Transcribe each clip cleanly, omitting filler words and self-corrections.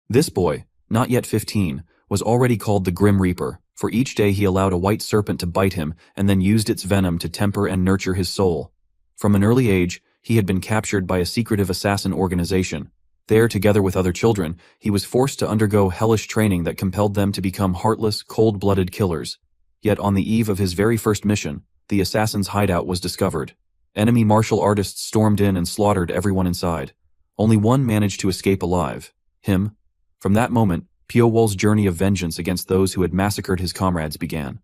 This boy, not yet 15, was already called the Grim Reaper, for each day he allowed a white serpent to bite him and then used its venom to temper and nurture his soul. From an early age, he had been captured by a secretive assassin organization. There, together with other children, he was forced to undergo hellish training that compelled them to become heartless, cold-blooded killers. Yet on the eve of his very first mission, the assassin's hideout was discovered. Enemy martial artists stormed in and slaughtered everyone inside. Only one managed to escape alive. Him. From that moment, Pyo-Wol's journey of vengeance against those who had massacred his comrades began.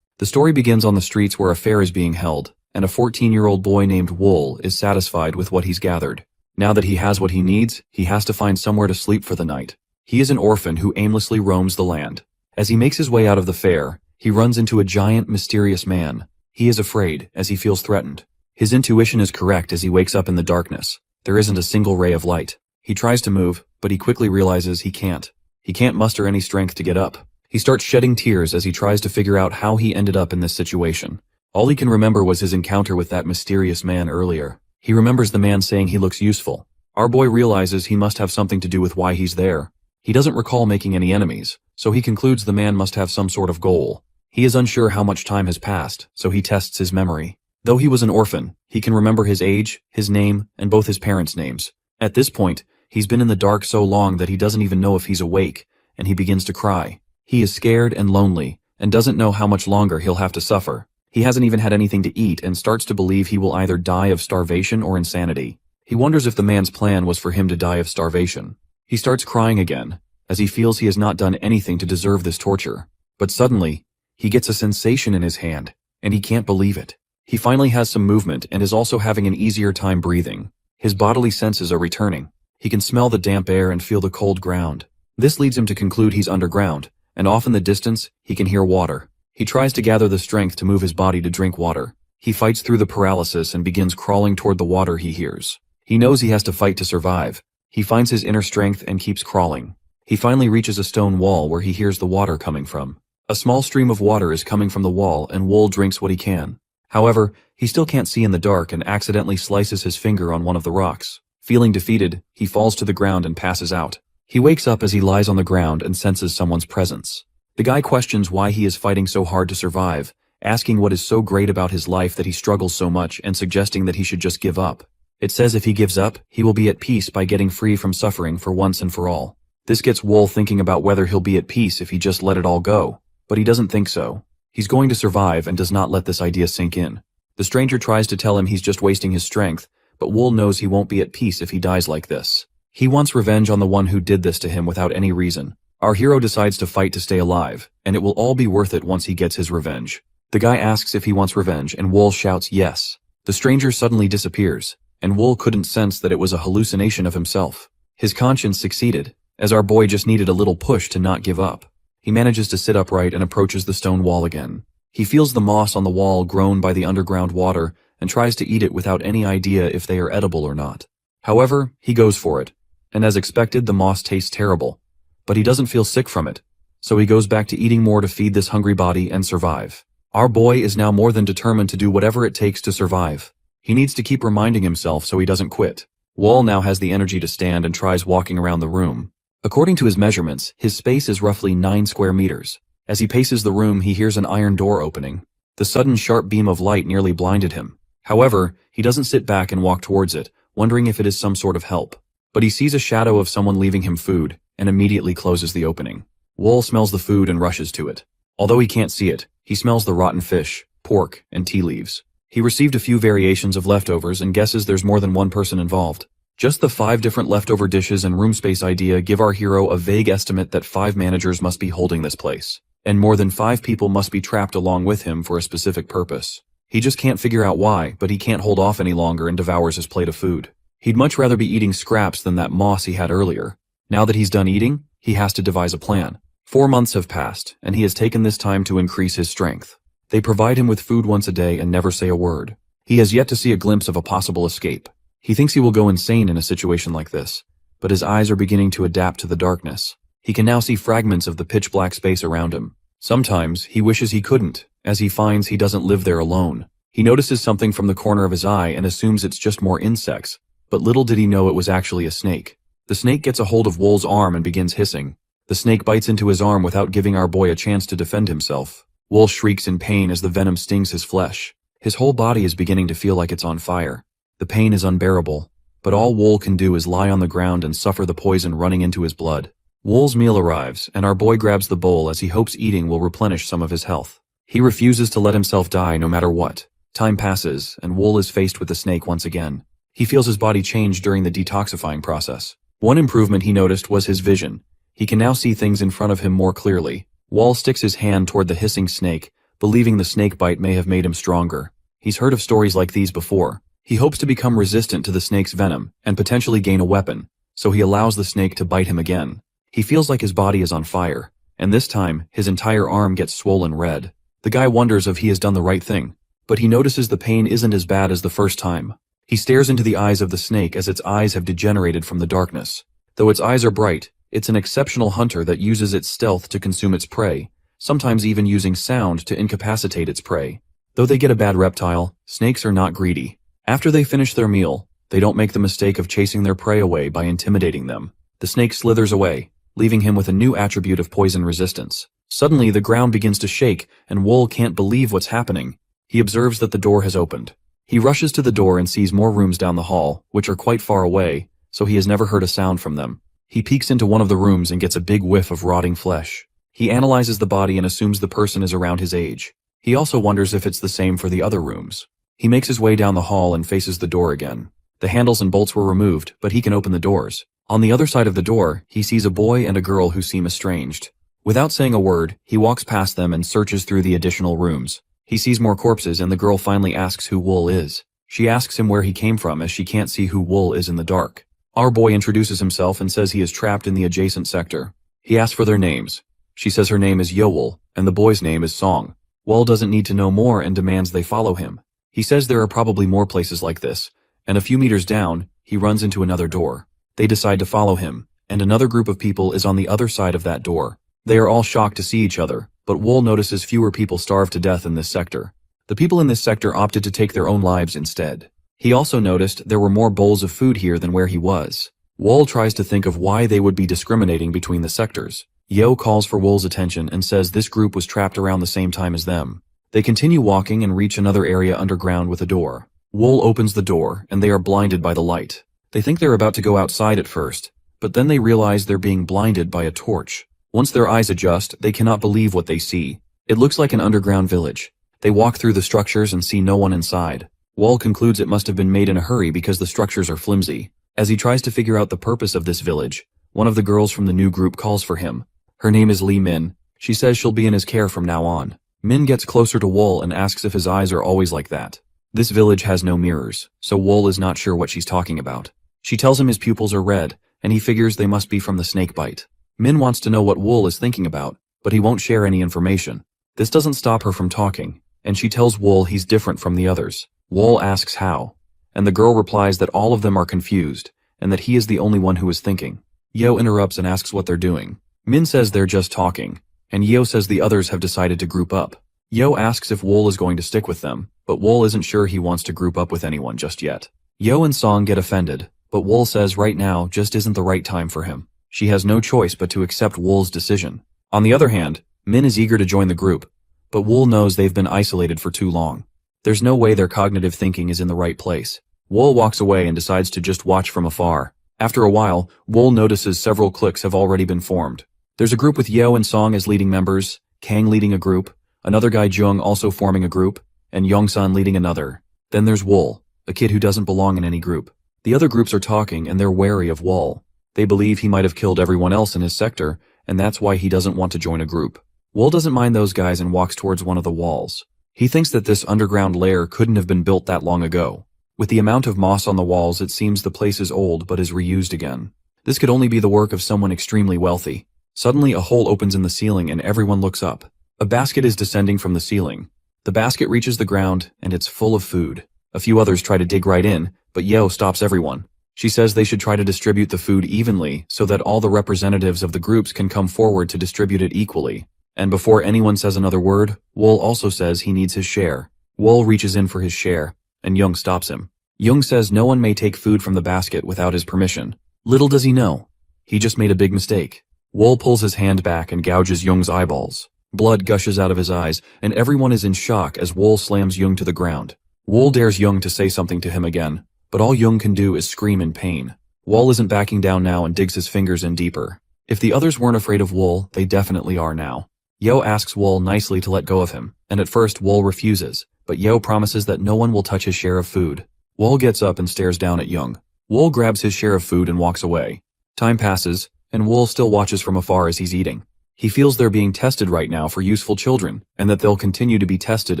The story begins on the streets where a fair is being held, and a 14-year-old boy named Wool is satisfied with what he's gathered. Now that he has what he needs, he has to find somewhere to sleep for the night. He is an orphan who aimlessly roams the land. As he makes his way out of the fair, he runs into a giant, mysterious man. He is afraid, as he feels threatened. His intuition is correct as he wakes up in the darkness. There isn't a single ray of light. He tries to move, but he quickly realizes he can't. He can't muster any strength to get up. He starts shedding tears as he tries to figure out how he ended up in this situation. All he can remember was his encounter with that mysterious man earlier. He remembers the man saying he looks useful. Our boy realizes he must have something to do with why he's there. He doesn't recall making any enemies, so he concludes the man must have some sort of goal. He is unsure how much time has passed, so he tests his memory. Though he was an orphan, he can remember his age, his name, and both his parents' names. At this point, he's been in the dark so long that he doesn't even know if he's awake, and he begins to cry. He is scared and lonely, and doesn't know how much longer he'll have to suffer. He hasn't even had anything to eat and starts to believe he will either die of starvation or insanity. He wonders if the man's plan was for him to die of starvation. He starts crying again, as he feels he has not done anything to deserve this torture. But suddenly, he gets a sensation in his hand, and he can't believe it. He finally has some movement and is also having an easier time breathing. His bodily senses are returning. He can smell the damp air and feel the cold ground. This leads him to conclude he's underground, and off in the distance, he can hear water. He tries to gather the strength to move his body to drink water. He fights through the paralysis and begins crawling toward the water he hears. He knows he has to fight to survive. He finds his inner strength and keeps crawling. He finally reaches a stone wall where he hears the water coming from. A small stream of water is coming from the wall and Wool drinks what he can. However, he still can't see in the dark and accidentally slices his finger on one of the rocks. Feeling defeated, he falls to the ground and passes out. He wakes up as he lies on the ground and senses someone's presence. The guy questions why he is fighting so hard to survive, asking what is so great about his life that he struggles so much and suggesting that he should just give up. It says if he gives up, he will be at peace by getting free from suffering for once and for all. This gets Wool thinking about whether he'll be at peace if he just let it all go. But he doesn't think so. He's going to survive and does not let this idea sink in. The stranger tries to tell him he's just wasting his strength, but Wool knows he won't be at peace if he dies like this. He wants revenge on the one who did this to him without any reason. Our hero decides to fight to stay alive, and it will all be worth it once he gets his revenge. The guy asks if he wants revenge, and Wool shouts yes. The stranger suddenly disappears, and Wool couldn't sense that it was a hallucination of himself. His conscience succeeded, as our boy just needed a little push to not give up. He manages to sit upright and approaches the stone wall again. He feels the moss on the wall grown by the underground water and tries to eat it without any idea if they are edible or not. However, he goes for it, and as expected, the moss tastes terrible. But he doesn't feel sick from it, so he goes back to eating more to feed this hungry body and survive. Our boy is now more than determined to do whatever it takes to survive. He needs to keep reminding himself so he doesn't quit. Wool now has the energy to stand and tries walking around the room. According to his measurements, his space is roughly 9 square meters. As he paces the room, he hears an iron door opening. The sudden sharp beam of light nearly blinded him. However, he doesn't sit back and walk towards it, wondering if it is some sort of help. But he sees a shadow of someone leaving him food, and immediately closes the opening. Wool smells the food and rushes to it. Although he can't see it, he smells the rotten fish, pork, and tea leaves. He received a few variations of leftovers and guesses there's more than one person involved. Just the 5 different leftover dishes and room space idea give our hero a vague estimate that 5 managers must be holding this place, and more than 5 people must be trapped along with him for a specific purpose. He just can't figure out why, but he can't hold off any longer and devours his plate of food. He'd much rather be eating scraps than that moss he had earlier. Now that he's done eating, he has to devise a plan. 4 months have passed, and he has taken this time to increase his strength. They provide him with food once a day and never say a word. He has yet to see a glimpse of a possible escape. He thinks he will go insane in a situation like this, but his eyes are beginning to adapt to the darkness. He can now see fragments of the pitch-black space around him. Sometimes, he wishes he couldn't, as he finds he doesn't live there alone. He notices something from the corner of his eye and assumes it's just more insects, but little did he know it was actually a snake. The snake gets a hold of Wool's arm and begins hissing. The snake bites into his arm without giving our boy a chance to defend himself. Wool shrieks in pain as the venom stings his flesh. His whole body is beginning to feel like it's on fire. The pain is unbearable, but all Wool can do is lie on the ground and suffer the poison running into his blood. Wool's meal arrives, and our boy grabs the bowl as he hopes eating will replenish some of his health. He refuses to let himself die no matter what. Time passes, and Wool is faced with the snake once again. He feels his body change during the detoxifying process. One improvement he noticed was his vision. He can now see things in front of him more clearly. Wool sticks his hand toward the hissing snake, believing the snake bite may have made him stronger. He's heard of stories like these before. He hopes to become resistant to the snake's venom and potentially gain a weapon, so he allows the snake to bite him again. He feels like his body is on fire, and this time, his entire arm gets swollen red. The guy wonders if he has done the right thing, but he notices the pain isn't as bad as the first time. He stares into the eyes of the snake as its eyes have degenerated from the darkness. Though its eyes are bright, it's an exceptional hunter that uses its stealth to consume its prey, sometimes even using sound to incapacitate its prey. Though they get a bad reptile, snakes are not greedy. After they finish their meal, they don't make the mistake of chasing their prey away by intimidating them. The snake slithers away, leaving him with a new attribute of poison resistance. Suddenly, the ground begins to shake, and Wool can't believe what's happening. He observes that the door has opened. He rushes to the door and sees more rooms down the hall, which are quite far away, so he has never heard a sound from them. He peeks into one of the rooms and gets a big whiff of rotting flesh. He analyzes the body and assumes the person is around his age. He also wonders if it's the same for the other rooms. He makes his way down the hall and faces the door again. The handles and bolts were removed, but he can open the doors. On the other side of the door, he sees a boy and a girl who seem estranged. Without saying a word, he walks past them and searches through the additional rooms. He sees more corpses and the girl finally asks who Wool is. She asks him where he came from as she can't see who Wool is in the dark. Our boy introduces himself and says he is trapped in the adjacent sector. He asks for their names. She says her name is Yoel, and the boy's name is Song. Wool doesn't need to know more and demands they follow him. He says there are probably more places like this, and a few meters down, he runs into another door. They decide to follow him, and another group of people is on the other side of that door. They are all shocked to see each other, but Wool notices fewer people starve to death in this sector. The people in this sector opted to take their own lives instead. He also noticed there were more bowls of food here than where he was. Wool tries to think of why they would be discriminating between the sectors. Yo calls for Wool's attention and says this group was trapped around the same time as them. They continue walking and reach another area underground with a door. Wool opens the door, and they are blinded by the light. They think they're about to go outside at first, but then they realize they're being blinded by a torch. Once their eyes adjust, they cannot believe what they see. It looks like an underground village. They walk through the structures and see no one inside. Wool concludes it must have been made in a hurry because the structures are flimsy. As he tries to figure out the purpose of this village, one of the girls from the new group calls for him. Her name is Lee Min. She says she'll be in his care from now on. Min gets closer to Wool and asks if his eyes are always like that. This village has no mirrors, so Wool is not sure what she's talking about. She tells him his pupils are red, and he figures they must be from the snake bite. Min wants to know what Wool is thinking about, but he won't share any information. This doesn't stop her from talking, and she tells Wool he's different from the others. Wool asks how, and the girl replies that all of them are confused, and that he is the only one who is thinking. Yo interrupts and asks what they're doing. Min says they're just talking, and Yo says the others have decided to group up. Yo asks if Wool is going to stick with them, but Wool isn't sure he wants to group up with anyone just yet. Yo and Song get offended, but Wool says right now just isn't the right time for him. She has no choice but to accept Wool's decision. On the other hand, Min is eager to join the group, but Wool knows they've been isolated for too long. There's no way their cognitive thinking is in the right place. Wool walks away and decides to just watch from afar. After a while, Wool notices several cliques have already been formed. There's a group with Yo and Song as leading members, Kang leading a group, another guy Jung also forming a group, and Yongsan leading another. Then there's Wool, a kid who doesn't belong in any group. The other groups are talking and they're wary of Wool. They believe he might have killed everyone else in his sector, and that's why he doesn't want to join a group. Wool doesn't mind those guys and walks towards one of the walls. He thinks that this underground lair couldn't have been built that long ago. With the amount of moss on the walls, it seems the place is old but is reused again. This could only be the work of someone extremely wealthy. Suddenly a hole opens in the ceiling and everyone looks up. A basket is descending from the ceiling. The basket reaches the ground and it's full of food. A few others try to dig right in, but Yo stops everyone. She says they should try to distribute the food evenly so that all the representatives of the groups can come forward to distribute it equally. And before anyone says another word, Wool also says he needs his share. Wool reaches in for his share, and Jung stops him. Jung says no one may take food from the basket without his permission. Little does he know, he just made a big mistake. Wool pulls his hand back and gouges Young's eyeballs. Blood gushes out of his eyes, and everyone is in shock as Wool slams Young to the ground. Wool dares Young to say something to him again, but all Young can do is scream in pain. Wool isn't backing down now and digs his fingers in deeper. If the others weren't afraid of Wool, they definitely are now. Yo asks Wool nicely to let go of him, and at first Wool refuses, but Yo promises that no one will touch his share of food. Wool gets up and stares down at Young. Wool grabs his share of food and walks away. Time passes, and Wool still watches from afar as he's eating. He feels they're being tested right now for useful children, and that they'll continue to be tested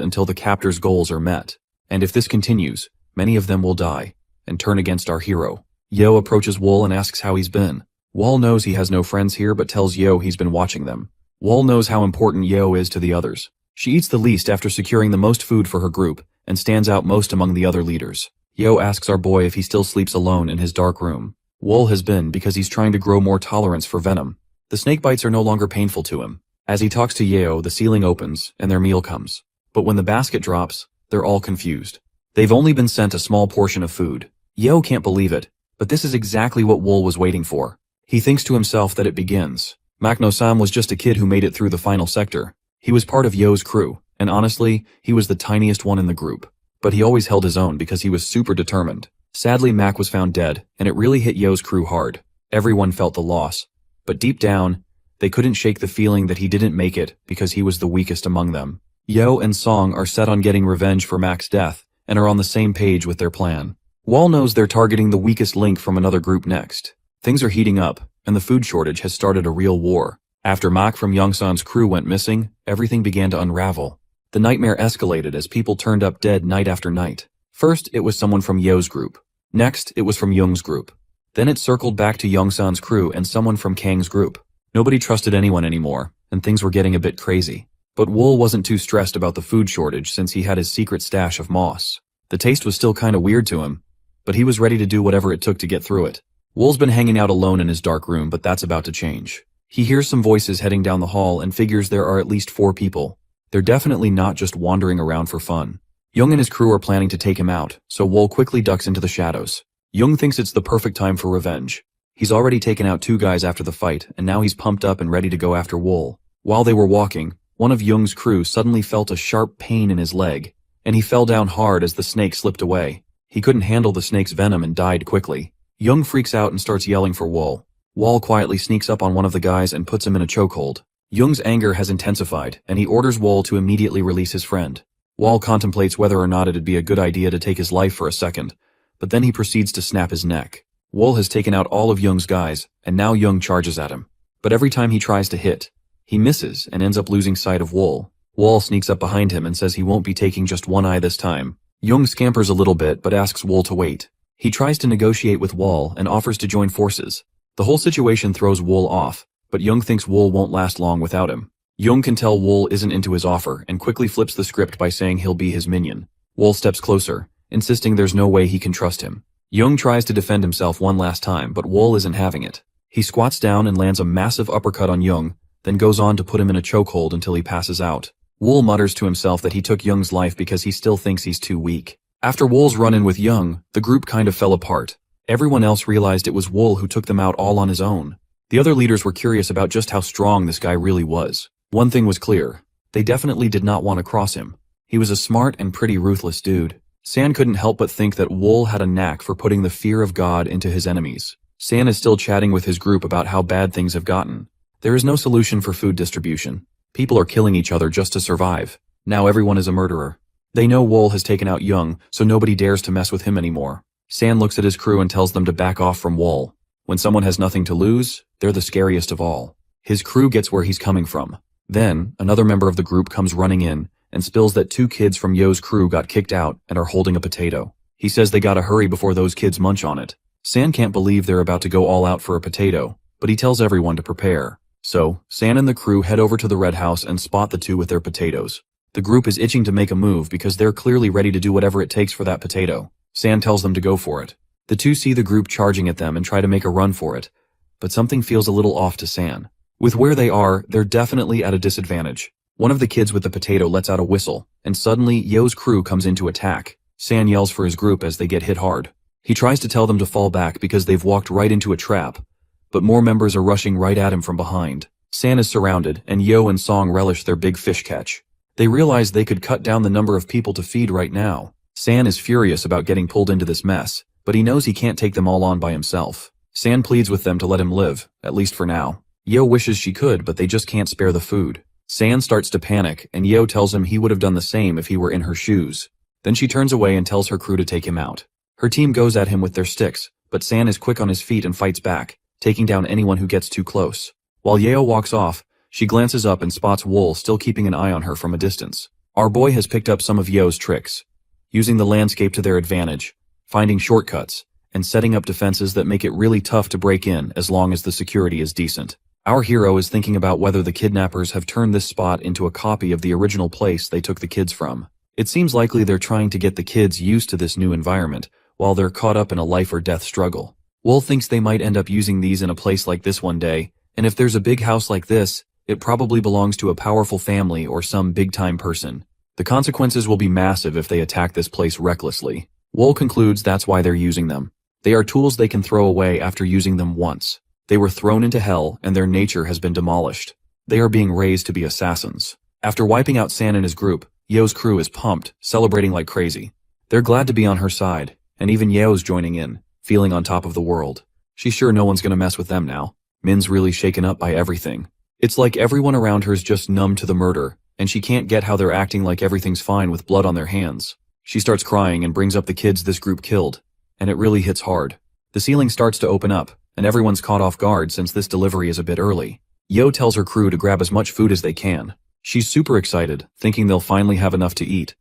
until the captor's goals are met. And if this continues, many of them will die, and turn against our hero. Yo approaches Wool and asks how he's been. Wool knows he has no friends here but tells Yo he's been watching them. Wool knows how important Yo is to the others. She eats the least after securing the most food for her group, and stands out most among the other leaders. Yo asks our boy if he still sleeps alone in his dark room. Wool has been because he's trying to grow more tolerance for venom. The snake bites are no longer painful to him. As he talks to Yeo, the ceiling opens, and their meal comes. But when the basket drops, they're all confused. They've only been sent a small portion of food. Yeo can't believe it, but this is exactly what Wool was waiting for. He thinks to himself that it begins. Makno-sam was just a kid who made it through the final sector. He was part of Yo's crew, and honestly, he was the tiniest one in the group. But he always held his own because he was super determined. Sadly, Mac was found dead, and it really hit Yo's crew hard. Everyone felt the loss. But deep down, they couldn't shake the feeling that he didn't make it because he was the weakest among them. Yo and Song are set on getting revenge for Mac's death, and are on the same page with their plan. Wall knows they're targeting the weakest link from another group next. Things are heating up, and the food shortage has started a real war. After Mac from Yongsan's crew went missing, everything began to unravel. The nightmare escalated as people turned up dead night after night. First, it was someone from Yo's group. Next, it was from Young's group. Then it circled back to Yongsan's crew and someone from Kang's group. Nobody trusted anyone anymore, and things were getting a bit crazy. But Wool wasn't too stressed about the food shortage since he had his secret stash of moss. The taste was still kinda weird to him, but he was ready to do whatever it took to get through it. Wool's been hanging out alone in his dark room, but that's about to change. He hears some voices heading down the hall and figures there are at least 4 people. They're definitely not just wandering around for fun. Young and his crew are planning to take him out, so Wool quickly ducks into the shadows. Young thinks it's the perfect time for revenge. He's already taken out 2 guys after the fight, and now he's pumped up and ready to go after Wool. While they were walking, one of Young's crew suddenly felt a sharp pain in his leg, and he fell down hard as the snake slipped away. He couldn't handle the snake's venom and died quickly. Young freaks out and starts yelling for Wool. Wool quietly sneaks up on one of the guys and puts him in a chokehold. Young's anger has intensified, and he orders Wool to immediately release his friend. Wool contemplates whether or not it'd be a good idea to take his life for a second, but then he proceeds to snap his neck. Wool has taken out all of Young's guys, and now Young charges at him. But every time he tries to hit, he misses and ends up losing sight of Wool. Wool sneaks up behind him and says he won't be taking just one eye this time. Young scampers a little bit but asks Wool to wait. He tries to negotiate with Wool and offers to join forces. The whole situation throws Wool off, but Young thinks Wool won't last long without him. Young can tell Wool isn't into his offer and quickly flips the script by saying he'll be his minion. Wool steps closer, insisting there's no way he can trust him. Young tries to defend himself one last time, but Wool isn't having it. He squats down and lands a massive uppercut on Young, then goes on to put him in a chokehold until he passes out. Wool mutters to himself that he took Young's life because he still thinks he's too weak. After Wool's run-in with Young, the group kind of fell apart. Everyone else realized it was Wool who took them out all on his own. The other leaders were curious about just how strong this guy really was. One thing was clear. They definitely did not want to cross him. He was a smart and pretty ruthless dude. San couldn't help but think that Wool had a knack for putting the fear of God into his enemies. San is still chatting with his group about how bad things have gotten. There is no solution for food distribution. People are killing each other just to survive. Now everyone is a murderer. They know Wool has taken out Young, so nobody dares to mess with him anymore. San looks at his crew and tells them to back off from Wool. When someone has nothing to lose, they're the scariest of all. His crew gets where he's coming from. Then, another member of the group comes running in and spills that 2 kids from Yo's crew got kicked out and are holding a potato. He says they gotta hurry before those kids munch on it. San can't believe they're about to go all out for a potato, but he tells everyone to prepare. So, San and the crew head over to the red house and spot the 2 with their potatoes. The group is itching to make a move because they're clearly ready to do whatever it takes for that potato. San tells them to go for it. The 2 see the group charging at them and try to make a run for it, but something feels a little off to San. With where they are, they're definitely at a disadvantage. One of the kids with the potato lets out a whistle, and suddenly Yo's crew comes in to attack. San yells for his group as they get hit hard. He tries to tell them to fall back because they've walked right into a trap, but more members are rushing right at him from behind. San is surrounded, and Yo and Song relish their big fish catch. They realize they could cut down the number of people to feed right now. San is furious about getting pulled into this mess, but he knows he can't take them all on by himself. San pleads with them to let him live, at least for now. Yo wishes she could, but they just can't spare the food. San starts to panic, and Yo tells him he would have done the same if he were in her shoes. Then she turns away and tells her crew to take him out. Her team goes at him with their sticks, but San is quick on his feet and fights back, taking down anyone who gets too close. While Yeo walks off, she glances up and spots Wool still keeping an eye on her from a distance. Our boy has picked up some of Yeo's tricks, using the landscape to their advantage, finding shortcuts, and setting up defenses that make it really tough to break in as long as the security is decent. Our hero is thinking about whether the kidnappers have turned this spot into a copy of the original place they took the kids from. It seems likely they're trying to get the kids used to this new environment, while they're caught up in a life or death struggle. Wool thinks they might end up using these in a place like this one day, and if there's a big house like this, it probably belongs to a powerful family or some big-time person. The consequences will be massive if they attack this place recklessly. Wool concludes that's why they're using them. They are tools they can throw away after using them once. They were thrown into hell, and their nature has been demolished. They are being raised to be assassins. After wiping out San and his group, Yeo's crew is pumped, celebrating like crazy. They're glad to be on her side, and even Yeo's joining in, feeling on top of the world. She's sure no one's gonna mess with them now. Min's really shaken up by everything. It's like everyone around her's just numb to the murder, and she can't get how they're acting like everything's fine with blood on their hands. She starts crying and brings up the kids this group killed, and it really hits hard. The ceiling starts to open up, and everyone's caught off guard since this delivery is a bit early. Yo tells her crew to grab as much food as they can. She's super excited, thinking they'll finally have enough to eat.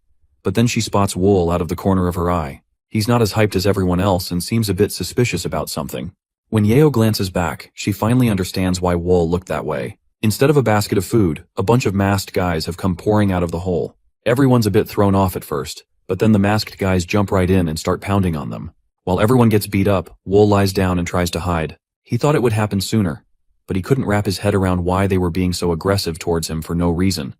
But then she spots Wool out of the corner of her eye. He's not as hyped as everyone else and seems a bit suspicious about something. When Yeo glances back, she finally understands why Wool looked that way. Instead of a basket of food, a bunch of masked guys have come pouring out of the hole. Everyone's a bit thrown off at first, but then the masked guys jump right in and start pounding on them. While everyone gets beat up, Wool lies down and tries to hide. He thought it would happen sooner, but he couldn't wrap his head around why they were being so aggressive towards him for no reason,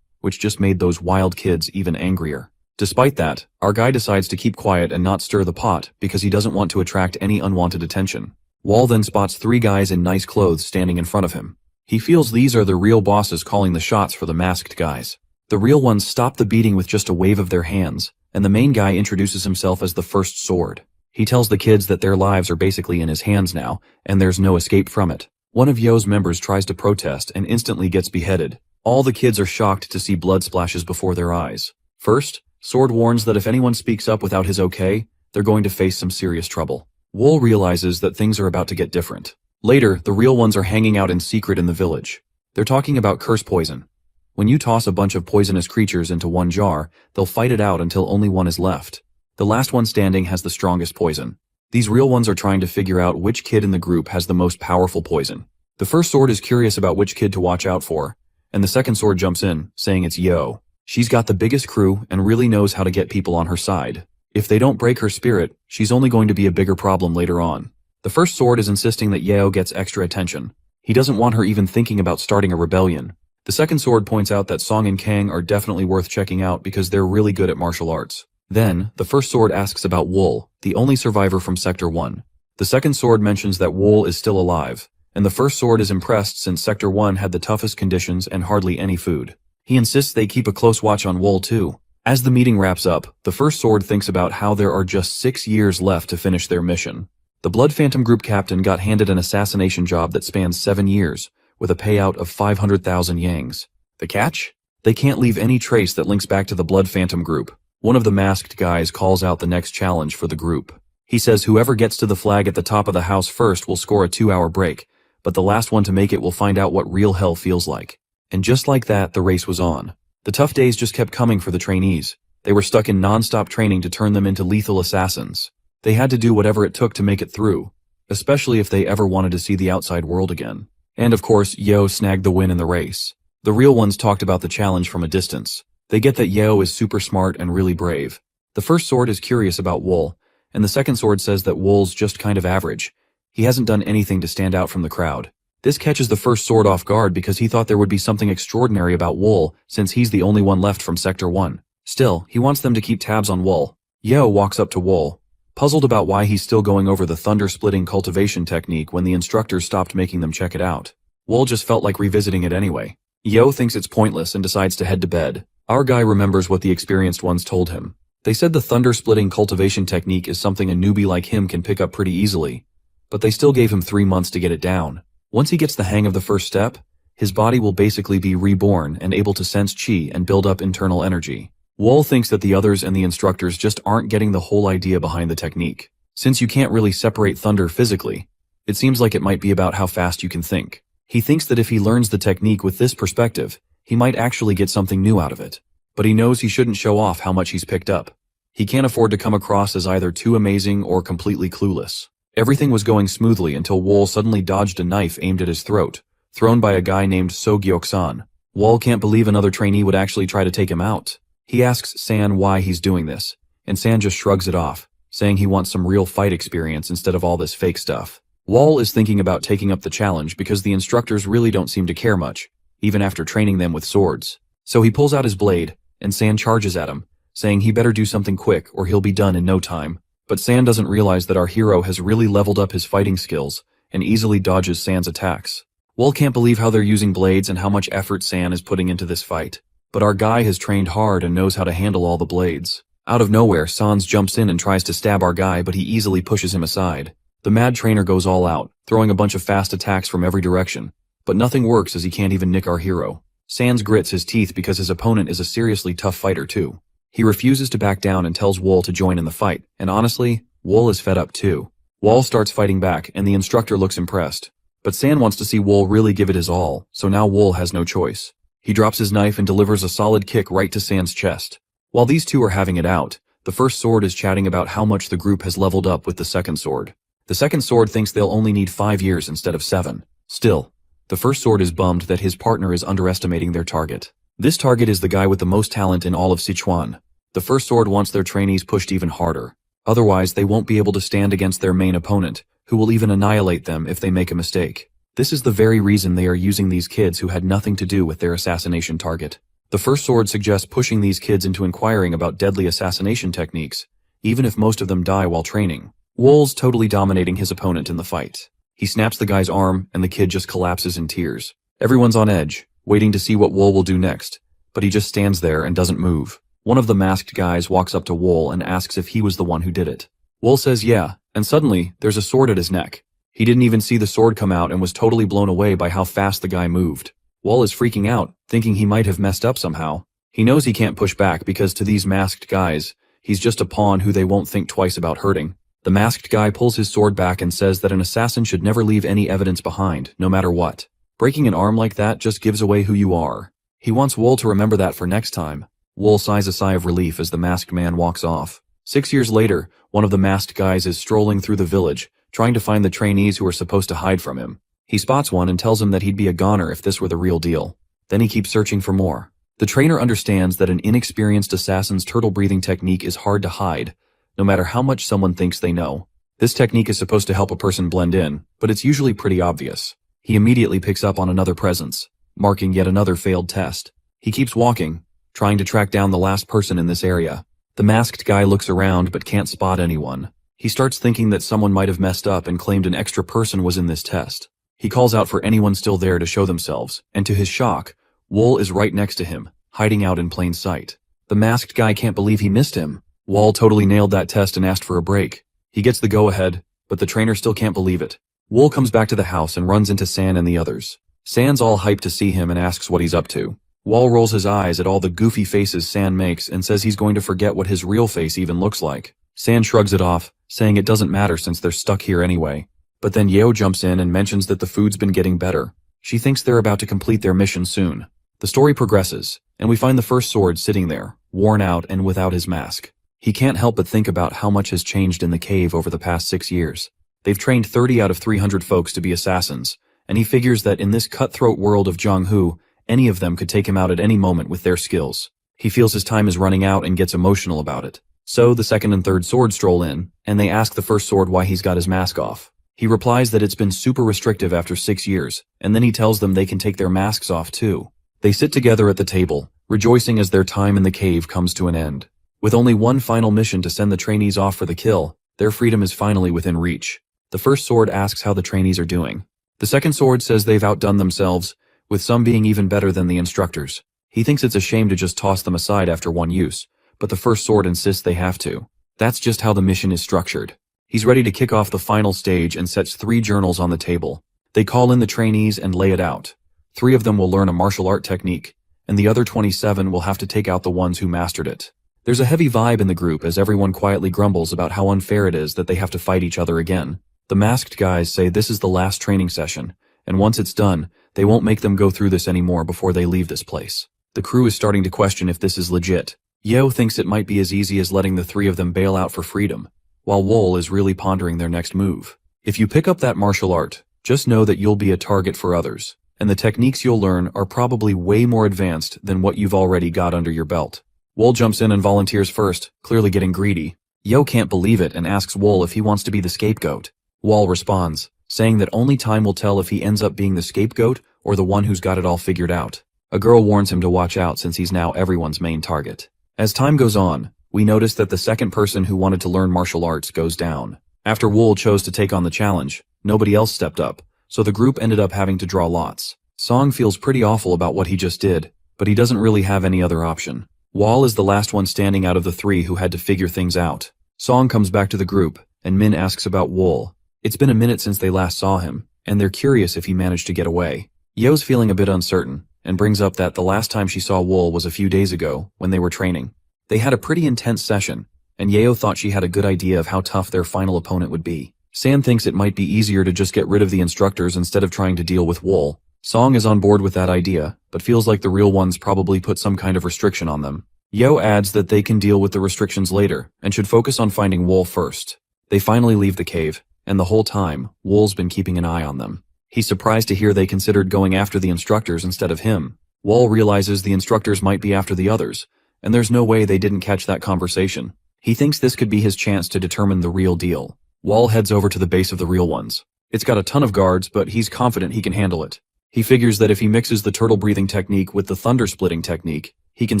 which just made those wild kids even angrier. Despite that, our guy decides to keep quiet and not stir the pot because he doesn't want to attract any unwanted attention. Wall then spots 3 guys in nice clothes standing in front of him. He feels these are the real bosses calling the shots for the masked guys. The real ones stop the beating with just a wave of their hands, and the main guy introduces himself as the First Sword. He tells the kids that their lives are basically in his hands now, and there's no escape from it. One of Yo's members tries to protest and instantly gets beheaded. All the kids are shocked to see blood splashes before their eyes. First, Sword warns that if anyone speaks up without his okay, they're going to face some serious trouble. Wool realizes that things are about to get different. Later, the real ones are hanging out in secret in the village. They're talking about curse poison. When you toss a bunch of poisonous creatures into one jar, they'll fight it out until only one is left. The last one standing has the strongest poison. These real ones are trying to figure out which kid in the group has the most powerful poison. The first sword is curious about which kid to watch out for, and the second sword jumps in, saying it's Yo. She's got the biggest crew and really knows how to get people on her side. If they don't break her spirit, she's only going to be a bigger problem later on. The first sword is insisting that Yeo gets extra attention. He doesn't want her even thinking about starting a rebellion. The second sword points out that Song and Kang are definitely worth checking out because they're really good at martial arts. Then, the first sword asks about Wool, the only survivor from Sector 1. The second sword mentions that Wool is still alive, and the first sword is impressed since Sector 1 had the toughest conditions and hardly any food. He insists they keep a close watch on Wool too. As the meeting wraps up, the first sword thinks about how there are just 6 years left to finish their mission. The Blood Phantom Group captain got handed an assassination job that spans 7 years, with a payout of 500,000 yangs. The catch? They can't leave any trace that links back to the Blood Phantom Group. One of the masked guys calls out the next challenge for the group. He says whoever gets to the flag at the top of the house first will score a 2-hour break, but the last one to make it will find out what real hell feels like. And just like that, the race was on. The tough days just kept coming for the trainees. They were stuck in non-stop training to turn them into lethal assassins. They had to do whatever it took to make it through, especially if they ever wanted to see the outside world again. And of course, Yo snagged the win in the race. The real ones talked about the challenge from a distance. They get that Yo is super smart and really brave. The first sword is curious about Wool, and the second sword says that Wool's just kind of average. He hasn't done anything to stand out from the crowd. This catches the first sword off guard because he thought there would be something extraordinary about Wool since he's the only one left from Sector 1. Still, he wants them to keep tabs on Wool. Yo walks up to Wool, puzzled about why he's still going over the thunder-splitting cultivation technique when the instructors stopped making them check it out. Wool just felt like revisiting it anyway. Yo thinks it's pointless and decides to head to bed. Our guy remembers what the experienced ones told him. They said the thunder-splitting cultivation technique is something a newbie like him can pick up pretty easily, but they still gave him 3 months to get it down. Once he gets the hang of the first step, his body will basically be reborn and able to sense chi and build up internal energy. Wool thinks that the others and the instructors just aren't getting the whole idea behind the technique. Since you can't really separate thunder physically, it seems like it might be about how fast you can think. He thinks that if he learns the technique with this perspective, he might actually get something new out of it. But he knows he shouldn't show off how much he's picked up. He can't afford to come across as either too amazing or completely clueless. Everything was going smoothly until Wool suddenly dodged a knife aimed at his throat, thrown by a guy named So Gyok-san. Wool can't believe another trainee would actually try to take him out. He asks San why he's doing this, and San just shrugs it off, saying he wants some real fight experience instead of all this fake stuff. Wool is thinking about taking up the challenge because the instructors really don't seem to care much, even after training them with swords. So he pulls out his blade, and San charges at him, saying he better do something quick or he'll be done in no time. But San doesn't realize that our hero has really leveled up his fighting skills and easily dodges San's attacks. Wool can't believe how they're using blades and how much effort San is putting into this fight. But our guy has trained hard and knows how to handle all the blades. Out of nowhere, Sans jumps in and tries to stab our guy, but he easily pushes him aside. The mad trainer goes all out, throwing a bunch of fast attacks from every direction, but nothing works as he can't even nick our hero. Sans grits his teeth because his opponent is a seriously tough fighter too. He refuses to back down and tells Wool to join in the fight, and honestly, Wool is fed up too. Wool starts fighting back, and the instructor looks impressed. But San wants to see Wool really give it his all, so now Wool has no choice. He drops his knife and delivers a solid kick right to San's chest. While these two are having it out, the first sword is chatting about how much the group has leveled up with the second sword. The second sword thinks they'll only need 5 years instead of 7. Still, the first sword is bummed that his partner is underestimating their target. This target is the guy with the most talent in all of Sichuan. The first sword wants their trainees pushed even harder. Otherwise, they won't be able to stand against their main opponent, who will even annihilate them if they make a mistake. This is the very reason they are using these kids who had nothing to do with their assassination target. The first sword suggests pushing these kids into inquiring about deadly assassination techniques, even if most of them die while training. Wool's totally dominating his opponent in the fight. He snaps the guy's arm, and the kid just collapses in tears. Everyone's on edge, waiting to see what Wool will do next, but he just stands there and doesn't move. One of the masked guys walks up to Wool and asks if he was the one who did it. Wool says yeah, and suddenly, there's a sword at his neck. He didn't even see the sword come out and was totally blown away by how fast the guy moved. Wool is freaking out, thinking he might have messed up somehow. He knows he can't push back because to these masked guys, he's just a pawn who they won't think twice about hurting. The masked guy pulls his sword back and says that an assassin should never leave any evidence behind, no matter what. Breaking an arm like that just gives away who you are. He wants Wool to remember that for next time. Wool sighs a sigh of relief as the masked man walks off. 6 years later, one of the masked guys is strolling through the village, trying to find the trainees who are supposed to hide from him. He spots one and tells him that he'd be a goner if this were the real deal. Then he keeps searching for more. The trainer understands that an inexperienced assassin's turtle-breathing technique is hard to hide, no matter how much someone thinks they know. This technique is supposed to help a person blend in, but it's usually pretty obvious. He immediately picks up on another presence, marking yet another failed test. He keeps walking, trying to track down the last person in this area. The masked guy looks around but can't spot anyone. He starts thinking that someone might have messed up and claimed an extra person was in this test. He calls out for anyone still there to show themselves, and to his shock, Wool is right next to him, hiding out in plain sight. The masked guy can't believe he missed him. Wool totally nailed that test and asked for a break. He gets the go-ahead, but the trainer still can't believe it. Wool comes back to the house and runs into San and the others. San's all hyped to see him and asks what he's up to. Wool rolls his eyes at all the goofy faces San makes and says he's going to forget what his real face even looks like. San shrugs it off, saying it doesn't matter since they're stuck here anyway. But then Yeo jumps in and mentions that the food's been getting better. She thinks they're about to complete their mission soon. The story progresses, and we find the first sword sitting there, worn out and without his mask. He can't help but think about how much has changed in the cave over the past 6 years. They've trained 30 out of 300 folks to be assassins, and he figures that in this cutthroat world of Zhonghu, any of them could take him out at any moment with their skills. He feels his time is running out and gets emotional about it. So the second and third sword stroll in, and they ask the first sword why he's got his mask off. He replies that it's been super restrictive after 6 years, and then he tells them they can take their masks off too. They sit together at the table, rejoicing as their time in the cave comes to an end. With only one final mission to send the trainees off for the kill, Their freedom is finally within reach. The first sword asks how the trainees are doing. The second sword says they've outdone themselves, with some being even better than the instructors. He thinks it's a shame to just toss them aside after one use, but the first sword insists they have to. That's just how the mission is structured. He's ready to kick off the final stage and sets 3 journals on the table. They call in the trainees and lay it out. 3 of them will learn a martial art technique, and the other 27 will have to take out the ones who mastered it. There's a heavy vibe in the group as everyone quietly grumbles about how unfair it is that they have to fight each other again. The masked guys say this is the last training session, and once it's done, they won't make them go through this anymore before they leave this place. The crew is starting to question if this is legit. Yahello thinks it might be as easy as letting the 3 of them bail out for freedom, while Wool is really pondering their next move. If you pick up that martial art, just know that you'll be a target for others, and the techniques you'll learn are probably way more advanced than what you've already got under your belt. Wool jumps in and volunteers first, clearly getting greedy. Yahello can't believe it and asks Wool if he wants to be the scapegoat. Wool responds, saying that only time will tell if he ends up being the scapegoat or the one who's got it all figured out. A girl warns him to watch out since he's now everyone's main target. As time goes on, we notice that the second person who wanted to learn martial arts goes down. After Wool chose to take on the challenge, nobody else stepped up, so the group ended up having to draw lots. Song feels pretty awful about what he just did, but he doesn't really have any other option. Wall is the last one standing out of the 3 who had to figure things out. Song comes back to the group, and Min asks about Wool. It's been a minute since they last saw him, and they're curious if he managed to get away. Yo's feeling a bit uncertain, and brings up that the last time she saw Wool was a few days ago, when they were training. They had a pretty intense session, and Yahello thought she had a good idea of how tough their final opponent would be. San thinks it might be easier to just get rid of the instructors instead of trying to deal with Wool. Song is on board with that idea, but feels like the real ones probably put some kind of restriction on them. Yahello adds that they can deal with the restrictions later, and should focus on finding Wool first. They finally leave the cave, and the whole time, Wool's been keeping an eye on them. He's surprised to hear they considered going after the instructors instead of him. Wool realizes the instructors might be after the others, and there's no way they didn't catch that conversation. He thinks this could be his chance to determine the real deal. Wool heads over to the base of the real ones. It's got a ton of guards, but he's confident he can handle it. He figures that if he mixes the turtle breathing technique with the thunder splitting technique, he can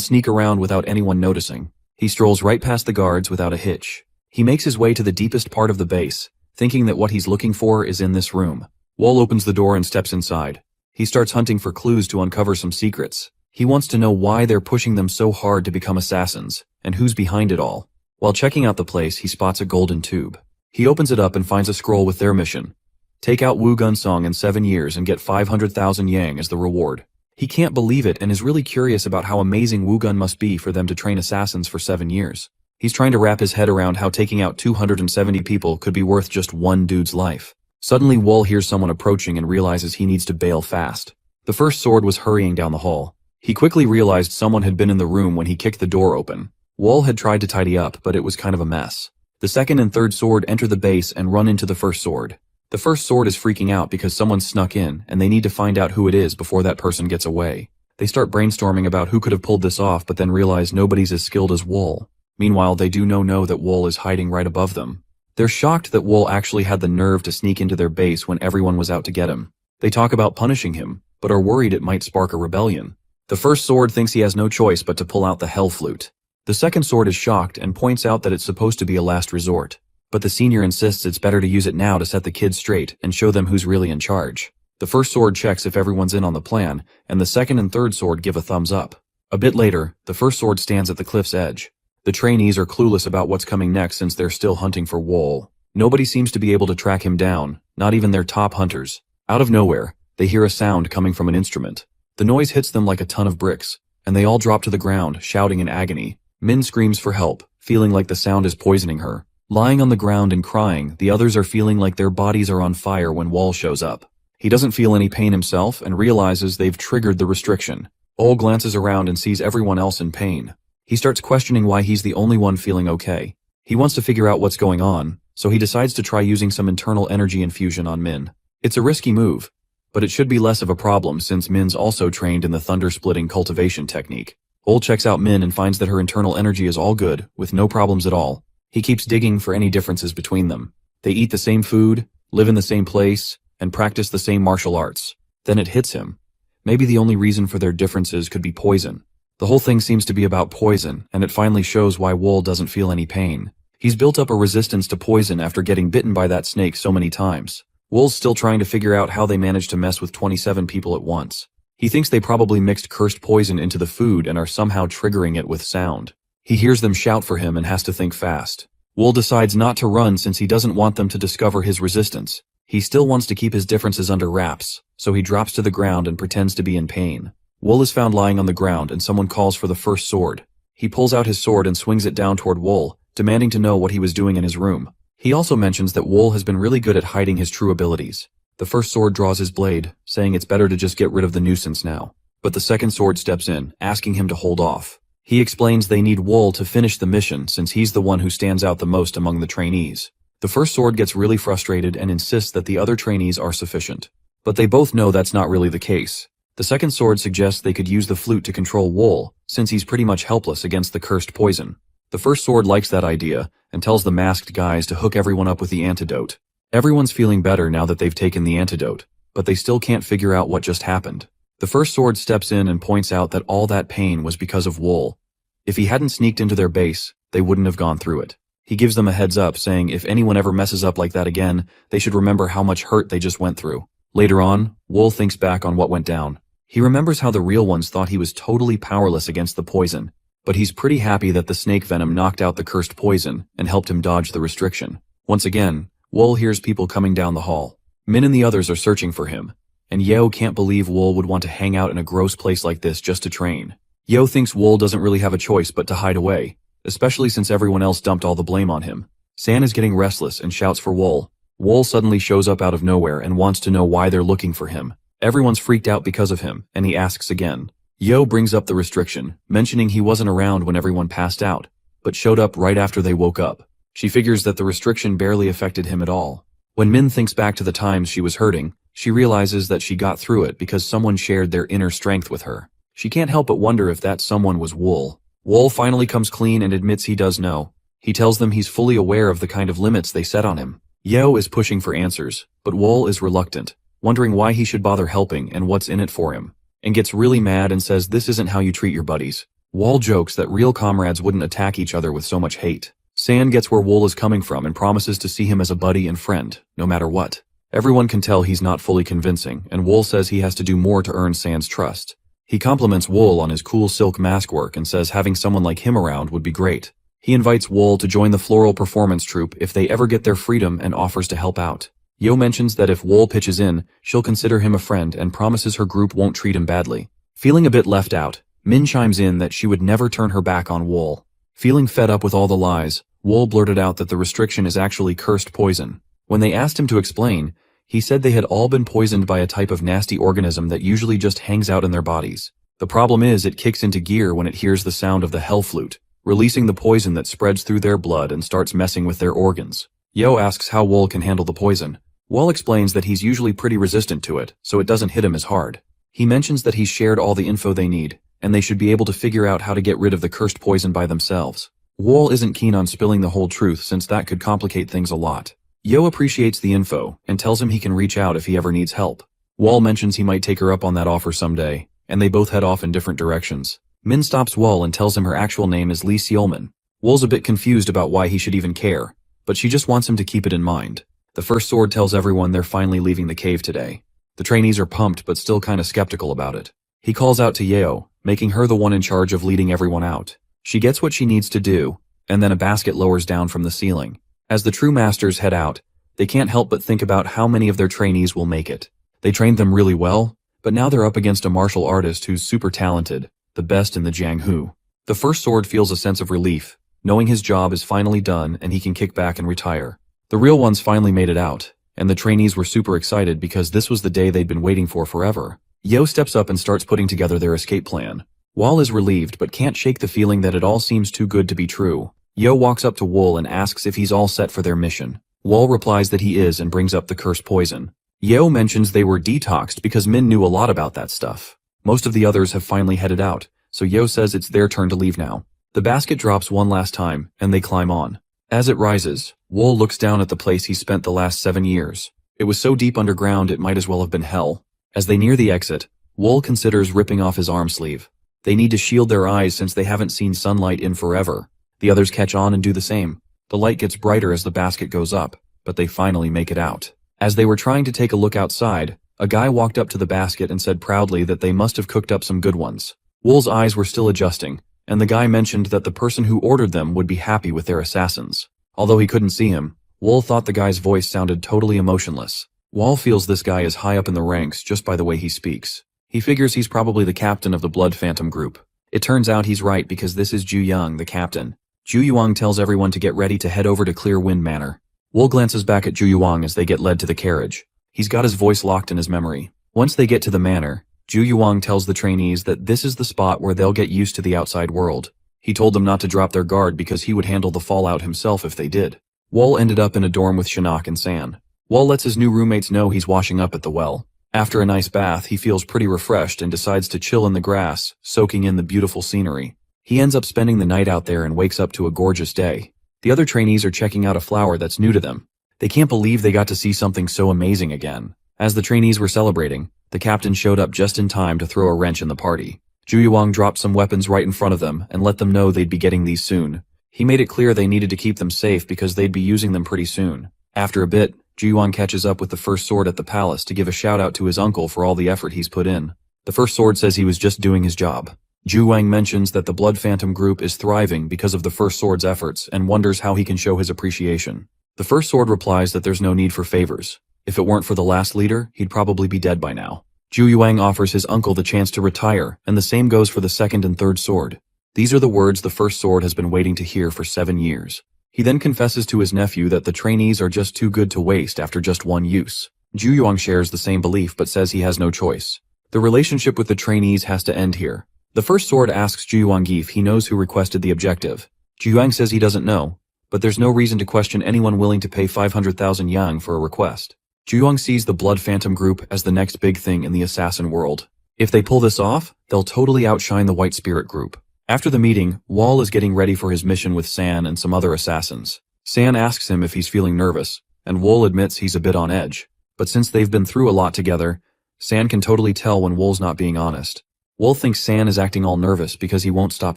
sneak around without anyone noticing. He strolls right past the guards without a hitch. He makes his way to the deepest part of the base, thinking that what he's looking for is in this room. Wool opens the door and steps inside. He starts hunting for clues to uncover some secrets. He wants to know why they're pushing them so hard to become assassins, and who's behind it all. While checking out the place, he spots a golden tube. He opens it up and finds a scroll with their mission. Take out Wu Gunsong in 7 years and get 500,000 yang as the reward. He can't believe it and is really curious about how amazing Wu Gun must be for them to train assassins for 7 years. He's trying to wrap his head around how taking out 270 people could be worth just one dude's life. Suddenly Wool hears someone approaching and realizes he needs to bail fast. The first sword was hurrying down the hall. He quickly realized someone had been in the room when he kicked the door open. Wool had tried to tidy up, but it was kind of a mess. The second and third sword enter the base and run into the first sword. The first sword is freaking out because someone snuck in, and they need to find out who it is before that person gets away. They start brainstorming about who could have pulled this off, but then realize nobody's as skilled as Wool. Meanwhile, they do know that Wool is hiding right above them. They're shocked that Wool actually had the nerve to sneak into their base when everyone was out to get him. They talk about punishing him, but are worried it might spark a rebellion. The first sword thinks he has no choice but to pull out the hell flute. The second sword is shocked and points out that it's supposed to be a last resort. But the senior insists it's better to use it now to set the kids straight and show them who's really in charge. The first sword checks if everyone's in on the plan, and the second and third sword give a thumbs up. A bit later, the first sword stands at the cliff's edge. The trainees are clueless about what's coming next since they're still hunting for Wool. Nobody seems to be able to track him down, not even their top hunters. Out of nowhere, they hear a sound coming from an instrument. The noise hits them like a ton of bricks, and they all drop to the ground, shouting in agony. Min screams for help, feeling like the sound is poisoning her. Lying on the ground and crying, the others are feeling like their bodies are on fire when Wool shows up. He doesn't feel any pain himself and realizes they've triggered the restriction. Wool glances around and sees everyone else in pain. He starts questioning why he's the only one feeling okay. He wants to figure out what's going on, so he decides to try using some internal energy infusion on Min. It's a risky move, but it should be less of a problem since Min's also trained in the thunder-splitting cultivation technique. Wool checks out Min and finds that her internal energy is all good, with no problems at all. He keeps digging for any differences between them. They eat the same food, live in the same place, and practice the same martial arts. Then it hits him. Maybe the only reason for their differences could be poison. The whole thing seems to be about poison, and it finally shows why Wool doesn't feel any pain. He's built up a resistance to poison after getting bitten by that snake so many times. Wool's still trying to figure out how they managed to mess with 27 people at once. He thinks they probably mixed cursed poison into the food and are somehow triggering it with sound. He hears them shout for him and has to think fast. Wool decides not to run since he doesn't want them to discover his resistance. He still wants to keep his differences under wraps, so he drops to the ground and pretends to be in pain. Wool is found lying on the ground and someone calls for the first sword. He pulls out his sword and swings it down toward Wool, demanding to know what he was doing in his room. He also mentions that Wool has been really good at hiding his true abilities. The first sword draws his blade, saying it's better to just get rid of the nuisance now. But the second sword steps in, asking him to hold off. He explains they need Wool to finish the mission since he's the one who stands out the most among the trainees. The first sword gets really frustrated and insists that the other trainees are sufficient. But they both know that's not really the case. The second sword suggests they could use the flute to control Wool, since he's pretty much helpless against the cursed poison. The first sword likes that idea, and tells the masked guys to hook everyone up with the antidote. Everyone's feeling better now that they've taken the antidote, but they still can't figure out what just happened. The first sword steps in and points out that all that pain was because of Wool. If he hadn't sneaked into their base, they wouldn't have gone through it. He gives them a heads up, saying if anyone ever messes up like that again, they should remember how much hurt they just went through. Later on, Wool thinks back on what went down. He remembers how the real ones thought he was totally powerless against the poison, but he's pretty happy that the snake venom knocked out the cursed poison and helped him dodge the restriction. Once again, Wool hears people coming down the hall. Min and the others are searching for him, and Yeo can't believe Wool would want to hang out in a gross place like this just to train. Yeo thinks Wool doesn't really have a choice but to hide away, especially since everyone else dumped all the blame on him. San is getting restless and shouts for Wool. Wool suddenly shows up out of nowhere and wants to know why they're looking for him. Everyone's freaked out because of him, and he asks again. Yeo brings up the restriction, mentioning he wasn't around when everyone passed out, but showed up right after they woke up. She figures that the restriction barely affected him at all. When Min thinks back to the times she was hurting, she realizes that she got through it because someone shared their inner strength with her. She can't help but wonder if that someone was Wool. Wool finally comes clean and admits he does know. He tells them he's fully aware of the kind of limits they set on him. Yeo is pushing for answers, but Wool is reluctant, wondering why he should bother helping and what's in it for him, and gets really mad and says this isn't how you treat your buddies. Wool jokes that real comrades wouldn't attack each other with so much hate. San gets where Wool is coming from and promises to see him as a buddy and friend, no matter what. Everyone can tell he's not fully convincing, and Wool says he has to do more to earn San's trust. He compliments Wool on his cool silk mask work and says having someone like him around would be great. He invites Wool to join the floral performance troupe if they ever get their freedom and offers to help out. Yeo mentions that if Wool pitches in, she'll consider him a friend and promises her group won't treat him badly. Feeling a bit left out, Min chimes in that she would never turn her back on Wool. Feeling fed up with all the lies, Wool blurted out that the restriction is actually cursed poison. When they asked him to explain, he said they had all been poisoned by a type of nasty organism that usually just hangs out in their bodies. The problem is it kicks into gear when it hears the sound of the hell flute, releasing the poison that spreads through their blood and starts messing with their organs. Yeo asks how Wool can handle the poison. Wool explains that he's usually pretty resistant to it, so it doesn't hit him as hard. He mentions that he's shared all the info they need, and they should be able to figure out how to get rid of the cursed poison by themselves. Wool isn't keen on spilling the whole truth since that could complicate things a lot. Yeo appreciates the info and tells him he can reach out if he ever needs help. Wool mentions he might take her up on that offer someday, and they both head off in different directions. Min stops Wool and tells him her actual name is Lee Seolman. Wool's a bit confused about why he should even care, but she just wants him to keep it in mind. The first sword tells everyone they're finally leaving the cave today. The trainees are pumped but still kinda skeptical about it. He calls out to Yeo, making her the one in charge of leading everyone out. She gets what she needs to do, and then a basket lowers down from the ceiling. As the true masters head out, they can't help but think about how many of their trainees will make it. They trained them really well, but now they're up against a martial artist who's super talented, the best in the Jianghu. The first sword feels a sense of relief, knowing his job is finally done and he can kick back and retire. The real ones finally made it out, and the trainees were super excited because this was the day they'd been waiting for forever. Yeo steps up and starts putting together their escape plan. Wool is relieved but can't shake the feeling that it all seems too good to be true. Yeo walks up to Wool and asks if he's all set for their mission. Wool replies that he is and brings up the cursed poison. Yeo mentions they were detoxed because Min knew a lot about that stuff. Most of the others have finally headed out, so Yeo says it's their turn to leave now. The basket drops one last time, and they climb on. As it rises, Wool looks down at the place he spent the last 7 years. It was so deep underground it might as well have been hell. As they near the exit, Wool considers ripping off his arm sleeve. They need to shield their eyes since they haven't seen sunlight in forever. The others catch on and do the same. The light gets brighter as the basket goes up, but they finally make it out. As they were trying to take a look outside, a guy walked up to the basket and said proudly that they must have cooked up some good ones. Wool's eyes were still adjusting, and the guy mentioned that the person who ordered them would be happy with their assassins. Although he couldn't see him, Wool thought the guy's voice sounded totally emotionless. Wool feels this guy is high up in the ranks just by the way he speaks. He figures he's probably the captain of the Blood Phantom group. It turns out he's right because this is Ju Yang, the captain. Ju Yuang tells everyone to get ready to head over to Clear Wind Manor. Wool glances back at Ju Yuang as they get led to the carriage. He's got his voice locked in his memory. Once they get to the manor, Ju Yuang tells the trainees that this is the spot where they'll get used to the outside world. He told them not to drop their guard because he would handle the fallout himself if they did. Wool ended up in a dorm with Shinnok and San. Wool lets his new roommates know he's washing up at the well. After a nice bath, he feels pretty refreshed and decides to chill in the grass, soaking in the beautiful scenery. He ends up spending the night out there and wakes up to a gorgeous day. The other trainees are checking out a flower that's new to them. They can't believe they got to see something so amazing again. As the trainees were celebrating, the captain showed up just in time to throw a wrench in the party. Ju Yuang dropped some weapons right in front of them and let them know they'd be getting these soon. He made it clear they needed to keep them safe because they'd be using them pretty soon. After a bit, Ju Yuang catches up with the first sword at the palace to give a shout out to his uncle for all the effort he's put in. The first sword says he was just doing his job. Ju Yuang mentions that the Blood Phantom group is thriving because of the first sword's efforts and wonders how he can show his appreciation. The first sword replies that there's no need for favors. If it weren't for the last leader, he'd probably be dead by now. Ju Yuang offers his uncle the chance to retire, and the same goes for the second and third sword. These are the words the first sword has been waiting to hear for 7 years. He then confesses to his nephew that the trainees are just too good to waste after just one use. Ju Yuang shares the same belief but says he has no choice. The relationship with the trainees has to end here. The first sword asks Ju Yuang if he knows who requested the objective. Ju Yuang says he doesn't know, but there's no reason to question anyone willing to pay 500,000 yang for a request. Ju Yuang sees the Blood Phantom group as the next big thing in the assassin world. If they pull this off, they'll totally outshine the White Spirit group. After the meeting, Wall is getting ready for his mission with San and some other assassins. San asks him if he's feeling nervous, and Wool admits he's a bit on edge. But since they've been through a lot together, San can totally tell when Wool's not being honest. Wool thinks San is acting all nervous because he won't stop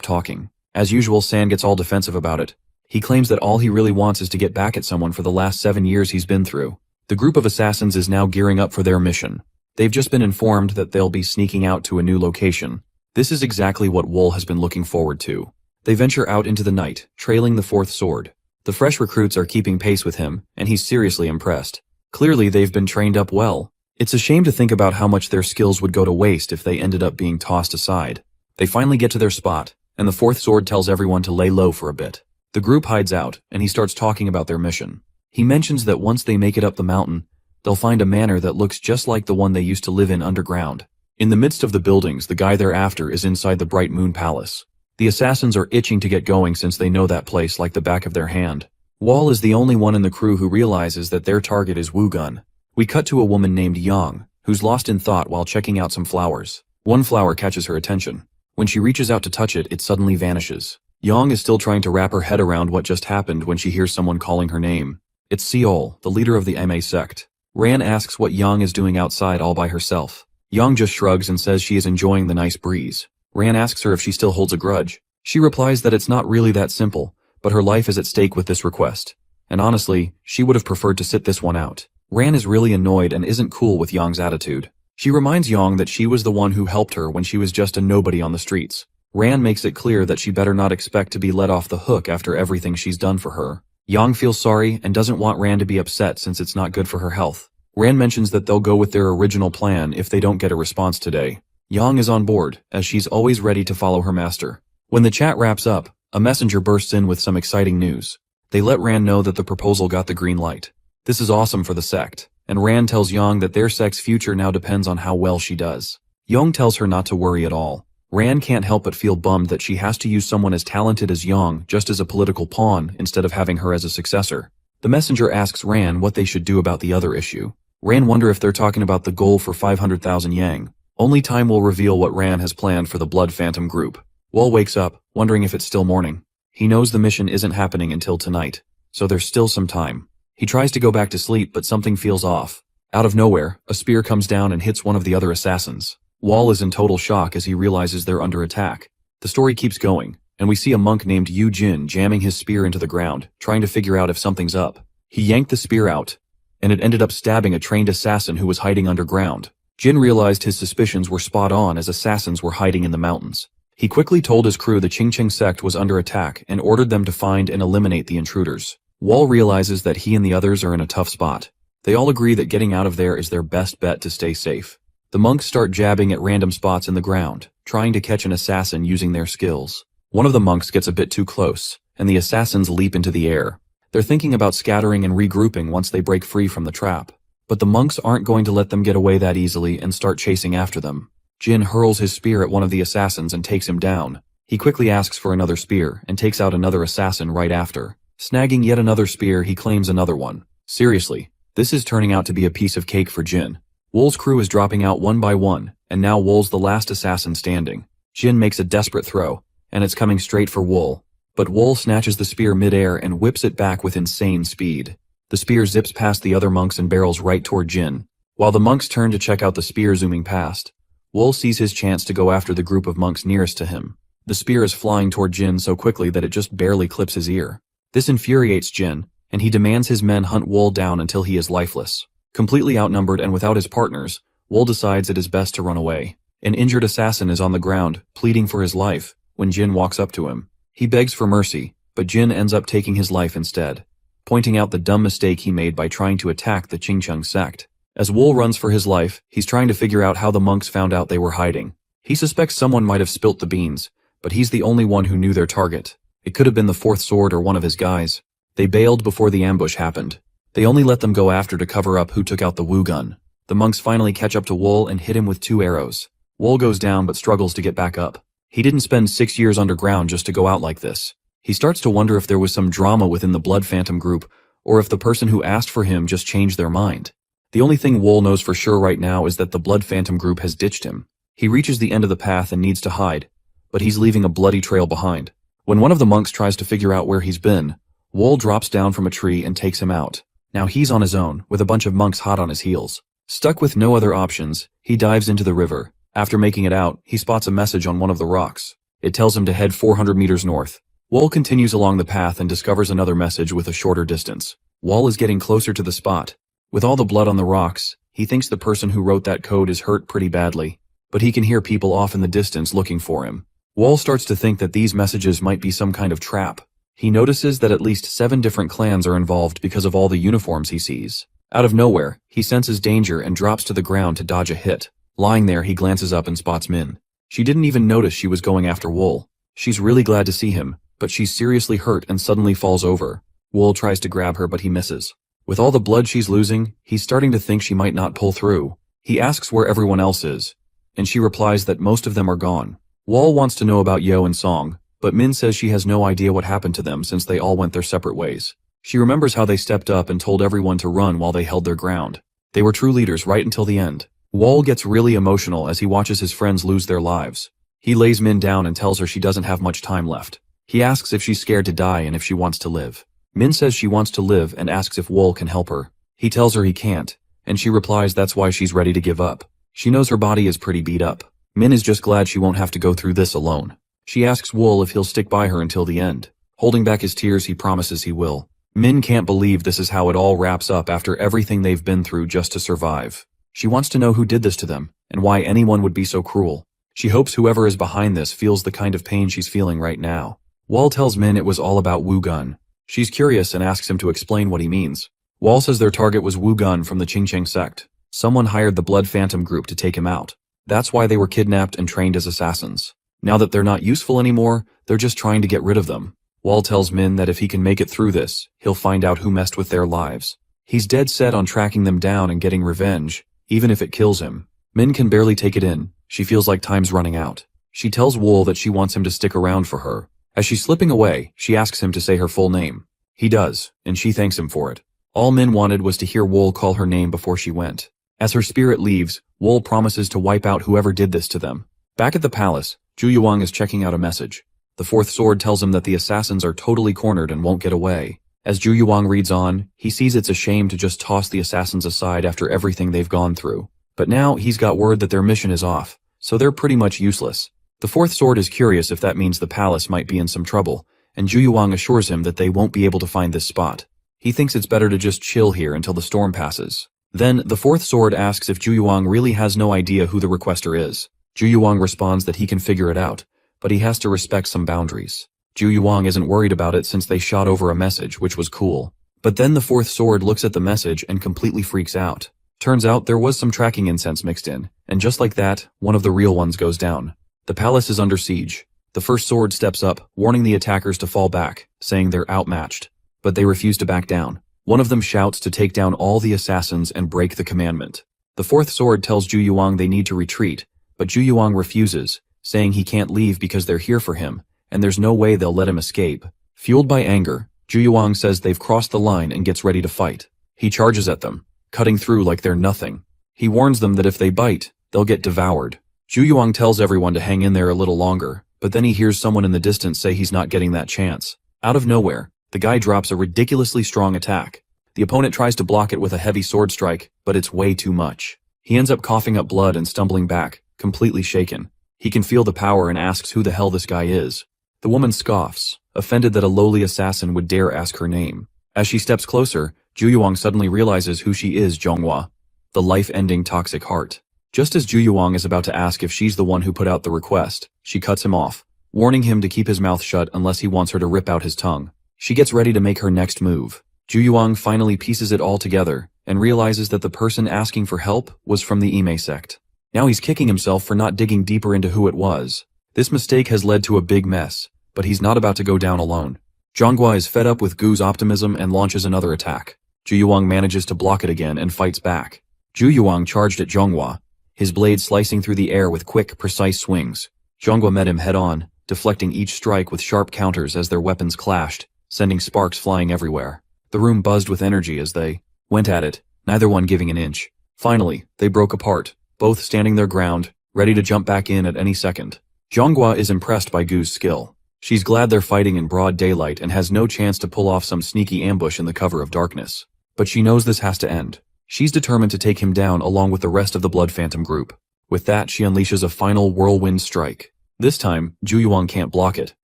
talking. As usual, San gets all defensive about it. He claims that all he really wants is to get back at someone for the last 7 years he's been through. The group of assassins is now gearing up for their mission. They've just been informed that they'll be sneaking out to a new location. This is exactly what Wool has been looking forward to. They venture out into the night, trailing the fourth sword. The fresh recruits are keeping pace with him, and he's seriously impressed. Clearly they've been trained up well. It's a shame to think about how much their skills would go to waste if they ended up being tossed aside. They finally get to their spot, and the fourth sword tells everyone to lay low for a bit. The group hides out, and he starts talking about their mission. He mentions that once they make it up the mountain, they'll find a manor that looks just like the one they used to live in underground. In the midst of the buildings, the guy they're after is inside the Bright Moon Palace. The assassins are itching to get going since they know that place like the back of their hand. Wall is the only one in the crew who realizes that their target is Wugun. We cut to a woman named Yang, who's lost in thought while checking out some flowers. One flower catches her attention. When she reaches out to touch it, it suddenly vanishes. Yang is still trying to wrap her head around what just happened when she hears someone calling her name. It's Seol, the leader of the MA sect. Ran asks what Yang is doing outside all by herself. Yang just shrugs and says she is enjoying the nice breeze. Ran asks her if she still holds a grudge. She replies that it's not really that simple, but her life is at stake with this request. And honestly, she would have preferred to sit this one out. Ran is really annoyed and isn't cool with Yang's attitude. She reminds Yang that she was the one who helped her when she was just a nobody on the streets. Ran makes it clear that she better not expect to be let off the hook after everything she's done for her. Yang feels sorry and doesn't want Ran to be upset since it's not good for her health. Ran mentions that they'll go with their original plan if they don't get a response today. Yang is on board, as she's always ready to follow her master. When the chat wraps up, a messenger bursts in with some exciting news. They let Ran know that the proposal got the green light. This is awesome for the sect, and Ran tells Yang that their sect's future now depends on how well she does. Yang tells her not to worry at all. Ran can't help but feel bummed that she has to use someone as talented as Yang just as a political pawn instead of having her as a successor. The messenger asks Ran what they should do about the other issue. Ran wonder if they're talking about the goal for 500,000 yang. Only time will reveal what Ran has planned for the Blood Phantom group. Wall wakes up, wondering if it's still morning. He knows the mission isn't happening until tonight, so there's still some time. He tries to go back to sleep, but something feels off. Out of nowhere, a spear comes down and hits one of the other assassins. Wall is in total shock as he realizes they're under attack. The story keeps going, and we see a monk named Yu Jin jamming his spear into the ground, trying to figure out if something's up. He yanked the spear out, and it ended up stabbing a trained assassin who was hiding underground. Jin realized his suspicions were spot on as assassins were hiding in the mountains. He quickly told his crew the Qingqing sect was under attack and ordered them to find and eliminate the intruders. Wall realizes that he and the others are in a tough spot. They all agree that getting out of there is their best bet to stay safe. The monks start jabbing at random spots in the ground, trying to catch an assassin using their skills. One of the monks gets a bit too close, and the assassins leap into the air. They're thinking about scattering and regrouping once they break free from the trap. But the monks aren't going to let them get away that easily and start chasing after them. Jin hurls his spear at one of the assassins and takes him down. He quickly asks for another spear and takes out another assassin right after. Snagging yet another spear, he claims another one. Seriously, this is turning out to be a piece of cake for Jin. Wool's crew is dropping out one by one, and now Wool's the last assassin standing. Jin makes a desperate throw, and it's coming straight for Wool. But Wool snatches the spear mid-air and whips it back with insane speed. The spear zips past the other monks and barrels right toward Jin. While the monks turn to check out the spear zooming past, Wool sees his chance to go after the group of monks nearest to him. The spear is flying toward Jin so quickly that it just barely clips his ear. This infuriates Jin, and he demands his men hunt Wool down until he is lifeless. Completely outnumbered and without his partners, Wool decides it is best to run away. An injured assassin is on the ground, pleading for his life, when Jin walks up to him. He begs for mercy, but Jin ends up taking his life instead, pointing out the dumb mistake he made by trying to attack the Qingqing sect. As Wool runs for his life, he's trying to figure out how the monks found out they were hiding. He suspects someone might have spilt the beans, but he's the only one who knew their target. It could have been the Fourth Sword or one of his guys. They bailed before the ambush happened. They only let them go after to cover up who took out the Wu gun. The monks finally catch up to Wool and hit him with 2 arrows. Wool goes down but struggles to get back up. He didn't spend 6 years underground just to go out like this. He starts to wonder if there was some drama within the Blood Phantom group, or if the person who asked for him just changed their mind. The only thing Wool knows for sure right now is that the Blood Phantom group has ditched him. He reaches the end of the path and needs to hide, but he's leaving a bloody trail behind. When one of the monks tries to figure out where he's been, Wool drops down from a tree and takes him out. Now he's on his own, with a bunch of monks hot on his heels. Stuck with no other options, he dives into the river. After making it out, he spots a message on one of the rocks. It tells him to head 400 meters north. Wool continues along the path and discovers another message with a shorter distance. Wool is getting closer to the spot. With all the blood on the rocks, he thinks the person who wrote that code is hurt pretty badly, but he can hear people off in the distance looking for him. Wool starts to think that these messages might be some kind of trap. He notices that at least 7 different clans are involved because of all the uniforms he sees. Out of nowhere, he senses danger and drops to the ground to dodge a hit. Lying there, he glances up and spots Min. She didn't even notice she was going after Wool. She's really glad to see him, but she's seriously hurt and suddenly falls over. Wool tries to grab her, but he misses. With all the blood she's losing, he's starting to think she might not pull through. He asks where everyone else is, and she replies that most of them are gone. Wool wants to know about Yo and Song, but Min says she has no idea what happened to them since they all went their separate ways. She remembers how they stepped up and told everyone to run while they held their ground. They were true leaders right until the end. Wool gets really emotional as he watches his friends lose their lives. He lays Min down and tells her she doesn't have much time left. He asks if she's scared to die and if she wants to live. Min says she wants to live and asks if Wool can help her. He tells her he can't, and she replies that's why she's ready to give up. She knows her body is pretty beat up. Min is just glad she won't have to go through this alone. She asks Wool if he'll stick by her until the end. Holding back his tears, he promises he will. Min can't believe this is how it all wraps up after everything they've been through just to survive. She wants to know who did this to them, and why anyone would be so cruel. She hopes whoever is behind this feels the kind of pain she's feeling right now. Wool tells Min it was all about Wu Gun. She's curious and asks him to explain what he means. Wool says their target was Wu Gun from the Qingqing sect. Someone hired the Blood Phantom group to take him out. That's why they were kidnapped and trained as assassins. Now that they're not useful anymore, they're just trying to get rid of them. Wool tells Min that if he can make it through this, he'll find out who messed with their lives. He's dead set on tracking them down and getting revenge, even if it kills him. Min can barely take it in. She feels like time's running out. She tells Wool that she wants him to stick around for her. As she's slipping away, she asks him to say her full name. He does, and she thanks him for it. All Min wanted was to hear Wool call her name before she went. As her spirit leaves, Wool promises to wipe out whoever did this to them. Back at the palace, Zhu Yuang is checking out a message. The Fourth Sword tells him that the assassins are totally cornered and won't get away. As Zhu Yuang reads on, he sees it's a shame to just toss the assassins aside after everything they've gone through. But now he's got word that their mission is off, so they're pretty much useless. The fourth sword is curious if that means the palace might be in some trouble, and Juyuang assures him that they won't be able to find this spot. He thinks it's better to just chill here until the storm passes. Then, the fourth sword asks if Juyuang really has no idea who the requester is. Juyuang responds that he can figure it out, but he has to respect some boundaries. Juyuang isn't worried about it since they shot over a message, which was cool. But then the fourth sword looks at the message and completely freaks out. Turns out there was some tracking incense mixed in, and just like that, one of the real ones goes down. The palace is under siege. The first sword steps up, warning the attackers to fall back, saying they're outmatched. But they refuse to back down. One of them shouts to take down all the assassins and break the commandment. The fourth sword tells Juyuang they need to retreat, but Juyuang refuses, saying he can't leave because they're here for him, and there's no way they'll let him escape. Fueled by anger, Juyuang says they've crossed the line and gets ready to fight. He charges at them, cutting through like they're nothing. He warns them that if they bite, they'll get devoured. Juyuang tells everyone to hang in there a little longer, but then he hears someone in the distance say he's not getting that chance. Out of nowhere, the guy drops a ridiculously strong attack. The opponent tries to block it with a heavy sword strike, but it's way too much. He ends up coughing up blood and stumbling back, completely shaken. He can feel the power and asks who the hell this guy is. The woman scoffs, offended that a lowly assassin would dare ask her name. As she steps closer, Juyuang suddenly realizes who she is, Dongua, the life-ending toxic heart. Just as Juyuang is about to ask if she's the one who put out the request, she cuts him off, warning him to keep his mouth shut unless he wants her to rip out his tongue. She gets ready to make her next move. Juyuang finally pieces it all together and realizes that the person asking for help was from the Ime sect. Now he's kicking himself for not digging deeper into who it was. This mistake has led to a big mess, but he's not about to go down alone. Dongua is fed up with Gu's optimism and launches another attack. Juyuang manages to block it again and fights back. Juyuang charged at Dongua, his blade slicing through the air with quick, precise swings. Dongua met him head-on, deflecting each strike with sharp counters as their weapons clashed, sending sparks flying everywhere. The room buzzed with energy as they went at it, neither one giving an inch. Finally, they broke apart, both standing their ground, ready to jump back in at any second. Dongua is impressed by Gu's skill. She's glad they're fighting in broad daylight and has no chance to pull off some sneaky ambush in the cover of darkness. But she knows this has to end. She's determined to take him down along with the rest of the Blood Phantom group. With that, she unleashes a final whirlwind strike. This time, Juyuang can't block it.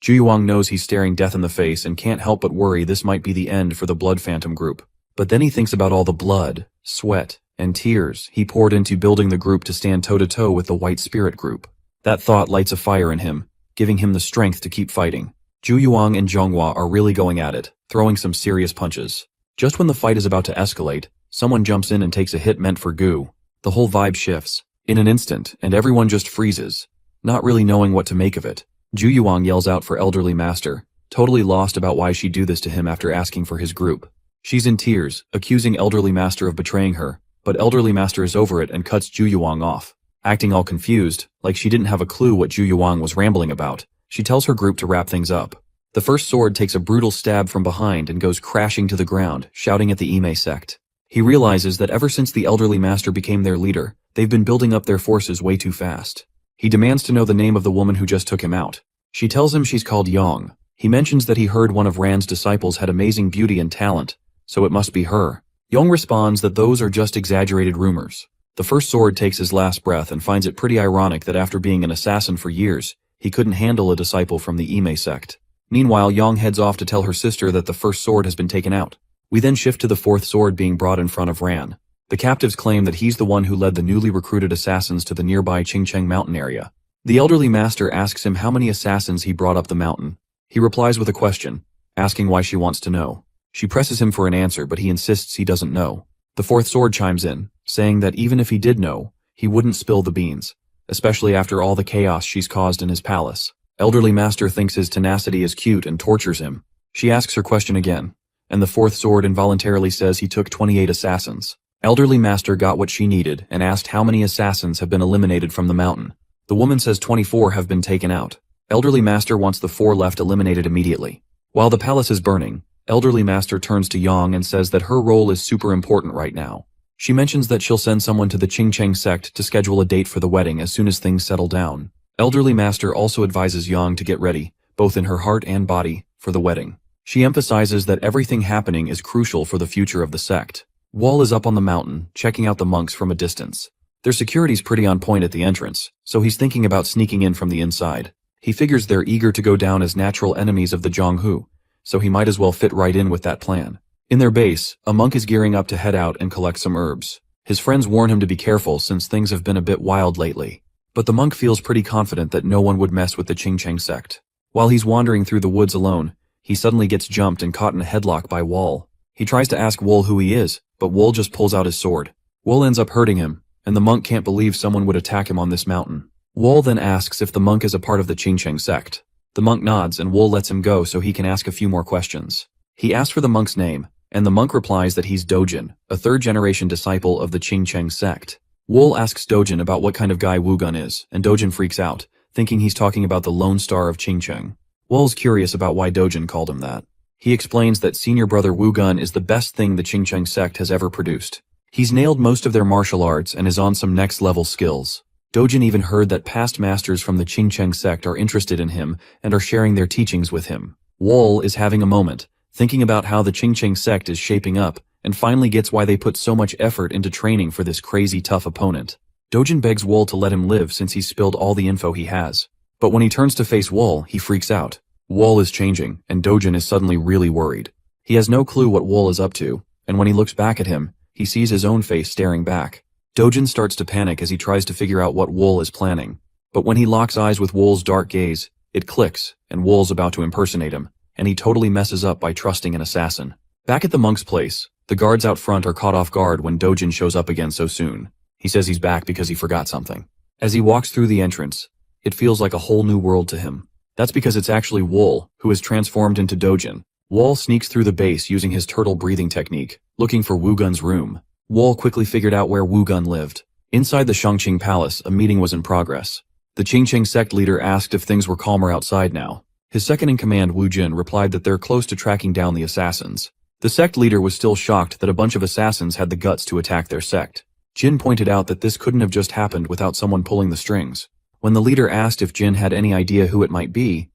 Juyuang knows he's staring death in the face and can't help but worry this might be the end for the Blood Phantom group. But then he thinks about all the blood, sweat, and tears he poured into building the group to stand toe-to-toe with the White Spirit group. That thought lights a fire in him, giving him the strength to keep fighting. Juyuang and Dongua are really going at it, throwing some serious punches. Just when the fight is about to escalate, someone jumps in and takes a hit meant for Gu. The whole vibe shifts, in an instant, and everyone just freezes, not really knowing what to make of it. Juyuang yells out for Elderly Master, totally lost about why she'd do this to him after asking for his group. She's in tears, accusing Elderly Master of betraying her, but Elderly Master is over it and cuts Juyuang off. Acting all confused, like she didn't have a clue what Juyuang was rambling about, she tells her group to wrap things up. The first sword takes a brutal stab from behind and goes crashing to the ground, shouting at the Ime sect. He realizes that ever since the Elderly Master became their leader, they've been building up their forces way too fast. He demands to know the name of the woman who just took him out. She tells him she's called Yang. He mentions that he heard one of Ran's disciples had amazing beauty and talent, so it must be her. Yang responds that those are just exaggerated rumors. The first sword takes his last breath and finds it pretty ironic that after being an assassin for years, he couldn't handle a disciple from the Ime sect. Meanwhile, Yang heads off to tell her sister that the first sword has been taken out. We then shift to the fourth sword being brought in front of Ran. The captives claim that he's the one who led the newly recruited assassins to the nearby Qingcheng mountain area. The Elderly Master asks him how many assassins he brought up the mountain. He replies with a question, asking why she wants to know. She presses him for an answer, but he insists he doesn't know. The fourth sword chimes in, saying that even if he did know, he wouldn't spill the beans, especially after all the chaos she's caused in his palace. Elderly Master thinks his tenacity is cute and tortures him. She asks her question again, and the fourth sword involuntarily says he took 28 assassins. Elderly Master got what she needed and asked how many assassins have been eliminated from the mountain. The woman says 24 have been taken out. Elderly Master wants the 4 left eliminated immediately. While the palace is burning, Elderly Master turns to Yang and says that her role is super important right now. She mentions that she'll send someone to the Qingcheng sect to schedule a date for the wedding as soon as things settle down. Elderly Master also advises Yang to get ready, both in her heart and body, for the wedding. She emphasizes that everything happening is crucial for the future of the sect. Wall is up on the mountain, checking out the monks from a distance. Their security's pretty on point at the entrance, so he's thinking about sneaking in from the inside. He figures they're eager to go down as natural enemies of the Zhonghu, so he might as well fit right in with that plan. In their base, a monk is gearing up to head out and collect some herbs. His friends warn him to be careful since things have been a bit wild lately. But the monk feels pretty confident that no one would mess with the Qingcheng sect. While he's wandering through the woods alone, he suddenly gets jumped and caught in a headlock by Wall. He tries to ask Wool who he is, but Wool just pulls out his sword. Wool ends up hurting him, and the monk can't believe someone would attack him on this mountain. Wool then asks if the monk is a part of the Qingcheng sect. The monk nods and Wool lets him go so he can ask a few more questions. He asks for the monk's name, and the monk replies that he's Dojin, a third-generation disciple of the Qingcheng sect. Wool asks Dojin about what kind of guy Wugun is, and Dojin freaks out, thinking he's talking about the Lone Star of Qingcheng. Wool's curious about why Dojin called him that. He explains that senior brother Wugun is the best thing the Qingcheng sect has ever produced. He's nailed most of their martial arts and is on some next-level skills. Dojin even heard that past masters from the Qingcheng sect are interested in him and are sharing their teachings with him. Wool is having a moment, thinking about how the Qingcheng sect is shaping up, and finally gets why they put so much effort into training for this crazy tough opponent. Dojin begs Wool to let him live since he's spilled all the info he has. But when he turns to face Wool, he freaks out. Wool is changing, and Dojin is suddenly really worried. He has no clue what Wool is up to, and when he looks back at him, he sees his own face staring back. Dojin starts to panic as he tries to figure out what Wool is planning. But when he locks eyes with Wool's dark gaze, it clicks, and Wool's about to impersonate him, and he totally messes up by trusting an assassin. Back at the monk's place, the guards out front are caught off guard when Dojin shows up again so soon. He says he's back because he forgot something. As he walks through the entrance, it feels like a whole new world to him. That's because it's actually Wool, who is transformed into Dojin. Wool sneaks through the base using his turtle breathing technique, looking for Wugun's room. Wool quickly figured out where Wugun lived. Inside the Shangqing Palace, a meeting was in progress. The Qingcheng sect leader asked if things were calmer outside now. His second-in-command, Wu Jin, replied that they're close to tracking down the assassins. The sect leader was still shocked that a bunch of assassins had the guts to attack their sect. Jin pointed out that this couldn't have just happened without someone pulling the strings. When the leader asked if Jin had any idea who it might be,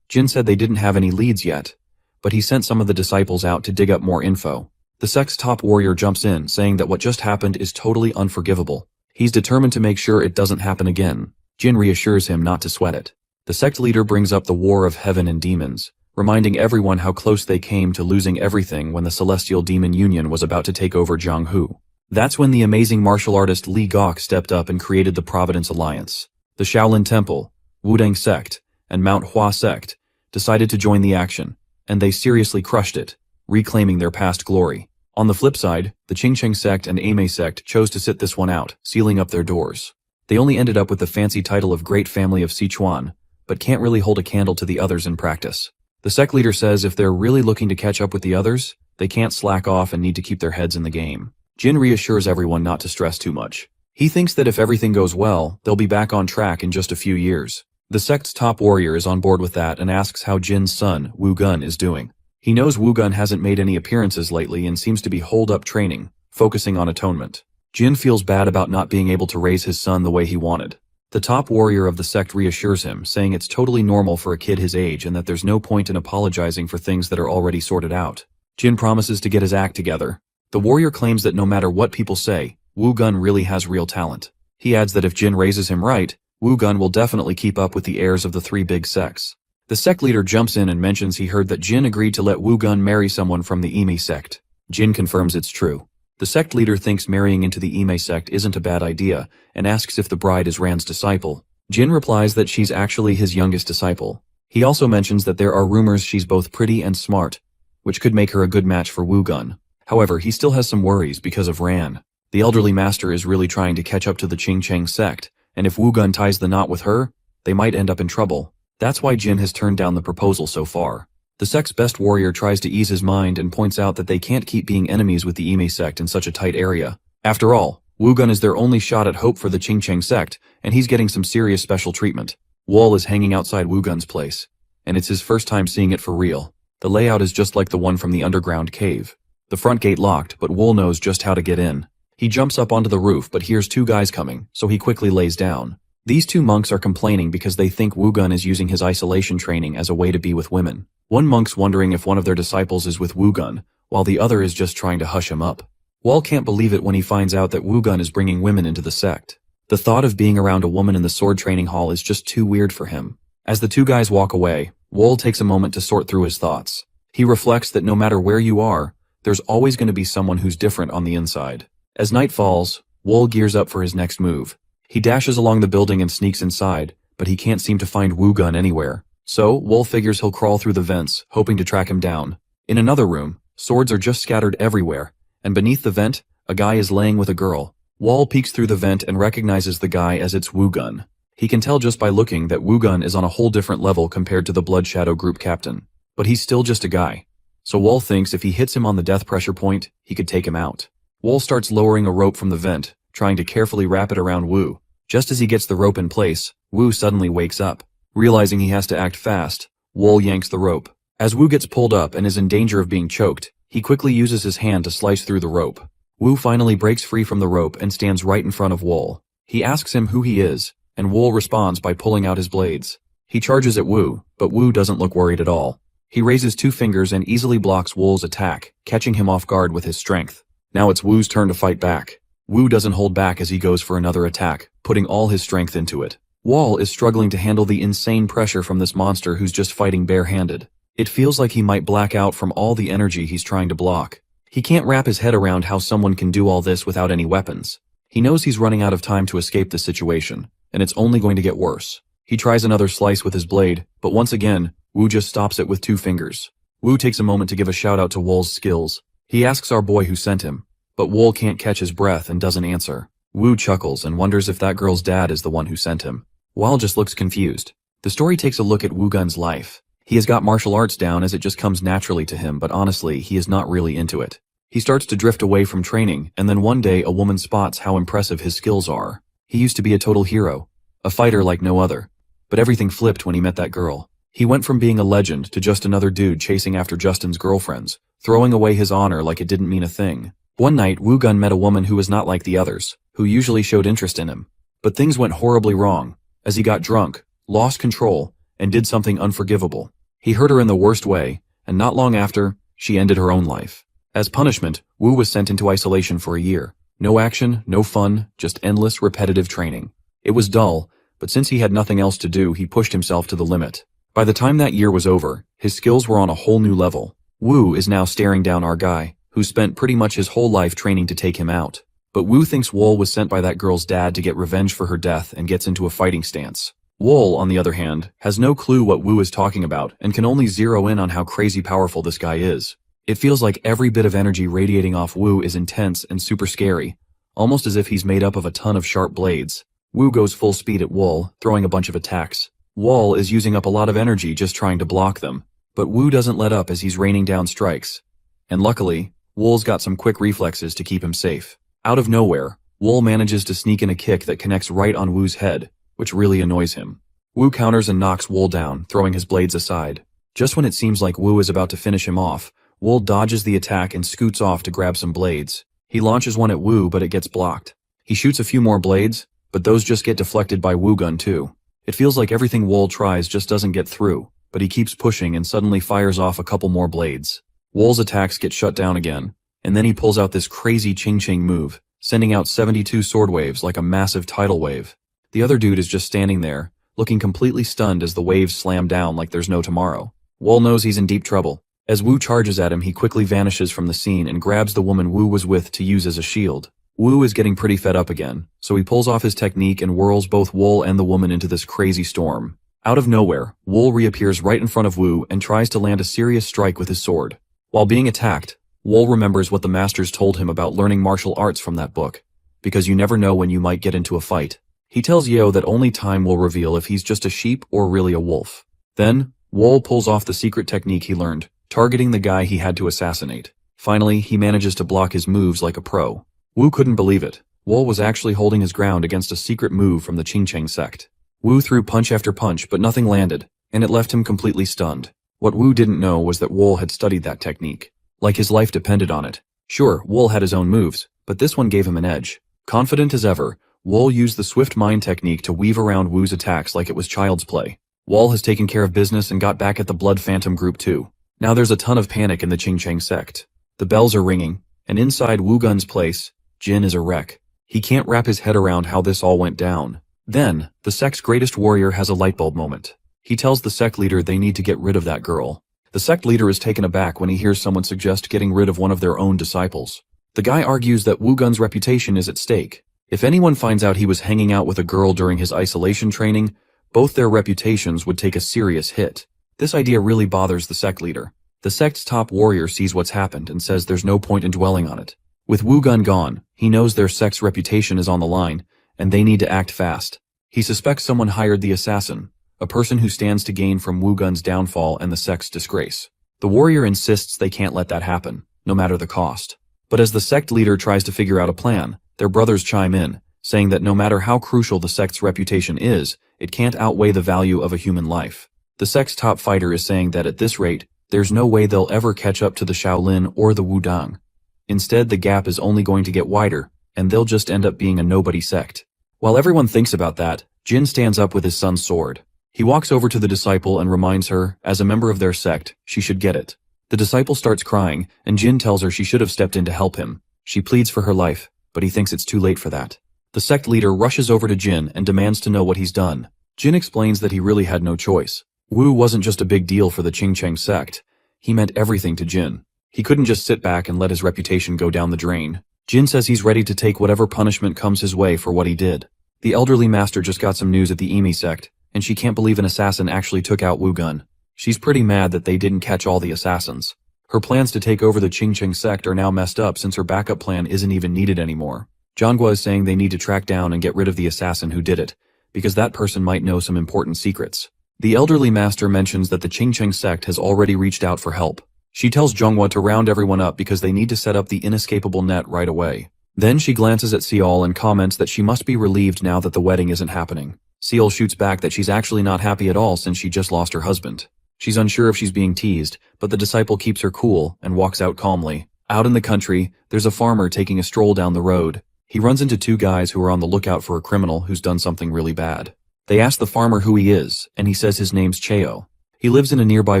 Jin said they didn't have any leads yet, but he sent some of the disciples out to dig up more info. The sect's top warrior jumps in, saying that what just happened is totally unforgivable. He's determined to make sure it doesn't happen again. Jin reassures him not to sweat it. The sect leader brings up the war of heaven and demons, reminding everyone how close they came to losing everything when the Celestial Demon Union was about to take over Jianghu. That's when the amazing martial artist Li Gok stepped up and created the Providence Alliance. The Shaolin Temple, Wudang Sect, and Manhwa Sect decided to join the action, and they seriously crushed it, reclaiming their past glory. On the flip side, the Qingcheng Sect and Ame Sect chose to sit this one out, sealing up their doors. They only ended up with the fancy title of Great Family of Sichuan, but can't really hold a candle to the others in practice. The sect leader says if they're really looking to catch up with the others, they can't slack off and need to keep their heads in the game. Jin reassures everyone not to stress too much. He thinks that if everything goes well, they'll be back on track in just a few years. The sect's top warrior is on board with that and asks how Jin's son, Wu Gun, is doing. He knows Wu Gun hasn't made any appearances lately and seems to be holed up training, focusing on atonement. Jin feels bad about not being able to raise his son the way he wanted. The top warrior of the sect reassures him, saying it's totally normal for a kid his age and that there's no point in apologizing for things that are already sorted out. Jin promises to get his act together. The warrior claims that no matter what people say, Wu Gun really has real talent. He adds that if Jin raises him right, Wu Gun will definitely keep up with the heirs of the three big sects. The sect leader jumps in and mentions he heard that Jin agreed to let Wu Gun marry someone from the Ime sect. Jin confirms it's true. The sect leader thinks marrying into the Ime sect isn't a bad idea and asks if the bride is Ran's disciple. Jin replies that she's actually his youngest disciple. He also mentions that there are rumors she's both pretty and smart, which could make her a good match for Wu Gun. However, he still has some worries because of Ran. The elderly master is really trying to catch up to the Qingcheng sect, and if Wu Gun ties the knot with her, they might end up in trouble. That's why Jin has turned down the proposal so far. The sect's best warrior tries to ease his mind and points out that they can't keep being enemies with the Ime sect in such a tight area. After all, Wu Gun is their only shot at hope for the Qingcheng sect, and he's getting some serious special treatment. Wall is hanging outside Wu Gun's place, and it's his first time seeing it for real. The layout is just like the one from the underground cave. The front gate locked, but Wool knows just how to get in. He jumps up onto the roof but hears two guys coming, so he quickly lays down. These two monks are complaining because they think Wu Gun is using his isolation training as a way to be with women. One monk's wondering if one of their disciples is with Wu Gun, while the other is just trying to hush him up. Wall can't believe it when he finds out that Wu-gun is bringing women into the sect. The thought of being around a woman in the sword training hall is just too weird for him. As the two guys walk away, Wall takes a moment to sort through his thoughts. He reflects that no matter where you are, there's always going to be someone who's different on the inside. As night falls, Wall gears up for his next move. He dashes along the building and sneaks inside, but he can't seem to find Wu-gun anywhere. So, Wall figures he'll crawl through the vents, hoping to track him down. In another room, swords are just scattered everywhere, and beneath the vent, a guy is laying with a girl. Wall peeks through the vent and recognizes the guy as it's Wu-gun. He can tell just by looking that Wu-gun is on a whole different level compared to the Blood Shadow group captain. But he's still just a guy. So Wall thinks if he hits him on the death pressure point, he could take him out. Wall starts lowering a rope from the vent, trying to carefully wrap it around Wu. Just as he gets the rope in place, Wu suddenly wakes up. Realizing he has to act fast, Wall yanks the rope. As Wu gets pulled up and is in danger of being choked, he quickly uses his hand to slice through the rope. Wu finally breaks free from the rope and stands right in front of Wall. He asks him who he is, and Wall responds by pulling out his blades. He charges at Wu, but Wu doesn't look worried at all. He raises two fingers and easily blocks Wall's attack, catching him off guard with his strength. Now it's Wu's turn to fight back. Wu doesn't hold back as he goes for another attack, putting all his strength into it. Wall is struggling to handle the insane pressure from this monster who's just fighting barehanded. It feels like he might black out from all the energy he's trying to block. He can't wrap his head around how someone can do all this without any weapons. He knows he's running out of time to escape this situation, and it's only going to get worse. He tries another slice with his blade, but once again, Wu just stops it with two fingers. Wu takes a moment to give a shout out to Wall's skills. He asks our boy who sent him, but Wall can't catch his breath and doesn't answer. Wu chuckles and wonders if that girl's dad is the one who sent him. Wall just looks confused. The story takes a look at Wu-gun's life. He has got martial arts down as it just comes naturally to him, but honestly, he is not really into it. He starts to drift away from training, and then one day a woman spots how impressive his skills are. He used to be a total hero, a fighter like no other. But everything flipped when he met that girl. He went from being a legend to just another dude chasing after Justin's girlfriends, throwing away his honor like it didn't mean a thing. One night, Wu-gun met a woman who was not like the others, who usually showed interest in him. But things went horribly wrong, as he got drunk, lost control, and did something unforgivable. He hurt her in the worst way, and not long after, she ended her own life. As punishment, Wu was sent into isolation for a year. No action, no fun, just endless, repetitive training. It was dull, but since he had nothing else to do, he pushed himself to the limit. By the time that year was over, his skills were on a whole new level. Wu is now staring down our guy, who spent pretty much his whole life training to take him out. But Wu thinks Wall was sent by that girl's dad to get revenge for her death and gets into a fighting stance. Wall, on the other hand, has no clue what Wu is talking about and can only zero in on how crazy powerful this guy is. It feels like every bit of energy radiating off Wu is intense and super scary, almost as if he's made up of a ton of sharp blades. Wu goes full speed at Wall, throwing a bunch of attacks. Wall is using up a lot of energy just trying to block them, but Wu doesn't let up as he's raining down strikes. And luckily, Wall's got some quick reflexes to keep him safe. Out of nowhere, Wall manages to sneak in a kick that connects right on Wu's head, which really annoys him. Wu counters and knocks Wall down, throwing his blades aside. Just when it seems like Wu is about to finish him off, Wall dodges the attack and scoots off to grab some blades. He launches one at Wu, but it gets blocked. He shoots a few more blades, but those just get deflected by Wu-gun too. It feels like everything Wall tries just doesn't get through, but he keeps pushing and suddenly fires off a couple more blades. Wall's attacks get shut down again, and then he pulls out this crazy ching-ching move, sending out 72 sword waves like a massive tidal wave. The other dude is just standing there, looking completely stunned as the waves slam down like there's no tomorrow. Wall knows he's in deep trouble. As Wu charges at him, he quickly vanishes from the scene and grabs the woman Wu was with to use as a shield. Wu is getting pretty fed up again, so he pulls off his technique and whirls both Wall and the woman into this crazy storm. Out of nowhere, Wall reappears right in front of Wu and tries to land a serious strike with his sword. While being attacked, Wall remembers what the masters told him about learning martial arts from that book, because you never know when you might get into a fight. He tells Yo that only time will reveal if he's just a sheep or really a wolf. Then, Wall pulls off the secret technique he learned, targeting the guy he had to assassinate. Finally, he manages to block his moves like a pro. Wu couldn't believe it. Wall was actually holding his ground against a secret move from the Qingcheng sect. Wu threw punch after punch, but nothing landed, and it left him completely stunned. What Wu didn't know was that Wall had studied that technique. Like his life depended on it. Sure, Wall had his own moves, but this one gave him an edge. Confident as ever, Wall used the swift mind technique to weave around Wu's attacks like it was child's play. Wall has taken care of business and got back at the Blood Phantom group too. Now there's a ton of panic in the Qingcheng sect. The bells are ringing, and inside Wugun's place, Jin is a wreck. He can't wrap his head around how this all went down. Then, the sect's greatest warrior has a lightbulb moment. He tells the sect leader they need to get rid of that girl. The sect leader is taken aback when he hears someone suggest getting rid of one of their own disciples. The guy argues that Wugun's reputation is at stake. If anyone finds out he was hanging out with a girl during his isolation training, both their reputations would take a serious hit. This idea really bothers the sect leader. The sect's top warrior sees what's happened and says there's no point in dwelling on it. With Wugun gone, he knows their sect's reputation is on the line, and they need to act fast. He suspects someone hired the assassin, a person who stands to gain from Wugun's downfall and the sect's disgrace. The warrior insists they can't let that happen, no matter the cost. But as the sect leader tries to figure out a plan, their brothers chime in, saying that no matter how crucial the sect's reputation is, it can't outweigh the value of a human life. The sect's top fighter is saying that at this rate, there's no way they'll ever catch up to the Shaolin or the Wudang. Instead, the gap is only going to get wider, and they'll just end up being a nobody sect. While everyone thinks about that, Jin stands up with his son's sword. He walks over to the disciple and reminds her, as a member of their sect, she should get it. The disciple starts crying, and Jin tells her she should have stepped in to help him. She pleads for her life, but he thinks it's too late for that. The sect leader rushes over to Jin and demands to know what he's done. Jin explains that he really had no choice. Wu wasn't just a big deal for the Qingcheng sect. He meant everything to Jin. He couldn't just sit back and let his reputation go down the drain. Jin says he's ready to take whatever punishment comes his way for what he did. The elderly master just got some news at the Emi sect, and she can't believe an assassin actually took out Wugun. She's pretty mad that they didn't catch all the assassins. Her plans to take over the Qingcheng sect are now messed up since her backup plan isn't even needed anymore. Dongua is saying they need to track down and get rid of the assassin who did it, because that person might know some important secrets. The elderly master mentions that the Qingcheng sect has already reached out for help. She tells Zhonghua to round everyone up because they need to set up the inescapable net right away. Then she glances at Seol and comments that she must be relieved now that the wedding isn't happening. Seol shoots back that she's actually not happy at all since she just lost her husband. She's unsure if she's being teased, but the disciple keeps her cool and walks out calmly. Out in the country, there's a farmer taking a stroll down the road. He runs into two guys who are on the lookout for a criminal who's done something really bad. They ask the farmer who he is, and he says his name's Cheo. He lives in a nearby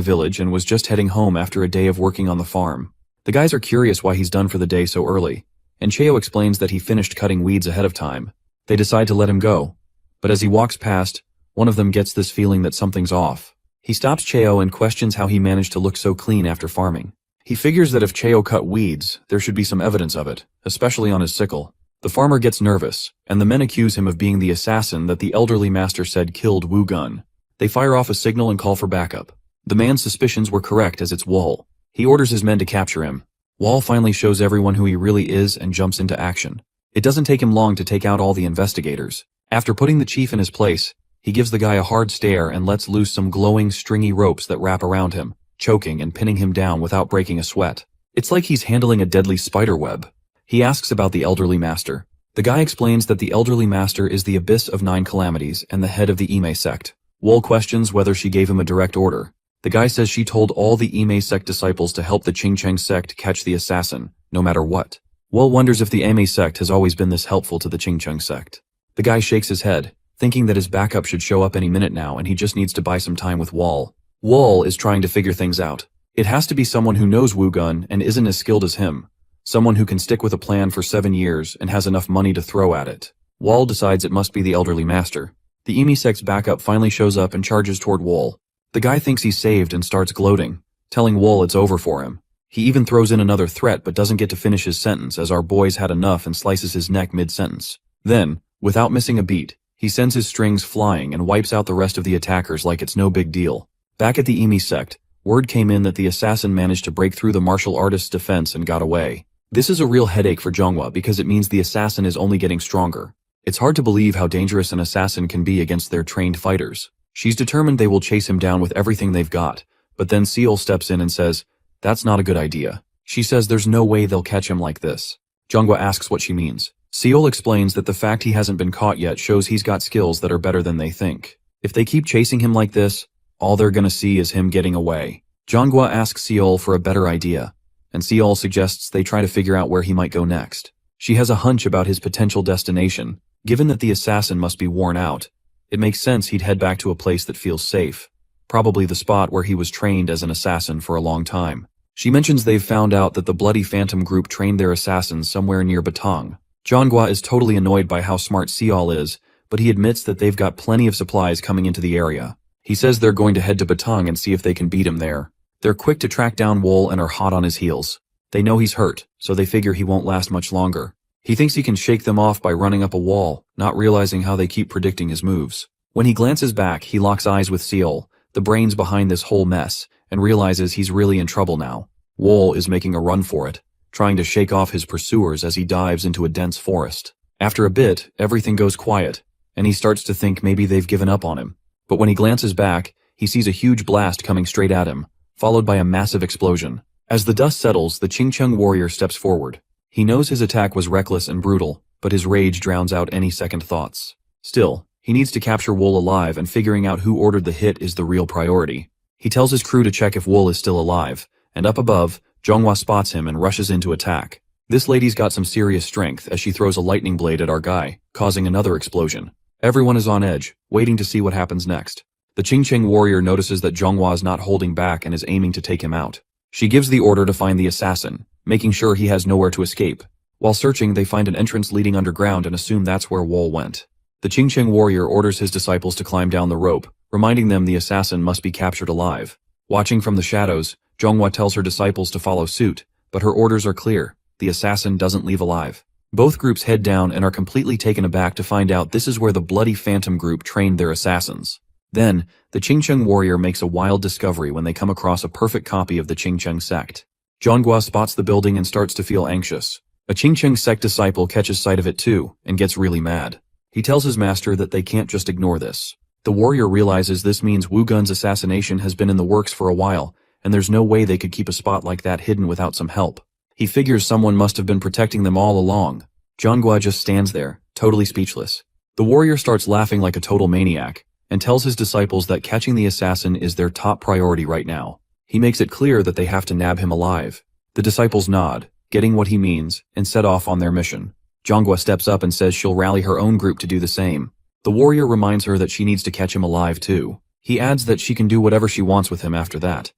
village and was just heading home after a day of working on the farm. The guys are curious why he's done for the day so early, and Cheo explains that he finished cutting weeds ahead of time. They decide to let him go, but as he walks past, one of them gets this feeling that something's off. He stops Cheo and questions how he managed to look so clean after farming. He figures that if Cheo cut weeds, there should be some evidence of it, especially on his sickle. The farmer gets nervous, and the men accuse him of being the assassin that the elderly master said killed Wugun. They fire off a signal and call for backup. The man's suspicions were correct as it's Wall. He orders his men to capture him. Wall finally shows everyone who he really is and jumps into action. It doesn't take him long to take out all the investigators. After putting the chief in his place, he gives the guy a hard stare and lets loose some glowing, stringy ropes that wrap around him, choking and pinning him down without breaking a sweat. It's like he's handling a deadly spider web. He asks about the elderly master. The guy explains that the elderly master is the abyss of 9 calamities and the head of the Ime sect. Wall questions whether she gave him a direct order. The guy says she told all the Ime sect disciples to help the Qingcheng sect catch the assassin, no matter what. Wall wonders if the Ime sect has always been this helpful to the Qingcheng sect. The guy shakes his head, thinking that his backup should show up any minute now and he just needs to buy some time with Wall. Wall is trying to figure things out. It has to be someone who knows Wugun and isn't as skilled as him. Someone who can stick with a plan for 7 years and has enough money to throw at it. Wall decides it must be the elderly master. The Emi sect's backup finally shows up and charges toward Wall. The guy thinks he's saved and starts gloating, telling Wall it's over for him. He even throws in another threat but doesn't get to finish his sentence as our boy's had enough and slices his neck mid-sentence. Then, without missing a beat, he sends his strings flying and wipes out the rest of the attackers like it's no big deal. Back at the Emi sect, word came in that the assassin managed to break through the martial artist's defense and got away. This is a real headache for Zhonghua because it means the assassin is only getting stronger. It's hard to believe how dangerous an assassin can be against their trained fighters. She's determined they will chase him down with everything they've got, but then Seol steps in and says, "That's not a good idea." She says there's no way they'll catch him like this. Zhonghua asks what she means. Seol explains that the fact he hasn't been caught yet shows he's got skills that are better than they think. If they keep chasing him like this, all they're gonna see is him getting away. Zhonghua asks Seol for a better idea, and Seol suggests they try to figure out where he might go next. She has a hunch about his potential destination. Given that the assassin must be worn out, it makes sense he'd head back to a place that feels safe, probably the spot where he was trained as an assassin for a long time. She mentions they've found out that the Bloody Phantom group trained their assassins somewhere near Batang. Dongua is totally annoyed by how smart Seol is, but he admits that they've got plenty of supplies coming into the area. He says they're going to head to Batang and see if they can beat him there. They're quick to track down Wool and are hot on his heels. They know he's hurt, so they figure he won't last much longer. He thinks he can shake them off by running up a wall, not realizing how they keep predicting his moves. When he glances back, he locks eyes with Seol, the brains behind this whole mess, and realizes he's really in trouble now. Wool is making a run for it, trying to shake off his pursuers as he dives into a dense forest. After a bit, everything goes quiet, and he starts to think maybe they've given up on him. But when he glances back, he sees a huge blast coming straight at him, followed by a massive explosion. As the dust settles, the Chingcheng warrior steps forward. He knows his attack was reckless and brutal, but his rage drowns out any second thoughts. Still, he needs to capture Wool alive, and figuring out who ordered the hit is the real priority. He tells his crew to check if Wool is still alive, and up above, Zhonghua spots him and rushes in to attack. This lady's got some serious strength as she throws a lightning blade at our guy, causing another explosion. Everyone is on edge, waiting to see what happens next. The Chingcheng warrior notices that Zhonghua is not holding back and is aiming to take him out. She gives the order to find the assassin, making sure he has nowhere to escape. While searching, they find an entrance leading underground and assume that's where Wool went. The Chingcheng warrior orders his disciples to climb down the rope, reminding them the assassin must be captured alive. Watching from the shadows, Zhonghua tells her disciples to follow suit, but her orders are clear: the assassin doesn't leave alive. Both groups head down and are completely taken aback to find out this is where the Bloody Phantom group trained their assassins. Then, the Chingcheng warrior makes a wild discovery when they come across a perfect copy of the Chingcheng sect. Zhonghua spots the building and starts to feel anxious. A Chingcheng sect disciple catches sight of it too, and gets really mad. He tells his master that they can't just ignore this. The warrior realizes this means Wu Gun's assassination has been in the works for a while, and there's no way they could keep a spot like that hidden without some help. He figures someone must have been protecting them all along. Zhonghua just stands there, totally speechless. The warrior starts laughing like a total maniac, and tells his disciples that catching the assassin is their top priority right now. He makes it clear that they have to nab him alive. The disciples nod, getting what he means, and set off on their mission. Zhonghua steps up and says she'll rally her own group to do the same. The warrior reminds her that she needs to catch him alive too. He adds that she can do whatever she wants with him after that,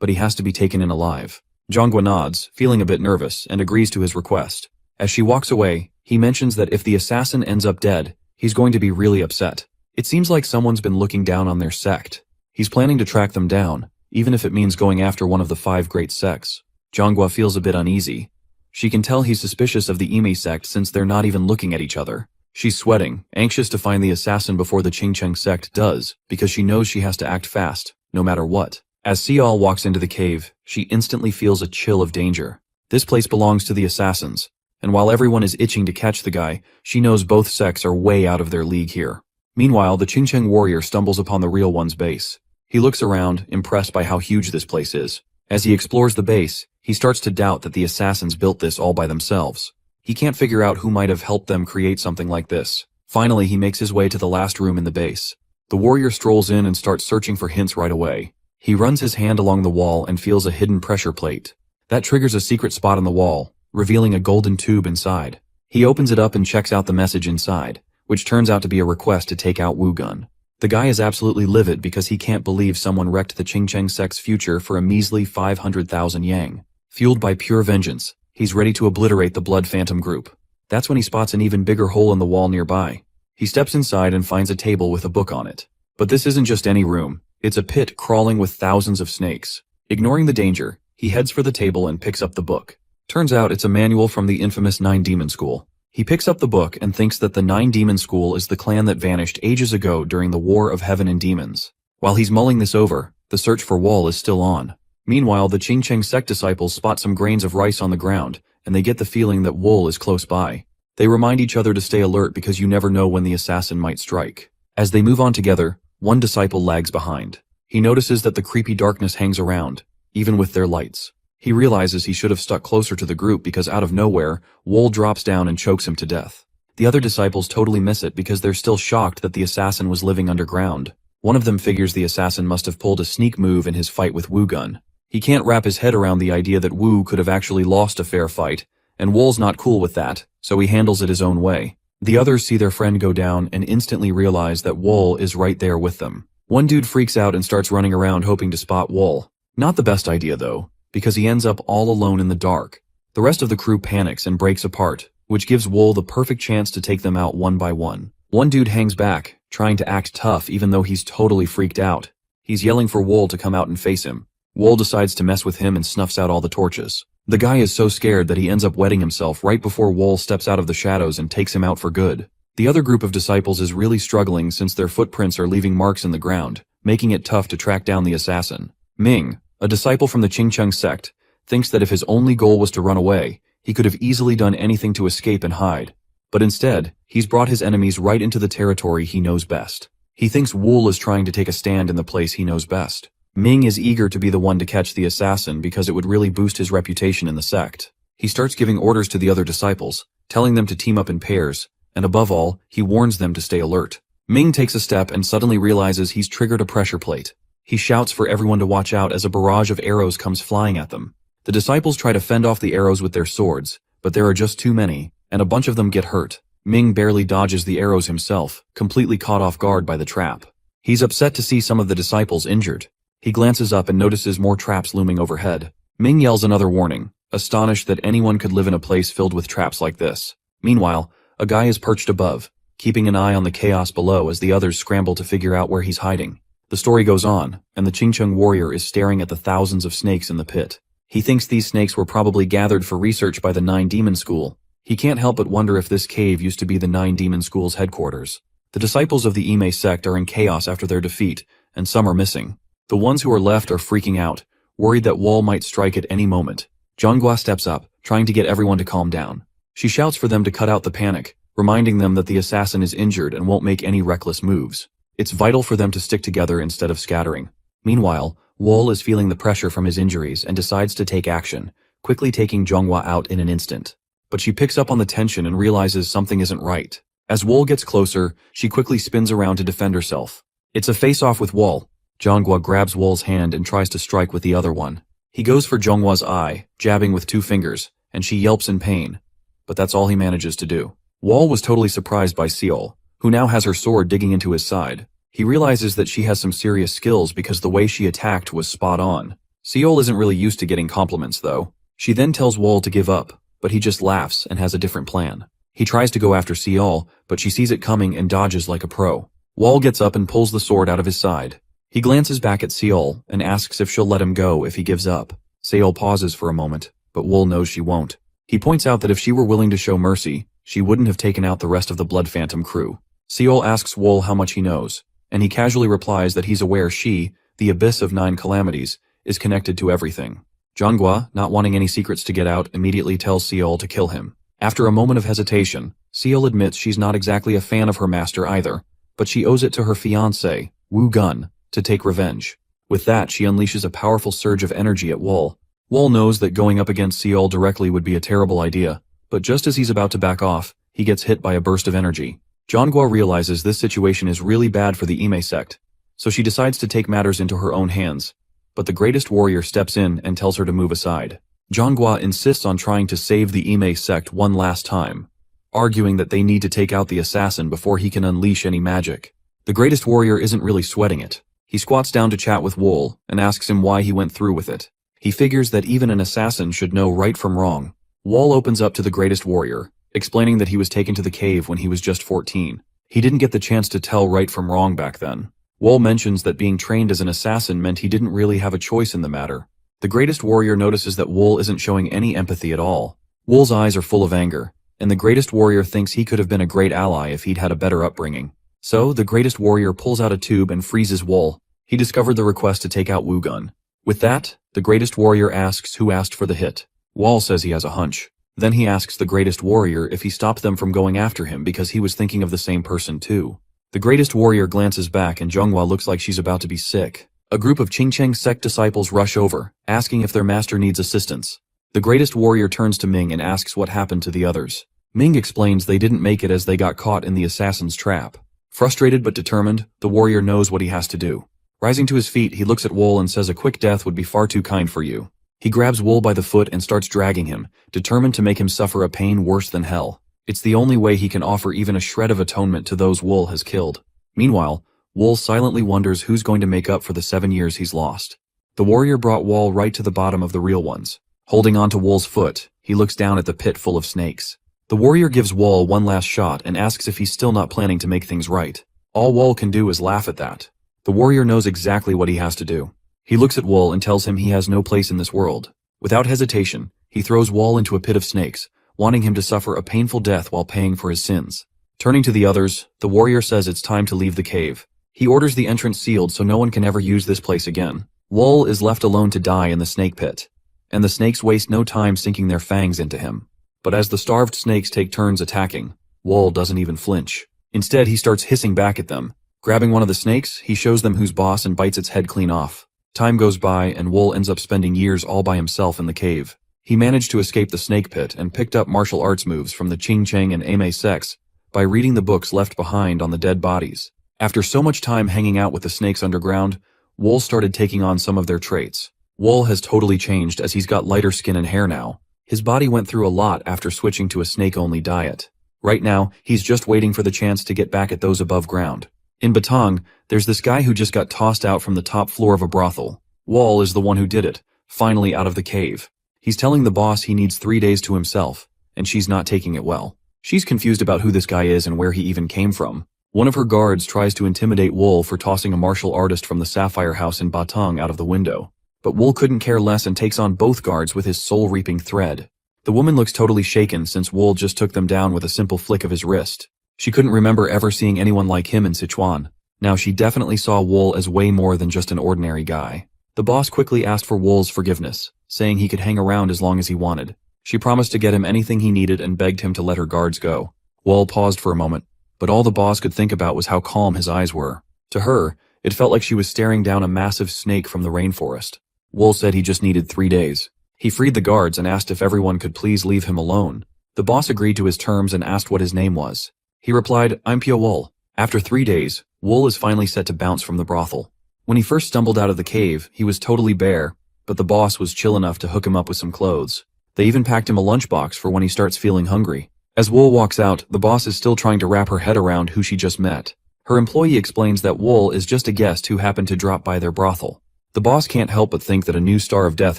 but he has to be taken in alive. Zhonghua nods, feeling a bit nervous, and agrees to his request. As she walks away, he mentions that if the assassin ends up dead, he's going to be really upset. It seems like someone's been looking down on their sect. He's planning to track them down, even if it means going after one of the 5 great sects. Zhonghua feels a bit uneasy. She can tell he's suspicious of the Ime sect since they're not even looking at each other. She's sweating, anxious to find the assassin before the Chingcheng sect does, because she knows she has to act fast, no matter what. As Seol walks into the cave, she instantly feels a chill of danger. This place belongs to the assassins, and while everyone is itching to catch the guy, she knows both sects are way out of their league here. Meanwhile, the Chingcheng warrior stumbles upon the real one's base. He looks around, impressed by how huge this place is. As he explores the base, he starts to doubt that the assassins built this all by themselves. He can't figure out who might have helped them create something like this. Finally, he makes his way to the last room in the base. The warrior strolls in and starts searching for hints right away. He runs his hand along the wall and feels a hidden pressure plate. That triggers a secret spot on the wall, revealing a golden tube inside. He opens it up and checks out the message inside, which turns out to be a request to take out Wu Gun. The guy is absolutely livid because he can't believe someone wrecked the Chingcheng sect's future for a measly 500,000 yang. Fueled by pure vengeance, he's ready to obliterate the Blood Phantom group. That's when he spots an even bigger hole in the wall nearby. He steps inside and finds a table with a book on it. But this isn't just any room. It's a pit crawling with thousands of snakes. Ignoring the danger, he heads for the table and picks up the book. Turns out it's a manual from the infamous 9 Demon School. He picks up the book and thinks that the 9 Demon School is the clan that vanished ages ago during the War of Heaven and Demons. While he's mulling this over, the search for Wool is still on. Meanwhile, the Chingcheng sect disciples spot some grains of rice on the ground, and they get the feeling that Wool is close by. They remind each other to stay alert because you never know when the assassin might strike. As they move on together, one disciple lags behind. He notices that the creepy darkness hangs around, even with their lights. He realizes he should have stuck closer to the group because out of nowhere, Wool drops down and chokes him to death. The other disciples totally miss it because they're still shocked that the assassin was living underground. One of them figures the assassin must have pulled a sneak move in his fight with Wu Gun. He can't wrap his head around the idea that Wu could have actually lost a fair fight, and Wool's not cool with that, so he handles it his own way. The others see their friend go down and instantly realize that Wool is right there with them. One dude freaks out and starts running around hoping to spot Wool. Not the best idea though. because he ends up all alone in the dark. The rest of the crew panics and breaks apart, which gives Wool the perfect chance to take them out one by one. One dude hangs back, trying to act tough even though he's totally freaked out. He's yelling for Wool to come out and face him. Wool decides to mess with him and snuffs out all the torches. The guy is so scared that he ends up wetting himself right before Wool steps out of the shadows and takes him out for good. The other group of disciples is really struggling since their footprints are leaving marks in the ground, making it tough to track down the assassin. Ming, a disciple from the Qingcheng sect, thinks that if his only goal was to run away, he could have easily done anything to escape and hide. But instead, he's brought his enemies right into the territory he knows best. He thinks Wool is trying to take a stand in the place he knows best. Ming is eager to be the one to catch the assassin because it would really boost his reputation in the sect. He starts giving orders to the other disciples, telling them to team up in pairs, and above all, he warns them to stay alert. Ming takes a step and suddenly realizes he's triggered a pressure plate. He shouts for everyone to watch out as a barrage of arrows comes flying at them. The disciples try to fend off the arrows with their swords, but there are just too many, and a bunch of them get hurt. Ming barely dodges the arrows himself, completely caught off guard by the trap. He's upset to see some of the disciples injured. He glances up and notices more traps looming overhead. Ming yells another warning, astonished that anyone could live in a place filled with traps like this. Meanwhile, a guy is perched above, keeping an eye on the chaos below as the others scramble to figure out where he's hiding. The story goes on, and the Qingcheng warrior is staring at the thousands of snakes in the pit. He thinks these snakes were probably gathered for research by the Nine Demon School. He can't help but wonder if this cave used to be the Nine Demon School's headquarters. The disciples of the Ime sect are in chaos after their defeat, and some are missing. The ones who are left are freaking out, worried that Wool might strike at any moment. Dongua steps up, trying to get everyone to calm down. She shouts for them to cut out the panic, reminding them that the assassin is injured and won't make any reckless moves. It's vital for them to stick together instead of scattering. Meanwhile, Wool is feeling the pressure from his injuries and decides to take action, quickly taking Dongua out in an instant. But she picks up on the tension and realizes something isn't right. As Wool gets closer, she quickly spins around to defend herself. It's a face-off with Wool. Dongua grabs Wool's hand and tries to strike with the other one. He goes for Dongwa's eye, jabbing with 2 fingers, and she yelps in pain. But that's all he manages to do. Wool was totally surprised by Seol, who now has her sword digging into his side. He realizes that she has some serious skills because the way she attacked was spot on. Seol isn't really used to getting compliments though. She then tells Wool to give up, but he just laughs and has a different plan. He tries to go after Seol, but she sees it coming and dodges like a pro. Wool gets up and pulls the sword out of his side. He glances back at Seol and asks if she'll let him go if he gives up. Seol pauses for a moment, but Wool knows she won't. He points out that if she were willing to show mercy, she wouldn't have taken out the rest of the Blood Phantom crew. Seol asks Wool how much he knows, and he casually replies that he's aware she, the Abyss of 9 Calamities, is connected to everything. Dongua, not wanting any secrets to get out, immediately tells Seol to kill him. After a moment of hesitation, Seol admits she's not exactly a fan of her master either, but she owes it to her fiancé, Wu Gun, to take revenge. With that, she unleashes a powerful surge of energy at Wool. Wool knows that going up against Seol directly would be a terrible idea, but just as he's about to back off, he gets hit by a burst of energy. Dongua realizes this situation is really bad for the Ime sect, so she decides to take matters into her own hands. But the greatest warrior steps in and tells her to move aside. Dongua insists on trying to save the Ime sect one last time, arguing that they need to take out the assassin before he can unleash any magic. The greatest warrior isn't really sweating it. He squats down to chat with Wool and asks him why he went through with it. He figures that even an assassin should know right from wrong. Wool opens up to the greatest warrior, explaining that he was taken to the cave when he was just 14. He didn't get the chance to tell right from wrong back then. Wool mentions that being trained as an assassin meant he didn't really have a choice in the matter. The greatest warrior notices that Wool isn't showing any empathy at all. Wool's eyes are full of anger, and the greatest warrior thinks he could have been a great ally if he'd had a better upbringing. So, the greatest warrior pulls out a tube and freezes Wool. He discovered the request to take out Wugun. With that, the greatest warrior asks who asked for the hit. Wool says he has a hunch. Then he asks the greatest warrior if he stopped them from going after him because he was thinking of the same person too. The greatest warrior glances back and Dongua looks like she's about to be sick. A group of Qingcheng sect disciples rush over, asking if their master needs assistance. The greatest warrior turns to Ming and asks what happened to the others. Ming explains they didn't make it as they got caught in the assassin's trap. Frustrated but determined, the warrior knows what he has to do. Rising to his feet, he looks at Wool and says a quick death would be far too kind for you. He grabs Wool by the foot and starts dragging him, determined to make him suffer a pain worse than hell. It's the only way he can offer even a shred of atonement to those Wool has killed. Meanwhile, Wool silently wonders who's going to make up for the 7 years he's lost. The warrior brought Wall right to the bottom of the real ones. Holding onto Wall's foot, he looks down at the pit full of snakes. The warrior gives Wall one last shot and asks if he's still not planning to make things right. All Wall can do is laugh at that. The warrior knows exactly what he has to do. He looks at Wall and tells him he has no place in this world. Without hesitation, he throws Wall into a pit of snakes, wanting him to suffer a painful death while paying for his sins. Turning to the others, the warrior says it's time to leave the cave. He orders the entrance sealed so no one can ever use this place again. Wall is left alone to die in the snake pit, and the snakes waste no time sinking their fangs into him. But as the starved snakes take turns attacking, Wall doesn't even flinch. Instead, he starts hissing back at them. Grabbing one of the snakes, he shows them who's boss and bites its head clean off. Time goes by, and Wall ends up spending years all by himself in the cave. He managed to escape the snake pit and picked up martial arts moves from the Ching Cheng and Ame sects by reading the books left behind on the dead bodies. After so much time hanging out with the snakes underground, Wall started taking on some of their traits. Wall has totally changed as he's got lighter skin and hair now. His body went through a lot after switching to a snake-only diet. Right now, he's just waiting for the chance to get back at those above ground. In Batang, there's this guy who just got tossed out from the top floor of a brothel. Wall is the one who did it, finally out of the cave. He's telling the boss he needs 3 days to himself, and she's not taking it well. She's confused about who this guy is and where he even came from. One of her guards tries to intimidate Wool for tossing a martial artist from the Sapphire House in Batang out of the window. But Wool couldn't care less and takes on both guards with his soul-reaping thread. The woman looks totally shaken since Wool just took them down with a simple flick of his wrist. She couldn't remember ever seeing anyone like him in Sichuan. Now she definitely saw Wool as way more than just an ordinary guy. The boss quickly asked for Wool's forgiveness, saying he could hang around as long as he wanted. She promised to get him anything he needed and begged him to let her guards go. Wool paused for a moment, but all the boss could think about was how calm his eyes were. To her, it felt like she was staring down a massive snake from the rainforest. Wool said he just needed 3 days. He freed the guards and asked if everyone could please leave him alone. The boss agreed to his terms and asked what his name was. He replied, "I'm Pio Wool." After 3 days, Wool is finally set to bounce from the brothel. When he first stumbled out of the cave, he was totally bare, but the boss was chill enough to hook him up with some clothes. They even packed him a lunchbox for when he starts feeling hungry. As Wool walks out, the boss is still trying to wrap her head around who she just met. Her employee explains that Wool is just a guest who happened to drop by their brothel. The boss can't help but think that a new star of death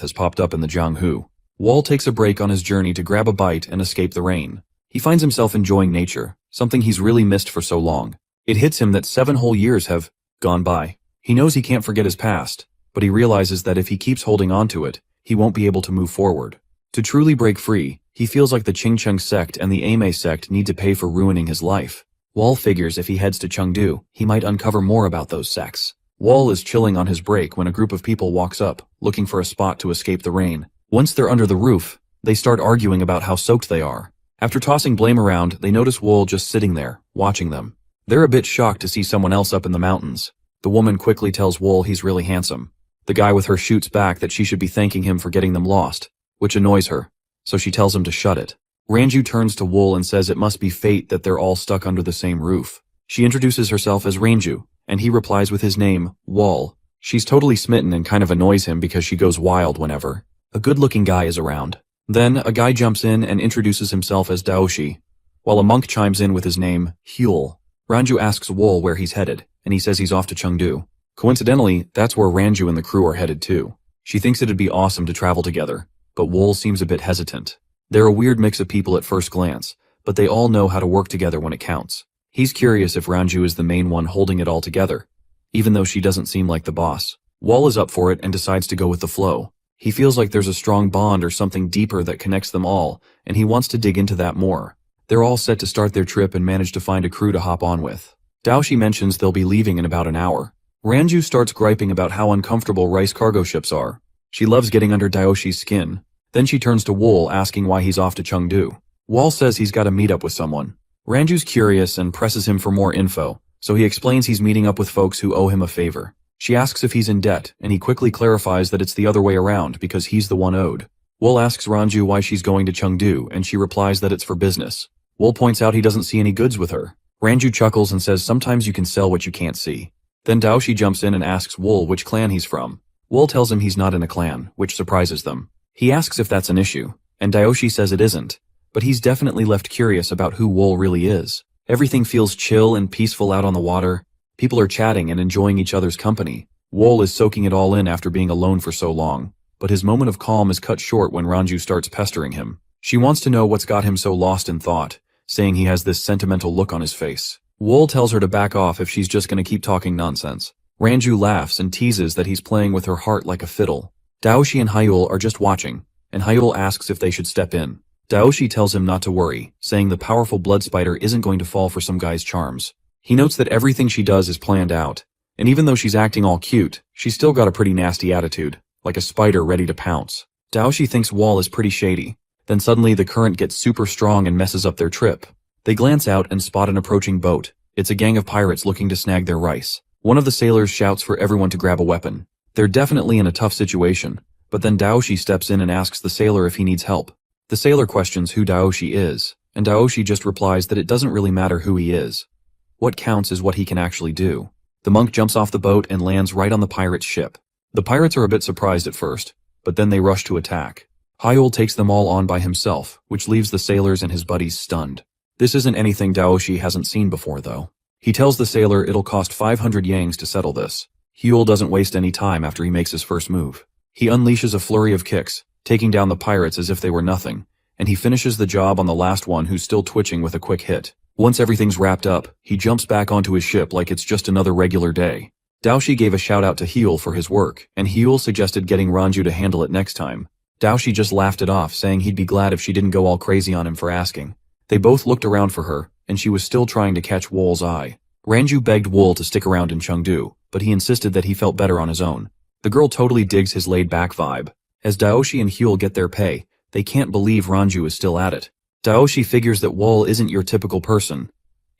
has popped up in the Jianghu. Wool takes a break on his journey to grab a bite and escape the rain. He finds himself enjoying nature, something he's really missed for so long. It hits him that 7 whole years have gone by. He knows he can't forget his past, but he realizes that if he keeps holding on to it, he won't be able to move forward. To truly break free, he feels like the Qingcheng sect and the Ame sect need to pay for ruining his life. Wall figures if he heads to Chengdu, he might uncover more about those sects. Wall is chilling on his break when a group of people walks up, looking for a spot to escape the rain. Once they're under the roof, they start arguing about how soaked they are. After tossing blame around, they notice Wall just sitting there, watching them. They're a bit shocked to see someone else up in the mountains. The woman quickly tells Wall he's really handsome. The guy with her shoots back that she should be thanking him for getting them lost, which annoys her, so she tells him to shut it. Ranju turns to Wool and says it must be fate that they're all stuck under the same roof. She introduces herself as Ranju, and he replies with his name, Wall. She's totally smitten and kind of annoys him because she goes wild whenever a good-looking guy is around. Then, a guy jumps in and introduces himself as Daoshi, while a monk chimes in with his name, Huel. Ranju asks Wool where he's headed, and he says he's off to Chengdu. Coincidentally, that's where Ranju and the crew are headed too. She thinks it'd be awesome to travel together, but Wool seems a bit hesitant. They're a weird mix of people at first glance, but they all know how to work together when it counts. He's curious if Ranju is the main one holding it all together, even though she doesn't seem like the boss. Wool is up for it and decides to go with the flow. He feels like there's a strong bond or something deeper that connects them all, and he wants to dig into that more. They're all set to start their trip and manage to find a crew to hop on with. Daoshi mentions they'll be leaving in about an hour. Ranju starts griping about how uncomfortable rice cargo ships are. She loves getting under Daoshi's skin. Then she turns to Wool asking why he's off to Chengdu. Wool says he's got to meet up with someone. Ranju's curious and presses him for more info, so he explains he's meeting up with folks who owe him a favor. She asks if he's in debt, and he quickly clarifies that it's the other way around because he's the one owed. Wool asks Ranju why she's going to Chengdu, and she replies that it's for business. Wool points out he doesn't see any goods with her. Ranju chuckles and says sometimes you can sell what you can't see. Then Daoshi jumps in and asks Wool which clan he's from. Wool tells him he's not in a clan, which surprises them. He asks if that's an issue, and Daoshi says it isn't, but he's definitely left curious about who Wool really is. Everything feels chill and peaceful out on the water. People are chatting and enjoying each other's company. Wool is soaking it all in after being alone for so long, but his moment of calm is cut short when Ranju starts pestering him. She wants to know what's got him so lost in thought, saying he has this sentimental look on his face. Wool tells her to back off if she's just gonna keep talking nonsense. Ranju laughs and teases that he's playing with her heart like a fiddle. Daoshi and Hyul are just watching, and Hyul asks if they should step in. Daoshi tells him not to worry, saying the powerful blood spider isn't going to fall for some guy's charms. He notes that everything she does is planned out, and even though she's acting all cute, she's still got a pretty nasty attitude, like a spider ready to pounce. Daoshi thinks Wall is pretty shady. Then suddenly the current gets super strong and messes up their trip. They glance out and spot an approaching boat. It's a gang of pirates looking to snag their rice. One of the sailors shouts for everyone to grab a weapon. They're definitely in a tough situation, but then Daoshi steps in and asks the sailor if he needs help. The sailor questions who Daoshi is, and Daoshi just replies that it doesn't really matter who he is. What counts is what he can actually do. The monk jumps off the boat and lands right on the pirate's ship. The pirates are a bit surprised at first, but then they rush to attack. Hyul takes them all on by himself, which leaves the sailors and his buddies stunned. This isn't anything Daoshi hasn't seen before though. He tells the sailor it'll cost 500 yangs to settle this. Hyul doesn't waste any time after he makes his first move. He unleashes a flurry of kicks, taking down the pirates as if they were nothing, and he finishes the job on the last one who's still twitching with a quick hit. Once everything's wrapped up, he jumps back onto his ship like it's just another regular day. Daoshi gave a shout out to Hyul for his work, and Hyul suggested getting Ranju to handle it next time. Daoshi just laughed it off, saying he'd be glad if she didn't go all crazy on him for asking. They both looked around for her, and she was still trying to catch Wool's eye. Ranju begged Wool to stick around in Chengdu, but he insisted that he felt better on his own. The girl totally digs his laid-back vibe. As Daoshi and Hyul get their pay, they can't believe Ranju is still at it. Daoshi figures that Wool isn't your typical person.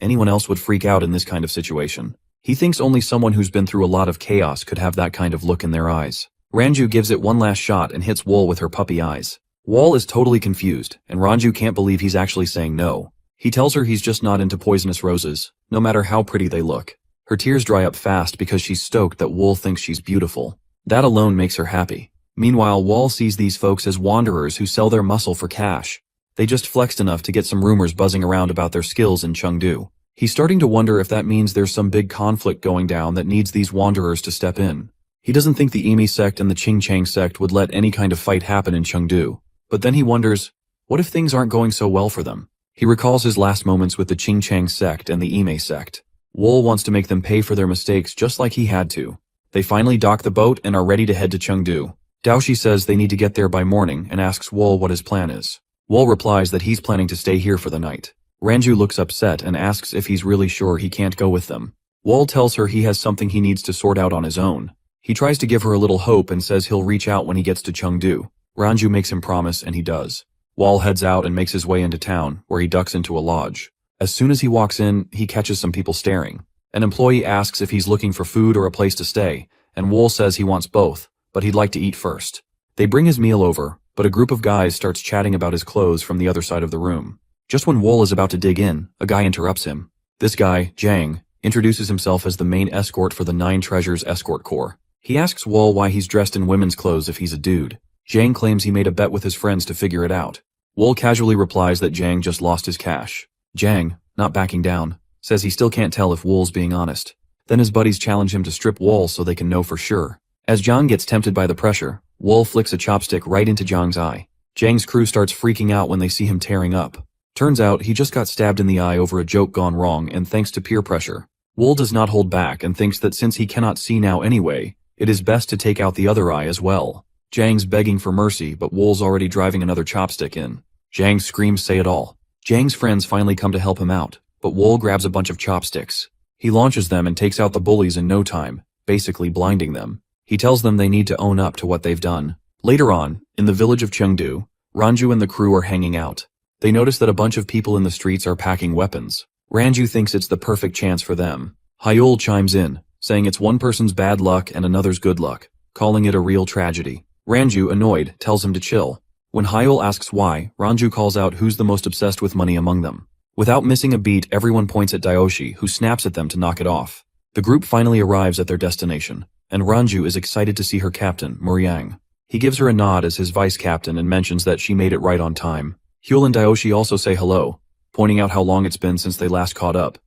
Anyone else would freak out in this kind of situation. He thinks only someone who's been through a lot of chaos could have that kind of look in their eyes. Ranju gives it one last shot and hits Wool with her puppy eyes. Wool is totally confused, and Ranju can't believe he's actually saying no. He tells her he's just not into poisonous roses, no matter how pretty they look. Her tears dry up fast because she's stoked that Wool thinks she's beautiful. That alone makes her happy. Meanwhile, Wool sees these folks as wanderers who sell their muscle for cash. They just flexed enough to get some rumors buzzing around about their skills in Chengdu. He's starting to wonder if that means there's some big conflict going down that needs these wanderers to step in. He doesn't think the Emi sect and the Qingchang sect would let any kind of fight happen in Chengdu. But then he wonders, what if things aren't going so well for them? He recalls his last moments with the Qingchang sect and the Ime sect. Wool wants to make them pay for their mistakes just like he had to. They finally dock the boat and are ready to head to Chengdu. Daoshi says they need to get there by morning and asks Wool what his plan is. Wool replies that he's planning to stay here for the night. Ranju looks upset and asks if he's really sure he can't go with them. Wool tells her he has something he needs to sort out on his own. He tries to give her a little hope and says he'll reach out when he gets to Chengdu. Ranju makes him promise and he does. Wool heads out and makes his way into town, where he ducks into a lodge. As soon as he walks in, he catches some people staring. An employee asks if he's looking for food or a place to stay, and Wool says he wants both, but he'd like to eat first. They bring his meal over, but a group of guys starts chatting about his clothes from the other side of the room. Just when Wool is about to dig in, a guy interrupts him. This guy, Jang, introduces himself as the main escort for the Nine Treasures Escort Corps. He asks Wool why he's dressed in women's clothes if he's a dude. Jang claims he made a bet with his friends to figure it out. Wool casually replies that Jang just lost his cash. Jang, not backing down, says he still can't tell if Wool's being honest. Then his buddies challenge him to strip Wool so they can know for sure. As Jang gets tempted by the pressure, Wool flicks a chopstick right into Jang's eye. Jang's crew starts freaking out when they see him tearing up. Turns out he just got stabbed in the eye over a joke gone wrong and thanks to peer pressure. Wool does not hold back and thinks that since he cannot see now anyway, it is best to take out the other eye as well. Jang's begging for mercy, but Wool's already driving another chopstick in. Jang's screams say it all. Jang's friends finally come to help him out, but Wool grabs a bunch of chopsticks. He launches them and takes out the bullies in no time, basically blinding them. He tells them they need to own up to what they've done. Later on, in the village of Chengdu, Ranju and the crew are hanging out. They notice that a bunch of people in the streets are packing weapons. Ranju thinks it's the perfect chance for them. Hyul chimes in, saying it's one person's bad luck and another's good luck, calling it a real tragedy. Ranju, annoyed, tells him to chill. When Hyul asks why, Ranju calls out who's the most obsessed with money among them. Without missing a beat, everyone points at Daoshi, who snaps at them to knock it off. The group finally arrives at their destination, and Ranju is excited to see her captain, Muriang. He gives her a nod as his vice captain and mentions that she made it right on time. Hyul and Daoshi also say hello, pointing out how long it's been since they last caught up,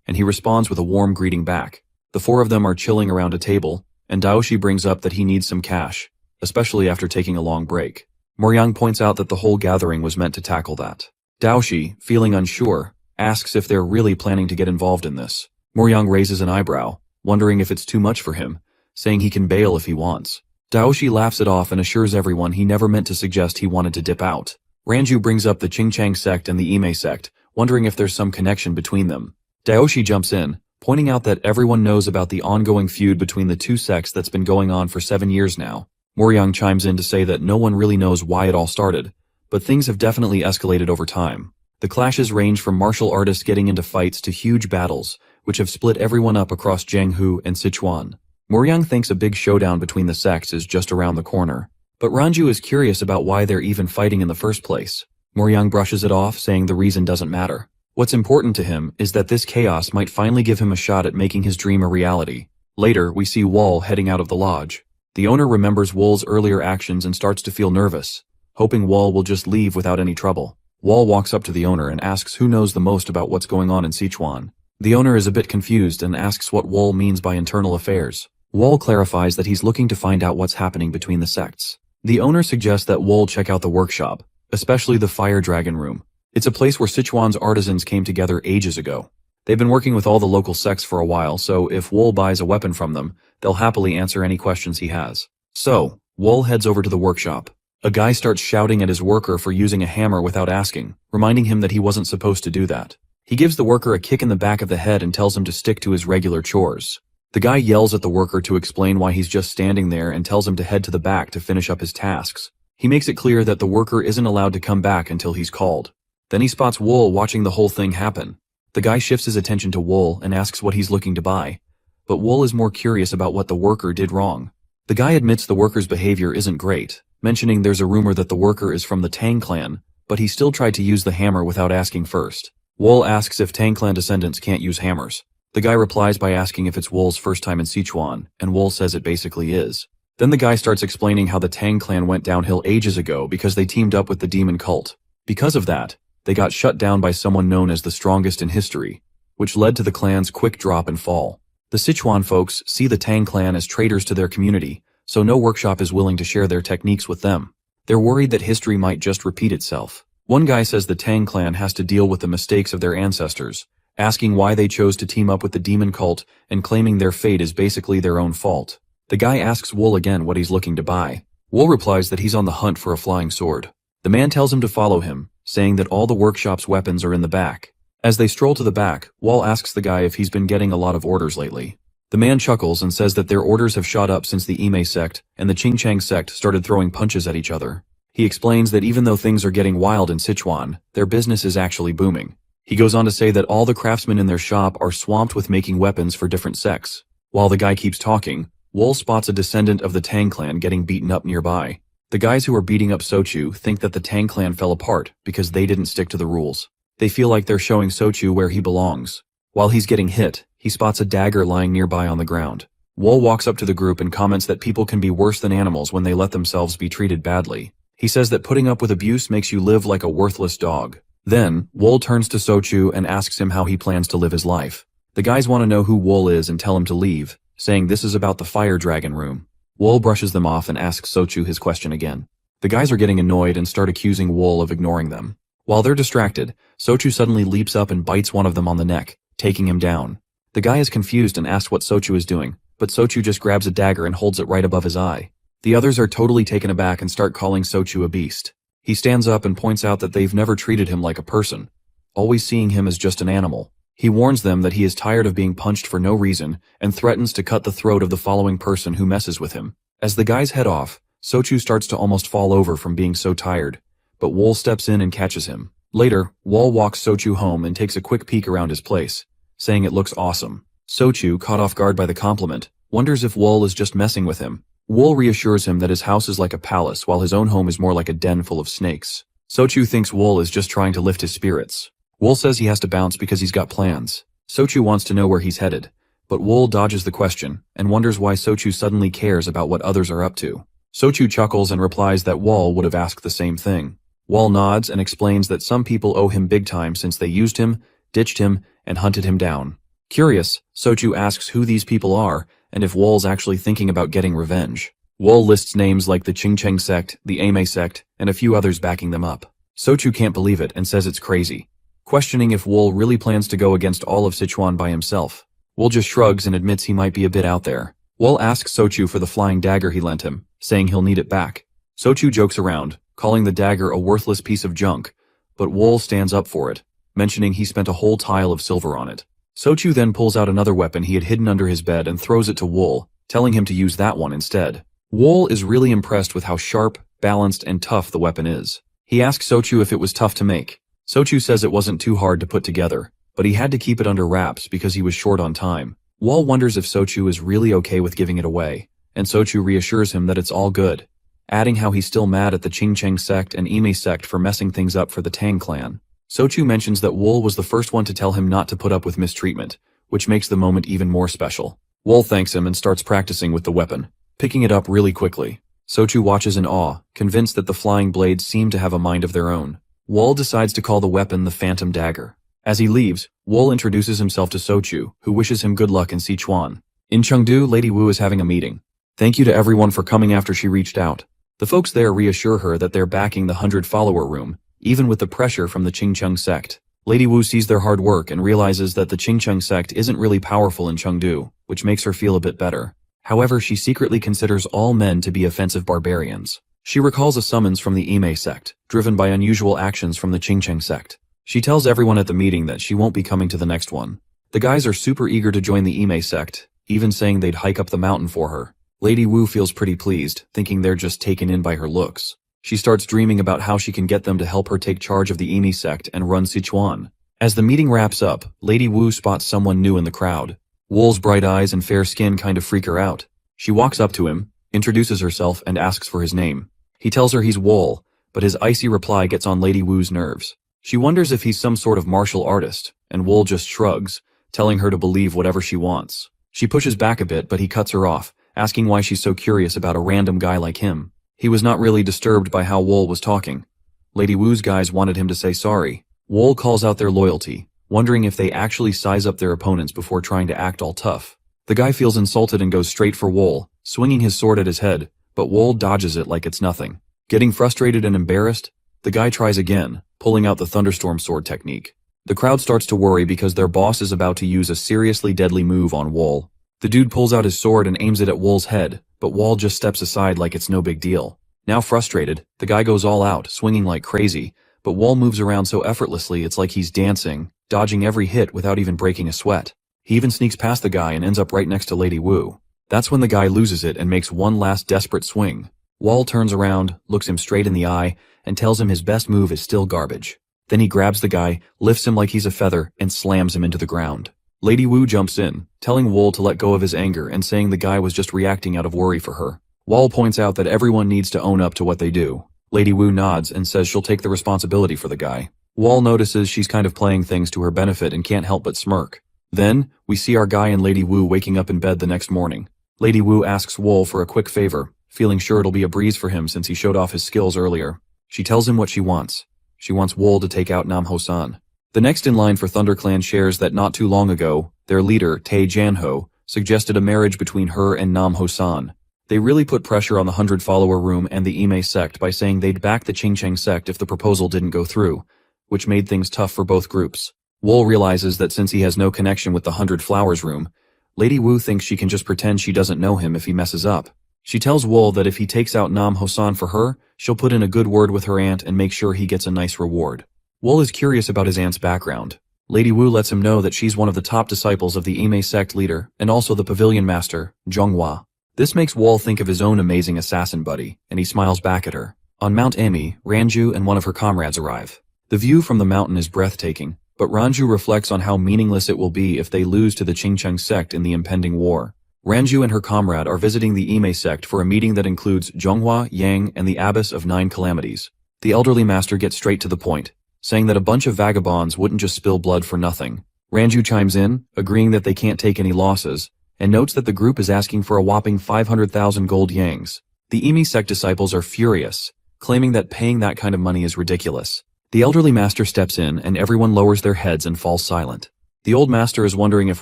and he responds with a warm greeting back. The four of them are chilling around a table, and Daoshi brings up that he needs some cash, especially after taking a long break. Moryang points out that the whole gathering was meant to tackle that. Daoshi, feeling unsure, asks if they're really planning to get involved in this. Moryang raises an eyebrow, wondering if it's too much for him, saying he can bail if he wants. Daoshi laughs it off and assures everyone he never meant to suggest he wanted to dip out. Ranju brings up the Qingchang sect and the Ime sect, wondering if there's some connection between them. Daoshi jumps in, pointing out that everyone knows about the ongoing feud between the two sects that's been going on for 7 years now. Moryang chimes in to say that no one really knows why it all started, but things have definitely escalated over time. The clashes range from martial artists getting into fights to huge battles, which have split everyone up across Jianghu and Sichuan. Moryang thinks a big showdown between the sects is just around the corner, but Ranju is curious about why they're even fighting in the first place. Moryang brushes it off, saying the reason doesn't matter. What's important to him is that this chaos might finally give him a shot at making his dream a reality. Later, we see Wall heading out of the lodge. The owner remembers Wall's earlier actions and starts to feel nervous, hoping Wall will just leave without any trouble. Wall walks up to the owner and asks who knows the most about what's going on in Sichuan. The owner is a bit confused and asks what Wall means by internal affairs. Wall clarifies that he's looking to find out what's happening between the sects. The owner suggests that Wall check out the workshop, especially the Fire Dragon Room. It's a place where Sichuan's artisans came together ages ago. They've been working with all the local sects for a while, so if Wall buys a weapon from them, they'll happily answer any questions he has. So, Wall heads over to the workshop. A guy starts shouting at his worker for using a hammer without asking, reminding him that he wasn't supposed to do that. He gives the worker a kick in the back of the head and tells him to stick to his regular chores. The guy yells at the worker to explain why he's just standing there and tells him to head to the back to finish up his tasks. He makes it clear that the worker isn't allowed to come back until he's called. Then he spots Wool watching the whole thing happen. The guy shifts his attention to Wool and asks what he's looking to buy, but Wool is more curious about what the worker did wrong. The guy admits the worker's behavior isn't great, mentioning there's a rumor that the worker is from the Tang clan, but he still tried to use the hammer without asking first. Wool asks if Tang clan descendants can't use hammers. The guy replies by asking if it's Wool's first time in Sichuan, and Wool says it basically is. Then the guy starts explaining how the Tang clan went downhill ages ago because they teamed up with the demon cult. Because of that, they got shut down by someone known as the strongest in history, which led to the clan's quick drop and fall. The Sichuan folks see the Tang clan as traitors to their community, so no workshop is willing to share their techniques with them. They're worried that history might just repeat itself. One guy says the Tang clan has to deal with the mistakes of their ancestors, asking why they chose to team up with the demon cult and claiming their fate is basically their own fault. The guy asks Wool again what he's looking to buy. Wool replies that he's on the hunt for a flying sword. The man tells him to follow him, saying that all the workshop's weapons are in the back. As they stroll to the back, Wool asks the guy if he's been getting a lot of orders lately. The man chuckles and says that their orders have shot up since the Ime sect and the Qingchang sect started throwing punches at each other. He explains that even though things are getting wild in Sichuan, their business is actually booming. He goes on to say that all the craftsmen in their shop are swamped with making weapons for different sects. While the guy keeps talking, Wool spots a descendant of the Tang clan getting beaten up nearby. The guys who are beating up Sochu think that the Tang clan fell apart because they didn't stick to the rules. They feel like they're showing Sochu where he belongs. While he's getting hit, he spots a dagger lying nearby on the ground. Wool walks up to the group and comments that people can be worse than animals when they let themselves be treated badly. He says that putting up with abuse makes you live like a worthless dog. Then, Wool turns to Sochu and asks him how he plans to live his life. The guys want to know who Wool is and tell him to leave, saying this is about the Fire Dragon Room. Wool brushes them off and asks Sochu his question again. The guys are getting annoyed and start accusing Wool of ignoring them. While they're distracted, Sochu suddenly leaps up and bites one of them on the neck, taking him down. The guy is confused and asks what Sochu is doing, but Sochu just grabs a dagger and holds it right above his eye. The others are totally taken aback and start calling Sochu a beast. He stands up and points out that they've never treated him like a person, always seeing him as just an animal. He warns them that he is tired of being punched for no reason and threatens to cut the throat of the following person who messes with him. As the guys head off, Sochu starts to almost fall over from being so tired, but Wool steps in and catches him. Later, Wool walks Sochu home and takes a quick peek around his place, saying it looks awesome. Sochu, caught off guard by the compliment, wonders if Wool is just messing with him. Wool reassures him that his house is like a palace while his own home is more like a den full of snakes. Sochu thinks Wool is just trying to lift his spirits. Wool says he has to bounce because he's got plans. Sochu wants to know where he's headed, but Wool dodges the question and wonders why Sochu suddenly cares about what others are up to. Sochu chuckles and replies that Wool would have asked the same thing. Wool nods and explains that some people owe him big time since they used him, ditched him, and hunted him down. Curious, Sochu asks who these people are and if Wol's actually thinking about getting revenge. Wol lists names like the Qingcheng sect, the Ame sect, and a few others backing them up. Sochu can't believe it and says it's crazy, questioning if Wol really plans to go against all of Sichuan by himself. Wol just shrugs and admits he might be a bit out there. Wol asks Sochu for the flying dagger he lent him, saying he'll need it back. Sochu jokes around, calling the dagger a worthless piece of junk, but Wol stands up for it, mentioning he spent a whole tile of silver on it. Sochu then pulls out another weapon he had hidden under his bed and throws it to Wol, telling him to use that one instead. Wol is really impressed with how sharp, balanced, and tough the weapon is. He asks Sochu if it was tough to make. Sochu says it wasn't too hard to put together, but he had to keep it under wraps because he was short on time. Wol wonders if Sochu is really okay with giving it away, and Sochu reassures him that it's all good, adding how he's still mad at the Qingcheng sect and Ime sect for messing things up for the Tang clan. Sochu mentions that Wol was the first one to tell him not to put up with mistreatment, which makes the moment even more special. Wol thanks him and starts practicing with the weapon, picking it up really quickly. Sochu watches in awe, convinced that the flying blades seem to have a mind of their own. Wol decides to call the weapon the Phantom Dagger. As he leaves, Wol introduces himself to Sochu, who wishes him good luck in Sichuan. In Chengdu, Lady Wu is having a meeting. Thank you to everyone for coming after she reached out. The folks there reassure her that they're backing the 100-follower room, even with the pressure from the Qingcheng sect. Lady Wu sees their hard work and realizes that the Qingcheng sect isn't really powerful in Chengdu, which makes her feel a bit better. However, she secretly considers all men to be offensive barbarians. She recalls a summons from the Ime sect, driven by unusual actions from the Qingcheng sect. She tells everyone at the meeting that she won't be coming to the next one. The guys are super eager to join the Ime sect, even saying they'd hike up the mountain for her. Lady Wu feels pretty pleased, thinking they're just taken in by her looks. She starts dreaming about how she can get them to help her take charge of the Ime sect and run Sichuan. As the meeting wraps up, Lady Wu spots someone new in the crowd. Wol's bright eyes and fair skin kind of freak her out. She walks up to him, introduces herself, and asks for his name. He tells her he's Wol, but his icy reply gets on Lady Wu's nerves. She wonders if he's some sort of martial artist, and Wol just shrugs, telling her to believe whatever she wants. She pushes back a bit, but he cuts her off, asking why she's so curious about a random guy like him. He was not really disturbed by how Wol was talking. Lady Wu's guys wanted him to say sorry. Wol calls out their loyalty, wondering if they actually size up their opponents before trying to act all tough. The guy feels insulted and goes straight for Wol, swinging his sword at his head, but Wol dodges it like it's nothing. Getting frustrated and embarrassed, the guy tries again, pulling out the thunderstorm sword technique. The crowd starts to worry because their boss is about to use a seriously deadly move on Wol. The dude pulls out his sword and aims it at Wol's head, but Wol just steps aside like it's no big deal. Now frustrated, the guy goes all out, swinging like crazy, but Wol moves around so effortlessly it's like he's dancing, dodging every hit without even breaking a sweat. He even sneaks past the guy and ends up right next to Lady Wu. That's when the guy loses it and makes one last desperate swing. Wol turns around, looks him straight in the eye, and tells him his best move is still garbage. Then he grabs the guy, lifts him like he's a feather, and slams him into the ground. Lady Wu jumps in, telling Wol to let go of his anger and saying the guy was just reacting out of worry for her. Wol points out that everyone needs to own up to what they do. Lady Wu nods and says she'll take the responsibility for the guy. Wol notices she's kind of playing things to her benefit and can't help but smirk. Then, we see our guy and Lady Wu waking up in bed the next morning. Lady Wu asks Wol for a quick favor, feeling sure it'll be a breeze for him since he showed off his skills earlier. She tells him what she wants. She wants Wol to take out Nam Ho-san. The next in line for ThunderClan shares that not too long ago, their leader, Tae Janho, suggested a marriage between her and Nam Ho-san. They really put pressure on the 100-follower room and the Ime sect by saying they'd back the Qingcheng sect if the proposal didn't go through, which made things tough for both groups. Wol realizes that since he has no connection with the 100 Flowers room, Lady Wu thinks she can just pretend she doesn't know him if he messes up. She tells Wol that if he takes out Nam Ho-san for her, she'll put in a good word with her aunt and make sure he gets a nice reward. Wol is curious about his aunt's background. Lady Wu lets him know that she's one of the top disciples of the Ime sect leader and also the pavilion master, Dongua. This makes Wol think of his own amazing assassin buddy, and he smiles back at her. On Mount Emi, Ranju and one of her comrades arrive. The view from the mountain is breathtaking, but Ranju reflects on how meaningless it will be if they lose to the Qingcheng sect in the impending war. Ranju and her comrade are visiting the Ime sect for a meeting that includes Zhonghua, Yang, and the Abbess of 9 Calamities. The elderly master gets straight to the point, saying that a bunch of vagabonds wouldn't just spill blood for nothing. Ranju chimes in, agreeing that they can't take any losses, and notes that the group is asking for a whopping 500,000 gold yangs. The Ime sect disciples are furious, claiming that paying that kind of money is ridiculous. The elderly master steps in and everyone lowers their heads and falls silent. The old master is wondering if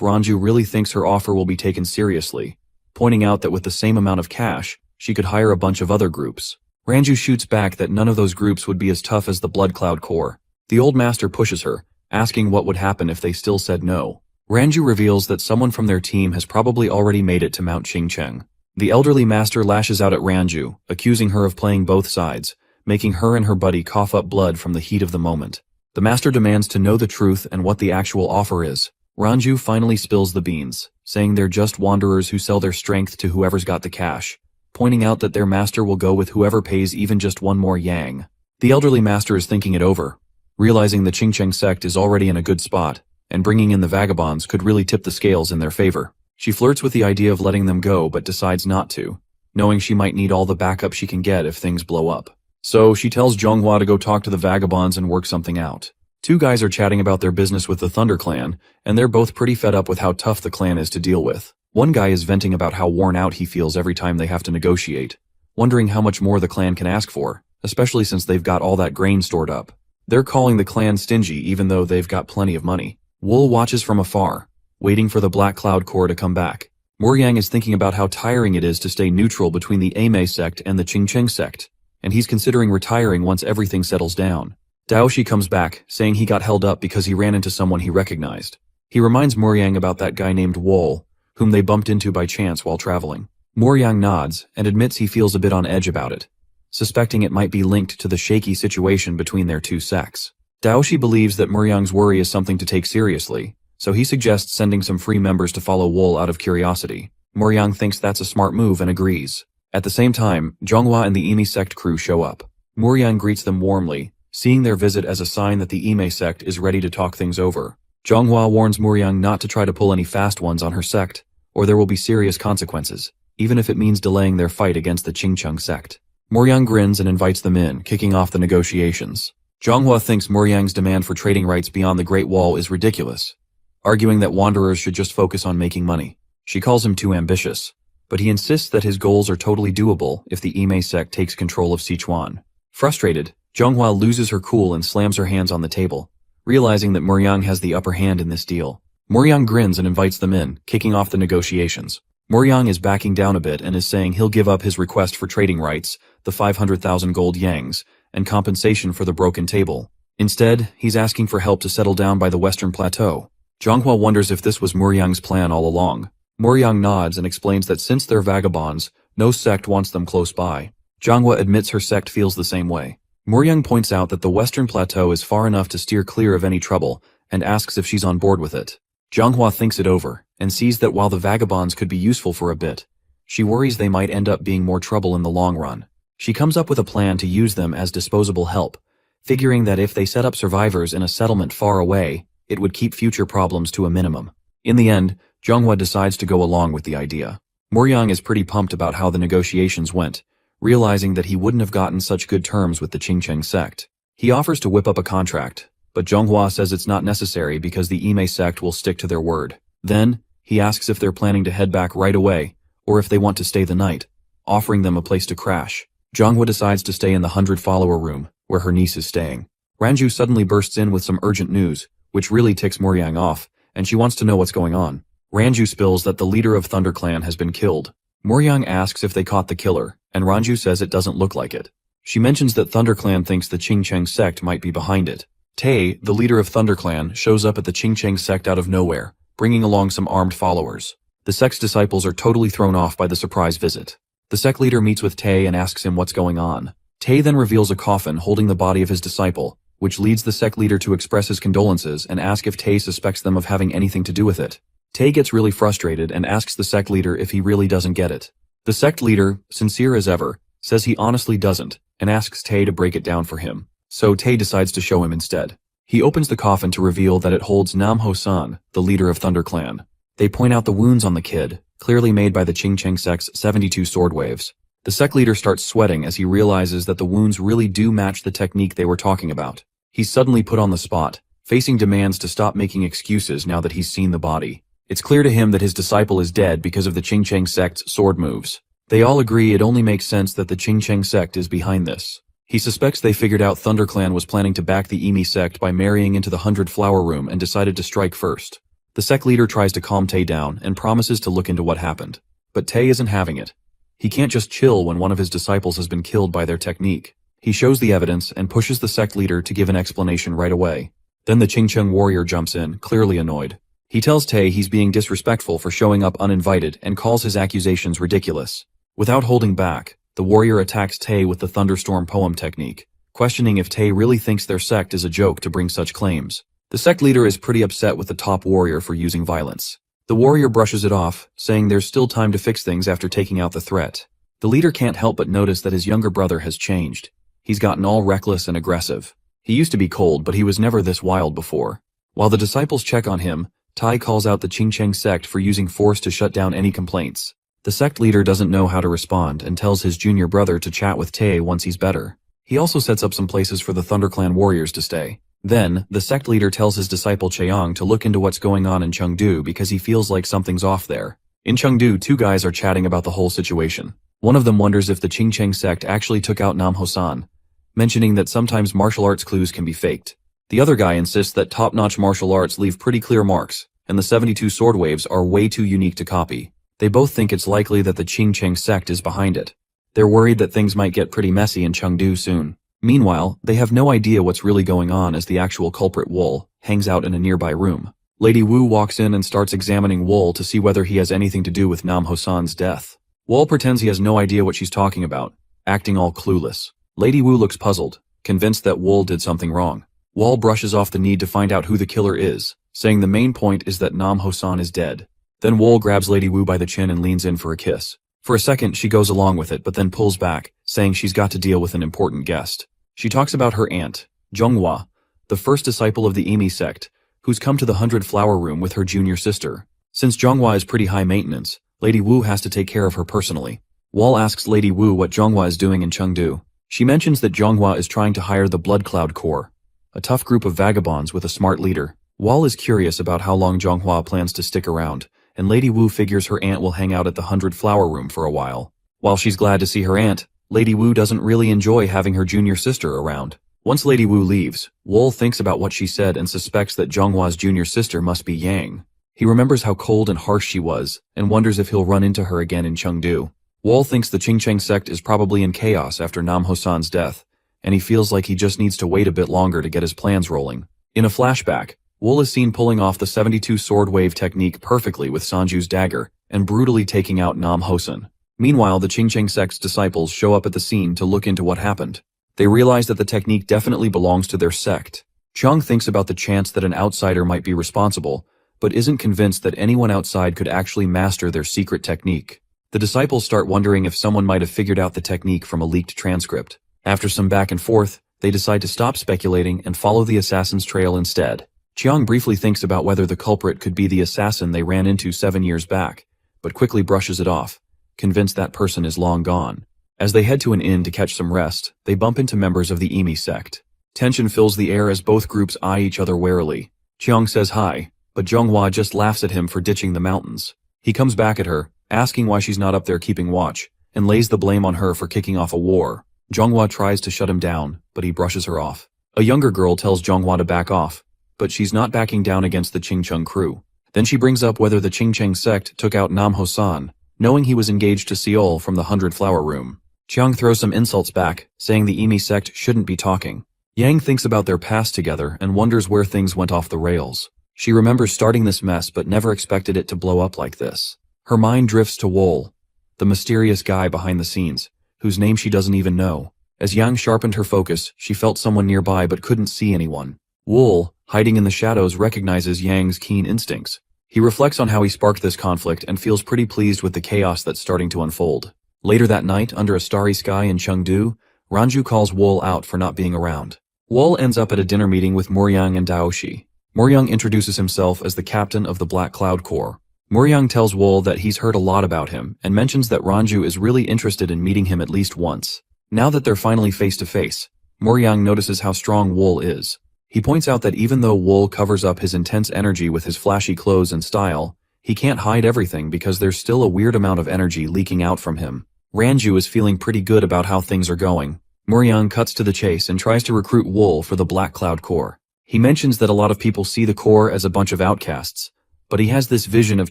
Ranju really thinks her offer will be taken seriously, pointing out that with the same amount of cash, she could hire a bunch of other groups. Ranju shoots back that none of those groups would be as tough as the Blood Cloud Corps. The old master pushes her, asking what would happen if they still said no. Ranju reveals that someone from their team has probably already made it to Mount Qingcheng. The elderly master lashes out at Ranju, accusing her of playing both sides, making her and her buddy cough up blood from the heat of the moment. The master demands to know the truth and what the actual offer is. Ranju finally spills the beans, saying they're just wanderers who sell their strength to whoever's got the cash, pointing out that their master will go with whoever pays even just one more yang. The elderly master is thinking it over, realizing the Qingcheng sect is already in a good spot, and bringing in the vagabonds could really tip the scales in their favor. She flirts with the idea of letting them go but decides not to, knowing she might need all the backup she can get if things blow up. So she tells Zhonghua to go talk to the vagabonds and work something out. Two guys are chatting about their business with the Thunder Clan, and they're both pretty fed up with how tough the clan is to deal with. One guy is venting about how worn out he feels every time they have to negotiate, wondering how much more the clan can ask for, especially since they've got all that grain stored up. They're calling the clan stingy even though they've got plenty of money. Wool watches from afar, waiting for the Black Cloud Corps to come back. Moryang is thinking about how tiring it is to stay neutral between the Ame sect and the Qingcheng sect, and he's considering retiring once everything settles down. Daoshi comes back, saying he got held up because he ran into someone he recognized. He reminds Moryang about that guy named Wool, whom they bumped into by chance while traveling. Moryang nods and admits he feels a bit on edge about it, suspecting it might be linked to the shaky situation between their two sects. Daoshi believes that Moryang's worry is something to take seriously, so he suggests sending some free members to follow Wool out of curiosity. Moryang thinks that's a smart move and agrees. At the same time, Zhonghua and the Ime sect crew show up. Moryang greets them warmly, seeing their visit as a sign that the Ime sect is ready to talk things over. Zhonghua warns Moryang not to try to pull any fast ones on her sect, or there will be serious consequences, even if it means delaying their fight against the Qingcheng sect. Moryang grins and invites them in, kicking off the negotiations. Zhonghua thinks Moryang's demand for trading rights beyond the Great Wall is ridiculous, arguing that wanderers should just focus on making money. She calls him too ambitious, but he insists that his goals are totally doable if the Ime sect takes control of Sichuan. Frustrated, Zhonghua loses her cool and slams her hands on the table, realizing that Moryang has the upper hand in this deal. Moryang grins and invites them in, kicking off the negotiations. Moryang is backing down a bit and is saying he'll give up his request for trading rights, the 500,000 gold yangs, and compensation for the broken table. Instead, he's asking for help to settle down by the Western Plateau. Zhonghua wonders if this was Moryang's plan all along. Moryang nods and explains that since they're vagabonds, no sect wants them close by. Zhonghua admits her sect feels the same way. Moryang points out that the Western Plateau is far enough to steer clear of any trouble and asks if she's on board with it. Zhonghua thinks it over and sees that while the vagabonds could be useful for a bit, she worries they might end up being more trouble in the long run. She comes up with a plan to use them as disposable help, figuring that if they set up survivors in a settlement far away, it would keep future problems to a minimum. In the end, Zhonghua decides to go along with the idea. Moryang is pretty pumped about how the negotiations went, realizing that he wouldn't have gotten such good terms with the Qingcheng sect. He offers to whip up a contract, but Zhonghua says it's not necessary because the Ime sect will stick to their word. Then, he asks if they're planning to head back right away, or if they want to stay the night, offering them a place to crash. Zhonghua decides to stay in the 100-follower room, where her niece is staying. Ranju suddenly bursts in with some urgent news, which really ticks Moryang off, and she wants to know what's going on. Ranju spills that the leader of Thunder Clan has been killed. Moryang asks if they caught the killer, and Ranju says it doesn't look like it. She mentions that Thunder Clan thinks the Qingcheng sect might be behind it. Tae, the leader of Thunder Clan, shows up at the Qingcheng sect out of nowhere, bringing along some armed followers. The sect's disciples are totally thrown off by the surprise visit. The sect leader meets with Tae and asks him what's going on. Tae then reveals a coffin holding the body of his disciple, which leads the sect leader to express his condolences and ask if Tae suspects them of having anything to do with it. Tae gets really frustrated and asks the sect leader if he really doesn't get it. The sect leader, sincere as ever, says he honestly doesn't, and asks Tae to break it down for him. So Tae decides to show him instead. He opens the coffin to reveal that it holds Nam Ho-san, the leader of Thunder Clan. They point out the wounds on the kid, clearly made by the Qingcheng sect's 72 sword waves. The sect leader starts sweating as he realizes that the wounds really do match the technique they were talking about. He's suddenly put on the spot, facing demands to stop making excuses now that he's seen the body. It's clear to him that his disciple is dead because of the Qingcheng sect's sword moves. They all agree it only makes sense that the Qingcheng sect is behind this. He suspects they figured out Thunder Clan was planning to back the Ime sect by marrying into the 100-flower room and decided to strike first. The sect leader tries to calm Tae down and promises to look into what happened. But Tae isn't having it. He can't just chill when one of his disciples has been killed by their technique. He shows the evidence and pushes the sect leader to give an explanation right away. Then the Chingcheng warrior jumps in, clearly annoyed. He tells Tae he's being disrespectful for showing up uninvited and calls his accusations ridiculous. Without holding back, the warrior attacks Tae with the thunderstorm poem technique, questioning if Tae really thinks their sect is a joke to bring such claims. The sect leader is pretty upset with the top warrior for using violence. The warrior brushes it off, saying there's still time to fix things after taking out the threat. The leader can't help but notice that his younger brother has changed. He's gotten all reckless and aggressive. He used to be cold, but he was never this wild before. While the disciples check on him, Tai calls out the Chingcheng sect for using force to shut down any complaints. The sect leader doesn't know how to respond and tells his junior brother to chat with Tae once he's better. He also sets up some places for the ThunderClan warriors to stay. Then, the sect leader tells his disciple Chaeyoung to look into what's going on in Chengdu because he feels like something's off there. In Chengdu, two guys are chatting about the whole situation. One of them wonders if the Chingcheng sect actually took out Nam Hosan, mentioning that sometimes martial arts clues can be faked. The other guy insists that top-notch martial arts leave pretty clear marks, and the 72 sword waves are way too unique to copy. They both think it's likely that the Chingcheng sect is behind it. They're worried that things might get pretty messy in Chengdu soon. Meanwhile, they have no idea what's really going on as the actual culprit Wool hangs out in a nearby room. Lady Wu walks in and starts examining Wool to see whether he has anything to do with Nam Hosan's death. Wool pretends he has no idea what she's talking about, acting all clueless. Lady Wu looks puzzled, convinced that Wool did something wrong. Wool brushes off the need to find out who the killer is, saying the main point is that Nam Hosan is dead. Then Wool grabs Lady Wu by the chin and leans in for a kiss. For a second, she goes along with it but then pulls back, saying she's got to deal with an important guest. She talks about her aunt, Dongua, the first disciple of the Emi sect, who's come to the 100 Flower Room with her junior sister. Since Dongua is pretty high maintenance, Lady Wu has to take care of her personally. Wall asks Lady Wu what Dongua is doing in Chengdu. She mentions that Dongua is trying to hire the Blood Cloud Corps, a tough group of vagabonds with a smart leader. Wall is curious about how long Dongua plans to stick around, and Lady Wu figures her aunt will hang out at the 100 Flower Room for a while. While she's glad to see her aunt, Lady Wu doesn't really enjoy having her junior sister around. Once Lady Wu leaves, Wool thinks about what she said and suspects that Zhonghua's junior sister must be Yang. He remembers how cold and harsh she was, and wonders if he'll run into her again in Chengdu. Wool thinks the Chingcheng sect is probably in chaos after Nam Hosan's death, and he feels like he just needs to wait a bit longer to get his plans rolling. In a flashback, Wool is seen pulling off the 72 sword wave technique perfectly with Sanju's dagger, and brutally taking out Nam Hosan. Meanwhile, the Chingcheng sect's disciples show up at the scene to look into what happened. They realize that the technique definitely belongs to their sect. Chung thinks about the chance that an outsider might be responsible, but isn't convinced that anyone outside could actually master their secret technique. The disciples start wondering if someone might have figured out the technique from a leaked transcript. After some back and forth, they decide to stop speculating and follow the assassin's trail instead. Chiang briefly thinks about whether the culprit could be the assassin they ran into 7 years back, but quickly brushes it off, convinced that person is long gone. As they head to an inn to catch some rest, they bump into members of the Emi sect. Tension fills the air as both groups eye each other warily. Chiang says hi, but Zhonghua just laughs at him for ditching the mountains. He comes back at her, asking why she's not up there keeping watch, and lays the blame on her for kicking off a war. Zhonghua tries to shut him down, but he brushes her off. A younger girl tells Zhonghua to back off, but she's not backing down against the Chingcheng crew. Then she brings up whether the Chingcheng sect took out Nam Hosan, knowing he was engaged to Seol from the 100 Flower Room. Chiang throws some insults back, saying the Emi sect shouldn't be talking. Yang thinks about their past together and wonders where things went off the rails. She remembers starting this mess but never expected it to blow up like this. Her mind drifts to Wool, the mysterious guy behind the scenes, whose name she doesn't even know. As Yang sharpened her focus, she felt someone nearby but couldn't see anyone. Wool, hiding in the shadows, recognizes Yang's keen instincts. He reflects on how he sparked this conflict and feels pretty pleased with the chaos that's starting to unfold. Later that night, under a starry sky in Chengdu, Ranju calls Wool out for not being around. Wool ends up at a dinner meeting with Muryang and Daoshi. Muryang introduces himself as the captain of the Black Cloud Corps. Muryang tells Wool that he's heard a lot about him and mentions that Ranju is really interested in meeting him at least once. Now that they're finally face to face, Muryang notices how strong Wool is. He points out that even though Wool covers up his intense energy with his flashy clothes and style, he can't hide everything because there's still a weird amount of energy leaking out from him. Ranju is feeling pretty good about how things are going. Muryang cuts to the chase and tries to recruit Wool for the Black Cloud Corps. He mentions that a lot of people see the Corps as a bunch of outcasts, but he has this vision of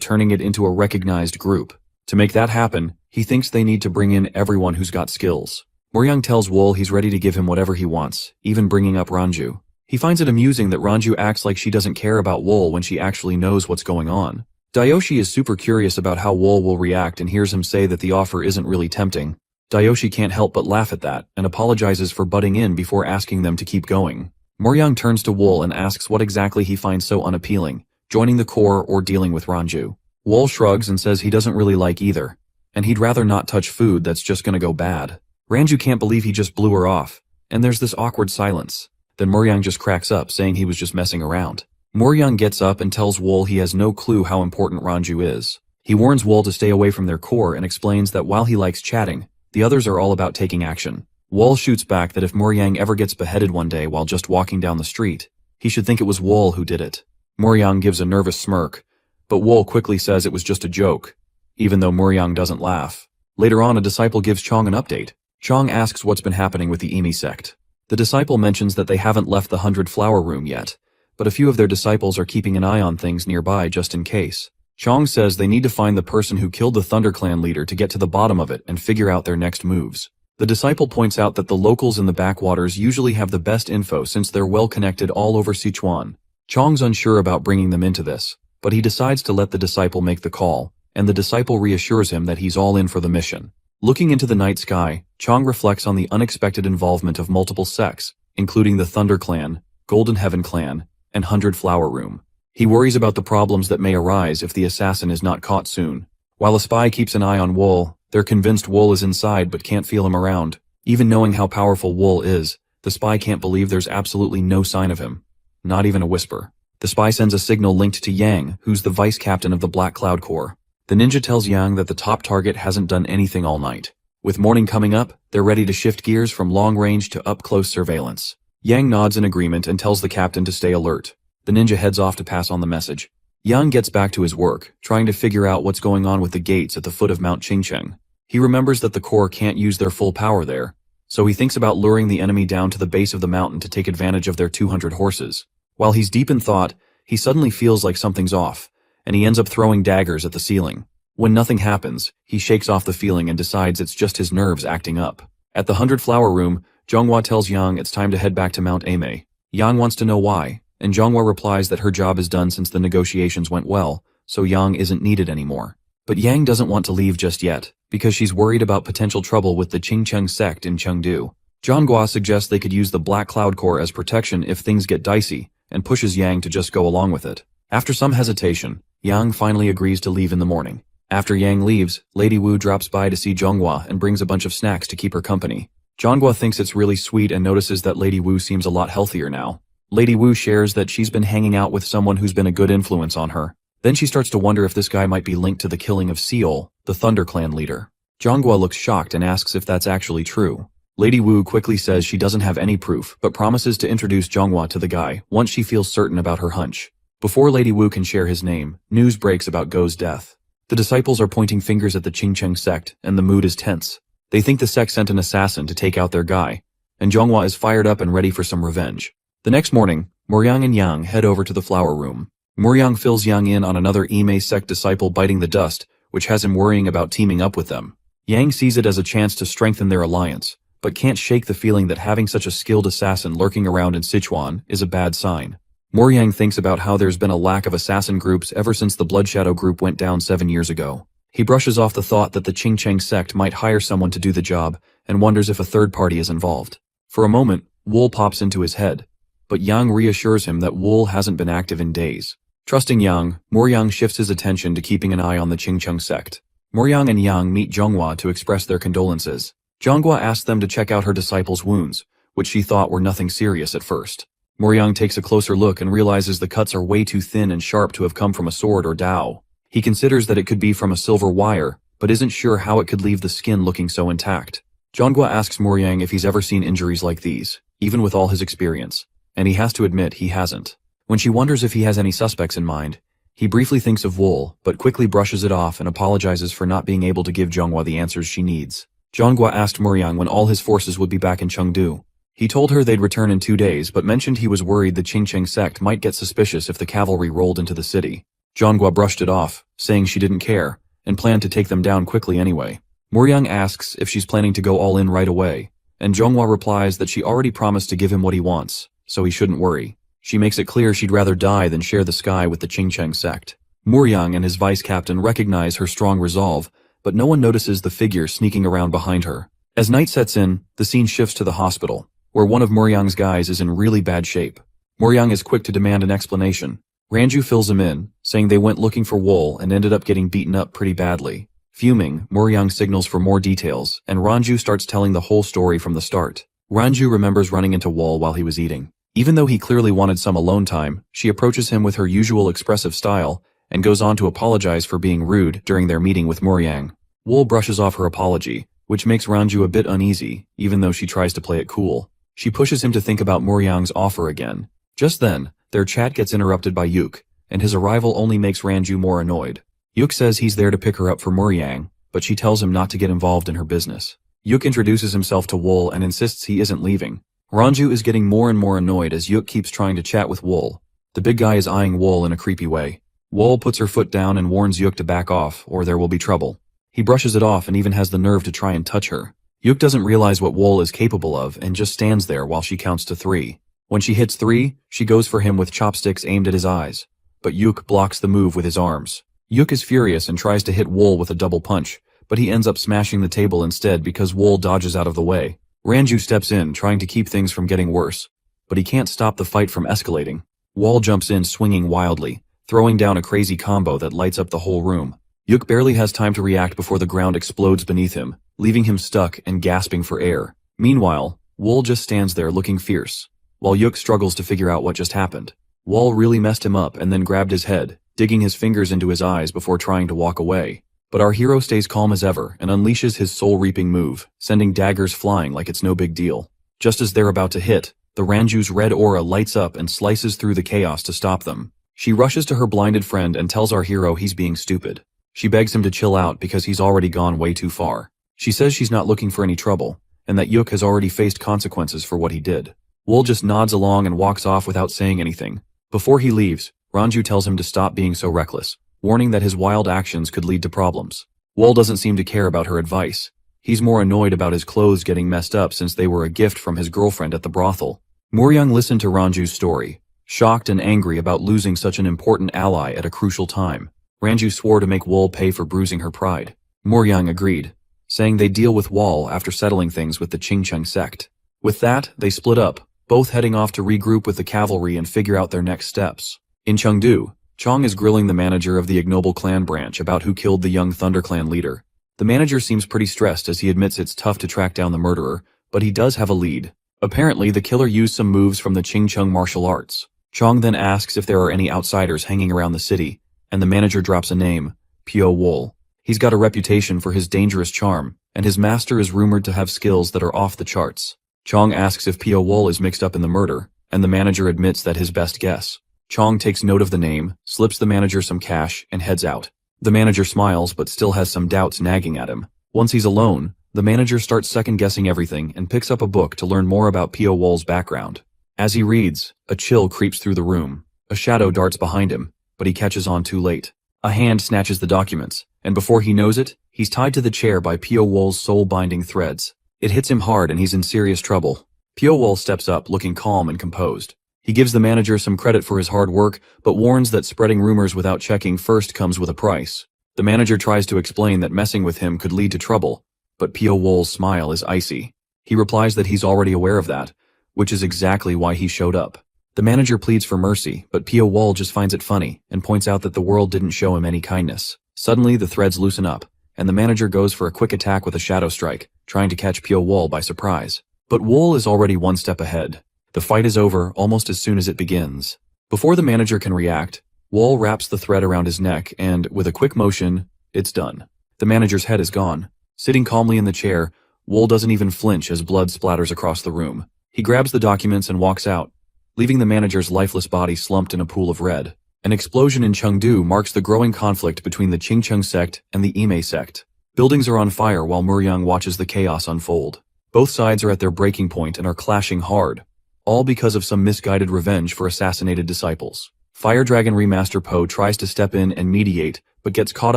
turning it into a recognized group. To make that happen, he thinks they need to bring in everyone who's got skills. Moryang tells Wool he's ready to give him whatever he wants, even bringing up Ranju. He finds it amusing that Ranju acts like she doesn't care about Wool when she actually knows what's going on. Dayoshi is super curious about how Wool will react and hears him say that the offer isn't really tempting. Dayoshi can't help but laugh at that, and apologizes for butting in before asking them to keep going. Moryang turns to Wool and asks what exactly he finds so unappealing, joining the Corps or dealing with Ranju. Wool shrugs and says he doesn't really like either, and he'd rather not touch food that's just gonna go bad. Ranju can't believe he just blew her off, and there's this awkward silence. Then Moryang just cracks up, saying he was just messing around. Moryang gets up and tells Wool he has no clue how important Ranju is. He warns Wool to stay away from their Corps and explains that while he likes chatting, the others are all about taking action. Wool shoots back that if Moryang ever gets beheaded one day while just walking down the street, he should think it was Wool who did it. Moryang gives a nervous smirk, but Wool quickly says it was just a joke, even though Moryang doesn't laugh. Later on, a disciple gives Chong an update. Chong asks what's been happening with the Emi sect. The disciple mentions that they haven't left the 100 Flower Room yet, but a few of their disciples are keeping an eye on things nearby just in case. Chong says they need to find the person who killed the Thunder Clan leader to get to the bottom of it and figure out their next moves. The disciple points out that the locals in the backwaters usually have the best info since they're well connected all over Sichuan. Chong's unsure about bringing them into this, but he decides to let the disciple make the call, and the disciple reassures him that he's all in for the mission. Looking into the night sky, Chong reflects on the unexpected involvement of multiple sects, including the Thunder Clan, Golden Heaven Clan, and 100 Flower Room. He worries about the problems that may arise if the assassin is not caught soon. While a spy keeps an eye on Wool, they're convinced Wool is inside but can't feel him around. Even knowing how powerful Wool is, the spy can't believe there's absolutely no sign of him. Not even a whisper. The spy sends a signal linked to Yang, who's the vice captain of the Black Cloud Corps. The ninja tells Yang that the top target hasn't done anything all night. With morning coming up, they're ready to shift gears from long-range to up-close surveillance. Yang nods in agreement and tells the captain to stay alert. The ninja heads off to pass on the message. Yang gets back to his work, trying to figure out what's going on with the gates at the foot of Mount Qingcheng. He remembers that the Corps can't use their full power there, so he thinks about luring the enemy down to the base of the mountain to take advantage of their 200 horses. While he's deep in thought, he suddenly feels like something's off, and he ends up throwing daggers at the ceiling. When nothing happens, he shakes off the feeling and decides it's just his nerves acting up. At the 100 Flower Room, Zhonghua tells Yang it's time to head back to Mount Ame. Yang wants to know why, and Zhonghua replies that her job is done since the negotiations went well, so Yang isn't needed anymore. But Yang doesn't want to leave just yet, because she's worried about potential trouble with the Qingcheng sect in Chengdu. Zhonghua suggests they could use the Black Cloud Corps as protection if things get dicey, and pushes Yang to just go along with it. After some hesitation, Yang finally agrees to leave in the morning. After Yang leaves, Lady Wu drops by to see Zhonghua and brings a bunch of snacks to keep her company. Zhonghua thinks it's really sweet and notices that Lady Wu seems a lot healthier now. Lady Wu shares that she's been hanging out with someone who's been a good influence on her. Then she starts to wonder if this guy might be linked to the killing of Seol, the Thunder Clan leader. Zhonghua looks shocked and asks if that's actually true. Lady Wu quickly says she doesn't have any proof, but promises to introduce Zhonghua to the guy once she feels certain about her hunch. Before Lady Wu can share his name, news breaks about Go's death. The disciples are pointing fingers at the Qingcheng sect, and the mood is tense. They think the sect sent an assassin to take out their guy, and Zhonghua is fired up and ready for some revenge. The next morning, Moryang and Yang head over to the Flower Room. Moryang fills Yang in on another Ime sect disciple biting the dust, which has him worrying about teaming up with them. Yang sees it as a chance to strengthen their alliance, but can't shake the feeling that having such a skilled assassin lurking around in Sichuan is a bad sign. Moryang thinks about how there's been a lack of assassin groups ever since the Blood Shadow group went down 7 years ago. He brushes off the thought that the Qingcheng sect might hire someone to do the job, and wonders if a third party is involved. For a moment, Wool pops into his head, but Yang reassures him that Wool hasn't been active in days. Trusting Yang, Moryang shifts his attention to keeping an eye on the Qingcheng sect. Moryang and Yang meet Zhonghua to express their condolences. Zhonghua asks them to check out her disciple's wounds, which she thought were nothing serious at first. Moryang takes a closer look and realizes the cuts are way too thin and sharp to have come from a sword or dao. He considers that it could be from a silver wire, but isn't sure how it could leave the skin looking so intact. Zhonghua asks Moryang if he's ever seen injuries like these, even with all his experience, and he has to admit he hasn't. When she wonders if he has any suspects in mind, he briefly thinks of Wool, but quickly brushes it off and apologizes for not being able to give Zhonghua the answers she needs. Zhonghua asked Moryang when all his forces would be back in Chengdu. He told her they'd return in 2 days, but mentioned he was worried the Qingcheng sect might get suspicious if the cavalry rolled into the city. Zhonghua brushed it off, saying she didn't care, and planned to take them down quickly anyway. Moryang asks if she's planning to go all in right away, and Jonghwa replies that she already promised to give him what he wants, so he shouldn't worry. She makes it clear she'd rather die than share the sky with the Qingcheng sect. Moryang and his vice-captain recognize her strong resolve, but no one notices the figure sneaking around behind her. As night sets in, the scene shifts to the hospital, where one of Moryang's guys is in really bad shape. Moryang is quick to demand an explanation. Ranju fills him in, saying they went looking for wool and ended up getting beaten up pretty badly. Fuming, Moryang signals for more details, and Ranju starts telling the whole story from the start. Ranju remembers running into Wool while he was eating. Even though he clearly wanted some alone time, she approaches him with her usual expressive style, and goes on to apologize for being rude during their meeting with Moryang. Wool brushes off her apology, which makes Ranju a bit uneasy, even though she tries to play it cool. She pushes him to think about Moryang's offer again. Just then, their chat gets interrupted by Yuk, and his arrival only makes Ranju more annoyed. Yuk says he's there to pick her up for Moryang, but she tells him not to get involved in her business. Yuk introduces himself to Wool and insists he isn't leaving. Ranju is getting more and more annoyed as Yuk keeps trying to chat with Wool. The big guy is eyeing Wool in a creepy way. Wool puts her foot down and warns Yuk to back off, or there will be trouble. He brushes it off and even has the nerve to try and touch her. Yuk doesn't realize what Wool is capable of and just stands there while she counts to 3. When she hits 3, she goes for him with chopsticks aimed at his eyes. But Yuk blocks the move with his arms. Yuk is furious and tries to hit Wool with a double punch, but he ends up smashing the table instead because Wool dodges out of the way. Ranju steps in, trying to keep things from getting worse, but he can't stop the fight from escalating. Wool jumps in swinging wildly, throwing down a crazy combo that lights up the whole room. Yuk barely has time to react before the ground explodes beneath him, leaving him stuck and gasping for air. Meanwhile, Wool just stands there looking fierce, while Yuk struggles to figure out what just happened. Wool really messed him up and then grabbed his head, digging his fingers into his eyes before trying to walk away. But our hero stays calm as ever and unleashes his soul-reaping move, sending daggers flying like it's no big deal. Just as they're about to hit, the Ranju's red aura lights up and slices through the chaos to stop them. She rushes to her blinded friend and tells our hero he's being stupid. She begs him to chill out because he's already gone way too far. She says she's not looking for any trouble, and that Yuk has already faced consequences for what he did. Wool just nods along and walks off without saying anything. Before he leaves, Ranju tells him to stop being so reckless, warning that his wild actions could lead to problems. Wool doesn't seem to care about her advice. He's more annoyed about his clothes getting messed up since they were a gift from his girlfriend at the brothel. Moryang listened to Ranju's story, shocked and angry about losing such an important ally at a crucial time. Ranju swore to make Wool pay for bruising her pride. Moryang agreed, saying they'd deal with Wool after settling things with the Qingcheng sect. With that, they split up, both heading off to regroup with the cavalry and figure out their next steps. In Chengdu, Chong is grilling the manager of the ignoble clan branch about who killed the young ThunderClan leader. The manager seems pretty stressed as he admits it's tough to track down the murderer, but he does have a lead. Apparently, the killer used some moves from the Qingcheng martial arts. Chong then asks if there are any outsiders hanging around the city, and the manager drops a name, Pio Wool. He's got a reputation for his dangerous charm, and his master is rumored to have skills that are off the charts. Chong asks if Pio Wool is mixed up in the murder, and the manager admits that his best guess. Chong takes note of the name, slips the manager some cash, and heads out. The manager smiles but still has some doubts nagging at him. Once he's alone, the manager starts second-guessing everything and picks up a book to learn more about Pio Wool's background. As he reads, a chill creeps through the room. A shadow darts behind him, but he catches on too late. A hand snatches the documents, and before he knows it, he's tied to the chair by Pio Wool's soul-binding threads. It hits him hard and he's in serious trouble. Pio Wool steps up looking calm and composed. He gives the manager some credit for his hard work, but warns that spreading rumors without checking first comes with a price. The manager tries to explain that messing with him could lead to trouble, but Pio Wool's smile is icy. He replies that he's already aware of that, which is exactly why he showed up. The manager pleads for mercy, but Pio Wool just finds it funny and points out that the world didn't show him any kindness. Suddenly, the threads loosen up, and the manager goes for a quick attack with a shadow strike, trying to catch Pio Wool by surprise. But Wool is already one step ahead. The fight is over almost as soon as it begins. Before the manager can react, Wool wraps the thread around his neck and, with a quick motion, it's done. The manager's head is gone. Sitting calmly in the chair, Wool doesn't even flinch as blood splatters across the room. He grabs the documents and walks out, leaving the manager's lifeless body slumped in a pool of red. An explosion in Chengdu marks the growing conflict between the Qingcheng sect and the Ime sect. Buildings are on fire while Moryang watches the chaos unfold. Both sides are at their breaking point and are clashing hard, all because of some misguided revenge for assassinated disciples. Fire Dragon Remaster Po tries to step in and mediate, but gets caught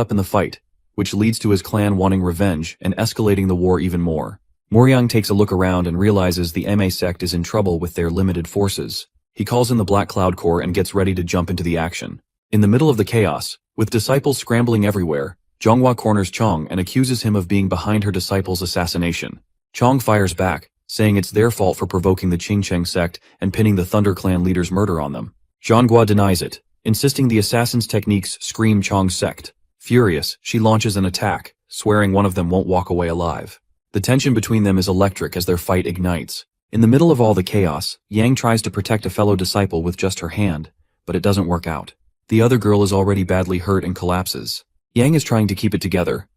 up in the fight, which leads to his clan wanting revenge and escalating the war even more. Moryang takes a look around and realizes the MA sect is in trouble with their limited forces. He calls in the Black Cloud Corps and gets ready to jump into the action. In the middle of the chaos, with disciples scrambling everywhere, Dongua corners Chong and accuses him of being behind her disciple's assassination. Chong fires back, saying it's their fault for provoking the Qingcheng sect and pinning the Thunder Clan leader's murder on them. Dongua denies it, insisting the assassin's techniques scream Chong's sect. Furious, she launches an attack, swearing one of them won't walk away alive. The tension between them is electric as their fight ignites. In the middle of all the chaos, Yang tries to protect a fellow disciple with just her hand, but it doesn't work out. The other girl is already badly hurt and collapses. Yang is trying to keep it together,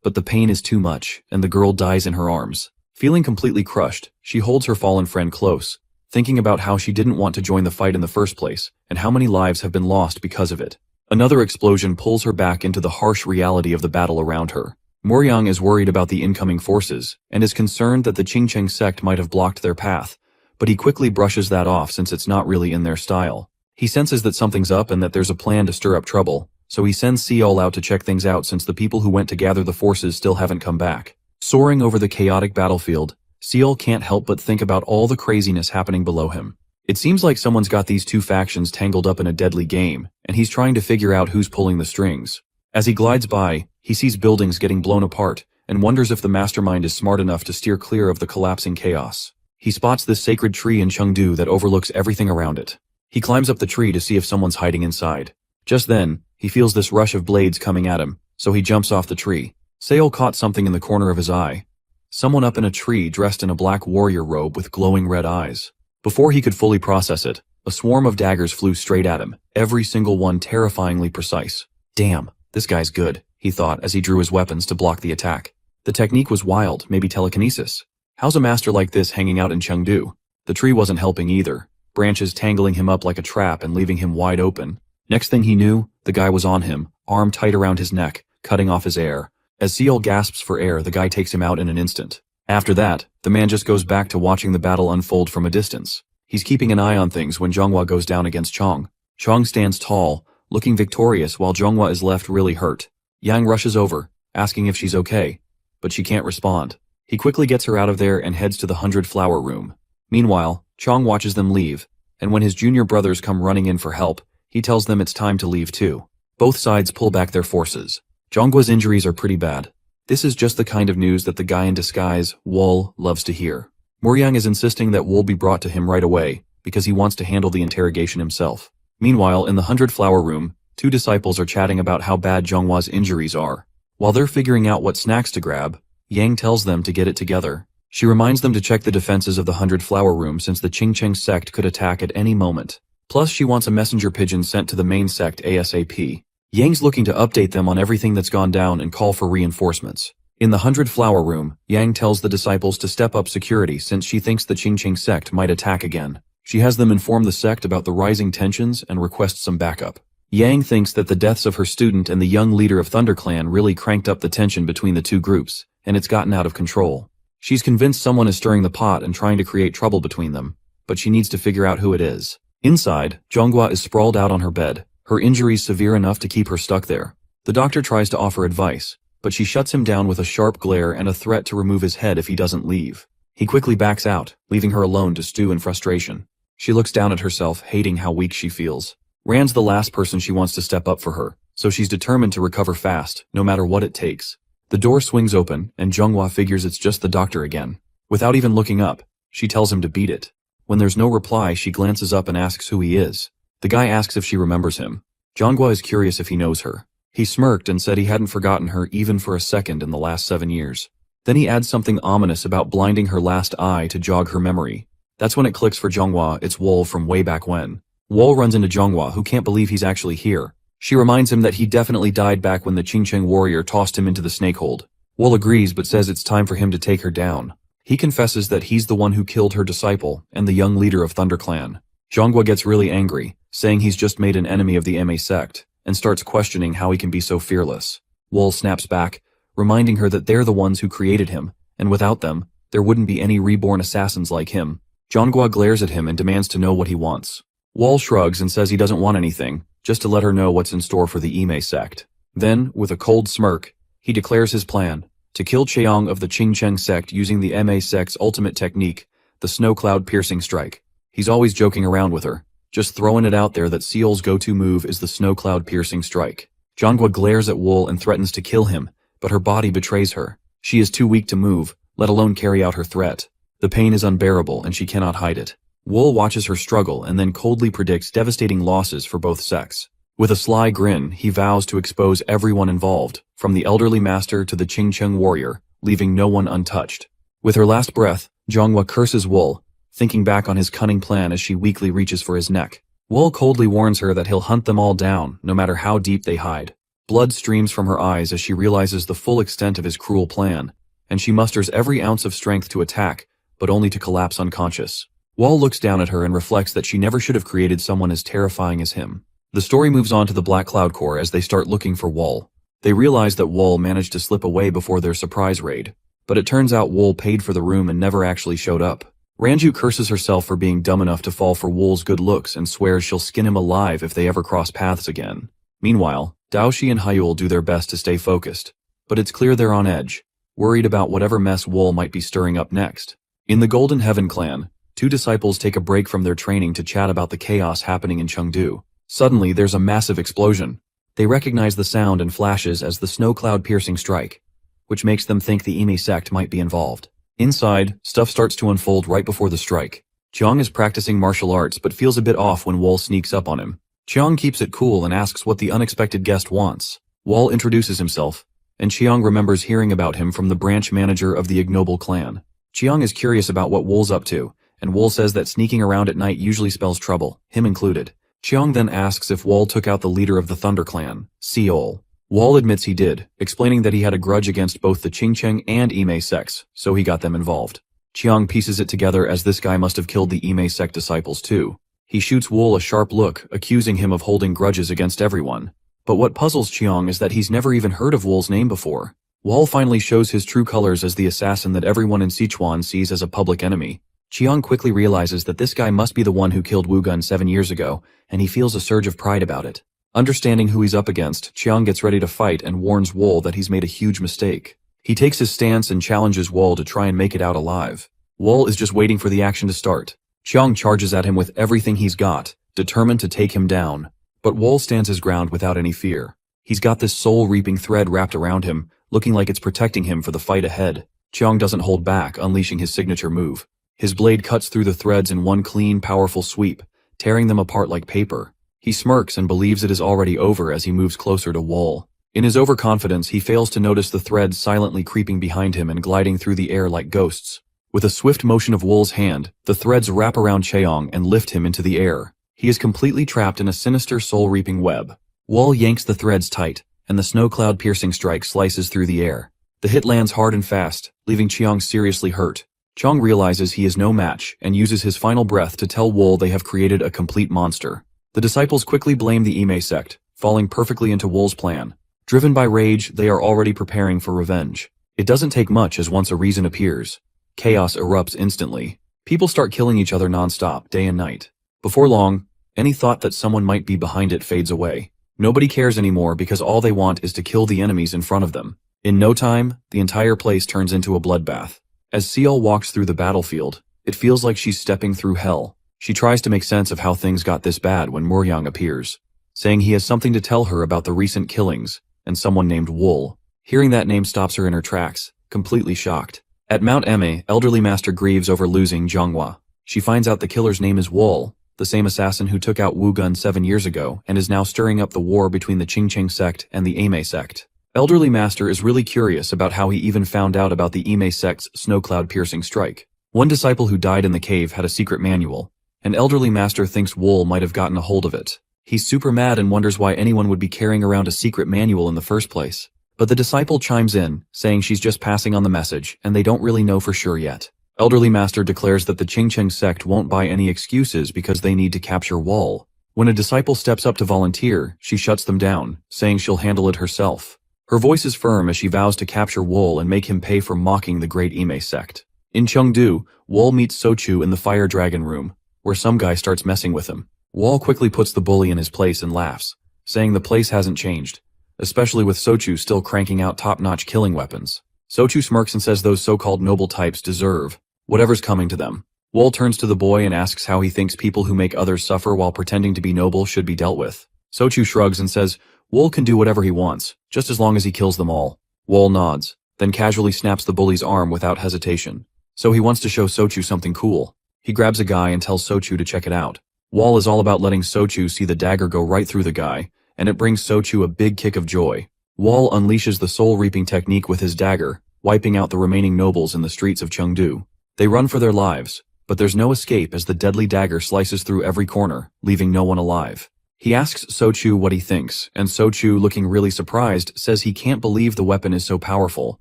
but the pain is too much, and the girl dies in her arms. Feeling completely crushed, she holds her fallen friend close, thinking about how she didn't want to join the fight in the first place, and how many lives have been lost because of it. Another explosion pulls her back into the harsh reality of the battle around her. Moryang is worried about the incoming forces, and is concerned that the Qingcheng sect might have blocked their path, but he quickly brushes that off since it's not really in their style. He senses that something's up and that there's a plan to stir up trouble, so he sends Seol out to check things out since the people who went to gather the forces still haven't come back. Soaring over the chaotic battlefield, Seol can't help but think about all the craziness happening below him. It seems like someone's got these two factions tangled up in a deadly game, and he's trying to figure out who's pulling the strings. As he glides by, he sees buildings getting blown apart, and wonders if the mastermind is smart enough to steer clear of the collapsing chaos. He spots this sacred tree in Chengdu that overlooks everything around it. He climbs up the tree to see if someone's hiding inside. Just then, he feels this rush of blades coming at him, so he jumps off the tree. Seol caught something in the corner of his eye. Someone up in a tree dressed in a black warrior robe with glowing red eyes. Before he could fully process it, a swarm of daggers flew straight at him, every single one terrifyingly precise. Damn, this guy's good, he thought as he drew his weapons to block the attack. The technique was wild, maybe telekinesis. How's a master like this hanging out in Chengdu? The tree wasn't helping either, branches tangling him up like a trap and leaving him wide open. Next thing he knew, the guy was on him, arm tight around his neck, cutting off his air. As Seol gasps for air, the guy takes him out in an instant. After that, the man just goes back to watching the battle unfold from a distance. He's keeping an eye on things when Dongua goes down against Chong. Chong stands tall, looking victorious while Dongua is left really hurt. Yang rushes over, asking if she's okay, but she can't respond. He quickly gets her out of there and heads to the 100-flower room. Meanwhile, Chong watches them leave, and when his junior brothers come running in for help, he tells them it's time to leave too. Both sides pull back their forces. Zhonggua's injuries are pretty bad. This is just the kind of news that the guy in disguise, Wol, loves to hear. Moryang is insisting that Wol be brought to him right away, because he wants to handle the interrogation himself. Meanwhile, in the 100-flower room, two disciples are chatting about how bad Zhonggua's injuries are. While they're figuring out what snacks to grab, Yang tells them to get it together. She reminds them to check the defenses of the 100-flower room since the Qingcheng sect could attack at any moment. Plus, she wants a messenger pigeon sent to the main sect ASAP. Yang's looking to update them on everything that's gone down and call for reinforcements. In the 100-flower room, Yang tells the disciples to step up security since she thinks the Qingcheng sect might attack again. She has them inform the sect about the rising tensions and requests some backup. Yang thinks that the deaths of her student and the young leader of ThunderClan really cranked up the tension between the two groups, and it's gotten out of control. She's convinced someone is stirring the pot and trying to create trouble between them, but she needs to figure out who it is. Inside, Zhonghua is sprawled out on her bed, her injuries severe enough to keep her stuck there. The doctor tries to offer advice, but she shuts him down with a sharp glare and a threat to remove his head if he doesn't leave. He quickly backs out, leaving her alone to stew in frustration. She looks down at herself, hating how weak she feels. Rand's the last person she wants to step up for her, so she's determined to recover fast, no matter what it takes. The door swings open, and Zhonghua figures it's just the doctor again. Without even looking up, she tells him to beat it. When there's no reply, she glances up and asks who he is. The guy asks if she remembers him. Zhonghua is curious if he knows her. He smirked and said he hadn't forgotten her even for a second in the last 7 years. Then he adds something ominous about blinding her last eye to jog her memory. That's when it clicks for Zhonghua, it's Wol from way back when. Wol runs into Zhonghua, who can't believe he's actually here. She reminds him that he definitely died back when the Qingcheng warrior tossed him into the snakehold. Wol agrees but says it's time for him to take her down. He confesses that he's the one who killed her disciple and the young leader of ThunderClan. Zhonghua gets really angry, saying he's just made an enemy of the MA sect, and starts questioning how he can be so fearless. Wol snaps back, reminding her that they're the ones who created him, and without them, there wouldn't be any reborn assassins like him. Zhonghua glares at him and demands to know what he wants. Wol shrugs and says he doesn't want anything, just to let her know what's in store for the Ime sect. Then, with a cold smirk, He declares his plan, to kill Cheong of the Qingcheng sect using the MA sect's ultimate technique, the snow cloud piercing strike. He's always joking around with her, just throwing it out there that Seal's go-to move is the snow cloud piercing strike. Dongua glares at Wool and threatens to kill him, but her body betrays her. She is too weak to move, let alone carry out her threat. The pain is unbearable and she cannot hide it. Wool watches her struggle and then coldly predicts devastating losses for both sects. With a sly grin, he vows to expose everyone involved, from the elderly master to the Qingcheng warrior, leaving no one untouched. With her last breath, Dongua curses Wool, thinking back on his cunning plan as she weakly reaches for his neck. Wool coldly warns her that he'll hunt them all down, no matter how deep they hide. Blood streams from her eyes as she realizes the full extent of his cruel plan, and she musters every ounce of strength to attack, but only to collapse unconscious. Wool looks down at her and reflects that she never should have created someone as terrifying as him. The story moves on to the Black Cloud Corps as they start looking for Wool. They realize that Wool managed to slip away before their surprise raid, but it turns out Wool paid for the room and never actually showed up. Ranju curses herself for being dumb enough to fall for Wool's good looks and swears she'll skin him alive if they ever cross paths again. Meanwhile, Daoshi and Hyul do their best to stay focused, but it's clear they're on edge, worried about whatever mess Wool might be stirring up next. In the Golden Heaven clan, two disciples take a break from their training to chat about the chaos happening in Chengdu. Suddenly, there's a massive explosion. They recognize the sound and flashes as the snow cloud piercing strike, which makes them think the Ime sect might be involved. Inside, stuff starts to unfold right before the strike. Cheong is practicing martial arts but feels a bit off when Wool sneaks up on him. Cheong keeps it cool and asks what the unexpected guest wants. Wool introduces himself, and Cheong remembers hearing about him from the branch manager of the ignoble clan. Cheong is curious about what Wool's up to, and Wool says that sneaking around at night usually spells trouble, him included. Cheong then asks if Wool took out the leader of the Thunder clan, Seol. Wool admits he did, explaining that he had a grudge against both the Qingcheng and Ime sects, so he got them involved. Cheong pieces it together as this guy must have killed the Ime sect disciples too. He shoots Wool a sharp look, accusing him of holding grudges against everyone. But what puzzles Cheong is that he's never even heard of Wool's name before. Wool finally shows his true colors as the assassin that everyone in Sichuan sees as a public enemy. Cheong quickly realizes that this guy must be the one who killed Wugun 7 years ago, and he feels a surge of pride about it. Understanding who he's up against, Cheong gets ready to fight and warns Wool that he's made a huge mistake. He takes his stance and challenges Wool to try and make it out alive. Wool is just waiting for the action to start. Cheong charges at him with everything he's got, determined to take him down. But Wool stands his ground without any fear. He's got this soul-reaping thread wrapped around him, looking like it's protecting him for the fight ahead. Cheong doesn't hold back, unleashing his signature move. His blade cuts through the threads in one clean, powerful sweep, tearing them apart like paper. He smirks and believes it is already over as he moves closer to Wool. In his overconfidence, he fails to notice the threads silently creeping behind him and gliding through the air like ghosts. With a swift motion of Wool's hand, the threads wrap around Cheong and lift him into the air. He is completely trapped in a sinister soul-reaping web. Wool yanks the threads tight, and the snow cloud piercing strike slices through the air. The hit lands hard and fast, leaving Cheong seriously hurt. Cheong realizes he is no match and uses his final breath to tell Wool they have created a complete monster. The disciples quickly blame the Ime sect, falling perfectly into Wool's plan. Driven by rage, they are already preparing for revenge. It doesn't take much as once a reason appears. Chaos erupts instantly. People start killing each other non-stop, day and night. Before long, any thought that someone might be behind it fades away. Nobody cares anymore because all they want is to kill the enemies in front of them. In no time, the entire place turns into a bloodbath. As Seol walks through the battlefield, it feels like she's stepping through hell. She tries to make sense of how things got this bad when Muryang appears, saying he has something to tell her about the recent killings, and someone named Wool. Hearing that name stops her in her tracks, completely shocked. At Mount Eme, elderly master grieves over losing Zhonghua. She finds out the killer's name is Wool, the same assassin who took out Wugun 7 years ago and is now stirring up the war between the Qingcheng sect and the Ame sect. Elderly master is really curious about how he even found out about the Ime sect's snow cloud piercing strike. One disciple who died in the cave had a secret manual, and elderly master thinks Wool might have gotten a hold of it. He's super mad and wonders why anyone would be carrying around a secret manual in the first place. But the disciple chimes in, saying she's just passing on the message, and they don't really know for sure yet. Elderly master declares that the Qingcheng sect won't buy any excuses because they need to capture Wool. When a disciple steps up to volunteer, she shuts them down, saying she'll handle it herself. Her voice is firm as she vows to capture Wool and make him pay for mocking the great Ime sect. In Chengdu, Wool meets Sochu in the Fire Dragon room, where some guy starts messing with him. Wool quickly puts the bully in his place and laughs, saying the place hasn't changed, especially with Sochu still cranking out top-notch killing weapons. Sochu smirks and says those so-called noble types deserve whatever's coming to them. Wool turns to the boy and asks how he thinks people who make others suffer while pretending to be noble should be dealt with. Sochu shrugs and says Wool can do whatever he wants, just as long as he kills them all. Wool nods, then casually snaps the bully's arm without hesitation. So he wants to show Sochu something cool. He grabs a guy and tells Sochu to check it out. Wool is all about letting Sochu see the dagger go right through the guy, and it brings Sochu a big kick of joy. Wool unleashes the soul-reaping technique with his dagger, wiping out the remaining nobles in the streets of Chengdu. They run for their lives, but there's no escape as the deadly dagger slices through every corner, leaving no one alive. He asks Sochu what he thinks, and Sochu, looking really surprised, says he can't believe the weapon is so powerful.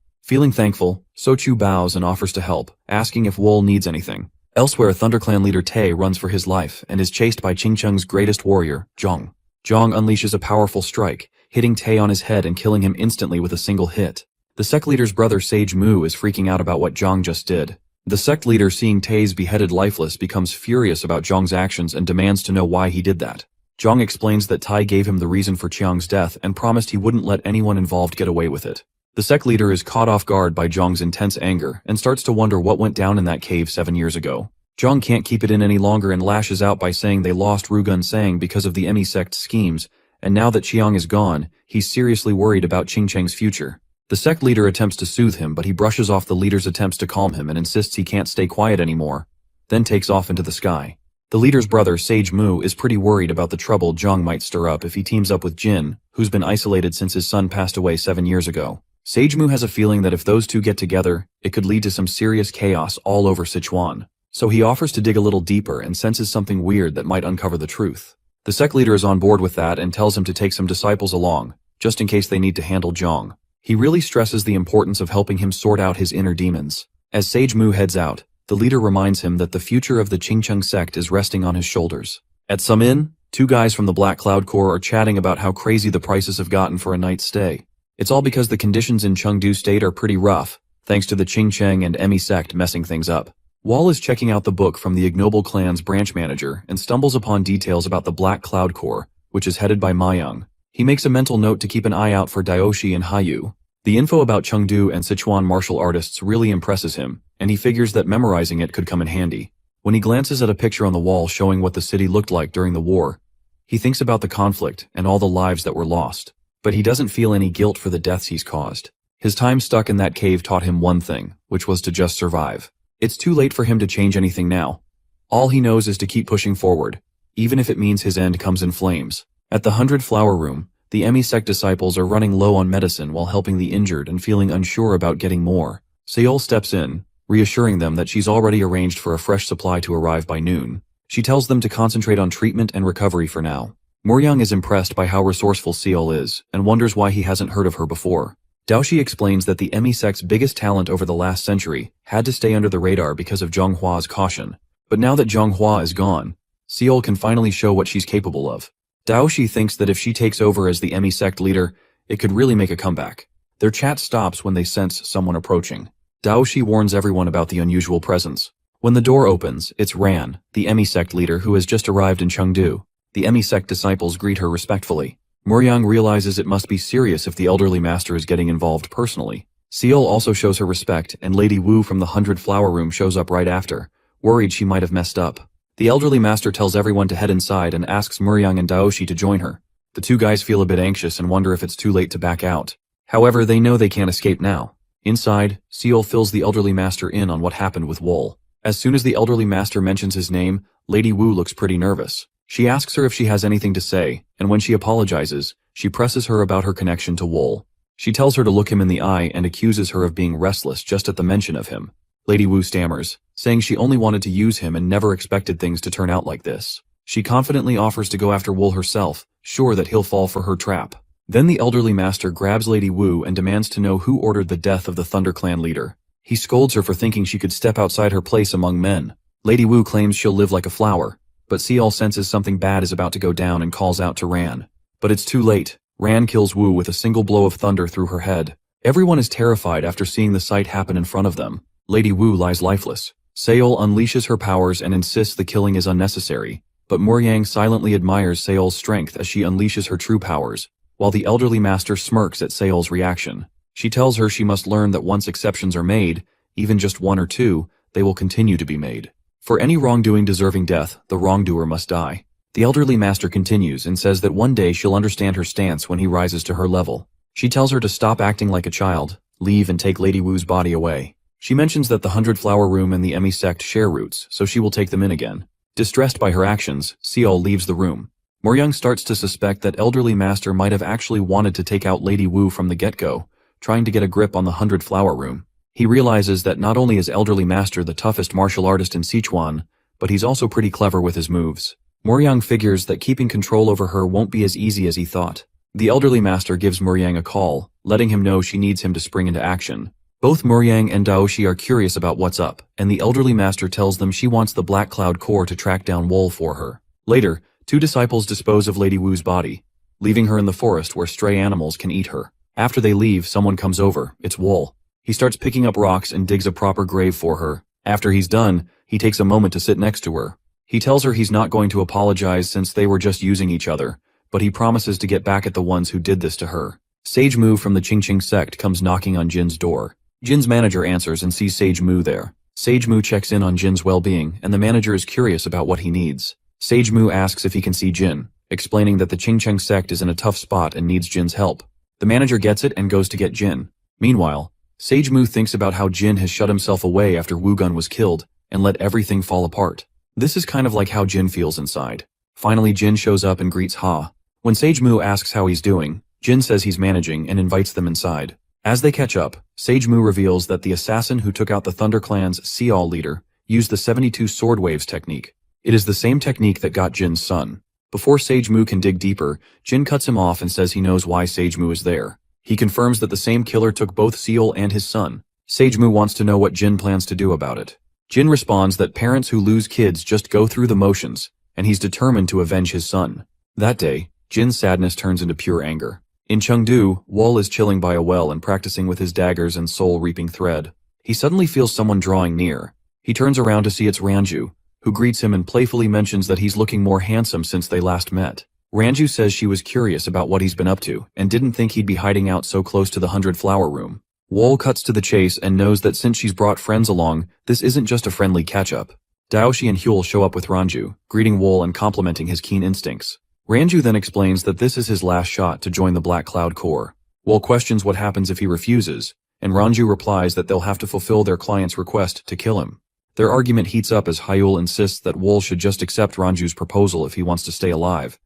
Feeling thankful, Sochu bows and offers to help, asking if Wool needs anything. Elsewhere, ThunderClan leader Tae runs for his life and is chased by Qingcheng's greatest warrior, Zhong. Zhong unleashes a powerful strike, hitting Tae on his head and killing him instantly with a single hit. The sect leader's brother Sage Mu is freaking out about what Zhong just did. The sect leader, seeing Tae's beheaded lifeless, becomes furious about Zhong's actions and demands to know why he did that. Zhong explains that Tai gave him the reason for Chiang's death and promised he wouldn't let anyone involved get away with it. The sect leader is caught off guard by Zhong's intense anger and starts to wonder what went down in that cave 7 years ago. Zhong can't keep it in any longer and lashes out by saying they lost Rugun Sang because of the Emi sect schemes, and now that Chiang is gone, he's seriously worried about Qingcheng's future. The sect leader attempts to soothe him, but he brushes off the leader's attempts to calm him and insists he can't stay quiet anymore, then takes off into the sky. The leader's brother, Sage Mu, is pretty worried about the trouble Zhong might stir up if he teams up with Jin, who's been isolated since his son passed away 7 years ago. Sage Mu has a feeling that if those two get together, it could lead to some serious chaos all over Sichuan. So he offers to dig a little deeper and senses something weird that might uncover the truth. The sect leader is on board with that and tells him to take some disciples along, just in case they need to handle Zhong. He really stresses the importance of helping him sort out his inner demons. As Sage Mu heads out, the leader reminds him that the future of the Qingcheng sect is resting on his shoulders. At some inn, two guys from the Black Cloud Corps are chatting about how crazy the prices have gotten for a night's stay. It's all because the conditions in Chengdu State are pretty rough, thanks to the Qingcheng and Emi sect messing things up. Wall is checking out the book from the Ignoble Clan's branch manager and stumbles upon details about the Black Cloud Corps, which is headed by Ma Young. He makes a mental note to keep an eye out for Daoshi and Hayu. The info about Chengdu and Sichuan martial artists really impresses him, and he figures that memorizing it could come in handy. When he glances at a picture on the wall showing what the city looked like during the war, he thinks about the conflict and all the lives that were lost. But he doesn't feel any guilt for the deaths he's caused. His time stuck in that cave taught him one thing, which was to just survive. It's too late for him to change anything now. All he knows is to keep pushing forward, even if it means his end comes in flames. At the 100 Flower Room, the Emi sect disciples are running low on medicine while helping the injured and feeling unsure about getting more. Seol steps in, reassuring them that she's already arranged for a fresh supply to arrive by noon. She tells them to concentrate on treatment and recovery for now. Moryang is impressed by how resourceful Seol is, and wonders why he hasn't heard of her before. Daoshi explains that the Emi sect's biggest talent over the last century had to stay under the radar because of Zhonghua's caution. But now that Zhonghua is gone, Seol can finally show what she's capable of. Daoshi thinks that if she takes over as the Emi sect leader, it could really make a comeback. Their chat stops when they sense someone approaching. Daoshi warns everyone about the unusual presence. When the door opens, it's Ran, the Emi sect leader who has just arrived in Chengdu. The Emi sect disciples greet her respectfully. Moryang realizes it must be serious if the elderly master is getting involved personally. Seol also shows her respect, and Lady Wu from the 100 Flower Room shows up right after, worried she might have messed up. The elderly master tells everyone to head inside and asks Moryang and Daoshi to join her. The two guys feel a bit anxious and wonder if it's too late to back out. However, they know they can't escape now. Inside, Seol fills the elderly master in on what happened with Wool. As soon as the elderly master mentions his name, Lady Wu looks pretty nervous. She asks her if she has anything to say, and when she apologizes, she presses her about her connection to Wool. She tells her to look him in the eye and accuses her of being restless just at the mention of him. Lady Wu stammers, saying she only wanted to use him and never expected things to turn out like this. She confidently offers to go after Wool herself, sure that he'll fall for her trap. Then the elderly master grabs Lady Wu and demands to know who ordered the death of the Thunder Clan leader. He scolds her for thinking she could step outside her place among men. Lady Wu claims she'll live like a flower, but Seol senses something bad is about to go down and calls out to Ran. But it's too late. Ran kills Wu with a single blow of thunder through her head. Everyone is terrified after seeing the sight happen in front of them. Lady Wu lies lifeless. Seol unleashes her powers and insists the killing is unnecessary, but Moryang silently admires Seol's strength as she unleashes her true powers, while the elderly master smirks at Seol's reaction. She tells her she must learn that once exceptions are made, even just one or two, they will continue to be made. For any wrongdoing deserving death, the wrongdoer must die. The elderly master continues and says that one day she'll understand her stance when he rises to her level. She tells her to stop acting like a child, leave and take Lady Wu's body away. She mentions that the 100-Flower Room and the Emi sect share roots, so she will take them in again. Distressed by her actions, Seol leaves the room. Moryung starts to suspect that elderly master might have actually wanted to take out Lady Wu from the get-go, trying to get a grip on the 100-Flower Room. He realizes that not only is elderly master the toughest martial artist in Sichuan, but he's also pretty clever with his moves. Moryung figures that keeping control over her won't be as easy as he thought. The elderly master gives Moryung a call, letting him know she needs him to spring into action. Both Moryung and Daoshi are curious about what's up, and the elderly master tells them she wants the Black Cloud Core to track down Wool for her. Later, two disciples dispose of Lady Wu's body, leaving her in the forest where stray animals can eat her. After they leave, someone comes over. It's Wool. He starts picking up rocks and digs a proper grave for her. After he's done, he takes a moment to sit next to her. He tells her he's not going to apologize since they were just using each other, but he promises to get back at the ones who did this to her. Sage Mu from the Qingqing sect comes knocking on Jin's door. Jin's manager answers and sees Sage Mu there. Sage Mu checks in on Jin's well-being, and the manager is curious about what he needs. Sage Mu asks if he can see Jin, explaining that the Qingqing sect is in a tough spot and needs Jin's help. The manager gets it and goes to get Jin. Meanwhile, Sage Mu thinks about how Jin has shut himself away after Wugun was killed and let everything fall apart. This is kind of like how Jin feels inside. Finally, Jin shows up and greets Ha. When Sage Mu asks how he's doing, Jin says he's managing and invites them inside. As they catch up, Sage Mu reveals that the assassin who took out the Thunder Clan's Seol leader used the 72 sword waves technique. It is the same technique that got Jin's son. Before Sage Mu can dig deeper, Jin cuts him off and says he knows why Sage Mu is there. He confirms that the same killer took both Seol and his son. Sage Mu wants to know what Jin plans to do about it. Jin responds that parents who lose kids just go through the motions, and he's determined to avenge his son. That day, Jin's sadness turns into pure anger. In Chengdu, Wool is chilling by a well and practicing with his daggers and soul-reaping thread. He suddenly feels someone drawing near. He turns around to see it's Ranju, who greets him and playfully mentions that he's looking more handsome since they last met. Ranju says she was curious about what he's been up to and didn't think he'd be hiding out so close to the 100-Flower Room. Wool cuts to the chase and knows that since she's brought friends along, this isn't just a friendly catch-up. Daoshi and Hyul show up with Ranju, greeting Wool and complimenting his keen instincts. Ranju then explains that this is his last shot to join the Black Cloud Corps. Wool questions what happens if he refuses, and Ranju replies that they'll have to fulfill their client's request to kill him. Their argument heats up as Hyul insists that Wool should just accept Ranju's proposal if he wants to stay alive.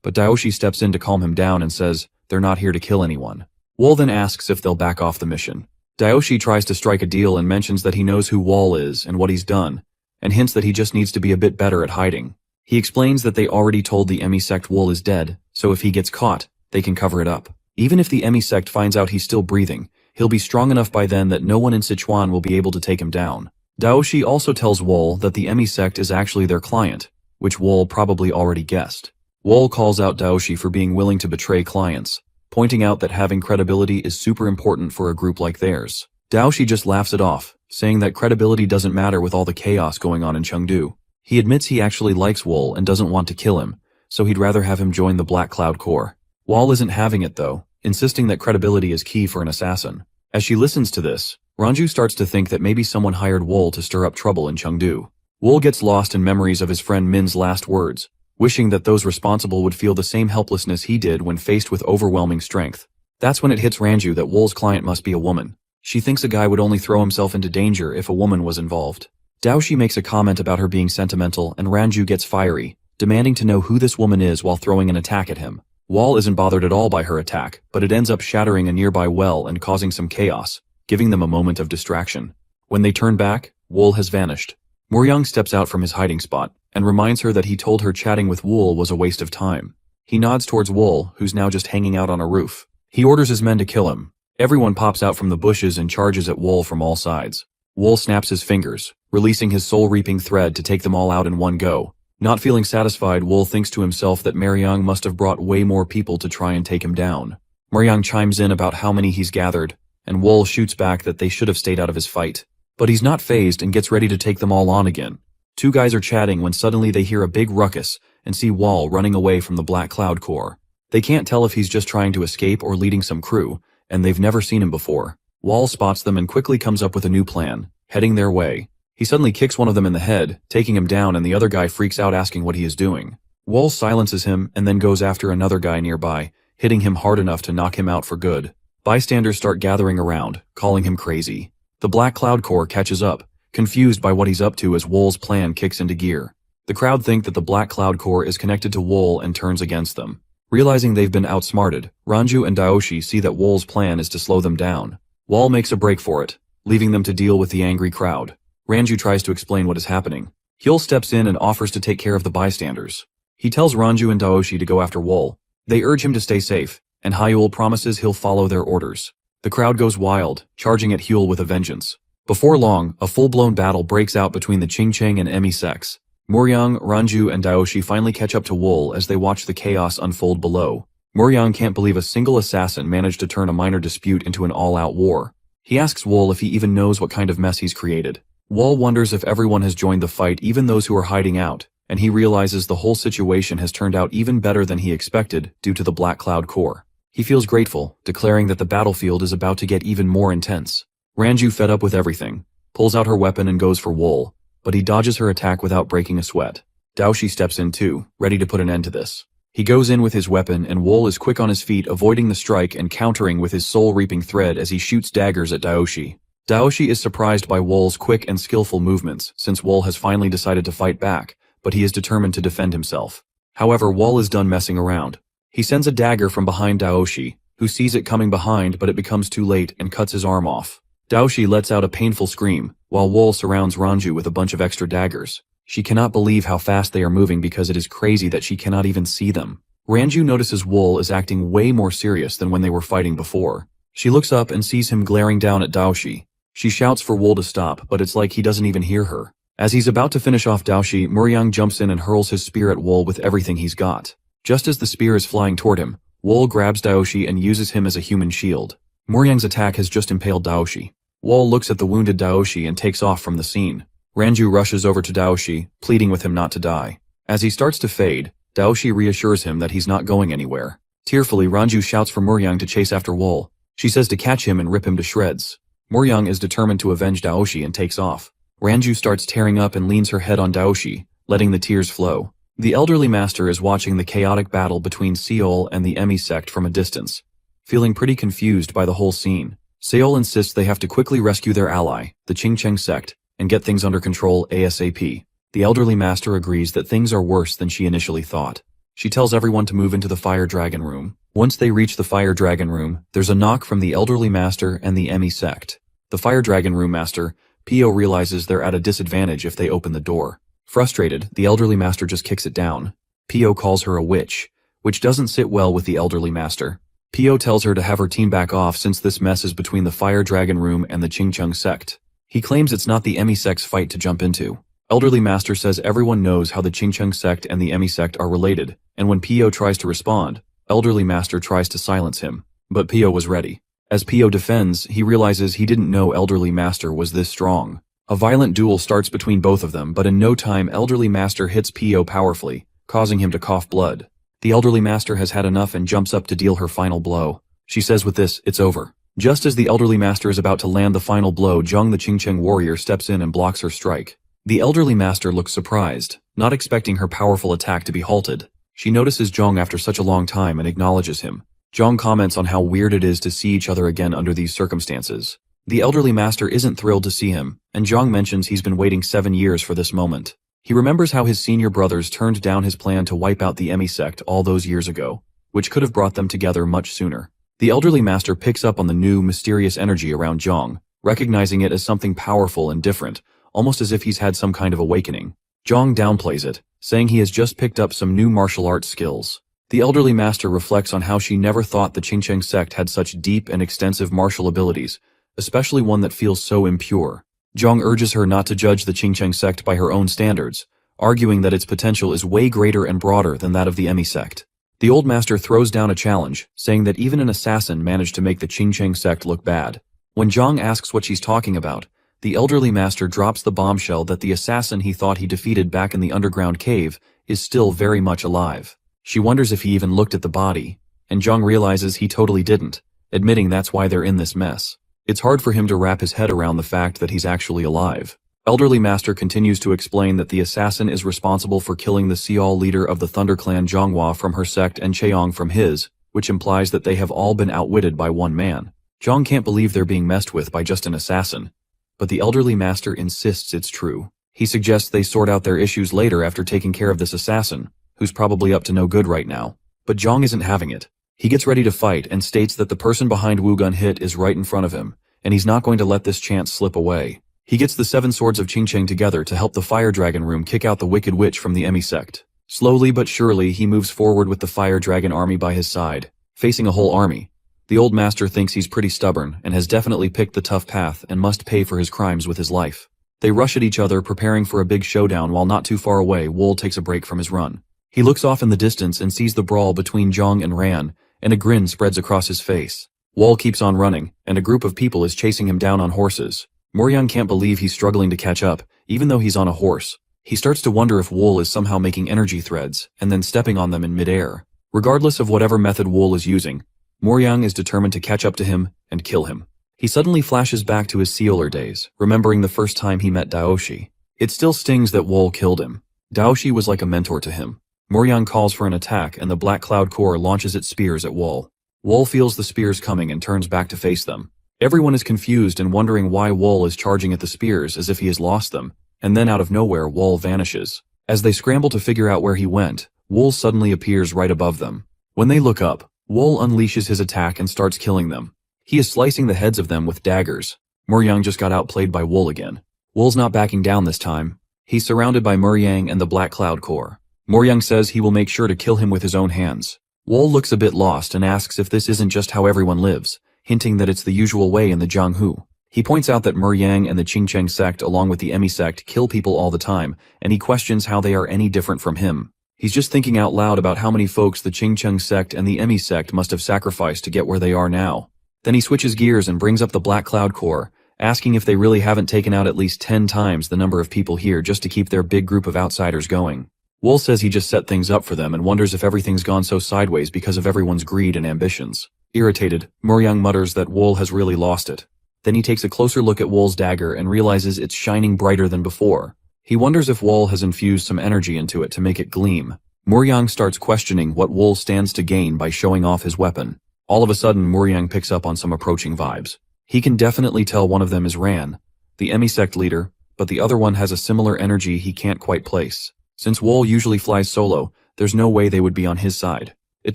But Daoshi steps in to calm him down and says they're not here to kill anyone. Wool then asks if they'll back off the mission. Daoshi tries to strike a deal and mentions that he knows who Wool is and what he's done, and hints that he just needs to be a bit better at hiding. He explains that they already told the Emi sect Wool is dead, so if he gets caught, they can cover it up. Even if the Emi sect finds out he's still breathing, he'll be strong enough by then that no one in Sichuan will be able to take him down. Daoshi also tells Wool that the Emi sect is actually their client, which Wool probably already guessed. Wool calls out Daoshi for being willing to betray clients, pointing out that having credibility is super important for a group like theirs. Daoshi just laughs it off, saying that credibility doesn't matter with all the chaos going on in Chengdu. He admits he actually likes Wool and doesn't want to kill him, so he'd rather have him join the Black Cloud Corps. Wool isn't having it though, insisting that credibility is key for an assassin. As she listens to this, Ranju starts to think that maybe someone hired Wool to stir up trouble in Chengdu. Wool gets lost in memories of his friend Min's last words, wishing that those responsible would feel the same helplessness he did when faced with overwhelming strength. That's when it hits Ranju that Wool's client must be a woman. She thinks a guy would only throw himself into danger if a woman was involved. Daoshi makes a comment about her being sentimental and Ranju gets fiery, demanding to know who this woman is while throwing an attack at him. Wool isn't bothered at all by her attack, but it ends up shattering a nearby well and causing some chaos, giving them a moment of distraction. When they turn back, Wool has vanished. Moryung steps out from his hiding spot and reminds her that he told her chatting with Wool was a waste of time. He nods towards Wool, who's now just hanging out on a roof. He orders his men to kill him. Everyone pops out from the bushes and charges at Wool from all sides. Wool snaps his fingers, releasing his soul-reaping thread to take them all out in one go. Not feeling satisfied, Wool thinks to himself that Moryung must have brought way more people to try and take him down. Moryung chimes in about how many he's gathered, and Wool shoots back that they should have stayed out of his fight. But he's not fazed and gets ready to take them all on again. Two guys are chatting when suddenly they hear a big ruckus and see Wool running away from the Black Cloud Corps. They can't tell if he's just trying to escape or leading some crew, and they've never seen him before. Wall spots them and quickly comes up with a new plan, heading their way. He suddenly kicks one of them in the head, taking him down, and the other guy freaks out asking what he is doing. Wall silences him and then goes after another guy nearby, hitting him hard enough to knock him out for good. Bystanders start gathering around, calling him crazy. The Black Cloud Corps catches up, confused by what he's up to as Wall's plan kicks into gear. The crowd think that the Black Cloud Corps is connected to Wall and turns against them. Realizing they've been outsmarted, Ranju and Daoshi see that Wall's plan is to slow them down. Wall makes a break for it, leaving them to deal with the angry crowd. Ranju tries to explain what is happening. Hyul steps in and offers to take care of the bystanders. He tells Ranju and Daoshi to go after Wall. They urge him to stay safe, and Hyul promises he'll follow their orders. The crowd goes wild, charging at Hyul with a vengeance. Before long, a full-blown battle breaks out between the Qingcheng and Emi sects. Muryang, Ranju, and Daoshi finally catch up to Wall as they watch the chaos unfold below. Muryang can't believe a single assassin managed to turn a minor dispute into an all-out war. He asks Wall if he even knows what kind of mess he's created. Wall wonders if everyone has joined the fight, even those who are hiding out, and he realizes the whole situation has turned out even better than he expected due to the Black Cloud Corps. He feels grateful, declaring that the battlefield is about to get even more intense. Ranju, fed up with everything, pulls out her weapon and goes for Wall, but he dodges her attack without breaking a sweat. Daoshi steps in too, ready to put an end to this. He goes in with his weapon and Wall is quick on his feet, avoiding the strike and countering with his soul-reaping thread as he shoots daggers at Daoshi. Daoshi is surprised by Wall's quick and skillful movements, since Wall has finally decided to fight back, but he is determined to defend himself. However, Wall is done messing around. He sends a dagger from behind Daoshi, who sees it coming behind, but it becomes too late and cuts his arm off. Daoshi lets out a painful scream, while Wall surrounds Ranju with a bunch of extra daggers. She cannot believe how fast they are moving because it is crazy that she cannot even see them. Ranju notices Wall is acting way more serious than when they were fighting before. She looks up and sees him glaring down at Daoshi. She shouts for Wall to stop, but it's like he doesn't even hear her. As he's about to finish off Daoshi, Muryang jumps in and hurls his spear at Wall with everything he's got. Just as the spear is flying toward him, Wall grabs Daoshi and uses him as a human shield. Muryang's attack has just impaled Daoshi. Wall looks at the wounded Daoshi and takes off from the scene. Ranju rushes over to Daoshi, pleading with him not to die. As he starts to fade, Daoshi reassures him that he's not going anywhere. Tearfully, Ranju shouts for Muryang to chase after Wall. She says to catch him and rip him to shreds. Muryang is determined to avenge Daoshi and takes off. Ranju starts tearing up and leans her head on Daoshi, letting the tears flow. The elderly master is watching the chaotic battle between Seol and the Emi sect from a distance, feeling pretty confused by the whole scene. Seol insists they have to quickly rescue their ally, the Qingcheng sect, and get things under control ASAP. The elderly master agrees that things are worse than she initially thought. She tells everyone to move into the Fire Dragon room. Once they reach the Fire Dragon room, there's a knock from the elderly master and the Emi sect. The Fire Dragon room master, Pio, realizes they're at a disadvantage if they open the door. Frustrated, the elderly master just kicks it down. Pio calls her a witch, which doesn't sit well with the elderly master. Pio tells her to have her team back off since this mess is between the Fire Dragon room and the Qingcheng sect. He claims it's not the Emi sect's fight to jump into. Elderly master says everyone knows how the Qingcheng sect and the Emi sect are related, and when Pio tries to respond, elderly master tries to silence him. But Pio was ready. As Pio defends, he realizes he didn't know elderly master was this strong. A violent duel starts between both of them, but in no time elderly master hits Pio powerfully, causing him to cough blood. The elderly master has had enough and jumps up to deal her final blow. She says with this, it's over. Just as the elderly master is about to land the final blow, Zhang the Qingcheng warrior steps in and blocks her strike. The elderly master looks surprised, not expecting her powerful attack to be halted. She notices Zhang after such a long time and acknowledges him. Zhang comments on how weird it is to see each other again under these circumstances. The elderly master isn't thrilled to see him, and Zhang mentions he's been waiting 7 years for this moment. He remembers how his senior brothers turned down his plan to wipe out the Emi sect all those years ago, which could have brought them together much sooner. The elderly master picks up on the new, mysterious energy around Zhang, recognizing it as something powerful and different, almost as if he's had some kind of awakening. Zhang downplays it, saying he has just picked up some new martial arts skills. The elderly master reflects on how she never thought the Qingcheng sect had such deep and extensive martial abilities, especially one that feels so impure. Zhang urges her not to judge the Qingcheng sect by her own standards, arguing that its potential is way greater and broader than that of the Emi sect. The old master throws down a challenge, saying that even an assassin managed to make the Qingcheng sect look bad. When Zhang asks what she's talking about, the elderly master drops the bombshell that the assassin he thought he defeated back in the underground cave is still very much alive. She wonders if he even looked at the body, and Zhang realizes he totally didn't, admitting that's why they're in this mess. It's hard for him to wrap his head around the fact that he's actually alive. Elderly Master continues to explain that the assassin is responsible for killing the Seol leader of the Thunder Clan Zhonghua from her sect and Cheong from his, which implies that they have all been outwitted by one man. Zhang can't believe they're being messed with by just an assassin. But the Elderly Master insists it's true. He suggests they sort out their issues later after taking care of this assassin, who's probably up to no good right now. But Zhang isn't having it. He gets ready to fight and states that the person behind Wu Gun Hit is right in front of him, and he's not going to let this chance slip away. He gets the 7 swords of Qingcheng together to help the Fire Dragon Room kick out the Wicked Witch from the Emi sect. Slowly but surely he moves forward with the Fire Dragon army by his side, facing a whole army. The old master thinks he's pretty stubborn and has definitely picked the tough path and must pay for his crimes with his life. They rush at each other preparing for a big showdown while not too far away Wool takes a break from his run. He looks off in the distance and sees the brawl between Zhang and Ran, and a grin spreads across his face. Wool keeps on running, and a group of people is chasing him down on horses. Moryang can't believe he's struggling to catch up, even though he's on a horse. He starts to wonder if Wool is somehow making energy threads, and then stepping on them in midair. Regardless of whatever method Wool is using, Moryang is determined to catch up to him and kill him. He suddenly flashes back to his Seoler days, remembering the first time he met Daoshi. It still stings that Wool killed him. Daoshi was like a mentor to him. Moryang calls for an attack and the Black Cloud Corps launches its spears at Wool. Wool feels the spears coming and turns back to face them. Everyone is confused and wondering why Wool is charging at the spears as if he has lost them, and then out of nowhere Wool vanishes. As they scramble to figure out where he went, Wool suddenly appears right above them. When they look up, Wool unleashes his attack and starts killing them. He is slicing the heads of them with daggers. Moryang just got outplayed by Wool again. Wool's not backing down this time. He's surrounded by Moryang and the Black Cloud Corps. Moryang says he will make sure to kill him with his own hands. Wool looks a bit lost and asks if this isn't just how everyone lives, hinting that it's the usual way in the Jianghu. He points out that Moryang and the Qingcheng sect along with the Emi sect kill people all the time, and he questions how they are any different from him. He's just thinking out loud about how many folks the Qingcheng sect and the Emi sect must have sacrificed to get where they are now. Then he switches gears and brings up the Black Cloud Corps, asking if they really haven't taken out at least 10 times the number of people here just to keep their big group of outsiders going. Wool says he just set things up for them and wonders if everything's gone so sideways because of everyone's greed and ambitions. Irritated, Moryang mutters that Wool has really lost it. Then he takes a closer look at Wool's dagger and realizes it's shining brighter than before. He wonders if Wool has infused some energy into it to make it gleam. Moryang starts questioning what Wool stands to gain by showing off his weapon. All of a sudden, Moryang picks up on some approaching vibes. He can definitely tell one of them is Ran, the Emi sect leader, but the other one has a similar energy he can't quite place. Since Wool usually flies solo, there's no way they would be on his side. It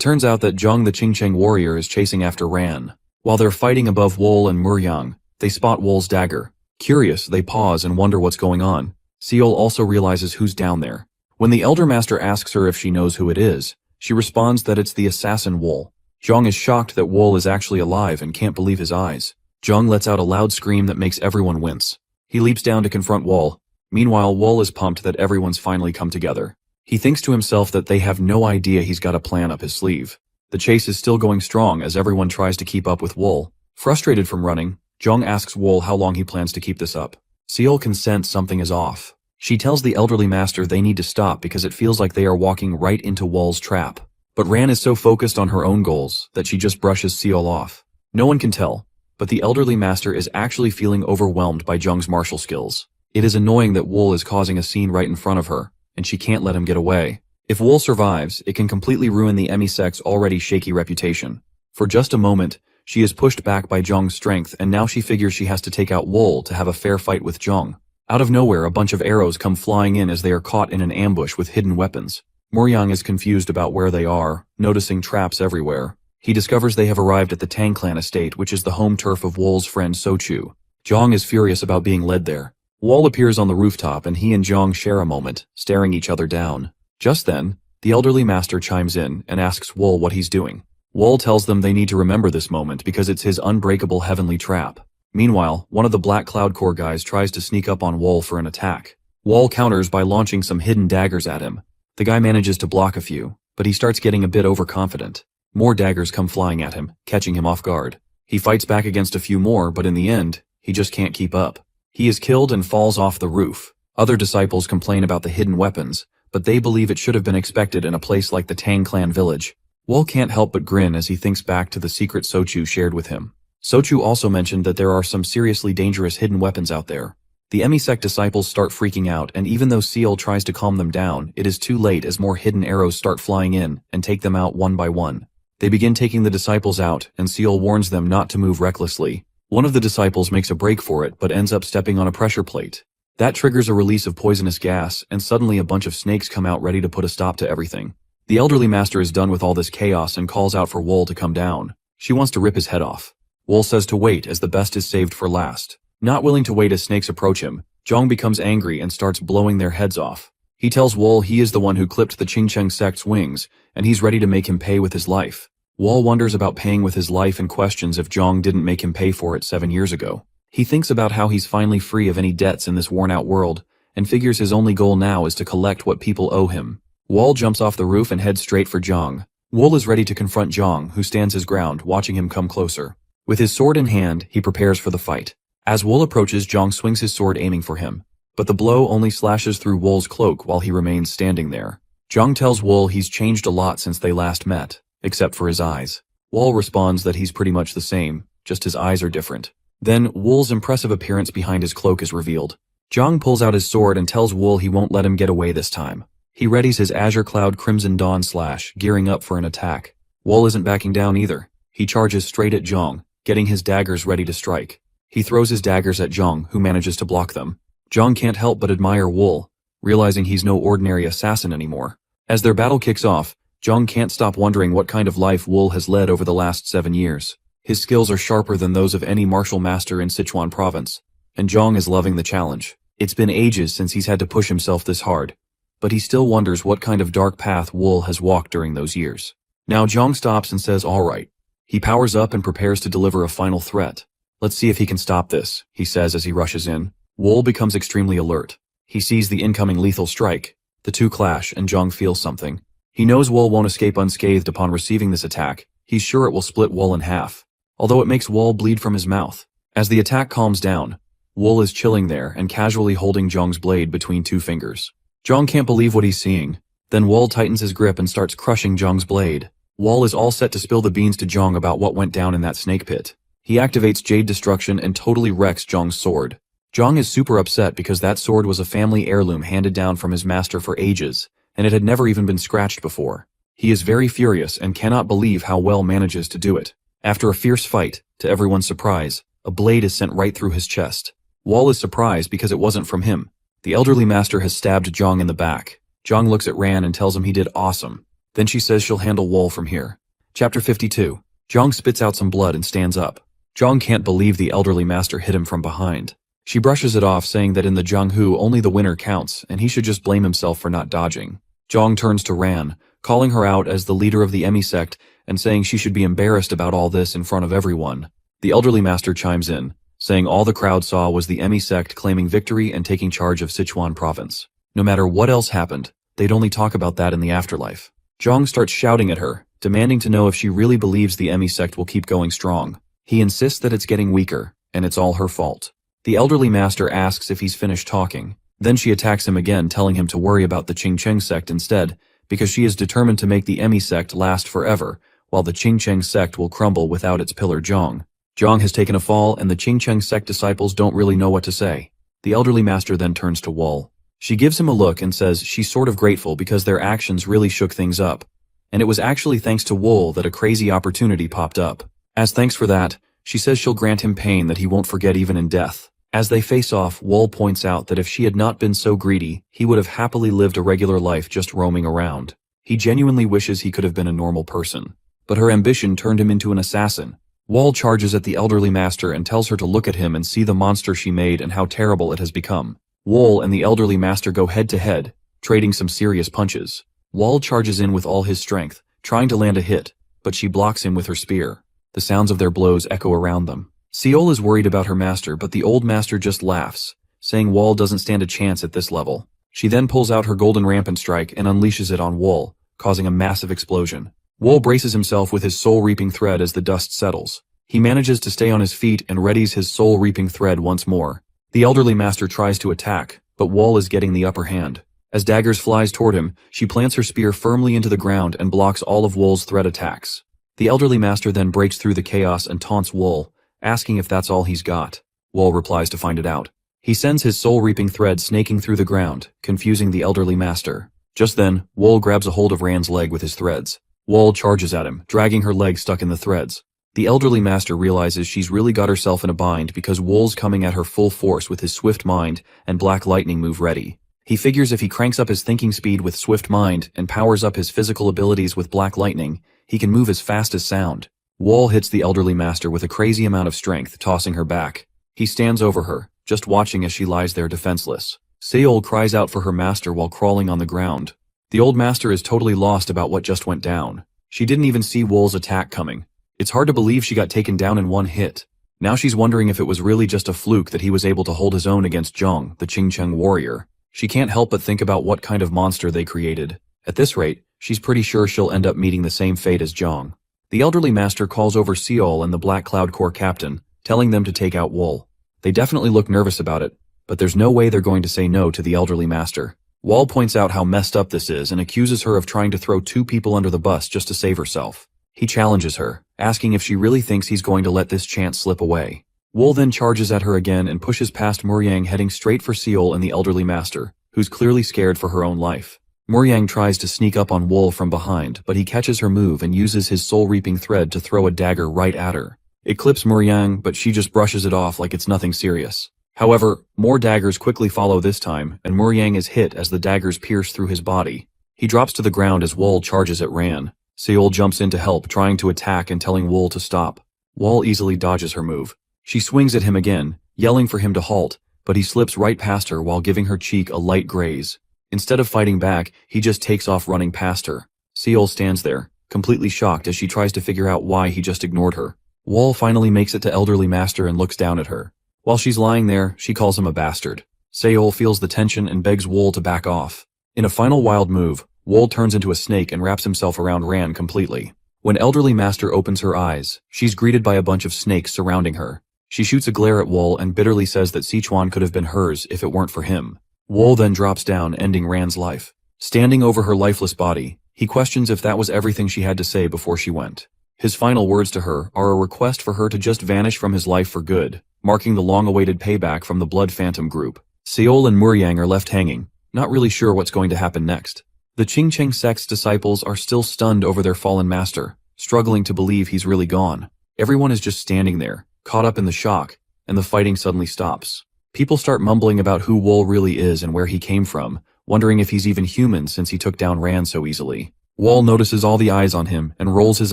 turns out that Zhang the Qingcheng warrior is chasing after Ran. While they're fighting above Wool and Moryang, they spot Wool's dagger. Curious, they pause and wonder what's going on. Seol also realizes who's down there. When the Elder Master asks her if she knows who it is, she responds that it's the assassin Wool. Zhang is shocked that Wool is actually alive and can't believe his eyes. Zhang lets out a loud scream that makes everyone wince. He leaps down to confront Wool. Meanwhile, Wool is pumped that everyone's finally come together. He thinks to himself that they have no idea he's got a plan up his sleeve. The chase is still going strong as everyone tries to keep up with Wool. Frustrated from running, Zhang asks Wool how long he plans to keep this up. Seol can sense something is off. She tells the elderly master they need to stop because it feels like they are walking right into Wool's trap. But Ran is so focused on her own goals that she just brushes Seol off. No one can tell, but the elderly master is actually feeling overwhelmed by Zhang's martial skills. It is annoying that Wool is causing a scene right in front of her, and she can't let him get away. If Wool survives, it can completely ruin the Emi sect's already shaky reputation. For just a moment, she is pushed back by Zhang's strength, and now she figures she has to take out Wool to have a fair fight with Zhang. Out of nowhere, a bunch of arrows come flying in as they are caught in an ambush with hidden weapons. Moryang is confused about where they are, noticing traps everywhere. He discovers they have arrived at the Tang clan estate, which is the home turf of Wool's friend Sochu. Zhang is furious about being led there. Wool appears on the rooftop and he and Zhang share a moment, staring each other down. Just then, the elderly master chimes in and asks Wool what he's doing. Wool tells them they need to remember this moment because it's his unbreakable heavenly trap. Meanwhile, one of the Black Cloud Corps guys tries to sneak up on Wool for an attack. Wool counters by launching some hidden daggers at him. The guy manages to block a few, but he starts getting a bit overconfident. More daggers come flying at him, catching him off guard. He fights back against a few more, but in the end, he just can't keep up. He is killed and falls off the roof. Other disciples complain about the hidden weapons, but they believe it should have been expected in a place like the Tang clan village. Wol can't help but grin as he thinks back to the secret Sochu shared with him. Sochu also mentioned that there are some seriously dangerous hidden weapons out there. The emisect disciples start freaking out, and even though Seal tries to calm them down, it is too late as more hidden arrows start flying in and take them out one by one. They begin taking the disciples out, and Seal warns them not to move recklessly. One of the disciples makes a break for it but ends up stepping on a pressure plate. That triggers a release of poisonous gas, and suddenly a bunch of snakes come out ready to put a stop to everything. The elderly master is done with all this chaos and calls out for Wol to come down. She wants to rip his head off. Wol says to wait as the best is saved for last. Not willing to wait as snakes approach him, Zhang becomes angry and starts blowing their heads off. He tells Wol he is the one who clipped the Qingcheng sect's wings, and he's ready to make him pay with his life. Wol wonders about paying with his life and questions if Zhang didn't make him pay for it 7 years ago. He thinks about how he's finally free of any debts in this worn-out world, and figures his only goal now is to collect what people owe him. Wol jumps off the roof and heads straight for Zhang. Wol is ready to confront Zhang, who stands his ground, watching him come closer. With his sword in hand, he prepares for the fight. As Wol approaches, Zhang swings his sword aiming for him, but the blow only slashes through Wol's cloak while he remains standing there. Zhang tells Wol he's changed a lot since they last met, except for his eyes. Wol responds that he's pretty much the same, just his eyes are different. Then, Wol's impressive appearance behind his cloak is revealed. Zhang pulls out his sword and tells Wol he won't let him get away this time. He readies his Azure Cloud Crimson Dawn slash, gearing up for an attack. Wol isn't backing down either. He charges straight at Zhang, getting his daggers ready to strike. He throws his daggers at Zhang, who manages to block them. Zhang can't help but admire Wol, realizing he's no ordinary assassin anymore. As their battle kicks off, Zhang can't stop wondering what kind of life Wol has led over the last 7 years. His skills are sharper than those of any martial master in Sichuan province, and Zhang is loving the challenge. It's been ages since he's had to push himself this hard, but he still wonders what kind of dark path Wol has walked during those years. Now Zhang stops and says alright. He powers up and prepares to deliver a final threat. Let's see if he can stop this, he says as he rushes in. Wol becomes extremely alert. He sees the incoming lethal strike. The two clash and Zhang feels something. He knows Wol won't escape unscathed upon receiving this attack. He's sure it will split Wol in half, although it makes Wol bleed from his mouth. As the attack calms down, Wol is chilling there and casually holding Zhang's blade between 2 fingers. Zhang can't believe what he's seeing. Then Wol tightens his grip and starts crushing Zhang's blade. Wol is all set to spill the beans to Zhang about what went down in that snake pit. He activates Jade Destruction and totally wrecks Zhang's sword. Zhang is super upset because that sword was a family heirloom handed down from his master for ages, and it had never even been scratched before. He is very furious and cannot believe how Wol manages to do it. After a fierce fight, to everyone's surprise, a blade is sent right through his chest. Wol is surprised because it wasn't from him. The elderly master has stabbed Zhang in the back. Zhang looks at Ran and tells him he did awesome. Then she says she'll handle Wol from here. Chapter 52. Zhang spits out some blood and stands up. Zhang can't believe the elderly master hit him from behind. She brushes it off, saying that in the Jianghu only the winner counts, and he should just blame himself for not dodging. Zhang turns to Ran, calling her out as the leader of the Emi sect and saying she should be embarrassed about all this in front of everyone. The elderly master chimes in, saying all the crowd saw was the Emi sect claiming victory and taking charge of Sichuan province. No matter what else happened, they'd only talk about that in the afterlife. Zhang starts shouting at her, demanding to know if she really believes the Emi sect will keep going strong. He insists that it's getting weaker, and it's all her fault. The elderly master asks if he's finished talking. Then she attacks him again, telling him to worry about the Qingcheng sect instead, because she is determined to make the Emi sect last forever, while the Qingcheng sect will crumble without its pillar Zhang. Zhang has taken a fall, and the Qingcheng sect disciples don't really know what to say. The elderly master then turns to Wol. She gives him a look and says she's sort of grateful because their actions really shook things up, and it was actually thanks to Wol that a crazy opportunity popped up. As thanks for that, she says she'll grant him pain that he won't forget even in death. As they face off, Wol points out that if she had not been so greedy, he would have happily lived a regular life just roaming around. He genuinely wishes he could have been a normal person. But her ambition turned him into an assassin. Wol charges at the elderly master and tells her to look at him and see the monster she made and how terrible it has become. Wol and the elderly master go head to head, trading some serious punches. Wol charges in with all his strength, trying to land a hit, but she blocks him with her spear. The sounds of their blows echo around them. Seol is worried about her master, but the old master just laughs, saying Wol doesn't stand a chance at this level. She then pulls out her golden rampant strike and unleashes it on Wol, causing a massive explosion. Wol braces himself with his soul-reaping thread as the dust settles. He manages to stay on his feet and readies his soul-reaping thread once more. The elderly master tries to attack, but Wol is getting the upper hand. As daggers flies toward him, she plants her spear firmly into the ground and blocks all of Wool's threat attacks. The elderly master then breaks through the chaos and taunts Wool, asking if that's all he's got. Wool replies to find it out. He sends his soul-reaping thread snaking through the ground, confusing the elderly master. Just then, Wool grabs a hold of Ran's leg with his threads. Wool charges at him, dragging her leg stuck in the threads. The elderly master realizes she's really got herself in a bind because Wool's coming at her full force with his swift mind and black lightning move ready. He figures if he cranks up his thinking speed with swift mind and powers up his physical abilities with black lightning, he can move as fast as sound. Wool hits the elderly master with a crazy amount of strength, tossing her back. He stands over her, just watching as she lies there defenseless. Seol cries out for her master while crawling on the ground. The old master is totally lost about what just went down. She didn't even see Wool's attack coming. It's hard to believe she got taken down in one hit. Now she's wondering if it was really just a fluke that he was able to hold his own against Zhang, the Qingcheng warrior. She can't help but think about what kind of monster they created. At this rate, she's pretty sure she'll end up meeting the same fate as Zhang. The elderly master calls over Seol and the Black Cloud Corps captain, telling them to take out Wool. They definitely look nervous about it, but there's no way they're going to say no to the elderly master. Wool points out how messed up this is and accuses her of trying to throw two people under the bus just to save herself. He challenges her, asking if she really thinks he's going to let this chance slip away. Wool then charges at her again and pushes past Muryang, heading straight for Seol and the elderly master, who's clearly scared for her own life. Muryang tries to sneak up on Wool from behind, but he catches her move and uses his soul-reaping thread to throw a dagger right at her. It clips Muryang, but she just brushes it off like it's nothing serious. However, more daggers quickly follow this time, and Muryang is hit as the daggers pierce through his body. He drops to the ground as Wool charges at Ran. Seol jumps in to help, trying to attack and telling Wool to stop. Wool easily dodges her move. She swings at him again, yelling for him to halt, but he slips right past her while giving her cheek a light graze. Instead of fighting back, he just takes off running past her. Seol stands there, completely shocked as she tries to figure out why he just ignored her. Wool finally makes it to elderly master and looks down at her. While she's lying there, she calls him a bastard. Seol feels the tension and begs Wool to back off. In a final wild move, Wool turns into a snake and wraps himself around Ran completely. When elderly master opens her eyes, she's greeted by a bunch of snakes surrounding her. She shoots a glare at Wool and bitterly says that Sichuan could have been hers if it weren't for him. Wool then drops down, ending Ran's life. Standing over her lifeless body, he questions if that was everything she had to say before she went. His final words to her are a request for her to just vanish from his life for good, marking the long-awaited payback from the Blood Phantom group. Seol and Muryang are left hanging, not really sure what's going to happen next. The Qingcheng sect's disciples are still stunned over their fallen master, struggling to believe he's really gone. Everyone is just standing there, caught up in the shock, and the fighting suddenly stops. People start mumbling about who Wool really is and where he came from, wondering if he's even human since he took down Ran so easily. Wool notices all the eyes on him and rolls his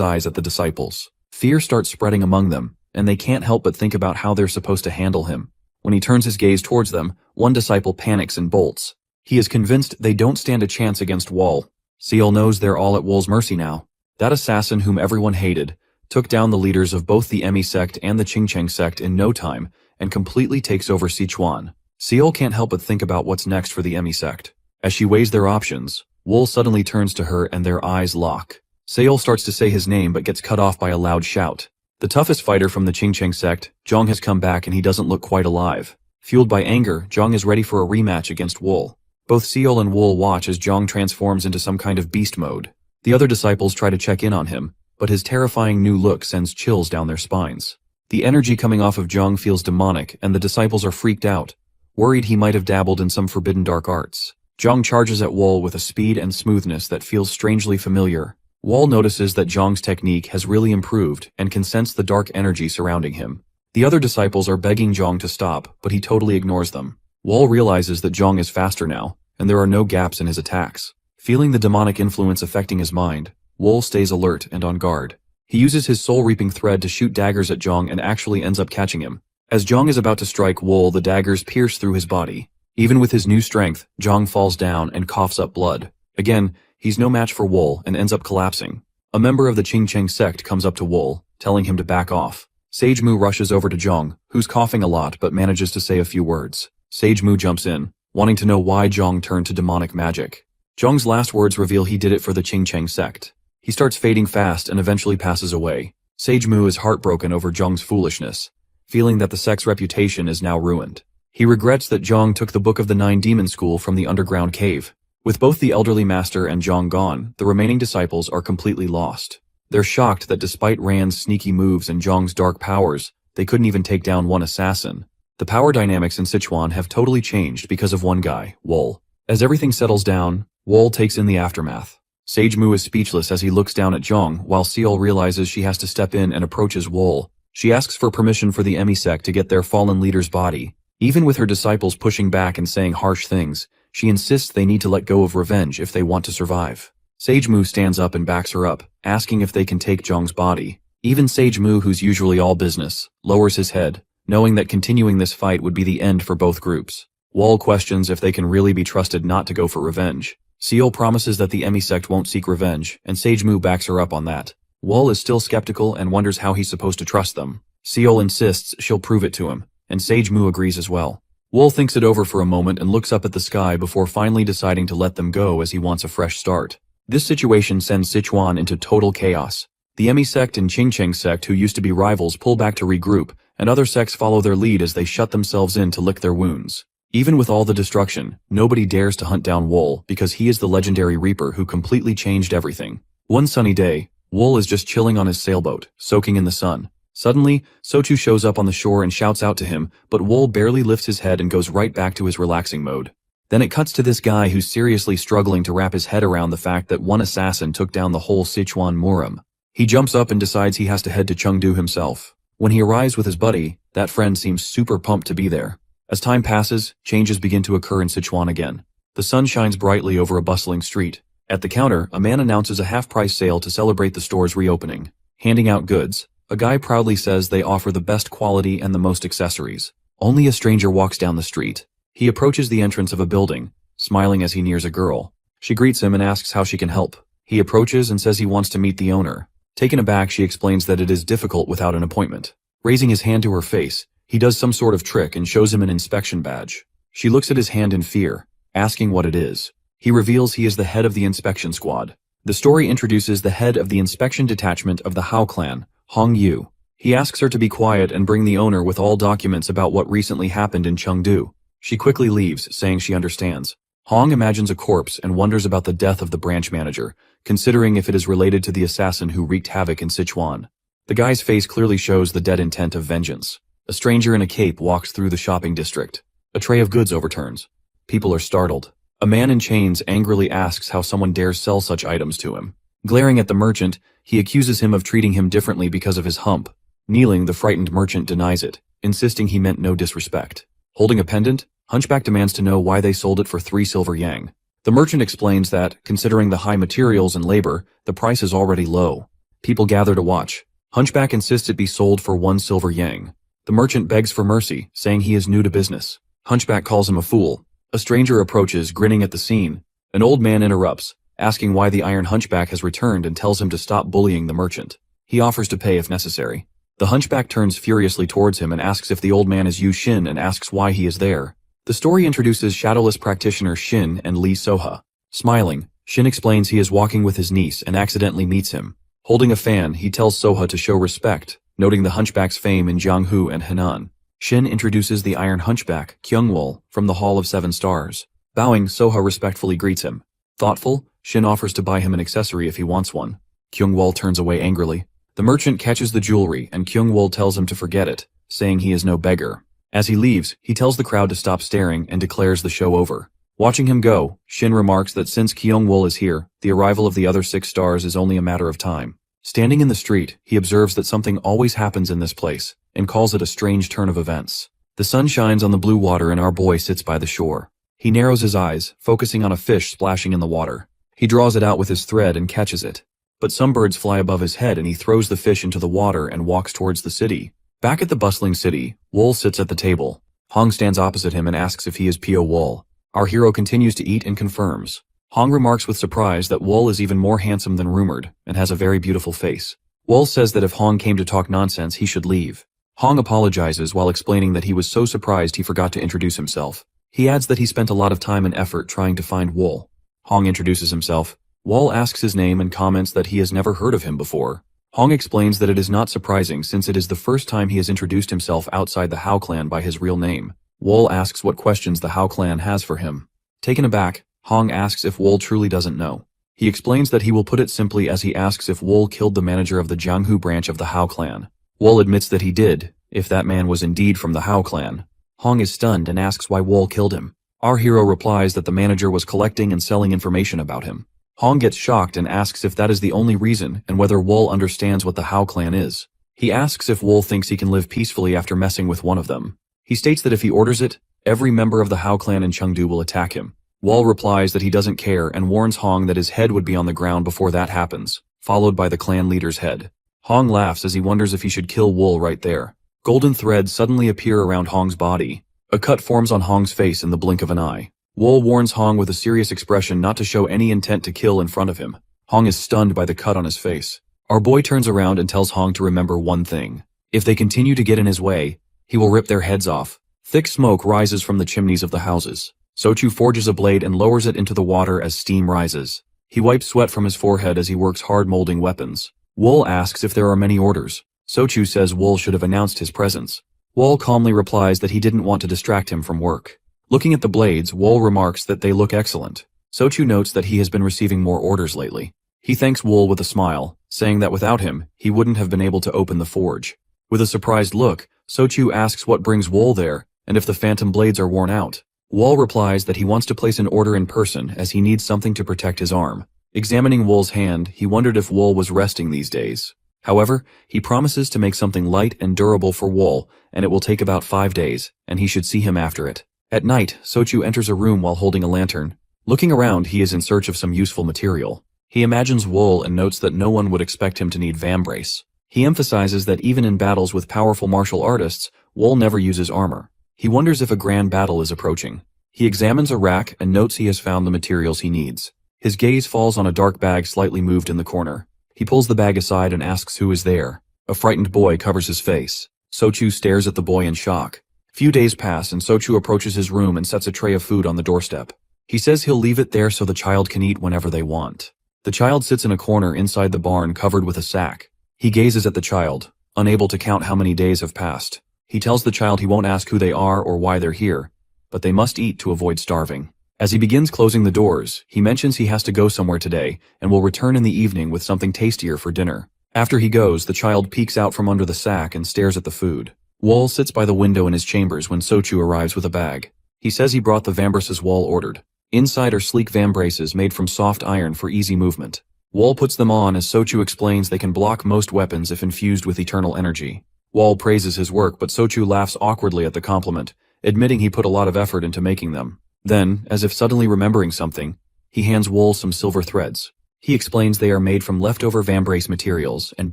eyes at the disciples. Fear starts spreading among them, and they can't help but think about how they're supposed to handle him. When he turns his gaze towards them, one disciple panics and bolts. He is convinced they don't stand a chance against Wool. Seol knows they're all at Wool's mercy now. That assassin whom everyone hated took down the leaders of both the Emi sect and the Qingcheng sect in no time and completely takes over Sichuan. Seol can't help but think about what's next for the Emi sect. As she weighs their options, Wool suddenly turns to her and their eyes lock. Seol starts to say his name but gets cut off by a loud shout. The toughest fighter from the Qingcheng sect, Zhang, has come back and he doesn't look quite alive. Fueled by anger, Zhang is ready for a rematch against Wool. Both Seol and Wool watch as Zhang transforms into some kind of beast mode. The other disciples try to check in on him, but his terrifying new look sends chills down their spines. The energy coming off of Zhang feels demonic, and the disciples are freaked out, worried he might have dabbled in some forbidden dark arts. Zhang charges at Wool with a speed and smoothness that feels strangely familiar. Wool notices that Zhang's technique has really improved and can sense the dark energy surrounding him. The other disciples are begging Zhang to stop, but he totally ignores them. Wool realizes that Zhang is faster now, and there are no gaps in his attacks. Feeling the demonic influence affecting his mind, Wool stays alert and on guard. He uses his soul-reaping thread to shoot daggers at Zhang and actually ends up catching him. As Zhang is about to strike Wool, the daggers pierce through his body. Even with his new strength, Zhang falls down and coughs up blood. Again, he's no match for Wool and ends up collapsing. A member of the Qingcheng sect comes up to Wool, telling him to back off. Sage Mu rushes over to Zhang, who's coughing a lot but manages to say a few words. Sage Mu jumps in, wanting to know why Zhang turned to demonic magic. Zhang's last words reveal he did it for the Qingcheng sect. He starts fading fast and eventually passes away. Sage Mu is heartbroken over Zhang's foolishness, feeling that the sect's reputation is now ruined. He regrets that Zhang took the Book of the Nine Demon School from the underground cave. With both the elderly master and Zhang gone, the remaining disciples are completely lost. They're shocked that despite Rand's sneaky moves and Zhang's dark powers, they couldn't even take down one assassin. The power dynamics in Sichuan have totally changed because of one guy, Wool. As everything settles down, Wool takes in the aftermath. Sage Mu is speechless as he looks down at Zhang, while Seol realizes she has to step in and approaches Wool. She asks for permission for the Emi sect to get their fallen leader's body. Even with her disciples pushing back and saying harsh things, she insists they need to let go of revenge if they want to survive. Sage Mu stands up and backs her up, asking if they can take Zhang's body. Even Sage Mu, who's usually all business, lowers his head, knowing that continuing this fight would be the end for both groups. Wall questions if they can really be trusted not to go for revenge. Seol promises that the Emi sect won't seek revenge, and Sage Mu backs her up on that. Wall is still skeptical and wonders how he's supposed to trust them. Seol insists she'll prove it to him, and Sage Mu agrees as well. Wool thinks it over for a moment and looks up at the sky before finally deciding to let them go as he wants a fresh start. This situation sends Sichuan into total chaos. The Emi sect and Qingcheng sect, who used to be rivals, pull back to regroup, and other sects follow their lead as they shut themselves in to lick their wounds. Even with all the destruction, nobody dares to hunt down Wool because he is the legendary Reaper who completely changed everything. One sunny day, Wool is just chilling on his sailboat, soaking in the sun. Suddenly, Sochu shows up on the shore and shouts out to him, but Wool barely lifts his head and goes right back to his relaxing mode. Then it cuts to this guy who's seriously struggling to wrap his head around the fact that one assassin took down the whole Sichuan Murim. He jumps up and decides he has to head to Chengdu himself. When he arrives with his buddy, that friend seems super pumped to be there. As time passes, changes begin to occur in Sichuan again. The sun shines brightly over a bustling street. At the counter, a man announces a half-price sale to celebrate the store's reopening. Handing out goods, a guy proudly says they offer the best quality and the most accessories. Only a stranger walks down the street. He approaches the entrance of a building, smiling as he nears a girl. She greets him and asks how she can help. He approaches and says he wants to meet the owner. Taken aback, she explains that it is difficult without an appointment. Raising his hand to her face, he does some sort of trick and shows him an inspection badge. She looks at his hand in fear, asking what it is. He reveals he is the head of the inspection squad. The story introduces the head of the inspection detachment of the Hao clan, Hong Yu. He asks her to be quiet and bring the owner with all documents about what recently happened in Chengdu. She quickly leaves, saying she understands. Hong imagines a corpse and wonders about the death of the branch manager, considering if it is related to the assassin who wreaked havoc in Sichuan. The guy's face clearly shows the dead intent of vengeance. A stranger in a cape walks through the shopping district. A tray of goods overturns. People are startled. A man in chains angrily asks how someone dares sell such items to him. Glaring at the merchant, he accuses him of treating him differently because of his hump. Kneeling, the frightened merchant denies it, insisting he meant no disrespect. Holding a pendant, Hunchback demands to know why they sold it for 3 silver yang. The merchant explains that, considering the high materials and labor, the price is already low. People gather to watch. Hunchback insists it be sold for 1 silver yang. The merchant begs for mercy, saying he is new to business. Hunchback calls him a fool. A stranger approaches, grinning at the scene. An old man interrupts, asking why the Iron Hunchback has returned and tells him to stop bullying the merchant. He offers to pay if necessary. The Hunchback turns furiously towards him and asks if the old man is Yu Shin and asks why he is there. The story introduces Shadowless practitioner Shin and Li Soha. Smiling, Shin explains he is walking with his niece and accidentally meets him. Holding a fan, he tells Soha to show respect, noting the Hunchback's fame in Jianghu and Henan. Shin introduces the Iron Hunchback, Kyungwol, from the Hall of 7 Stars. Bowing, Soha respectfully greets him. Thoughtful, Shin offers to buy him an accessory if he wants one. Kyungwol turns away angrily. The merchant catches the jewelry and Kyungwol tells him to forget it, saying he is no beggar. As he leaves, he tells the crowd to stop staring and declares the show over. Watching him go, Shin remarks that since Kyungwol is here, the arrival of the other 6 stars is only a matter of time. Standing in the street, he observes that something always happens in this place, and calls it a strange turn of events. The sun shines on the blue water and our boy sits by the shore. He narrows his eyes, focusing on a fish splashing in the water. He draws it out with his thread and catches it. But some birds fly above his head and he throws the fish into the water and walks towards the city. Back at the bustling city, Wool sits at the table. Hong stands opposite him and asks if he is Pio Wool. Our hero continues to eat and confirms. Hong remarks with surprise that Wool is even more handsome than rumored, and has a very beautiful face. Wool says that if Hong came to talk nonsense, he should leave. Hong apologizes while explaining that he was so surprised he forgot to introduce himself. He adds that he spent a lot of time and effort trying to find Wool. Hong introduces himself. Wool asks his name and comments that he has never heard of him before. Hong explains that it is not surprising since it is the first time he has introduced himself outside the Hao clan by his real name. Wool asks what questions the Hao clan has for him. Taken aback, Hong asks if Wool truly doesn't know. He explains that he will put it simply as he asks if Wool killed the manager of the Jianghu branch of the Hao clan. Wool admits that he did, if that man was indeed from the Hao clan. Hong is stunned and asks why Wool killed him. Our hero replies that the manager was collecting and selling information about him. Hong gets shocked and asks if that is the only reason and whether Wool understands what the Hao clan is. He asks if Wool thinks he can live peacefully after messing with one of them. He states that if he orders it, every member of the Hao clan in Chengdu will attack him. Wool replies that he doesn't care and warns Hong that his head would be on the ground before that happens, followed by the clan leader's head. Hong laughs as he wonders if he should kill Wool right there. Golden threads suddenly appear around Hong's body. A cut forms on Hong's face in the blink of an eye. Wool warns Hong with a serious expression not to show any intent to kill in front of him. Hong is stunned by the cut on his face. Our boy turns around and tells Hong to remember one thing. If they continue to get in his way, he will rip their heads off. Thick smoke rises from the chimneys of the houses. Sochu forges a blade and lowers it into the water as steam rises. He wipes sweat from his forehead as he works hard molding weapons. Wool asks if there are many orders. Sochu says Wool should have announced his presence. Wool calmly replies that he didn't want to distract him from work. Looking at the blades, Wool remarks that they look excellent. Sochu notes that he has been receiving more orders lately. He thanks Wool with a smile, saying that without him, he wouldn't have been able to open the forge. With a surprised look, Sochu asks what brings Wool there, and if the phantom blades are worn out. Wool replies that he wants to place an order in person as he needs something to protect his arm. Examining Wool's hand, he wondered if Wool was resting these days. However, he promises to make something light and durable for Wool, and it will take about 5 days, and he should see him after it. At night, Sochu enters a room while holding a lantern. Looking around, he is in search of some useful material. He imagines Wool and notes that no one would expect him to need vambrace. He emphasizes that even in battles with powerful martial artists, Wool never uses armor. He wonders if a grand battle is approaching. He examines a rack and notes he has found the materials he needs. His gaze falls on a dark bag slightly moved in the corner. He pulls the bag aside and asks who is there. A frightened boy covers his face. Sochu stares at the boy in shock. Few days pass and Sochu approaches his room and sets a tray of food on the doorstep. He says he'll leave it there so the child can eat whenever they want. The child sits in a corner inside the barn covered with a sack. He gazes at the child, unable to count how many days have passed. He tells the child he won't ask who they are or why they're here, but they must eat to avoid starving. As he begins closing the doors, he mentions he has to go somewhere today and will return in the evening with something tastier for dinner. After he goes, the child peeks out from under the sack and stares at the food. Wool sits by the window in his chambers when Sochu arrives with a bag. He says he brought the vambraces Wool ordered. Inside are sleek vambraces made from soft iron for easy movement. Wool puts them on as Sochu explains they can block most weapons if infused with eternal energy. Wool praises his work, but Sochu laughs awkwardly at the compliment, admitting he put a lot of effort into making them. Then, as if suddenly remembering something, he hands Wool some silver threads. He explains they are made from leftover vambrace materials and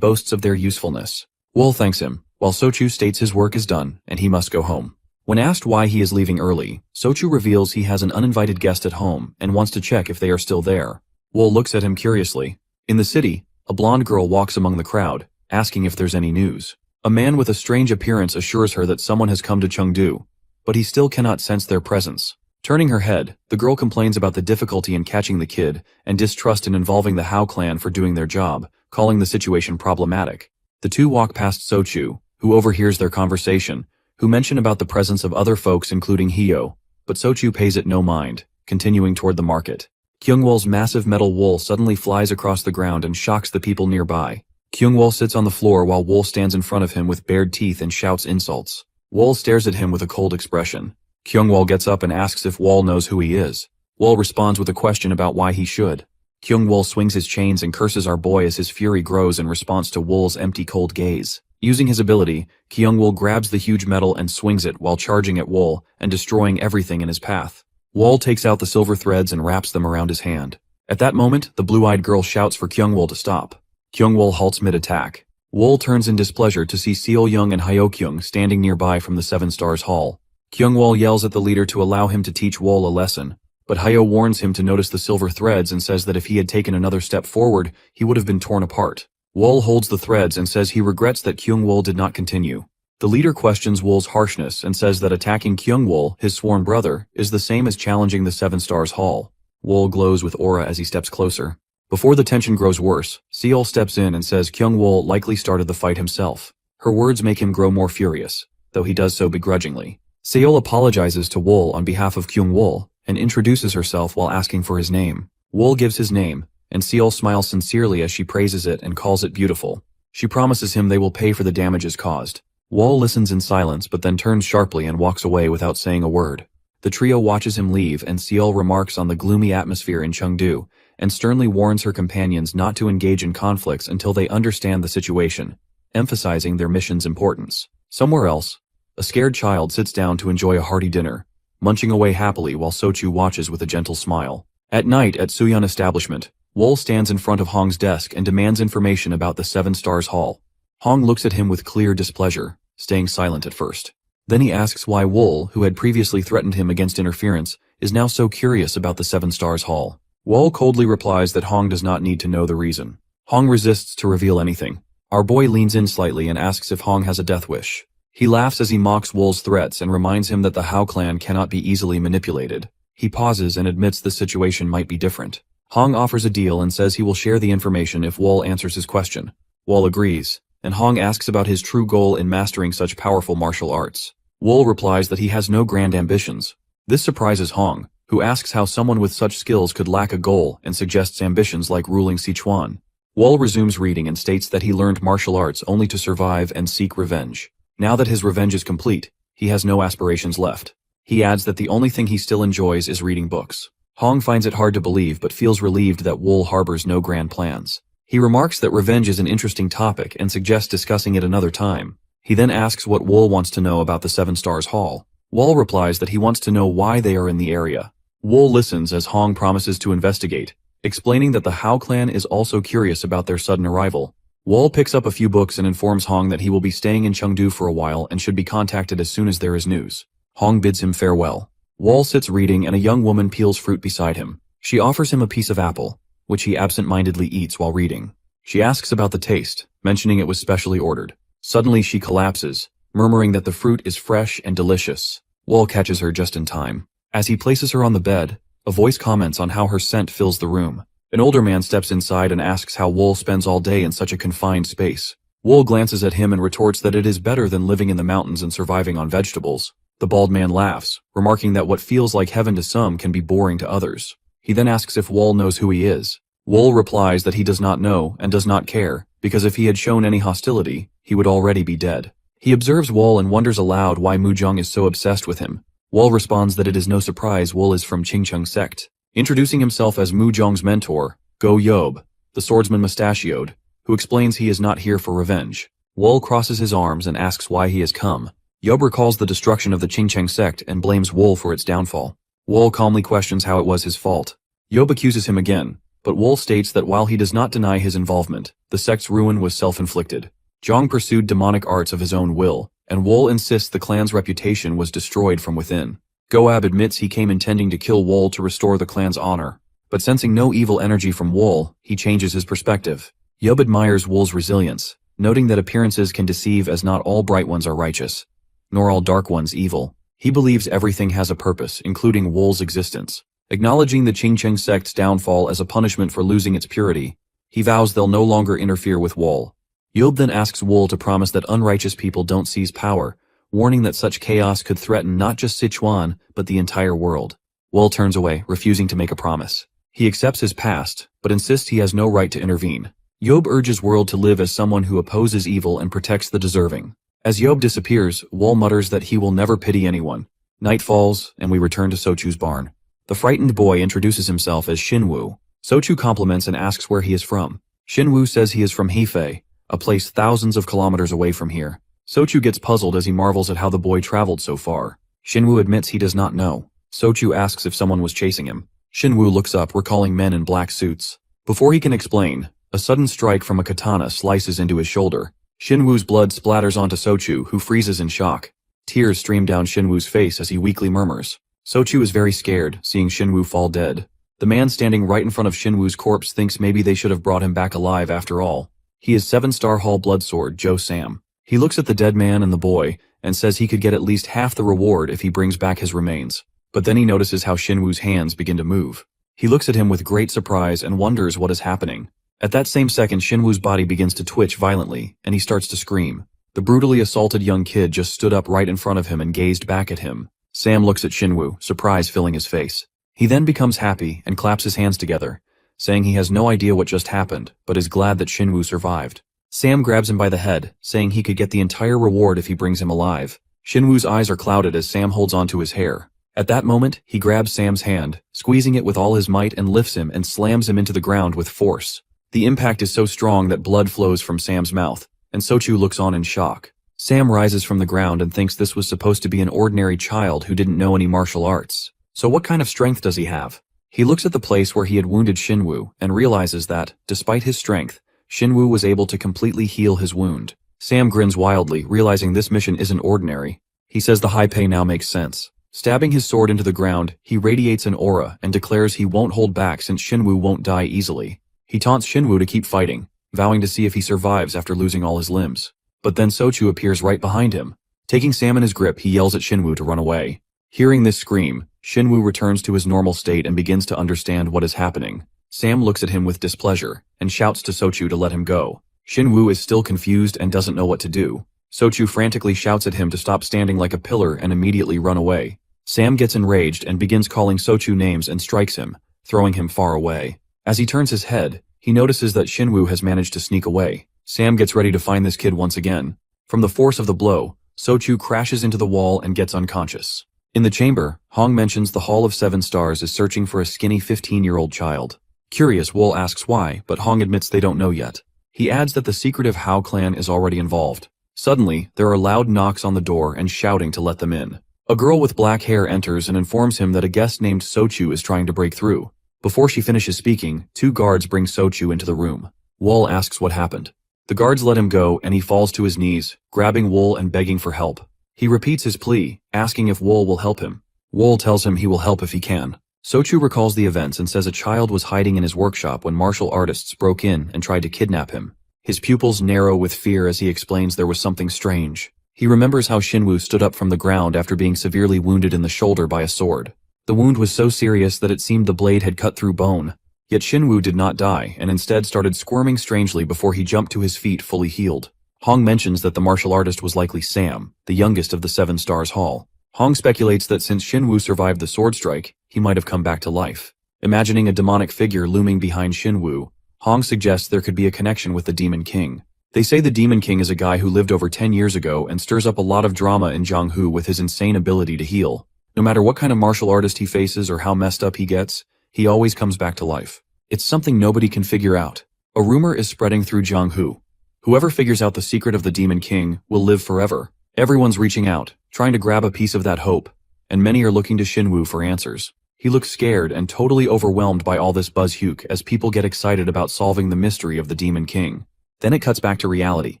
boasts of their usefulness. Wool thanks him, while Sochu states his work is done and he must go home. When asked why he is leaving early, Sochu reveals he has an uninvited guest at home and wants to check if they are still there. Wool looks at him curiously. In the city, a blonde girl walks among the crowd, asking if there's any news. A man with a strange appearance assures her that someone has come to Chengdu, but he still cannot sense their presence. Turning her head, the girl complains about the difficulty in catching the kid and distrust in involving the Hao clan for doing their job, calling the situation problematic. The two walk past Sochu, who overhears their conversation, who mention about the presence of other folks including Hyo, but Sochu pays it no mind, continuing toward the market. Kyungwol's massive metal wool suddenly flies across the ground and shocks the people nearby. Kyungwol sits on the floor while Wool stands in front of him with bared teeth and shouts insults. Wool stares at him with a cold expression. Kyungwol gets up and asks if Wool knows who he is. Wool responds with a question about why he should. Kyungwol swings his chains and curses our boy as his fury grows in response to Wool's empty cold gaze. Using his ability, Kyungwol grabs the huge metal and swings it while charging at Wool and destroying everything in his path. Wool takes out the silver threads and wraps them around his hand. At that moment, the blue-eyed girl shouts for Kyungwol to stop. Kyungwol halts mid-attack. Wool turns in displeasure to see Seol-young and Hyo-kyung standing nearby from the Seven Stars Hall. Kyungwol yells at the leader to allow him to teach Wool a lesson, but Hyo warns him to notice the silver threads and says that if he had taken another step forward, he would have been torn apart. Wool holds the threads and says he regrets that Kyungwol did not continue. The leader questions Wool's harshness and says that attacking Kyungwol, his sworn brother, is the same as challenging the Seven Stars Hall. Wool glows with aura as he steps closer. Before the tension grows worse, Seol steps in and says Kyungwol likely started the fight himself. Her words make him grow more furious, though he does so begrudgingly. Seol apologizes to Wool on behalf of Kyungwol and introduces herself while asking for his name. Wool gives his name, and Seol smiles sincerely as she praises it and calls it beautiful. She promises him they will pay for the damages caused. Wool listens in silence but then turns sharply and walks away without saying a word. The trio watches him leave and Seol remarks on the gloomy atmosphere in Chengdu and sternly warns her companions not to engage in conflicts until they understand the situation, emphasizing their mission's importance. Somewhere else, a scared child sits down to enjoy a hearty dinner, munching away happily while Sochu watches with a gentle smile. At night at Suyan establishment, Wool stands in front of Hong's desk and demands information about the Seven Stars Hall. Hong looks at him with clear displeasure, staying silent at first. Then he asks why Wool, who had previously threatened him against interference, is now so curious about the Seven Stars Hall. Wool coldly replies that Hong does not need to know the reason. Hong resists to reveal anything. Our boy leans in slightly and asks if Hong has a death wish. He laughs as he mocks Wool's threats and reminds him that the Hao clan cannot be easily manipulated. He pauses and admits the situation might be different. Hong offers a deal and says he will share the information if Wool answers his question. Wool agrees, and Hong asks about his true goal in mastering such powerful martial arts. Wool replies that he has no grand ambitions. This surprises Hong, who asks how someone with such skills could lack a goal and suggests ambitions like ruling Sichuan. Wool resumes reading and states that he learned martial arts only to survive and seek revenge. Now that his revenge is complete, he has no aspirations left. He adds that the only thing he still enjoys is reading books. Hong finds it hard to believe but feels relieved that Wool harbors no grand plans. He remarks that revenge is an interesting topic and suggests discussing it another time. He then asks what Wool wants to know about the Seven Stars Hall. Wool replies that he wants to know why they are in the area. Wool listens as Hong promises to investigate, explaining that the Hao clan is also curious about their sudden arrival. Wool picks up a few books and informs Hong that he will be staying in Chengdu for a while and should be contacted as soon as there is news. Hong bids him farewell. Wool sits reading and a young woman peels fruit beside him. She offers him a piece of apple, which he absent-mindedly eats while reading. She asks about the taste, mentioning it was specially ordered. Suddenly she collapses, murmuring that the fruit is fresh and delicious. Wool catches her just in time. As he places her on the bed, a voice comments on how her scent fills the room. An older man steps inside and asks how Wool spends all day in such a confined space. Wool glances at him and retorts that it is better than living in the mountains and surviving on vegetables. The bald man laughs, remarking that what feels like heaven to some can be boring to others. He then asks if Wool knows who he is. Wool replies that he does not know and does not care, because if he had shown any hostility, he would already be dead. He observes Wool and wonders aloud why Mu Zhong is so obsessed with him. Wool responds that it is no surprise Wool is from Qingcheng sect. Introducing himself as Mu Zhong's mentor, Go Yob, the swordsman mustachioed, who explains he is not here for revenge. Wool crosses his arms and asks why he has come. Yob recalls the destruction of the Qingcheng sect and blames Wool for its downfall. Wool calmly questions how it was his fault. Yob accuses him again, but Wool states that while he does not deny his involvement, the sect's ruin was self-inflicted. Zhang pursued demonic arts of his own will, and Wool insists the clan's reputation was destroyed from within. Goab admits he came intending to kill Wool to restore the clan's honor, but sensing no evil energy from Wool, he changes his perspective. Yob admires Wool's resilience, noting that appearances can deceive as not all bright ones are righteous, nor all dark ones evil. He believes everything has a purpose, including Wool's existence. Acknowledging the Qingcheng sect's downfall as a punishment for losing its purity, he vows they'll no longer interfere with Wool. Yob then asks Wool to promise that unrighteous people don't seize power, warning that such chaos could threaten not just Sichuan, but the entire world. Wool turns away, refusing to make a promise. He accepts his past, but insists he has no right to intervene. Yob urges Wool to live as someone who opposes evil and protects the deserving. As Yob disappears, Wool mutters that he will never pity anyone. Night falls, and we return to Sochu's barn. The frightened boy introduces himself as Xinwu. Sochu compliments and asks where he is from. Xinwu says he is from Hefei, a place thousands of kilometers away from here. Sochu gets puzzled as he marvels at how the boy traveled so far. Xinwu admits he does not know. Sochu asks if someone was chasing him. Xinwu looks up, recalling men in black suits. Before he can explain, a sudden strike from a katana slices into his shoulder. Xinwu's blood splatters onto Sochu, who freezes in shock. Tears stream down Xinwu's face as he weakly murmurs. Sochu is very scared, seeing Xinwu fall dead. The man standing right in front of Xinwu's corpse thinks maybe they should have brought him back alive after all. He is 7-star Hall Bloodsword Joe Sam. He looks at the dead man and the boy, and says he could get at least half the reward if he brings back his remains. But then he notices how Xinwu's hands begin to move. He looks at him with great surprise and wonders what is happening. At that same second, Xinwu's body begins to twitch violently, and he starts to scream. The brutally assaulted young kid just stood up right in front of him and gazed back at him. Sam looks at Xinwu, surprise filling his face. He then becomes happy and claps his hands together, saying he has no idea what just happened, but is glad that Shinwoo survived. Sam grabs him by the head, saying he could get the entire reward if he brings him alive. Shinwoo's eyes are clouded as Sam holds onto his hair. At that moment, he grabs Sam's hand, squeezing it with all his might and lifts him and slams him into the ground with force. The impact is so strong that blood flows from Sam's mouth, and Sochu looks on in shock. Sam rises from the ground and thinks this was supposed to be an ordinary child who didn't know any martial arts. So what kind of strength does he have? He looks at the place where he had wounded Shinwoo and realizes that, despite his strength, Shinwoo was able to completely heal his wound. Sam grins wildly, realizing this mission isn't ordinary. He says the high pay now makes sense. Stabbing his sword into the ground, he radiates an aura and declares he won't hold back since Shinwoo won't die easily. He taunts Shinwoo to keep fighting, vowing to see if he survives after losing all his limbs. But then Sochu appears right behind him. Taking Sam in his grip, he yells at Shinwoo to run away. Hearing this scream, Shinwoo returns to his normal state and begins to understand what is happening. Sam looks at him with displeasure and shouts to Sochu to let him go. Shinwoo is still confused and doesn't know what to do. Sochu frantically shouts at him to stop standing like a pillar and immediately run away. Sam gets enraged and begins calling Sochu names and strikes him, throwing him far away. As he turns his head, he notices that Shinwoo has managed to sneak away. Sam gets ready to find this kid once again. From the force of the blow, Sochu crashes into the wall and gets unconscious. In the chamber, Hong mentions the Hall of Seven Stars is searching for a skinny 15-year-old child. Curious, Wool asks why, but Hong admits they don't know yet. He adds that the secretive Hao clan is already involved. Suddenly, there are loud knocks on the door and shouting to let them in. A girl with black hair enters and informs him that a guest named Sochu is trying to break through. Before she finishes speaking, 2 guards bring Sochu into the room. Wool asks what happened. The guards let him go and he falls to his knees, grabbing Wool and begging for help. He repeats his plea, asking if Wool will help him. Wool tells him he will help if he can. Sochu recalls the events and says a child was hiding in his workshop when martial artists broke in and tried to kidnap him. His pupils narrow with fear as he explains there was something strange. He remembers how Shinwoo stood up from the ground after being severely wounded in the shoulder by a sword. The wound was so serious that it seemed the blade had cut through bone. Yet Shinwoo did not die and instead started squirming strangely before he jumped to his feet fully healed. Hong mentions that the martial artist was likely Sam, the youngest of the 7 Stars Hall. Hong speculates that since Shinwoo survived the sword strike, he might have come back to life. Imagining a demonic figure looming behind Shinwoo, Hong suggests there could be a connection with the Demon King. They say the Demon King is a guy who lived over 10 years ago and stirs up a lot of drama in Jianghu with his insane ability to heal. No matter what kind of martial artist he faces or how messed up he gets, he always comes back to life. It's something nobody can figure out. A rumor is spreading through Jianghu. Whoever figures out the secret of the Demon King will live forever. Everyone's reaching out, trying to grab a piece of that hope, and many are looking to Shinwoo for answers. He looks scared and totally overwhelmed by all this buzz-huke as people get excited about solving the mystery of the Demon King. Then it cuts back to reality,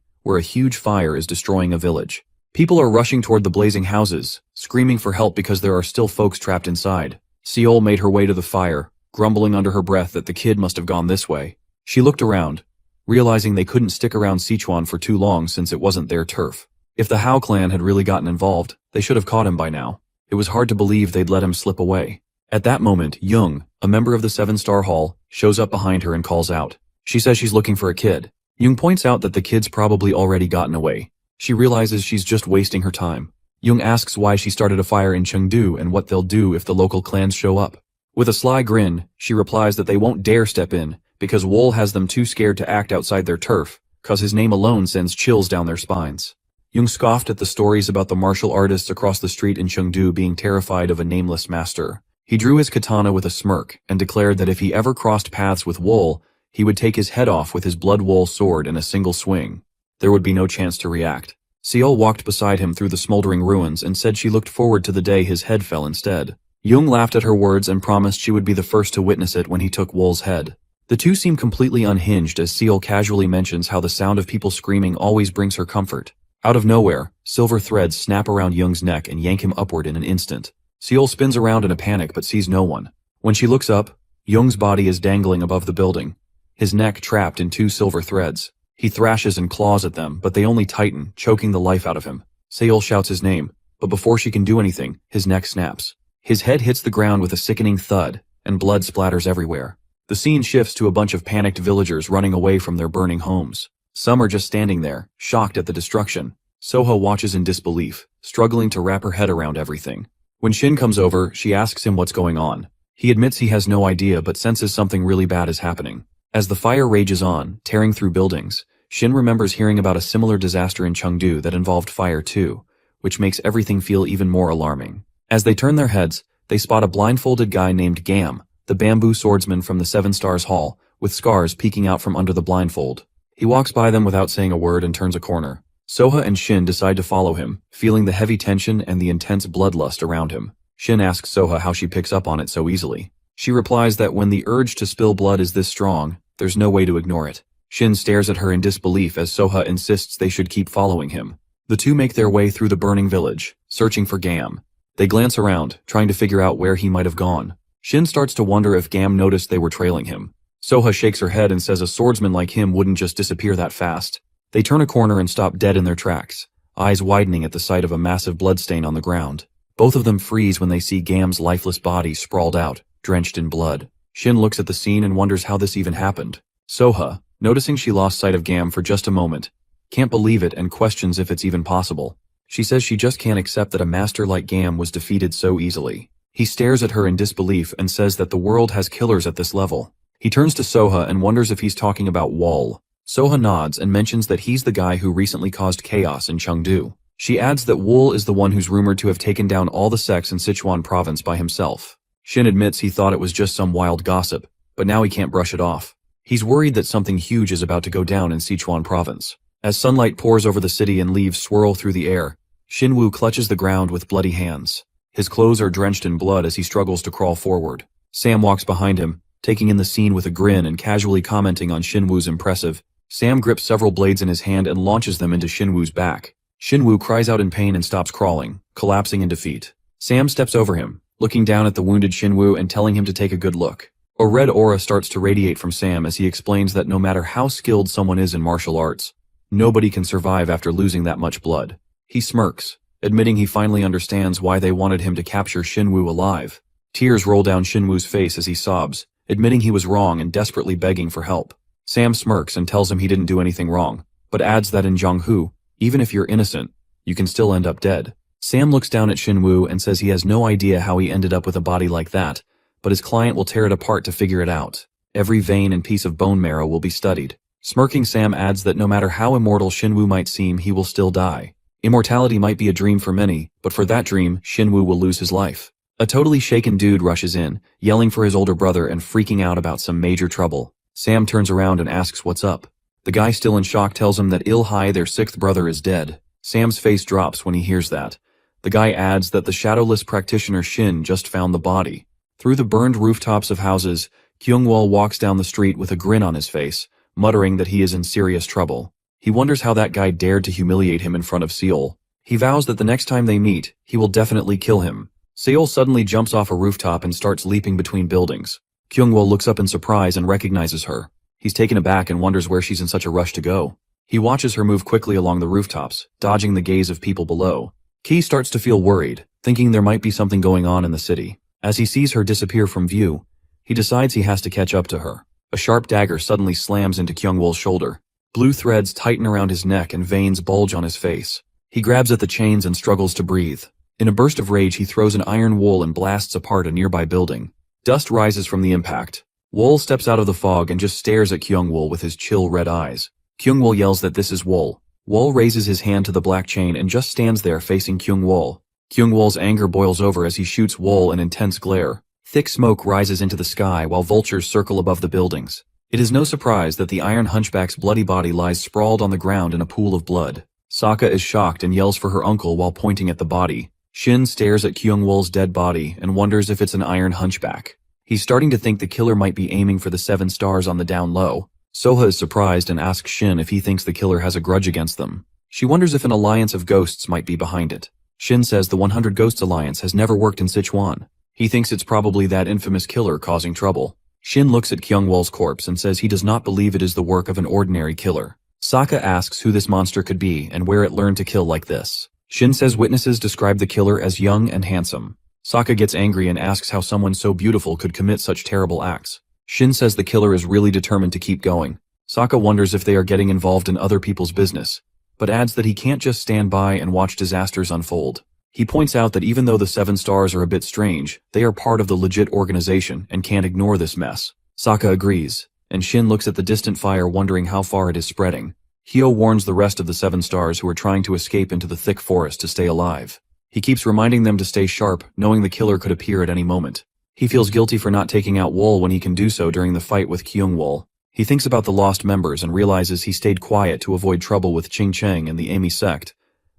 where a huge fire is destroying a village. People are rushing toward the blazing houses, screaming for help because there are still folks trapped inside. Seol made her way to the fire, grumbling under her breath that the kid must have gone this way. She looked around, realizing they couldn't stick around Sichuan for too long since it wasn't their turf. If the Hao clan had really gotten involved, they should have caught him by now. It was hard to believe they'd let him slip away. At that moment, Young, a member of the 7-Star Hall, shows up behind her and calls out. She says she's looking for a kid. Young points out that the kid's probably already gotten away. She realizes she's just wasting her time. Young asks why she started a fire in Chengdu and what they'll do if the local clans show up. With a sly grin, she replies that they won't dare step in because Wool has them too scared to act outside their turf, cause his name alone sends chills down their spines. Young scoffed at the stories about the martial artists across the street in Chengdu being terrified of a nameless master. He drew his katana with a smirk and declared that if he ever crossed paths with Wool, he would take his head off with his blood wool sword in a single swing. There would be no chance to react. Seol walked beside him through the smoldering ruins and said she looked forward to the day his head fell instead. Young laughed at her words and promised she would be the first to witness it when he took Wool's head. The two seem completely unhinged as Seol casually mentions how the sound of people screaming always brings her comfort. Out of nowhere, silver threads snap around Young's neck and yank him upward in an instant. Seol spins around in a panic but sees no one. When she looks up, Young's body is dangling above the building, his neck trapped in 2 silver threads. He thrashes and claws at them, but they only tighten, choking the life out of him. Seol shouts his name, but before she can do anything, his neck snaps. His head hits the ground with a sickening thud, and blood splatters everywhere. The scene shifts to a bunch of panicked villagers running away from their burning homes. Some are just standing there, shocked at the destruction. Soho watches in disbelief, struggling to wrap her head around everything. When Shin comes over, she asks him what's going on. He admits he has no idea but senses something really bad is happening. As the fire rages on, tearing through buildings, Shin remembers hearing about a similar disaster in Chengdu that involved fire too, which makes everything feel even more alarming. As they turn their heads, they spot a blindfolded guy named Gam, the bamboo swordsman from the Seven Stars Hall, with scars peeking out from under the blindfold. He walks by them without saying a word and turns a corner. Soha and Shin decide to follow him, feeling the heavy tension and the intense bloodlust around him. Shin asks Soha how she picks up on it so easily. She replies that when the urge to spill blood is this strong, there's no way to ignore it. Shin stares at her in disbelief as Soha insists they should keep following him. The two make their way through the burning village, searching for Gam. They glance around, trying to figure out where he might have gone. Shin starts to wonder if Gam noticed they were trailing him. Soha shakes her head and says a swordsman like him wouldn't just disappear that fast. They turn a corner and stop dead in their tracks, eyes widening at the sight of a massive bloodstain on the ground. Both of them freeze when they see Gam's lifeless body sprawled out, drenched in blood. Shin looks at the scene and wonders how this even happened. Soha, noticing she lost sight of Gam for just a moment, can't believe it and questions if it's even possible. She says she just can't accept that a master like Gam was defeated so easily. He stares at her in disbelief and says that the world has killers at this level. He turns to Soha and wonders if he's talking about Wall. Soha nods and mentions that he's the guy who recently caused chaos in Chengdu. She adds that Wool is the one who's rumored to have taken down all the sects in Sichuan province by himself. Shin admits he thought it was just some wild gossip, but now he can't brush it off. He's worried that something huge is about to go down in Sichuan province. As sunlight pours over the city and leaves swirl through the air, Shinwoo clutches the ground with bloody hands. His clothes are drenched in blood as he struggles to crawl forward. Sam walks behind him, taking in the scene with a grin and casually commenting on Shinwoo's impressive. Sam grips several blades in his hand and launches them into Shinwoo's back. Shinwoo cries out in pain and stops crawling, collapsing in defeat. Sam steps over him, looking down at the wounded Shinwoo and telling him to take a good look. A red aura starts to radiate from Sam as he explains that no matter how skilled someone is in martial arts, nobody can survive after losing that much blood. He smirks, admitting he finally understands why they wanted him to capture Shinwoo alive. Tears roll down Shinwoo's face as he sobs, admitting he was wrong and desperately begging for help. Sam smirks and tells him he didn't do anything wrong, but adds that in Zhonghu, even if you're innocent, you can still end up dead. Sam looks down at Shinwoo and says he has no idea how he ended up with a body like that, but his client will tear it apart to figure it out. Every vein and piece of bone marrow will be studied. Smirking, Sam adds that no matter how immortal Shinwoo might seem, he will still die. Immortality might be a dream for many, but for that dream, Shinwoo will lose his life. A totally shaken dude rushes in, yelling for his older brother and freaking out about some major trouble. Sam turns around and asks what's up. The guy, still in shock, tells him that Il-hai, their sixth brother, is dead. Sam's face drops when he hears that. The guy adds that the shadowless practitioner Shin just found the body. Through the burned rooftops of houses, Kyungwol walks down the street with a grin on his face, muttering that he is in serious trouble. He wonders how that guy dared to humiliate him in front of Seol. He vows that the next time they meet, he will definitely kill him. Seol suddenly jumps off a rooftop and starts leaping between buildings. Kyungwol looks up in surprise and recognizes her. He's taken aback and wonders where she's in such a rush to go. He watches her move quickly along the rooftops, dodging the gaze of people below. Ki starts to feel worried, thinking there might be something going on in the city. As he sees her disappear from view, he decides he has to catch up to her. A sharp dagger suddenly slams into Kyungwol's shoulder. Blue threads tighten around his neck and veins bulge on his face. He grabs at the chains and struggles to breathe. In a burst of rage, he throws an iron wool and blasts apart a nearby building. Dust rises from the impact. Wool steps out of the fog and just stares at Kyungwol with his chill red eyes. Kyungwol yells that this is Wool. Wool raises his hand to the black chain and just stands there facing Kyungwol. Kyungwol's anger boils over as he shoots Wool an intense glare. Thick smoke rises into the sky while vultures circle above the buildings. It is no surprise that the Iron Hunchback's bloody body lies sprawled on the ground in a pool of blood. Sokka is shocked and yells for her uncle while pointing at the body. Shin stares at Kyungwol's dead body and wonders if it's an Iron Hunchback. He's starting to think the killer might be aiming for the 7 stars on the down low. Soha is surprised and asks Shin if he thinks the killer has a grudge against them. She wonders if an alliance of ghosts might be behind it. Shin says the 100 Ghosts Alliance has never worked in Sichuan. He thinks it's probably that infamous killer causing trouble. Shin looks at Kyungwol's corpse and says he does not believe it is the work of an ordinary killer. Sokka asks who this monster could be and where it learned to kill like this. Shin says witnesses describe the killer as young and handsome. Sokka gets angry and asks how someone so beautiful could commit such terrible acts. Shin says the killer is really determined to keep going. Sokka wonders if they are getting involved in other people's business, but adds that he can't just stand by and watch disasters unfold. He points out that even though the 7 stars are a bit strange, they are part of the legit organization and can't ignore this mess. Sokka agrees, and Shin looks at the distant fire wondering how far it is spreading. Hyo warns the rest of the 7 stars who are trying to escape into the thick forest to stay alive. He keeps reminding them to stay sharp, knowing the killer could appear at any moment. He feels guilty for not taking out Wool when he can do so during the fight with Kyungwol. He thinks about the lost members and realizes he stayed quiet to avoid trouble with Ching Cheng and the Amy sect,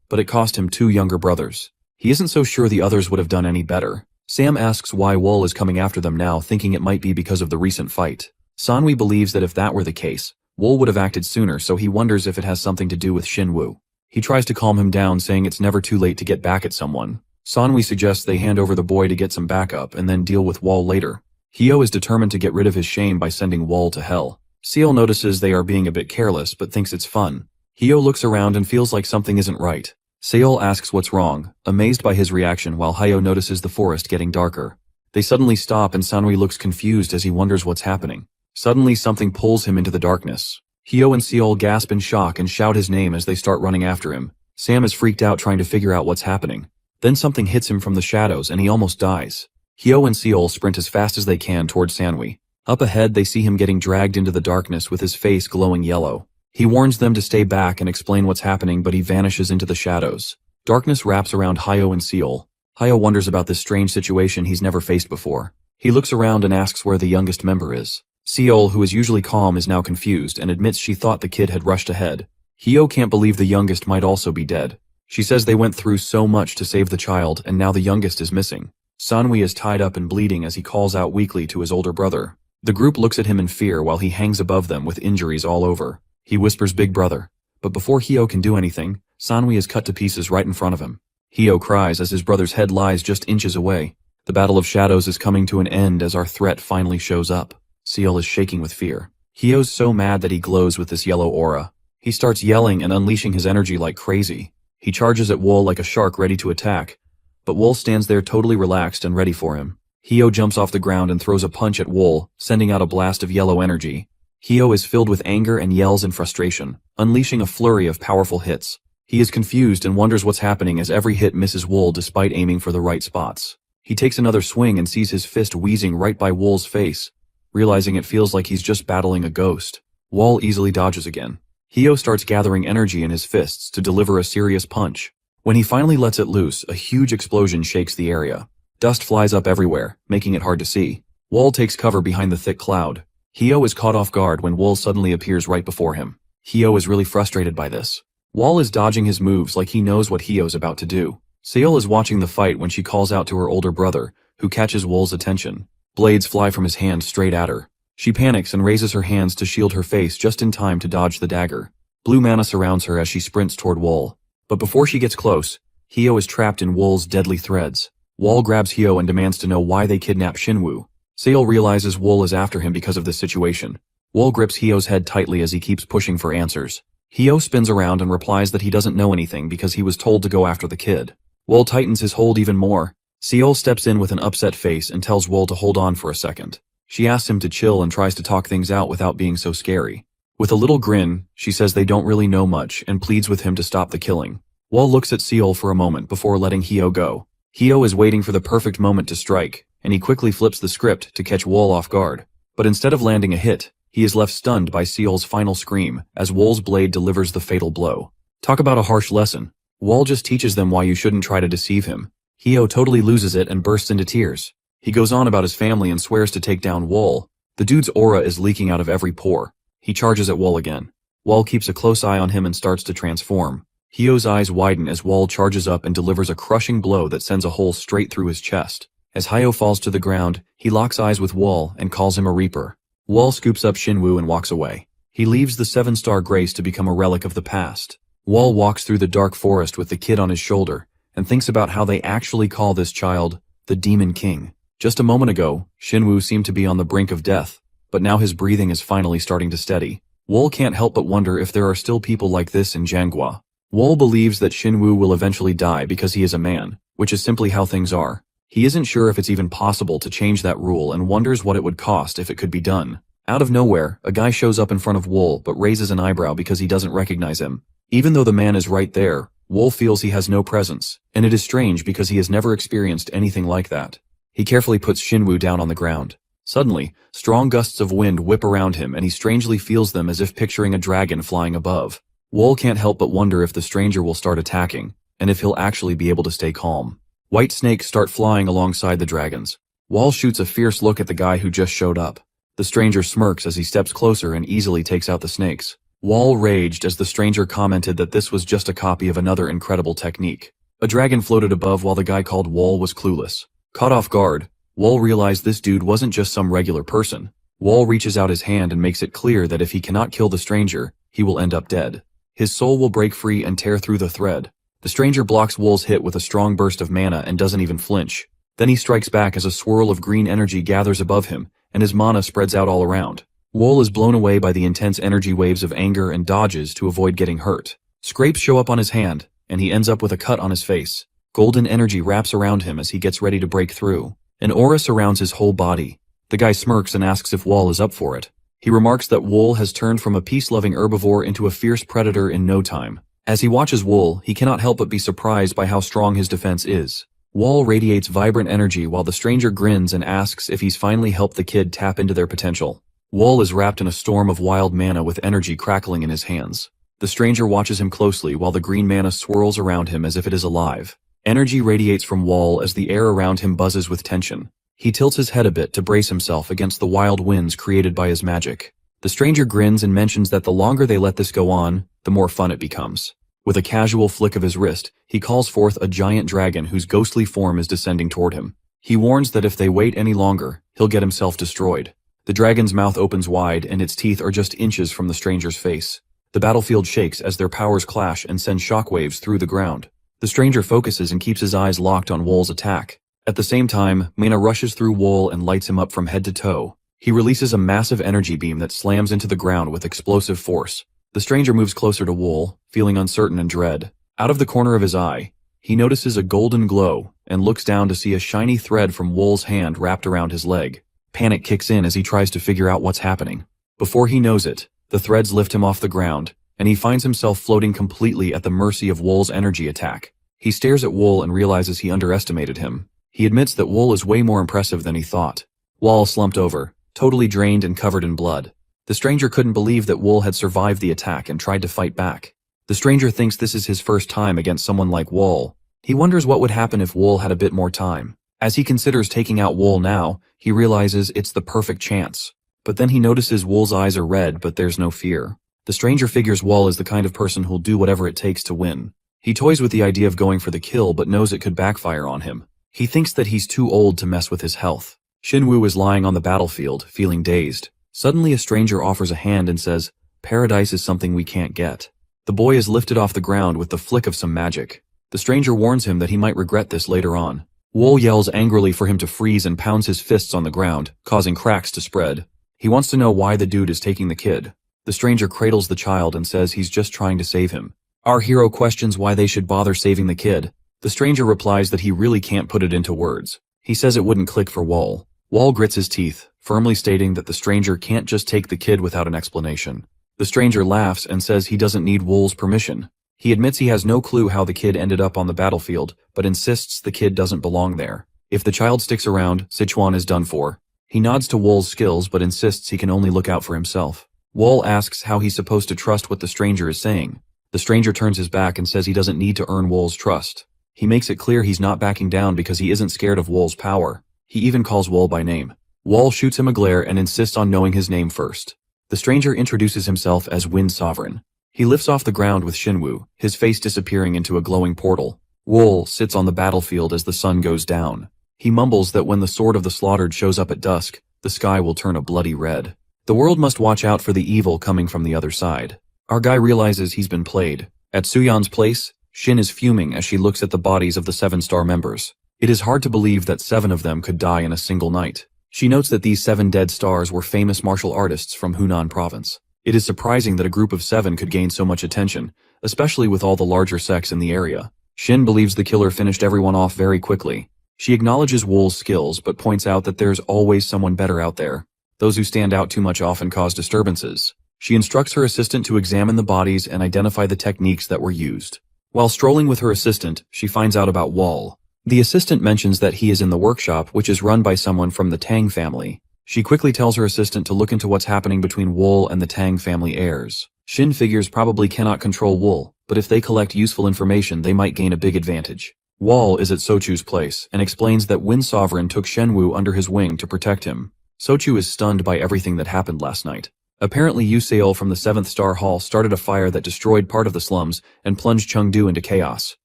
but it cost him 2 younger brothers. He isn't so sure the others would have done any better. Sam asks why Wool is coming after them now, thinking it might be because of the recent fight. Sanwi believes that if that were the case, Wool would have acted sooner, so he wonders if it has something to do with Shinwoo. He tries to calm him down, saying it's never too late to get back at someone. Sanwi suggests they hand over the boy to get some backup and then deal with Wool later. Hyo is determined to get rid of his shame by sending Wool to hell. Seal notices they are being a bit careless but thinks it's fun. Hyo looks around and feels like something isn't right. Seol asks what's wrong, amazed by his reaction, while Hyo notices the forest getting darker. They suddenly stop and Sanwi looks confused as he wonders what's happening. Suddenly something pulls him into the darkness. Hyo and Seol gasp in shock and shout his name as they start running after him. Sam is freaked out trying to figure out what's happening. Then something hits him from the shadows and he almost dies. Hyo and Seol sprint as fast as they can towards Sanwi. Up ahead they see him getting dragged into the darkness with his face glowing yellow. He warns them to stay back and explain what's happening, but he vanishes into the shadows. Darkness wraps around Hyo and Seol. Hyo wonders about this strange situation he's never faced before. He looks around and asks where the youngest member is. Seol, who is usually calm, is now confused and admits she thought the kid had rushed ahead. Hyo can't believe the youngest might also be dead. She says they went through so much to save the child and now the youngest is missing. Sanwi is tied up and bleeding as he calls out weakly to his older brother. The group looks at him in fear while he hangs above them with injuries all over. He whispers big brother, but before Hyo can do anything, Sanwi is cut to pieces right in front of him. Hyo cries as his brother's head lies just inches away. The Battle of Shadows is coming to an end as our threat finally shows up. Seol is shaking with fear. Hyo's so mad that he glows with this yellow aura. He starts yelling and unleashing his energy like crazy. He charges at Wool like a shark ready to attack, but Wool stands there totally relaxed and ready for him. Hyo jumps off the ground and throws a punch at Wool, sending out a blast of yellow energy. Hyo is filled with anger and yells in frustration, unleashing a flurry of powerful hits. He is confused and wonders what's happening as every hit misses Wool despite aiming for the right spots. He takes another swing and sees his fist wheezing right by Wool's face, realizing it feels like he's just battling a ghost. Wool easily dodges again. Hyo starts gathering energy in his fists to deliver a serious punch. When he finally lets it loose, a huge explosion shakes the area. Dust flies up everywhere, making it hard to see. Wool takes cover behind the thick cloud. Hyo is caught off guard when Wool suddenly appears right before him. Hyo is really frustrated by this. Wool is dodging his moves like he knows what Hyo's about to do. Seol is watching the fight when she calls out to her older brother, who catches Wool's attention. Blades fly from his hand straight at her. She panics and raises her hands to shield her face just in time to dodge the dagger. Blue mana surrounds her as she sprints toward Wool. But before she gets close, Hyo is trapped in Wool's deadly threads. Wool grabs Hyo and demands to know why they kidnapped Shinwoo. Seol realizes Wool is after him because of this situation. Wool grips Hyo's head tightly as he keeps pushing for answers. Hyo spins around and replies that he doesn't know anything because he was told to go after the kid. Wool tightens his hold even more. Seol steps in with an upset face and tells Wool to hold on for a second. She asks him to chill and tries to talk things out without being so scary. With a little grin, she says they don't really know much and pleads with him to stop the killing. Wool looks at Seol for a moment before letting Hyo go. Hyo is waiting for the perfect moment to strike, and he quickly flips the script to catch Wool off guard. But instead of landing a hit, he is left stunned by Seol's final scream as Wool's blade delivers the fatal blow. Talk about a harsh lesson. Wool just teaches them why you shouldn't try to deceive him. Hyo totally loses it and bursts into tears. He goes on about his family and swears to take down Wool. The dude's aura is leaking out of every pore. He charges at Wool again. Wool keeps a close eye on him and starts to transform. Hyo's eyes widen as Wool charges up and delivers a crushing blow that sends a hole straight through his chest. As Hyo falls to the ground, he locks eyes with Wool and calls him a Reaper. Wool scoops up Shinwoo and walks away. He leaves the 7-star grace to become a relic of the past. Wool walks through the dark forest with the kid on his shoulder and thinks about how they actually call this child the Demon King. Just a moment ago, Shinwoo seemed to be on the brink of death, but now his breathing is finally starting to steady. Wool can't help but wonder if there are still people like this in Jangwa. Wool believes that Shinwoo will eventually die because he is a man, which is simply how things are. He isn't sure if it's even possible to change that rule and wonders what it would cost if it could be done. Out of nowhere, a guy shows up in front of Wool but raises an eyebrow because he doesn't recognize him. Even though the man is right there, Wool feels he has no presence, and it is strange because he has never experienced anything like that. He carefully puts Shinwoo down on the ground. Suddenly, strong gusts of wind whip around him and he strangely feels them as if picturing a dragon flying above. Wool can't help but wonder if the stranger will start attacking, and if he'll actually be able to stay calm. White snakes start flying alongside the dragons. Wool shoots a fierce look at the guy who just showed up. The stranger smirks as he steps closer and easily takes out the snakes. Wool raged as the stranger commented that this was just a copy of another incredible technique. A dragon floated above while the guy called Wool was clueless. Caught off guard, Wool realized this dude wasn't just some regular person. Wool reaches out his hand and makes it clear that if he cannot kill the stranger, he will end up dead. His soul will break free and tear through the thread. The stranger blocks Wool's hit with a strong burst of mana and doesn't even flinch. Then he strikes back as a swirl of green energy gathers above him, and his mana spreads out all around. Wool is blown away by the intense energy waves of anger and dodges to avoid getting hurt. Scrapes show up on his hand, and he ends up with a cut on his face. Golden energy wraps around him as he gets ready to break through. An aura surrounds his whole body. The guy smirks and asks if Wool is up for it. He remarks that Wool has turned from a peace-loving herbivore into a fierce predator in no time. As he watches Wool, he cannot help but be surprised by how strong his defense is. Wool radiates vibrant energy while the stranger grins and asks if he's finally helped the kid tap into their potential. Wool is wrapped in a storm of wild mana with energy crackling in his hands. The stranger watches him closely while the green mana swirls around him as if it is alive. Energy radiates from Wool as the air around him buzzes with tension. He tilts his head a bit to brace himself against the wild winds created by his magic. The stranger grins and mentions that the longer they let this go on, the more fun it becomes. With a casual flick of his wrist, he calls forth a giant dragon whose ghostly form is descending toward him. He warns that if they wait any longer, he'll get himself destroyed. The dragon's mouth opens wide and its teeth are just inches from the stranger's face. The battlefield shakes as their powers clash and send shockwaves through the ground. The stranger focuses and keeps his eyes locked on Wool's attack. At the same time, mana rushes through Wool and lights him up from head to toe. He releases a massive energy beam that slams into the ground with explosive force. The stranger moves closer to Wool, feeling uncertain and dread. Out of the corner of his eye, he notices a golden glow and looks down to see a shiny thread from Wool's hand wrapped around his leg. Panic kicks in as he tries to figure out what's happening. Before he knows it, the threads lift him off the ground, and he finds himself floating completely at the mercy of Wool's energy attack. He stares at Wool and realizes he underestimated him. He admits that Wool is way more impressive than he thought. Wool slumped over, totally drained and covered in blood. The stranger couldn't believe that Wool had survived the attack and tried to fight back. The stranger thinks this is his first time against someone like Wool. He wonders what would happen if Wool had a bit more time. As he considers taking out Wool now, he realizes it's the perfect chance. But then he notices Wool's eyes are red, but there's no fear. The stranger figures Wool is the kind of person who'll do whatever it takes to win. He toys with the idea of going for the kill but knows it could backfire on him. He thinks that he's too old to mess with his health. Shinwoo is lying on the battlefield, feeling dazed. Suddenly a stranger offers a hand and says, "Paradise is something we can't get." The boy is lifted off the ground with the flick of some magic. The stranger warns him that he might regret this later on. Wool yells angrily for him to freeze and pounds his fists on the ground, causing cracks to spread. He wants to know why the dude is taking the kid. The stranger cradles the child and says he's just trying to save him. Our hero questions why they should bother saving the kid. The stranger replies that he really can't put it into words. He says it wouldn't click for Wool. Wool grits his teeth, firmly stating that the stranger can't just take the kid without an explanation. The stranger laughs and says he doesn't need Wool's permission. He admits he has no clue how the kid ended up on the battlefield, but insists the kid doesn't belong there. If the child sticks around, Sichuan is done for. He nods to Wool's skills but insists he can only look out for himself. Wool asks how he's supposed to trust what the stranger is saying. The stranger turns his back and says he doesn't need to earn Wool's trust. He makes it clear he's not backing down because he isn't scared of Wool's power. He even calls Wool by name. Wool shoots him a glare and insists on knowing his name first. The stranger introduces himself as Wind Sovereign. He lifts off the ground with Shinwoo, his face disappearing into a glowing portal. Wool sits on the battlefield as the sun goes down. He mumbles that when the sword of the slaughtered shows up at dusk, the sky will turn a bloody red. The world must watch out for the evil coming from the other side. Our guy realizes he's been played. At Suyan's place, Shin is fuming as she looks at the bodies of the 7-star members. It is hard to believe that 7 of them could die in a single night. She notes that these 7 dead stars were famous martial artists from Hunan province. It is surprising that a group of 7 could gain so much attention, especially with all the larger sects in the area. Shin believes the killer finished everyone off very quickly. She acknowledges Wool's skills but points out that there's always someone better out there. Those who stand out too much often cause disturbances. She instructs her assistant to examine the bodies and identify the techniques that were used. While strolling with her assistant, she finds out about Wall. The assistant mentions that he is in the workshop, which is run by someone from the Tang family. She quickly tells her assistant to look into what's happening between Wool and the Tang family heirs. Shin figures probably cannot control Wool, but if they collect useful information they might gain a big advantage. Wall is at Sochu's place, and explains that Wind Sovereign took Shenwu under his wing to protect him. Sochu is stunned by everything that happened last night. Apparently Yuseol from the 7th Star Hall started a fire that destroyed part of the slums and plunged Chengdu into chaos.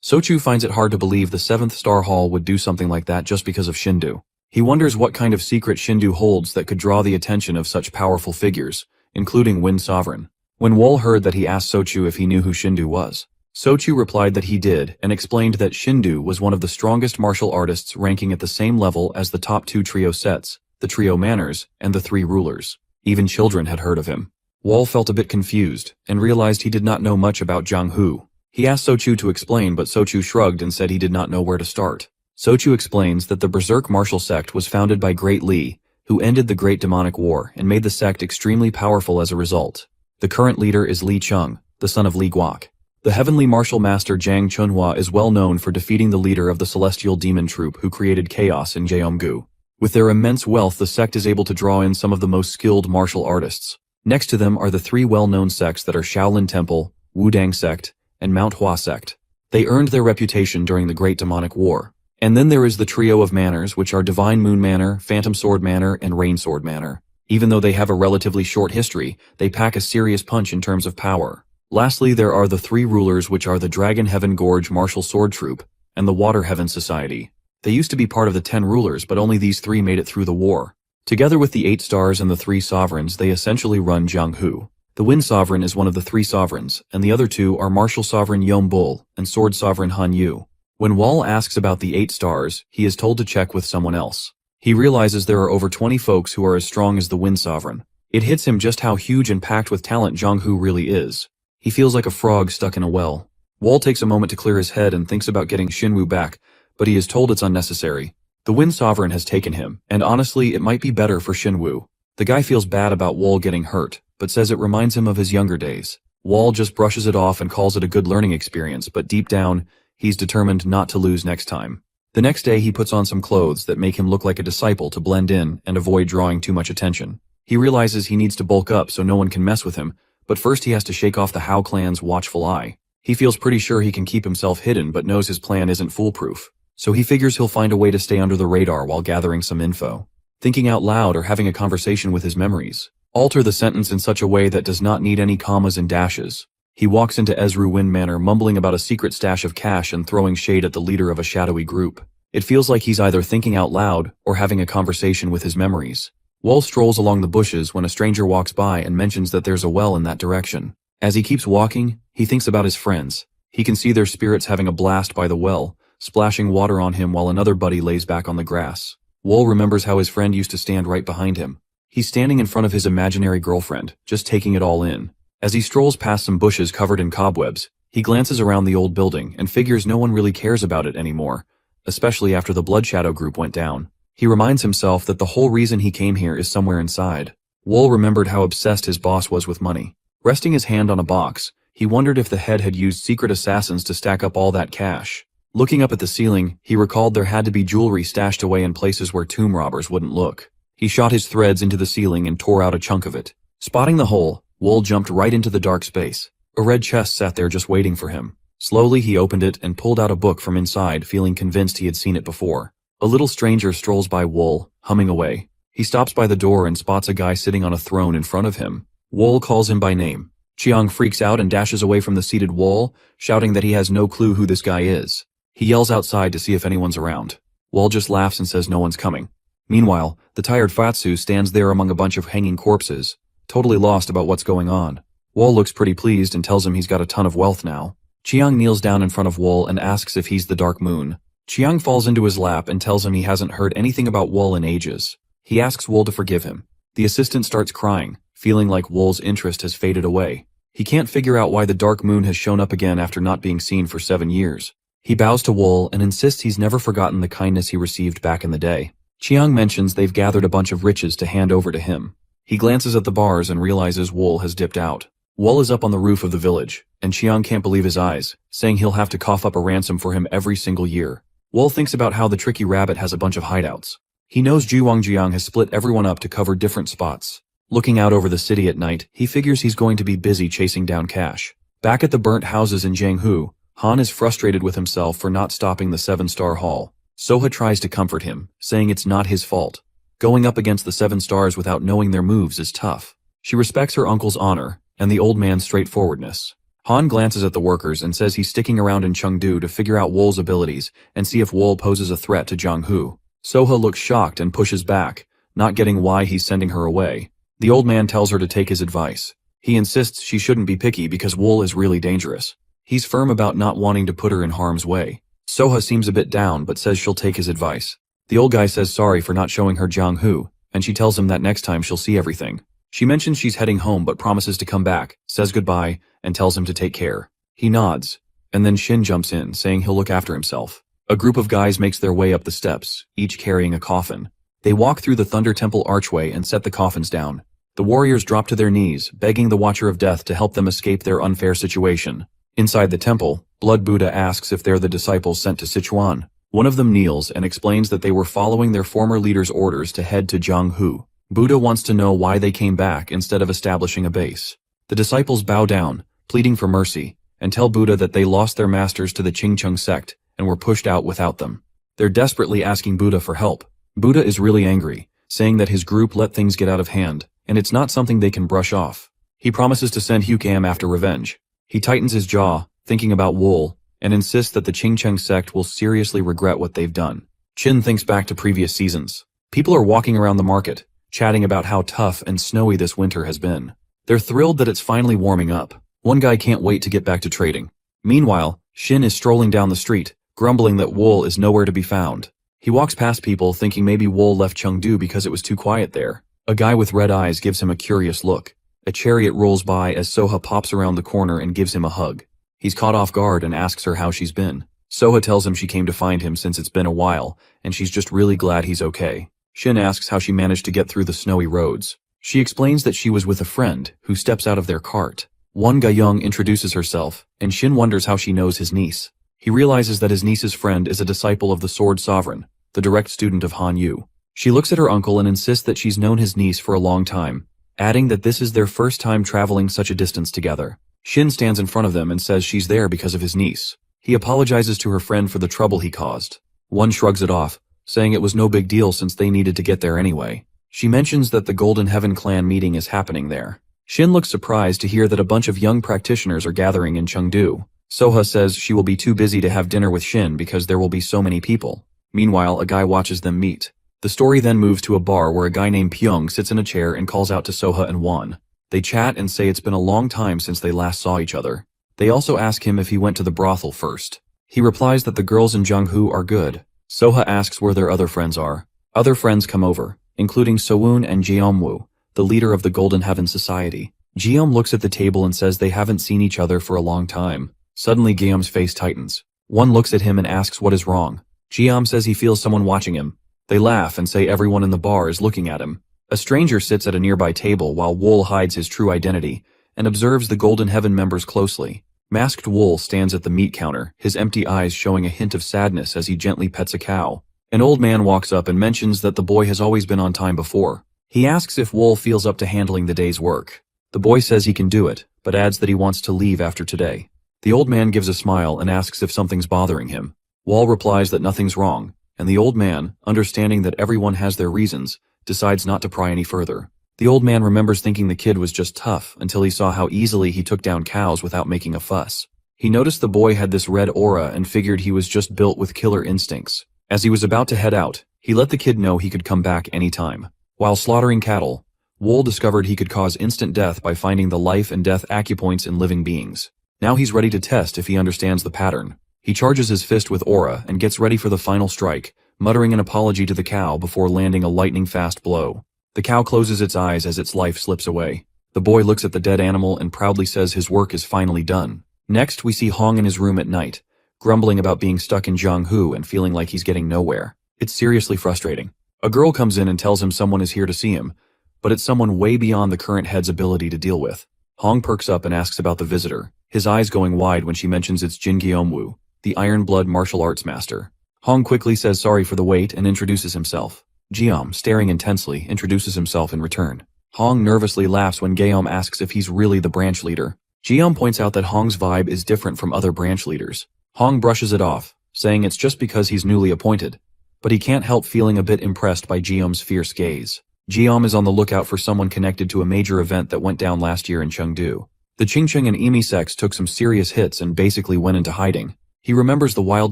Sochu finds it hard to believe the 7th Star Hall would do something like that just because of Shindu. He wonders what kind of secret Shindu holds that could draw the attention of such powerful figures, including Wind Sovereign. When Wol heard that, he asked Sochu if he knew who Shindu was. Sochu replied that he did and explained that Shindu was one of the strongest martial artists, ranking at the same level as the top 2 trio sets, the trio manners, and the 3 rulers. Even children had heard of him. Wol felt a bit confused and realized he did not know much about Zhang Hu. He asked Sochu to explain, but Sochu shrugged and said he did not know where to start. Sochu explains that the Berserk martial sect was founded by Great Li, who ended the Great Demonic War and made the sect extremely powerful as a result. The current leader is Li Chung, the son of Li Guok. The heavenly martial master Zhang Chunhua is well known for defeating the leader of the celestial demon troupe who created chaos in Jeomgu. With their immense wealth, the sect is able to draw in some of the most skilled martial artists. Next to them are the 3 well-known sects that are Shaolin Temple, Wudang Sect, and Manhwa Sect. They earned their reputation during the Great Demonic War. And then there is the trio of manners, which are Divine Moon Manor, Phantom Sword Manor, and Rain Sword Manor. Even though they have a relatively short history, they pack a serious punch in terms of power. Lastly, there are the 3 rulers, which are the Dragon Heaven Gorge Martial Sword Troupe and the Water Heaven Society. They used to be part of the 10 rulers, but only these 3 made it through the war. Together with the 8 stars and the 3 sovereigns, they essentially run Jianghu. The Wind Sovereign is one of the 3 sovereigns, and the other 2 are Martial Sovereign Yom Bull and Sword Sovereign Han Yu. When Wall asks about the 8 stars, he is told to check with someone else. He realizes there are over 20 folks who are as strong as the Wind Sovereign. It hits him just how huge and packed with talent Jianghu really is. He feels like a frog stuck in a well. Wall takes a moment to clear his head and thinks about getting Shinwu back, but he is told it's unnecessary. The Wind Sovereign has taken him, and honestly it might be better for Shinwu. The guy feels bad about Wall getting hurt, but says it reminds him of his younger days. Wall just brushes it off and calls it a good learning experience, but deep down, he's determined not to lose next time. The next day he puts on some clothes that make him look like a disciple to blend in and avoid drawing too much attention. He realizes he needs to bulk up so no one can mess with him, but first he has to shake off the Hao clan's watchful eye. He feels pretty sure he can keep himself hidden but knows his plan isn't foolproof. So he figures he'll find a way to stay under the radar while gathering some info. Thinking out loud or having a conversation with his memories. Alter the sentence in such a way that does not need any commas and dashes. He walks into Ezru Wind Manor mumbling about a secret stash of cash and throwing shade at the leader of a shadowy group. It feels like he's either thinking out loud or having a conversation with his memories. Wall strolls along the bushes when a stranger walks by and mentions that there's a well in that direction. As he keeps walking, he thinks about his friends. He can see their spirits having a blast by the well, splashing water on him while another buddy lays back on the grass. Wall remembers how his friend used to stand right behind him. He's standing in front of his imaginary girlfriend, just taking it all in. As he strolls past some bushes covered in cobwebs, he glances around the old building and figures no one really cares about it anymore, especially after the Blood Shadow group went down. He reminds himself that the whole reason he came here is somewhere inside. Wall remembered how obsessed his boss was with money. Resting his hand on a box, he wondered if the head had used secret assassins to stack up all that cash. Looking up at the ceiling, he recalled there had to be jewelry stashed away in places where tomb robbers wouldn't look. He shot his threads into the ceiling and tore out a chunk of it. Spotting the hole, Wall jumped right into the dark space. A red chest sat there just waiting for him. Slowly he opened it and pulled out a book from inside, feeling convinced he had seen it before. A little stranger strolls by Wall, humming away. He stops by the door and spots a guy sitting on a throne in front of him. Wall calls him by name. Chiang freaks out and dashes away from the seated Wall, shouting that he has no clue who this guy is. He yells outside to see if anyone's around. Wall just laughs and says no one's coming. Meanwhile, the tired Fatsu stands there among a bunch of hanging corpses, totally lost about what's going on. Wall looks pretty pleased and tells him he's got a ton of wealth now. Chiang kneels down in front of Wall and asks if he's the Dark Moon. Chiang falls into his lap and tells him he hasn't heard anything about Wall in ages. He asks Wall to forgive him. The assistant starts crying, feeling like Wall's interest has faded away. He can't figure out why the Dark Moon has shown up again after not being seen for 7 years. He bows to Wall and insists he's never forgotten the kindness he received back in the day. Chiang mentions they've gathered a bunch of riches to hand over to him. He glances at the bars and realizes Wall has dipped out. Wol is up on the roof of the village, and Chiang can't believe his eyes, saying he'll have to cough up a ransom for him every single year. Wol thinks about how the tricky rabbit has a bunch of hideouts. He knows Jiang has split everyone up to cover different spots. Looking out over the city at night, he figures he's going to be busy chasing down cash. Back at the burnt houses in Jianghu, Han is frustrated with himself for not stopping the 7-star haul. Soha tries to comfort him, saying it's not his fault. Going up against the 7 stars without knowing their moves is tough. She respects her uncle's honor, and the old man's straightforwardness. Han glances at the workers and says he's sticking around in Chengdu to figure out Wol's abilities and see if Wol poses a threat to Jianghu. Soha looks shocked and pushes back, not getting why he's sending her away. The old man tells her to take his advice. He insists she shouldn't be picky because Wol is really dangerous. He's firm about not wanting to put her in harm's way. Soha seems a bit down but says she'll take his advice. The old guy says sorry for not showing her Jianghu, and she tells him that next time she'll see everything. She mentions she's heading home but promises to come back, says goodbye, and tells him to take care. He nods, and then Shin jumps in, saying he'll look after himself. A group of guys makes their way up the steps, each carrying a coffin. They walk through the Thunder Temple archway and set the coffins down. The warriors drop to their knees, begging the Watcher of Death to help them escape their unfair situation. Inside the temple, Blood Buddha asks if they're the disciples sent to Sichuan. One of them kneels and explains that they were following their former leader's orders to head to Jianghu. Buddha wants to know why they came back instead of establishing a base. The disciples bow down, pleading for mercy, and tell Buddha that they lost their masters to the Qingcheng sect and were pushed out without them. They're desperately asking Buddha for help. Buddha is really angry, saying that his group let things get out of hand, and it's not something they can brush off. He promises to send Hukam after revenge. He tightens his jaw, thinking about Wol, and insists that the Qingcheng sect will seriously regret what they've done. Qin thinks back to previous seasons. People are walking around the market, chatting about how tough and snowy this winter has been. They're thrilled that it's finally warming up. One guy can't wait to get back to trading. Meanwhile, Shin is strolling down the street, grumbling that Wol is nowhere to be found. He walks past people thinking maybe Wol left Chengdu because it was too quiet there. A guy with red eyes gives him a curious look. A chariot rolls by as Soha pops around the corner and gives him a hug. He's caught off guard and asks her how she's been. Soha tells him she came to find him since it's been a while, and she's just really glad he's okay. Shin asks how she managed to get through the snowy roads. She explains that she was with a friend, who steps out of their cart. Wan Gayong introduces herself, and Shin wonders how she knows his niece. He realizes that his niece's friend is a disciple of the Sword Sovereign, the direct student of Han Yu. She looks at her uncle and insists that she's known his niece for a long time, adding that this is their first time traveling such a distance together. Shin stands in front of them and says she's there because of his niece. He apologizes to her friend for the trouble he caused. One shrugs it off, saying it was no big deal since they needed to get there anyway. She mentions that the Golden Heaven clan meeting is happening there. Shin looks surprised to hear that a bunch of young practitioners are gathering in Chengdu. Soha says she will be too busy to have dinner with Shin because there will be so many people. Meanwhile, a guy watches them meet. The story then moves to a bar where a guy named Pyong sits in a chair and calls out to Soha and Wan. They chat and say it's been a long time since they last saw each other. They also ask him if he went to the brothel first. He replies that the girls in Jianghu are good. Soha asks where their other friends are. Other friends come over, including Sowoon and Jiamwu, the leader of the Golden Heaven Society. Jiam looks at the table and says they haven't seen each other for a long time. Suddenly Guillaume's face tightens. One looks at him and asks what is wrong. Jiam says he feels someone watching him. They laugh and say everyone in the bar is looking at him. A stranger sits at a nearby table while Wol hides his true identity and observes the Golden Heaven members closely. Masked Wol stands at the meat counter, his empty eyes showing a hint of sadness as he gently pets a cow. An old man walks up and mentions that the boy has always been on time before. He asks if Wol feels up to handling the day's work. The boy says he can do it, but adds that he wants to leave after today. The old man gives a smile and asks if something's bothering him. Wol replies that nothing's wrong, and the old man, understanding that everyone has their reasons, decides not to pry any further. The old man remembers thinking the kid was just tough until he saw how easily he took down cows without making a fuss. He noticed the boy had this red aura and figured he was just built with killer instincts. As he was about to head out, he let the kid know he could come back anytime. While slaughtering cattle, Wol discovered he could cause instant death by finding the life and death acupoints in living beings. Now he's ready to test if he understands the pattern. He charges his fist with aura and gets ready for the final strike, muttering an apology to the cow before landing a lightning-fast blow. The cow closes its eyes as its life slips away. The boy looks at the dead animal and proudly says his work is finally done. Next, we see Hong in his room at night, grumbling about being stuck in Jianghu and feeling like he's getting nowhere. It's seriously frustrating. A girl comes in and tells him someone is here to see him, but it's someone way beyond the current head's ability to deal with. Hong perks up and asks about the visitor, his eyes going wide when she mentions it's Jin Gyeomwoo, the Iron Blood martial arts master. Hong quickly says sorry for the wait and introduces himself. Geom, staring intensely, introduces himself in return. Hong nervously laughs when Geom asks if he's really the branch leader. Geom points out that Hong's vibe is different from other branch leaders. Hong brushes it off, saying it's just because he's newly appointed. But he can't help feeling a bit impressed by Geom's fierce gaze. Geom is on the lookout for someone connected to a major event that went down last year in Chengdu. The Qingcheng and Emi sects took some serious hits and basically went into hiding. He remembers the wild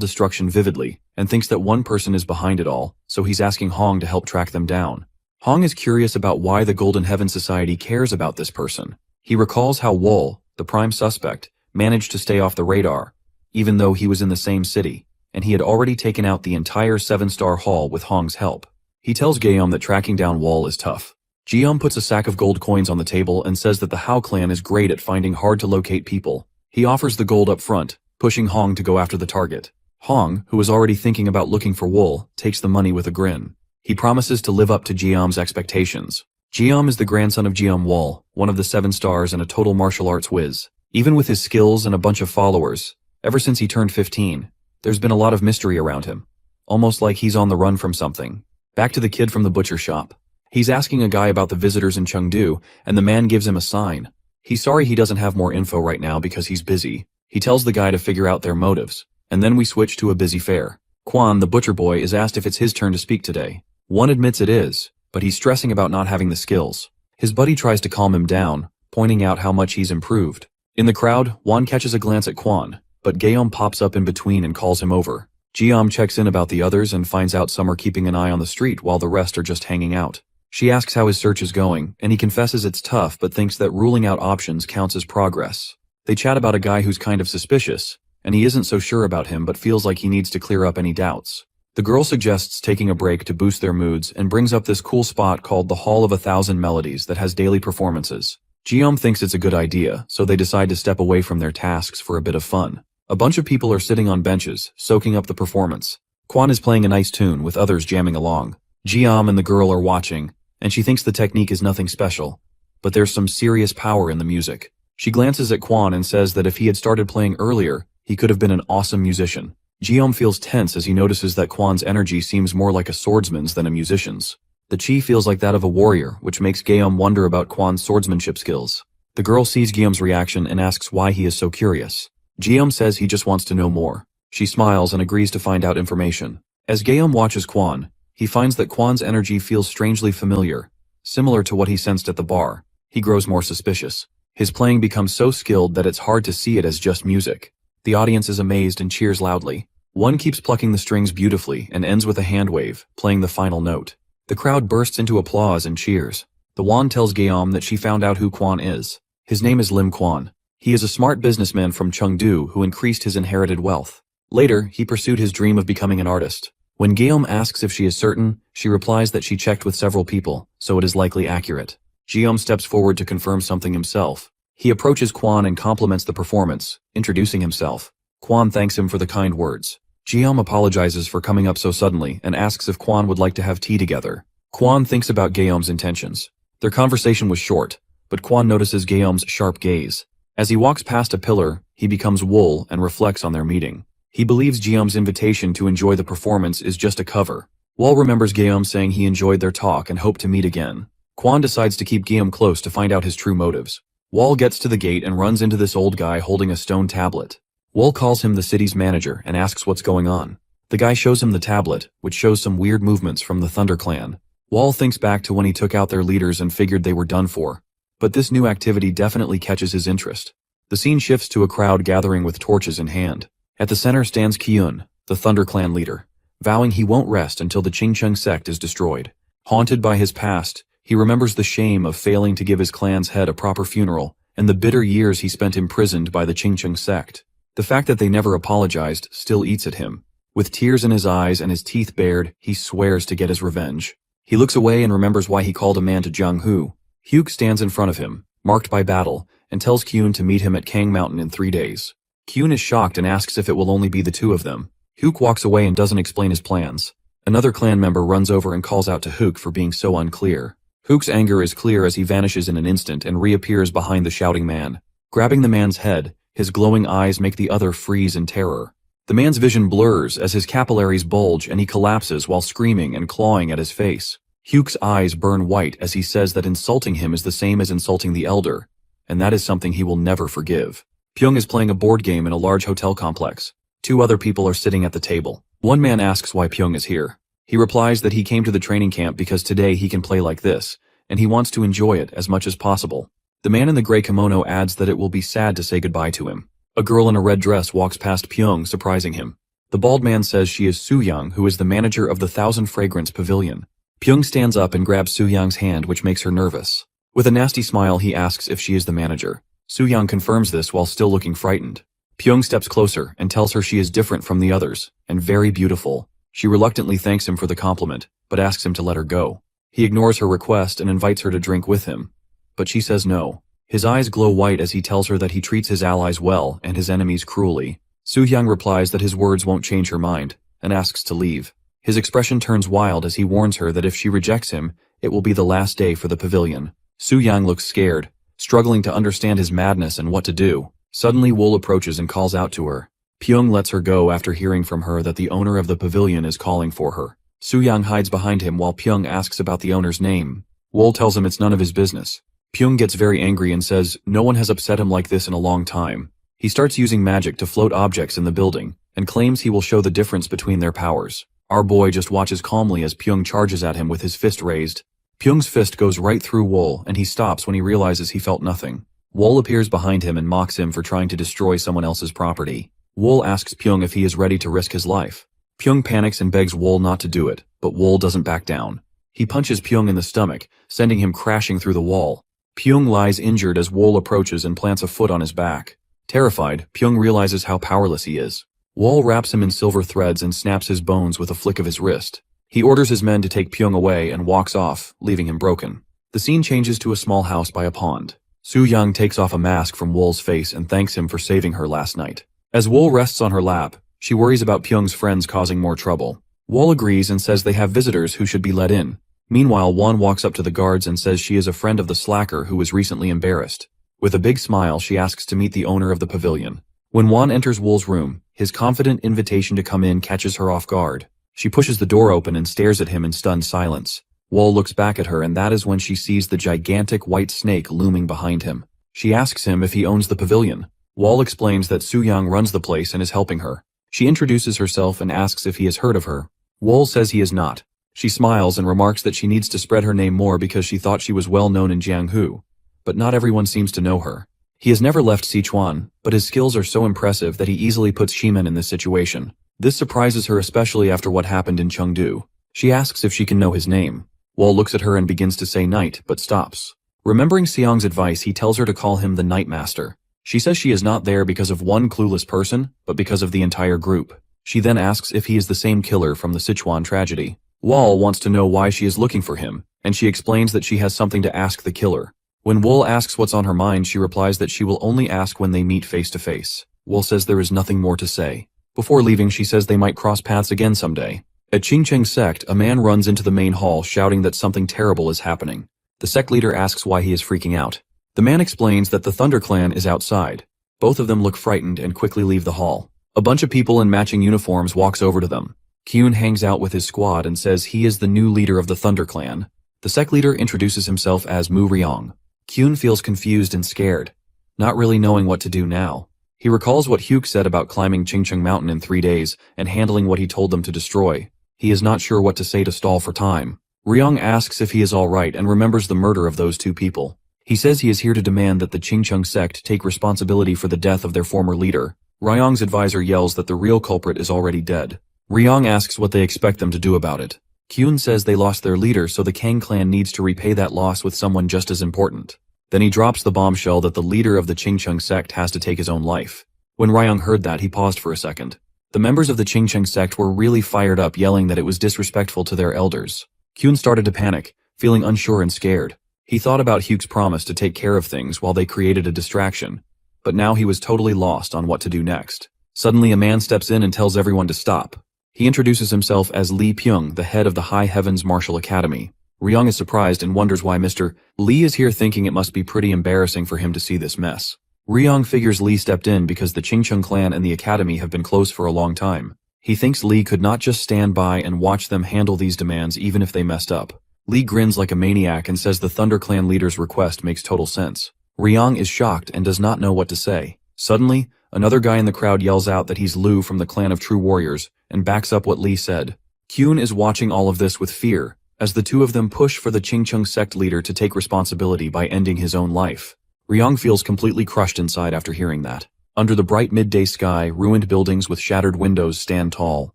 destruction vividly, and thinks that one person is behind it all, so he's asking Hong to help track them down. Hong is curious about why the Golden Heaven Society cares about this person. He recalls how Wool, the prime suspect, managed to stay off the radar, even though he was in the same city, and he had already taken out the entire 7-star haul with Hong's help. He tells Geom that tracking down Wool is tough. Geom puts a sack of gold coins on the table and says that the Hao clan is great at finding hard-to-locate people. He offers the gold up front, pushing Hong to go after the target. Hong, who was already thinking about looking for Wool, takes the money with a grin. He promises to live up to Geom's expectations. Geom is the grandson of Geom Wool, one of the 7 stars and a total martial arts whiz. Even with his skills and a bunch of followers, ever since he turned 15, there's been a lot of mystery around him. Almost like he's on the run from something. Back to the kid from the butcher shop. He's asking a guy about the visitors in Chengdu, and the man gives him a sign. He's sorry he doesn't have more info right now because he's busy. He tells the guy to figure out their motives, and then we switch to a busy fair. Quan, the butcher boy, is asked if it's his turn to speak today. One admits it is, but he's stressing about not having the skills. His buddy tries to calm him down, pointing out how much he's improved. In the crowd, Juan catches a glance at Quan, but Geom pops up in between and calls him over. Geom checks in about the others and finds out some are keeping an eye on the street while the rest are just hanging out. She asks how his search is going, and he confesses it's tough but thinks that ruling out options counts as progress. They chat about a guy who's kind of suspicious, and he isn't so sure about him but feels like he needs to clear up any doubts. The girl suggests taking a break to boost their moods and brings up this cool spot called the Hall of 1,000 Melodies that has daily performances. Geom thinks it's a good idea, so they decide to step away from their tasks for a bit of fun. A bunch of people are sitting on benches, soaking up the performance. Quan is playing a nice tune with others jamming along. Geom and the girl are watching, and she thinks the technique is nothing special, but there's some serious power in the music. She glances at Quan and says that if he had started playing earlier, he could have been an awesome musician. Geom feels tense as he notices that Quan's energy seems more like a swordsman's than a musician's. The chi feels like that of a warrior, which makes Geom wonder about Quan's swordsmanship skills. The girl sees Geom's reaction and asks why he is so curious. Geom says he just wants to know more. She smiles and agrees to find out information. As Geom watches Quan, he finds that Quan's energy feels strangely familiar, similar to what he sensed at the bar. He grows more suspicious. His playing becomes so skilled that it's hard to see it as just music. The audience is amazed and cheers loudly. One keeps plucking the strings beautifully and ends with a hand wave, playing the final note. The crowd bursts into applause and cheers. The Wan tells Geom that she found out who Quan is. His name is Lim Quan. He is a smart businessman from Chengdu who increased his inherited wealth. Later, he pursued his dream of becoming an artist. When Geom asks if she is certain, she replies that she checked with several people, so it is likely accurate. Geom steps forward to confirm something himself. He approaches Quan and compliments the performance, introducing himself. Quan thanks him for the kind words. Geom apologizes for coming up so suddenly and asks if Quan would like to have tea together. Quan thinks about Geom's intentions. Their conversation was short, but Quan notices Geom's sharp gaze. As he walks past a pillar, he becomes Wool and reflects on their meeting. He believes Geom's invitation to enjoy the performance is just a cover. Wool remembers Geom saying he enjoyed their talk and hoped to meet again. Quan decides to keep Geom close to find out his true motives. Wool gets to the gate and runs into this old guy holding a stone tablet. Wool calls him the city's manager and asks what's going on. The guy shows him the tablet, which shows some weird movements from the Thunder Clan. Wool thinks back to when he took out their leaders and figured they were done for. But this new activity definitely catches his interest. The scene shifts to a crowd gathering with torches in hand. At the center stands Kyun, the Thunder Clan leader, vowing he won't rest until the Qingcheng sect is destroyed. Haunted by his past, he remembers the shame of failing to give his clan's head a proper funeral and the bitter years he spent imprisoned by the Qingcheng sect. The fact that they never apologized still eats at him. With tears in his eyes and his teeth bared, he swears to get his revenge. He looks away and remembers why he called a man to Jiang Hu. Hyuk stands in front of him, marked by battle, and tells Kyun to meet him at Kang Mountain in 3 days. Kyun is shocked and asks if it will only be the two of them. Hyuk walks away and doesn't explain his plans. Another clan member runs over and calls out to Hyuk for being so unclear. Hook's anger is clear as he vanishes in an instant and reappears behind the shouting man. Grabbing the man's head, his glowing eyes make the other freeze in terror. The man's vision blurs as his capillaries bulge and he collapses while screaming and clawing at his face. Hook's eyes burn white as he says that insulting him is the same as insulting the elder, and that is something he will never forgive. Pyong is playing a board game in a large hotel complex. 2 other people are sitting at the table. One man asks why Pyong is here. He replies that he came to the training camp because today he can play like this, and he wants to enjoy it as much as possible. The man in the gray kimono adds that it will be sad to say goodbye to him. A girl in a red dress walks past Pyong, surprising him. The bald man says she is Su-young, who is the manager of the Thousand Fragrance Pavilion. Pyong stands up and grabs Su-young's hand, which makes her nervous. With a nasty smile, he asks if she is the manager. Su-young confirms this while still looking frightened. Pyong steps closer and tells her she is different from the others, and very beautiful. She reluctantly thanks him for the compliment, but asks him to let her go. He ignores her request and invites her to drink with him, but she says no. His eyes glow white as he tells her that he treats his allies well and his enemies cruelly. Su-young replies that his words won't change her mind, and asks to leave. His expression turns wild as he warns her that if she rejects him, it will be the last day for the pavilion. Su-young looks scared, struggling to understand his madness and what to do. Suddenly Wool approaches and calls out to her. Pyong lets her go after hearing from her that the owner of the pavilion is calling for her. Su-young hides behind him while Pyong asks about the owner's name. Wool tells him it's none of his business. Pyong gets very angry and says no one has upset him like this in a long time. He starts using magic to float objects in the building, and claims he will show the difference between their powers. Our boy just watches calmly as Pyong charges at him with his fist raised. Pyong's fist goes right through Wool, and he stops when he realizes he felt nothing. Wool appears behind him and mocks him for trying to destroy someone else's property. Wool asks Pyong if he is ready to risk his life. Pyong panics and begs Wool not to do it, but Wool doesn't back down. He punches Pyong in the stomach, sending him crashing through the wall. Pyong lies injured as Wool approaches and plants a foot on his back. Terrified, Pyong realizes how powerless he is. Wool wraps him in silver threads and snaps his bones with a flick of his wrist. He orders his men to take Pyong away and walks off, leaving him broken. The scene changes to a small house by a pond. Su-young takes off a mask from Wool's face and thanks him for saving her last night. As Wool rests on her lap, she worries about Pyong's friends causing more trouble. Wool agrees and says they have visitors who should be let in. Meanwhile, Won walks up to the guards and says she is a friend of the slacker who was recently embarrassed. With a big smile, she asks to meet the owner of the pavilion. When Won enters Wool's room, his confident invitation to come in catches her off guard. She pushes the door open and stares at him in stunned silence. Wool looks back at her, and that is when she sees the gigantic white snake looming behind him. She asks him if he owns the pavilion. Wool explains that Su-young runs the place and is helping her. She introduces herself and asks if he has heard of her. Wool says he has not. She smiles and remarks that she needs to spread her name more because she thought she was well known in Jianghu, but not everyone seems to know her. He has never left Sichuan, but his skills are so impressive that he easily puts Shimen in this situation. This surprises her, especially after what happened in Chengdu. She asks if she can know his name. Wool looks at her and begins to say Knight, but stops. Remembering Xiong's advice, he tells her to call him the Night Master. She says she is not there because of one clueless person, but because of the entire group. She then asks if he is the same killer from the Sichuan tragedy. Wool wants to know why she is looking for him, and she explains that she has something to ask the killer. When Wool asks what's on her mind, she replies that she will only ask when they meet face to face. Wool says there is nothing more to say. Before leaving, she says they might cross paths again someday. At Qingcheng sect, a man runs into the main hall shouting that something terrible is happening. The sect leader asks why he is freaking out. The man explains that the Thunder Clan is outside. Both of them look frightened and quickly leave the hall. A bunch of people in matching uniforms walks over to them. Kyun hangs out with his squad and says he is the new leader of the Thunder Clan. The sect leader introduces himself as Mu Ryong. Kyun feels confused and scared, not really knowing what to do now. He recalls what Hyuk said about climbing Qingcheng Mountain in 3 days and handling what he told them to destroy. He is not sure what to say to stall for time. Ryong asks if he is alright and remembers the murder of those 2 people. He says he is here to demand that the Qingcheng sect take responsibility for the death of their former leader. Ryong's advisor yells that the real culprit is already dead. Ryong asks what they expect them to do about it. Kyun says they lost their leader, so the Kang clan needs to repay that loss with someone just as important. Then he drops the bombshell that the leader of the Qingcheng sect has to take his own life. When Ryong heard that, he paused for a second. The members of the Qingcheng sect were really fired up, yelling that it was disrespectful to their elders. Kyun started to panic, feeling unsure and scared. He thought about Hyuk's promise to take care of things while they created a distraction, but now he was totally lost on what to do next. Suddenly a man steps in and tells everyone to stop. He introduces himself as Lee Pyung, the head of the High Heavens Martial Academy. Ryong is surprised and wonders why Mr. Lee is here, thinking it must be pretty embarrassing for him to see this mess. Ryong figures Lee stepped in because the Chingcheng clan and the academy have been closed for a long time. He thinks Lee could not just stand by and watch them handle these demands even if they messed up. Lee grins like a maniac and says the Thunder Clan leader's request makes total sense. Ryong is shocked and does not know what to say. Suddenly, another guy in the crowd yells out that he's Lu from the Clan of True Warriors and backs up what Lee said. Kyun is watching all of this with fear, as the two of them push for the Chingcheng sect leader to take responsibility by ending his own life. Ryong feels completely crushed inside after hearing that. Under the bright midday sky, ruined buildings with shattered windows stand tall.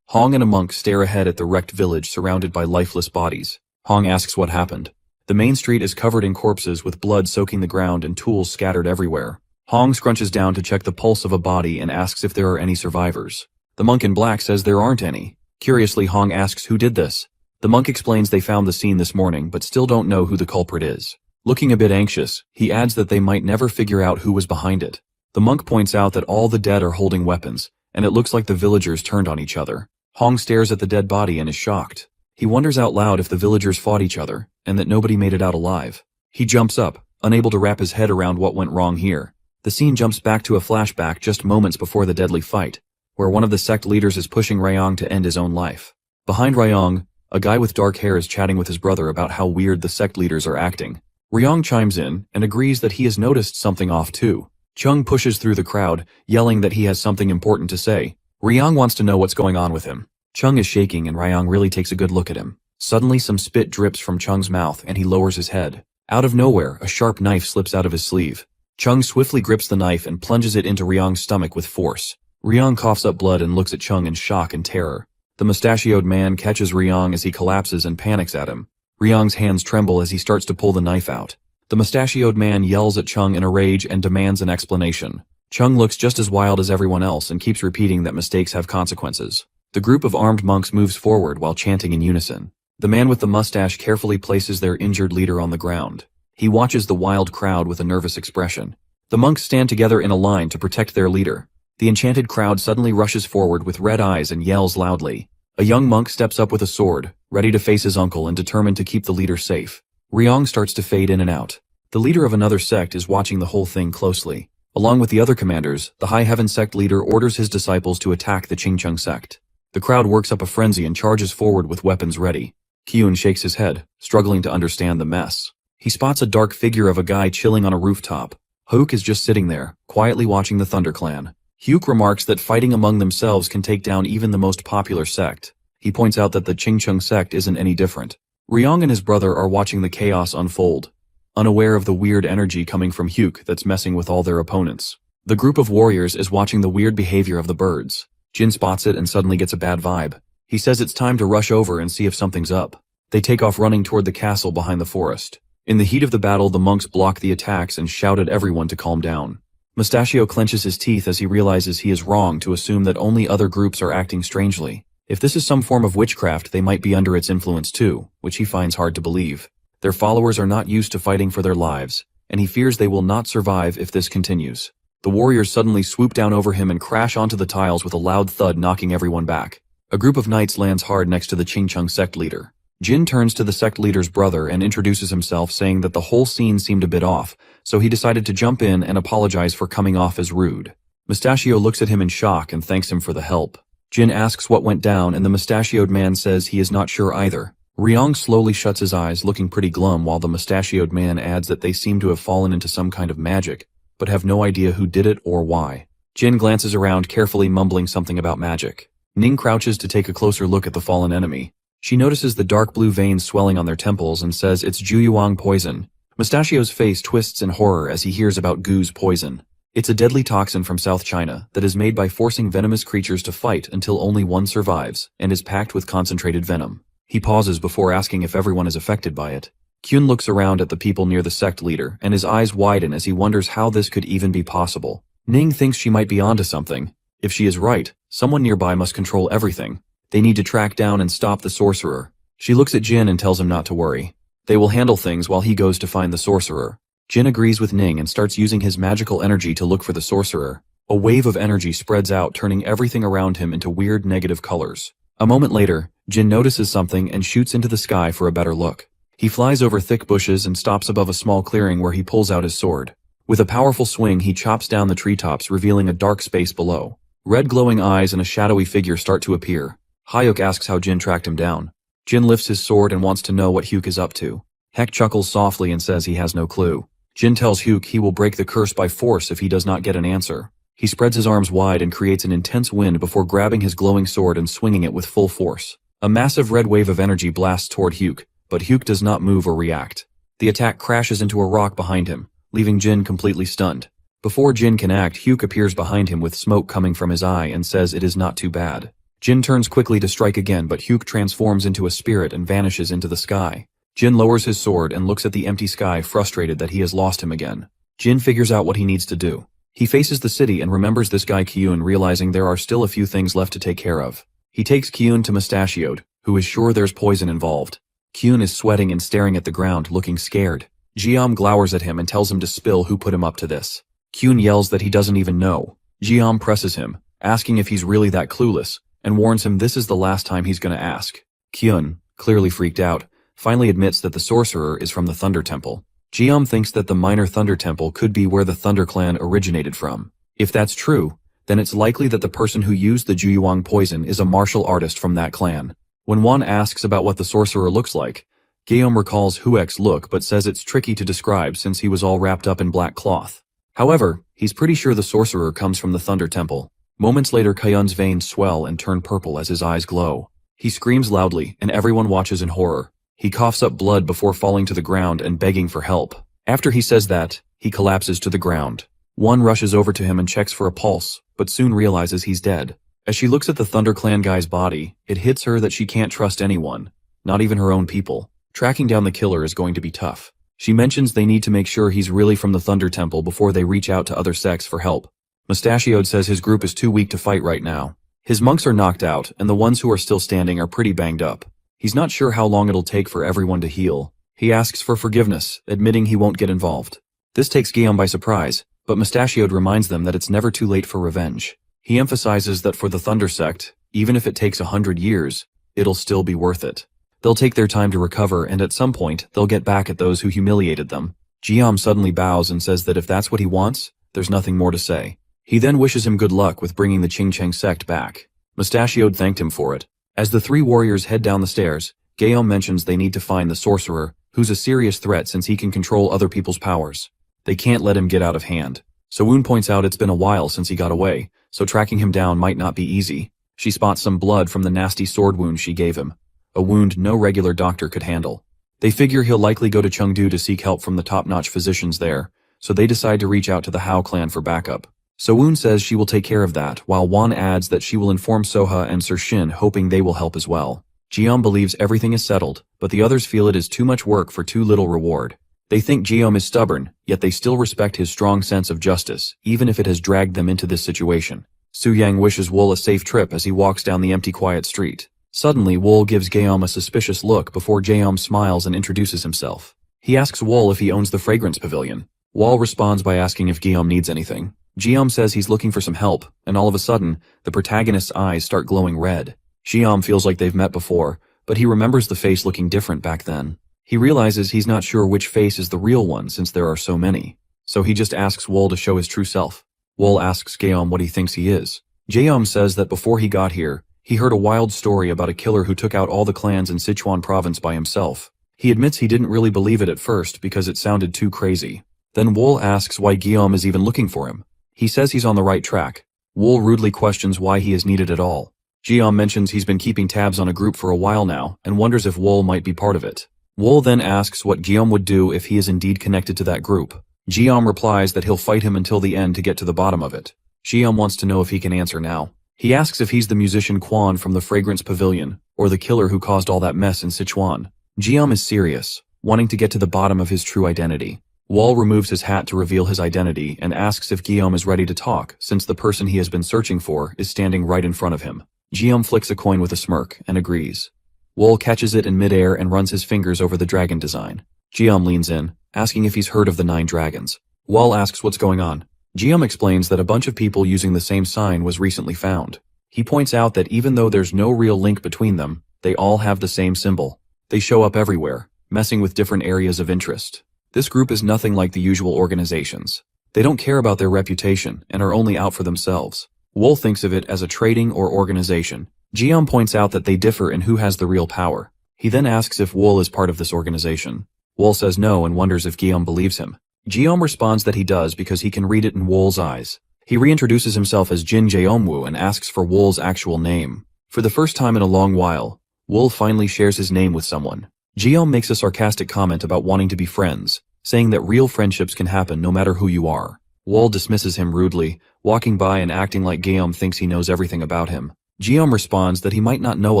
Hong and a monk stare ahead at the wrecked village surrounded by lifeless bodies. Hong asks what happened. The main street is covered in corpses with blood soaking the ground and tools scattered everywhere. Hong scrunches down to check the pulse of a body and asks if there are any survivors. The monk in black says there aren't any. Curiously, Hong asks who did this. The monk explains they found the scene this morning but still don't know who the culprit is. Looking a bit anxious, he adds that they might never figure out who was behind it. The monk points out that all the dead are holding weapons, and it looks like the villagers turned on each other. Hong stares at the dead body and is shocked. He wonders out loud if the villagers fought each other, and that nobody made it out alive. He jumps up, unable to wrap his head around what went wrong here. The scene jumps back to a flashback just moments before the deadly fight, where one of the sect leaders is pushing Ryong to end his own life. Behind Ryong, a guy with dark hair is chatting with his brother about how weird the sect leaders are acting. Ryong chimes in and agrees that he has noticed something off too. Chung pushes through the crowd, yelling that he has something important to say. Ryong wants to know what's going on with him. Chung is shaking and Ryong really takes a good look at him. Suddenly some spit drips from Chung's mouth and he lowers his head. Out of nowhere, a sharp knife slips out of his sleeve. Chung swiftly grips the knife and plunges it into Ryong's stomach with force. Ryong coughs up blood and looks at Chung in shock and terror. The mustachioed man catches Ryong as he collapses and panics at him. Ryong's hands tremble as he starts to pull the knife out. The mustachioed man yells at Chung in a rage and demands an explanation. Chung looks just as wild as everyone else and keeps repeating that mistakes have consequences. The group of armed monks moves forward while chanting in unison. The man with the mustache carefully places their injured leader on the ground. He watches the wild crowd with a nervous expression. The monks stand together in a line to protect their leader. The enchanted crowd suddenly rushes forward with red eyes and yells loudly. A young monk steps up with a sword, ready to face his uncle and determined to keep the leader safe. Ryong starts to fade in and out. The leader of another sect is watching the whole thing closely. Along with the other commanders, the High Heaven sect leader orders his disciples to attack the Chingcheng sect. The crowd works up a frenzy and charges forward with weapons ready. Kyun shakes his head, struggling to understand the mess. He spots a dark figure of a guy chilling on a rooftop. Hook is just sitting there, quietly watching the Thunder Clan. Hyuk remarks that fighting among themselves can take down even the most popular sect. He points out that the Chingcheng sect isn't any different. Ryong and his brother are watching the chaos unfold, unaware of the weird energy coming from Hyuk that's messing with all their opponents. The group of warriors is watching the weird behavior of the birds. Jin spots it and suddenly gets a bad vibe. He says it's time to rush over and see if something's up. They take off running toward the castle behind the forest. In the heat of the battle, the monks block the attacks and shout at everyone to calm down. Mustachio clenches his teeth as he realizes he is wrong to assume that only other groups are acting strangely. If this is some form of witchcraft, they might be under its influence too, which he finds hard to believe. Their followers are not used to fighting for their lives, and he fears they will not survive if this continues. The warriors suddenly swoop down over him and crash onto the tiles with a loud thud, knocking everyone back. A group of knights lands hard next to the Chingcheng sect leader. Jin turns to the sect leader's brother and introduces himself, saying that the whole scene seemed a bit off, so he decided to jump in and apologize for coming off as rude. Mustachio looks at him in shock and thanks him for the help. Jin asks what went down and the mustachioed man says he is not sure either. Ryong slowly shuts his eyes, looking pretty glum, while the mustachioed man adds that they seem to have fallen into some kind of magic, but have no idea who did it or why. Jin glances around, carefully mumbling something about magic. Ning crouches to take a closer look at the fallen enemy. She notices the dark blue veins swelling on their temples and says it's Juyuang poison. Mustachio's face twists in horror as he hears about Gu's poison. It's a deadly toxin from South China that is made by forcing venomous creatures to fight until only one survives, and is packed with concentrated venom. He pauses before asking if everyone is affected by it. Kyun looks around at the people near the sect leader, and his eyes widen as he wonders how this could even be possible. Ning thinks she might be onto something. If she is right, someone nearby must control everything. They need to track down and stop the sorcerer. She looks at Jin and tells him not to worry. They will handle things while he goes to find the sorcerer. Jin agrees with Ning and starts using his magical energy to look for the sorcerer. A wave of energy spreads out, turning everything around him into weird negative colors. A moment later, Jin notices something and shoots into the sky for a better look. He flies over thick bushes and stops above a small clearing where he pulls out his sword. With a powerful swing, he chops down the treetops, revealing a dark space below. Red glowing eyes and a shadowy figure start to appear. Hyuk asks how Jin tracked him down. Jin lifts his sword and wants to know what Hyuk is up to. Hek chuckles softly and says he has no clue. Jin tells Hyuk he will break the curse by force if he does not get an answer. He spreads his arms wide and creates an intense wind before grabbing his glowing sword and swinging it with full force. A massive red wave of energy blasts toward Hyuk, but Hyuk does not move or react. The attack crashes into a rock behind him, leaving Jin completely stunned. Before Jin can act, Hyuk appears behind him with smoke coming from his eye and says it is not too bad. Jin turns quickly to strike again, but Hyuk transforms into a spirit and vanishes into the sky. Jin lowers his sword and looks at the empty sky, frustrated that he has lost him again. Jin figures out what he needs to do. He faces the city and remembers this guy Kyun, realizing there are still a few things left to take care of. He takes Kyun to Mustachioed, who is sure there's poison involved. Kyun is sweating and staring at the ground, looking scared. Jeom glowers at him and tells him to spill who put him up to this. Kyun yells that he doesn't even know. Jeom presses him, asking if he's really that clueless, and warns him this is the last time he's gonna ask. Kyun, clearly freaked out, finally admits that the sorcerer is from the Thunder Temple. Jeom thinks that the Minor Thunder Temple could be where the Thunder Clan originated from. If that's true, then it's likely that the person who used the Juyuang poison is a martial artist from that clan. When Won asks about what the sorcerer looks like, Geom recalls Huek's look but says it's tricky to describe since he was all wrapped up in black cloth. However, he's pretty sure the sorcerer comes from the Thunder Temple. Moments later, Kyun's veins swell and turn purple as his eyes glow. He screams loudly, and everyone watches in horror. He coughs up blood before falling to the ground and begging for help. After he says that, he collapses to the ground. One rushes over to him and checks for a pulse, but soon realizes he's dead. As she looks at the Thunder Clan guy's body, it hits her that she can't trust anyone, not even her own people. Tracking down the killer is going to be tough. She mentions they need to make sure he's really from the Thunder Temple before they reach out to other sects for help. Mustachioed says his group is too weak to fight right now. His monks are knocked out, and the ones who are still standing are pretty banged up. He's not sure how long it'll take for everyone to heal. He asks for forgiveness, admitting he won't get involved. This takes Guillaume by surprise, but Mustachioed reminds them that it's never too late for revenge. He emphasizes that for the Thunder Sect, even if it takes 100 years, it'll still be worth it. They'll take their time to recover, and at some point, they'll get back at those who humiliated them. Jiam suddenly bows and says that if that's what he wants, there's nothing more to say. He then wishes him good luck with bringing the Qingcheng sect back. Mustachioed thanked him for it. As the three warriors head down the stairs, Guillaume mentions they need to find the sorcerer, who's a serious threat since he can control other people's powers. They can't let him get out of hand. Sowoon points out it's been a while since he got away, so tracking him down might not be easy. She spots some blood from the nasty sword wound she gave him, a wound no regular doctor could handle. They figure he'll likely go to Chengdu to seek help from the top-notch physicians there, so they decide to reach out to the Hao clan for backup. Sowoon says she will take care of that, while Wan adds that she will inform Soha and Sir Shin, hoping they will help as well. Jiom believes everything is settled, but the others feel it is too much work for too little reward. They think Jiom is stubborn, yet they still respect his strong sense of justice, even if it has dragged them into this situation. Su Yang wishes Wool a safe trip as he walks down the empty quiet street. Suddenly, Wool gives Guillaume a suspicious look before Guillaume smiles and introduces himself. He asks Wool if he owns the fragrance pavilion. Wool responds by asking if Guillaume needs anything. Guillaume says he's looking for some help, and all of a sudden, the protagonist's eyes start glowing red. Guillaume feels like they've met before, but he remembers the face looking different back then. He realizes he's not sure which face is the real one since there are so many. So he just asks Wool to show his true self. Wool asks Guillaume what he thinks he is. Guillaume says that before he got here, he heard a wild story about a killer who took out all the clans in Sichuan province by himself. He admits he didn't really believe it at first because it sounded too crazy. Then Wool asks why Guillaume is even looking for him. He says he's on the right track. Wool rudely questions why he is needed at all. Guillaume mentions he's been keeping tabs on a group for a while now and wonders if Wool might be part of it. Wool then asks what Guillaume would do if he is indeed connected to that group. Guillaume replies that he'll fight him until the end to get to the bottom of it. Guillaume wants to know if he can answer now. He asks if he's the musician Quan from the Fragrance Pavilion, or the killer who caused all that mess in Sichuan. Guillaume is serious, wanting to get to the bottom of his true identity. Wool removes his hat to reveal his identity and asks if Guillaume is ready to talk, since the person he has been searching for is standing right in front of him. Guillaume flicks a coin with a smirk and agrees. Wool catches it in midair and runs his fingers over the dragon design. Guillaume leans in, asking if he's heard of the 9 dragons. Wool asks what's going on. Guillaume explains that a bunch of people using the same sign was recently found. He points out that even though there's no real link between them, they all have the same symbol. They show up everywhere, messing with different areas of interest. This group is nothing like the usual organizations. They don't care about their reputation and are only out for themselves. Wool thinks of it as a trading or organization. Jiam points out that they differ in who has the real power. He then asks if Wool is part of this organization. Wool says no and wonders if Guillaume believes him. Guillaume responds that he does because he can read it in Wool's eyes. He reintroduces himself as Jin Jeomwoo and asks for Wool's actual name. For the first time in a long while, Wool finally shares his name with someone. Guillaume makes a sarcastic comment about wanting to be friends, saying that real friendships can happen no matter who you are. Wool dismisses him rudely, walking by and acting like Guillaume thinks he knows everything about him. Guillaume responds that he might not know a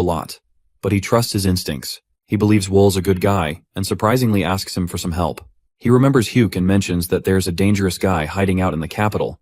lot, but he trusts his instincts. He believes Wool's a good guy, and surprisingly asks him for some help. He remembers Hyuk and mentions that there's a dangerous guy hiding out in the capital.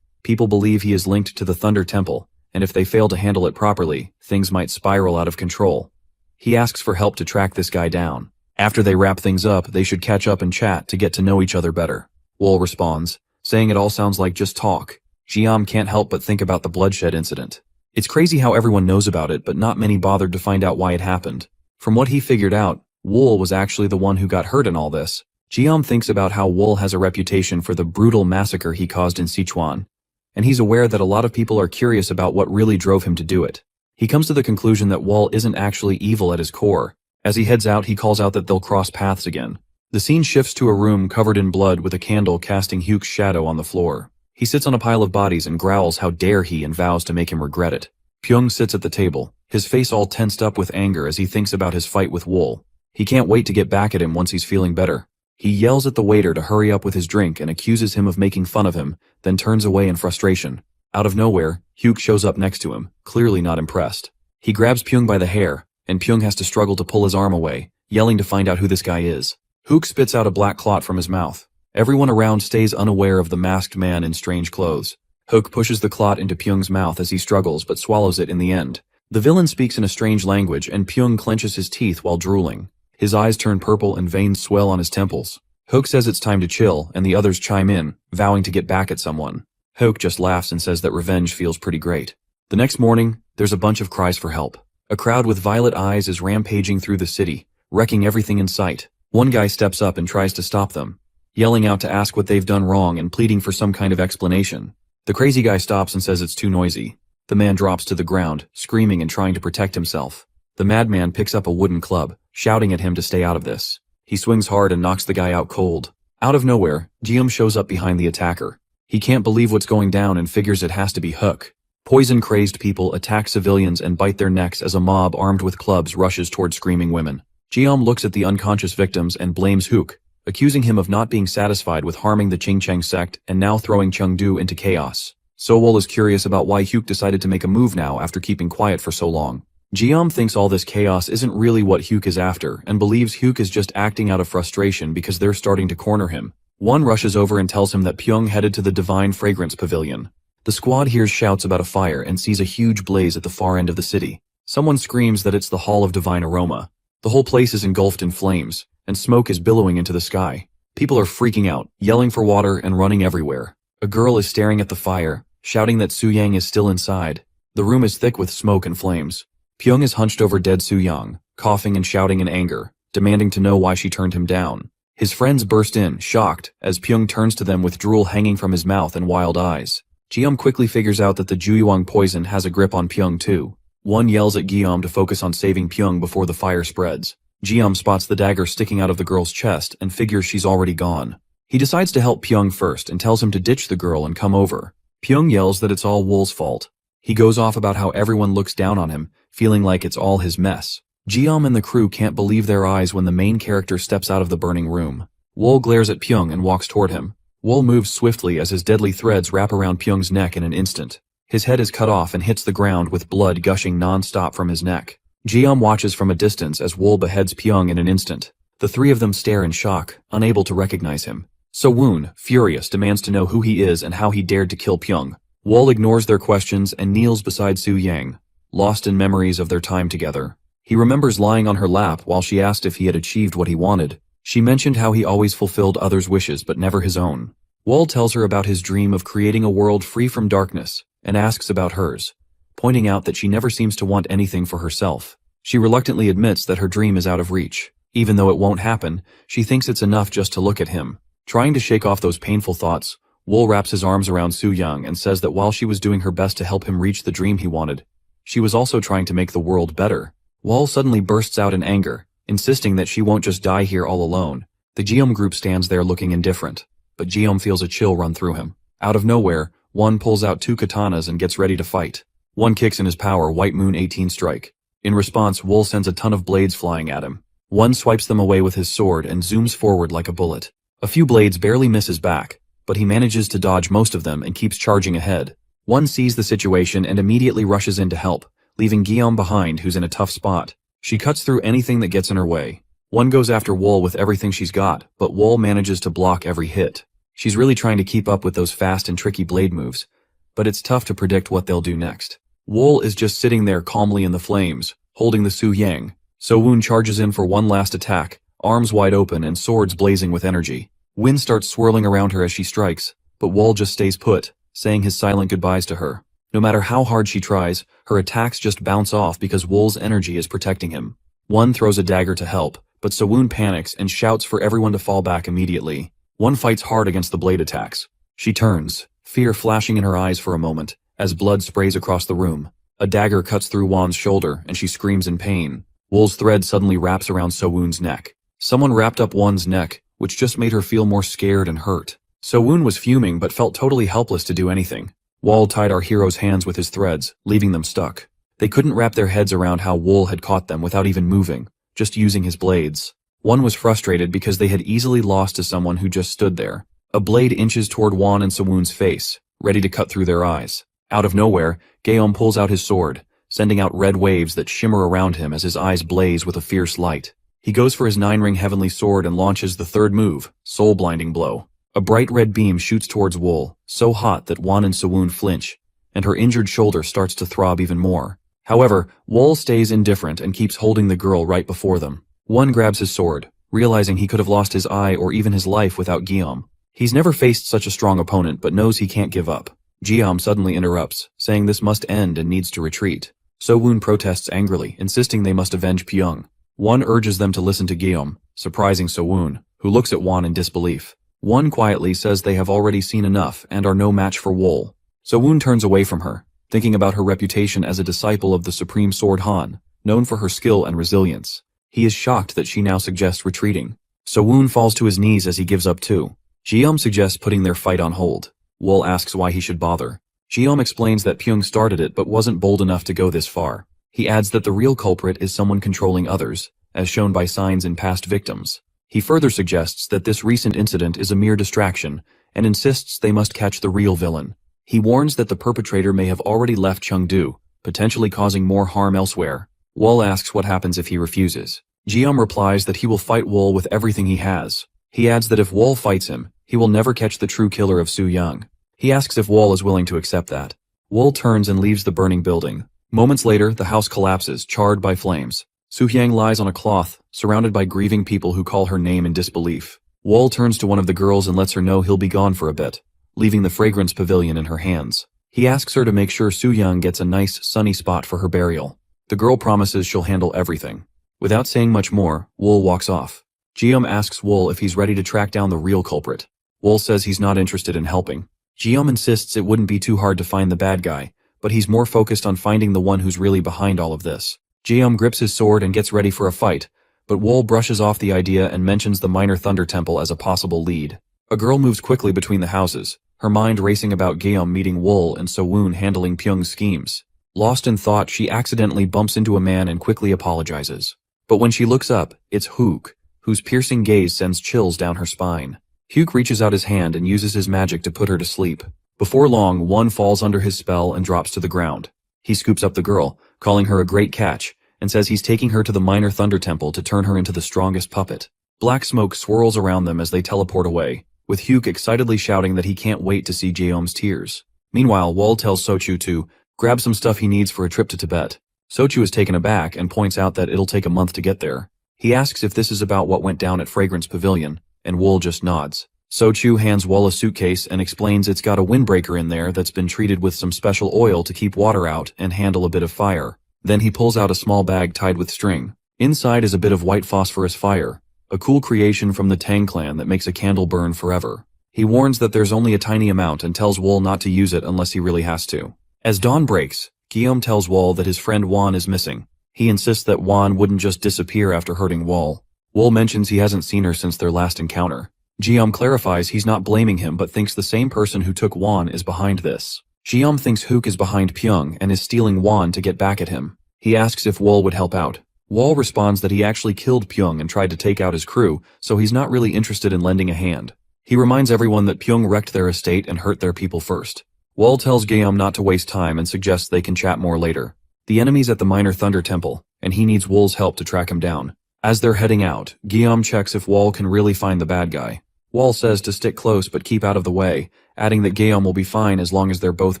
People believe he is linked to the Thunder Temple, and if they fail to handle it properly, things might spiral out of control. He asks for help to track this guy down. After they wrap things up, they should catch up and chat to get to know each other better. Wool responds, saying it all sounds like just talk. Guillaume can't help but think about the bloodshed incident. It's crazy how everyone knows about it, but not many bothered to find out why it happened. From what he figured out, Wool was actually the one who got hurt in all this. Guillaume thinks about how Wool has a reputation for the brutal massacre he caused in Sichuan, and he's aware that a lot of people are curious about what really drove him to do it. He comes to the conclusion that Wool isn't actually evil at his core. As he heads out, he calls out that they'll cross paths again. The scene shifts to a room covered in blood with a candle casting Hyuk's shadow on the floor. He sits on a pile of bodies and growls how dare he and vows to make him regret it. Pyong sits at the table, his face all tensed up with anger as he thinks about his fight with Wool. He can't wait to get back at him once he's feeling better. He yells at the waiter to hurry up with his drink and accuses him of making fun of him, then turns away in frustration. Out of nowhere, Hyuk shows up next to him, clearly not impressed. He grabs Pyong by the hair, and Pyong has to struggle to pull his arm away, yelling to find out who this guy is. Hyuk spits out a black clot from his mouth. Everyone around stays unaware of the masked man in strange clothes. Hyuk pushes the clot into Pyong's mouth as he struggles but swallows it in the end. The villain speaks in a strange language and Pyong clenches his teeth while drooling. His eyes turn purple and veins swell on his temples. Hyuk says it's time to chill and the others chime in, vowing to get back at someone. Hyuk just laughs and says that revenge feels pretty great. The next morning, there's a bunch of cries for help. A crowd with violet eyes is rampaging through the city, wrecking everything in sight. One guy steps up and tries to stop them, yelling out to ask what they've done wrong and pleading for some kind of explanation. The crazy guy stops and says it's too noisy. The man drops to the ground, screaming and trying to protect himself. The madman picks up a wooden club, shouting at him to stay out of this. He swings hard and knocks the guy out cold. Out of nowhere, Guillaume shows up behind the attacker. He can't believe what's going down and figures it has to be Hyuk. Poison-crazed people attack civilians and bite their necks as a mob armed with clubs rushes toward screaming women. Guillaume looks at the unconscious victims and blames Hyuk, accusing him of not being satisfied with harming the Qingcheng sect and now throwing Chengdu into chaos. Sowol is curious about why Hyuk decided to make a move now after keeping quiet for so long. Guillaume thinks all this chaos isn't really what Hyuk is after and believes Hyuk is just acting out of frustration because they're starting to corner him. One rushes over and tells him that Pyong headed to the Divine Fragrance Pavilion. The squad hears shouts about a fire and sees a huge blaze at the far end of the city. Someone screams that it's the Hall of Divine Aroma. The whole place is engulfed in flames, and smoke is billowing into the sky. People are freaking out, yelling for water and running everywhere. A girl is staring at the fire, shouting that Su Yang is still inside. The room is thick with smoke and flames. Pyong is hunched over dead Su Yang, coughing and shouting in anger, demanding to know why she turned him down. His friends burst in, shocked, as Pyong turns to them with drool hanging from his mouth and wild eyes. Guillaume quickly figures out that the Juyuang poison has a grip on Pyong too. One yells at Guillaume to focus on saving Pyong before the fire spreads. Guillaume spots the dagger sticking out of the girl's chest and figures she's already gone. He decides to help Pyong first and tells him to ditch the girl and come over. Pyong yells that it's all Wool's fault. He goes off about how everyone looks down on him, feeling like it's all his mess. Guillaume and the crew can't believe their eyes when the main character steps out of the burning room. Wool glares at Pyong and walks toward him. Wool moves swiftly as his deadly threads wrap around Pyong's neck in an instant. His head is cut off and hits the ground with blood gushing non-stop from his neck. Guillaume watches from a distance as Wool beheads Pyong in an instant. The three of them stare in shock, unable to recognize him. So-woon, furious, demands to know who he is and how he dared to kill Pyong. Wool ignores their questions and kneels beside Su Yang, lost in memories of their time together. He remembers lying on her lap while she asked if he had achieved what he wanted. She mentioned how he always fulfilled others' wishes but never his own. Wool tells her about his dream of creating a world free from darkness, and asks about hers, pointing out that she never seems to want anything for herself. She reluctantly admits that her dream is out of reach. Even though it won't happen, she thinks it's enough just to look at him. Trying to shake off those painful thoughts, Wool wraps his arms around Soo-young and says that while she was doing her best to help him reach the dream he wanted, she was also trying to make the world better. Wool suddenly bursts out in anger, insisting that she won't just die here all alone. The Geom group stands there looking indifferent, but Geom feels a chill run through him. Out of nowhere, Won pulls out 2 katanas and gets ready to fight. Won kicks in his power White Moon 18 strike. In response, Wool sends a ton of blades flying at him. Won swipes them away with his sword and zooms forward like a bullet. A few blades barely miss his back, but he manages to dodge most of them and keeps charging ahead. Won sees the situation and immediately rushes in to help, leaving Geom behind, who's in a tough spot. She cuts through anything that gets in her way. Won goes after Wool with everything she's got, but Wool manages to block every hit. She's really trying to keep up with those fast and tricky blade moves, but it's tough to predict what they'll do next. Wool is just sitting there calmly in the flames, holding the Soo-yang. So-woon charges in for one last attack, arms wide open and swords blazing with energy. Wind starts swirling around her as she strikes, but Wool just stays put, saying his silent goodbyes to her. No matter how hard she tries, her attacks just bounce off because Wool's energy is protecting him. Won throws a dagger to help, but So-woon panics and shouts for everyone to fall back immediately. Won fights hard against the blade attacks. She turns, fear flashing in her eyes for a moment, as blood sprays across the room. A dagger cuts through Won's shoulder and she screams in pain. Wool's thread suddenly wraps around So-woon's neck. Someone wrapped up Won's neck, which just made her feel more scared and hurt. So-woon was fuming but felt totally helpless to do anything. Wool tied our hero's hands with his threads, leaving them stuck. They couldn't wrap their heads around how Wool had caught them without even moving, just using his blades. Won was frustrated because they had easily lost to someone who just stood there. A blade inches toward Won and So-woon's face, ready to cut through their eyes. Out of nowhere, Geom pulls out his sword, sending out red waves that shimmer around him as his eyes blaze with a fierce light. He goes for his 9-ring heavenly sword and launches the third move, Soul Blinding Blow. A bright red beam shoots towards Wool, so hot that Won and So-woon flinch, and her injured shoulder starts to throb even more. However, Wool stays indifferent and keeps holding the girl right before them. Won grabs his sword, realizing he could have lost his eye or even his life without Geom. He's never faced such a strong opponent but knows he can't give up. Geom suddenly interrupts, saying this must end and needs to retreat. So-woon protests angrily, insisting they must avenge Pyong. Won urges them to listen to Geom, surprising So-woon, who looks at Won in disbelief. Won quietly says they have already seen enough and are no match for Wool. So-woon turns away from her, thinking about her reputation as a disciple of the Supreme Sword Han, known for her skill and resilience. He is shocked that she now suggests retreating. So-woon falls to his knees as he gives up too. Geom suggests putting their fight on hold. Wool asks why he should bother. Geom explains that Pyong started it but wasn't bold enough to go this far. He adds that the real culprit is someone controlling others, as shown by signs in past victims. He further suggests that this recent incident is a mere distraction, and insists they must catch the real villain. He warns that the perpetrator may have already left Chengdu, potentially causing more harm elsewhere. Wool asks what happens if he refuses. Geom replies that he will fight Wool with everything he has. He adds that if Wool fights him, he will never catch the true killer of Soo-young. He asks if Wool is willing to accept that. Wool turns and leaves the burning building. Moments later, the house collapses, charred by flames. Soo-young lies on a cloth, surrounded by grieving people who call her name in disbelief. Wool turns to one of the girls and lets her know he'll be gone for a bit, leaving the fragrance pavilion in her hands. He asks her to make sure Soo-young gets a nice, sunny spot for her burial. The girl promises she'll handle everything. Without saying much more, Wool walks off. Geom asks Wool if he's ready to track down the real culprit. Wool says he's not interested in helping. Geom insists it wouldn't be too hard to find the bad guy, but he's more focused on finding the one who's really behind all of this. Geom grips his sword and gets ready for a fight, but Wool brushes off the idea and mentions the Minor Thunder Temple as a possible lead. A girl moves quickly between the houses, her mind racing about Geom meeting Wool and So-woon handling Pyong's schemes. Lost in thought, she accidentally bumps into a man and quickly apologizes. But when she looks up, it's Hook, whose piercing gaze sends chills down her spine. Hook reaches out his hand and uses his magic to put her to sleep. Before long, Won falls under his spell and drops to the ground. He scoops up the girl, calling her a great catch, and says he's taking her to the Minor Thunder Temple to turn her into the strongest puppet. Black smoke swirls around them as they teleport away, with Hook excitedly shouting that he can't wait to see Geom's tears. Meanwhile, Wool tells Sochu to grab some stuff he needs for a trip to Tibet. Sochu is taken aback and points out that it'll take a month to get there. He asks if this is about what went down at Fragrance Pavilion, and Wool just nods. Sochu hands Wool a suitcase and explains it's got a windbreaker in there that's been treated with some special oil to keep water out and handle a bit of fire. Then he pulls out a small bag tied with string. Inside is a bit of white phosphorus fire, a cool creation from the Tang clan that makes a candle burn forever. He warns that there's only a tiny amount and tells Wool not to use it unless he really has to. As dawn breaks, Guillaume tells Wool that his friend Juan is missing. He insists that Juan wouldn't just disappear after hurting Wool. Wool mentions he hasn't seen her since their last encounter. Guillaume clarifies he's not blaming him but thinks the same person who took Juan is behind this. Guillaume thinks Hook is behind Pyong and is stealing Juan to get back at him. He asks if Wool would help out. Wool responds that he actually killed Pyong and tried to take out his crew, so he's not really interested in lending a hand. He reminds everyone that Pyong wrecked their estate and hurt their people first. Wool tells Guillaume not to waste time and suggests they can chat more later. The enemy's at the Minor Thunder Temple, and he needs Wool's help to track him down. As they're heading out, Guillaume checks if Wool can really find the bad guy. Wool says to stick close but keep out of the way, adding that Guillaume will be fine as long as they're both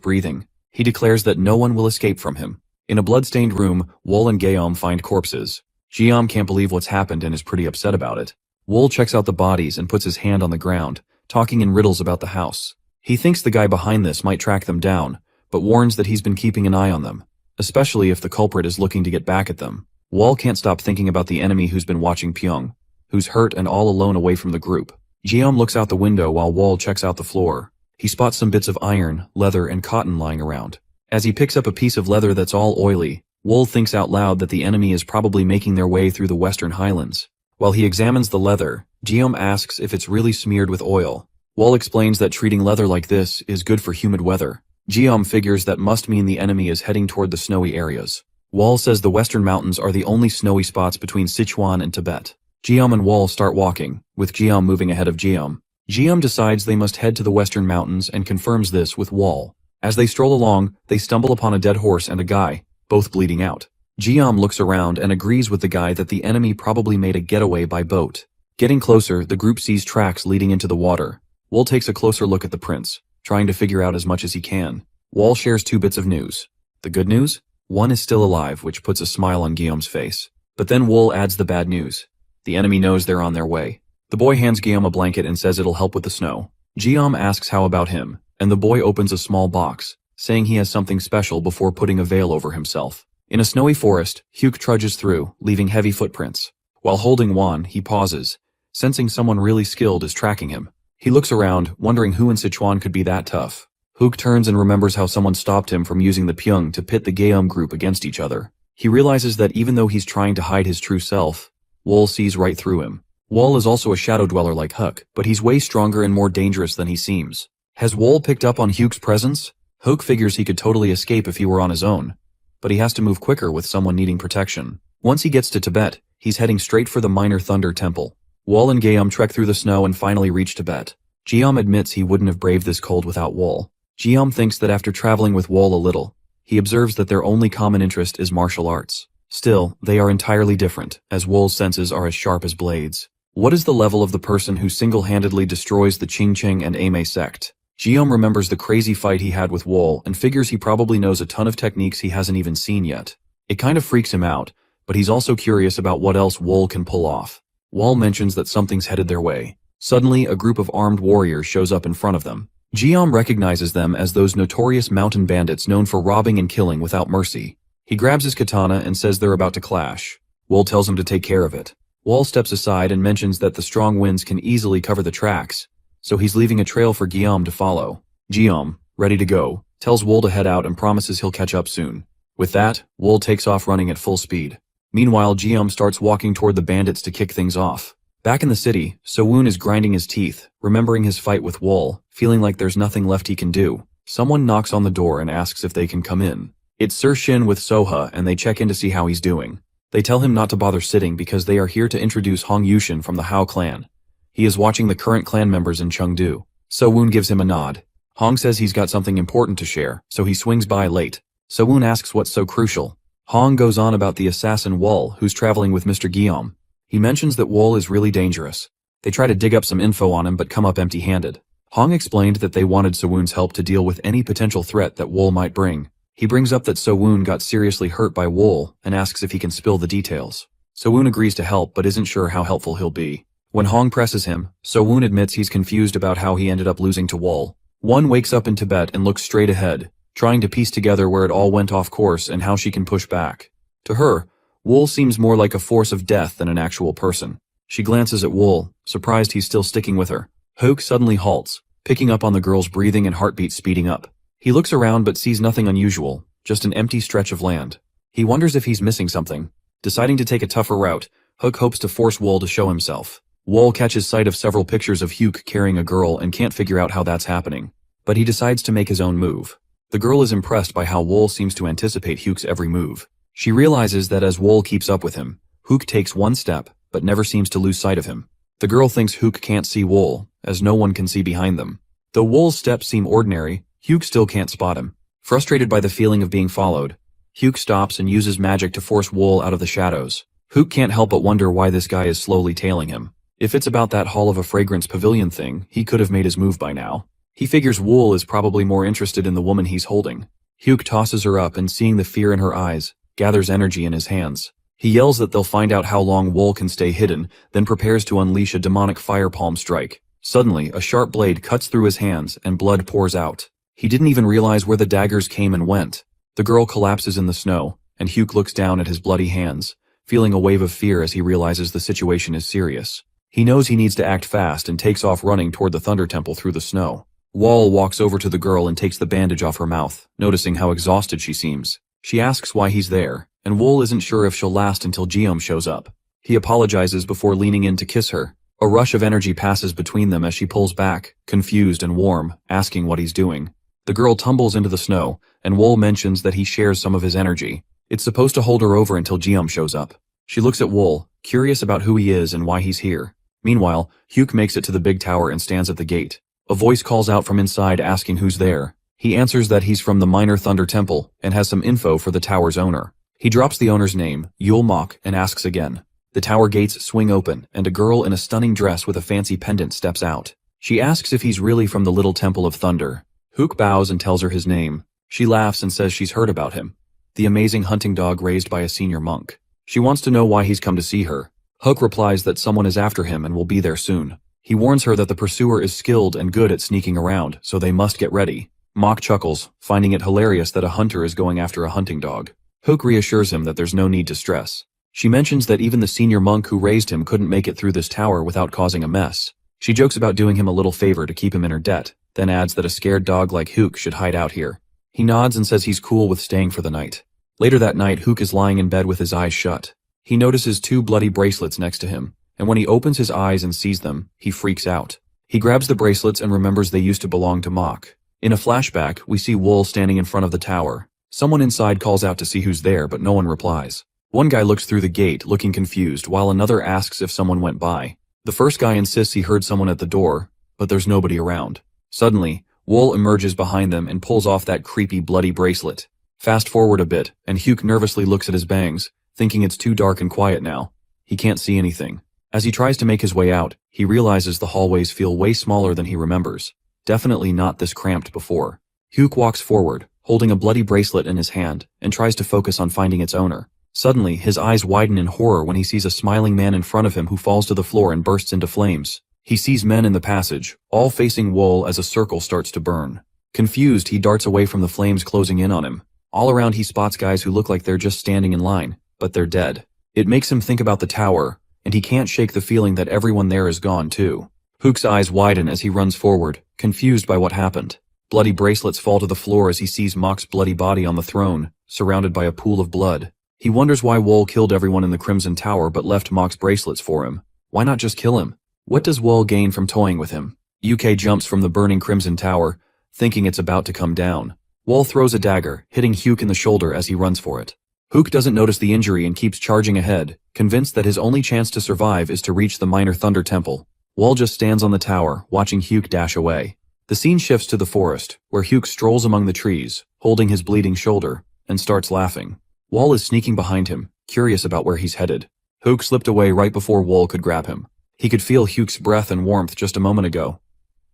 breathing. He declares that no one will escape from him. In a blood-stained room, Wool and Guillaume find corpses. Guillaume can't believe what's happened and is pretty upset about it. Wool checks out the bodies and puts his hand on the ground, talking in riddles about the house. He thinks the guy behind this might track them down, but warns that he's been keeping an eye on them, especially if the culprit is looking to get back at them. Wool can't stop thinking about the enemy who's been watching Pyong, who's hurt and all alone away from the group. Guillaume looks out the window while Wool checks out the floor. He spots some bits of iron, leather, and cotton lying around. As he picks up a piece of leather that's all oily, Wool thinks out loud that the enemy is probably making their way through the Western Highlands. While he examines the leather, Guillaume asks if it's really smeared with oil. Wool explains that treating leather like this is good for humid weather. Guillaume figures that must mean the enemy is heading toward the snowy areas. Wool says the Western Mountains are the only snowy spots between Sichuan and Tibet. Guillaume and Wool start walking, with Guillaume moving ahead of Guillaume. Guillaume decides they must head to the Western Mountains and confirms this with Wool. As they stroll along, they stumble upon a dead horse and a guy, both bleeding out. Guillaume looks around and agrees with the guy that the enemy probably made a getaway by boat. Getting closer, the group sees tracks leading into the water. Wool takes a closer look at the prince, trying to figure out as much as he can. Wool shares two bits of news. The good news? One is still alive, which puts a smile on Guillaume's face. But then Wool adds the bad news. The enemy knows they're on their way. The boy hands Guillaume a blanket and says it'll help with the snow. Guillaume asks how about him, and the boy opens a small box, saying he has something special before putting a veil over himself. In a snowy forest, Hugh trudges through, leaving heavy footprints. While holding Juan, he pauses, sensing someone really skilled is tracking him. He looks around, wondering who in Sichuan could be that tough. Hook turns and remembers how someone stopped him from using the Pyong to pit the Guillaume group against each other. He realizes that even though he's trying to hide his true self, Wool sees right through him. Wool is also a shadow dweller like Hook, but he's way stronger and more dangerous than he seems. Has Wool picked up on Hugh's presence? Hook figures he could totally escape if he were on his own, but he has to move quicker with someone needing protection. Once he gets to Tibet, he's heading straight for the Minor Thunder Temple. Wool and Guillaume trek through the snow and finally reach Tibet. Guillaume admits he wouldn't have braved this cold without Wool. Guillaume thinks that after traveling with Wool a little, he observes that their only common interest is martial arts. Still, they are entirely different, as Wool's senses are as sharp as blades. What is the level of the person who single-handedly destroys the Qingqing and Ame sect? Guillaume remembers the crazy fight he had with Wool and figures he probably knows a ton of techniques he hasn't even seen yet. It kind of freaks him out, but he's also curious about what else Wool can pull off. Wool mentions that something's headed their way. Suddenly, a group of armed warriors shows up in front of them. Guillaume recognizes them as those notorious mountain bandits known for robbing and killing without mercy. He grabs his katana and says they're about to clash. Wool tells him to take care of it. Wool steps aside and mentions that the strong winds can easily cover the tracks, so he's leaving a trail for Guillaume to follow. Guillaume, ready to go, tells Wool to head out and promises he'll catch up soon. With that, Wool takes off running at full speed. Meanwhile, Guillaume starts walking toward the bandits to kick things off. Back in the city, Sowoon is grinding his teeth, remembering his fight with Wool, feeling like there's nothing left he can do. Someone knocks on the door and asks if they can come in. It's Sir Shin with Soha, and they check in to see how he's doing. They tell him not to bother sitting because they are here to introduce Hong Yushin from the Hao clan. He is watching the current clan members in Chengdu. Sowoon gives him a nod. Hong says he's got something important to share, so he swings by late. Sowoon asks what's so crucial. Hong goes on about the assassin Wool, who's traveling with Mr. Guillaume. He mentions that Wool is really dangerous. They try to dig up some info on him but come up empty-handed. Hong explained that they wanted Sowoon's help to deal with any potential threat that Wool might bring. He brings up that Sowoon got seriously hurt by Wool and asks if he can spill the details. Sowoon agrees to help but isn't sure how helpful he'll be. When Hong presses him, Sowoon admits he's confused about how he ended up losing to Wool. One wakes up in Tibet and looks straight ahead, trying to piece together where it all went off course and how she can push back. To her, Wool seems more like a force of death than an actual person. She glances at Wool, surprised he's still sticking with her. Hook suddenly halts, picking up on the girl's breathing and heartbeat speeding up. He looks around but sees nothing unusual, just an empty stretch of land. He wonders if he's missing something. Deciding to take a tougher route, Hook hopes to force Wool to show himself. Wool catches sight of several pictures of Hook carrying a girl and can't figure out how that's happening. But he decides to make his own move. The girl is impressed by how Wool seems to anticipate Hook's every move. She realizes that as Wool keeps up with him, Hook takes one step, but never seems to lose sight of him. The girl thinks Hook can't see Wool, as no one can see behind them. Though Wool's steps seem ordinary, Hook still can't spot him. Frustrated by the feeling of being followed, Hook stops and uses magic to force Wool out of the shadows. Hook can't help but wonder why this guy is slowly tailing him. If it's about that Hall of a Fragrance pavilion thing, he could have made his move by now. He figures Wool is probably more interested in the woman he's holding. Hook tosses her up and seeing the fear in her eyes, gathers energy in his hands. He yells that they'll find out how long Wool can stay hidden, then prepares to unleash a demonic fire palm strike. Suddenly, a sharp blade cuts through his hands and blood pours out. He didn't even realize where the daggers came and went. The girl collapses in the snow, and Hook looks down at his bloody hands, feeling a wave of fear as he realizes the situation is serious. He knows he needs to act fast and takes off running toward the Thunder Temple through the snow. Wool walks over to the girl and takes the bandage off her mouth, noticing how exhausted she seems. She asks why he's there, and Wool isn't sure if she'll last until Geom shows up. He apologizes before leaning in to kiss her. A rush of energy passes between them as she pulls back, confused and warm, asking what he's doing. The girl tumbles into the snow, and Wool mentions that he shares some of his energy. It's supposed to hold her over until Geom shows up. She looks at Wool, curious about who he is and why he's here. Meanwhile, Hook makes it to the big tower and stands at the gate. A voice calls out from inside asking who's there. He answers that he's from the Minor Thunder Temple and has some info for the tower's owner. He drops the owner's name, Yul Mok, and asks again. The tower gates swing open, and a girl in a stunning dress with a fancy pendant steps out. She asks if he's really from the Little Temple of Thunder. Hook bows and tells her his name. She laughs and says she's heard about him. The amazing hunting dog raised by a senior monk. She wants to know why he's come to see her. Hook replies that someone is after him and will be there soon. He warns her that the pursuer is skilled and good at sneaking around, so they must get ready. Mok chuckles, finding it hilarious that a hunter is going after a hunting dog. Hook reassures him that there's no need to stress. She mentions that even the senior monk who raised him couldn't make it through this tower without causing a mess. She jokes about doing him a little favor to keep him in her debt, then adds that a scared dog like Hook should hide out here. He nods and says he's cool with staying for the night. Later that night, Hook is lying in bed with his eyes shut. He notices 2 bloody bracelets next to him, and when he opens his eyes and sees them, he freaks out. He grabs the bracelets and remembers they used to belong to Mok. In a flashback, we see Wool standing in front of the tower. Someone inside calls out to see who's there, but no one replies. One guy looks through the gate, looking confused, while another asks if someone went by. The first guy insists he heard someone at the door, but there's nobody around. Suddenly, Wool emerges behind them and pulls off that creepy bloody bracelet. Fast forward a bit, and Hook nervously looks at his bangs, thinking it's too dark and quiet now. He can't see anything. As he tries to make his way out, he realizes the hallways feel way smaller than he remembers. Definitely not this cramped before. Hook walks forward, holding a bloody bracelet in his hand, and tries to focus on finding its owner. Suddenly, his eyes widen in horror when he sees a smiling man in front of him who falls to the floor and bursts into flames. He sees men in the passage, all facing Wool as a circle starts to burn. Confused, he darts away from the flames closing in on him. All around he spots guys who look like they're just standing in line, but they're dead. It makes him think about the tower, and he can't shake the feeling that everyone there is gone too. Hook's eyes widen as he runs forward, confused by what happened. Bloody bracelets fall to the floor as he sees Mok's bloody body on the throne, surrounded by a pool of blood. He wonders why Wool killed everyone in the Crimson Tower but left Mok's bracelets for him. Why not just kill him? What does Wool gain from toying with him? UK jumps from the burning Crimson Tower, thinking it's about to come down. Wool throws a dagger, hitting Hook in the shoulder as he runs for it. Hook doesn't notice the injury and keeps charging ahead, convinced that his only chance to survive is to reach the Minor Thunder Temple. Wool just stands on the tower, watching Hook dash away. The scene shifts to the forest, where Hook strolls among the trees, holding his bleeding shoulder, and starts laughing. Wool is sneaking behind him, curious about where he's headed. Hook slipped away right before Wool could grab him. He could feel Hook's breath and warmth just a moment ago,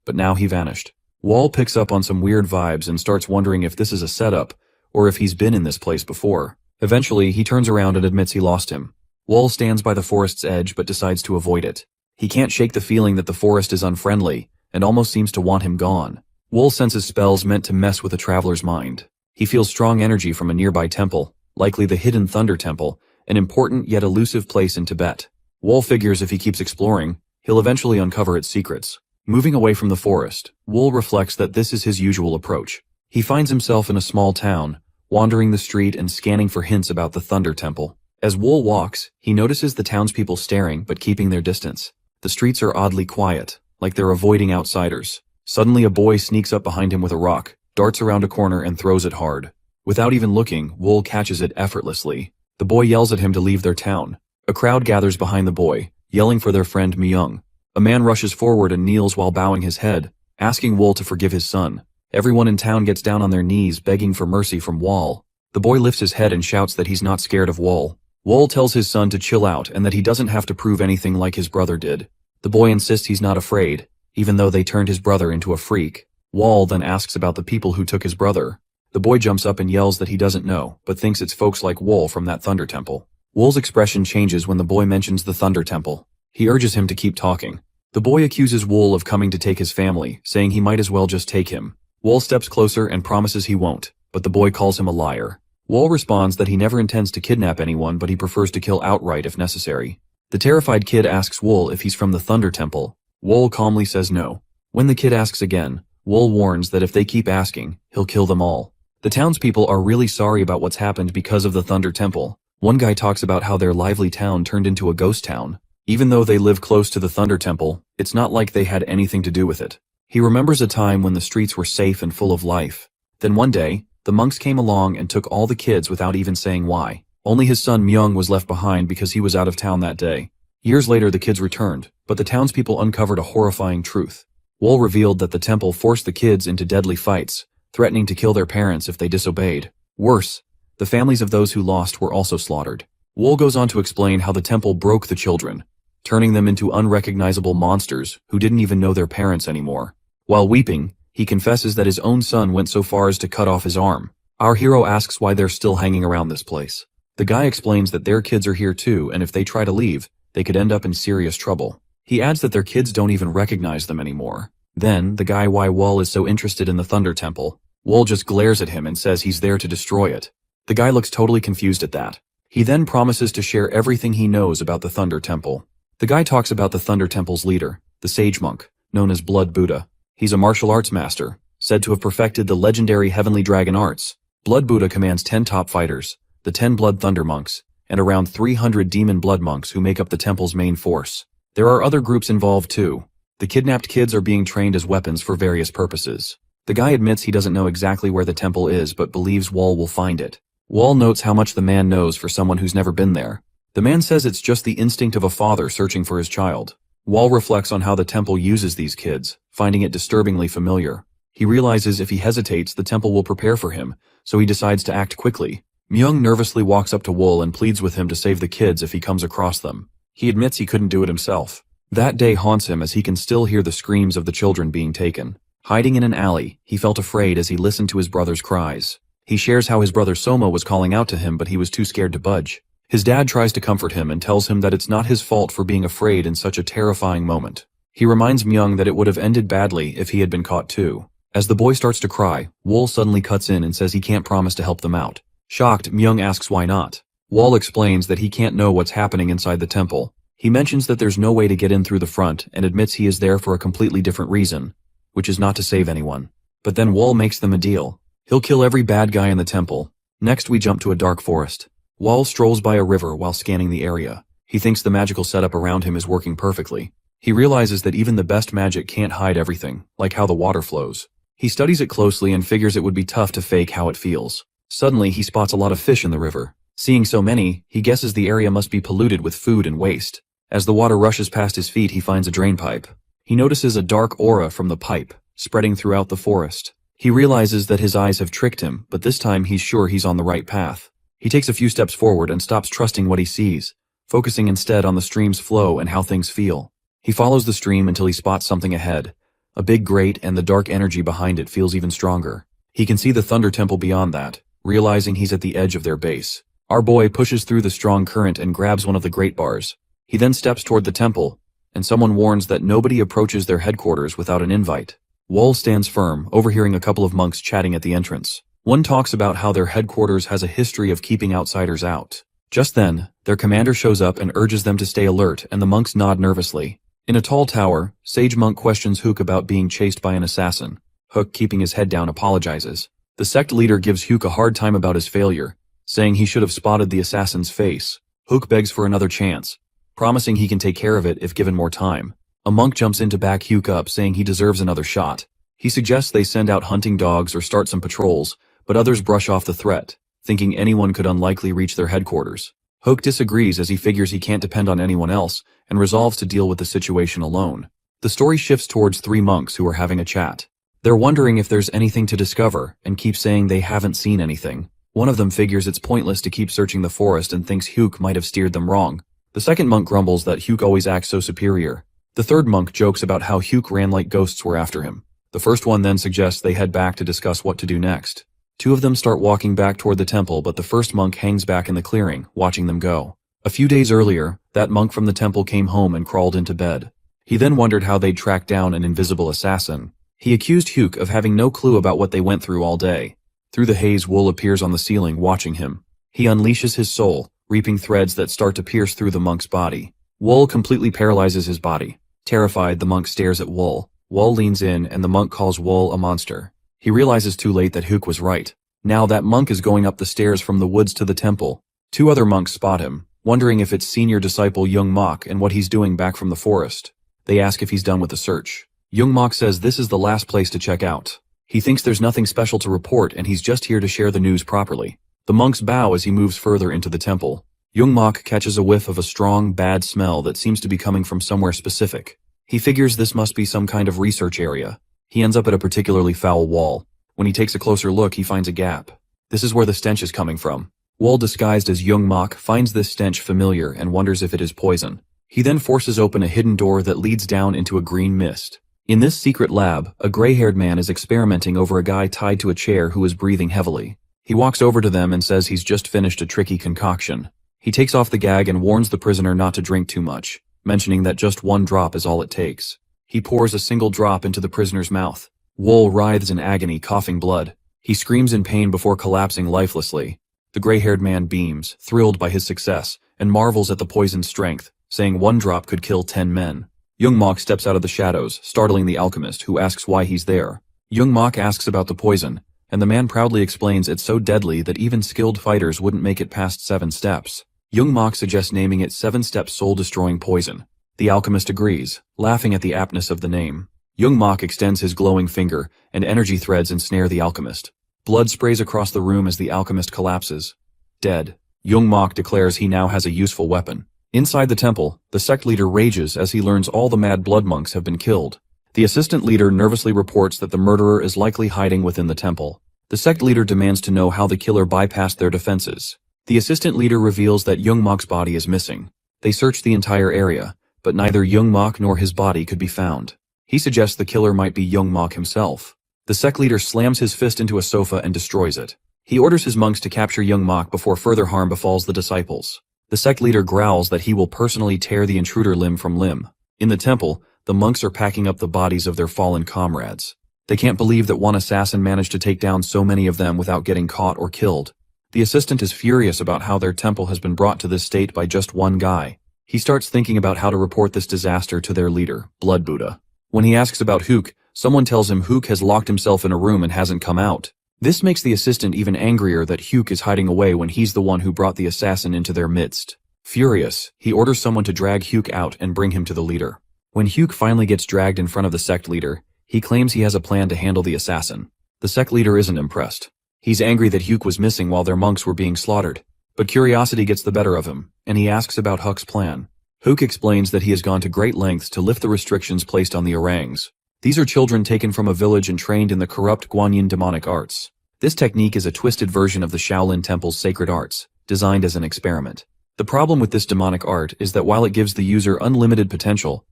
but now he vanished. Wool picks up on some weird vibes and starts wondering if this is a setup, or if he's been in this place before. Eventually, he turns around and admits he lost him. Wool stands by the forest's edge but decides to avoid it. He can't shake the feeling that the forest is unfriendly, and almost seems to want him gone. Wool senses spells meant to mess with a traveler's mind. He feels strong energy from a nearby temple, likely the Hidden Thunder Temple, an important yet elusive place in Tibet. Wool figures if he keeps exploring, he'll eventually uncover its secrets. Moving away from the forest, Wool reflects that this is his usual approach. He finds himself in a small town, wandering the street and scanning for hints about the Thunder Temple. As Wool walks, he notices the townspeople staring but keeping their distance. The streets are oddly quiet, like they're avoiding outsiders. Suddenly a boy sneaks up behind him with a rock, darts around a corner and throws it hard. Without even looking, Wool catches it effortlessly. The boy yells at him to leave their town. A crowd gathers behind the boy, yelling for their friend Myung. A man rushes forward and kneels while bowing his head, asking Wool to forgive his son. Everyone in town gets down on their knees begging for mercy from Wool. The boy lifts his head and shouts that he's not scared of Wool. Wool tells his son to chill out and that he doesn't have to prove anything like his brother did. The boy insists he's not afraid, even though they turned his brother into a freak. Wool then asks about the people who took his brother. The boy jumps up and yells that he doesn't know, but thinks it's folks like Wool from that Thunder Temple. Wool's expression changes when the boy mentions the Thunder Temple. He urges him to keep talking. The boy accuses Wool of coming to take his family, saying he might as well just take him. Wool steps closer and promises he won't, but the boy calls him a liar. Wool responds that he never intends to kidnap anyone, but he prefers to kill outright if necessary. The terrified kid asks Wool if he's from the Thunder Temple. Wool calmly says no. When the kid asks again, Wool warns that if they keep asking, he'll kill them all. The townspeople are really sorry about what's happened because of the Thunder Temple. One guy talks about how their lively town turned into a ghost town. Even though they live close to the Thunder Temple, it's not like they had anything to do with it. He remembers a time when the streets were safe and full of life. Then one day, the monks came along and took all the kids without even saying why. Only his son Myung was left behind because he was out of town that day. Years later the kids returned, but the townspeople uncovered a horrifying truth. Wool revealed that the temple forced the kids into deadly fights, threatening to kill their parents if they disobeyed. Worse, the families of those who lost were also slaughtered. Wool goes on to explain how the temple broke the children, turning them into unrecognizable monsters who didn't even know their parents anymore. While weeping, he confesses that his own son went so far as to cut off his arm. Our hero asks why they're still hanging around this place. The guy explains that their kids are here too, and if they try to leave, they could end up in serious trouble. He adds that their kids don't even recognize them anymore. Then, the guy why Wool is so interested in the Thunder Temple. Wool just glares at him and says he's there to destroy it. The guy looks totally confused at that. He then promises to share everything he knows about the Thunder Temple. The guy talks about the Thunder Temple's leader, the sage monk, known as Blood Buddha. He's a martial arts master, said to have perfected the legendary heavenly dragon arts. Blood Buddha commands 10 top fighters, the 10 Blood Thunder monks, and around 300 demon blood monks who make up the temple's main force. There are other groups involved too. The kidnapped kids are being trained as weapons for various purposes. The guy admits he doesn't know exactly where the temple is but believes Wool will find it. Wool notes how much the man knows for someone who's never been there. The man says it's just the instinct of a father searching for his child. Wool reflects on how the temple uses these kids, finding it disturbingly familiar. He realizes if he hesitates, the temple will prepare for him, so he decides to act quickly. Myung nervously walks up to Wool and pleads with him to save the kids if he comes across them. He admits he couldn't do it himself. That day haunts him as he can still hear the screams of the children being taken. Hiding in an alley, he felt afraid as he listened to his brother's cries. He shares how his brother Soma was calling out to him but he was too scared to budge. His dad tries to comfort him and tells him that it's not his fault for being afraid in such a terrifying moment. He reminds Myung that it would have ended badly if he had been caught too. As the boy starts to cry, Wool suddenly cuts in and says he can't promise to help them out. Shocked, Myung asks why not. Wool explains that he can't know what's happening inside the temple. He mentions that there's no way to get in through the front and admits he is there for a completely different reason, which is not to save anyone. But then Wool makes them a deal. He'll kill every bad guy in the temple. Next we jump to a dark forest. Wool strolls by a river while scanning the area. He thinks the magical setup around him is working perfectly. He realizes that even the best magic can't hide everything, like how the water flows. He studies it closely and figures it would be tough to fake how it feels. Suddenly he spots a lot of fish in the river. Seeing so many, he guesses the area must be polluted with food and waste. As the water rushes past his feet, he finds a drain pipe. He notices a dark aura from the pipe, spreading throughout the forest. He realizes that his eyes have tricked him, but this time he's sure he's on the right path. He takes a few steps forward and stops trusting what he sees, focusing instead on the stream's flow and how things feel. He follows the stream until he spots something ahead. A big grate, and the dark energy behind it feels even stronger. He can see the Thunder Temple beyond that, realizing he's at the edge of their base. Our boy pushes through the strong current and grabs one of the grate bars. He then steps toward the temple, and someone warns that nobody approaches their headquarters without an invite. Wool stands firm, overhearing a couple of monks chatting at the entrance. One talks about how their headquarters has a history of keeping outsiders out. Just then, their commander shows up and urges them to stay alert, and the monks nod nervously. In a tall tower, Sage Monk questions Hook about being chased by an assassin. Hook, keeping his head down, apologizes. The sect leader gives Hook a hard time about his failure, saying he should have spotted the assassin's face. Hook begs for another chance, promising he can take care of it if given more time. A monk jumps in to back Hook up, saying he deserves another shot. He suggests they send out hunting dogs or start some patrols, but others brush off the threat, thinking anyone could unlikely reach their headquarters. Hook disagrees as he figures he can't depend on anyone else, and resolves to deal with the situation alone. The story shifts towards 3 monks who are having a chat. They're wondering if there's anything to discover, and keep saying they haven't seen anything. One of them figures it's pointless to keep searching the forest and thinks Hook might have steered them wrong. The second monk grumbles that Hook always acts so superior. The third monk jokes about how Hook ran like ghosts were after him. The first one then suggests they head back to discuss what to do next. 2 of them start walking back toward the temple, but the first monk hangs back in the clearing, watching them go. A few days earlier, that monk from the temple came home and crawled into bed. He then wondered how they'd track down an invisible assassin. He accused Hook of having no clue about what they went through all day. Through the haze, Wool appears on the ceiling, watching him. He unleashes his soul, reaping threads that start to pierce through the monk's body. Wool completely paralyzes his body. Terrified, the monk stares at Wool. Wool leans in, and the monk calls Wool a monster. He realizes too late that Hook was right. Now that monk is going up the stairs from the woods to the temple. 2 other monks spot him, wondering if it's senior disciple Young Mok and what he's doing back from the forest. They ask if he's done with the search. Young Mok says this is the last place to check out. He thinks there's nothing special to report, and he's just here to share the news properly. The monks bow as he moves further into the temple. Young Mok catches a whiff of a strong, bad smell that seems to be coming from somewhere specific. He figures this must be some kind of research area. He ends up at a particularly foul wall. When he takes a closer look, he finds a gap. This is where the stench is coming from. Wool, disguised as Young Mok, finds this stench familiar and wonders if it is poison. He then forces open a hidden door that leads down into a green mist. In this secret lab, a gray-haired man is experimenting over a guy tied to a chair who is breathing heavily. He walks over to them and says he's just finished a tricky concoction. He takes off the gag and warns the prisoner not to drink too much, mentioning that just 1 drop is all it takes. He pours a single drop into the prisoner's mouth. Wool writhes in agony, coughing blood. He screams in pain before collapsing lifelessly. The gray-haired man beams, thrilled by his success, and marvels at the poison's strength, saying 1 drop could kill 10 men. Young Mok steps out of the shadows, startling the alchemist, who asks why he's there. Young Mok asks about the poison, and the man proudly explains it's so deadly that even skilled fighters wouldn't make it past 7 steps. Young Mok suggests naming it 7-step soul-destroying poison. The alchemist agrees, laughing at the aptness of the name. Young Mok extends his glowing finger, and energy threads ensnare the alchemist. Blood sprays across the room as the alchemist collapses. Dead. Young Mok declares he now has a useful weapon. Inside the temple, the sect leader rages as he learns all the mad blood monks have been killed. The assistant leader nervously reports that the murderer is likely hiding within the temple. The sect leader demands to know how the killer bypassed their defenses. The assistant leader reveals that Young Mok's body is missing. They search the entire area, but neither Young Mok nor his body could be found. He suggests the killer might be Young Mok himself. The sect leader slams his fist into a sofa and destroys it. He orders his monks to capture Young Mok before further harm befalls the disciples. The sect leader growls that he will personally tear the intruder limb from limb. In the temple, the monks are packing up the bodies of their fallen comrades. They can't believe that one assassin managed to take down so many of them without getting caught or killed. The assistant is furious about how their temple has been brought to this state by just 1 guy. He starts thinking about how to report this disaster to their leader, Blood Buddha. When he asks about Hook, someone tells him Hook has locked himself in a room and hasn't come out. This makes the assistant even angrier that Hook is hiding away when he's the one who brought the assassin into their midst. Furious, he orders someone to drag Hook out and bring him to the leader. When Hook finally gets dragged in front of the sect leader, he claims he has a plan to handle the assassin. The sect leader isn't impressed. He's angry that Hook was missing while their monks were being slaughtered. But curiosity gets the better of him, and he asks about Hook's plan. Hook explains that he has gone to great lengths to lift the restrictions placed on the orangs. These are children taken from a village and trained in the corrupt Guanyin demonic arts. This technique is a twisted version of the Shaolin Temple's sacred arts, designed as an experiment. The problem with this demonic art is that while it gives the user unlimited potential,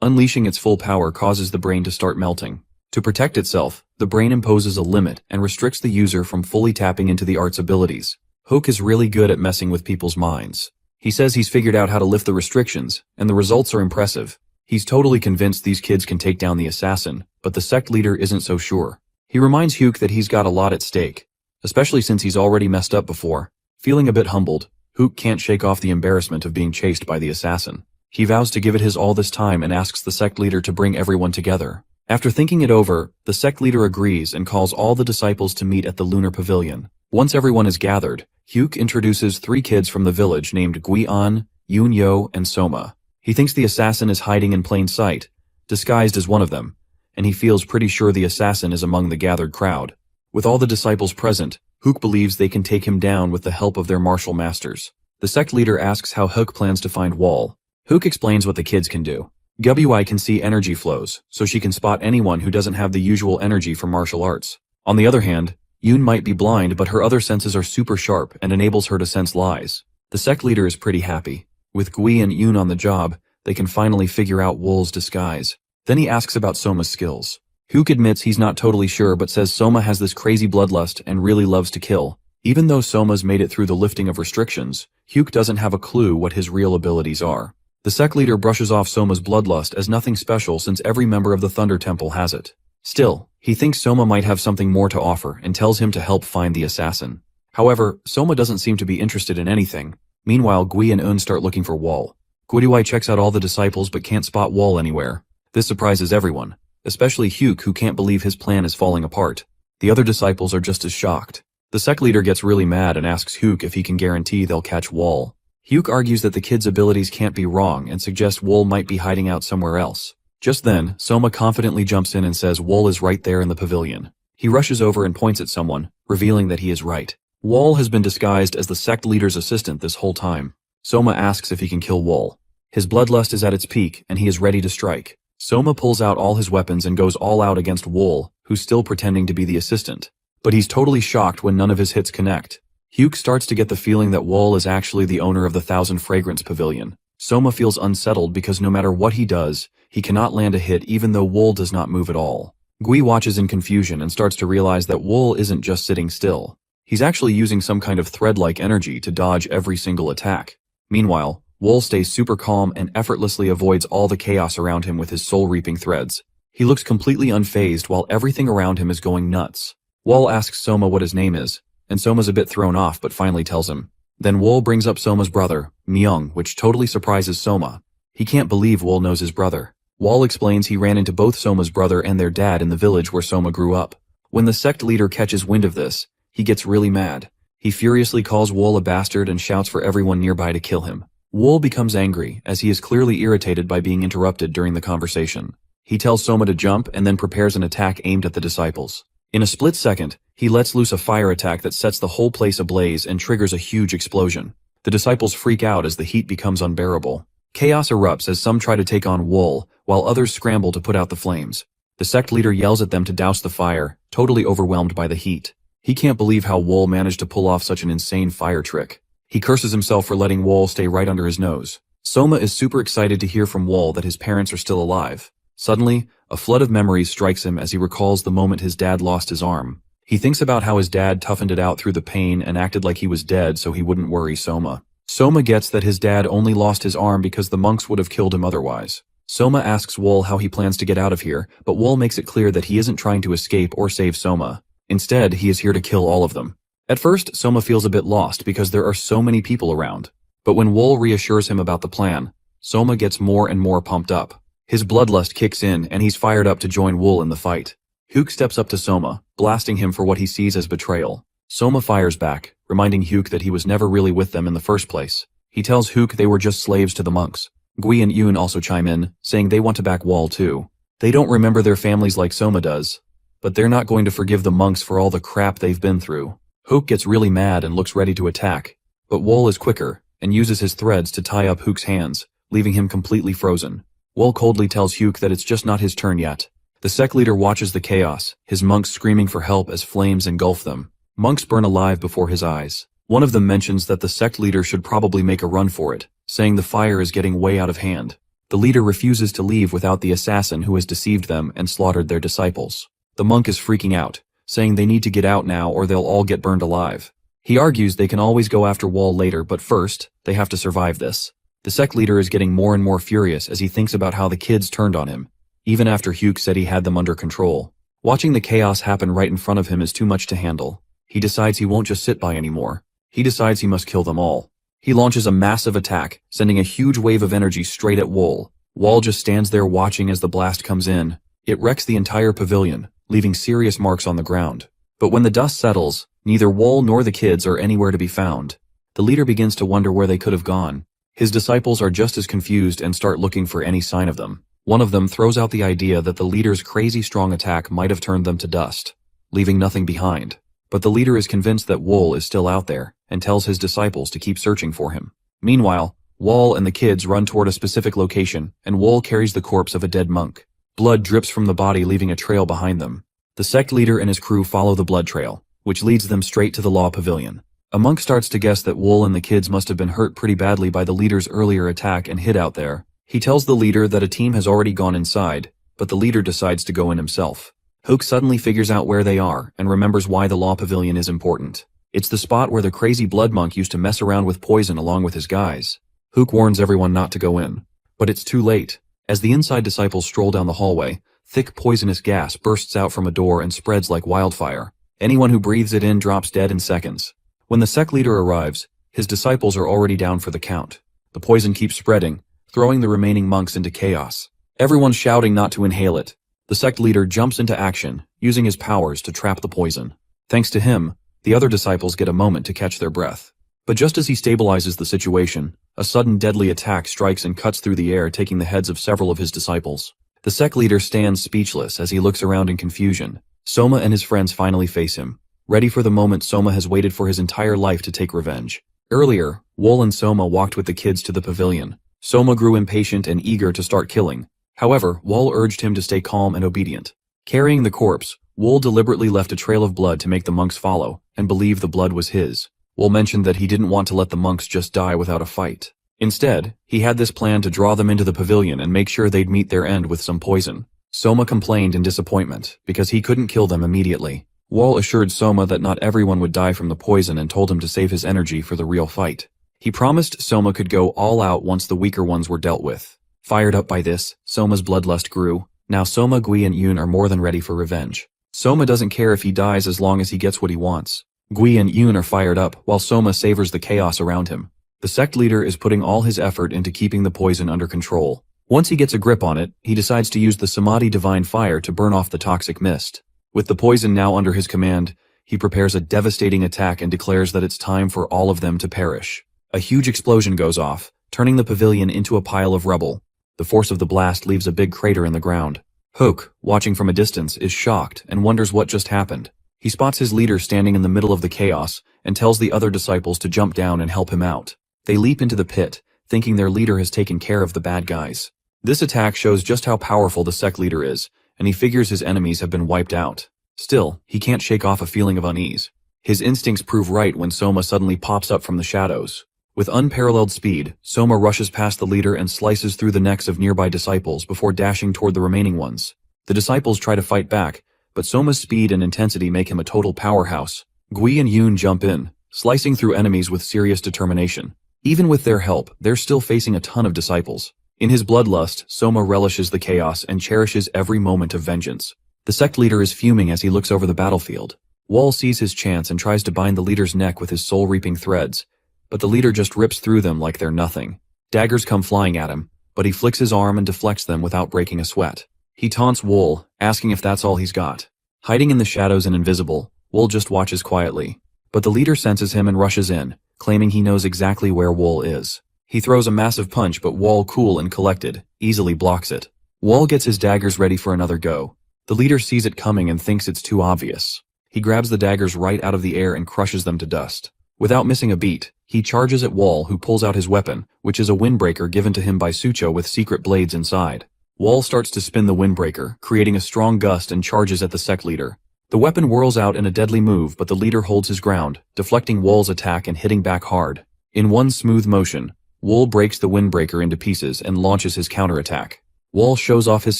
unleashing its full power causes the brain to start melting. To protect itself, the brain imposes a limit and restricts the user from fully tapping into the art's abilities. Hook is really good at messing with people's minds. He says he's figured out how to lift the restrictions, and the results are impressive. He's totally convinced these kids can take down the assassin, but the sect leader isn't so sure. He reminds Hook that he's got a lot at stake, especially since he's already messed up before. Feeling a bit humbled, Hook can't shake off the embarrassment of being chased by the assassin. He vows to give it his all this time and asks the sect leader to bring everyone together. After thinking it over, the sect leader agrees and calls all the disciples to meet at the lunar pavilion. Once everyone is gathered, Hook introduces 3 kids from the village named Gui-an, Yoon-yo, and Soma. He thinks the assassin is hiding in plain sight, disguised as one of them, and he feels pretty sure the assassin is among the gathered crowd. With all the disciples present, Hook believes they can take him down with the help of their martial masters. The sect leader asks how Hook plans to find Wall. Hook explains what the kids can do. Gui can see energy flows, so she can spot anyone who doesn't have the usual energy for martial arts. On the other hand, Yoon might be blind, but her other senses are super sharp and enables her to sense lies. The sect leader is pretty happy. With Gui and Yoon on the job, they can finally figure out Wool's disguise. Then he asks about Soma's skills. Hook admits he's not totally sure but says Soma has this crazy bloodlust and really loves to kill. Even though Soma's made it through the lifting of restrictions, Hook doesn't have a clue what his real abilities are. The sect leader brushes off Soma's bloodlust as nothing special since every member of the Thunder Temple has it. Still, he thinks Soma might have something more to offer and tells him to help find the assassin. However, Soma doesn't seem to be interested in anything. Meanwhile, Gui and Un start looking for Wall. Gui checks out all the disciples but can't spot Wall anywhere. This surprises everyone, especially Hook, who can't believe his plan is falling apart. The other disciples are just as shocked. The sect leader gets really mad and asks Hook if he can guarantee they'll catch Wall. Hook argues that the kid's abilities can't be wrong and suggests Wall might be hiding out somewhere else. Just then, Soma confidently jumps in and says Wall is right there in the pavilion. He rushes over and points at someone, revealing that he is right. Wall has been disguised as the sect leader's assistant this whole time. Soma asks if he can kill Wall. His bloodlust is at its peak and he is ready to strike. Soma pulls out all his weapons and goes all out against Wall, who's still pretending to be the assistant. But he's totally shocked when none of his hits connect. Hook starts to get the feeling that Wall is actually the owner of the Thousand Fragrance Pavilion. Soma feels unsettled because no matter what he does, he cannot land a hit even though Wall does not move at all. Gui watches in confusion and starts to realize that Wall isn't just sitting still. He's actually using some kind of thread-like energy to dodge every single attack. Meanwhile, Wall stays super calm and effortlessly avoids all the chaos around him with his soul-reaping threads. He looks completely unfazed while everything around him is going nuts. Wall asks Soma what his name is, and Soma's a bit thrown off but finally tells him. Then Wall brings up Soma's brother, Myung, which totally surprises Soma. He can't believe Wall knows his brother. Wall explains he ran into both Soma's brother and their dad in the village where Soma grew up. When the sect leader catches wind of this, he gets really mad. He furiously calls Wall a bastard and shouts for everyone nearby to kill him. Wall becomes angry, as he is clearly irritated by being interrupted during the conversation. He tells Soma to jump and then prepares an attack aimed at the disciples. In a split second, he lets loose a fire attack that sets the whole place ablaze and triggers a huge explosion. The disciples freak out as the heat becomes unbearable. Chaos erupts as some try to take on Wall, while others scramble to put out the flames. The sect leader yells at them to douse the fire, totally overwhelmed by the heat. He can't believe how Wall managed to pull off such an insane fire trick. He curses himself for letting Wall stay right under his nose. Soma is super excited to hear from Wall that his parents are still alive. Suddenly, a flood of memories strikes him as he recalls the moment his dad lost his arm. He thinks about how his dad toughened it out through the pain and acted like he was dead so he wouldn't worry Soma. Soma gets that his dad only lost his arm because the monks would have killed him otherwise. Soma asks Wall how he plans to get out of here, but Wall makes it clear that he isn't trying to escape or save Soma. Instead, he is here to kill all of them. At first, Soma feels a bit lost because there are so many people around. But when Wall reassures him about the plan, Soma gets more and more pumped up. His bloodlust kicks in and he's fired up to join Wall in the fight. Hook steps up to Soma, blasting him for what he sees as betrayal. Soma fires back, reminding Hook that he was never really with them in the first place. He tells Hook they were just slaves to the monks. Gui and Yoon also chime in, saying they want to back Wall too. They don't remember their families like Soma does, but they're not going to forgive the monks for all the crap they've been through. Hook gets really mad and looks ready to attack, but Wall is quicker and uses his threads to tie up Hook's hands, leaving him completely frozen. Wall coldly tells Hook that it's just not his turn yet. The sect leader watches the chaos, his monks screaming for help as flames engulf them. Monks burn alive before his eyes. One of them mentions that the sect leader should probably make a run for it, saying the fire is getting way out of hand. The leader refuses to leave without the assassin who has deceived them and slaughtered their disciples. The monk is freaking out, saying they need to get out now or they'll all get burned alive. He argues they can always go after Wall later, but first, they have to survive this. The sect leader is getting more and more furious as he thinks about how the kids turned on him, even after Hook said he had them under control. Watching the chaos happen right in front of him is too much to handle. He decides he won't just sit by anymore. He decides he must kill them all. He launches a massive attack, sending a huge wave of energy straight at Wool. Wool just stands there watching as the blast comes in. It wrecks the entire pavilion, leaving serious marks on the ground. But when the dust settles, neither Wool nor the kids are anywhere to be found. The leader begins to wonder where they could have gone. His disciples are just as confused and start looking for any sign of them. One of them throws out the idea that the leader's crazy strong attack might have turned them to dust, leaving nothing behind. But the leader is convinced that Wool is still out there, and tells his disciples to keep searching for him. Meanwhile, Wool and the kids run toward a specific location, and Wool carries the corpse of a dead monk. Blood drips from the body, leaving a trail behind them. The sect leader and his crew follow the blood trail, which leads them straight to the law pavilion. A monk starts to guess that Wool and the kids must have been hurt pretty badly by the leader's earlier attack and hid out there. He tells the leader that a team has already gone inside, but the leader decides to go in himself. Hook suddenly figures out where they are and remembers why the law pavilion is important. It's the spot where the crazy blood monk used to mess around with poison along with his guys. Hook warns everyone not to go in, but it's too late. As the inside disciples stroll down the hallway, thick poisonous gas bursts out from a door and spreads like wildfire. Anyone who breathes it in drops dead in seconds. When the sect leader arrives, his disciples are already down for the count. The poison keeps spreading, throwing the remaining monks into chaos. Everyone's shouting not to inhale it. The sect leader jumps into action, using his powers to trap the poison. Thanks to him, the other disciples get a moment to catch their breath. But just as he stabilizes the situation, a sudden deadly attack strikes and cuts through the air, taking the heads of several of his disciples. The sect leader stands speechless as he looks around in confusion. Soma and his friends finally face him. Ready for the moment Soma has waited for his entire life to take revenge. Earlier, Wool and Soma walked with the kids to the pavilion. Soma grew impatient and eager to start killing. However, Wool urged him to stay calm and obedient. Carrying the corpse, Wool deliberately left a trail of blood to make the monks follow, and believe the blood was his. Wool mentioned that he didn't want to let the monks just die without a fight. Instead, he had this plan to draw them into the pavilion and make sure they'd meet their end with some poison. Soma complained in disappointment, because he couldn't kill them immediately. Wool assured Soma that not everyone would die from the poison and told him to save his energy for the real fight. He promised Soma could go all out once the weaker ones were dealt with. Fired up by this, Soma's bloodlust grew. Now Soma, Gui, and Yoon are more than ready for revenge. Soma doesn't care if he dies as long as he gets what he wants. Gui and Yoon are fired up, while Soma savors the chaos around him. The sect leader is putting all his effort into keeping the poison under control. Once he gets a grip on it, he decides to use the Samadhi divine fire to burn off the toxic mist. With the poison now under his command, he prepares a devastating attack and declares that it's time for all of them to perish. A huge explosion goes off, turning the pavilion into a pile of rubble. The force of the blast leaves a big crater in the ground. Hook, watching from a distance, is shocked and wonders what just happened. He spots his leader standing in the middle of the chaos and tells the other disciples to jump down and help him out. They leap into the pit, thinking their leader has taken care of the bad guys. This attack shows just how powerful the sect leader is, and he figures his enemies have been wiped out. Still, he can't shake off a feeling of unease. His instincts prove right when Soma suddenly pops up from the shadows. With unparalleled speed, Soma rushes past the leader and slices through the necks of nearby disciples before dashing toward the remaining ones. The disciples try to fight back, but Soma's speed and intensity make him a total powerhouse. Gui and Yoon jump in, slicing through enemies with serious determination. Even with their help, they're still facing a ton of disciples. In his bloodlust, Soma relishes the chaos and cherishes every moment of vengeance. The sect leader is fuming as he looks over the battlefield. Wool sees his chance and tries to bind the leader's neck with his soul-reaping threads, but the leader just rips through them like they're nothing. Daggers come flying at him, but he flicks his arm and deflects them without breaking a sweat. He taunts Wool, asking if that's all he's got. Hiding in the shadows and invisible, Wool just watches quietly. But the leader senses him and rushes in, claiming he knows exactly where Wool is. He throws a massive punch, but Wool, cool and collected, easily blocks it. Wool gets his daggers ready for another go. The leader sees it coming and thinks it's too obvious. He grabs the daggers right out of the air and crushes them to dust. Without missing a beat, he charges at Wool, who pulls out his weapon, which is a windbreaker given to him by Sucho with secret blades inside. Wool starts to spin the windbreaker, creating a strong gust, and charges at the sect leader. The weapon whirls out in a deadly move, but the leader holds his ground, deflecting Wool's attack and hitting back hard. In one smooth motion, Wool breaks the windbreaker into pieces and launches his counterattack. Wool shows off his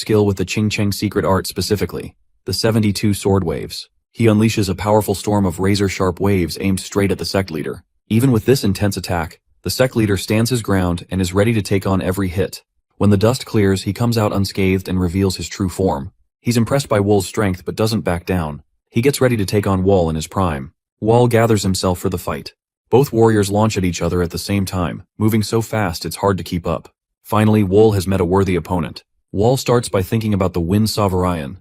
skill with the Ching Cheng secret art, specifically the 72 sword waves. He unleashes a powerful storm of razor-sharp waves aimed straight at the sect leader. Even with this intense attack, the sect leader stands his ground and is ready to take on every hit. When the dust clears, he comes out unscathed and reveals his true form. He's impressed by Wool's strength but doesn't back down. He gets ready to take on Wool in his prime. Wool gathers himself for the fight. Both warriors launch at each other at the same time, moving so fast it's hard to keep up. Finally, Wool has met a worthy opponent. Wool starts by thinking about the Wind Sovereign,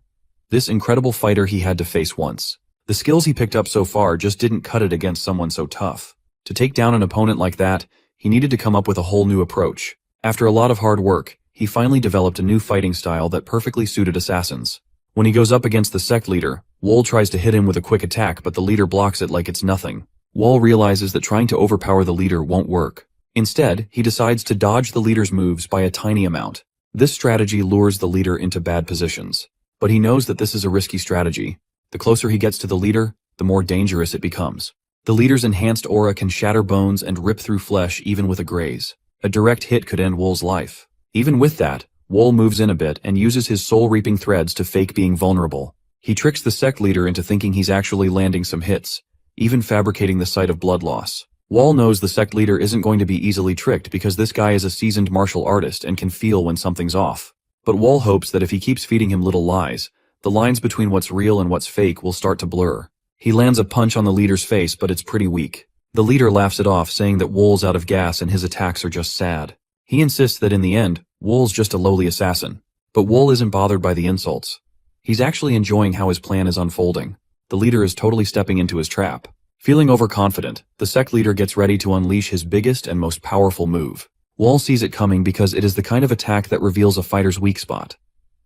this incredible fighter he had to face once. The skills he picked up so far just didn't cut it against someone so tough. To take down an opponent like that, he needed to come up with a whole new approach. After a lot of hard work, he finally developed a new fighting style that perfectly suited assassins. When he goes up against the sect leader, Wool tries to hit him with a quick attack, but the leader blocks it like it's nothing. Wool realizes that trying to overpower the leader won't work. Instead, he decides to dodge the leader's moves by a tiny amount. This strategy lures the leader into bad positions. But he knows that this is a risky strategy. The closer he gets to the leader, the more dangerous it becomes. The leader's enhanced aura can shatter bones and rip through flesh even with a graze. A direct hit could end Wool's life. Even with that, Wool moves in a bit and uses his soul-reaping threads to fake being vulnerable. He tricks the sect leader into thinking he's actually landing some hits, even fabricating the sight of blood loss. Wool knows the sect leader isn't going to be easily tricked because this guy is a seasoned martial artist and can feel when something's off. But Wool hopes that if he keeps feeding him little lies, the lines between what's real and what's fake will start to blur. He lands a punch on the leader's face, but it's pretty weak. The leader laughs it off, saying that Wool's out of gas and his attacks are just sad. He insists that in the end, Wool's just a lowly assassin. But Wool isn't bothered by the insults. He's actually enjoying how his plan is unfolding. The leader is totally stepping into his trap. Feeling overconfident, the sect leader gets ready to unleash his biggest and most powerful move. Wool sees it coming because it is the kind of attack that reveals a fighter's weak spot.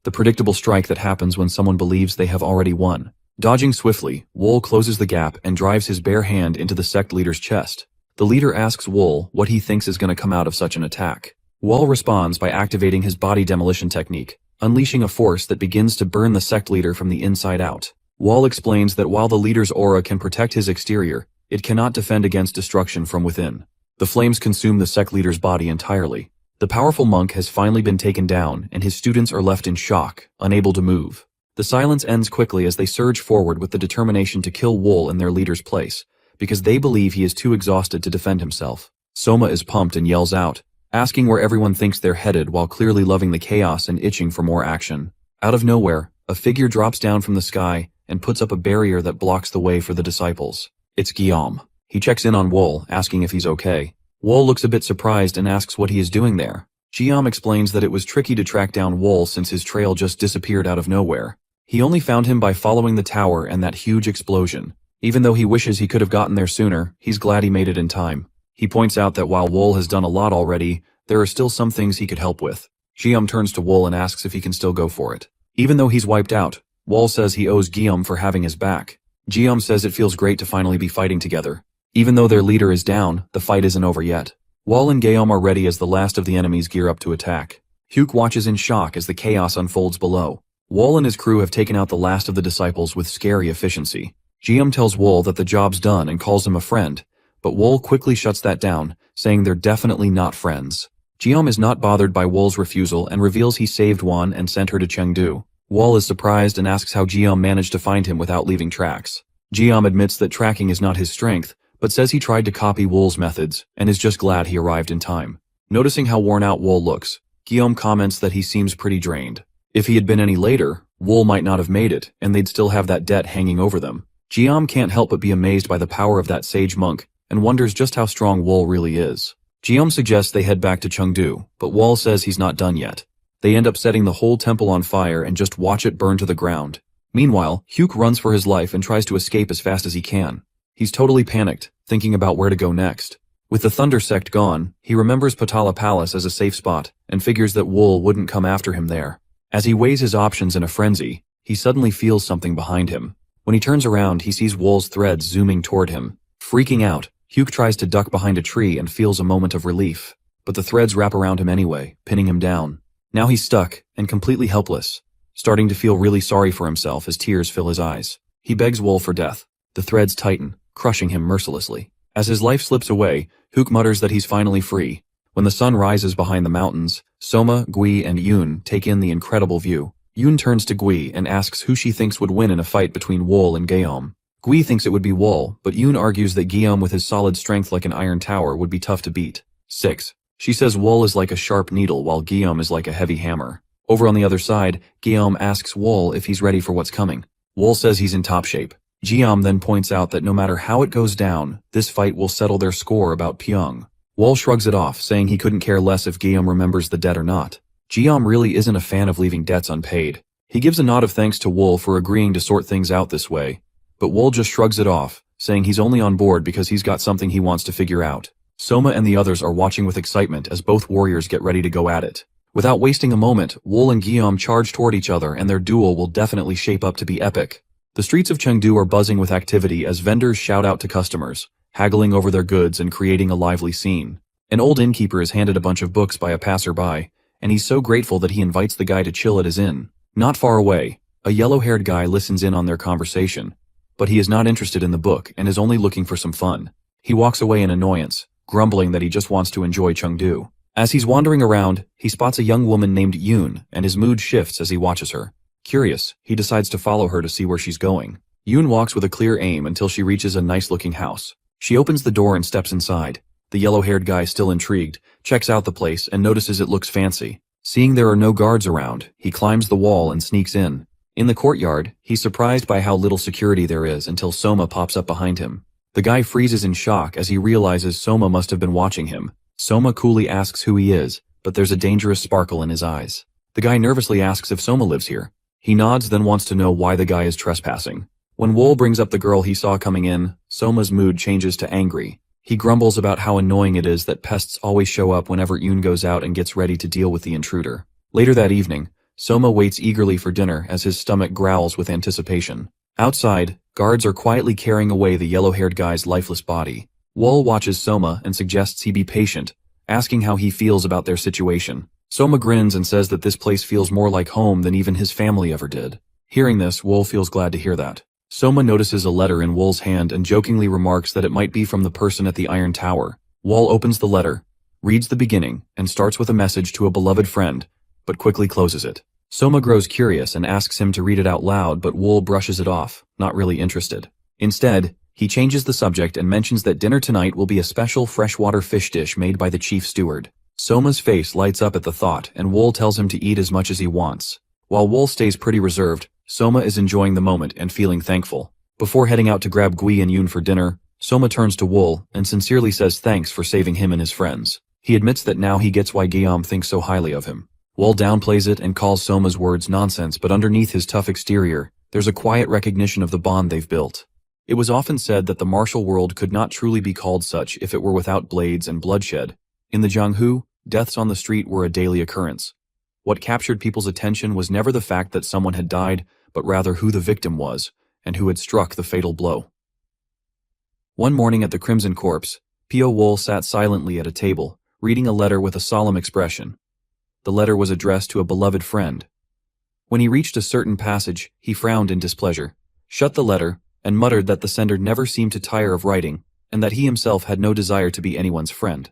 The predictable strike that happens when someone believes they have already won. Dodging swiftly, Wool closes the gap and drives his bare hand into the sect leader's chest. The leader asks Wool what he thinks is going to come out of such an attack. Wool responds by activating his body demolition technique, unleashing a force that begins to burn the sect leader from the inside out. Wool explains that while the leader's aura can protect his exterior, it cannot defend against destruction from within. The flames consume the sect leader's body entirely. The powerful monk has finally been taken down, and his students are left in shock, unable to move. The silence ends quickly as they surge forward with the determination to kill Wool in their leader's place, because they believe he is too exhausted to defend himself. Soma is pumped and yells out, asking where everyone thinks they're headed while clearly loving the chaos and itching for more action. Out of nowhere, a figure drops down from the sky and puts up a barrier that blocks the way for the disciples. It's Guillaume. He checks in on Wool, asking if he's okay. Wool looks a bit surprised and asks what he is doing there. Guillaume explains that it was tricky to track down Wool since his trail just disappeared out of nowhere. He only found him by following the tower and that huge explosion. Even though he wishes he could have gotten there sooner, he's glad he made it in time. He points out that while Wool has done a lot already, there are still some things he could help with. Guillaume turns to Wool and asks if he can still go for it. Even though he's wiped out, Wool says he owes Guillaume for having his back. Guillaume says it feels great to finally be fighting together. Even though their leader is down, the fight isn't over yet. Wool and Guillaume are ready as the last of the enemies gear up to attack. Huke watches in shock as the chaos unfolds below. Wool and his crew have taken out the last of the disciples with scary efficiency. Guillaume tells Wool that the job's done and calls him a friend, but Wool quickly shuts that down, saying they're definitely not friends. Guillaume is not bothered by Wool's refusal and reveals he saved Wan and sent her to Chengdu. Wool is surprised and asks how Guillaume managed to find him without leaving tracks. Guillaume admits that tracking is not his strength, but says he tried to copy Wool's methods and is just glad he arrived in time. Noticing how worn out Wool looks, Guillaume comments that he seems pretty drained. If he had been any later, Wool might not have made it, and they'd still have that debt hanging over them. Guillaume can't help but be amazed by the power of that sage monk, and wonders just how strong Wool really is. Guillaume suggests they head back to Chengdu, but Wool says he's not done yet. They end up setting the whole temple on fire and just watch it burn to the ground. Meanwhile, Huke runs for his life and tries to escape as fast as he can. He's totally panicked, thinking about where to go next. With the Thunder Sect gone, he remembers Patala Palace as a safe spot, and figures that Wool wouldn't come after him there. As he weighs his options in a frenzy, he suddenly feels something behind him. When he turns around, he sees Wool's threads zooming toward him. Freaking out, Huke tries to duck behind a tree and feels a moment of relief. But the threads wrap around him anyway, pinning him down. Now he's stuck, and completely helpless, starting to feel really sorry for himself as tears fill his eyes. He begs Wool for death. The threads tighten, crushing him mercilessly. As his life slips away, Huke mutters that he's finally free. When the sun rises behind the mountains, Soma, Gui, and Yoon take in the incredible view. Yoon turns to Gui and asks who she thinks would win in a fight between Wool and Guillaume. Gui thinks it would be Wool, but Yoon argues that Guillaume with his solid strength like an iron tower would be tough to beat. 6. She says Wool is like a sharp needle while Guillaume is like a heavy hammer. Over on the other side, Guillaume asks Wool if he's ready for what's coming. Wool says he's in top shape. Jiam then points out that no matter how it goes down, this fight will settle their score about Pyong. Wol shrugs it off, saying he couldn't care less if Guillaume remembers the debt or not. Jiam really isn't a fan of leaving debts unpaid. He gives a nod of thanks to Wol for agreeing to sort things out this way, but Wol just shrugs it off, saying he's only on board because he's got something he wants to figure out. Soma and the others are watching with excitement as both warriors get ready to go at it. Without wasting a moment, Wol and Guillaume charge toward each other, and their duel will definitely shape up to be epic. The streets of Chengdu are buzzing with activity as vendors shout out to customers, haggling over their goods and creating a lively scene. An old innkeeper is handed a bunch of books by a passerby, and he's so grateful that he invites the guy to chill at his inn. Not far away, a yellow-haired guy listens in on their conversation, but he is not interested in the book and is only looking for some fun. He walks away in annoyance, grumbling that he just wants to enjoy Chengdu. As he's wandering around, he spots a young woman named Yoon, and his mood shifts as he watches her. Curious, he decides to follow her to see where she's going. Yoon walks with a clear aim until she reaches a nice-looking house. She opens the door and steps inside. The yellow-haired guy, still intrigued, checks out the place and notices it looks fancy. Seeing there are no guards around, he climbs the wall and sneaks in. In the courtyard, he's surprised by how little security there is until Soma pops up behind him. The guy freezes in shock as he realizes Soma must have been watching him. Soma coolly asks who he is, but there's a dangerous sparkle in his eyes. The guy nervously asks if Soma lives here. He nods, then wants to know why the guy is trespassing. When Wol brings up the girl he saw coming in, Soma's mood changes to angry. He grumbles about how annoying it is that pests always show up whenever Yoon goes out and gets ready to deal with the intruder. Later that evening, Soma waits eagerly for dinner as his stomach growls with anticipation. Outside, guards are quietly carrying away the yellow-haired guy's lifeless body. Wol watches Soma and suggests he be patient, asking how he feels about their situation. Soma grins and says that this place feels more like home than even his family ever did. Hearing this, Wol feels glad to hear that. Soma notices a letter in Wol's hand and jokingly remarks that it might be from the person at the Iron Tower. Wol opens the letter, reads the beginning, and starts with a message to a beloved friend, but quickly closes it. Soma grows curious and asks him to read it out loud, but Wol brushes it off, not really interested. Instead, he changes the subject and mentions that dinner tonight will be a special freshwater fish dish made by the chief steward. Soma's face lights up at the thought, and Wol tells him to eat as much as he wants. While Wol stays pretty reserved, Soma is enjoying the moment and feeling thankful. Before heading out to grab Gui and Yoon for dinner, Soma turns to Wol and sincerely says thanks for saving him and his friends. He admits that now he gets why Guillaume thinks so highly of him. Wol downplays it and calls Soma's words nonsense, but underneath his tough exterior, there's a quiet recognition of the bond they've built. It was often said that the martial world could not truly be called such if it were without blades and bloodshed. In the Jianghu, deaths on the street were a daily occurrence. What captured people's attention was never the fact that someone had died, but rather who the victim was, and who had struck the fatal blow. One morning at the Crimson Corpse, Pio Wol sat silently at a table, reading a letter with a solemn expression. The letter was addressed to a beloved friend. When he reached a certain passage, he frowned in displeasure, shut the letter, and muttered that the sender never seemed to tire of writing, and that he himself had no desire to be anyone's friend.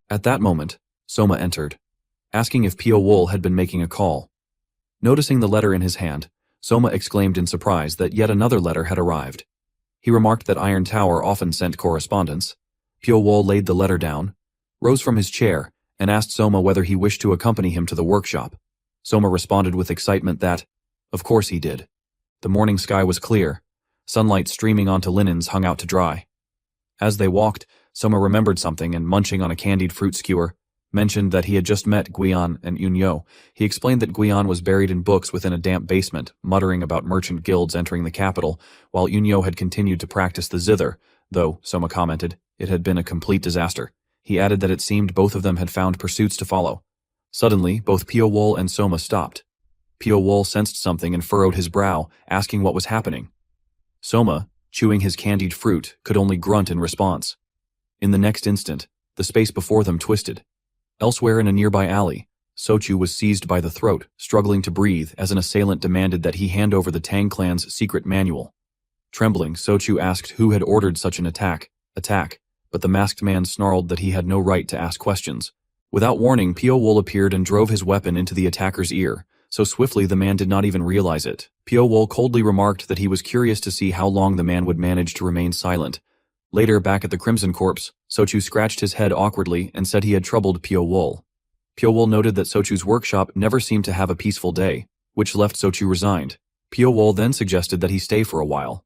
At that moment, Soma entered, asking if Pio Wol had been making a call. Noticing the letter in his hand, Soma exclaimed in surprise that yet another letter had arrived. He remarked that Iron Tower often sent correspondence. Pio Wol laid the letter down, rose from his chair, and asked Soma whether he wished to accompany him to the workshop. Soma responded with excitement that, of course he did. The morning sky was clear, sunlight streaming onto linens hung out to dry. As they walked, Soma remembered something and, munching on a candied fruit skewer, mentioned that he had just met Guian and Yunyo. He explained that Guian was buried in books within a damp basement, muttering about merchant guilds entering the capital, while Yunyo had continued to practice the zither, though, Soma commented, it had been a complete disaster. He added that it seemed both of them had found pursuits to follow. Suddenly, both Pio Wol and Soma stopped. Pio Wol sensed something and furrowed his brow, asking what was happening. Soma, chewing his candied fruit, could only grunt in response. In the next instant, the space before them twisted. Elsewhere in a nearby alley, Sochu was seized by the throat, struggling to breathe as an assailant demanded that he hand over the Tang clan's secret manual. Trembling, Sochu asked who had ordered such an attack, but the masked man snarled that he had no right to ask questions. Without warning, Pio Wol appeared and drove his weapon into the attacker's ear, so swiftly the man did not even realize it. Pio Wol coldly remarked that he was curious to see how long the man would manage to remain silent. Later, back at the Crimson Corpse, Sochu scratched his head awkwardly and said he had troubled Pio Wol. Pio Wol noted that Sochu's workshop never seemed to have a peaceful day, which left Sochu resigned. Pio Wol then suggested that he stay for a while.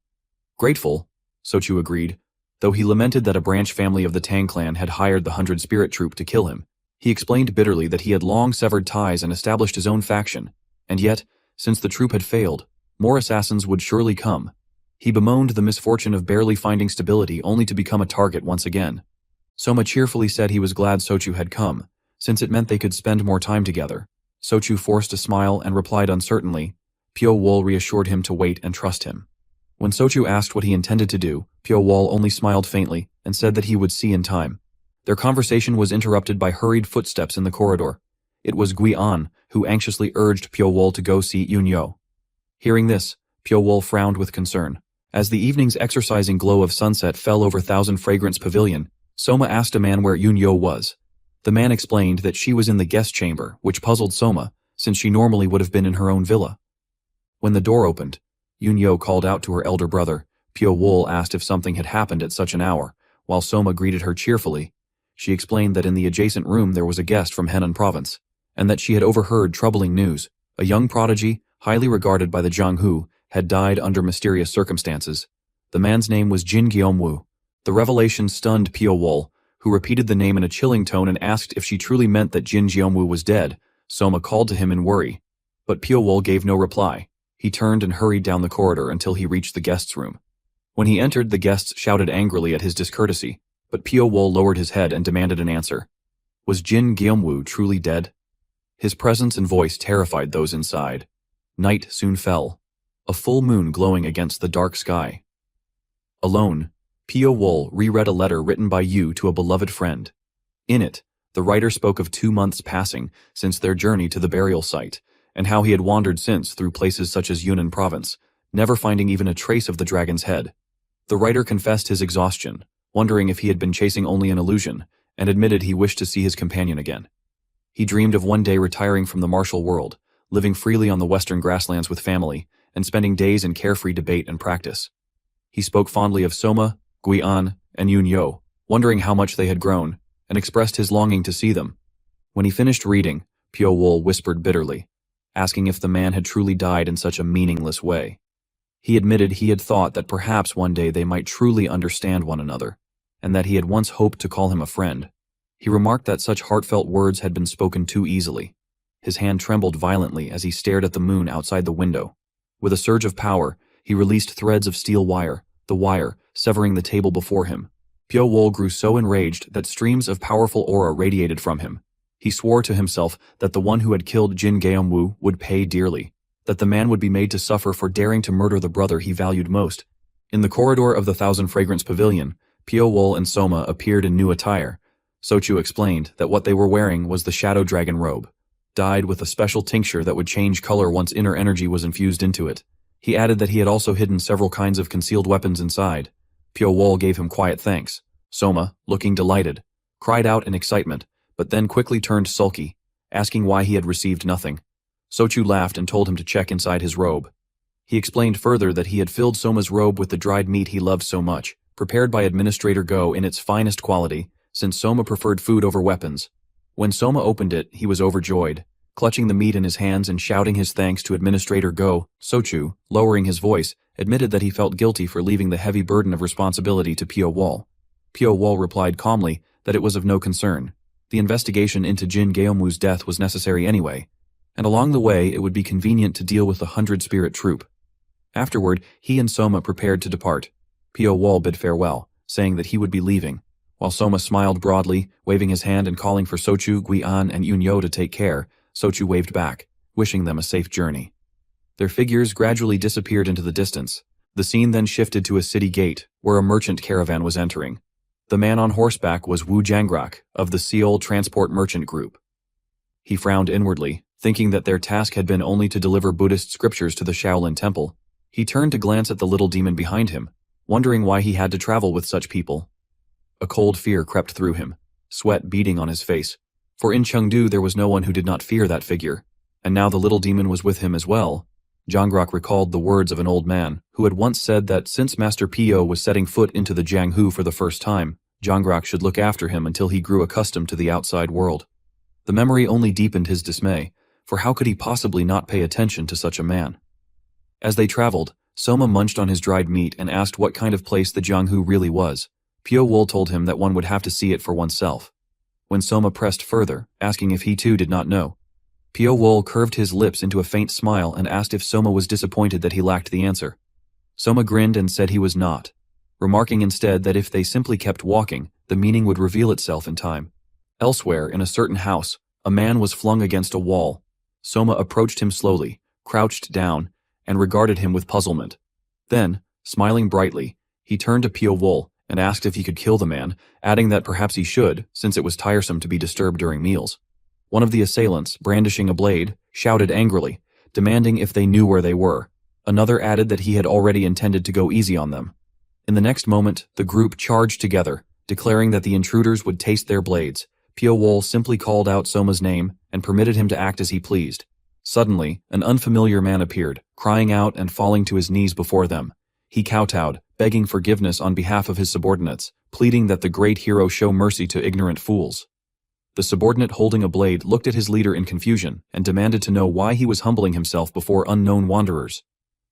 Grateful, Sochu agreed, though he lamented that a branch family of the Tang clan had hired the 100-spirit troop to kill him. He explained bitterly that he had long severed ties and established his own faction, and yet, since the troop had failed, more assassins would surely come. He bemoaned the misfortune of barely finding stability only to become a target once again. Soma cheerfully said he was glad Sochu had come, since it meant they could spend more time together. Sochu forced a smile and replied uncertainly. Pyo Wol reassured him to wait and trust him. When Sochu asked what he intended to do, Pyo Wol only smiled faintly and said that he would see in time. Their conversation was interrupted by hurried footsteps in the corridor. It was Gui An, who anxiously urged Pyo Wol to go see Yunyo. Hearing this, Pyo Wol frowned with concern. As the evening's exercising glow of sunset fell over Thousand Fragrance Pavilion, Soma asked a man where Yunyo was. The man explained that she was in the guest chamber, which puzzled Soma, since she normally would have been in her own villa. When the door opened, Yunyo called out to her elder brother. Pyo Wol asked if something had happened at such an hour, while Soma greeted her cheerfully. She explained that in the adjacent room there was a guest from Henan province, and that she had overheard troubling news. A young prodigy, highly regarded by the Jianghu, had died under mysterious circumstances. The man's name was Jin Gyeomwoo. The revelation stunned Pyo Wol, who repeated the name in a chilling tone and asked if she truly meant that Jin Gyeomwoo was dead. Soma called to him in worry, but Pyo Wol gave no reply. He turned and hurried down the corridor until he reached the guest's room. When he entered, the guests shouted angrily at his discourtesy, but Pyo Wol lowered his head and demanded an answer. Was Jin Gyeomwoo truly dead? His presence and voice terrified those inside. Night soon fell, a full moon glowing against the dark sky. Alone, Pyo Wol reread a letter written by Yu to a beloved friend. In it, the writer spoke of 2 months passing since their journey to the burial site, and how he had wandered since through places such as Yunnan province, never finding even a trace of the dragon's head. The writer confessed his exhaustion, wondering if he had been chasing only an illusion, and admitted he wished to see his companion again. He dreamed of one day retiring from the martial world, living freely on the western grasslands with family, and spending days in carefree debate and practice. He spoke fondly of Soma, Gui An, and Yunyo, wondering how much they had grown, and expressed his longing to see them. When he finished reading, Pyo Wol whispered bitterly, asking if the man had truly died in such a meaningless way. He admitted he had thought that perhaps one day they might truly understand one another, and that he had once hoped to call him a friend. He remarked that such heartfelt words had been spoken too easily. His hand trembled violently as he stared at the moon outside the window. With a surge of power, he released threads of steel wire, the wire severing the table before him. Pyo Wol grew so enraged that streams of powerful aura radiated from him. He swore to himself that the one who had killed Jin Gyeomwoo would pay dearly, that the man would be made to suffer for daring to murder the brother he valued most. In the corridor of the Thousand Fragrance Pavilion, Pyo Wol and Soma appeared in new attire. Sochu explained that what they were wearing was the Shadow Dragon robe, dyed with a special tincture that would change color once inner energy was infused into it. He added that he had also hidden several kinds of concealed weapons inside. Pyo Wol gave him quiet thanks. Soma, looking delighted, cried out in excitement, but then quickly turned sulky, asking why he had received nothing. Sochu laughed and told him to check inside his robe. He explained further that he had filled Soma's robe with the dried meat he loved so much, prepared by Administrator Go in its finest quality, since Soma preferred food over weapons. When Soma opened it, he was overjoyed, clutching the meat in his hands and shouting his thanks to Administrator Go. Sochu, lowering his voice, admitted that he felt guilty for leaving the heavy burden of responsibility to Pyo Wol. Pyo Wol replied calmly that it was of no concern. The investigation into Jin Gyeomwoo's death was necessary anyway, and along the way it would be convenient to deal with the 100-spirit troop. Afterward, he and Soma prepared to depart. Pyo Wol bid farewell, saying that he would be leaving, while Soma smiled broadly, waving his hand and calling for Sochu, Gui An, and Yunyo to take care. Sochu waved back, wishing them a safe journey. Their figures gradually disappeared into the distance. The scene then shifted to a city gate, where a merchant caravan was entering. The man on horseback was Wu Jangrak, of the Seoul Transport Merchant Group. He frowned inwardly, thinking that their task had been only to deliver Buddhist scriptures to the Shaolin Temple. He turned to glance at the little demon behind him, wondering why he had to travel with such people. A cold fear crept through him, sweat beading on his face, for in Chengdu there was no one who did not fear that figure, and now the little demon was with him as well. Jangrak recalled the words of an old man, who had once said that since Master Pio was setting foot into the Jianghu for the first time, Jangrak should look after him until he grew accustomed to the outside world. The memory only deepened his dismay, for how could he possibly not pay attention to such a man? As they traveled, Soma munched on his dried meat and asked what kind of place the Jianghu really was. Pyo Wol told him that one would have to see it for oneself. When Soma pressed further, asking if he too did not know, Pyo Wol curved his lips into a faint smile and asked if Soma was disappointed that he lacked the answer. Soma grinned and said he was not, remarking instead that if they simply kept walking, the meaning would reveal itself in time. Elsewhere, in a certain house, a man was flung against a wall. Soma approached him slowly, crouched down, and regarded him with puzzlement. Then, smiling brightly, he turned to Pyo Wol and asked if he could kill the man, adding that perhaps he should, since it was tiresome to be disturbed during meals. One of the assailants, brandishing a blade, shouted angrily, demanding if they knew where they were. Another added that he had already intended to go easy on them. In the next moment, the group charged together, declaring that the intruders would taste their blades. Pyo Wol simply called out Soma's name and permitted him to act as he pleased. Suddenly, an unfamiliar man appeared, crying out and falling to his knees before them. He kowtowed, begging forgiveness on behalf of his subordinates, pleading that the great hero show mercy to ignorant fools. The subordinate holding a blade looked at his leader in confusion and demanded to know why he was humbling himself before unknown wanderers.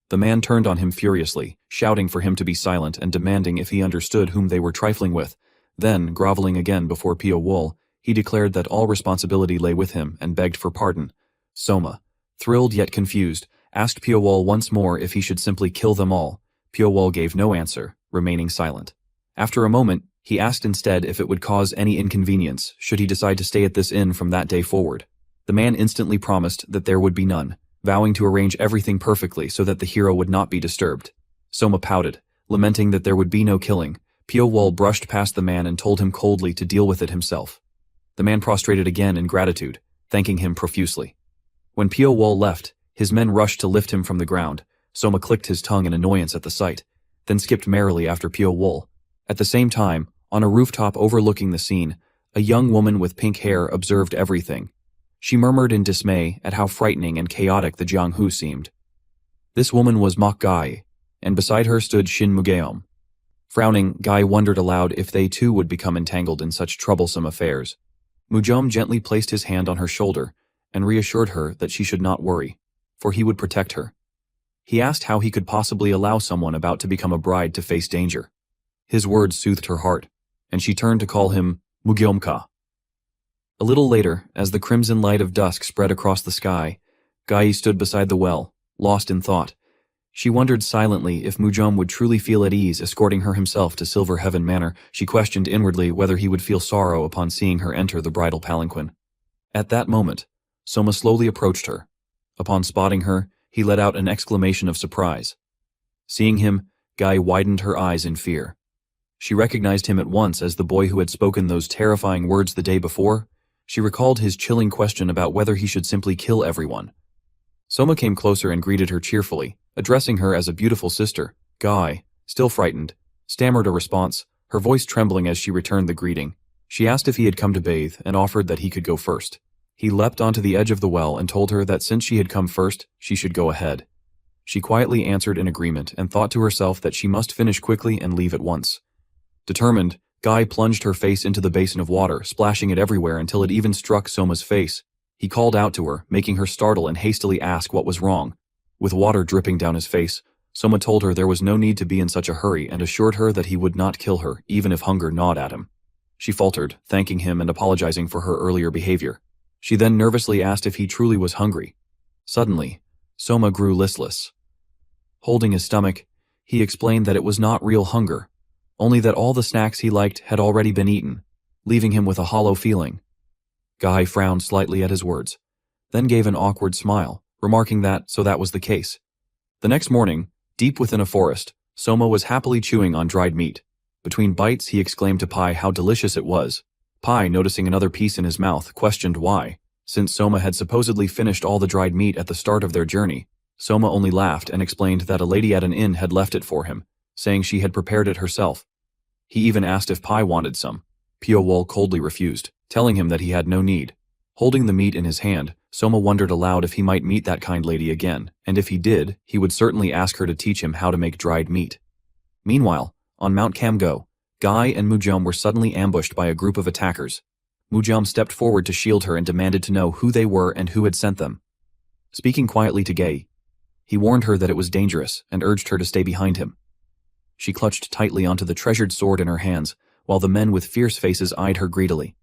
The man turned on him furiously, shouting for him to be silent and demanding if he understood whom they were trifling with. Then, groveling again before Pyo Wol, he declared that all responsibility lay with him and begged for pardon. Soma, thrilled yet confused, asked Pyo Wol once more if he should simply kill them all. Pyo Wol gave no answer, remaining silent. After a moment, he asked instead if it would cause any inconvenience should he decide to stay at this inn from that day forward. The man instantly promised that there would be none, vowing to arrange everything perfectly so that the hero would not be disturbed. Soma pouted, lamenting that there would be no killing. Pyo Wol brushed past the man and told him coldly to deal with it himself. The man prostrated again in gratitude, thanking him profusely. When Pyo Wol left, his men rushed to lift him from the ground. Soma clicked his tongue in annoyance at the sight, then skipped merrily after Pyo Wol. At the same time, on a rooftop overlooking the scene, a young woman with pink hair observed everything. She murmured in dismay at how frightening and chaotic the Jianghu seemed. This woman was Mok Gai, and beside her stood Shin Mugeom. Frowning, Gai wondered aloud if they too would become entangled in such troublesome affairs. Mugeom gently placed his hand on her shoulder and reassured her that she should not worry, for he would protect her. He asked how he could possibly allow someone about to become a bride to face danger. His words soothed her heart, and she turned to call him Mugeomka. A little later, as the crimson light of dusk spread across the sky, Gai stood beside the well, lost in thought. She wondered silently if Mugeom would truly feel at ease escorting her himself to Silver Heaven Manor. She questioned inwardly whether he would feel sorrow upon seeing her enter the bridal palanquin. At that moment, Soma slowly approached her. Upon spotting her, he let out an exclamation of surprise. Seeing him, Gai widened her eyes in fear. She recognized him at once as the boy who had spoken those terrifying words the day before. She recalled his chilling question about whether he should simply kill everyone. Soma came closer and greeted her cheerfully, addressing her as a beautiful sister. Gai, still frightened, stammered a response, her voice trembling as she returned the greeting. She asked if he had come to bathe and offered that he could go first. He leapt onto the edge of the well and told her that since she had come first, she should go ahead. She quietly answered in agreement and thought to herself that she must finish quickly and leave at once. Determined, Gai plunged her face into the basin of water, splashing it everywhere until it even struck Soma's face. He called out to her, making her startle and hastily ask what was wrong. With water dripping down his face, Soma told her there was no need to be in such a hurry and assured her that he would not kill her, even if hunger gnawed at him. She faltered, thanking him and apologizing for her earlier behavior. She then nervously asked if he truly was hungry. Suddenly, Soma grew listless. Holding his stomach, he explained that it was not real hunger, only that all the snacks he liked had already been eaten, leaving him with a hollow feeling. Gai frowned slightly at his words, then gave an awkward smile, remarking that that was the case. The next morning, deep within a forest, Soma was happily chewing on dried meat. Between bites, he exclaimed to Pai how delicious it was. Pai, noticing another piece in his mouth, questioned why. Since Soma had supposedly finished all the dried meat at the start of their journey, Soma only laughed and explained that a lady at an inn had left it for him, saying she had prepared it herself. He even asked if Pai wanted some. Pyo Wol coldly refused, telling him that he had no need. Holding the meat in his hand, Soma wondered aloud if he might meet that kind lady again, and if he did, he would certainly ask her to teach him how to make dried meat. Meanwhile, on Mount Kamgo, Gai and Mugeom were suddenly ambushed by a group of attackers. Mugeom stepped forward to shield her and demanded to know who they were and who had sent them. Speaking quietly to Gai, He warned her that it was dangerous and urged her to stay behind him. She clutched tightly onto the treasured sword in her hands, while the men with fierce faces eyed her greedily.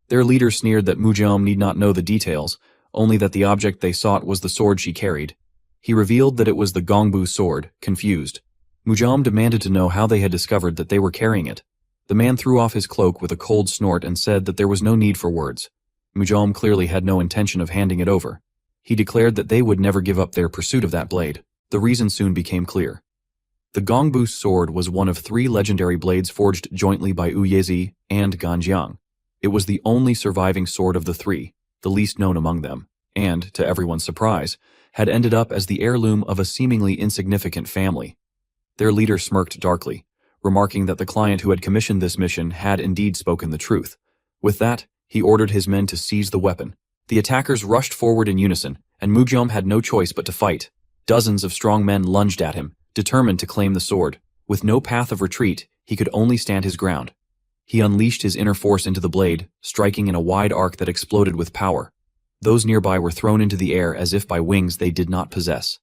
Their leader sneered that Mujam need not know the details, only that the object they sought was the sword she carried. He revealed that it was the Gongbu sword, confused. Mujam demanded to know how they had discovered that they were carrying it. The man threw off his cloak with a cold snort and said that there was no need for words. Mujam clearly had no intention of handing it over. He declared that they would never give up their pursuit of that blade. The reason soon became clear. The Gongbu sword was one of 3 legendary blades forged jointly by Uyezi and Ganjiang. It was the only surviving sword of the 3, the least known among them, and, to everyone's surprise, had ended up as the heirloom of a seemingly insignificant family. Their leader smirked darkly, remarking that the client who had commissioned this mission had indeed spoken the truth. With that, he ordered his men to seize the weapon. The attackers rushed forward in unison, and Mujam had no choice but to fight. Dozens of strong men lunged at him, determined to claim the sword. With no path of retreat, he could only stand his ground. He unleashed his inner force into the blade, striking in a wide arc that exploded with power. Those nearby were thrown into the air as if by wings they did not possess.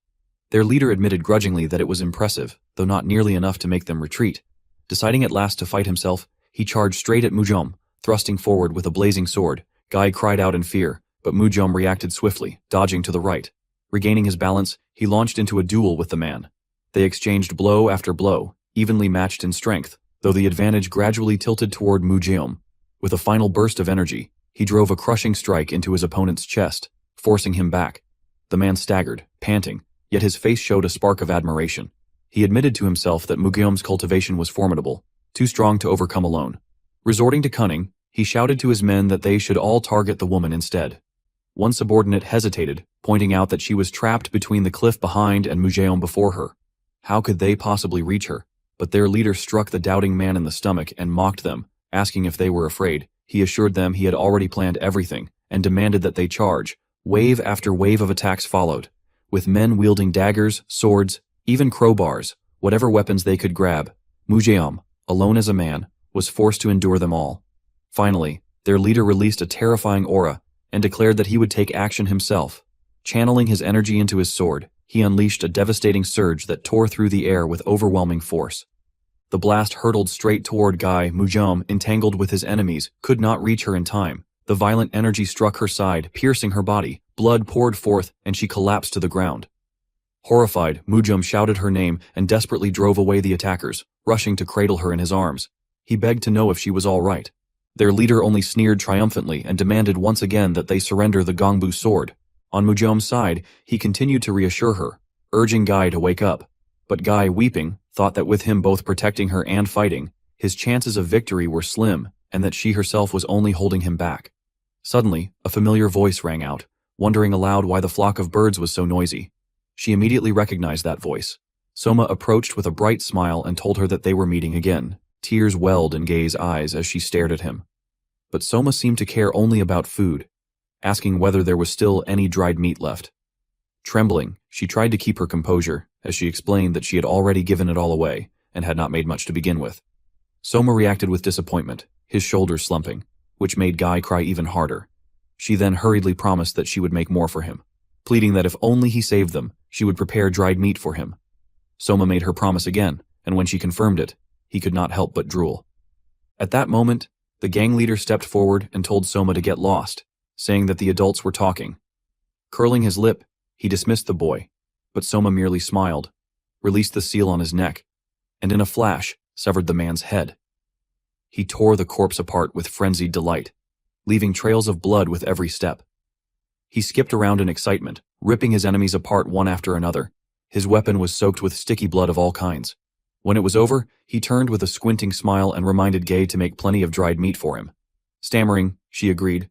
Their leader admitted grudgingly that it was impressive, though not nearly enough to make them retreat. Deciding at last to fight himself, he charged straight at Mujam, thrusting forward with a blazing sword. Guy cried out in fear, but Mujam reacted swiftly, dodging to the right. Regaining his balance, he launched into a duel with the man. They exchanged blow after blow, evenly matched in strength, though the advantage gradually tilted toward Mujam. With a final burst of energy, he drove a crushing strike into his opponent's chest, forcing him back. The man staggered, panting, yet his face showed a spark of admiration. He admitted to himself that Mujam's cultivation was formidable, too strong to overcome alone. Resorting to cunning, he shouted to his men that they should all target the woman instead. One subordinate hesitated, pointing out that she was trapped between the cliff behind and Mujam before her. How could they possibly reach her? But their leader struck the doubting man in the stomach and mocked them, asking if they were afraid. He assured them he had already planned everything, and demanded that they charge. Wave after wave of attacks followed, with men wielding daggers, swords, even crowbars, whatever weapons they could grab. Mujam, alone as a man, was forced to endure them all. Finally, their leader released a terrifying aura, and declared that he would take action himself. Channeling his energy into his sword, he unleashed a devastating surge that tore through the air with overwhelming force. The blast hurtled straight toward Guy. Mujam, entangled with his enemies, could not reach her in time. The violent energy struck her side, piercing her body. Blood poured forth, and she collapsed to the ground. Horrified, Mujam shouted her name and desperately drove away the attackers, rushing to cradle her in his arms. He begged to know if she was all right. Their leader only sneered triumphantly and demanded once again that they surrender the Gongbu sword. On Mujam's side, he continued to reassure her, urging Guy to wake up. But Guy, weeping, thought that with him both protecting her and fighting, his chances of victory were slim, and that she herself was only holding him back. Suddenly, a familiar voice rang out, wondering aloud why the flock of birds was so noisy. She immediately recognized that voice. Soma approached with a bright smile and told her that they were meeting again. Tears welled in Gay's eyes as she stared at him. But Soma seemed to care only about food, asking whether there was still any dried meat left. Trembling, she tried to keep her composure, as she explained that she had already given it all away, and had not made much to begin with. Soma reacted with disappointment, his shoulders slumping, which made Guy cry even harder. She then hurriedly promised that she would make more for him, pleading that if only he saved them, she would prepare dried meat for him. Soma made her promise again, and when she confirmed it, he could not help but drool. At that moment, the gang leader stepped forward and told Soma to get lost, saying that the adults were talking. Curling his lip, he dismissed the boy, but Soma merely smiled, released the seal on his neck, and in a flash, severed the man's head. He tore the corpse apart with frenzied delight, leaving trails of blood with every step. He skipped around in excitement, ripping his enemies apart one after another. His weapon was soaked with sticky blood of all kinds. When it was over, he turned with a squinting smile and reminded Gay to make plenty of dried meat for him. Stammering, she agreed.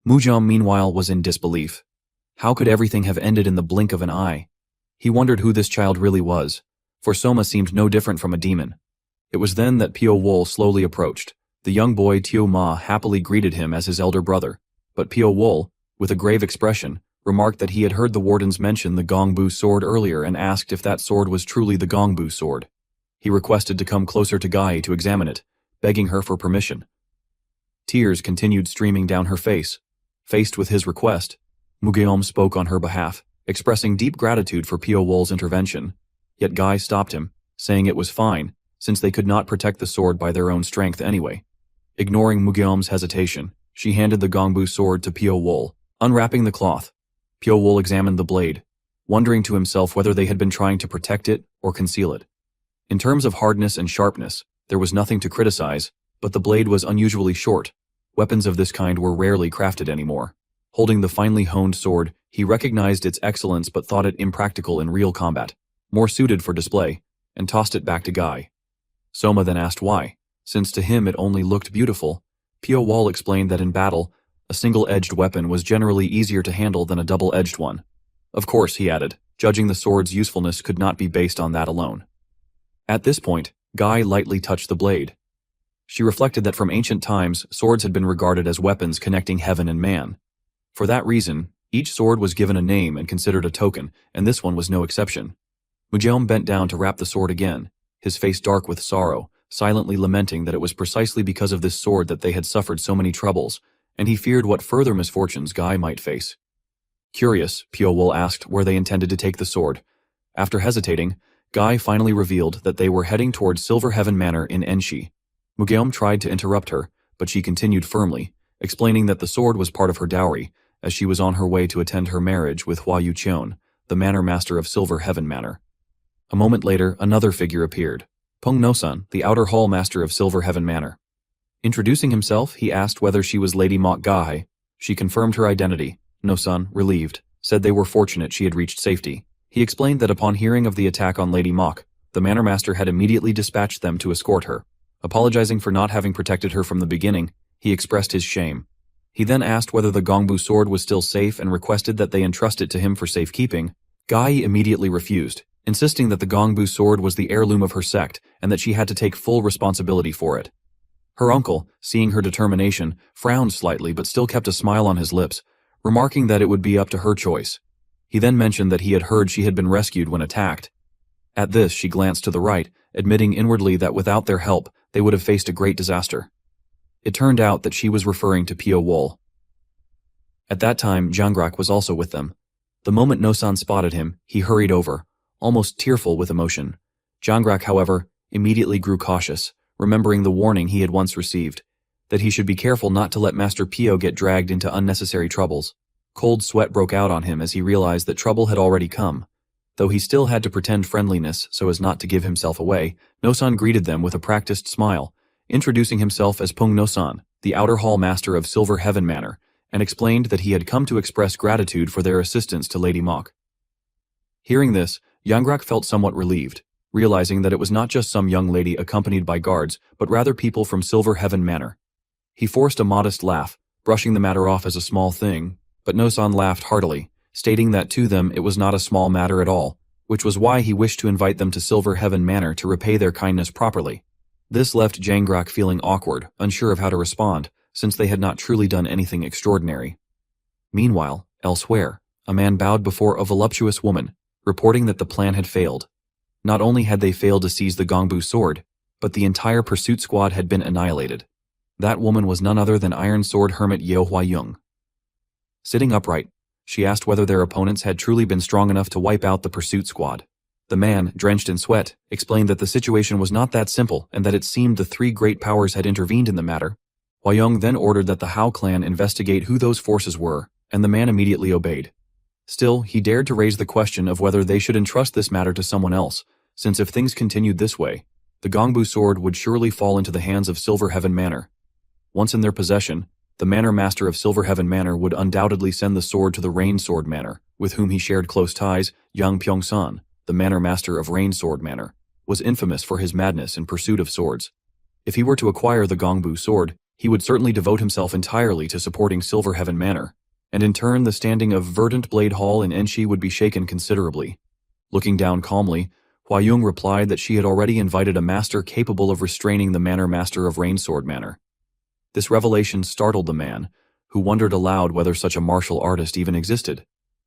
Mujam, meanwhile, was in disbelief. How could everything have ended in the blink of an eye? He wondered who this child really was, for Soma seemed no different from a demon. It was then that Pio Wol slowly approached. The young boy Tio Ma happily greeted him as his elder brother, but Pio Wol, with a grave expression, remarked that he had heard the wardens mention the Gongbu sword earlier and asked if that sword was truly the Gongbu sword. He requested to come closer to Guy to examine it, begging her for permission. Tears continued streaming down her face. Faced with his request, Mugyeom spoke on her behalf, expressing deep gratitude for Pio Wol's intervention. Yet Guy stopped him, saying it was fine, since they could not protect the sword by their own strength anyway. Ignoring Mugyom's hesitation, she handed the gongbu sword to Pio Wol, unwrapping the cloth. Pio Wol examined the blade, wondering to himself whether they had been trying to protect it or conceal it. In terms of hardness and sharpness, there was nothing to criticize, but the blade was unusually short. Weapons of this kind were rarely crafted anymore. Holding the finely honed sword, he recognized its excellence but thought it impractical in real combat, more suited for display, and tossed it back to Guy. Soma then asked why. Since to him it only looked beautiful, Pio Wol explained that in battle, a single-edged weapon was generally easier to handle than a double-edged one. Of course, he added, judging the sword's usefulness could not be based on that alone. At this point, Guy lightly touched the blade. She reflected that from ancient times, swords had been regarded as weapons connecting heaven and man. For that reason, each sword was given a name and considered a token, and this one was no exception. Mujeom bent down to wrap the sword again, his face dark with sorrow, silently lamenting that it was precisely because of this sword that they had suffered so many troubles, and he feared what further misfortunes Guy might face. Curious, Pio Wol asked where they intended to take the sword. After hesitating, Guy finally revealed that they were heading towards Silver Heaven Manor in Enshi. Mugeom tried to interrupt her, but she continued firmly, explaining that the sword was part of her dowry, as she was on her way to attend her marriage with Hua Yucheon, the manor master of Silver Heaven Manor. A moment later, another figure appeared, Peng Nosan, the outer hall master of Silver Heaven Manor. Introducing himself, he asked whether she was Lady Mok Gai. She confirmed her identity. Nosan, relieved, said they were fortunate she had reached safety. He explained that upon hearing of the attack on Lady Mok, the manor master had immediately dispatched them to escort her. Apologizing for not having protected her from the beginning, he expressed his shame. He then asked whether the gongbu sword was still safe and requested that they entrust it to him for safekeeping. Guy immediately refused, insisting that the gongbu sword was the heirloom of her sect and that she had to take full responsibility for it. Her uncle, seeing her determination, frowned slightly but still kept a smile on his lips, remarking that it would be up to her choice. He then mentioned that he had heard she had been rescued when attacked. At this, she glanced to the right, admitting inwardly that without their help, they would have faced a great disaster. It turned out that she was referring to Pio Wol. At that time, Janggrak was also with them. The moment Nosan spotted him, he hurried over, almost tearful with emotion. Janggrak, however, immediately grew cautious, remembering the warning he had once received, that he should be careful not to let Master Pio get dragged into unnecessary troubles. Cold sweat broke out on him as he realized that trouble had already come. Though he still had to pretend friendliness so as not to give himself away, Nosan greeted them with a practiced smile, introducing himself as Peng Nosan, the outer hall master of Silver Heaven Manor, and explained that he had come to express gratitude for their assistance to Lady Mok. Hearing this, Janggrak felt somewhat relieved, realizing that it was not just some young lady accompanied by guards, but rather people from Silver Heaven Manor. He forced a modest laugh, brushing the matter off as a small thing, but Nosan laughed heartily, stating that to them it was not a small matter at all, which was why he wished to invite them to Silver Heaven Manor to repay their kindness properly. This left Janggrak feeling awkward, unsure of how to respond, since they had not truly done anything extraordinary. Meanwhile, elsewhere, a man bowed before a voluptuous woman, reporting that the plan had failed. Not only had they failed to seize the gongbu sword, but the entire pursuit squad had been annihilated. That woman was none other than Iron Sword Hermit Yeo Hwa-young. Sitting upright, she asked whether their opponents had truly been strong enough to wipe out the pursuit squad. The man, drenched in sweat, explained that the situation was not that simple and that it seemed the three great powers had intervened in the matter. Hwa-young then ordered that the Hao clan investigate who those forces were, and the man immediately obeyed. Still, he dared to raise the question of whether they should entrust this matter to someone else, since if things continued this way, the gongbu sword would surely fall into the hands of Silver Heaven Manor. Once in their possession, the manor master of Silver Heaven Manor would undoubtedly send the sword to the Rain Sword Manor, with whom he shared close ties. Yang Pyeongsan, the manor master of Rain Sword Manor, was infamous for his madness in pursuit of swords. If he were to acquire the gongbu sword, he would certainly devote himself entirely to supporting Silver Heaven Manor, and in turn the standing of Verdant Blade Hall in Enshi would be shaken considerably. Looking down calmly, Hwa-young replied that she had already invited a master capable of restraining the manor master of Rain Sword Manor. This revelation startled the man, who wondered aloud whether such a martial artist even existed.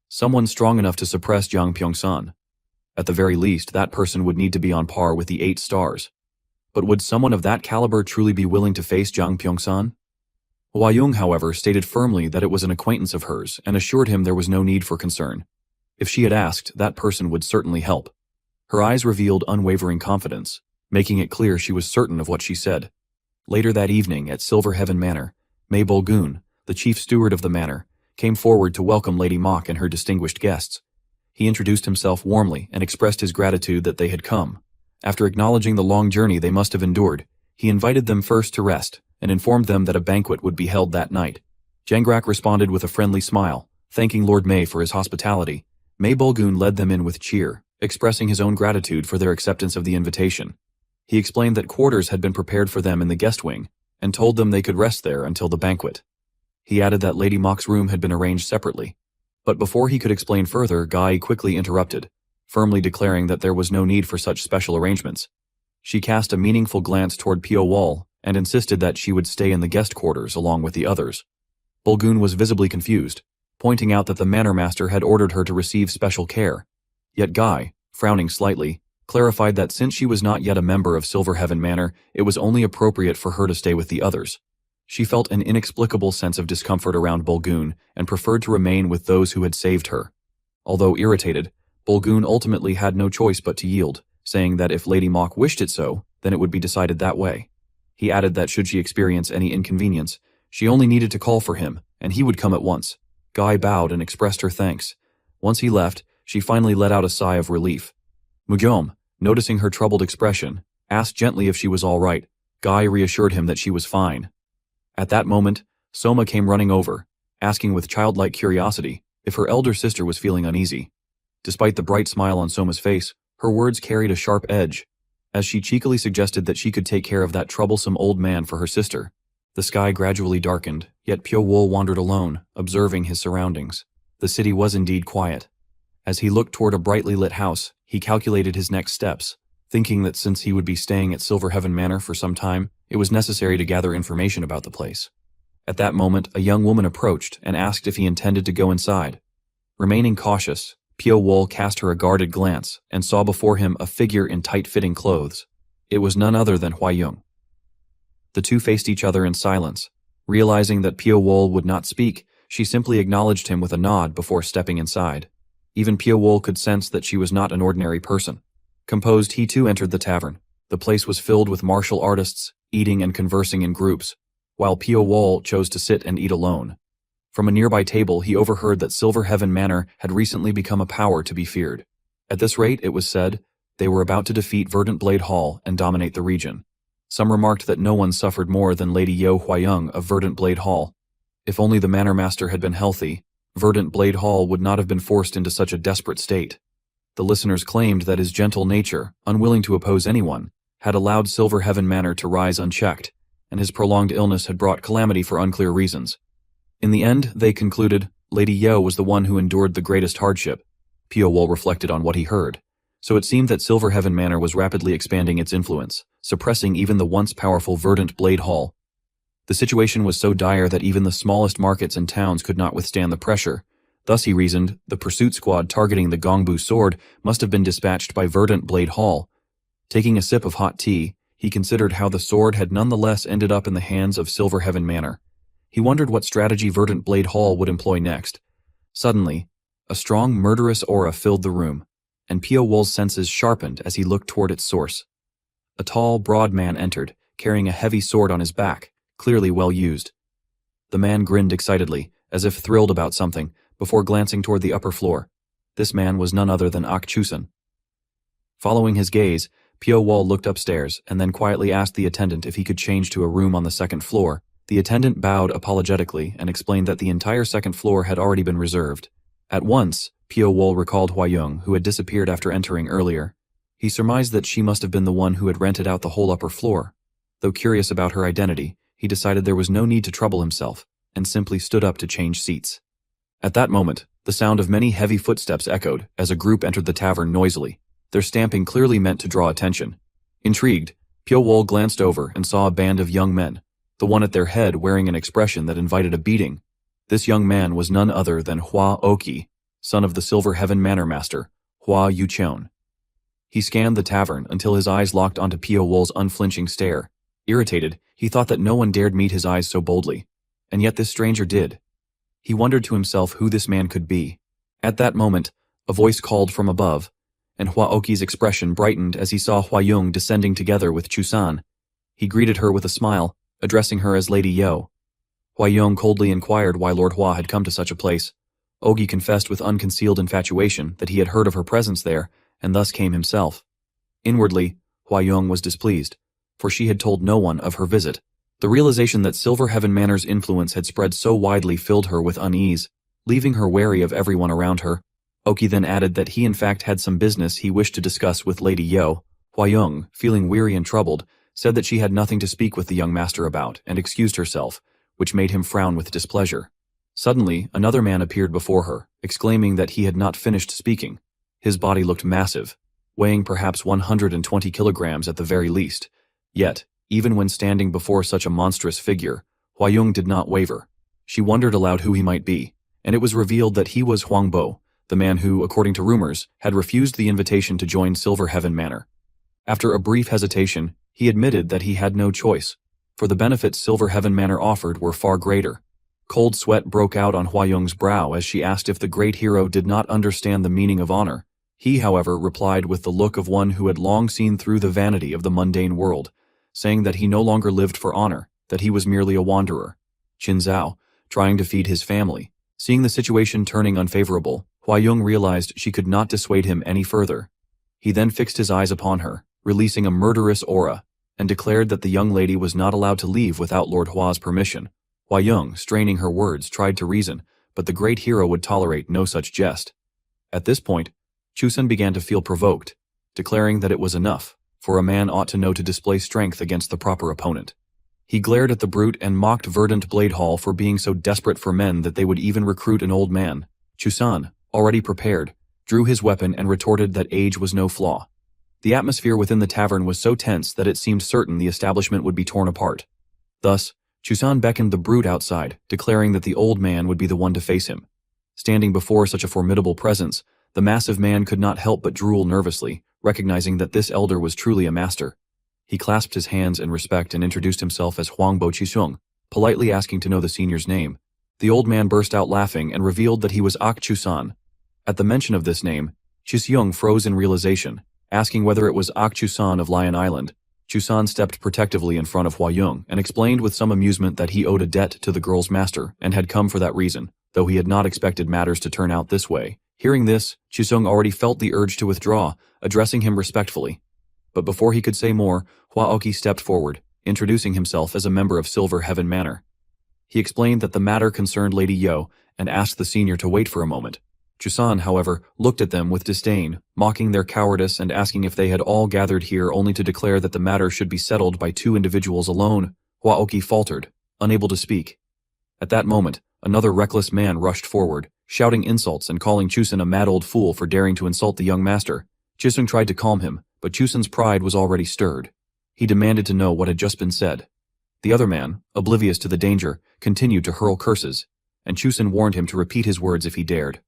Someone strong enough to suppress Yang Pyeongsan. At the very least, that person would need to be on par with the 8 stars. But would someone of that caliber truly be willing to face Yang Pyeongsan? Hwa-young, however, stated firmly that it was an acquaintance of hers and assured him there was no need for concern. If she had asked, that person would certainly help. Her eyes revealed unwavering confidence, making it clear she was certain of what she said. Later that evening at Silver Heaven Manor, May Bulgoon, the chief steward of the manor, came forward to welcome Lady Mok and her distinguished guests. He introduced himself warmly and expressed his gratitude that they had come. After acknowledging the long journey they must have endured, he invited them first to rest and informed them that a banquet would be held that night. Jangrak responded with a friendly smile, thanking Lord May for his hospitality. May Bulgoon led them in with cheer, expressing his own gratitude for their acceptance of the invitation. He explained that quarters had been prepared for them in the guest wing, and told them they could rest there until the banquet. He added that Lady Mok's room had been arranged separately. But before he could explain further, Guy quickly interrupted, firmly declaring that there was no need for such special arrangements. She cast a meaningful glance toward Pio Wall and insisted that she would stay in the guest quarters along with the others. Bulgoon was visibly confused, pointing out that the manor master had ordered her to receive special care. Yet Guy, frowning slightly, clarified that since she was not yet a member of Silver Heaven Manor, it was only appropriate for her to stay with the others. She felt an inexplicable sense of discomfort around Bulgoon and preferred to remain with those who had saved her. Although irritated, Bulgoon ultimately had no choice but to yield, saying that if Lady Mok wished it so, then it would be decided that way. He added that should she experience any inconvenience, she only needed to call for him, and he would come at once. Guy bowed and expressed her thanks. Once he left, she finally let out a sigh of relief. Mugyeom, noticing her troubled expression, asked gently if she was all right. Guy reassured him that she was fine. At that moment, Soma came running over, asking with childlike curiosity if her elder sister was feeling uneasy. Despite the bright smile on Soma's face, her words carried a sharp edge, as she cheekily suggested that she could take care of that troublesome old man for her sister. The sky gradually darkened, yet Pyo Wol wandered alone, observing his surroundings. The city was indeed quiet. As he looked toward a brightly lit house, he calculated his next steps, thinking that since he would be staying at Silver Heaven Manor for some time, it was necessary to gather information about the place. At that moment, a young woman approached and asked if he intended to go inside. Remaining cautious, Pyo Wol cast her a guarded glance and saw before him a figure in tight-fitting clothes. It was none other than Hwayung. The two faced each other in silence. Realizing that Pyo Wol would not speak, she simply acknowledged him with a nod before stepping inside. Even Pyo Wol could sense that she was not an ordinary person. Composed, he too entered the tavern. The place was filled with martial artists, eating and conversing in groups, while Pyo Wol chose to sit and eat alone. From a nearby table, he overheard that Silver Heaven Manor had recently become a power to be feared. At this rate, it was said, they were about to defeat Verdant Blade Hall and dominate the region. Some remarked that no one suffered more than Lady Yo Hwayung of Verdant Blade Hall. If only the manor master had been healthy, Verdant Blade Hall would not have been forced into such a desperate state. The listeners claimed that his gentle nature, unwilling to oppose anyone, had allowed Silver Heaven Manor to rise unchecked, and his prolonged illness had brought calamity for unclear reasons. In the end, they concluded, Lady Yo was the one who endured the greatest hardship. Pyo Wol reflected on what he heard. So it seemed that Silver Heaven Manor was rapidly expanding its influence, suppressing even the once powerful Verdant Blade Hall. The situation was so dire that even the smallest markets and towns could not withstand the pressure. Thus, he reasoned, the pursuit squad targeting the Gongbu sword must have been dispatched by Verdant Blade Hall. Taking a sip of hot tea, he considered how the sword had nonetheless ended up in the hands of Silver Heaven Manor. He wondered what strategy Verdant Blade Hall would employ next. Suddenly, a strong murderous aura filled the room, and Pyo Wol's senses sharpened as he looked toward its source. A tall, broad man entered, carrying a heavy sword on his back, clearly well used. The man grinned excitedly, as if thrilled about something, before glancing toward the upper floor. This man was none other than Ak Chusen. Following his gaze, Pyo Wol looked upstairs and then quietly asked the attendant if he could change to a room on the second floor. The attendant bowed apologetically and explained that the entire second floor had already been reserved. At once, Pyo Wol recalled Hwayung, who had disappeared after entering earlier. He surmised that she must have been the one who had rented out the whole upper floor. Though curious about her identity, he decided there was no need to trouble himself, and simply stood up to change seats. At that moment, the sound of many heavy footsteps echoed as a group entered the tavern noisily. Their stamping clearly meant to draw attention. Intrigued, Pyo Wol glanced over and saw a band of young men, the one at their head wearing an expression that invited a beating. This young man was none other than Hwa Oki, son of the Silver Heaven Manor Master, Hwa Yucheon. He scanned the tavern until his eyes locked onto Pyo Wol's unflinching stare. Irritated, he thought that no one dared meet his eyes so boldly, and yet this stranger did. He wondered to himself who this man could be. At that moment, A voice called from above, and Hua Oki's expression brightened as he saw Hua Yung descending together with Chusan. He greeted her with a smile, addressing her as Lady Yo. Hua Yung coldly inquired why Lord Hua had come to such a place. Ogi confessed with unconcealed infatuation that he had heard of her presence there, and thus came himself. Inwardly, Hua Yung was displeased, for she had told no one of her visit. The realization that Silver Heaven Manor's influence had spread so widely filled her with unease, leaving her wary of everyone around her. Oki then added that he in fact had some business he wished to discuss with Lady Yo. Hua Yung, feeling weary and troubled, said that she had nothing to speak with the young master about, and excused herself, which made him frown with displeasure. Suddenly, another man appeared before her, exclaiming that he had not finished speaking. His body looked massive, weighing perhaps 120 kilograms at the very least. Yet, even when standing before such a monstrous figure, Hua Yung did not waver. She wondered aloud who he might be, and it was revealed that he was Huang Bo, the man who, according to rumors, had refused the invitation to join Silver Heaven Manor. After a brief hesitation, he admitted that he had no choice, for the benefits Silver Heaven Manor offered were far greater. Cold sweat broke out on Hua Yung's brow as she asked if the great hero did not understand the meaning of honor. He, however, replied with the look of one who had long seen through the vanity of the mundane world, saying that he no longer lived for honor, that he was merely a wanderer. Qin Zhao, trying to feed his family. Seeing the situation turning unfavorable, Hua Yung realized she could not dissuade him any further. He then fixed his eyes upon her, releasing a murderous aura, and declared that the young lady was not allowed to leave without Lord Hua's permission. Hua Yung, straining her words, tried to reason, but the great hero would tolerate no such jest. At this point, Chusan began to feel provoked, declaring that it was enough, for a man ought to know to display strength against the proper opponent. He glared at the brute and mocked Verdant Blade Hall for being so desperate for men that they would even recruit an old man. Chusan, already prepared, drew his weapon and retorted that age was no flaw. The atmosphere within the tavern was so tense that it seemed certain the establishment would be torn apart. Thus, Chusan beckoned the brute outside, declaring that the old man would be the one to face him. Standing before such a formidable presence, the massive man could not help but drool nervously, recognizing that this elder was truly a master. He clasped his hands in respect and introduced himself as Huangbo Qisheng, politely asking to know the senior's name. The old man burst out laughing and revealed that he was Chusan. At the mention of this name, Qisheng froze in realization, asking whether it was Chusan of Lion Island. Chusan stepped protectively in front of Hua Yung and explained with some amusement that he owed a debt to the girl's master and had come for that reason, though he had not expected matters to turn out this way. Hearing this, Qisheng already felt the urge to withdraw, addressing him respectfully. But before he could say more, Hua Oki stepped forward, introducing himself as a member of Silver Heaven Manor. He explained that the matter concerned Lady Yo and asked the senior to wait for a moment. Chusan, however, looked at them with disdain, mocking their cowardice and asking if they had all gathered here only to declare that the matter should be settled by two individuals alone. Hua Oki faltered, unable to speak. At that moment, another reckless man rushed forward, shouting insults and calling Chusan a mad old fool for daring to insult the young master. Qisheng tried to calm him, but Chusan's pride was already stirred. He demanded to know what had just been said. The other man, oblivious to the danger, continued to hurl curses, and Chusan warned him to repeat his words if he dared.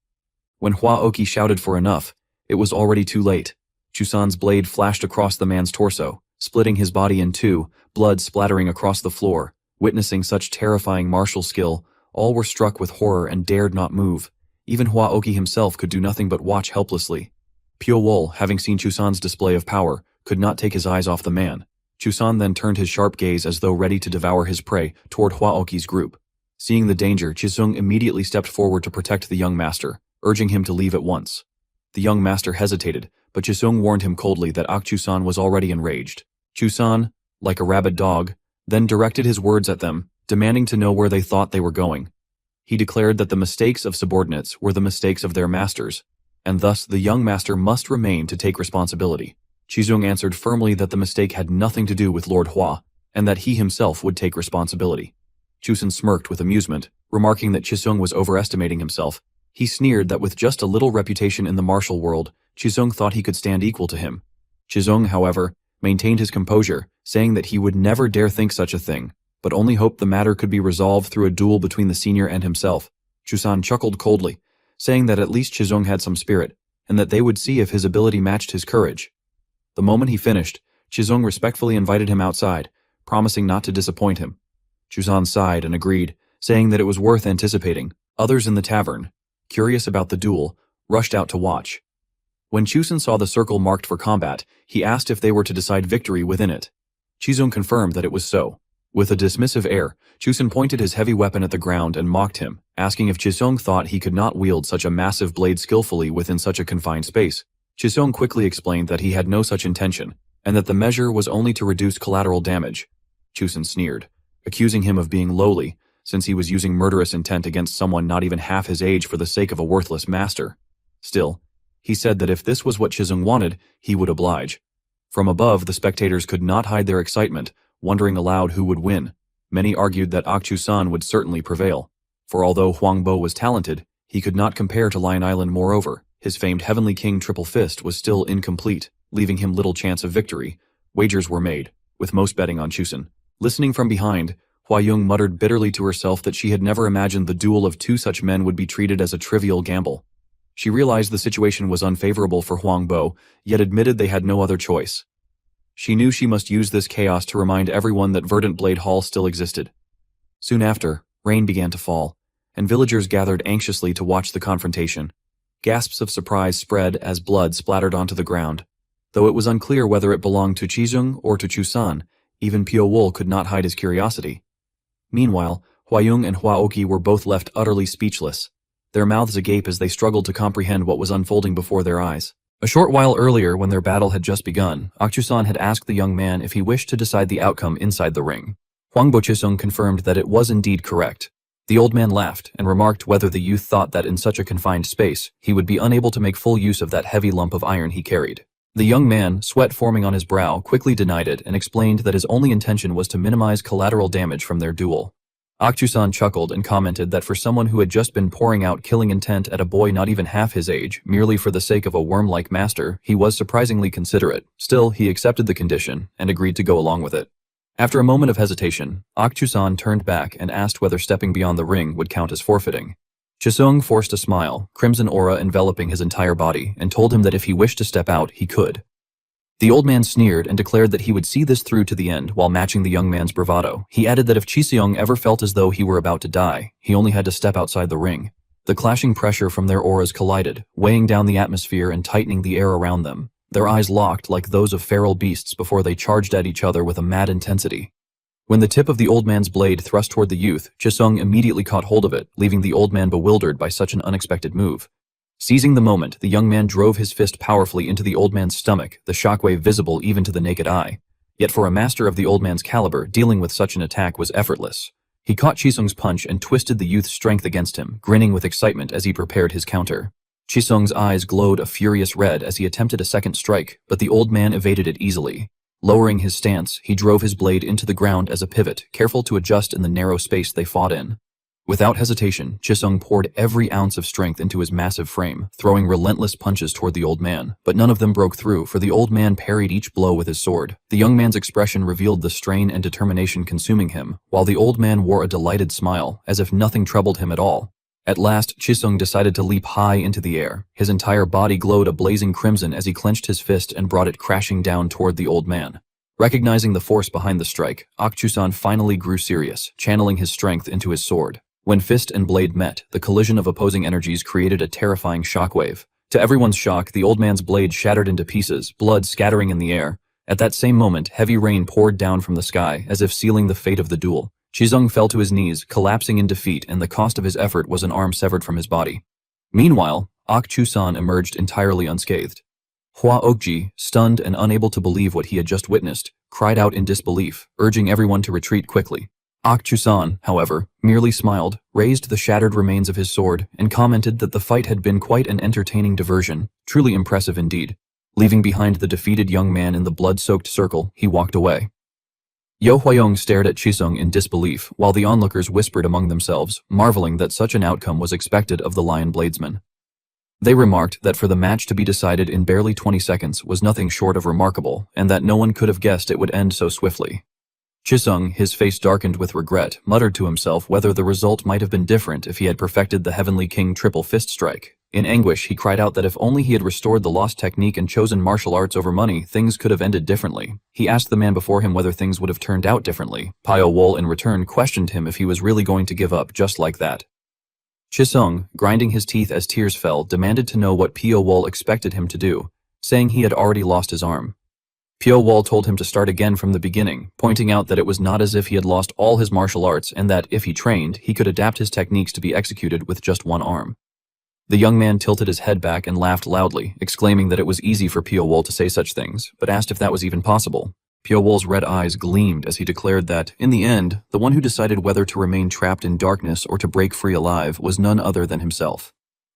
When Hua Oki shouted for enough, it was already too late. Chusan's blade flashed across the man's torso, splitting his body in two, blood splattering across the floor. Witnessing such terrifying martial skill, all were struck with horror and dared not move. Even Hua Oki himself could do nothing but watch helplessly. Pyo Wol, having seen Chusan's display of power, could not take his eyes off the man. Chusan then turned his sharp gaze as though ready to devour his prey toward Hua Oki's group. Seeing the danger, Qisheng immediately stepped forward to protect the young master, urging him to leave at once. The young master hesitated, but Qisheng warned him coldly that Chusan was already enraged. Chusan, like a rabid dog, then directed his words at them, demanding to know where they thought they were going. He declared that the mistakes of subordinates were the mistakes of their masters, and thus the young master must remain to take responsibility. Qisheng answered firmly that the mistake had nothing to do with Lord Hua, and that he himself would take responsibility. Chusan smirked with amusement, remarking that Qisheng was overestimating himself. He sneered that with just a little reputation in the martial world, Qisheng thought he could stand equal to him. Qisheng, however, maintained his composure, saying that he would never dare think such a thing, but only hoped the matter could be resolved through a duel between the senior and himself. Chusan chuckled coldly, saying that at least Qisheng had some spirit, and that they would see if his ability matched his courage. The moment he finished, Qisheng respectfully invited him outside, promising not to disappoint him. Chusan sighed and agreed, saying that it was worth anticipating. Others in the tavern, curious about the duel, rushed out to watch. When Chusun saw the circle marked for combat, he asked if they were to decide victory within it. Chizung confirmed that it was so. With a dismissive air, Chusun pointed his heavy weapon at the ground and mocked him, asking if Chisung thought he could not wield such a massive blade skillfully within such a confined space. Chisung quickly explained that he had no such intention, and that the measure was only to reduce collateral damage. Chusun sneered, accusing him of being lowly, since he was using murderous intent against someone not even half his age for the sake of a worthless master. Still, he said that if this was what Chisung wanted, he would oblige. From above, the spectators could not hide their excitement, wondering aloud who would win. Many argued that Akchu-san would certainly prevail, for although Huangbo was talented, he could not compare to Lion Island. Moreover, his famed Heavenly King Triple Fist was still incomplete, leaving him little chance of victory. Wagers were made, with most betting on Chusun. Listening from behind, Huayong muttered bitterly to herself that she had never imagined the duel of two such men would be treated as a trivial gamble. She realized the situation was unfavorable for Huangbo, yet admitted they had no other choice. She knew she must use this chaos to remind everyone that Verdant Blade Hall still existed. Soon after, rain began to fall, and villagers gathered anxiously to watch the confrontation. Gasps of surprise spread as blood splattered onto the ground. Though it was unclear whether it belonged to Chizung or to Chusan, even Pio Wool could not hide his curiosity. Meanwhile, Huayong and Huaoki were both left utterly speechless, their mouths agape as they struggled to comprehend what was unfolding before their eyes. A short while earlier, when their battle had just begun, Akchu-san had asked the young man if he wished to decide the outcome inside the ring. Huangbo Chisung confirmed that it was indeed correct. The old man laughed and remarked whether the youth thought that in such a confined space, he would be unable to make full use of that heavy lump of iron he carried. The young man, sweat forming on his brow, quickly denied it and explained that his only intention was to minimize collateral damage from their duel. Akchu-san chuckled and commented that for someone who had just been pouring out killing intent at a boy not even half his age, merely for the sake of a worm-like master, he was surprisingly considerate. Still, he accepted the condition and agreed to go along with it. After a moment of hesitation, Akchu-san turned back and asked whether stepping beyond the ring would count as forfeiting. Chisung forced a smile, crimson aura enveloping his entire body, and told him that if he wished to step out, he could. The old man sneered and declared that he would see this through to the end while matching the young man's bravado. He added that if Chiseong ever felt as though he were about to die, he only had to step outside the ring. The clashing pressure from their auras collided, weighing down the atmosphere and tightening the air around them. Their eyes locked like those of feral beasts before they charged at each other with a mad intensity. When the tip of the old man's blade thrust toward the youth, Chisung immediately caught hold of it, leaving the old man bewildered by such an unexpected move. Seizing the moment, the young man drove his fist powerfully into the old man's stomach, the shockwave visible even to the naked eye. Yet for a master of the old man's caliber, dealing with such an attack was effortless. He caught Chisung's punch and twisted the youth's strength against him, grinning with excitement as he prepared his counter. Chisung's eyes glowed a furious red as he attempted a second strike, but the old man evaded it easily. Lowering his stance, he drove his blade into the ground as a pivot, careful to adjust in the narrow space they fought in. Without hesitation, Chisung poured every ounce of strength into his massive frame, throwing relentless punches toward the old man, but none of them broke through, for the old man parried each blow with his sword. The young man's expression revealed the strain and determination consuming him, while the old man wore a delighted smile, as if nothing troubled him at all. At last, Chisung decided to leap high into the air. His entire body glowed a blazing crimson as he clenched his fist and brought it crashing down toward the old man. Recognizing the force behind the strike, Akchu-san finally grew serious, channeling his strength into his sword. When fist and blade met, the collision of opposing energies created a terrifying shockwave. To everyone's shock, the old man's blade shattered into pieces, blood scattering in the air. At that same moment, heavy rain poured down from the sky, as if sealing the fate of the duel. Chisung fell to his knees, collapsing in defeat, and the cost of his effort was an arm severed from his body. Meanwhile, Akchu-san emerged entirely unscathed. Hua Okji, stunned and unable to believe what he had just witnessed, cried out in disbelief, urging everyone to retreat quickly. Akchu-san, however, merely smiled, raised the shattered remains of his sword, and commented that the fight had been quite an entertaining diversion, truly impressive indeed. Leaving behind the defeated young man in the blood-soaked circle, he walked away. Yo Huayong stared at Chisung in disbelief, while the onlookers whispered among themselves, marveling that such an outcome was expected of the Lion Bladesman. They remarked that for the match to be decided in barely 20 seconds was nothing short of remarkable, and that no one could have guessed it would end so swiftly. Chisung, his face darkened with regret, muttered to himself whether the result might have been different if he had perfected the Heavenly King triple fist strike. In anguish, he cried out that if only he had restored the lost technique and chosen martial arts over money, things could have ended differently. He asked the man before him whether things would have turned out differently. Pio Wool in return questioned him if he was really going to give up just like that. Chisung, grinding his teeth as tears fell, demanded to know what Pio Wol expected him to do, saying he had already lost his arm. Pio Wol told him to start again from the beginning, pointing out that it was not as if he had lost all his martial arts and that, if he trained, he could adapt his techniques to be executed with just one arm. The young man tilted his head back and laughed loudly, exclaiming that it was easy for Pio Wol to say such things, but asked if that was even possible. Pio Wol's red eyes gleamed as he declared that, in the end, the one who decided whether to remain trapped in darkness or to break free alive was none other than himself.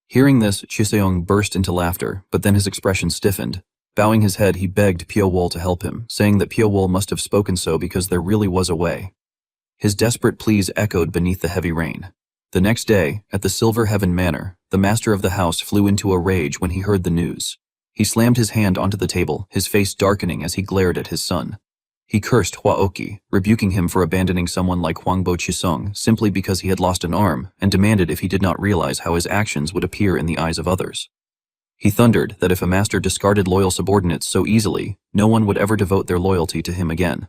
Hearing this, Chiseong burst into laughter, but then his expression stiffened. Bowing his head, he begged Pio Wol to help him, saying that Pio Wol must have spoken so because there really was a way. His desperate pleas echoed beneath the heavy rain. The next day, at the Silver Heaven Manor, the master of the house flew into a rage when he heard the news. He slammed his hand onto the table, his face darkening as he glared at his son. He cursed Hwaoki, rebuking him for abandoning someone like Hwangbo Chisung simply because he had lost an arm, and demanded if he did not realize how his actions would appear in the eyes of others. He thundered that if a master discarded loyal subordinates so easily, no one would ever devote their loyalty to him again.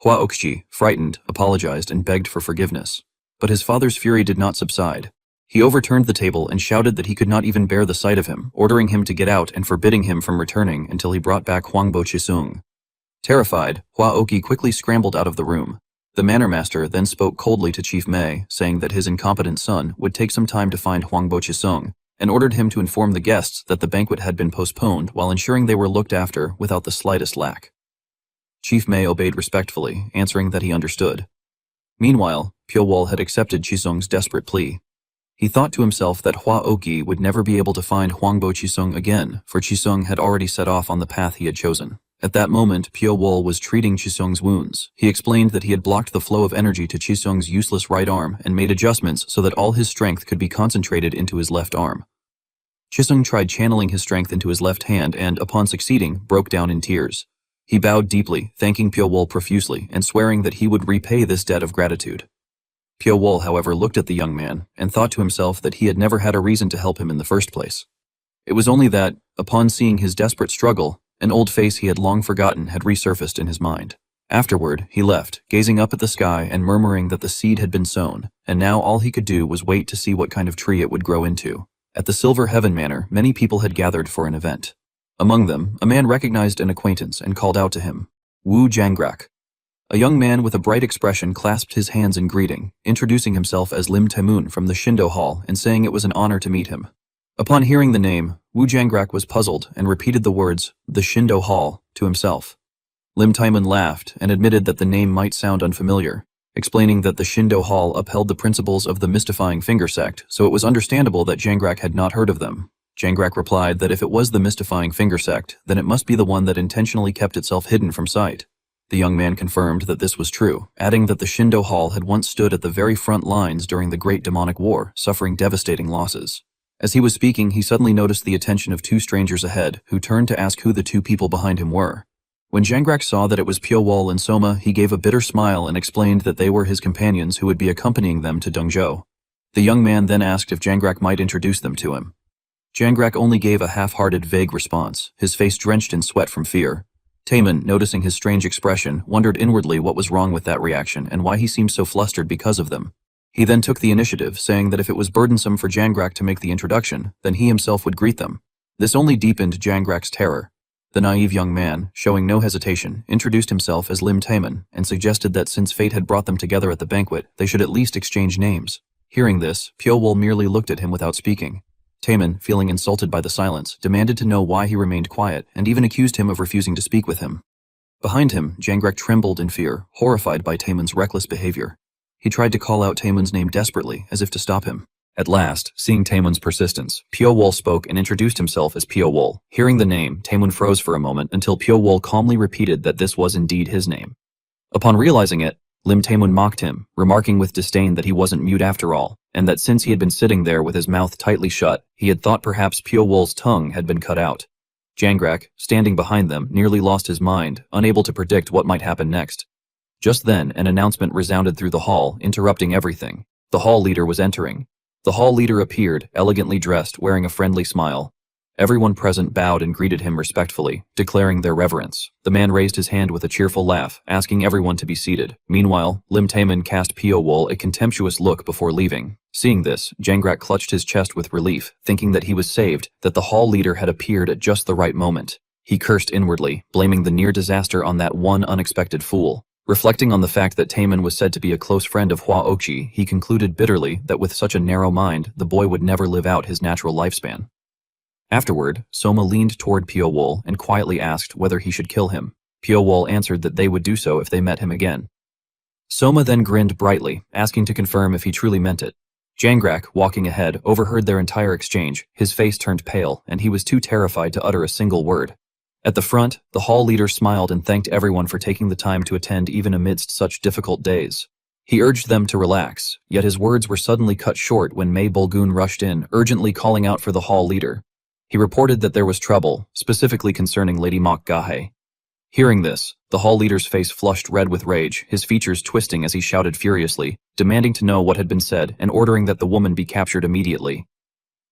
Hwaokji, frightened, apologized and begged for forgiveness. But his father's fury did not subside. He overturned the table and shouted that he could not even bear the sight of him, ordering him to get out and forbidding him from returning until he brought back Hwangbo Chisung. Terrified, Hwaoki quickly scrambled out of the room. The manor master then spoke coldly to Chief Mei, saying that his incompetent son would take some time to find Hwangbo Chisung, and ordered him to inform the guests that the banquet had been postponed while ensuring they were looked after without the slightest lack. Chief Mei obeyed respectfully, answering that he understood. Meanwhile, Pio Wol had accepted Chisung's desperate plea. He thought to himself that Hwaoki would never be able to find Hwangbo Chisung again, for Chisung had already set off on the path he had chosen. At that moment, Pio Wol was treating Chisung's wounds. He explained that he had blocked the flow of energy to Chisung's useless right arm and made adjustments so that all his strength could be concentrated into his left arm. Chisung tried channeling his strength into his left hand and, upon succeeding, broke down in tears. He bowed deeply, thanking Pio Wol profusely and swearing that he would repay this debt of gratitude. Pio Wol, however, looked at the young man and thought to himself that he had never had a reason to help him in the first place. It was only that, upon seeing his desperate struggle, an old face he had long forgotten had resurfaced in his mind. Afterward, he left, gazing up at the sky and murmuring that the seed had been sown, and now all he could do was wait to see what kind of tree it would grow into. At the Silver Heaven Manor, many people had gathered for an event. Among them, a man recognized an acquaintance and called out to him, "Wu Jangrak." A young man with a bright expression clasped his hands in greeting, introducing himself as Lim Taemun from the Shindo Hall and saying it was an honor to meet him. Upon hearing the name, Wu Jangrak was puzzled and repeated the words, "the Shindo Hall," to himself. Lim Taemun laughed and admitted that the name might sound unfamiliar, explaining that the Shindo Hall upheld the principles of the mystifying finger sect, so it was understandable that Jangrak had not heard of them. Jangrak replied that if it was the mystifying finger sect, then it must be the one that intentionally kept itself hidden from sight. The young man confirmed that this was true, adding that the Shindo Hall had once stood at the very front lines during the Great Demonic War, suffering devastating losses. As he was speaking, he suddenly noticed the attention of two strangers ahead, who turned to ask who the two people behind him were. When Jangrak saw that it was Pio Wol and Soma, he gave a bitter smile and explained that they were his companions who would be accompanying them to Dongzhou. The young man then asked if Jangrak might introduce them to him. Jangrak only gave a half-hearted, vague response, his face drenched in sweat from fear. Taemun, noticing his strange expression, wondered inwardly what was wrong with that reaction and why he seemed so flustered because of them. He then took the initiative, saying that if it was burdensome for Jangrak to make the introduction, then he himself would greet them. This only deepened Jangrak's terror. The naive young man, showing no hesitation, introduced himself as Lim Taemun and suggested that since fate had brought them together at the banquet, they should at least exchange names. Hearing this, Pio Wol merely looked at him without speaking. Taemun, feeling insulted by the silence, demanded to know why he remained quiet and even accused him of refusing to speak with him. Behind him, Jangrak trembled in fear, horrified by Taemun's reckless behavior. He tried to call out Taemun's name desperately, as if to stop him. At last, seeing Taemun's persistence, Pio Wol spoke and introduced himself as Pio Wol. Hearing the name, Taemun froze for a moment until Pio Wol calmly repeated that this was indeed his name. Upon realizing it, Lim Taemun mocked him, remarking with disdain that he wasn't mute after all, and that since he had been sitting there with his mouth tightly shut, he had thought perhaps Pio Wol's tongue had been cut out. Jangrak, standing behind them, nearly lost his mind, unable to predict what might happen next. Just then, an announcement resounded through the hall, interrupting everything. The hall leader was entering. The hall leader appeared, elegantly dressed, wearing a friendly smile. Everyone present bowed and greeted him respectfully, declaring their reverence. The man raised his hand with a cheerful laugh, asking everyone to be seated. Meanwhile, Lim Taemin cast Pyo-wol a contemptuous look before leaving. Seeing this, Jangrak clutched his chest with relief, thinking that he was saved, that the hall leader had appeared at just the right moment. He cursed inwardly, blaming the near disaster on that one unexpected fool. Reflecting on the fact that Taemin was said to be a close friend of Hwa Okji, he concluded bitterly that with such a narrow mind, the boy would never live out his natural lifespan. Afterward, Soma leaned toward Pyo-wol and quietly asked whether he should kill him. Pyo-wol answered that they would do so if they met him again. Soma then grinned brightly, asking to confirm if he truly meant it. Jangrak, walking ahead, overheard their entire exchange. His face turned pale, and he was too terrified to utter a single word. At the front, the hall leader smiled and thanked everyone for taking the time to attend even amidst such difficult days. He urged them to relax, yet his words were suddenly cut short when Mei Bulgun rushed in, urgently calling out for the hall leader. He reported that there was trouble, specifically concerning Lady Mok Gahe. Hearing this, the hall leader's face flushed red with rage, his features twisting as he shouted furiously, demanding to know what had been said and ordering that the woman be captured immediately.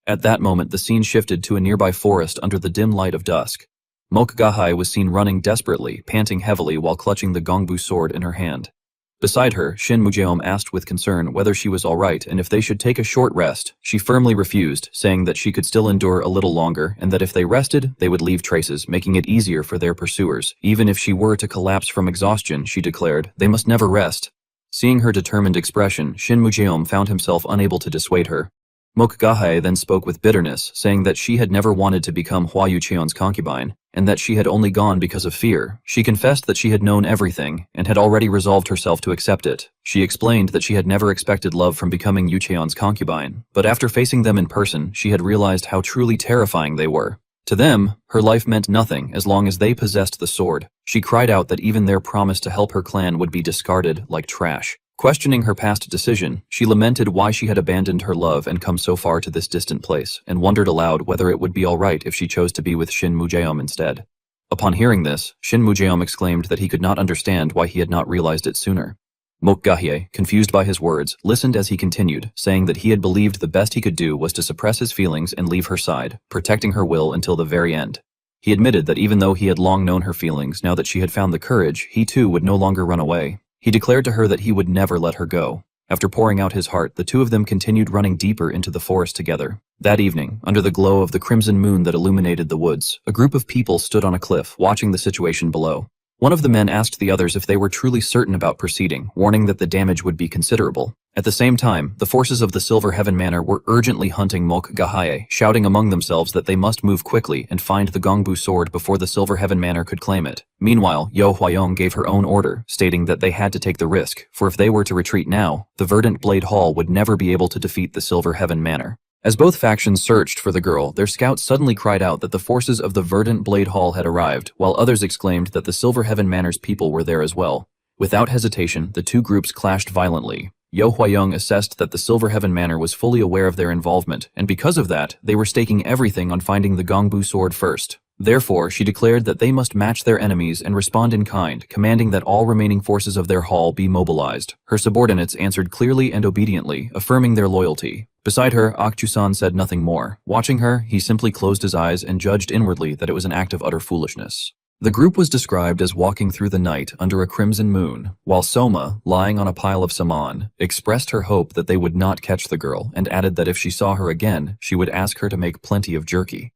At that moment, the scene shifted to a nearby forest under the dim light of dusk. Mok Gahe was seen running desperately, panting heavily while clutching the gongbu sword in her hand. Beside her, Shin Mujeom asked with concern whether she was all right and if they should take a short rest. She firmly refused, saying that she could still endure a little longer and that if they rested, they would leave traces, making it easier for their pursuers. Even if she were to collapse from exhaustion, she declared, they must never rest. Seeing her determined expression, Shin Mujeom found himself unable to dissuade her. Mok Gahe then spoke with bitterness, saying that she had never wanted to become Hua Yucheon's concubine, and that she had only gone because of fear. She confessed that she had known everything, and had already resolved herself to accept it. She explained that she had never expected love from becoming Yucheon's concubine, but after facing them in person, she had realized how truly terrifying they were. To them, her life meant nothing as long as they possessed the sword. She cried out that even their promise to help her clan would be discarded like trash. Questioning her past decision, she lamented why she had abandoned her love and come so far to this distant place, and wondered aloud whether it would be all right if she chose to be with Shin Mujeom instead. Upon hearing this, Shin Mujeom exclaimed that he could not understand why he had not realized it sooner. Mok Gahe, confused by his words, listened as he continued, saying that he had believed the best he could do was to suppress his feelings and leave her side, protecting her will until the very end. He admitted that even though he had long known her feelings, now that she had found the courage, he too would no longer run away. He declared to her that he would never let her go. After pouring out his heart, the two of them continued running deeper into the forest together. That evening, under the glow of the crimson moon that illuminated the woods, a group of people stood on a cliff, watching the situation below. One of the men asked the others if they were truly certain about proceeding, warning that the damage would be considerable. At the same time, the forces of the Silver Heaven Manor were urgently hunting Mok Gahe, shouting among themselves that they must move quickly and find the gongbu sword before the Silver Heaven Manor could claim it. Meanwhile, Yo Hwayong gave her own order, stating that they had to take the risk, for if they were to retreat now, the Verdant Blade Hall would never be able to defeat the Silver Heaven Manor. As both factions searched for the girl, their scouts suddenly cried out that the forces of the Verdant Blade Hall had arrived, while others exclaimed that the Silver Heaven Manor's people were there as well. Without hesitation, the two groups clashed violently. Yo Hwayong assessed that the Silver Heaven Manor was fully aware of their involvement, and because of that, they were staking everything on finding the gongbu sword first. Therefore, she declared that they must match their enemies and respond in kind, commanding that all remaining forces of their hall be mobilized. Her subordinates answered clearly and obediently, affirming their loyalty. Beside her, Akchusan said nothing more. Watching her, he simply closed his eyes and judged inwardly that it was an act of utter foolishness. The group was described as walking through the night under a crimson moon, while Soma, lying on a pile of saman, expressed her hope that they would not catch the girl and added that if she saw her again, she would ask her to make plenty of jerky.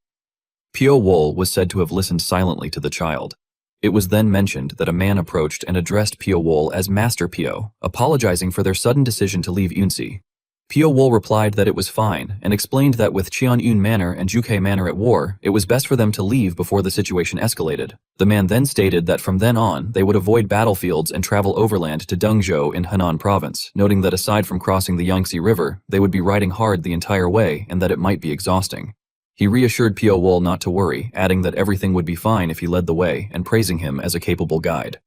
Pyo-wol was said to have listened silently to the child. It was then mentioned that a man approached and addressed Pyo-wol as Master Pyo, apologizing for their sudden decision to leave Yunsi. Pyo-wol replied that it was fine, and explained that with Cheon-eun Manor and Juke Manor at war, it was best for them to leave before the situation escalated. The man then stated that from then on, they would avoid battlefields and travel overland to Dongzhou in Henan Province, noting that aside from crossing the Yangtze River, they would be riding hard the entire way and that it might be exhausting. He reassured Pyo-wol not to worry, adding that everything would be fine if he led the way and praising him as a capable guide.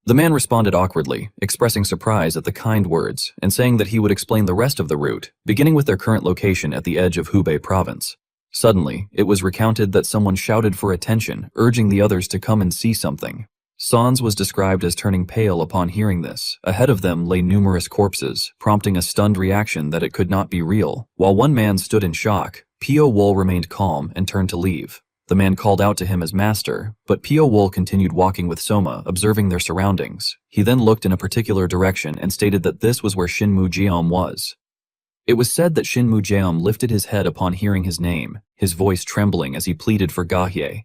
The man responded awkwardly, expressing surprise at the kind words, and saying that he would explain the rest of the route, beginning with their current location at the edge of Hubei province. Suddenly, it was recounted that someone shouted for attention, urging the others to come and see something. Sans was described as turning pale upon hearing this. Ahead of them lay numerous corpses, prompting a stunned reaction that it could not be real. While one man stood in shock, Pio Wool remained calm and turned to leave. The man called out to him as master, but Pio Wool continued walking with Soma, observing their surroundings. He then looked in a particular direction and stated that this was where Shinmu Jeom was. It was said that Shinmu Jeom lifted his head upon hearing his name, his voice trembling as he pleaded for Gahye.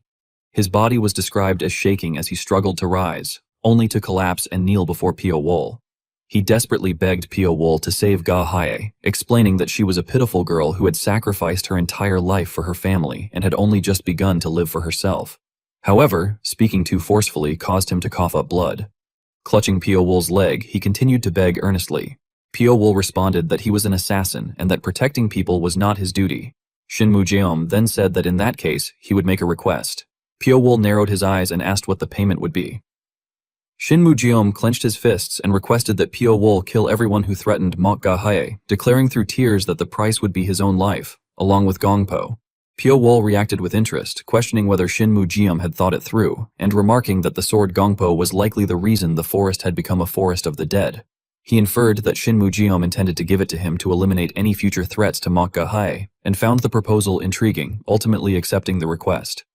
His body was described as shaking as he struggled to rise, only to collapse and kneel before Pio Wool. He desperately begged Pio Wool to save Gahye, explaining that she was a pitiful girl who had sacrificed her entire life for her family and had only just begun to live for herself. However, speaking too forcefully caused him to cough up blood. Clutching Pio Wool's leg, he continued to beg earnestly. Pio Wool responded that he was an assassin and that protecting people was not his duty. Shinmu Jeom then said that in that case, he would make a request. Pio Wool narrowed his eyes and asked what the payment would be. Shinmu Jeom clenched his fists and requested that Pio Wool kill everyone who threatened Mok Gahye, declaring through tears that the price would be his own life, along with Gongpo. Pio Wool reacted with interest, questioning whether Shinmu Jeom had thought it through, and remarking that the sword Gongpo was likely the reason the forest had become a forest of the dead. He inferred that Shinmu Jeom intended to give it to him to eliminate any future threats to Mok Gahye, and found the proposal intriguing, ultimately accepting the request.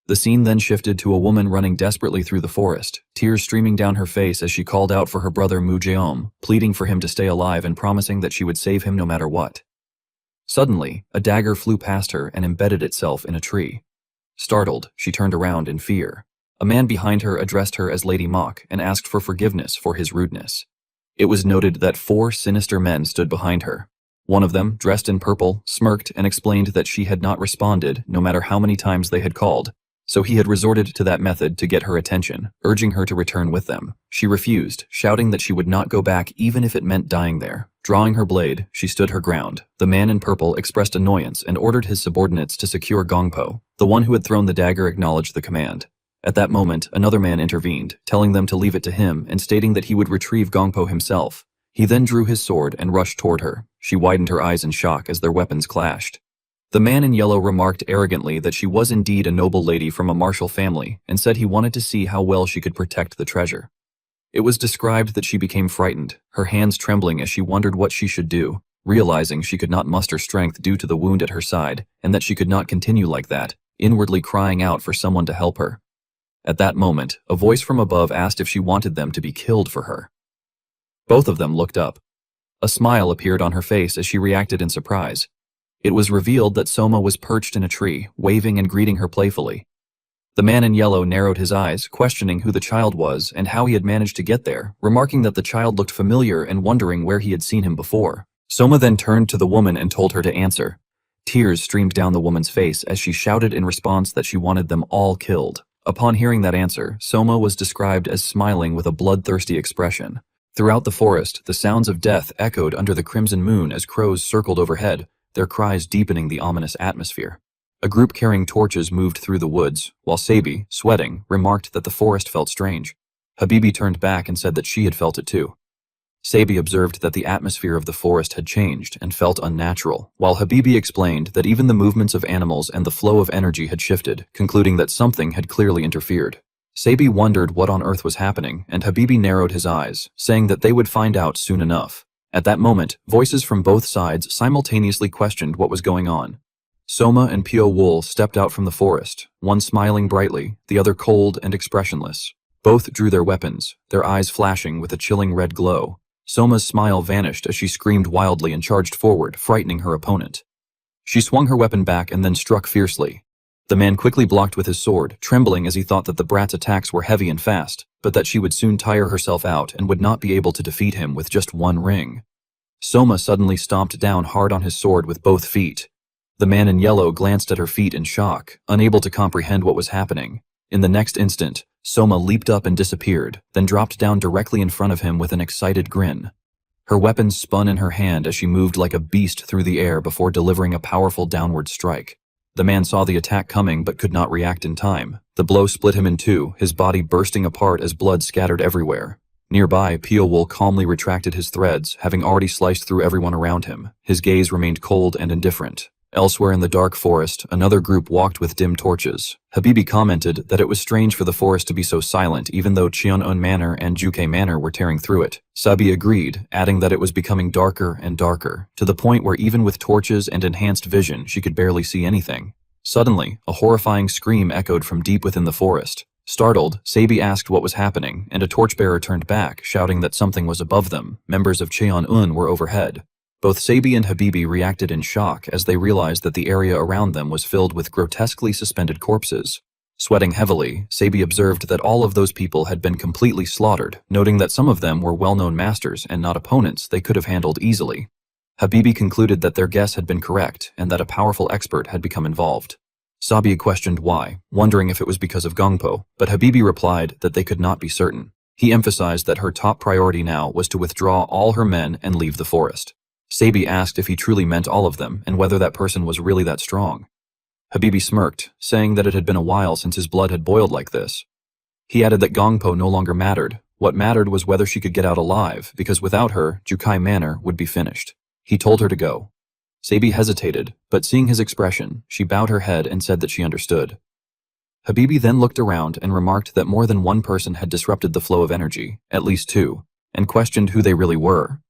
The scene then shifted to a woman running desperately through the forest, tears streaming down her face as she called out for her brother Mu Jeom, pleading for him to stay alive and promising that she would save him no matter what. Suddenly, a dagger flew past her and embedded itself in a tree. Startled, she turned around in fear. A man behind her addressed her as Lady Mok and asked for forgiveness for his rudeness. It was noted that 4 sinister men stood behind her. One of them, dressed in purple, smirked and explained that she had not responded no matter how many times they had called, so he had resorted to that method to get her attention, urging her to return with them. She refused, shouting that she would not go back even if it meant dying there. Drawing her blade, she stood her ground. The man in purple expressed annoyance and ordered his subordinates to secure Gongpo. The one who had thrown the dagger acknowledged the command. At that moment, another man intervened, telling them to leave it to him and stating that he would retrieve Gongpo himself. He then drew his sword and rushed toward her. She widened her eyes in shock as their weapons clashed. The man in yellow remarked arrogantly that she was indeed a noble lady from a martial family and said he wanted to see how well she could protect the treasure. It was described that she became frightened, her hands trembling as she wondered what she should do, realizing she could not muster strength due to the wound at her side and that she could not continue like that, inwardly crying out for someone to help her. At that moment, a voice from above asked if she wanted them to be killed for her. Both of them looked up. A smile appeared on her face as she reacted in surprise. It was revealed that Soma was perched in a tree, waving and greeting her playfully. The man in yellow narrowed his eyes, questioning who the child was and how he had managed to get there, remarking that the child looked familiar and wondering where he had seen him before. Soma then turned to the woman and told her to answer. Tears streamed down the woman's face as she shouted in response that she wanted them all killed. Upon hearing that answer, Soma was described as smiling with a bloodthirsty expression. Throughout the forest, the sounds of death echoed under the crimson moon as crows circled overhead, their cries deepening the ominous atmosphere. A group carrying torches moved through the woods, while Sabi, sweating, remarked that the forest felt strange. Habibi turned back and said that she had felt it too. Sabi observed that the atmosphere of the forest had changed and felt unnatural, while Habibi explained that even the movements of animals and the flow of energy had shifted, concluding that something had clearly interfered. Sabi wondered what on earth was happening, and Habibi narrowed his eyes, saying that they would find out soon enough. At that moment, voices from both sides simultaneously questioned what was going on. Soma and Pio Wool stepped out from the forest, one smiling brightly, the other cold and expressionless. Both drew their weapons, their eyes flashing with a chilling red glow. Soma's smile vanished as she screamed wildly and charged forward, frightening her opponent. She swung her weapon back and then struck fiercely. The man quickly blocked with his sword, trembling as he thought that the brat's attacks were heavy and fast, but that she would soon tire herself out and would not be able to defeat him with just one ring. Soma suddenly stomped down hard on his sword with both feet. The man in yellow glanced at her feet in shock, unable to comprehend what was happening. In the next instant, Soma leaped up and disappeared, then dropped down directly in front of him with an excited grin. Her weapon spun in her hand as she moved like a beast through the air before delivering a powerful downward strike. The man saw the attack coming but could not react in time. The blow split him in two, his body bursting apart as blood scattered everywhere. Nearby, Pio Wool calmly retracted his threads, having already sliced through everyone around him. His gaze remained cold and indifferent. Elsewhere in the dark forest, another group walked with dim torches. Habibi commented that it was strange for the forest to be so silent even though Cheon-un Manor and Juke Manor were tearing through it. Sabi agreed, adding that it was becoming darker and darker, to the point where even with torches and enhanced vision she could barely see anything. Suddenly, a horrifying scream echoed from deep within the forest. Startled, Sabi asked what was happening, and a torchbearer turned back, shouting that something was above them. Members of Cheon-un were overhead. Both Sabi and Habibi reacted in shock as they realized that the area around them was filled with grotesquely suspended corpses. Sweating heavily, Sabi observed that all of those people had been completely slaughtered, noting that some of them were well-known masters and not opponents they could have handled easily. Habibi concluded that their guess had been correct and that a powerful expert had become involved. Sabi questioned why, wondering if it was because of Gongpo, but Habibi replied that they could not be certain. He emphasized that her top priority now was to withdraw all her men and leave the forest. Sabi asked if he truly meant all of them and whether that person was really that strong. Habibi smirked, saying that it had been a while since his blood had boiled like this. He added that Gongpo no longer mattered. What mattered was whether she could get out alive, because without her, Jukai Manor would be finished. He told her to go. Sabi hesitated, but seeing his expression, she bowed her head and said that she understood. Habibi then looked around and remarked that more than one person had disrupted the flow of energy, at least two, and questioned who they really were.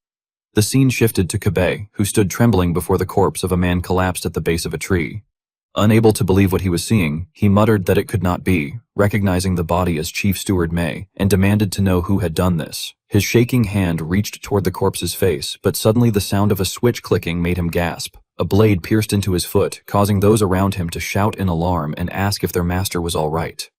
The scene shifted to Kabe, who stood trembling before the corpse of a man collapsed at the base of a tree. Unable to believe what he was seeing, he muttered that it could not be, recognizing the body as Chief Steward Mei, and demanded to know who had done this. His shaking hand reached toward the corpse's face, but suddenly the sound of a switch clicking made him gasp. A blade pierced into his foot, causing those around him to shout in alarm and ask if their master was all right.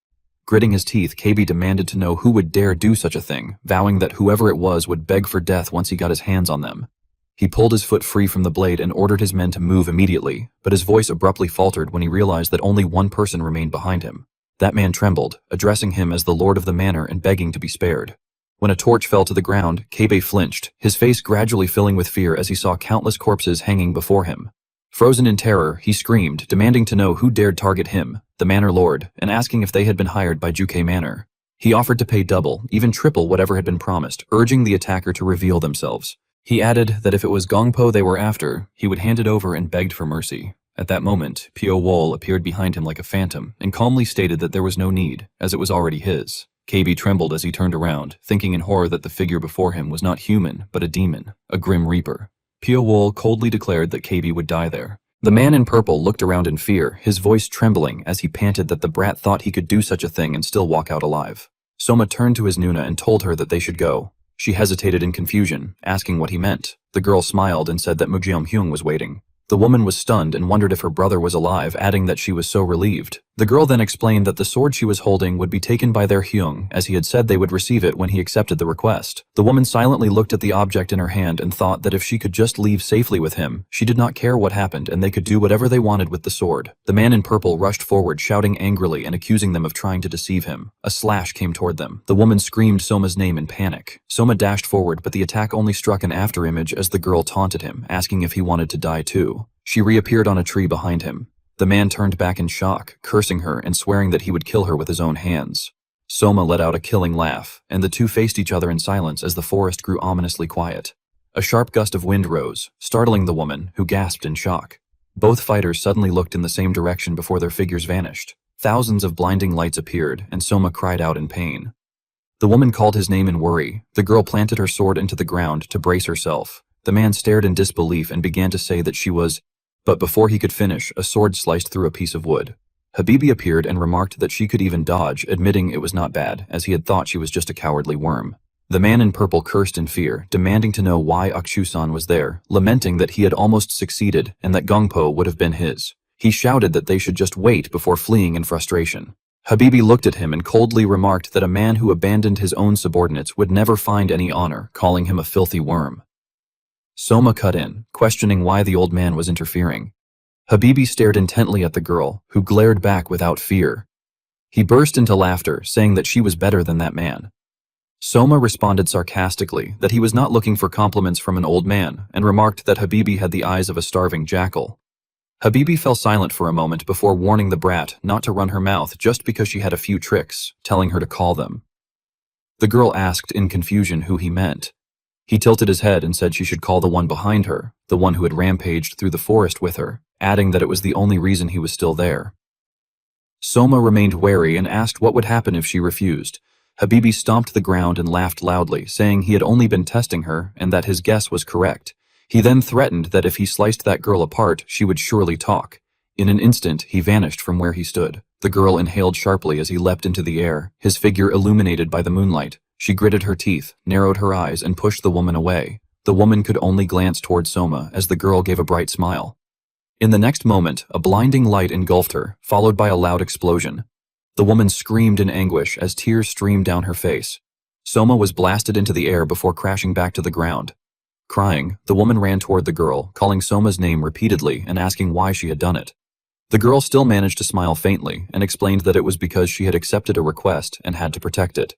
Gritting his teeth, KB demanded to know who would dare do such a thing, vowing that whoever it was would beg for death once he got his hands on them. He pulled his foot free from the blade and ordered his men to move immediately, but his voice abruptly faltered when he realized that only one person remained behind him. That man trembled, addressing him as the lord of the manor and begging to be spared. When a torch fell to the ground, KB flinched, his face gradually filling with fear as he saw countless corpses hanging before him. Frozen in terror, he screamed, demanding to know who dared target him, the manor lord, and asking if they had been hired by Juke Manor. He offered to pay double, even triple whatever had been promised, urging the attacker to reveal themselves. He added that if it was Gongpo they were after, he would hand it over and begged for mercy. At that moment, Pio Wol appeared behind him like a phantom and calmly stated that there was no need, as it was already his. KB trembled as he turned around, thinking in horror that the figure before him was not human, but a demon, a grim reaper. Pio Wol coldly declared that KB would die there. The man in purple looked around in fear, his voice trembling as he panted that the brat thought he could do such a thing and still walk out alive. Soma turned to his Nuna and told her that they should go. She hesitated in confusion, asking what he meant. The girl smiled and said that Mujeom Hyung was waiting. The woman was stunned and wondered if her brother was alive, adding that she was so relieved. The girl then explained that the sword she was holding would be taken by their Hyung, as he had said they would receive it when he accepted the request. The woman silently looked at the object in her hand and thought that if she could just leave safely with him, she did not care what happened and they could do whatever they wanted with the sword. The man in purple rushed forward, shouting angrily and accusing them of trying to deceive him. A slash came toward them. The woman screamed Soma's name in panic. Soma dashed forward, but the attack only struck an afterimage as the girl taunted him, asking if he wanted to die too. She reappeared on a tree behind him. The man turned back in shock, cursing her and swearing that he would kill her with his own hands. Soma let out a killing laugh, and the two faced each other in silence as the forest grew ominously quiet. A sharp gust of wind rose, startling the woman, who gasped in shock. Both fighters suddenly looked in the same direction before their figures vanished. Thousands of blinding lights appeared, and Soma cried out in pain. The woman called his name in worry. The girl planted her sword into the ground to brace herself. The man stared in disbelief and began to say that she was... But before he could finish, a sword sliced through a piece of wood. Habibi appeared and remarked that she could even dodge, admitting it was not bad, as he had thought she was just a cowardly worm. The man in purple cursed in fear, demanding to know why Akshu-san was there, lamenting that he had almost succeeded and that Gongpo would have been his. He shouted that they should just wait before fleeing in frustration. Habibi looked at him and coldly remarked that a man who abandoned his own subordinates would never find any honor, calling him a filthy worm. Soma cut in, questioning why the old man was interfering. Habibi stared intently at the girl, who glared back without fear. He burst into laughter, saying that she was better than that man. Soma responded sarcastically that he was not looking for compliments from an old man, and remarked that Habibi had the eyes of a starving jackal. Habibi fell silent for a moment before warning the brat not to run her mouth just because she had a few tricks, telling her to call them. The girl asked in confusion who he meant. He tilted his head and said she should call the one behind her, the one who had rampaged through the forest with her, adding that it was the only reason he was still there. Soma remained wary and asked what would happen if she refused. Habibi stomped the ground and laughed loudly, saying he had only been testing her and that his guess was correct. He then threatened that if he sliced that girl apart, she would surely talk. In an instant, he vanished from where he stood. The girl inhaled sharply as he leapt into the air, his figure illuminated by the moonlight. She gritted her teeth, narrowed her eyes, and pushed the woman away. The woman could only glance toward Soma as the girl gave a bright smile. In the next moment, a blinding light engulfed her, followed by a loud explosion. The woman screamed in anguish as tears streamed down her face. Soma was blasted into the air before crashing back to the ground. Crying, the woman ran toward the girl, calling Soma's name repeatedly and asking why she had done it. The girl still managed to smile faintly and explained that it was because she had accepted a request and had to protect it.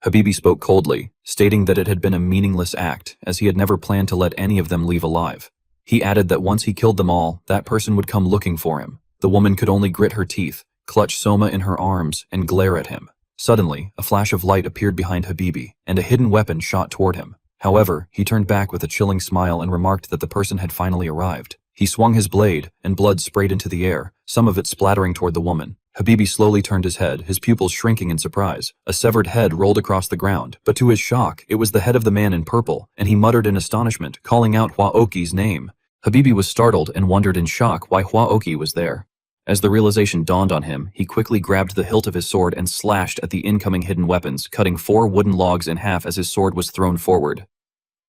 Habibi spoke coldly, stating that it had been a meaningless act, as he had never planned to let any of them leave alive. He added that once he killed them all, that person would come looking for him. The woman could only grit her teeth, clutch Soma in her arms, and glare at him. Suddenly, a flash of light appeared behind Habibi, and a hidden weapon shot toward him. However, he turned back with a chilling smile and remarked that the person had finally arrived. He swung his blade, and blood sprayed into the air, some of it splattering toward the woman. Habibi slowly turned his head, his pupils shrinking in surprise. A severed head rolled across the ground, but to his shock, it was the head of the man in purple, and he muttered in astonishment, calling out Hwaoki's name. Habibi was startled and wondered in shock why Hwaoki was there. As the realization dawned on him, he quickly grabbed the hilt of his sword and slashed at the incoming hidden weapons, cutting 4 wooden logs in half as his sword was thrown forward.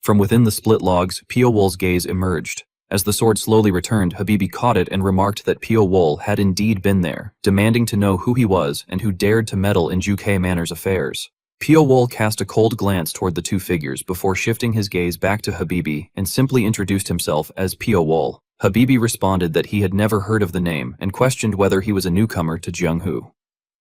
From within the split logs, Pio Wol's gaze emerged. As the sword slowly returned, Habibi caught it and remarked that Pio Wol had indeed been there, demanding to know who he was and who dared to meddle in Juke Manor's affairs. Pio Wol cast a cold glance toward the two figures before shifting his gaze back to Habibi and simply introduced himself as Pio Wol. Habibi responded that he had never heard of the name and questioned whether he was a newcomer to Jianghu.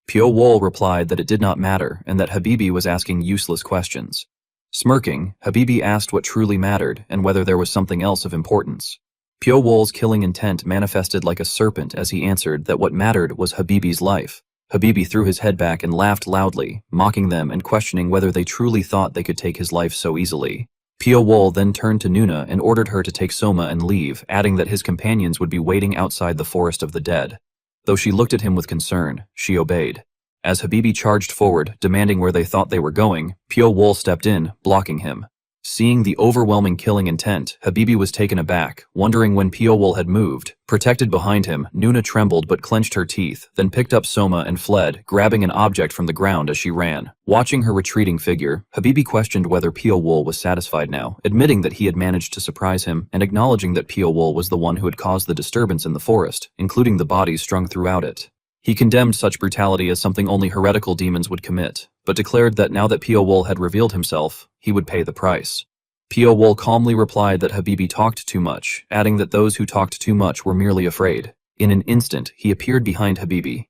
Pio Wol replied that it did not matter and that Habibi was asking useless questions. Smirking, Habibi asked what truly mattered and whether there was something else of importance. Pio Wol's killing intent manifested like a serpent as he answered that what mattered was Habibi's life. Habibi threw his head back and laughed loudly, mocking them and questioning whether they truly thought they could take his life so easily. Pio Wol then turned to Nuna and ordered her to take Soma and leave, adding that his companions would be waiting outside the Forest of the Dead. Though she looked at him with concern, she obeyed. As Habibi charged forward, demanding where they thought they were going, Pio Wol stepped in, blocking him. Seeing the overwhelming killing intent, Habibi was taken aback, wondering when Pio Wol had moved. Protected behind him, Nuna trembled but clenched her teeth, then picked up Soma and fled, grabbing an object from the ground as she ran. Watching her retreating figure, Habibi questioned whether Pio Wol was satisfied now, admitting that he had managed to surprise him and acknowledging that Pio Wol was the one who had caused the disturbance in the forest, including the bodies strung throughout it. He condemned such brutality as something only heretical demons would commit, but declared that now that Pio Wol had revealed himself, he would pay the price. Pio Wol calmly replied that Habibi talked too much, adding that those who talked too much were merely afraid. In an instant, he appeared behind Habibi.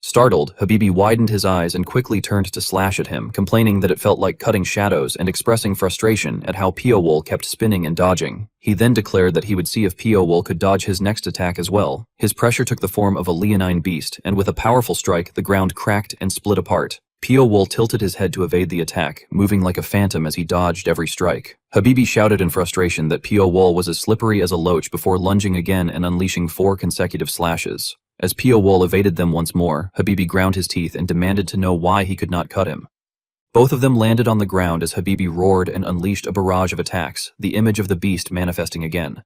Startled, Habibi widened his eyes and quickly turned to slash at him, complaining that it felt like cutting shadows and expressing frustration at how Pio Wol kept spinning and dodging. He then declared that he would see if Pio Wol could dodge his next attack as well. His pressure took the form of a leonine beast, and with a powerful strike, the ground cracked and split apart. Pio Wol tilted his head to evade the attack, moving like a phantom as he dodged every strike. Habibi shouted in frustration that Pio Wol was as slippery as a loach before lunging again and unleashing 4 consecutive slashes. As Pio Wol evaded them once more, Habibi ground his teeth and demanded to know why he could not cut him. Both of them landed on the ground as Habibi roared and unleashed a barrage of attacks, the image of the beast manifesting again.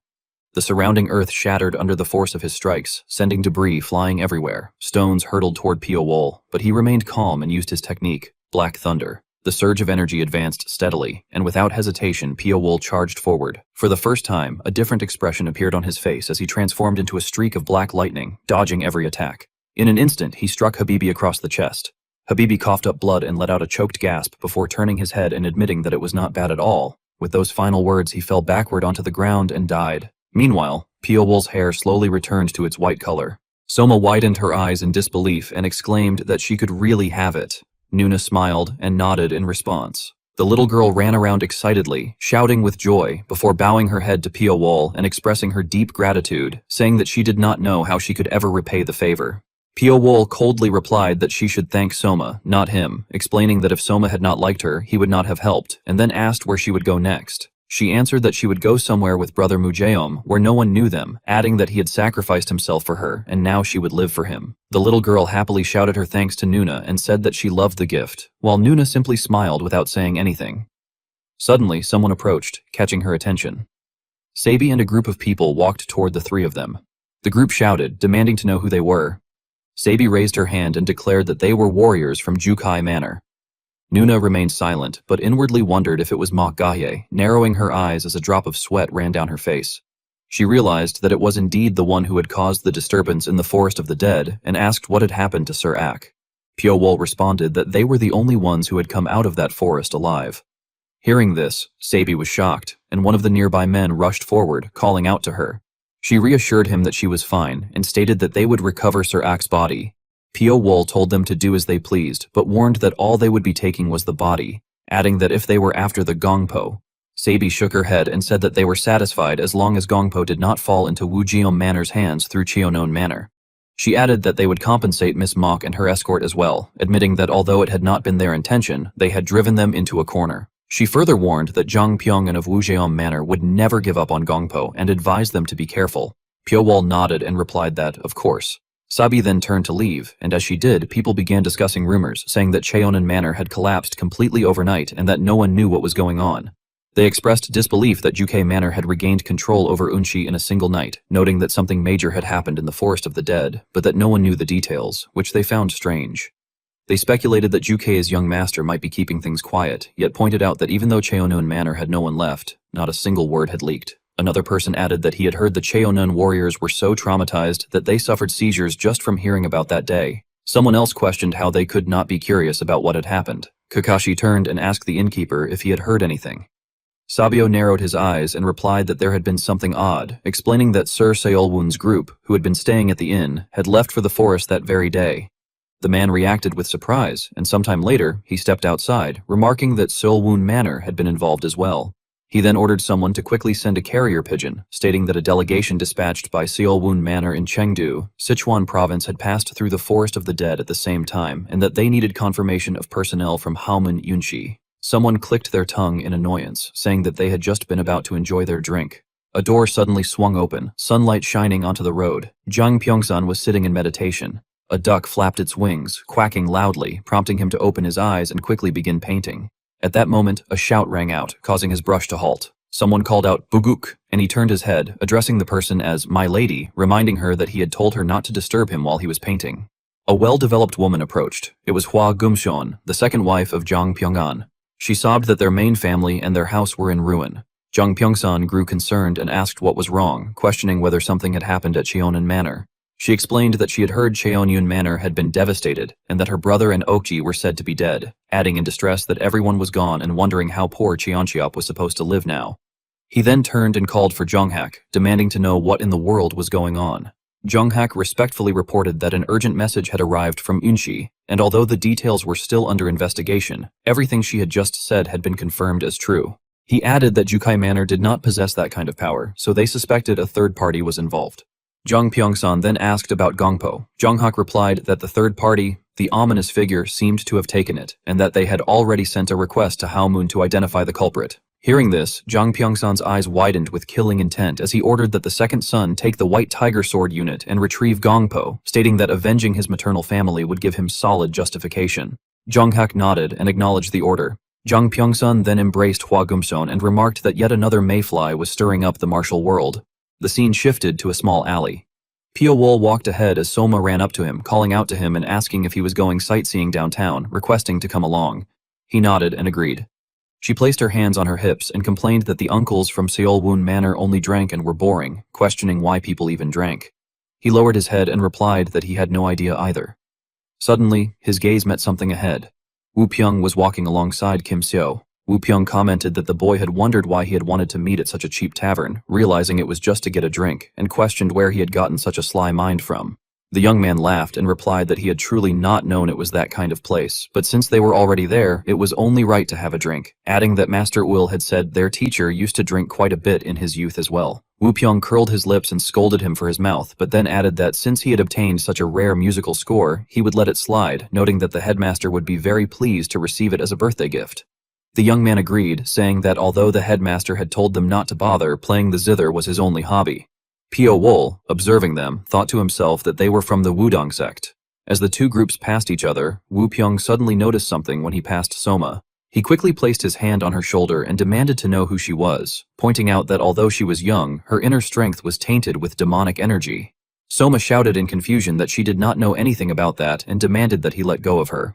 The surrounding earth shattered under the force of his strikes, sending debris flying everywhere. Stones hurtled toward Pio Wol, but he remained calm and used his technique, Black Thunder. The surge of energy advanced steadily, and without hesitation, Pio Wol charged forward. For the first time, a different expression appeared on his face as he transformed into a streak of black lightning, dodging every attack. In an instant, he struck Habibi across the chest. Habibi coughed up blood and let out a choked gasp before turning his head and admitting that it was not bad at all. With those final words, he fell backward onto the ground and died. Meanwhile, Pio Wol's hair slowly returned to its white color. Soma widened her eyes in disbelief and exclaimed that she could really have it. Nuna smiled and nodded in response. The little girl ran around excitedly, shouting with joy, before bowing her head to Pio Wol and expressing her deep gratitude, saying that she did not know how she could ever repay the favor. Pio Wol coldly replied that she should thank Soma, not him, explaining that if Soma had not liked her, he would not have helped, and then asked where she would go next. She answered that she would go somewhere with brother Mujeom, where no one knew them, adding that he had sacrificed himself for her, and now she would live for him. The little girl happily shouted her thanks to Nuna and said that she loved the gift, while Nuna simply smiled without saying anything. Suddenly, someone approached, catching her attention. Sabi and a group of people walked toward the three of them. The group shouted, demanding to know who they were. Sabi raised her hand and declared that they were warriors from Jukai Manor. Nuna remained silent, but inwardly wondered if it was Mokgaye, narrowing her eyes as a drop of sweat ran down her face. She realized that it was indeed the one who had caused the disturbance in the Forest of the Dead and asked what had happened to Sir Ak. Pyo-wol responded that they were the only ones who had come out of that forest alive. Hearing this, Sabi was shocked, and one of the nearby men rushed forward, calling out to her. She reassured him that she was fine and stated that they would recover Sir Ak's body. Pyo-wol told them to do as they pleased, but warned that all they would be taking was the body, adding that if they were after the Gongpo. Sabi shook her head and said that they were satisfied as long as Gongpo did not fall into Wujeom Manor's hands through Cheonon Manor. She added that they would compensate Miss Mok and her escort as well, admitting that although it had not been their intention, they had driven them into a corner. She further warned that Zhang Pyongan of Wujeom Manor would never give up on Gongpo and advised them to be careful. Pyo-wol nodded and replied that, of course. Sabi then turned to leave, and as she did, people began discussing rumors, saying that Cheonan Manor had collapsed completely overnight and that no one knew what was going on. They expressed disbelief that Jukai Manor had regained control over Unchi in a single night, noting that something major had happened in the Forest of the Dead, but that no one knew the details, which they found strange. They speculated that Jukei's young master might be keeping things quiet, yet pointed out that even though Cheonan Manor had no one left, not a single word had leaked. Another person added that he had heard the Cheonan warriors were so traumatized that they suffered seizures just from hearing about that day. Someone else questioned how they could not be curious about what had happened. Kakashi turned and asked the innkeeper if he had heard anything. Sabio narrowed his eyes and replied that there had been something odd, explaining that Sir Seolwun's group, who had been staying at the inn, had left for the forest that very day. The man reacted with surprise, and sometime later, he stepped outside, remarking that Seolwun Manor had been involved as well. He then ordered someone to quickly send a carrier pigeon, stating that a delegation dispatched by Seolwun Manor in Chengdu, Sichuan province had passed through the Forest of the Dead at the same time, and that they needed confirmation of personnel from Haomen Yunshi. Someone clicked their tongue in annoyance, saying that they had just been about to enjoy their drink. A door suddenly swung open, sunlight shining onto the road. Zhang Pyongsan was sitting in meditation. A duck flapped its wings, quacking loudly, prompting him to open his eyes and quickly begin painting. At that moment, a shout rang out, causing his brush to halt. Someone called out, "Buguk," and he turned his head, addressing the person as "my lady," reminding her that he had told her not to disturb him while he was painting. A well-developed woman approached. It was Hua Gumshon, the second wife of Zhang Pyongan. She sobbed that their main family and their house were in ruin. Zhang Pyongsan grew concerned and asked what was wrong, questioning whether something had happened at Cheonan Manor. She explained that she had heard Cheonyun Manor had been devastated and that her brother and Okji were said to be dead, adding in distress that everyone was gone and wondering how poor Cheonchiop was supposed to live now. He then turned and called for Jonghak, demanding to know what in the world was going on. Jonghak respectfully reported that an urgent message had arrived from Unchi, and although the details were still under investigation, everything she had just said had been confirmed as true. He added that Jukai Manor did not possess that kind of power, so they suspected a third party was involved. Zhang Pyongsan then asked about Gongpo. Jonghak replied that the third party, the ominous figure, seemed to have taken it, and that they had already sent a request to Haomun to identify the culprit. Hearing this, Zhang Pyongsan's eyes widened with killing intent as he ordered that the second son take the White Tiger Sword unit and retrieve Gongpo, stating that avenging his maternal family would give him solid justification. Jonghak nodded and acknowledged the order. Zhang Pyongsan then embraced Hua Gumson and remarked that yet another mayfly was stirring up the martial world. The scene shifted to a small alley. Pyo-wol walked ahead as Soma ran up to him, calling out to him and asking if he was going sightseeing downtown, requesting to come along. He nodded and agreed. She placed her hands on her hips and complained that the uncles from Seolwun Manor only drank and were boring, questioning why people even drank. He lowered his head and replied that he had no idea either. Suddenly, his gaze met something ahead. Wu Pyong was walking alongside Kim Seo. Wu Pyong commented that the boy had wondered why he had wanted to meet at such a cheap tavern, realizing it was just to get a drink, and questioned where he had gotten such a sly mind from. The young man laughed and replied that he had truly not known it was that kind of place, but since they were already there, it was only right to have a drink, adding that Master Will had said their teacher used to drink quite a bit in his youth as well. Wu Pyong curled his lips and scolded him for his mouth, but then added that since he had obtained such a rare musical score, he would let it slide, noting that the headmaster would be very pleased to receive it as a birthday gift. The young man agreed, saying that although the headmaster had told them not to bother, playing the zither was his only hobby. Pio Wool, observing them, thought to himself that they were from the Wudong sect. As the two groups passed each other, Wu Pyong suddenly noticed something when he passed Soma. He quickly placed his hand on her shoulder and demanded to know who she was, pointing out that although she was young, her inner strength was tainted with demonic energy. Soma shouted in confusion that she did not know anything about that and demanded that he let go of her.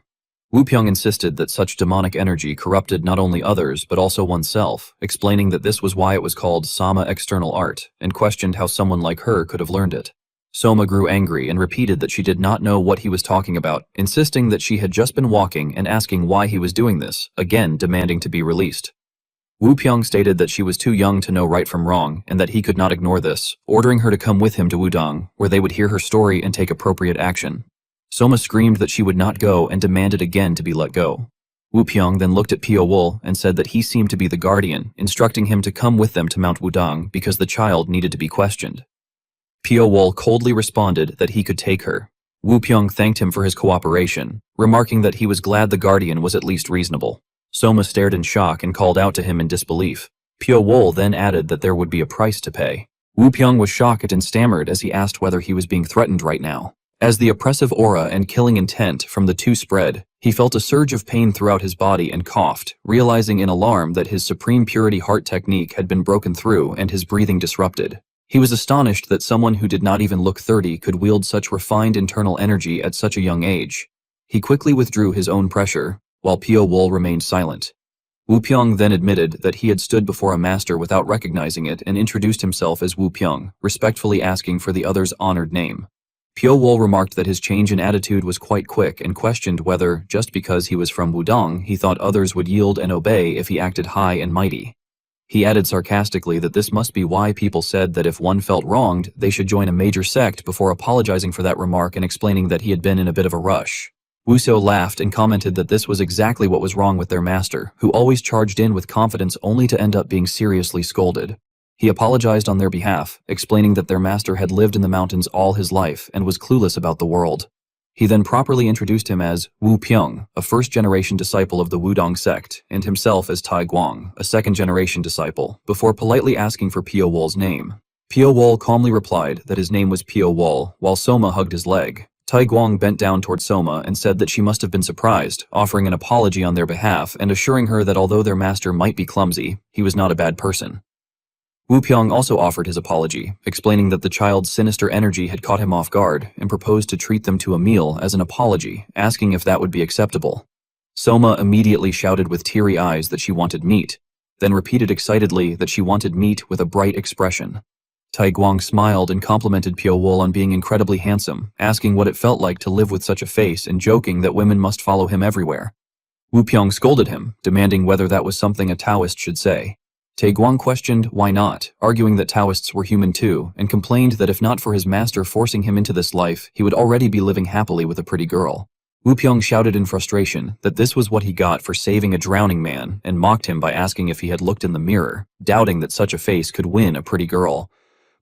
Wu Pyong insisted that such demonic energy corrupted not only others but also oneself, explaining that this was why it was called Sama external art, and questioned how someone like her could have learned it. Soma grew angry and repeated that she did not know what he was talking about, insisting that she had just been walking and asking why he was doing this, again demanding to be released. Wu Pyong stated that she was too young to know right from wrong and that he could not ignore this, ordering her to come with him to Wudong, where they would hear her story and take appropriate action. Soma screamed that she would not go and demanded again to be let go. Wu Pyong then looked at Pio Wool and said that he seemed to be the guardian, instructing him to come with them to Mount Wudong because the child needed to be questioned. Pio Wool coldly responded that he could take her. Wu Pyong thanked him for his cooperation, remarking that he was glad the guardian was at least reasonable. Soma stared in shock and called out to him in disbelief. Pio Wool then added that there would be a price to pay. Wu Pyong was shocked and stammered as he asked whether he was being threatened right now. As the oppressive aura and killing intent from the two spread, he felt a surge of pain throughout his body and coughed, realizing in alarm that his supreme purity heart technique had been broken through and his breathing disrupted. He was astonished that someone who did not even look 30 could wield such refined internal energy at such a young age. He quickly withdrew his own pressure, while Pio Wool remained silent. Wu Pyong then admitted that he had stood before a master without recognizing it and introduced himself as Wu Pyong, respectfully asking for the other's honored name. Pio Wool remarked that his change in attitude was quite quick and questioned whether, just because he was from Wudong, he thought others would yield and obey if he acted high and mighty. He added sarcastically that this must be why people said that if one felt wronged, they should join a major sect before apologizing for that remark and explaining that he had been in a bit of a rush. Wu Xiao laughed and commented that this was exactly what was wrong with their master, who always charged in with confidence only to end up being seriously scolded. He apologized on their behalf, explaining that their master had lived in the mountains all his life and was clueless about the world. He then properly introduced him as Wu Pyong, a first-generation disciple of the Wudong sect, and himself as Tai Guang, a second-generation disciple, before politely asking for Pio Wool's name. Pio Wool calmly replied that his name was Pio Wool, while Soma hugged his leg. Tai Guang bent down toward Soma and said that she must have been surprised, offering an apology on their behalf and assuring her that although their master might be clumsy, he was not a bad person. Wu Pyong also offered his apology, explaining that the child's sinister energy had caught him off guard and proposed to treat them to a meal as an apology, asking if that would be acceptable. Soma immediately shouted with teary eyes that she wanted meat, then repeated excitedly that she wanted meat with a bright expression. Tai Guang smiled and complimented Pio Wool on being incredibly handsome, asking what it felt like to live with such a face and joking that women must follow him everywhere. Wu Pyong scolded him, demanding whether that was something a Taoist should say. Tai Guang questioned why not, arguing that Taoists were human too, and complained that if not for his master forcing him into this life, he would already be living happily with a pretty girl. Wu Pyong shouted in frustration that this was what he got for saving a drowning man and mocked him by asking if he had looked in the mirror, doubting that such a face could win a pretty girl.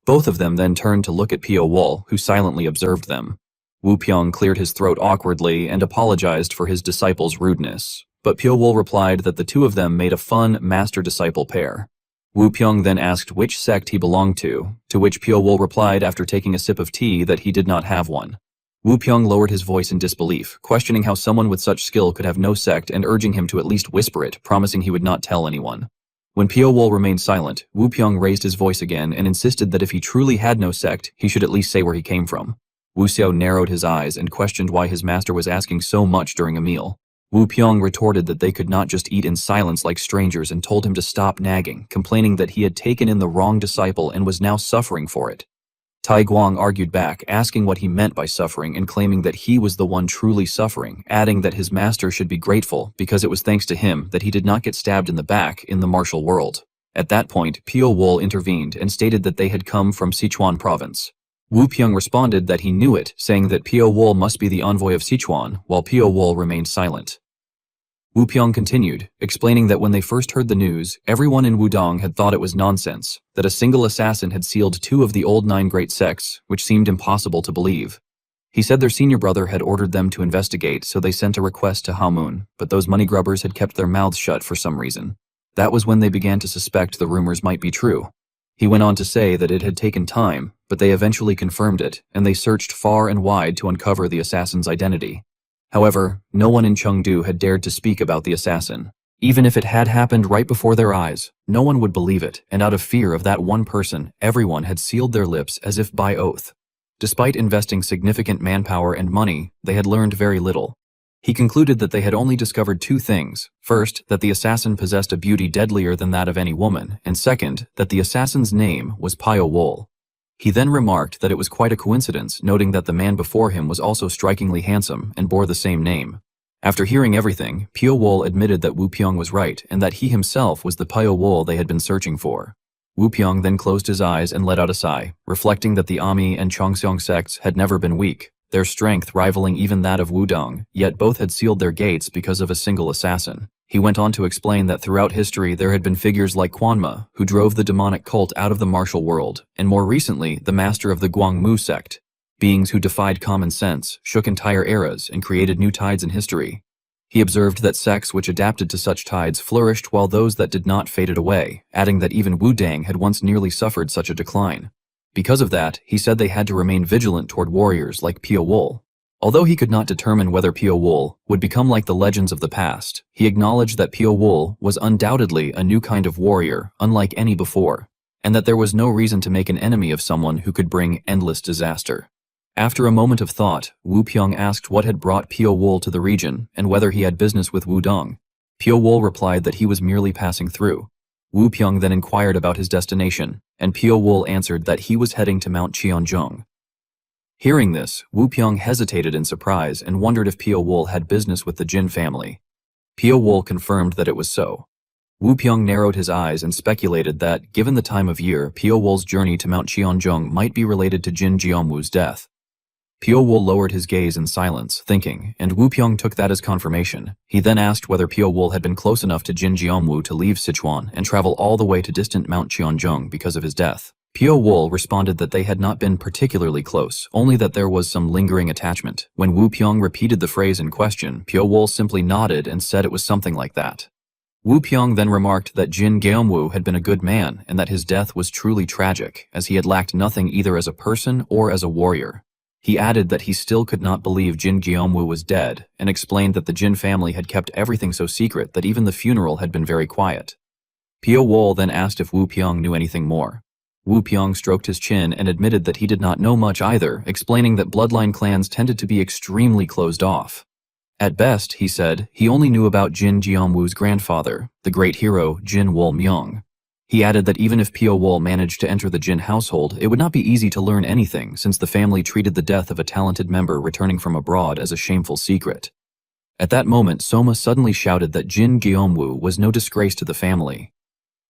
Both of them then turned to look at Pio Wool, who silently observed them. Wu Pyong cleared his throat awkwardly and apologized for his disciple's rudeness. But Pio Wool replied that the two of them made a fun master-disciple pair. Wu Pyong then asked which sect he belonged to which Pio Wool replied after taking a sip of tea that he did not have one. Wu Pyong lowered his voice in disbelief, questioning how someone with such skill could have no sect and urging him to at least whisper it, promising he would not tell anyone. When Pio Wool remained silent, Wu Pyong raised his voice again and insisted that if he truly had no sect, he should at least say where he came from. Wu Xiao narrowed his eyes and questioned why his master was asking so much during a meal. Wu Pyong retorted that they could not just eat in silence like strangers and told him to stop nagging, complaining that he had taken in the wrong disciple and was now suffering for it. Tai Guang argued back, asking what he meant by suffering and claiming that he was the one truly suffering, adding that his master should be grateful because it was thanks to him that he did not get stabbed in the back in the martial world. At that point, Pio Wool intervened and stated that they had come from Sichuan province. Wu Pyong responded that he knew it, saying that Pio Wool must be the envoy of Sichuan, while Pio Wool remained silent. Wu Pyong continued, explaining that when they first heard the news, everyone in Wudong had thought it was nonsense, that a single assassin had sealed 2 of the old 9 great sects, which seemed impossible to believe. He said their senior brother had ordered them to investigate, so they sent a request to Haomun, but those money grubbers had kept their mouths shut for some reason. That was when they began to suspect the rumors might be true. He went on to say that it had taken time, but they eventually confirmed it, and they searched far and wide to uncover the assassin's identity. However, no one in Chengdu had dared to speak about the assassin. Even if it had happened right before their eyes, no one would believe it, and out of fear of that one person, everyone had sealed their lips as if by oath. Despite investing significant manpower and money, they had learned very little. He concluded that they had only discovered two things. First, that the assassin possessed a beauty deadlier than that of any woman, and second, that the assassin's name was Pio Wol. He then remarked that it was quite a coincidence, noting that the man before him was also strikingly handsome and bore the same name. After hearing everything, Pio Wol admitted that Wu Pyong was right and that he himself was the Pio Wol they had been searching for. Wu Pyong then closed his eyes and let out a sigh, reflecting that the Ami and Chongxiang sects had never been weak, their strength rivaling even that of Wudong, yet both had sealed their gates because of a single assassin. He went on to explain that throughout history there had been figures like Quanma, who drove the demonic cult out of the martial world, and more recently, the master of the Guangmu sect. Beings who defied common sense, shook entire eras, and created new tides in history. He observed that sects which adapted to such tides flourished while those that did not faded away, adding that even Wudang had once nearly suffered such a decline. Because of that, he said they had to remain vigilant toward warriors like Pio Wol. Although he could not determine whether Pio Wol would become like the legends of the past, he acknowledged that Pio Wol was undoubtedly a new kind of warrior, unlike any before, and that there was no reason to make an enemy of someone who could bring endless disaster. After a moment of thought, Wu Pyong asked what had brought Pio Wol to the region and whether he had business with Wudong. Pio Wol replied that he was merely passing through. Wu Pyong then inquired about his destination, and Pio Wol answered that he was heading to Mount Qianzhong. Hearing this, Wu Pyong hesitated in surprise and wondered if Pio Wol had business with the Jin family. Pio Wol confirmed that it was so. Wu Pyong narrowed his eyes and speculated that, given the time of year, Pio Wol's journey to Mount Qianzhong might be related to Jin Jianwu's death. Pio Wol lowered his gaze in silence, thinking, and Wu Pyong took that as confirmation. He then asked whether Pio Wol had been close enough to Jin Jianwu to leave Sichuan and travel all the way to distant Mount Qianzhong because of his death. Pio Wol responded that they had not been particularly close, only that there was some lingering attachment. When Wu Pyong repeated the phrase in question, Pio Wol simply nodded and said it was something like that. Wu Pyong then remarked that Jin Jianwu had been a good man and that his death was truly tragic, as he had lacked nothing either as a person or as a warrior. He added that he still could not believe Jin Jianwu was dead, and explained that the Jin family had kept everything so secret that even the funeral had been very quiet. Pio Wol then asked if Wu Pyong knew anything more. Wu Pyong stroked his chin and admitted that he did not know much either, explaining that bloodline clans tended to be extremely closed off. At best, he said, he only knew about Jin Jianwu's grandfather, the great hero Jin Wol Myung. He added that even if Pio Wol managed to enter the Jin household, it would not be easy to learn anything since the family treated the death of a talented member returning from abroad as a shameful secret. At that moment, Soma suddenly shouted that Jin Jianwu was no disgrace to the family.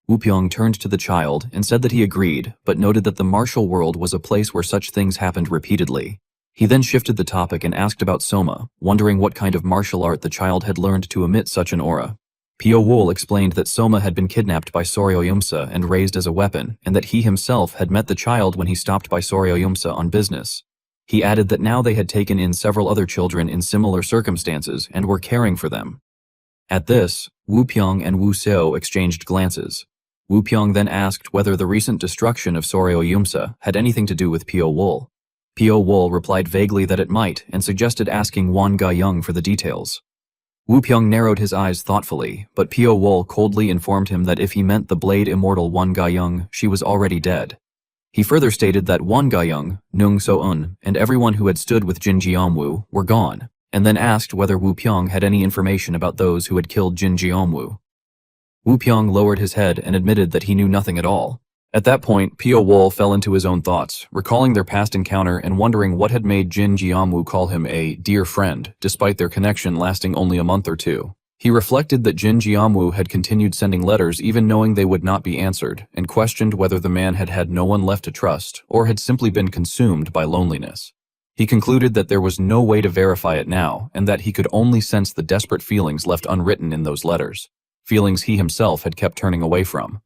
Wu Pyong turned to the child and said that he agreed, but noted that the martial world was a place where such things happened repeatedly. He then shifted the topic and asked about Soma, wondering what kind of martial art the child had learned to emit such an aura. Pio Wol explained that Soma had been kidnapped by Soryoyumsa and raised as a weapon, and that he himself had met the child when he stopped by Soryoyumsa on business. He added that now they had taken in several other children in similar circumstances and were caring for them. At this, Wu Pyong and Wu Seo exchanged glances. Wu Pyong then asked whether the recent destruction of Soryoyumsa had anything to do with Pio Wol. Pio Wol replied vaguely that it might and suggested asking Wan Gayoung for the details. Wu Pyong narrowed his eyes thoughtfully, but Pio Wol coldly informed him that if he meant the blade immortal Wan Gayoung, she was already dead. He further stated that Wan Gayoung, Nung So-un, and everyone who had stood with Jin Jianwu were gone, and then asked whether Wu Pyong had any information about those who had killed Jin Jianwu. Wu Pyong lowered his head and admitted that he knew nothing at all. At that point, Pio Wol fell into his own thoughts, recalling their past encounter and wondering what had made Jin Jianwu call him a dear friend, despite their connection lasting only a month or two. He reflected that Jin Jianwu had continued sending letters even knowing they would not be answered, and questioned whether the man had had no one left to trust, or had simply been consumed by loneliness. He concluded that there was no way to verify it now, and that he could only sense the desperate feelings left unwritten in those letters, feelings he himself had kept turning away from.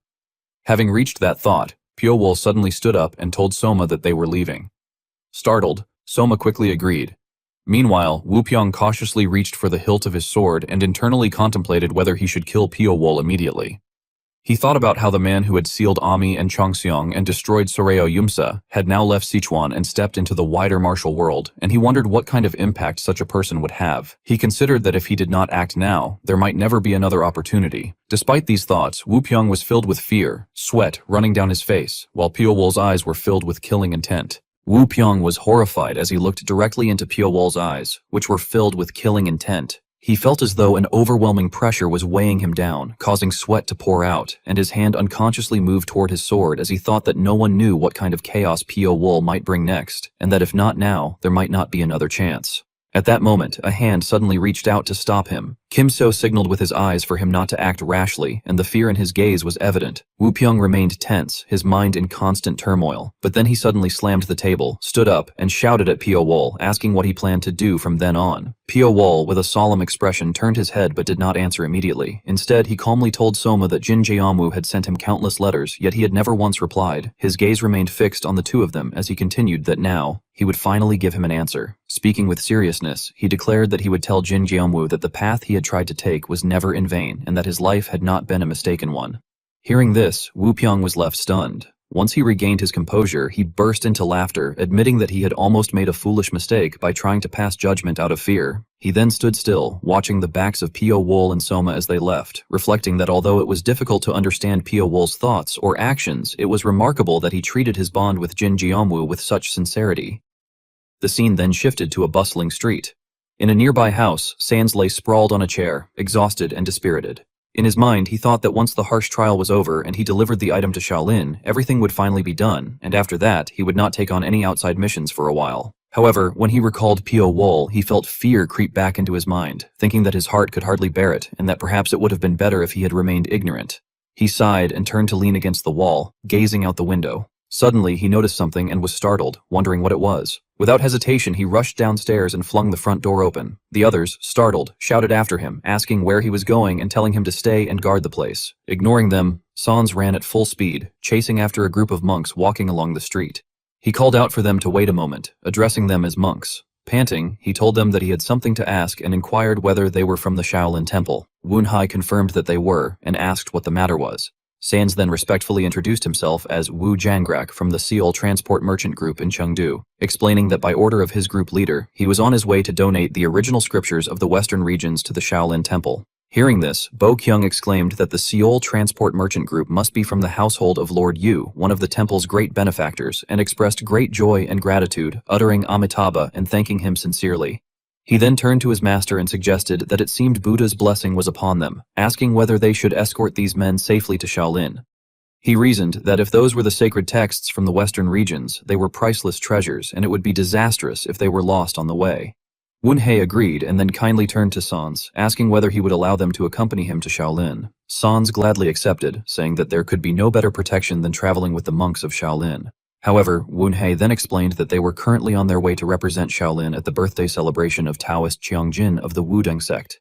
Having reached that thought, Pio Wol suddenly stood up and told Soma that they were leaving. Startled, Soma quickly agreed. Meanwhile, Wu Pyong cautiously reached for the hilt of his sword and internally contemplated whether he should kill Piowol immediately. He thought about how the man who had sealed Ami and Chongseong and destroyed Soreo Yumsa had now left Sichuan and stepped into the wider martial world, and he wondered what kind of impact such a person would have. He considered that if he did not act now, there might never be another opportunity. Despite these thoughts, Wu Pyong was filled with fear, sweat running down his face, while Piowol's eyes were filled with killing intent. Wu Pyong was horrified as he looked directly into Piowol's eyes, which were filled with killing intent. He felt as though an overwhelming pressure was weighing him down, causing sweat to pour out, and his hand unconsciously moved toward his sword as he thought that no one knew what kind of chaos Piowol might bring next, and that if not now, there might not be another chance. At that moment, a hand suddenly reached out to stop him. Kim So signaled with his eyes for him not to act rashly, and the fear in his gaze was evident. Wu Pyong remained tense, his mind in constant turmoil, but then he suddenly slammed the table, stood up, and shouted at Piowol, asking what he planned to do from then on. Piowol, with a solemn expression, turned his head but did not answer immediately. Instead, he calmly told Soma that Jin Jiamu had sent him countless letters, yet he had never once replied. His gaze remained fixed on the two of them as he continued that now, he would finally give him an answer. Speaking with seriousness, he declared that he would tell Jin Jiamu that the path he had tried to take was never in vain and that his life had not been a mistaken one. Hearing this, Wu Pyong was left stunned. Once he regained his composure, he burst into laughter, admitting that he had almost made a foolish mistake by trying to pass judgment out of fear. He then stood still, watching the backs of Piowol and Soma as they left, reflecting that although it was difficult to understand Piowol's thoughts or actions, it was remarkable that he treated his bond with Jin Jiamu with such sincerity. The scene then shifted to a bustling street. In a nearby house, Sans lay sprawled on a chair, exhausted and dispirited. In his mind, he thought that once the harsh trial was over and he delivered the item to Shaolin, everything would finally be done, and after that, he would not take on any outside missions for a while. However, when he recalled Piowol, he felt fear creep back into his mind, thinking that his heart could hardly bear it, and that perhaps it would have been better if he had remained ignorant. He sighed and turned to lean against the wall, gazing out the window. Suddenly, he noticed something and was startled, wondering what it was. Without hesitation, he rushed downstairs and flung the front door open. The others, startled, shouted after him, asking where he was going and telling him to stay and guard the place. Ignoring them, Sans ran at full speed, chasing after a group of monks walking along the street. He called out for them to wait a moment, addressing them as monks. Panting, he told them that he had something to ask and inquired whether they were from the Shaolin Temple. Wu Hai confirmed that they were and asked what the matter was. Sans then respectfully introduced himself as Wu Jangrak from the Seoul Transport Merchant Group in Chengdu, explaining that by order of his group leader, he was on his way to donate the original scriptures of the Western regions to the Shaolin Temple. Hearing this, Bo Kyung exclaimed that the Seoul Transport Merchant Group must be from the household of Lord Yu, one of the temple's great benefactors, and expressed great joy and gratitude, uttering Amitabha and thanking him sincerely. He then turned to his master and suggested that it seemed Buddha's blessing was upon them, asking whether they should escort these men safely to Shaolin. He reasoned that if those were the sacred texts from the Western regions, they were priceless treasures, and it would be disastrous if they were lost on the way. Wunhei agreed and then kindly turned to Sans, asking whether he would allow them to accompany him to Shaolin. Sans gladly accepted, saying that there could be no better protection than traveling with the monks of Shaolin. However, Wunhei then explained that they were currently on their way to represent Shaolin at the birthday celebration of Taoist Qiangjin of the Wudeng sect.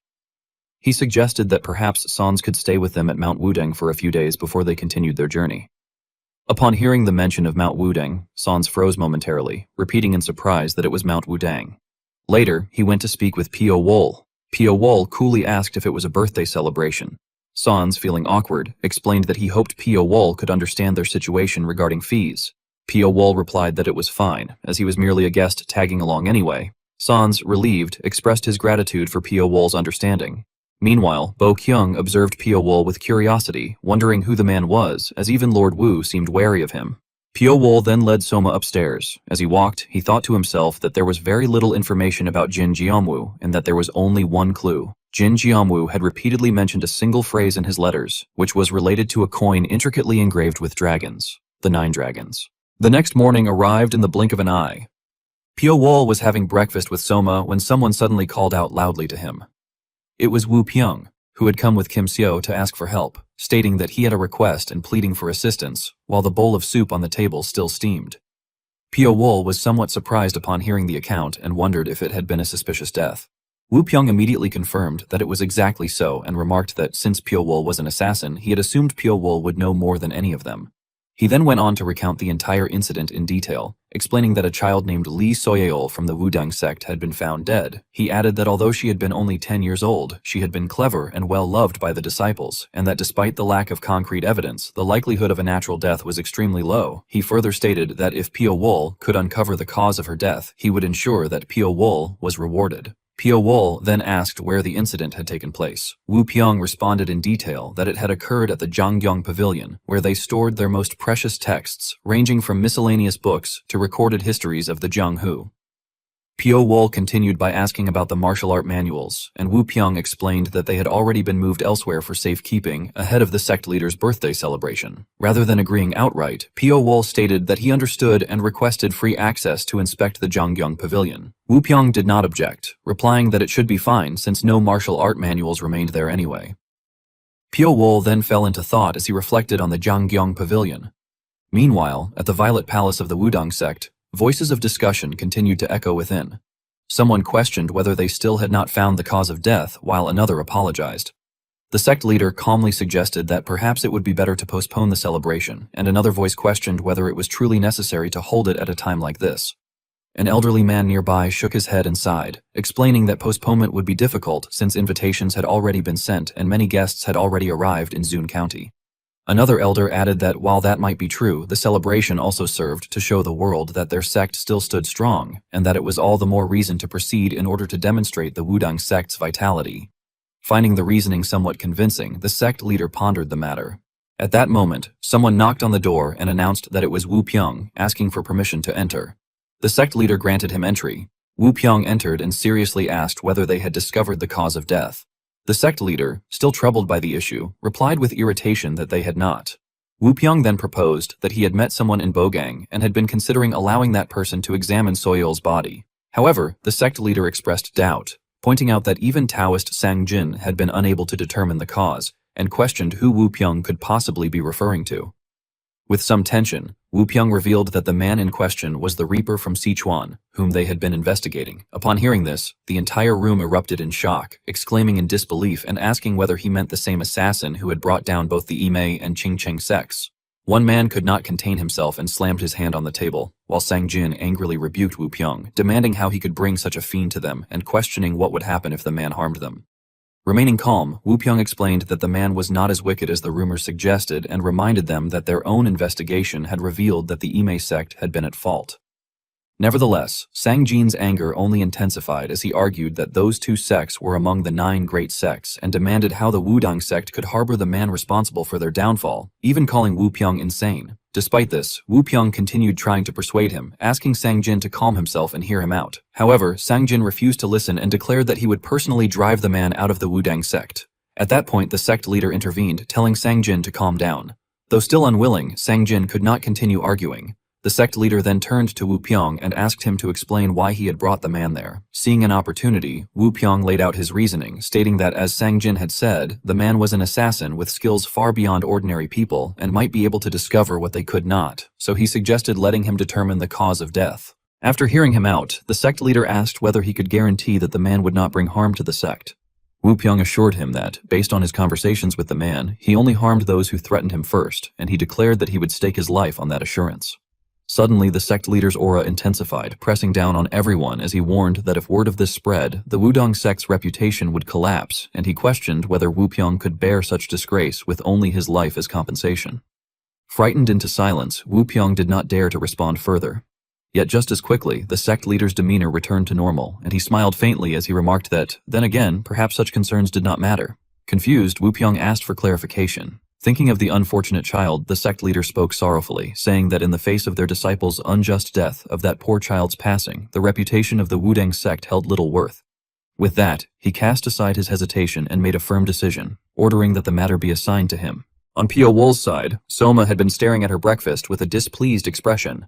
He suggested that perhaps Sans could stay with them at Mount Wudeng for a few days before they continued their journey. Upon hearing the mention of Mount Wudeng, Sans froze momentarily, repeating in surprise that it was Mount Wudang. Later, he went to speak with Piowol. Piowol coolly asked if it was a birthday celebration. Sans, feeling awkward, explained that he hoped Piowol could understand their situation regarding fees. Piowol replied that it was fine, as he was merely a guest tagging along anyway. Sans, relieved, expressed his gratitude for Piowol's understanding. Meanwhile, Bo Kyung observed Piowol with curiosity, wondering who the man was, as even Lord Wu seemed wary of him. Piowol then led Soma upstairs. As he walked, he thought to himself that there was very little information about Jin Jiamu, and that there was only one clue. Jin Jiamu had repeatedly mentioned a single phrase in his letters, which was related to a coin intricately engraved with dragons, the 9 dragons. The next morning arrived in the blink of an eye. Piowol was having breakfast with Soma when someone suddenly called out loudly to him. It was Wu Pyong, who had come with Kim Seo to ask for help, stating that he had a request and pleading for assistance, while the bowl of soup on the table still steamed. Piowol was somewhat surprised upon hearing the account and wondered if it had been a suspicious death. Wu Pyong immediately confirmed that it was exactly so and remarked that since Piowol was an assassin, he had assumed Piowol would know more than any of them. He then went on to recount the entire incident in detail, explaining that a child named Lee Soyeol from the Wudang sect had been found dead. He added that although she had been only 10 years old, she had been clever and well loved by the disciples, and that despite the lack of concrete evidence, the likelihood of a natural death was extremely low. He further stated that if Pio Wol could uncover the cause of her death, he would ensure that Pio Wol was rewarded. Pio Wol then asked where the incident had taken place. Wu Pyong responded in detail that it had occurred at the Zhangyong Pavilion, where they stored their most precious texts, ranging from miscellaneous books to recorded histories of the Jianghu. Pio Wol continued by asking about the martial art manuals, and Wu Pyong explained that they had already been moved elsewhere for safekeeping ahead of the sect leader's birthday celebration. Rather than agreeing outright, Pio Wol stated that he understood and requested free access to inspect the Zhangyong Pavilion. Wu Pyong did not object, replying that it should be fine since no martial art manuals remained there anyway. Pio Wol then fell into thought as he reflected on the Zhangyong Pavilion. Meanwhile, at the Violet Palace of the Wudang sect, voices of discussion continued to echo within. Someone questioned whether they still had not found the cause of death, while another apologized. The sect leader calmly suggested that perhaps it would be better to postpone the celebration, and another voice questioned whether it was truly necessary to hold it at a time like this. An elderly man nearby shook his head and sighed, explaining that postponement would be difficult since invitations had already been sent and many guests had already arrived in Zun County. Another elder added that while that might be true, the celebration also served to show the world that their sect still stood strong, and that it was all the more reason to proceed in order to demonstrate the Wudang sect's vitality. Finding the reasoning somewhat convincing, the sect leader pondered the matter. At that moment, someone knocked on the door and announced that it was Wu Pyong, asking for permission to enter. The sect leader granted him entry. Wu Pyong entered and seriously asked whether they had discovered the cause of death. The sect leader, still troubled by the issue, replied with irritation that they had not. Wu Pyong then proposed that he had met someone in Bogang and had been considering allowing that person to examine Soyeol's body. However, the sect leader expressed doubt, pointing out that even Taoist Sang Jin had been unable to determine the cause, and questioned who Wu Pyong could possibly be referring to. With some tension, Wu Pyong revealed that the man in question was the Reaper from Sichuan, whom they had been investigating. Upon hearing this, the entire room erupted in shock, exclaiming in disbelief and asking whether he meant the same assassin who had brought down both the Yimei and Qingcheng sects. One man could not contain himself and slammed his hand on the table, while Sang Jin angrily rebuked Wu Pyong, demanding how he could bring such a fiend to them and questioning what would happen if the man harmed them. Remaining calm, Wu Pyong explained that the man was not as wicked as the rumors suggested and reminded them that their own investigation had revealed that the Yimei sect had been at fault. Nevertheless, Sang Jin's anger only intensified as he argued that those two sects were among the 9 great sects and demanded how the Wudang sect could harbor the man responsible for their downfall, even calling Wu Pyong insane. Despite this, Wu Pyong continued trying to persuade him, asking Sang Jin to calm himself and hear him out. However, Sang Jin refused to listen and declared that he would personally drive the man out of the Wudang sect. At that point, the sect leader intervened, telling Sang Jin to calm down. Though still unwilling, Sang Jin could not continue arguing. The sect leader then turned to Wu Pyong and asked him to explain why he had brought the man there. Seeing an opportunity, Wu Pyong laid out his reasoning, stating that as Sang Jin had said, the man was an assassin with skills far beyond ordinary people and might be able to discover what they could not, so he suggested letting him determine the cause of death. After hearing him out, the sect leader asked whether he could guarantee that the man would not bring harm to the sect. Wu Pyong assured him that, based on his conversations with the man, he only harmed those who threatened him first, and he declared that he would stake his life on that assurance. Suddenly, the sect leader's aura intensified, pressing down on everyone as he warned that if word of this spread, the Wudang sect's reputation would collapse, and he questioned whether Wu Pyong could bear such disgrace with only his life as compensation. Frightened into silence, Wu Pyong did not dare to respond further. Yet just as quickly, the sect leader's demeanor returned to normal, and he smiled faintly as he remarked that, then again, perhaps such concerns did not matter. Confused, Wu Pyong asked for clarification. Thinking of the unfortunate child, the sect leader spoke sorrowfully, saying that in the face of their disciples' unjust death of that poor child's passing, the reputation of the Wudang sect held little worth. With that, he cast aside his hesitation and made a firm decision, ordering that the matter be assigned to him. On Pio Wol's side, Soma had been staring at her breakfast with a displeased expression.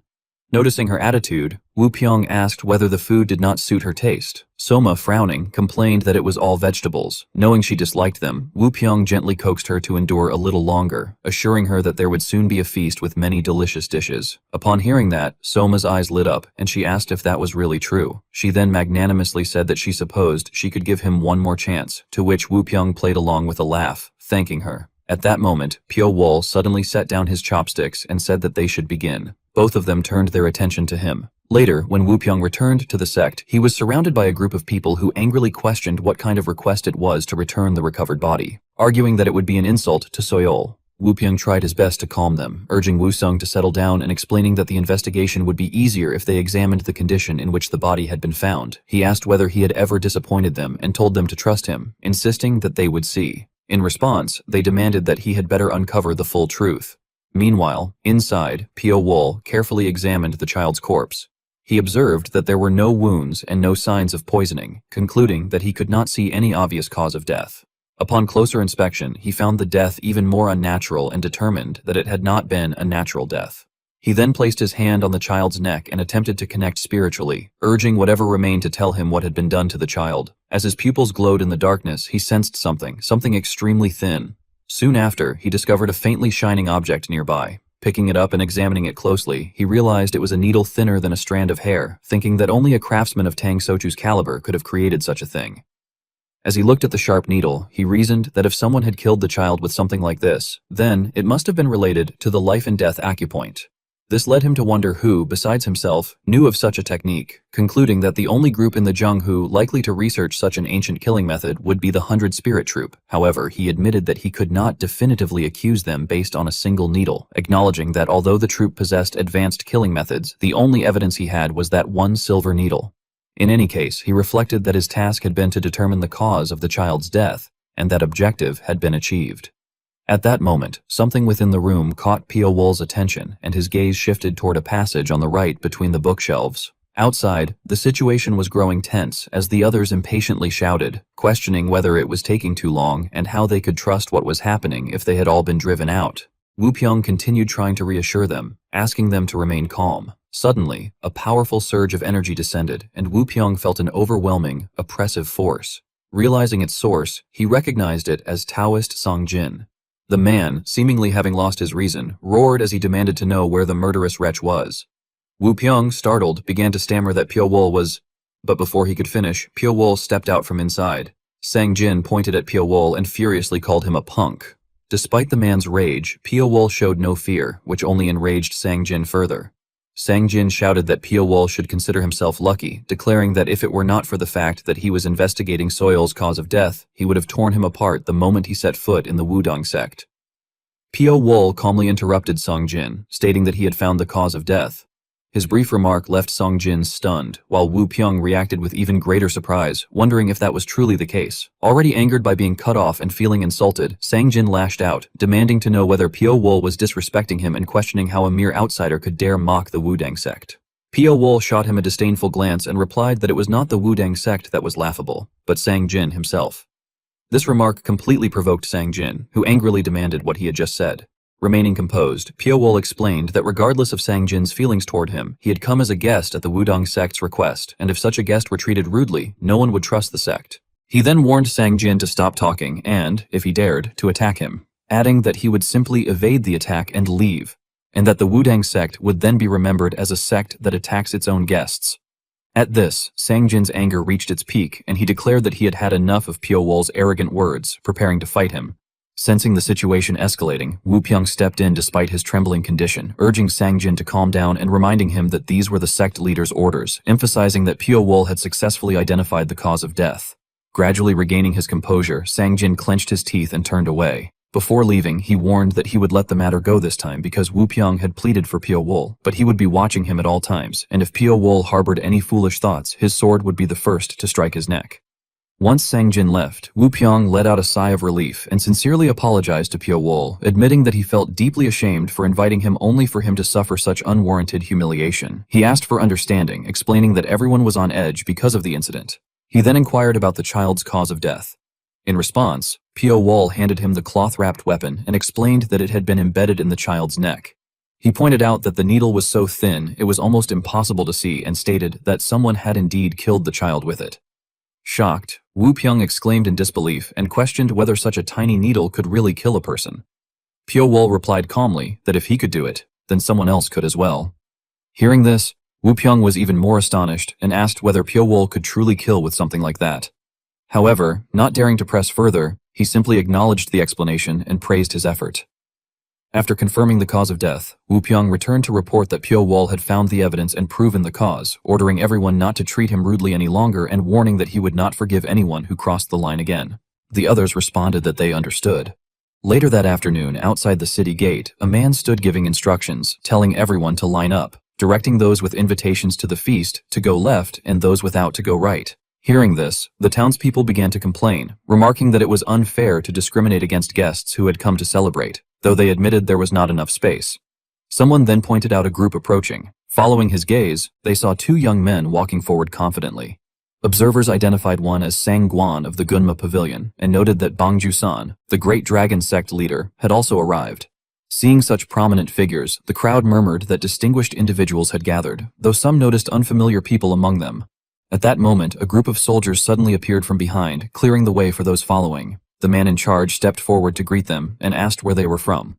Noticing her attitude, Wu Pyong asked whether the food did not suit her taste. Soma, frowning, complained that it was all vegetables. Knowing she disliked them, Wu Pyong gently coaxed her to endure a little longer, assuring her that there would soon be a feast with many delicious dishes. Upon hearing that, Soma's eyes lit up, and she asked if that was really true. She then magnanimously said that she supposed she could give him one more chance, to which Wu Pyong played along with a laugh, thanking her. At that moment, Pio Wol suddenly set down his chopsticks and said that they should begin. Both of them turned their attention to him. Later, when Wu Pyong returned to the sect, he was surrounded by a group of people who angrily questioned what kind of request it was to return the recovered body, arguing that it would be an insult to Soyeol. Wu Pyong tried his best to calm them, urging Wu Sung to settle down and explaining that the investigation would be easier if they examined the condition in which the body had been found. He asked whether he had ever disappointed them and told them to trust him, insisting that they would see. In response, they demanded that he had better uncover the full truth. Meanwhile, inside, Pio Wol carefully examined the child's corpse. He observed that there were no wounds and no signs of poisoning, concluding that he could not see any obvious cause of death. Upon closer inspection, he found the death even more unnatural and determined that it had not been a natural death. He then placed his hand on the child's neck and attempted to connect spiritually, urging whatever remained to tell him what had been done to the child. As his pupils glowed in the darkness, he sensed something extremely thin. Soon after, he discovered a faintly shining object nearby. Picking it up and examining it closely, he realized it was a needle thinner than a strand of hair, thinking that only a craftsman of Tang Sochu's caliber could have created such a thing. As he looked at the sharp needle, he reasoned that if someone had killed the child with something like this, then it must have been related to the life and death acupoint. This led him to wonder who, besides himself, knew of such a technique, concluding that the only group in the Zhenghu likely to research such an ancient killing method would be the 100 Spirit Troop. However, he admitted that he could not definitively accuse them based on a single needle, acknowledging that although the troop possessed advanced killing methods, the only evidence he had was that one silver needle. In any case, he reflected that his task had been to determine the cause of the child's death, and that objective had been achieved. At that moment, something within the room caught Pio Wol's attention, and his gaze shifted toward a passage on the right between the bookshelves. Outside, the situation was growing tense as the others impatiently shouted, questioning whether it was taking too long and how they could trust what was happening if they had all been driven out. Wu Pyong continued trying to reassure them, asking them to remain calm. Suddenly, a powerful surge of energy descended, and Wu Pyong felt an overwhelming, oppressive force. Realizing its source, he recognized it as Taoist Song Jin. The man, seemingly having lost his reason, roared as he demanded to know where the murderous wretch was. Wu Pyong, startled, began to stammer that Pio Wol was... But before he could finish, Pio Wol stepped out from inside. Sang Jin pointed at Pio Wol and furiously called him a punk. Despite the man's rage, Pio Wol showed no fear, which only enraged Sang Jin further. Sang Jin shouted that Pio Wol should consider himself lucky, declaring that if it were not for the fact that he was investigating Soyeol's cause of death, he would have torn him apart the moment he set foot in the Wudong sect. Pio Wol calmly interrupted Song Jin, stating that he had found the cause of death. His brief remark left Song Jin stunned, while Wu Pyong reacted with even greater surprise, wondering if that was truly the case. Already angered by being cut off and feeling insulted, Sang Jin lashed out, demanding to know whether Pio Wol was disrespecting him and questioning how a mere outsider could dare mock the Wudang sect. Pio Wol shot him a disdainful glance and replied that it was not the Wudang sect that was laughable, but Sang Jin himself. This remark completely provoked Sang Jin, who angrily demanded what he had just said. Remaining composed, Pio Wol explained that regardless of Sang Jin's feelings toward him, he had come as a guest at the Wudong sect's request, and if such a guest were treated rudely, no one would trust the sect. He then warned Sang Jin to stop talking and, if he dared, to attack him, adding that he would simply evade the attack and leave, and that the Wudang sect would then be remembered as a sect that attacks its own guests. At this, Sang Jin's anger reached its peak, and he declared that he had had enough of Pio Wol's arrogant words, preparing to fight him. Sensing the situation escalating, Wu Pyong stepped in despite his trembling condition, urging Sang Jin to calm down and reminding him that these were the sect leader's orders, emphasizing that Pio Wol had successfully identified the cause of death. Gradually regaining his composure, Sang Jin clenched his teeth and turned away. Before leaving, he warned that he would let the matter go this time because Wu Pyong had pleaded for Pio Wol, but he would be watching him at all times, and if Pio Wol harbored any foolish thoughts, his sword would be the first to strike his neck. Once Sang Jin left, Wu Pyong let out a sigh of relief and sincerely apologized to Pio Wol, admitting that he felt deeply ashamed for inviting him only for him to suffer such unwarranted humiliation. He asked for understanding, explaining that everyone was on edge because of the incident. He then inquired about the child's cause of death. In response, Pio Wol handed him the cloth-wrapped weapon and explained that it had been embedded in the child's neck. He pointed out that the needle was so thin it was almost impossible to see and stated that someone had indeed killed the child with it. Shocked, Wu Pyong exclaimed in disbelief and questioned whether such a tiny needle could really kill a person. Pio Wol replied calmly that if he could do it, then someone else could as well. Hearing this, Wu Pyong was even more astonished and asked whether Pio Wol could truly kill with something like that. However, not daring to press further, He simply acknowledged the explanation and praised his effort. After confirming the cause of death, Wu Pyong returned to report that Pyo Wol had found the evidence and proven the cause, ordering everyone not to treat him rudely any longer and warning that he would not forgive anyone who crossed the line again. The others responded that they understood. Later that afternoon, outside the city gate, a man stood giving instructions, telling everyone to line up, directing those with invitations to the feast to go left and those without to go right. Hearing this, the townspeople began to complain, remarking that it was unfair to discriminate against guests who had come to celebrate, though they admitted there was not enough space. Someone then pointed out a group approaching. Following his gaze, they saw two young men walking forward confidently. Observers identified one as Sang Guan of the Gunma Pavilion and noted that Bang Jusan, the Great Dragon Sect leader, had also arrived. Seeing such prominent figures, the crowd murmured that distinguished individuals had gathered, though some noticed unfamiliar people among them. At that moment, a group of soldiers suddenly appeared from behind, clearing the way for those following. The man in charge stepped forward to greet them and asked where they were from.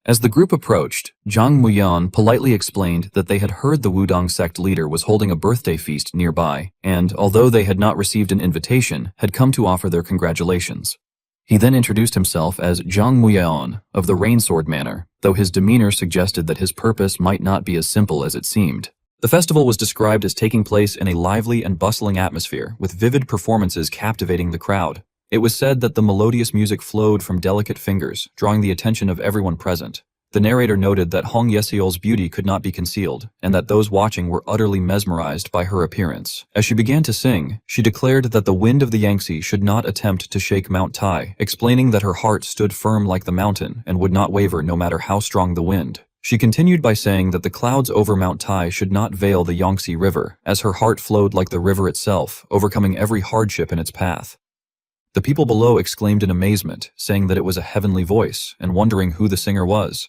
As the group approached, Zhang Muyan politely explained that they had heard the Wudong sect leader was holding a birthday feast nearby, and, although they had not received an invitation, had come to offer their congratulations. He then introduced himself as Zhang Muyan of the Rainsword Manor, though his demeanor suggested that his purpose might not be as simple as it seemed. The festival was described as taking place in a lively and bustling atmosphere, with vivid performances captivating the crowd. It was said that the melodious music flowed from delicate fingers, drawing the attention of everyone present. The narrator noted that Hong Yesiol's beauty could not be concealed, and that those watching were utterly mesmerized by her appearance. As she began to sing, she declared that the wind of the Yangtze should not attempt to shake Mount Tai, explaining that her heart stood firm like the mountain and would not waver no matter how strong the wind. She continued by saying that the clouds over Mount Tai should not veil the Yangtze River, as her heart flowed like the river itself, overcoming every hardship in its path. The people below exclaimed in amazement, saying that it was a heavenly voice, and wondering who the singer was.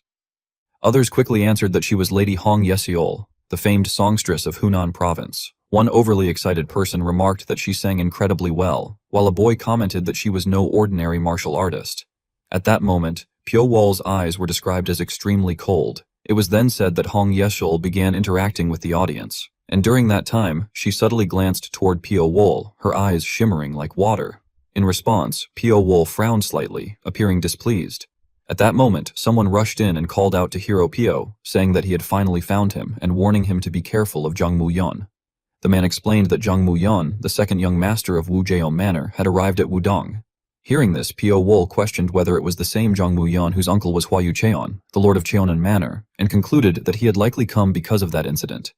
Others quickly answered that she was Lady Hong Yesiol, the famed songstress of Hunan Province. One overly excited person remarked that she sang incredibly well, while a boy commented that she was no ordinary martial artist. At that moment, Pyo Wol's eyes were described as extremely cold. It was then said that Hong Yeshul began interacting with the audience, and during that time, she subtly glanced toward Pyo Wol, her eyes shimmering like water. In response, Pyo Wol frowned slightly, appearing displeased. At that moment, someone rushed in and called out to Hero Pyo, saying that he had finally found him and warning him to be careful of Zhang Muyan. The man explained that Zhang Muyan, the second young master of Wu Jiao Manor, had arrived at Wudong. Hearing this, Pyo Wol questioned whether it was the same Zhang Muyan whose uncle was Huayu Cheon, the lord of Cheonan Manor, and concluded that he had likely come because of that incident.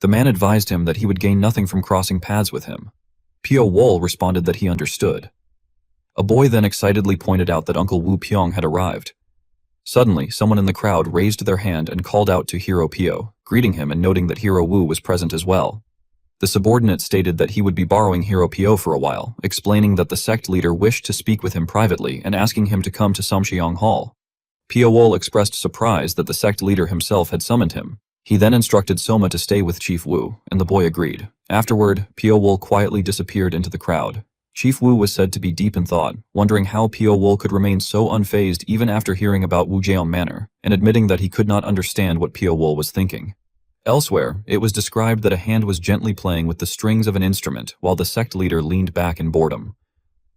The man advised him that he would gain nothing from crossing paths with him. Pyo Wol responded that he understood. A boy then excitedly pointed out that Uncle Wu Pyong had arrived. Suddenly, someone in the crowd raised their hand and called out to Hero Pyo, greeting him and noting that Hero Wu was present as well. The subordinate stated that he would be borrowing Hero Pyo for a while, explaining that the sect leader wished to speak with him privately and asking him to come to Samshiang Hall. Pyo Wol expressed surprise that the sect leader himself had summoned him. He then instructed Soma to stay with Chief Wu, and the boy agreed. Afterward, Pyo Wol quietly disappeared into the crowd. Chief Wu was said to be deep in thought, wondering how Pyo Wol could remain so unfazed even after hearing about Wu Jiao Manor, and admitting that he could not understand what Pyo Wol was thinking. Elsewhere, it was described that a hand was gently playing with the strings of an instrument while the sect leader leaned back in boredom.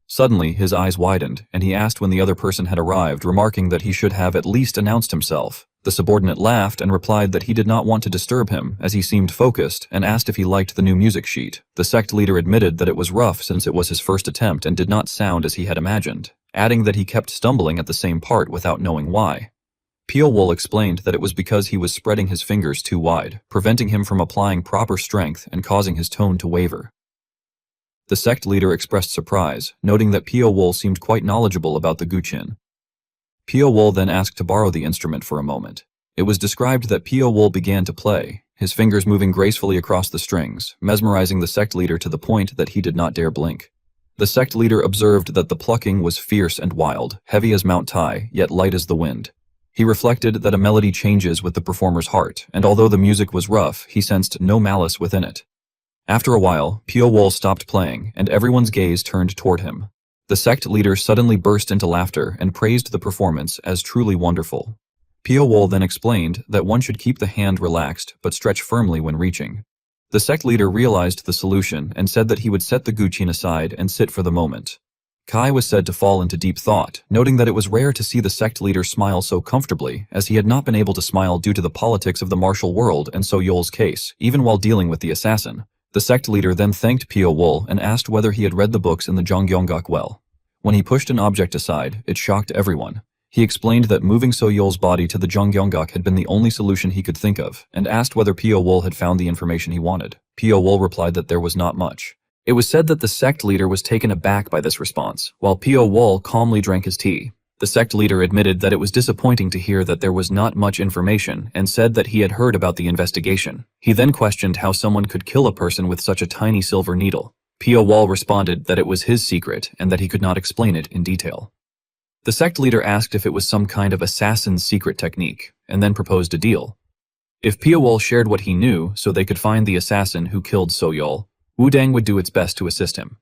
Suddenly, his eyes widened, and he asked when the other person had arrived, remarking that he should have at least announced himself. The subordinate laughed and replied that he did not want to disturb him, as he seemed focused, and asked if he liked the new music sheet. The sect leader admitted that it was rough since it was his first attempt and did not sound as he had imagined, adding that he kept stumbling at the same part without knowing why. Pyo Wol explained that it was because he was spreading his fingers too wide, preventing him from applying proper strength and causing his tone to waver. The sect leader expressed surprise, noting that Pyo Wol seemed quite knowledgeable about the guqin. Pyo Wol then asked to borrow the instrument for a moment. It was described that Pyo Wol began to play, his fingers moving gracefully across the strings, mesmerizing the sect leader to the point that he did not dare blink. The sect leader observed that the plucking was fierce and wild, heavy as Mount Tai, yet light as the wind. He reflected that a melody changes with the performer's heart, and although the music was rough, he sensed no malice within it. After a while, Pyo Wol stopped playing, and everyone's gaze turned toward him. The sect leader suddenly burst into laughter and praised the performance as truly wonderful. Pyo Wol then explained that one should keep the hand relaxed but stretch firmly when reaching. The sect leader realized the solution and said that he would set the guqin aside and sit for the moment. Kai was said to fall into deep thought, noting that it was rare to see the sect leader smile so comfortably, as he had not been able to smile due to the politics of the martial world and So Yol's case, even while dealing with the assassin. The sect leader then thanked Pio Wol and asked whether he had read the books in the Jonggyeonggak well. When he pushed an object aside, it shocked everyone. He explained that moving So Yol's body to the Jonggyeonggak had been the only solution he could think of, and asked whether Pio Wol had found the information he wanted. Pio Wol replied that there was not much. It was said that the sect leader was taken aback by this response, while Pio Wol calmly drank his tea. The sect leader admitted that it was disappointing to hear that there was not much information and said that he had heard about the investigation. He then questioned how someone could kill a person with such a tiny silver needle. Pio Wol responded that it was his secret and that he could not explain it in detail. The sect leader asked if it was some kind of assassin's secret technique, and then proposed a deal. If Pio Wol shared what he knew so they could find the assassin who killed So Yol, Wudang would do its best to assist him.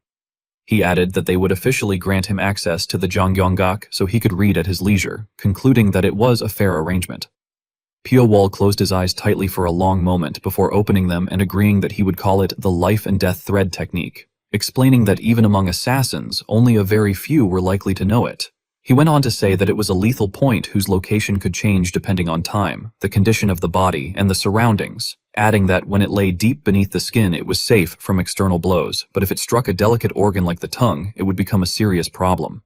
He added that they would officially grant him access to the Jonggyeonggak so he could read at his leisure, concluding that it was a fair arrangement. Pio Wol closed his eyes tightly for a long moment before opening them and agreeing that he would call it the life and death thread technique, explaining that even among assassins, only a very few were likely to know it. He went on to say that it was a lethal point whose location could change depending on time, the condition of the body, and the surroundings, adding that when it lay deep beneath the skin it was safe from external blows, but if it struck a delicate organ like the tongue, it would become a serious problem.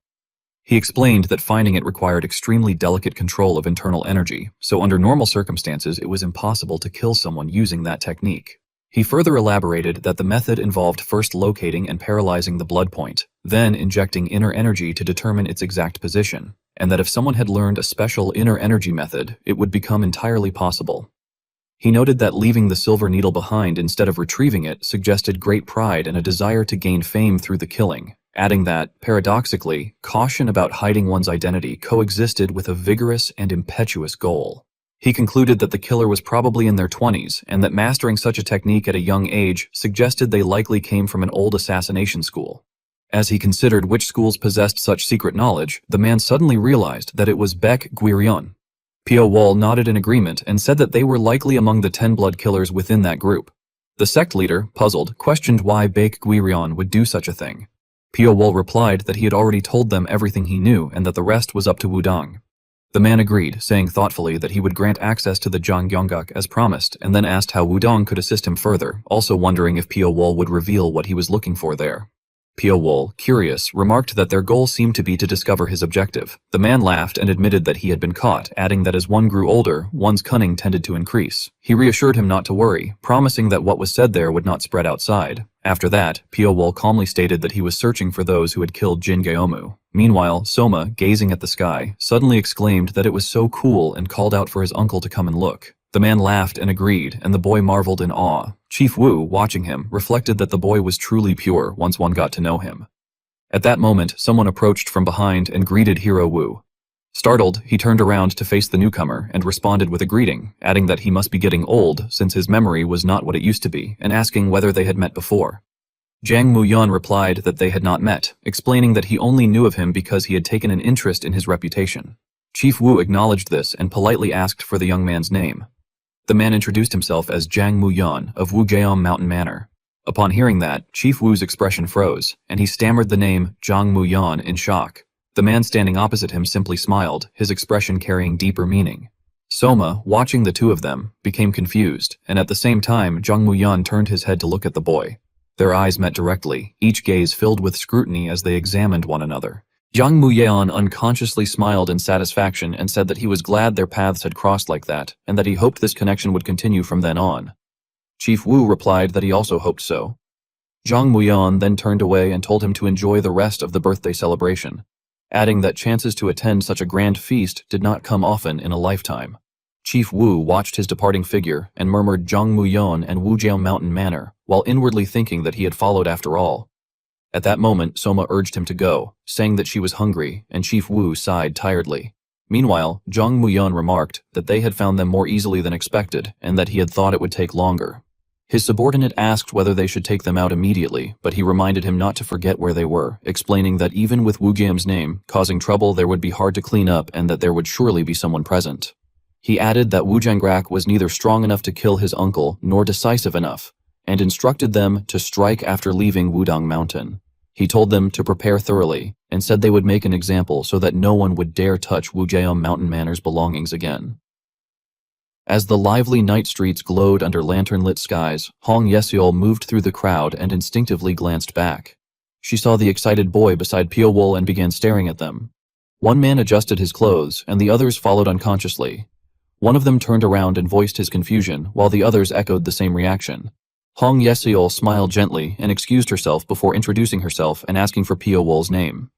He explained that finding it required extremely delicate control of internal energy, so under normal circumstances it was impossible to kill someone using that technique. He further elaborated that the method involved first locating and paralyzing the blood point, then injecting inner energy to determine its exact position, and that if someone had learned a special inner energy method, it would become entirely possible. He noted that leaving the silver needle behind instead of retrieving it suggested great pride and a desire to gain fame through the killing, adding that, paradoxically, caution about hiding one's identity coexisted with a vigorous and impetuous goal. He concluded that the killer was probably in their 20s and that mastering such a technique at a young age suggested they likely came from an old assassination school. As he considered which schools possessed such secret knowledge, the man suddenly realized that it was Baek Guiryeon. Pio Wol nodded in agreement and said that they were likely among the 10 blood killers within that group. The sect leader, puzzled, questioned why Baek Guiryeon would do such a thing. Pio Wol replied that he had already told them everything he knew and that the rest was up to Wudang. The man agreed, saying thoughtfully that he would grant access to the Jonggyeonggak as promised, and then asked how Wudang could assist him further, also wondering if Pio Wol would reveal what he was looking for there. Pio Wol, curious, remarked that their goal seemed to be to discover his objective. The man laughed and admitted that he had been caught, adding that as one grew older, one's cunning tended to increase. He reassured him not to worry, promising that what was said there would not spread outside. After that, Pio Wol calmly stated that he was searching for those who had killed Jin Geomu. Meanwhile, Soma, gazing at the sky, suddenly exclaimed that it was so cool and called out for his uncle to come and look. The man laughed and agreed, and the boy marveled in awe. Chief Wu, watching him, reflected that the boy was truly pure once one got to know him. At that moment, someone approached from behind and greeted Hero Wu. Startled, he turned around to face the newcomer and responded with a greeting, adding that he must be getting old since his memory was not what it used to be, and asking whether they had met before. Jang Muyan replied that they had not met, explaining that he only knew of him because he had taken an interest in his reputation. Chief Wu acknowledged this and politely asked for the young man's name. The man introduced himself as Jang Muyan of Wujeom Mountain Manor. Upon hearing that, Chief Wu's expression froze, and he stammered the name Jang Muyan in shock. The man standing opposite him simply smiled, his expression carrying deeper meaning. Soma, watching the two of them, became confused, and at the same time Jang Muyan turned his head to look at the boy. Their eyes met directly, each gaze filled with scrutiny as they examined one another. Jang Muyan unconsciously smiled in satisfaction and said that he was glad their paths had crossed like that, and that he hoped this connection would continue from then on. Chief Wu replied that he also hoped so. Jang Muyan then turned away and told him to enjoy the rest of the birthday celebration, adding that chances to attend such a grand feast did not come often in a lifetime. Chief Wu watched his departing figure and murmured Jang Muyan and Wujeom Mountain Manor, while inwardly thinking that he had followed after all. At that moment, Soma urged him to go, saying that she was hungry, and Chief Wu sighed tiredly. Meanwhile, Jang Muyan remarked that they had found them more easily than expected, and that he had thought it would take longer. His subordinate asked whether they should take them out immediately, but he reminded him not to forget where they were, explaining that even with Wujeom's name causing trouble there would be hard to clean up and that there would surely be someone present. He added that Wujangrak was neither strong enough to kill his uncle nor decisive enough, and instructed them to strike after leaving Wudang Mountain. He told them to prepare thoroughly, and said they would make an example so that no one would dare touch Wujeom Mountain Manor's belongings again. As the lively night streets glowed under lantern-lit skies, Hong Yeseol moved through the crowd and instinctively glanced back. She saw the excited boy beside Pio-wol and began staring at them. One man adjusted his clothes, and the others followed unconsciously. One of them turned around and voiced his confusion, while the others echoed the same reaction. Hong Yeseol smiled gently and excused herself before introducing herself and asking for Pio-wol's name.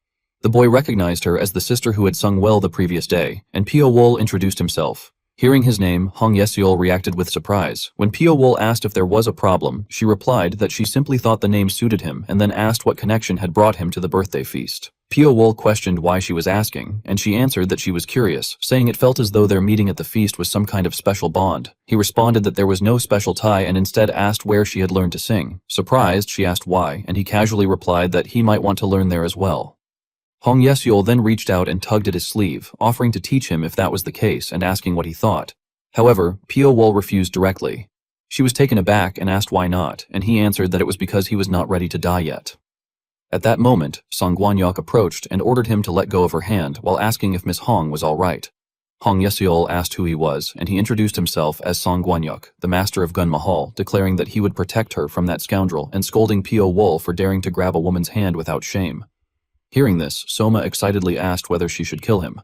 The boy recognized her as the sister who had sung well the previous day, and Pio-wol introduced himself. Hearing his name, Hong Yeseol reacted with surprise. When Pio-wol asked if there was a problem, she replied that she simply thought the name suited him and then asked what connection had brought him to the birthday feast. Pio-wol questioned why she was asking, and she answered that she was curious, saying it felt as though their meeting at the feast was some kind of special bond. He responded that there was no special tie and instead asked where she had learned to sing. Surprised, she asked why, and he casually replied that he might want to learn there as well. Hong Yeseol then reached out and tugged at his sleeve, offering to teach him if that was the case and asking what he thought. However, Pio-wol refused directly. She was taken aback and asked why not, and he answered that it was because he was not ready to die yet. At that moment, Song Guanyok approached and ordered him to let go of her hand while asking if Miss Hong was all right. Hong Yeseol asked who he was, and he introduced himself as Song Guanyok, the master of Gun Mahal, declaring that he would protect her from that scoundrel and scolding Pio-wol for daring to grab a woman's hand without shame. Hearing this, Soma excitedly asked whether she should kill him.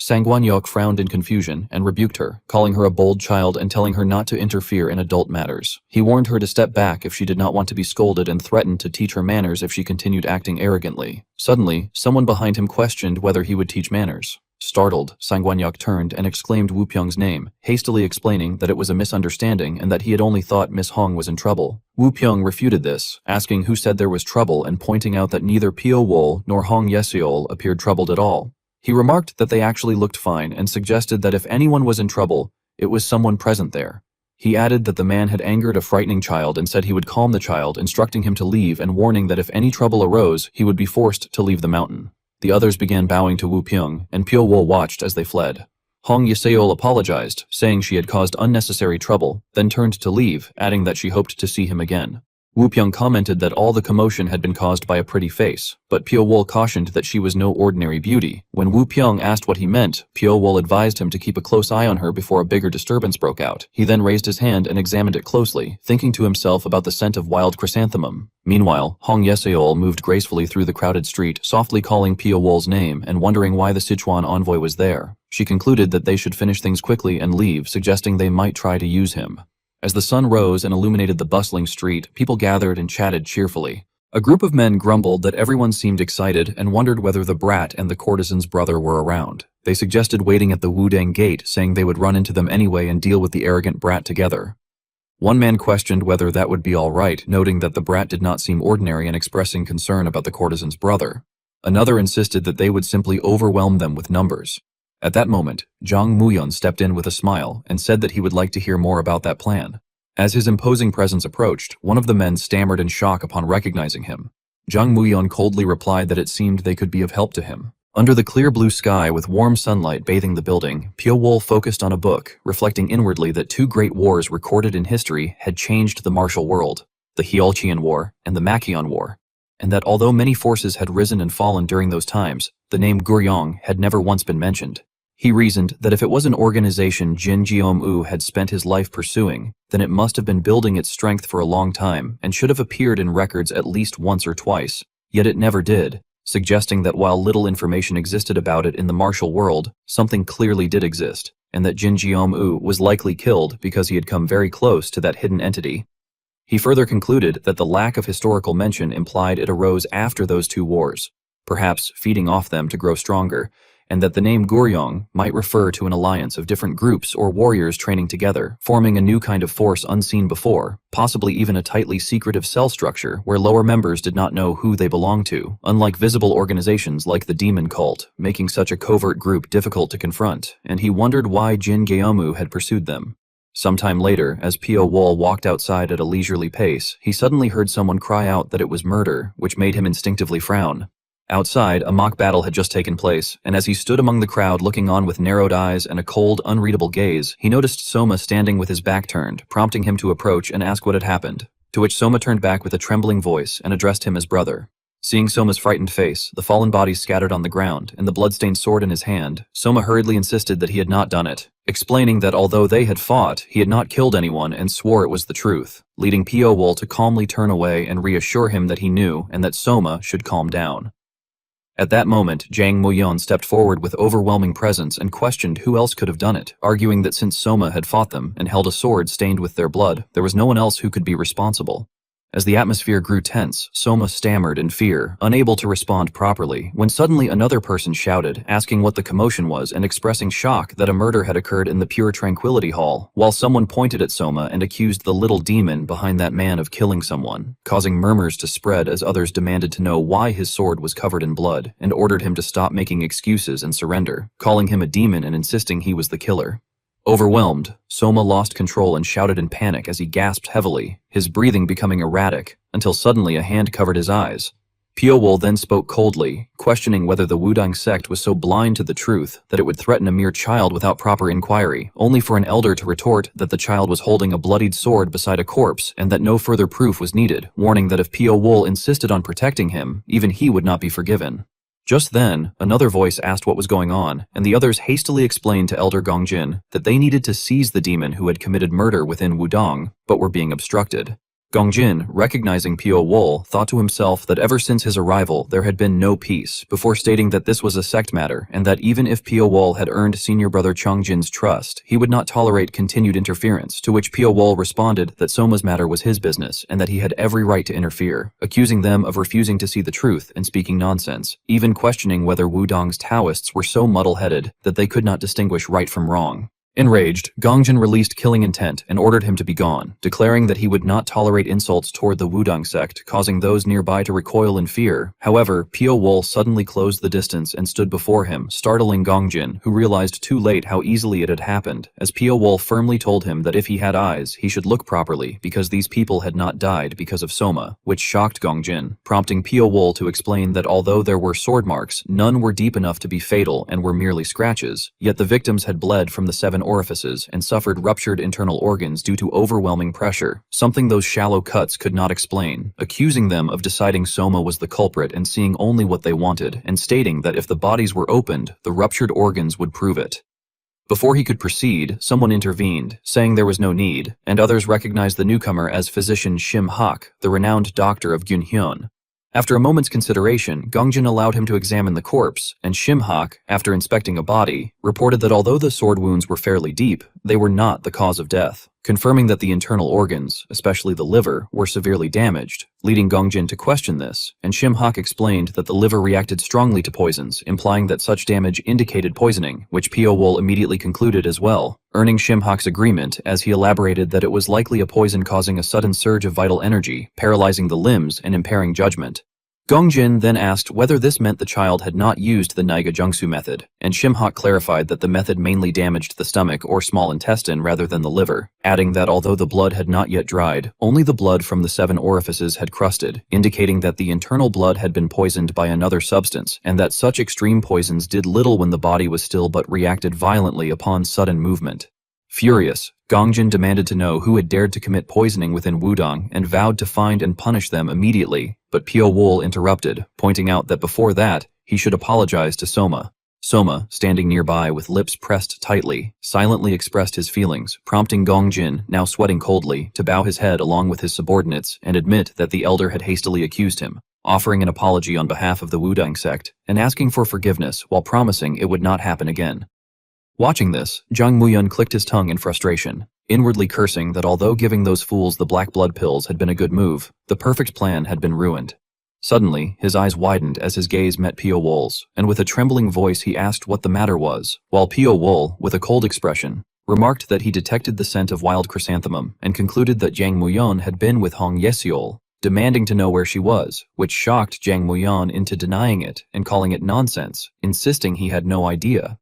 Sangwanyok frowned in confusion and rebuked her, calling her a bold child and telling her not to interfere in adult matters. He warned her to step back if she did not want to be scolded and threatened to teach her manners if she continued acting arrogantly. Suddenly, someone behind him questioned whether he would teach manners. Startled, Sangwanyok turned and exclaimed Wu Pyong's name, hastily explaining that it was a misunderstanding and that he had only thought Miss Hong was in trouble. Wu Pyong refuted this, asking who said there was trouble and pointing out that neither Pio-wol nor Hong Yeseol appeared troubled at all. He remarked that they actually looked fine and suggested that if anyone was in trouble, it was someone present there. He added that the man had angered a frightening child and said he would calm the child, instructing him to leave and warning that if any trouble arose, he would be forced to leave the mountain. The others began bowing to Wu Pyong, and Pio-wol watched as they fled. Hong Yeseol apologized, saying she had caused unnecessary trouble, then turned to leave, adding that she hoped to see him again. Wu Pyong commented that all the commotion had been caused by a pretty face, but Pio-wol cautioned that she was no ordinary beauty. When Wu Pyong asked what he meant, Pio-wol advised him to keep a close eye on her before a bigger disturbance broke out. He then raised his hand and examined it closely, thinking to himself about the scent of wild chrysanthemum. Meanwhile, Hong Yeseol moved gracefully through the crowded street, softly calling Pio-wol's name and wondering why the Sichuan envoy was there. She concluded that they should finish things quickly and leave, suggesting they might try to use him. As the sun rose and illuminated the bustling street, people gathered and chatted cheerfully. A group of men grumbled that everyone seemed excited and wondered whether the brat and the courtesan's brother were around. They suggested waiting at the Wudang gate, saying they would run into them anyway and deal with the arrogant brat together. One man questioned whether that would be all right, noting that the brat did not seem ordinary and expressing concern about the courtesan's brother. Another insisted that they would simply overwhelm them with numbers. At that moment, Zhang Muyon stepped in with a smile and said that he would like to hear more about that plan. As his imposing presence approached, one of the men stammered in shock upon recognizing him. Zhang Muyon coldly replied that it seemed they could be of help to him. Under the clear blue sky with warm sunlight bathing the building, Pio-wol focused on a book, reflecting inwardly that two great wars recorded in history had changed the martial world, the Heolchian War and the Makian War, and that although many forces had risen and fallen during those times, the name Guryong had never once been mentioned. He reasoned that if it was an organization Jin Jeom-u had spent his life pursuing, then it must have been building its strength for a long time and should have appeared in records at least once or twice, yet it never did, suggesting that while little information existed about it in the martial world, something clearly did exist, and that Jin Jeom-u was likely killed because he had come very close to that hidden entity. He further concluded that the lack of historical mention implied it arose after those two wars, perhaps feeding off them to grow stronger, and that the name Guryong might refer to an alliance of different groups or warriors training together, forming a new kind of force unseen before, possibly even a tightly secretive cell structure where lower members did not know who they belonged to, unlike visible organizations like the demon cult, making such a covert group difficult to confront, and he wondered why Jin Geomu had pursued them. Sometime later, as Pio-wol walked outside at a leisurely pace, he suddenly heard someone cry out that it was murder, which made him instinctively frown. Outside, a mock battle had just taken place, and as he stood among the crowd looking on with narrowed eyes and a cold, unreadable gaze, he noticed Soma standing with his back turned, prompting him to approach and ask what had happened, to which Soma turned back with a trembling voice and addressed him as brother. Seeing Soma's frightened face, the fallen bodies scattered on the ground, and the blood-stained sword in his hand, Soma hurriedly insisted that he had not done it, explaining that although they had fought, he had not killed anyone and swore it was the truth, leading Pyo-wol to calmly turn away and reassure him that he knew and that Soma should calm down. At that moment, Jang Mo-yeon stepped forward with overwhelming presence and questioned who else could have done it, arguing that since Soma had fought them and held a sword stained with their blood, there was no one else who could be responsible. As the atmosphere grew tense, Soma stammered in fear, unable to respond properly, when suddenly another person shouted, asking what the commotion was and expressing shock that a murder had occurred in the Pure Tranquility Hall, while someone pointed at Soma and accused the little demon behind that man of killing someone, causing murmurs to spread as others demanded to know why his sword was covered in blood, and ordered him to stop making excuses and surrender, calling him a demon and insisting he was the killer. Overwhelmed, Soma lost control and shouted in panic as he gasped heavily, his breathing becoming erratic, until suddenly a hand covered his eyes. Pyo-wol then spoke coldly, questioning whether the Wudang sect was so blind to the truth that it would threaten a mere child without proper inquiry, only for an elder to retort that the child was holding a bloodied sword beside a corpse and that no further proof was needed, warning that if Pyo-wol insisted on protecting him, even he would not be forgiven. Just then, another voice asked what was going on, and the others hastily explained to Elder Gongjin that they needed to seize the demon who had committed murder within Wudang, but were being obstructed. Gongjin, recognizing Pyo-wol, thought to himself that ever since his arrival there had been no peace, before stating that this was a sect matter, and that even if Pyo-wol had earned senior brother Chongjin's trust, he would not tolerate continued interference, to which Pyo-wol responded that Soma's matter was his business, and that he had every right to interfere, accusing them of refusing to see the truth and speaking nonsense, even questioning whether Wudang's Taoists were so muddle-headed that they could not distinguish right from wrong. Enraged, Gongjin released killing intent and ordered him to be gone, declaring that he would not tolerate insults toward the Wudang sect, causing those nearby to recoil in fear. However, Pyo-wol suddenly closed the distance and stood before him, startling Gongjin, who realized too late how easily it had happened, as Pyo-wol firmly told him that if he had eyes, he should look properly, because these people had not died because of Soma, which shocked Gongjin, prompting Pyo-wol to explain that although there were sword marks, none were deep enough to be fatal and were merely scratches, yet the victims had bled from the 7 orifices and suffered ruptured internal organs due to overwhelming pressure, something those shallow cuts could not explain, accusing them of deciding Soma was the culprit and seeing only what they wanted, and stating that if the bodies were opened, the ruptured organs would prove it. Before he could proceed, someone intervened, saying there was no need, and others recognized the newcomer as physician Shim Hak, the renowned doctor of Gyunhyun. After a moment's consideration, Gongjin allowed him to examine the corpse, and Shim Hak, after inspecting a body, reported that although the sword wounds were fairly deep, they were not the cause of death, confirming that the internal organs, especially the liver, were severely damaged, leading Gongjin to question this, and Shim Hak explained that the liver reacted strongly to poisons, implying that such damage indicated poisoning, which Pyo-wol immediately concluded as well, earning Shim Hak's agreement as he elaborated that it was likely a poison causing a sudden surge of vital energy, paralyzing the limbs and impairing judgment. Gongjin then asked whether this meant the child had not used the Naiga Jungsu method, and Shim Hak clarified that the method mainly damaged the stomach or small intestine rather than the liver, adding that although the blood had not yet dried, only the blood from the 7 orifices had crusted, indicating that the internal blood had been poisoned by another substance, and that such extreme poisons did little when the body was still but reacted violently upon sudden movement. Furious, Gongjin demanded to know who had dared to commit poisoning within Wudang and vowed to find and punish them immediately, but Pyo-wol interrupted, pointing out that before that, he should apologize to Soma. Soma, standing nearby with lips pressed tightly, silently expressed his feelings, prompting Gongjin, now sweating coldly, to bow his head along with his subordinates and admit that the elder had hastily accused him, offering an apology on behalf of the Wudang sect, and asking for forgiveness while promising it would not happen again. Watching this, Jang Mo-yeon clicked his tongue in frustration, inwardly cursing that although giving those fools the black blood pills had been a good move, the perfect plan had been ruined. Suddenly, his eyes widened as his gaze met Pyo-wol's, and with a trembling voice he asked what the matter was, while Pyo-wol, with a cold expression, remarked that he detected the scent of wild chrysanthemum and concluded that Jang Mo-yeon had been with Hong Yeseol, demanding to know where she was, which shocked Jang Mo-yeon into denying it and calling it nonsense, insisting he had no idea.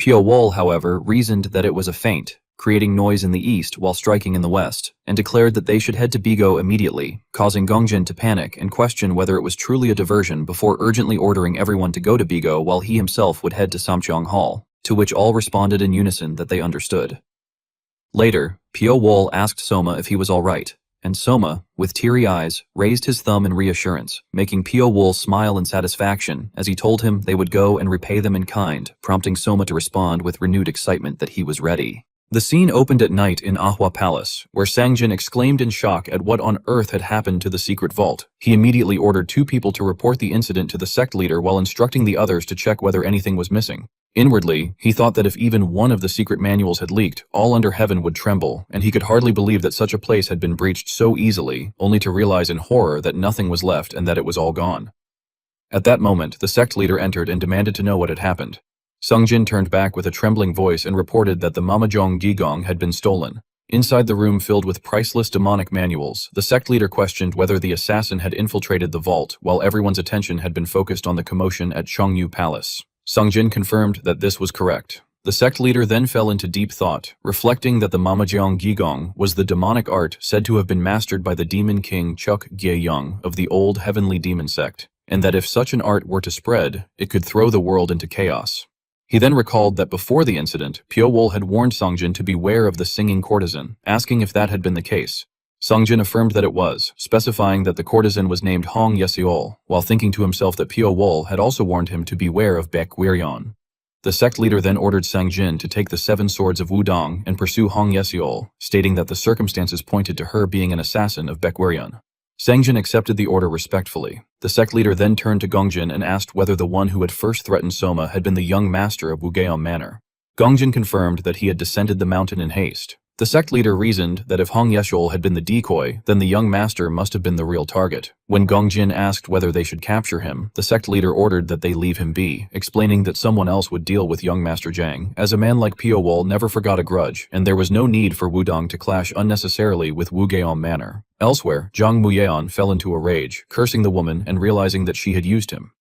Pyo-wol, however, reasoned that it was a feint, creating noise in the east while striking in the west, and declared that they should head to Bigo immediately, causing Gongjin to panic and question whether it was truly a diversion before urgently ordering everyone to go to Bigo while he himself would head to Samcheong Hall, to which all responded in unison that they understood. Later, Pyo-wol asked Soma if he was all right, and Soma, with teary eyes, raised his thumb in reassurance, making Pio Wool smile in satisfaction as he told him they would go and repay them in kind, prompting Soma to respond with renewed excitement that he was ready. The scene opened at night in Ahwa Palace, where Sangjin exclaimed in shock at what on earth had happened to the secret vault. He immediately ordered 2 people to report the incident to the sect leader while instructing the others to check whether anything was missing. Inwardly, he thought that if even one of the secret manuals had leaked, all under heaven would tremble, and he could hardly believe that such a place had been breached so easily, only to realize in horror that nothing was left and that it was all gone. At that moment, the sect leader entered and demanded to know what had happened. Sungjin turned back with a trembling voice and reported that the Mamajong Gigong had been stolen. Inside the room filled with priceless demonic manuals, the sect leader questioned whether the assassin had infiltrated the vault while everyone's attention had been focused on the commotion at Chongyu Palace. Sungjin confirmed that this was correct. The sect leader then fell into deep thought, reflecting that the Mamajong Gigong was the demonic art said to have been mastered by the demon king Chuk Gye-young of the old heavenly demon sect, and that if such an art were to spread, it could throw the world into chaos. He then recalled that before the incident, Pyo Wol had warned Sungjin to beware of the singing courtesan, asking if that had been the case. Sungjin affirmed that it was, specifying that the courtesan was named Hong Yeseol, while thinking to himself that Pyo Wol had also warned him to beware of Baek Wiryeon. The sect leader then ordered Sangjin to take the 7 swords of Wudong and pursue Hong Yeseol, stating that the circumstances pointed to her being an assassin of Baek Wiryeon. Sangjin accepted the order respectfully. The sect leader then turned to Gongjin and asked whether the one who had first threatened Soma had been the young master of Wugeom Manor. Gongjin confirmed that he had descended the mountain in haste. The sect leader reasoned that if Hong Yeseol had been the decoy, then the young master must have been the real target. When Gongjin asked whether they should capture him, the sect leader ordered that they leave him be, explaining that someone else would deal with young Master Jang, as a man like Pyo Wol never forgot a grudge, and there was no need for Wudong to clash unnecessarily with Wugeom Manor. Elsewhere, Zhang Muyeon fell into a rage, cursing the woman and realizing that she had used him.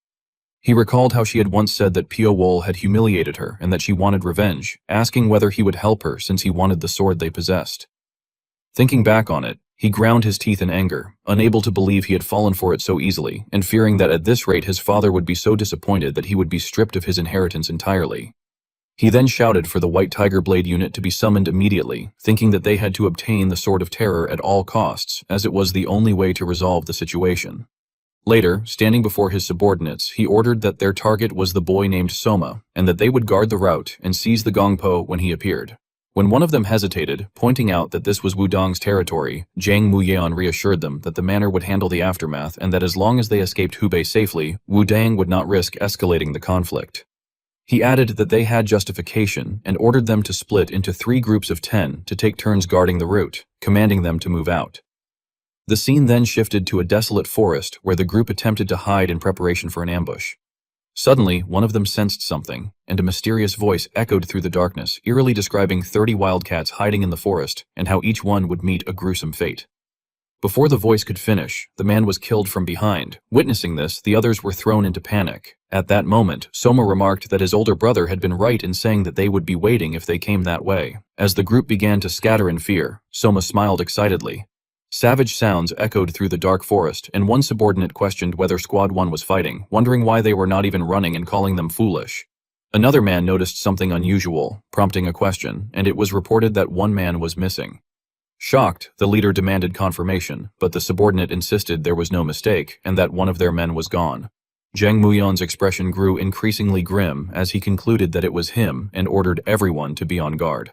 He recalled how she had once said that Pyo Wol had humiliated her and that she wanted revenge, asking whether he would help her since he wanted the sword they possessed. Thinking back on it, he ground his teeth in anger, unable to believe he had fallen for it so easily, and fearing that at this rate his father would be so disappointed that he would be stripped of his inheritance entirely. He then shouted for the White Tiger Blade unit to be summoned immediately, thinking that they had to obtain the Sword of Terror at all costs, as it was the only way to resolve the situation. Later, standing before his subordinates, he ordered that their target was the boy named Soma, and that they would guard the route and seize the Gongpo when he appeared. When one of them hesitated, pointing out that this was Wudong's territory, Zhang Muyeon reassured them that the manor would handle the aftermath and that as long as they escaped Hubei safely, Wudang would not risk escalating the conflict. He added that they had justification and ordered them to split into 3 groups of 10 to take turns guarding the route, commanding them to move out. The scene then shifted to a desolate forest where the group attempted to hide in preparation for an ambush. Suddenly, one of them sensed something, and a mysterious voice echoed through the darkness, eerily describing 30 wildcats hiding in the forest and how each one would meet a gruesome fate. Before the voice could finish, the man was killed from behind. Witnessing this, the others were thrown into panic. At that moment, Soma remarked that his older brother had been right in saying that they would be waiting if they came that way. As the group began to scatter in fear, Soma smiled excitedly. Savage sounds echoed through the dark forest, and one subordinate questioned whether Squad 1 was fighting, wondering why they were not even running and calling them foolish. Another man noticed something unusual, prompting a question, and it was reported that one man was missing. Shocked, the leader demanded confirmation, but the subordinate insisted there was no mistake and that one of their men was gone. Zhang Muyeon's expression grew increasingly grim as he concluded that it was him and ordered everyone to be on guard.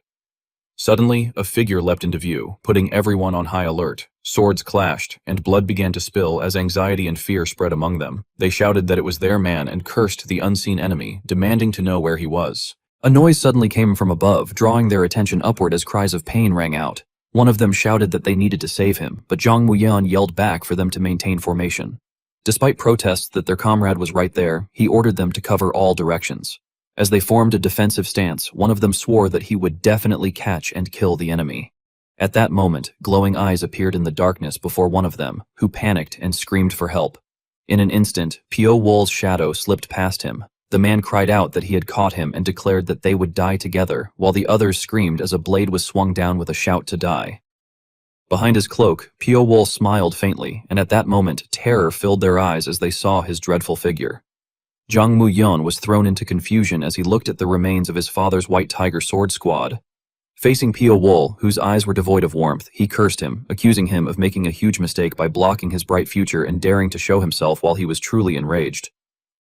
Suddenly, a figure leapt into view, putting everyone on high alert. Swords clashed, and blood began to spill as anxiety and fear spread among them. They shouted that it was their man and cursed the unseen enemy, demanding to know where he was. A noise suddenly came from above, drawing their attention upward as cries of pain rang out. One of them shouted that they needed to save him, but Zhang Muyeon yelled back for them to maintain formation. Despite protests that their comrade was right there, he ordered them to cover all directions. As they formed a defensive stance, one of them swore that he would definitely catch and kill the enemy. At that moment, glowing eyes appeared in the darkness before one of them, who panicked and screamed for help. In an instant, Pyo Wol's shadow slipped past him. The man cried out that he had caught him and declared that they would die together, while the others screamed as a blade was swung down with a shout to die. Behind his cloak, Pyo Wol smiled faintly, and at that moment, terror filled their eyes as they saw his dreadful figure. Zhang Muyeon was thrown into confusion as he looked at the remains of his father's White Tiger sword squad. Facing Pio Wool, whose eyes were devoid of warmth, he cursed him, accusing him of making a huge mistake by blocking his bright future and daring to show himself while he was truly enraged.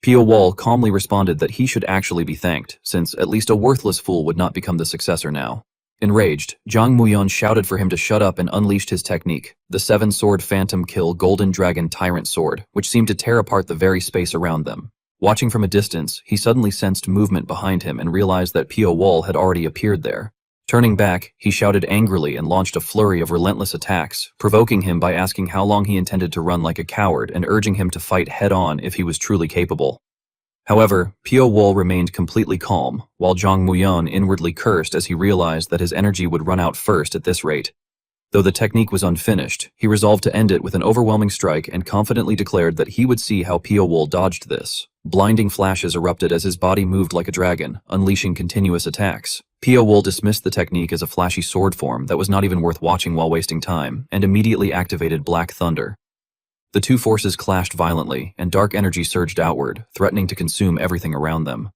Pio Wool calmly responded that he should actually be thanked, since at least a worthless fool would not become the successor now. Enraged, Zhang Muyan shouted for him to shut up and unleashed his technique, the 7-sword Phantom Kill Golden Dragon Tyrant Sword, which seemed to tear apart the very space around them. Watching from a distance, he suddenly sensed movement behind him and realized that Pio Wool had already appeared there. Turning back, he shouted angrily and launched a flurry of relentless attacks, provoking him by asking how long he intended to run like a coward and urging him to fight head-on if he was truly capable. However, Pio Wool remained completely calm, while Zhang Muyan inwardly cursed as he realized that his energy would run out first at this rate. Though the technique was unfinished, he resolved to end it with an overwhelming strike and confidently declared that he would see how Pio Wool dodged this. Blinding flashes erupted as his body moved like a dragon, unleashing continuous attacks. Pio Wool dismissed the technique as a flashy sword form that was not even worth watching while wasting time, and immediately activated Black Thunder. The two forces clashed violently, and dark energy surged outward, threatening to consume everything around them.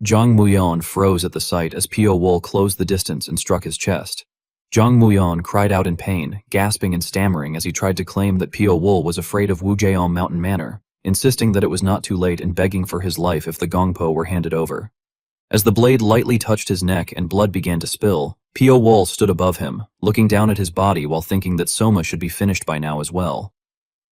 Zhang Muyan froze at the sight as Pio Wool closed the distance and struck his chest. Zhang Muyan cried out in pain, gasping and stammering as he tried to claim that Pio Wool was afraid of Wujiao Mountain Manor, insisting that it was not too late and begging for his life if the gongpo were handed over. As the blade lightly touched his neck and blood began to spill, Pio Wool stood above him, looking down at his body while thinking that Soma should be finished by now as well.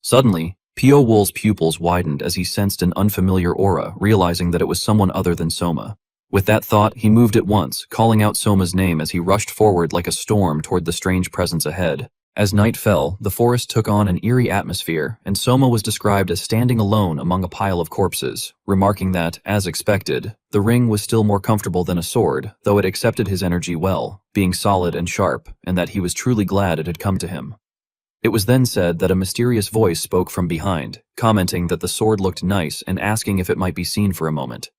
Suddenly, Pio Wool's pupils widened as he sensed an unfamiliar aura, realizing that it was someone other than Soma. With that thought, he moved at once, calling out Soma's name as he rushed forward like a storm toward the strange presence ahead. As night fell, the forest took on an eerie atmosphere, and Soma was described as standing alone among a pile of corpses, remarking that, as expected, the ring was still more comfortable than a sword, though it accepted his energy well, being solid and sharp, and that he was truly glad it had come to him. It was then said that a mysterious voice spoke from behind, commenting that the sword looked nice and asking if it might be seen for a moment.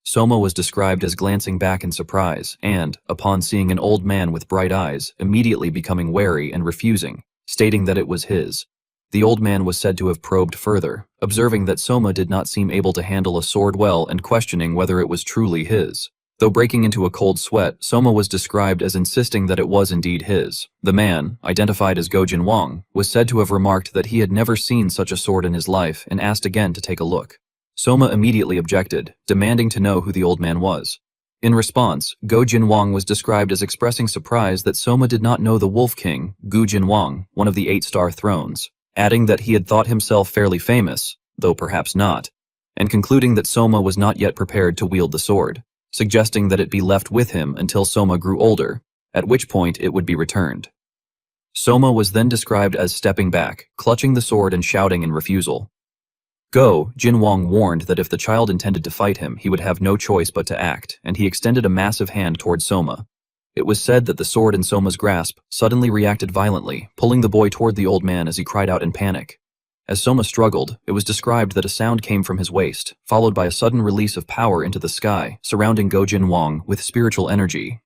Soma was described as glancing back in surprise and, upon seeing an old man with bright eyes, immediately becoming wary and refusing, stating that it was his. The old man was said to have probed further, observing that Soma did not seem able to handle a sword well and questioning whether it was truly his. Though breaking into a cold sweat, Soma was described as insisting that it was indeed his. The man, identified as Gojin Wang, was said to have remarked that he had never seen such a sword in his life and asked again to take a look. Soma immediately objected, demanding to know who the old man was. In response, Gojin Wang was described as expressing surprise that Soma did not know the Wolf King, Gujin Wang, one of the 8-star thrones, adding that he had thought himself fairly famous, though perhaps not, and concluding that Soma was not yet prepared to wield the sword, suggesting that it be left with him until Soma grew older, at which point it would be returned. Soma was then described as stepping back, clutching the sword and shouting in refusal. Jin Wang warned that if the child intended to fight him, he would have no choice but to act, and he extended a massive hand towards Soma. It was said that the sword in Soma's grasp suddenly reacted violently, pulling the boy toward the old man as he cried out in panic. As Soma struggled, it was described that a sound came from his waist, followed by a sudden release of power into the sky, surrounding Gojin Wang with spiritual energy.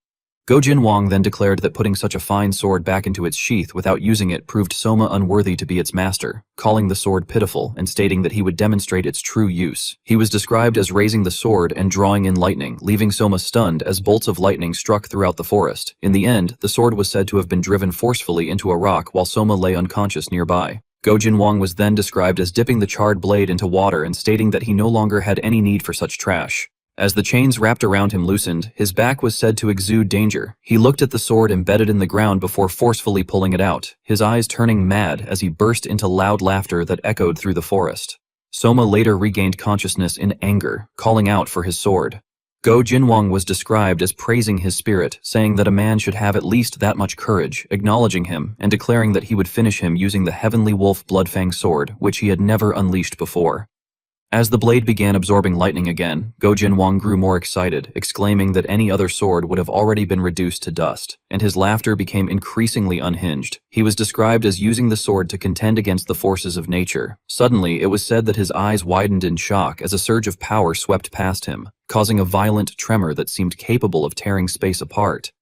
Gojin Wang then declared that putting such a fine sword back into its sheath without using it proved Soma unworthy to be its master, calling the sword pitiful and stating that he would demonstrate its true use. He was described as raising the sword and drawing in lightning, leaving Soma stunned as bolts of lightning struck throughout the forest. In the end, the sword was said to have been driven forcefully into a rock while Soma lay unconscious nearby. Gojin Wang was then described as dipping the charred blade into water and stating that he no longer had any need for such trash. As the chains wrapped around him loosened, his back was said to exude danger. He looked at the sword embedded in the ground before forcefully pulling it out, his eyes turning mad as he burst into loud laughter that echoed through the forest. Soma later regained consciousness in anger, calling out for his sword. Gojin Wang was described as praising his spirit, saying that a man should have at least that much courage, acknowledging him, and declaring that he would finish him using the Heavenly Wolf Bloodfang sword, which he had never unleashed before. As the blade began absorbing lightning again, Gojin Wang grew more excited, exclaiming that any other sword would have already been reduced to dust, and his laughter became increasingly unhinged. He was described as using the sword to contend against the forces of nature. Suddenly, it was said that his eyes widened in shock as a surge of power swept past him, causing a violent tremor that seemed capable of tearing space apart.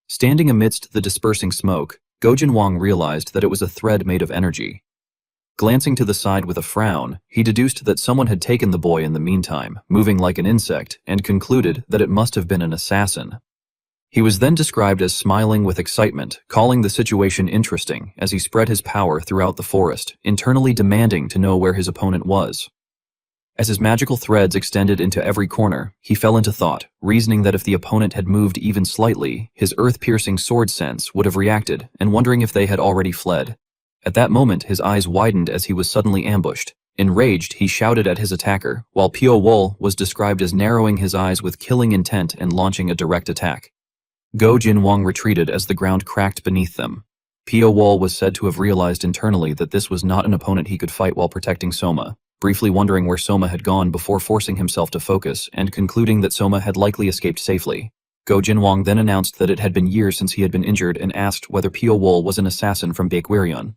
Standing amidst the dispersing smoke, Gojin Wang realized that it was a thread made of energy. Glancing to the side with a frown, he deduced that someone had taken the boy in the meantime, moving like an insect, and concluded that it must have been an assassin. He was then described as smiling with excitement, calling the situation interesting as he spread his power throughout the forest, internally demanding to know where his opponent was. As his magical threads extended into every corner, he fell into thought, reasoning that if the opponent had moved even slightly, his earth-piercing sword sense would have reacted, and wondering if they had already fled. At that moment, his eyes widened as he was suddenly ambushed. Enraged, he shouted at his attacker, while Pio Wol was described as narrowing his eyes with killing intent and launching a direct attack. Go Jinwang retreated as the ground cracked beneath them. Pio Wol was said to have realized internally that this was not an opponent he could fight while protecting Soma, briefly wondering where Soma had gone before forcing himself to focus and concluding that Soma had likely escaped safely. Go Jinwang then announced that it had been years since he had been injured and asked whether Pio Wol was an assassin from Baekgwiryeon.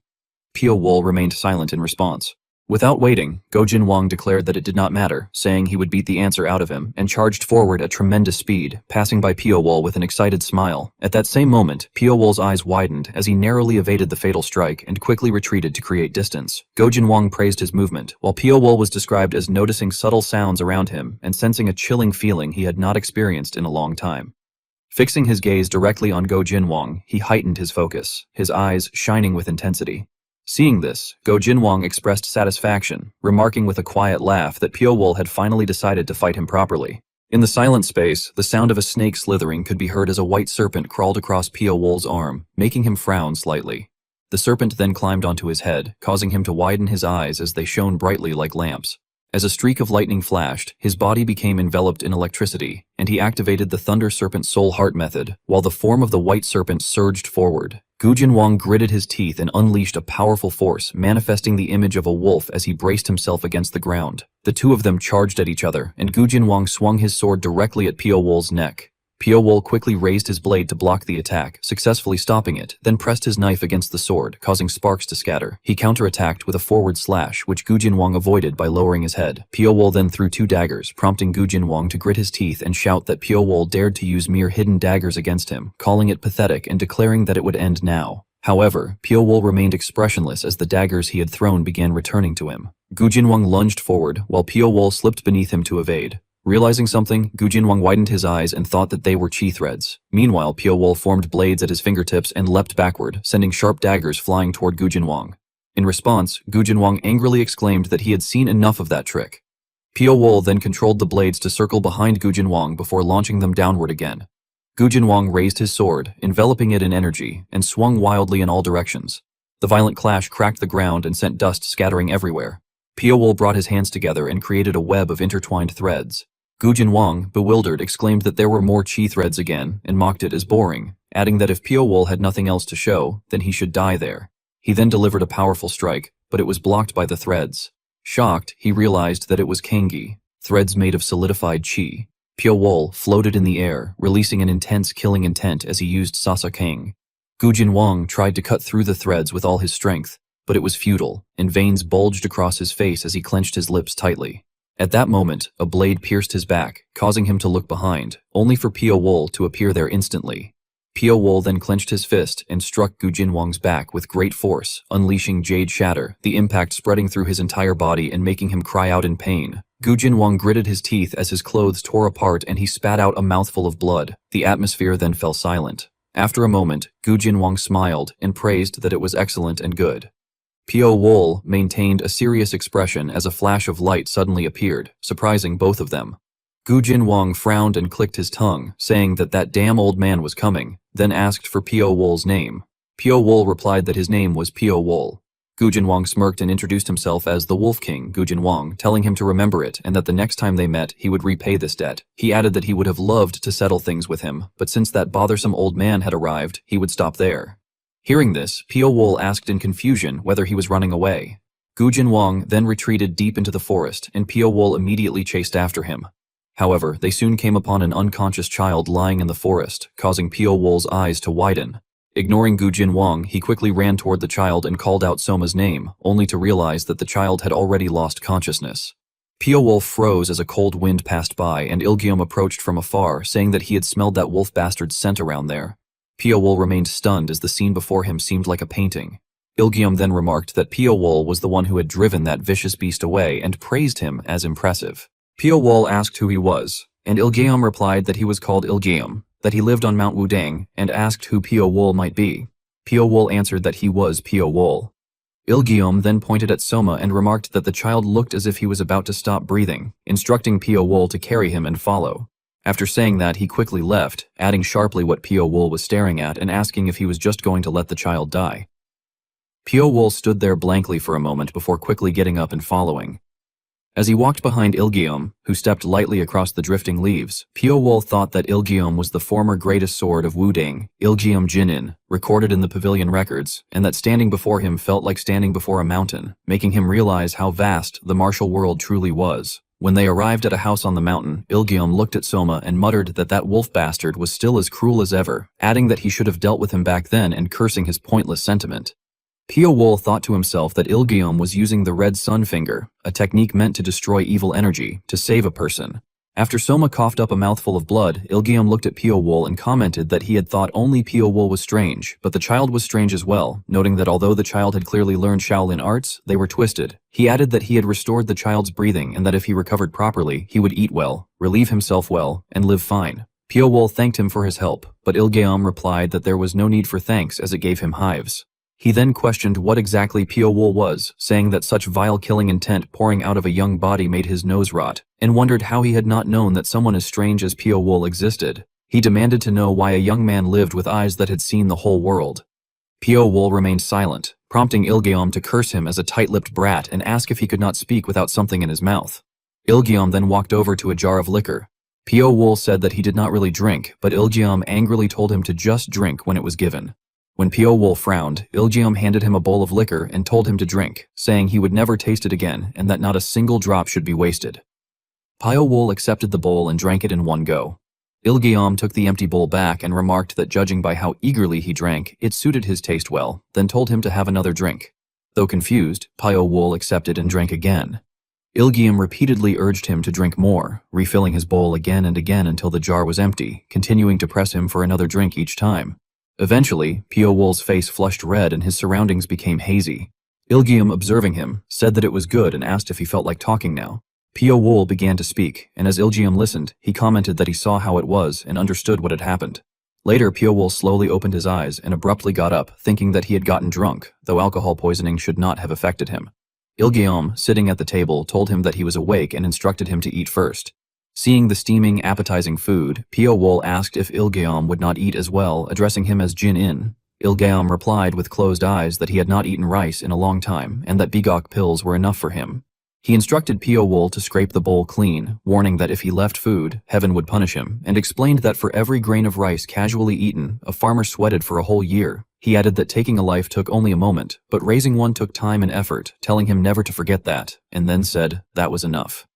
Pio Wol remained silent in response. Without waiting, Go Jinwang declared that it did not matter, saying he would beat the answer out of him, and charged forward at tremendous speed, passing by Pio Wol with an excited smile. At that same moment, Pio Wol's eyes widened as he narrowly evaded the fatal strike and quickly retreated to create distance. Go Jinwang praised his movement, while Pio Wol was described as noticing subtle sounds around him and sensing a chilling feeling he had not experienced in a long time. Fixing his gaze directly on Go Jinwang, he heightened his focus, his eyes shining with intensity. Seeing this, Go Jinwang expressed satisfaction, remarking with a quiet laugh that Pio Wol had finally decided to fight him properly. In the silent space, the sound of a snake slithering could be heard as a white serpent crawled across Pio Wol's arm, making him frown slightly. The serpent then climbed onto his head, causing him to widen his eyes as they shone brightly like lamps. As a streak of lightning flashed, his body became enveloped in electricity, and he activated the Thunder Serpent Soul Heart method, while the form of the white serpent surged forward. Go Jinwang gritted his teeth and unleashed a powerful force, manifesting the image of a wolf as he braced himself against the ground. The two of them charged at each other, and Go Jinwang swung his sword directly at Pio Wol's neck. Pio Wol quickly raised his blade to block the attack, successfully stopping it, then pressed his knife against the sword, causing sparks to scatter. He counterattacked with a forward slash, which Go Jinwang avoided by lowering his head. Pio Wol then threw two daggers, prompting Go Jinwang to grit his teeth and shout that Pio Wol dared to use mere hidden daggers against him, calling it pathetic and declaring that it would end now. However, Pio Wol remained expressionless as the daggers he had thrown began returning to him. Go Jinwang lunged forward, while Pio Wol slipped beneath him to evade. Realizing something, Go Jinwang widened his eyes and thought that they were chi threads. Meanwhile, Pio Wol formed blades at his fingertips and leapt backward, sending sharp daggers flying toward Go Jinwang. In response, Go Jinwang angrily exclaimed that he had seen enough of that trick. Pio Wol then controlled the blades to circle behind Go Jinwang before launching them downward again. Go Jinwang raised his sword, enveloping it in energy, and swung wildly in all directions. The violent clash cracked the ground and sent dust scattering everywhere. Pio Wol brought his hands together and created a web of intertwined threads. Go Jinwang, bewildered, exclaimed that there were more chi threads again and mocked it as boring, adding that if Pio Wol had nothing else to show, then he should die there. He then delivered a powerful strike, but it was blocked by the threads. Shocked, he realized that it was kangi, threads made of solidified chi. Pio Wol floated in the air, releasing an intense killing intent as he used Sasakang. Go Jinwang tried to cut through the threads with all his strength, but it was futile, and veins bulged across his face as he clenched his lips tightly. At that moment, a blade pierced his back, causing him to look behind, only for Pio Wol to appear there instantly. Pio Wol then clenched his fist and struck Go Jinwang's back with great force, unleashing Jade Shatter, the impact spreading through his entire body and making him cry out in pain. Go Jinwang gritted his teeth as his clothes tore apart and he spat out a mouthful of blood. The atmosphere then fell silent. After a moment, Go Jinwang smiled and praised that it was excellent and good. Pio Wol maintained a serious expression as a flash of light suddenly appeared, surprising both of them. Go Jinwang frowned and clicked his tongue, saying that that damn old man was coming, then asked for Pio Wol's name. Pio Wol replied that his name was Pio Wol. Go Jinwang smirked and introduced himself as the Wolf King, Go Jinwang, telling him to remember it and that the next time they met, he would repay this debt. He added that he would have loved to settle things with him, but since that bothersome old man had arrived, he would stop there. Hearing this, Pio Wol asked in confusion whether he was running away. Go Jinwang then retreated deep into the forest, and Pio Wol immediately chased after him. However, they soon came upon an unconscious child lying in the forest, causing Pio Wol's eyes to widen. Ignoring Go Jinwang, he quickly ran toward the child and called out Soma's name, only to realize that the child had already lost consciousness. Pio Wol froze as a cold wind passed by, and Ilgium approached from afar, saying that he had smelled that wolf bastard's scent around there. Pio Wol remained stunned as the scene before him seemed like a painting. Ilgium then remarked that Pio Wol was the one who had driven that vicious beast away and praised him as impressive. Pio Wol asked who he was, and Ilgium replied that he was called Ilgium. that he lived on Mount Wudang, and asked who Pio Wol might be. Pio Wol answered that he was Pio Wol. Ilguium then pointed at Soma and remarked that the child looked as if he was about to stop breathing, instructing Pio Wol to carry him and follow. After saying that, he quickly left, adding sharply what Pio Wol was staring at and asking if he was just going to let the child die. Pio Wol stood there blankly for a moment before quickly getting up and following. As he walked behind Ilguium, who stepped lightly across the drifting leaves, Pio Wol thought that Ilguium was the former greatest sword of Wudang, Ilguium Jinin, recorded in the pavilion records, and that standing before him felt like standing before a mountain, making him realize how vast the martial world truly was. When they arrived at a house on the mountain, Ilguium looked at Soma and muttered that that wolf bastard was still as cruel as ever, adding that he should have dealt with him back then and cursing his pointless sentiment. Pio Wol thought to himself that Ilguium was using the red sun finger, a technique meant to destroy evil energy, to save a person. After Soma coughed up a mouthful of blood, Ilguium looked at Pio Wol and commented that he had thought only Pio Wol was strange, but the child was strange as well, noting that although the child had clearly learned Shaolin arts, they were twisted. He added that he had restored the child's breathing and that if he recovered properly, he would eat well, relieve himself well, and live fine. Pio Wol thanked him for his help, but Ilguium replied that there was no need for thanks as it gave him hives. He then questioned what exactly Pio Wol was, saying that such vile killing intent pouring out of a young body made his nose rot, and wondered how he had not known that someone as strange as Pio Wol existed. He demanded to know why a young man lived with eyes that had seen the whole world. Pio Wol remained silent, prompting Ilguium to curse him as a tight-lipped brat and ask if he could not speak without something in his mouth. Ilguium then walked over to a jar of liquor. Pio Wol said that he did not really drink, but Ilguium angrily told him to just drink when it was given. When Pio Wol frowned, Ilguium handed him a bowl of liquor and told him to drink, saying he would never taste it again and that not a single drop should be wasted. Pio Wol accepted the bowl and drank it in one go. Ilguium took the empty bowl back and remarked that judging by how eagerly he drank, it suited his taste well, then told him to have another drink. Though confused, Pio Wol accepted and drank again. Ilguium repeatedly urged him to drink more, refilling his bowl again and again until the jar was empty, continuing to press him for another drink each time. Eventually, Pio Wol's face flushed red and his surroundings became hazy. Ilguium, observing him, said that it was good and asked if he felt like talking now. Pio Wol began to speak, and as Ilguium listened, he commented that he saw how it was and understood what had happened. Later, Pio Wol slowly opened his eyes and abruptly got up, thinking that he had gotten drunk, though alcohol poisoning should not have affected him. Ilguium, sitting at the table, told him that he was awake and instructed him to eat first. Seeing the steaming, appetizing food, Pio Wol asked if Ilguium would not eat as well, addressing him as Jin-in. Ilguium replied with closed eyes that he had not eaten rice in a long time and that bigok pills were enough for him. He instructed Pio Wol to scrape the bowl clean, warning that if he left food, heaven would punish him, and explained that for every grain of rice casually eaten, a farmer sweated for a whole year. He added that taking a life took only a moment, but raising one took time and effort, telling him never to forget that, and then said that was enough.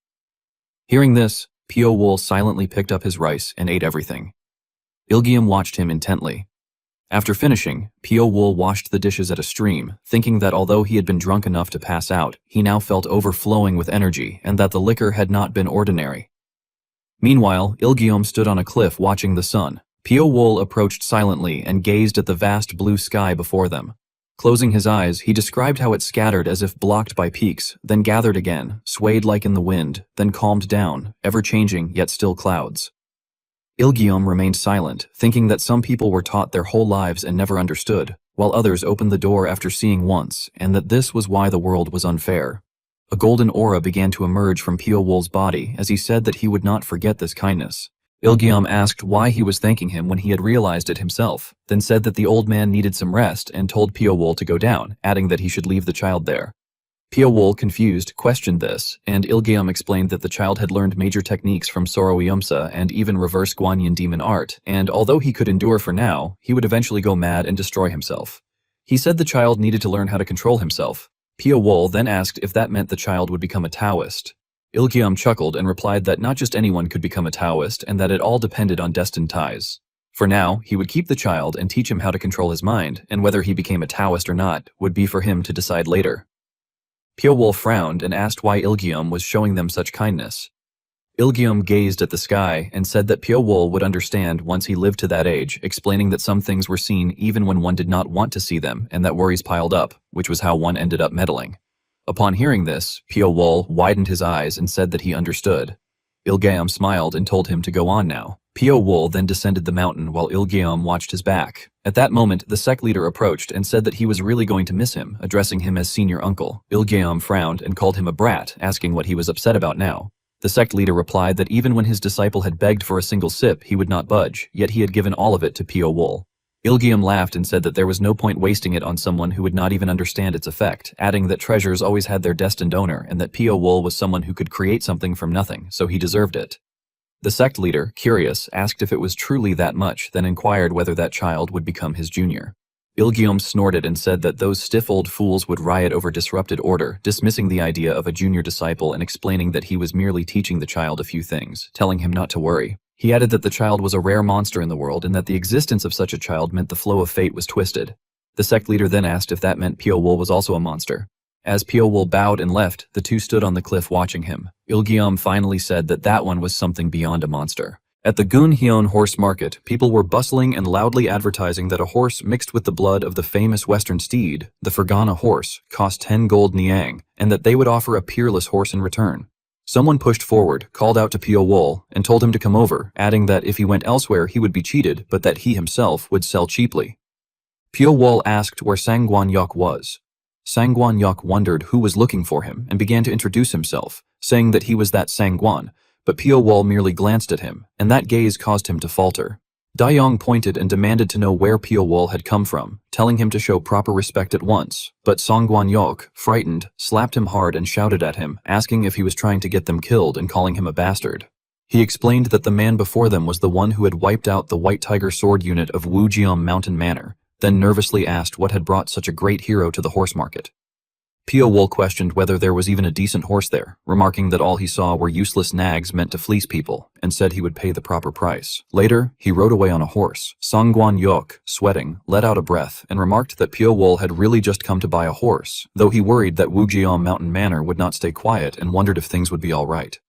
Hearing this, Pio Wol silently picked up his rice and ate everything. Ilguium watched him intently. After finishing, Pio Wol washed the dishes at a stream, thinking that although he had been drunk enough to pass out, he now felt overflowing with energy and that the liquor had not been ordinary. Meanwhile, Ilguium stood on a cliff watching the sun. Pio Wol approached silently and gazed at the vast blue sky before them. Closing his eyes, he described how it scattered as if blocked by peaks, then gathered again, swayed like in the wind, then calmed down, ever-changing yet still clouds. Ilguium remained silent, thinking that some people were taught their whole lives and never understood, while others opened the door after seeing once, and that this was why the world was unfair. A golden aura began to emerge from Pio Wol's body as he said that he would not forget this kindness. Ilguium asked why he was thanking him when he had realized it himself, then said that the old man needed some rest and told Pio Wol to go down, adding that he should leave the child there. Pio Wol, confused, questioned this, and Ilguium explained that the child had learned major techniques from Soroyumsa and even reverse Guanyin demon art, and although he could endure for now, he would eventually go mad and destroy himself. He said the child needed to learn how to control himself. Pio Wol then asked if that meant the child would become a Taoist. Ilguium chuckled and replied that not just anyone could become a Taoist and that it all depended on destined ties. For now, he would keep the child and teach him how to control his mind, and whether he became a Taoist or not would be for him to decide later. Pio Wol frowned and asked why Ilguium was showing them such kindness. Ilguium gazed at the sky and said that Pio Wol would understand once he lived to that age, explaining that some things were seen even when one did not want to see them and that worries piled up, which was how one ended up meddling. Upon hearing this, Pio Wol widened his eyes and said that he understood. Ilguium smiled and told him to go on now. Pio Wool then descended the mountain while Ilgeom watched his back. At that moment, the sect leader approached and said that he was really going to miss him, addressing him as senior uncle. Ilgeom frowned and called him a brat, asking what he was upset about now. The sect leader replied that even when his disciple had begged for a single sip, he would not budge, yet he had given all of it to Pio Wool. Ilgeom laughed and said that there was no point wasting it on someone who would not even understand its effect, adding that treasures always had their destined owner and that Pio Wool was someone who could create something from nothing, so he deserved it. The sect leader, curious, asked if it was truly that much, then inquired whether that child would become his junior. Ilgeom snorted and said that those stiff old fools would riot over disrupted order, dismissing the idea of a junior disciple and explaining that he was merely teaching the child a few things, telling him not to worry. He added that the child was a rare monster in the world and that the existence of such a child meant the flow of fate was twisted. The sect leader then asked if that meant Pio Wool was also a monster. As Pio Wool bowed and left, the two stood on the cliff watching him. Ilgeom finally said that that one was something beyond a monster. At the Gunhyeon horse market, people were bustling and loudly advertising that a horse mixed with the blood of the famous western steed, the Fergana horse, cost 10 gold niang, and that they would offer a peerless horse in return. Someone pushed forward, called out to Pio Wool, and told him to come over, adding that if he went elsewhere he would be cheated, but that he himself would sell cheaply. Pio Wool asked where Sangwon Yok was. Sangwon Yok wondered who was looking for him and began to introduce himself, saying that he was that Sangwon, but Pio Wool merely glanced at him, and that gaze caused him to falter. Daeyong pointed and demanded to know where Pio Wool had come from, telling him to show proper respect at once, but Sangwon Yok, frightened, slapped him hard and shouted at him, asking if he was trying to get them killed and calling him a bastard. He explained that the man before them was the one who had wiped out the White Tiger Sword unit of Wujiam Mountain Manor, then nervously asked what had brought such a great hero to the horse market. Pio Wool questioned whether there was even a decent horse there, remarking that all he saw were useless nags meant to fleece people, and said he would pay the proper price. Later, he rode away on a horse. Sangwon Yok, sweating, let out a breath and remarked that Pio Wool had really just come to buy a horse, though he worried that Wujiam Mountain Manor would not stay quiet and wondered if things would be all right.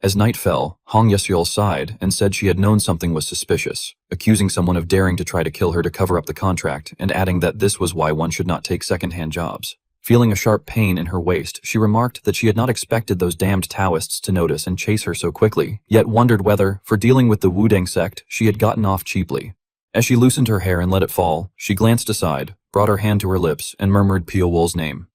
As night fell, Hong Yeseol sighed and said she had known something was suspicious, accusing someone of daring to try to kill her to cover up the contract and adding that this was why one should not take second-hand jobs. Feeling a sharp pain in her waist, she remarked that she had not expected those damned Taoists to notice and chase her so quickly, yet wondered whether, for dealing with the Wudang sect, she had gotten off cheaply. As she loosened her hair and let it fall, she glanced aside, brought her hand to her lips, and murmured Pio Wool's name.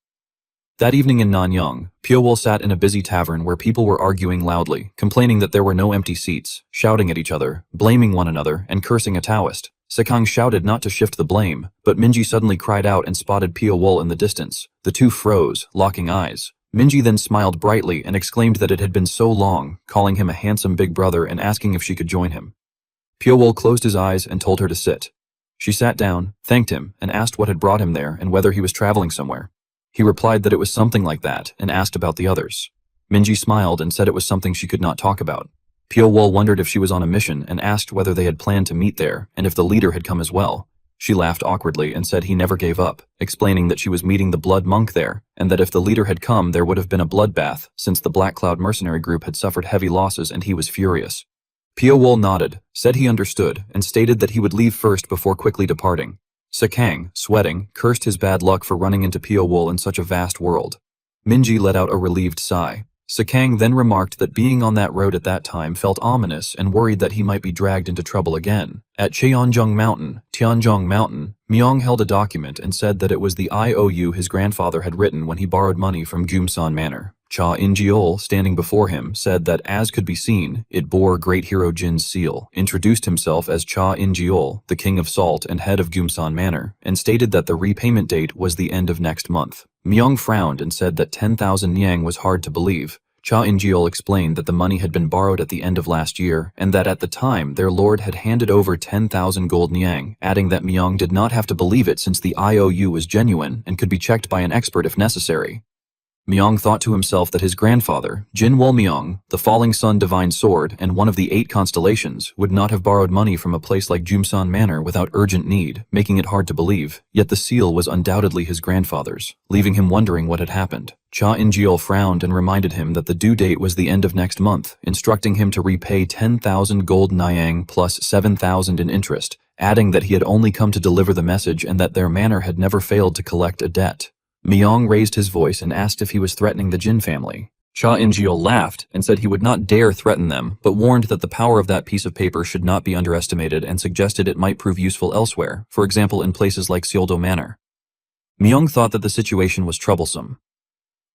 That evening in Nanyang, Pio Wool sat in a busy tavern where people were arguing loudly, complaining that there were no empty seats, shouting at each other, blaming one another, and cursing a Taoist. Sekang shouted not to shift the blame, but Minji suddenly cried out and spotted Pio Wool in the distance. The two froze, locking eyes. Minji then smiled brightly and exclaimed that it had been so long, calling him a handsome big brother and asking if she could join him. Pio Wool closed his eyes and told her to sit. She sat down, thanked him, and asked what had brought him there and whether he was traveling somewhere. He replied that it was something like that and asked about the others. Minji smiled and said it was something she could not talk about. Pio Wool wondered if she was on a mission and asked whether they had planned to meet there and if the leader had come as well. She laughed awkwardly and said he never gave up, explaining that she was meeting the blood monk there and that if the leader had come there would have been a bloodbath since the Black Cloud mercenary group had suffered heavy losses and he was furious. Pio Wool nodded, said he understood, and stated that he would leave first before quickly departing. Sekang, sweating, cursed his bad luck for running into Pio Wool in such a vast world. Minji let out a relieved sigh. Sekang then remarked that being on that road at that time felt ominous and worried that he might be dragged into trouble again. At Tianjong Mountain, Myong held a document and said that it was the IOU his grandfather had written when he borrowed money from Gumsan Manor. Cha In-jeol, standing before him, said that as could be seen, it bore great hero Jin's seal, introduced himself as Cha In-jeol, the king of salt and head of Gumsan Manor, and stated that the repayment date was the end of next month. Myong frowned and said that 10,000 niang was hard to believe. Cha In-jeol explained that the money had been borrowed at the end of last year, and that at the time their lord had handed over 10,000 gold niang, adding that Myong did not have to believe it since the IOU was genuine and could be checked by an expert if necessary. Myong thought to himself that his grandfather, Jin Wol-myong, the falling sun divine sword and one of the 8 constellations, would not have borrowed money from a place like Jumsan Manor without urgent need, making it hard to believe, yet the seal was undoubtedly his grandfather's, leaving him wondering what had happened. Cha In-jeol frowned and reminded him that the due date was the end of next month, instructing him to repay 10,000 gold niang plus 7,000 in interest, adding that he had only come to deliver the message and that their manor had never failed to collect a debt. Myong raised his voice and asked if he was threatening the Jin family. Cha In-jeol laughed and said he would not dare threaten them, but warned that the power of that piece of paper should not be underestimated and suggested it might prove useful elsewhere, for example in places like Seoldo Manor. Myung thought that the situation was troublesome.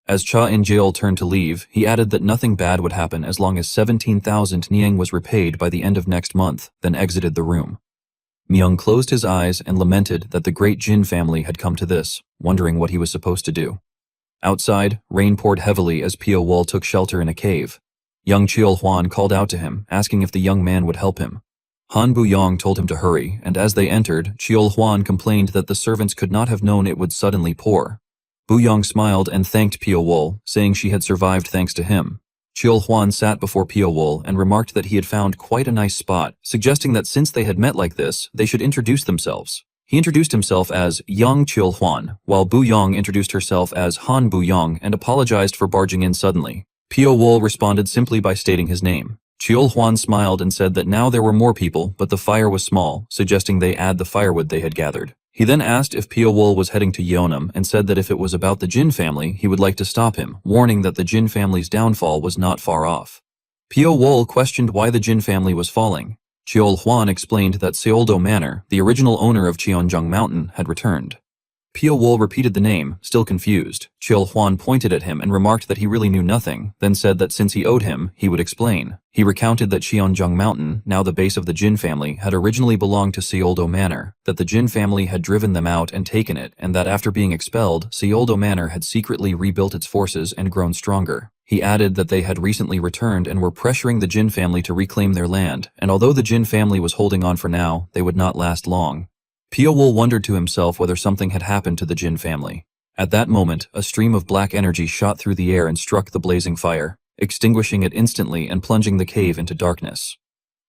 As Cha In-jeol turned to leave, he added that nothing bad would happen as long as 17,000 niang was repaid by the end of next month, then exited the room. Myung closed his eyes and lamented that the great Jin family had come to this, wondering what he was supposed to do. Outside, rain poured heavily as Pio Wol took shelter in a cave. Young Cheol Hwan called out to him, asking if the young man would help him. Han Bu-yong told him to hurry, and as they entered, Cheol Hwan complained that the servants could not have known it would suddenly pour. Bu-yong smiled and thanked Pio Wol, saying she had survived thanks to him. Cheol Hwan sat before Pio Wol and remarked that he had found quite a nice spot, suggesting that since they had met like this, they should introduce themselves. He introduced himself as Young Cheol Hwan, while Bu-yong introduced herself as Han Bu-yong and apologized for barging in suddenly. Pio Wol responded simply by stating his name. Cheol Hwan smiled and said that now there were more people, but the fire was small, suggesting they add the firewood they had gathered. He then asked if Pio Wol was heading to Yeonam and said that if it was about the Jin family, he would like to stop him, warning that the Jin family's downfall was not far off. Pio Wol questioned why the Jin family was falling. Cheol Hwan explained that Seoldo Manor, the original owner of Cheonjung Mountain, had returned. Pio Wol repeated the name, still confused. Cheol Hwan pointed at him and remarked that he really knew nothing, then said that since he owed him, he would explain. He recounted that Cheonjung Mountain, now the base of the Jin family, had originally belonged to Seoldo Manor, that the Jin family had driven them out and taken it, and that after being expelled, Seoldo Manor had secretly rebuilt its forces and grown stronger. He added that they had recently returned and were pressuring the Jin family to reclaim their land, and although the Jin family was holding on for now, they would not last long. Pio Wol wondered to himself whether something had happened to the Jin family. At that moment, a stream of black energy shot through the air and struck the blazing fire, extinguishing it instantly and plunging the cave into darkness.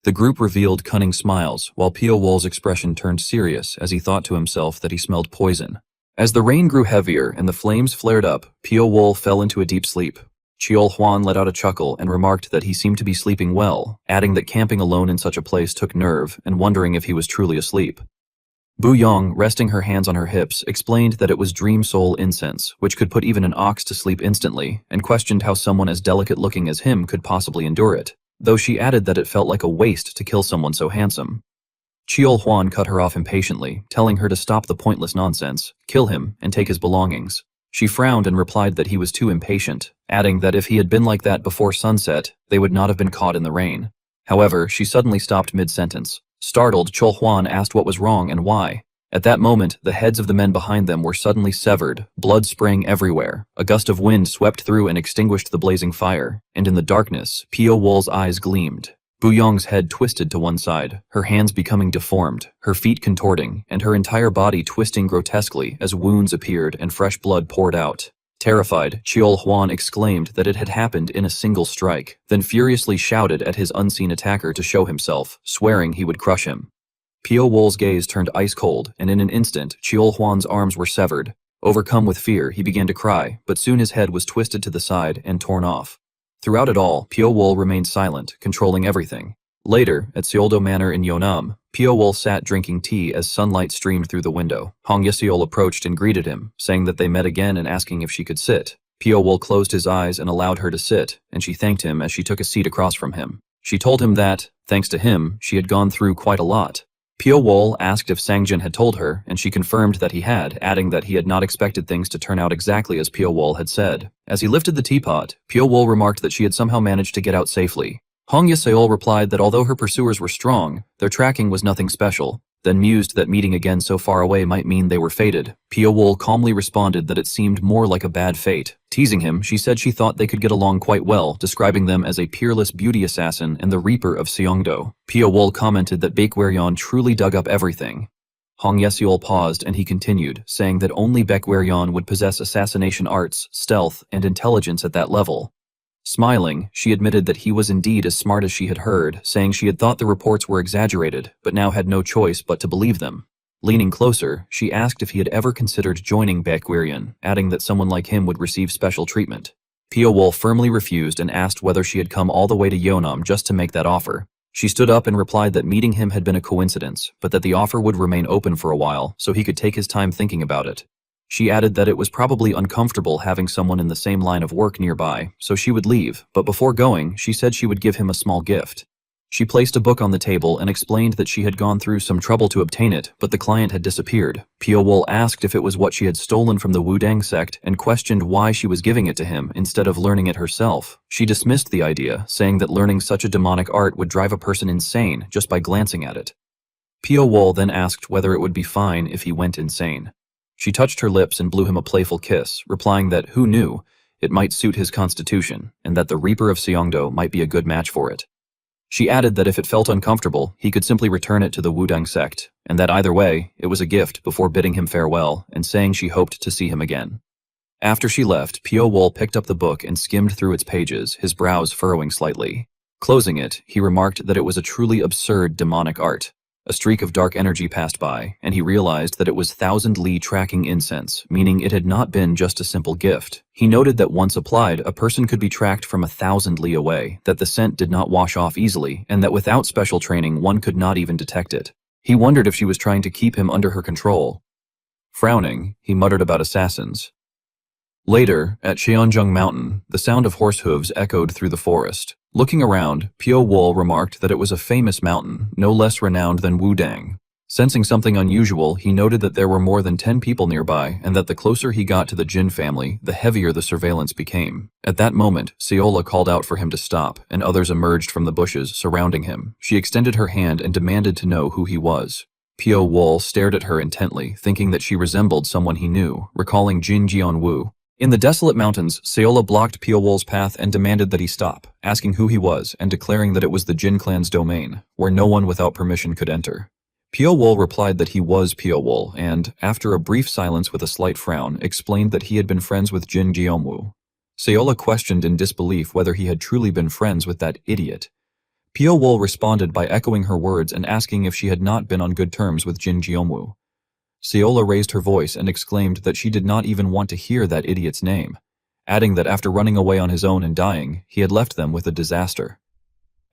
The group revealed cunning smiles, while Pio Wol's expression turned serious as he thought to himself that he smelled poison. As the rain grew heavier and the flames flared up, Pio Wol fell into a deep sleep. Cheol Hwan let out a chuckle and remarked that he seemed to be sleeping well, adding that camping alone in such a place took nerve and wondering if he was truly asleep. Bu-yong, resting her hands on her hips, explained that it was Dream Soul incense, which could put even an ox to sleep instantly, and questioned how someone as delicate-looking as him could possibly endure it, though she added that it felt like a waste to kill someone so handsome. Cheol Hwan cut her off impatiently, telling her to stop the pointless nonsense, kill him, and take his belongings. She frowned and replied that he was too impatient, adding that if he had been like that before sunset, they would not have been caught in the rain. However, she suddenly stopped mid-sentence. Startled, Cheol Hwan asked what was wrong and why. At that moment, the heads of the men behind them were suddenly severed, blood spraying everywhere. A gust of wind swept through and extinguished the blazing fire, and in the darkness, Pio Wol's eyes gleamed. Bu-yong's head twisted to one side, her hands becoming deformed, her feet contorting, and her entire body twisting grotesquely as wounds appeared and fresh blood poured out. Terrified, Cheol Hwan exclaimed that it had happened in a single strike, then furiously shouted at his unseen attacker to show himself, swearing he would crush him. Pio Wol's gaze turned ice cold, and in an instant, Cheol Hwan's arms were severed. Overcome with fear, he began to cry, but soon his head was twisted to the side and torn off. Throughout it all, Pio Wol remained silent, controlling everything. Later, at Seoldo Manor in Yeonam, Pio Wol sat drinking tea as sunlight streamed through the window. Hong Yeseol approached and greeted him, saying that they met again and asking if she could sit. Pio Wol closed his eyes and allowed her to sit, and she thanked him as she took a seat across from him. She told him that, thanks to him, she had gone through quite a lot. Pio Wol asked if Sangjin had told her, and she confirmed that he had, adding that he had not expected things to turn out exactly as Pio Wol had said. As he lifted the teapot, Pio Wol remarked that she had somehow managed to get out safely. Hong Yeseol replied that although her pursuers were strong, their tracking was nothing special, then mused that meeting again so far away might mean they were fated. Pio Wol calmly responded that it seemed more like a bad fate. Teasing him, she said she thought they could get along quite well, describing them as a peerless beauty assassin and the Reaper of Seongdo. Pio Wol commented that Baekweryeon truly dug up everything. Hong Yeseol paused and he continued, saying that only Baekweryeon would possess assassination arts, stealth, and intelligence at that level. Smiling, she admitted that he was indeed as smart as she had heard, saying she had thought the reports were exaggerated, but now had no choice but to believe them. Leaning closer, she asked if he had ever considered joining Baekweryeon, adding that someone like him would receive special treatment. Pio Wol firmly refused and asked whether she had come all the way to Yeonam just to make that offer. She stood up and replied that meeting him had been a coincidence, but that the offer would remain open for a while, so he could take his time thinking about it. She added that it was probably uncomfortable having someone in the same line of work nearby, so she would leave, but before going, she said she would give him a small gift. She placed a book on the table and explained that she had gone through some trouble to obtain it, but the client had disappeared. Pyo-wol asked if it was what she had stolen from the Wudang sect and questioned why she was giving it to him instead of learning it herself. She dismissed the idea, saying that learning such a demonic art would drive a person insane just by glancing at it. Pyo-wol then asked whether it would be fine if he went insane. She touched her lips and blew him a playful kiss, replying that, who knew, it might suit his constitution, and that the Reaper of Seongdo might be a good match for it. She added that if it felt uncomfortable, he could simply return it to the Wudang sect, and that either way, it was a gift before bidding him farewell and saying she hoped to see him again. After she left, Pyo-wol picked up the book and skimmed through its pages, his brows furrowing slightly. Closing it, he remarked that it was a truly absurd demonic art. A streak of dark energy passed by, and he realized that it was 1,000-li tracking incense, meaning it had not been just a simple gift. He noted that once applied, a person could be tracked from 1,000 li away, that the scent did not wash off easily, and that without special training one could not even detect it. He wondered if she was trying to keep him under her control. Frowning, he muttered about assassins. Later, at Cheonjung Mountain, the sound of horse hooves echoed through the forest. Looking around, Pyo-wol remarked that it was a famous mountain, no less renowned than Wudang. Sensing something unusual, he noted that there were more than 10 people nearby, and that the closer he got to the Jin family, the heavier the surveillance became. At that moment, Seola called out for him to stop, and others emerged from the bushes surrounding him. She extended her hand and demanded to know who he was. Pyo-wol stared at her intently, thinking that she resembled someone he knew, recalling Jin Jeon-woo. In the desolate mountains, Seola blocked Pyo-wol's path and demanded that he stop, asking who he was and declaring that it was the Jin clan's domain, where no one without permission could enter. Pyo-wol replied that he was Pyo-wol and, after a brief silence with a slight frown, explained that he had been friends with Jin Jeon-woo. Seola questioned in disbelief whether he had truly been friends with that idiot. Pyo-wol responded by echoing her words and asking if she had not been on good terms with Jin Jeon-woo. Seola raised her voice and exclaimed that she did not even want to hear that idiot's name, adding that after running away on his own and dying, he had left them with a disaster.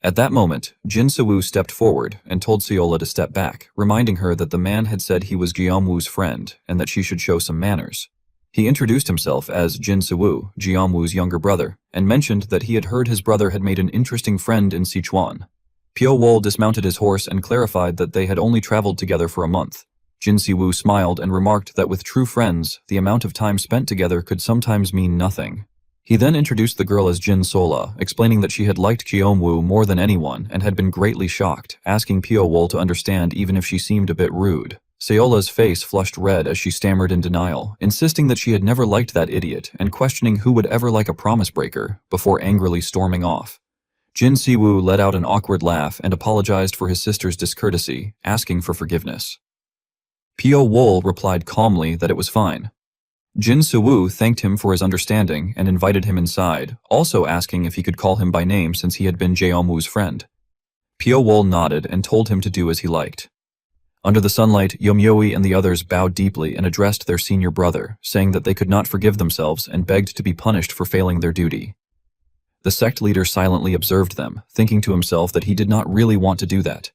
At that moment, Jin Soo-woo stepped forward and told Seola to step back, reminding her that the man had said he was Jeon-woo's friend and that she should show some manners. He introduced himself as Jin Soo-woo, Jeon-woo's younger brother, and mentioned that he had heard his brother had made an interesting friend in Sichuan. Pyo-wol dismounted his horse and clarified that they had only traveled together for a month. Jin Si-woo smiled and remarked that with true friends, the amount of time spent together could sometimes mean nothing. He then introduced the girl as Jin Sola, explaining that she had liked Jeon-woo more than anyone and had been greatly shocked, asking Pyo-wol to understand even if she seemed a bit rude. Seola's face flushed red as she stammered in denial, insisting that she had never liked that idiot and questioning who would ever like a promise breaker, before angrily storming off. Jin Si-woo let out an awkward laugh and apologized for his sister's discourtesy, asking for forgiveness. Pyo-wol replied calmly that it was fine. Jin Soo-woo thanked him for his understanding and invited him inside, also asking if he could call him by name since he had been Jeon-woo's friend. Pyo-wol nodded and told him to do as he liked. Under the sunlight, Yomyoi and the others bowed deeply and addressed their senior brother, saying that they could not forgive themselves and begged to be punished for failing their duty. The sect leader silently observed them, thinking to himself that he did not really want to do that.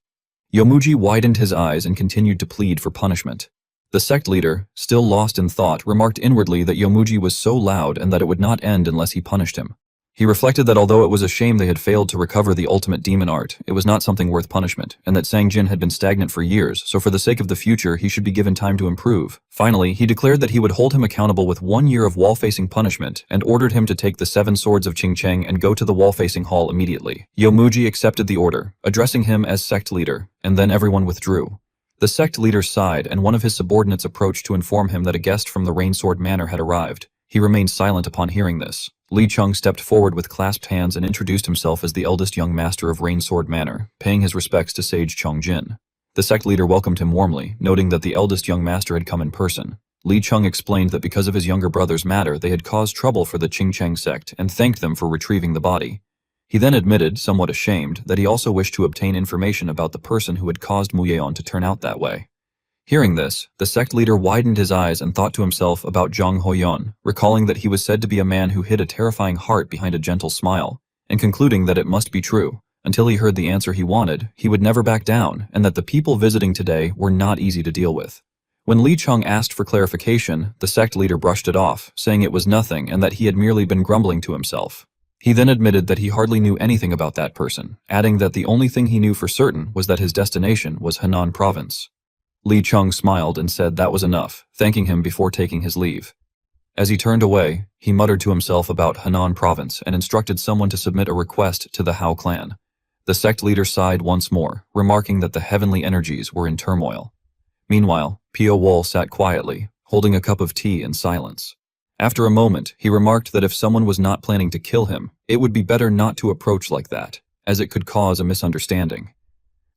Yomuji widened his eyes and continued to plead for punishment. The sect leader, still lost in thought, remarked inwardly that Yomuji was so loud and that it would not end unless he punished him. He reflected that although it was a shame they had failed to recover the ultimate demon art, it was not something worth punishment, and that Sang-jin had been stagnant for years, so for the sake of the future he should be given time to improve. Finally, he declared that he would hold him accountable with 1 year of wall-facing punishment, and ordered him to take the 7 swords of Qingcheng and go to the wall-facing hall immediately. Yomuji accepted the order, addressing him as sect leader, and then everyone withdrew. The sect leader sighed, and one of his subordinates approached to inform him that a guest from the Rainsword Manor had arrived. He remained silent upon hearing this. Li Chung stepped forward with clasped hands and introduced himself as the eldest young master of Rainsword Manor, paying his respects to Sage Chong-jin. The sect leader welcomed him warmly, noting that the eldest young master had come in person. Li Chung explained that because of his younger brother's matter, they had caused trouble for the Qingcheng sect and thanked them for retrieving the body. He then admitted, somewhat ashamed, that he also wished to obtain information about the person who had caused Mu Yeon to turn out that way. Hearing this, the sect leader widened his eyes and thought to himself about Jong Ho-yeon, recalling that he was said to be a man who hid a terrifying heart behind a gentle smile, and concluding that it must be true. Until he heard the answer he wanted, he would never back down, and that the people visiting today were not easy to deal with. When Li Cheng asked for clarification, the sect leader brushed it off, saying it was nothing and that he had merely been grumbling to himself. He then admitted that he hardly knew anything about that person, adding that the only thing he knew for certain was that his destination was Henan province. Li Cheng smiled and said that was enough, thanking him before taking his leave. As he turned away, he muttered to himself about Henan province and instructed someone to submit a request to the Hao clan. The sect leader sighed once more, remarking that the heavenly energies were in turmoil. Meanwhile, Pio Wol sat quietly, holding a cup of tea in silence. After a moment, he remarked that if someone was not planning to kill him, it would be better not to approach like that, as it could cause a misunderstanding.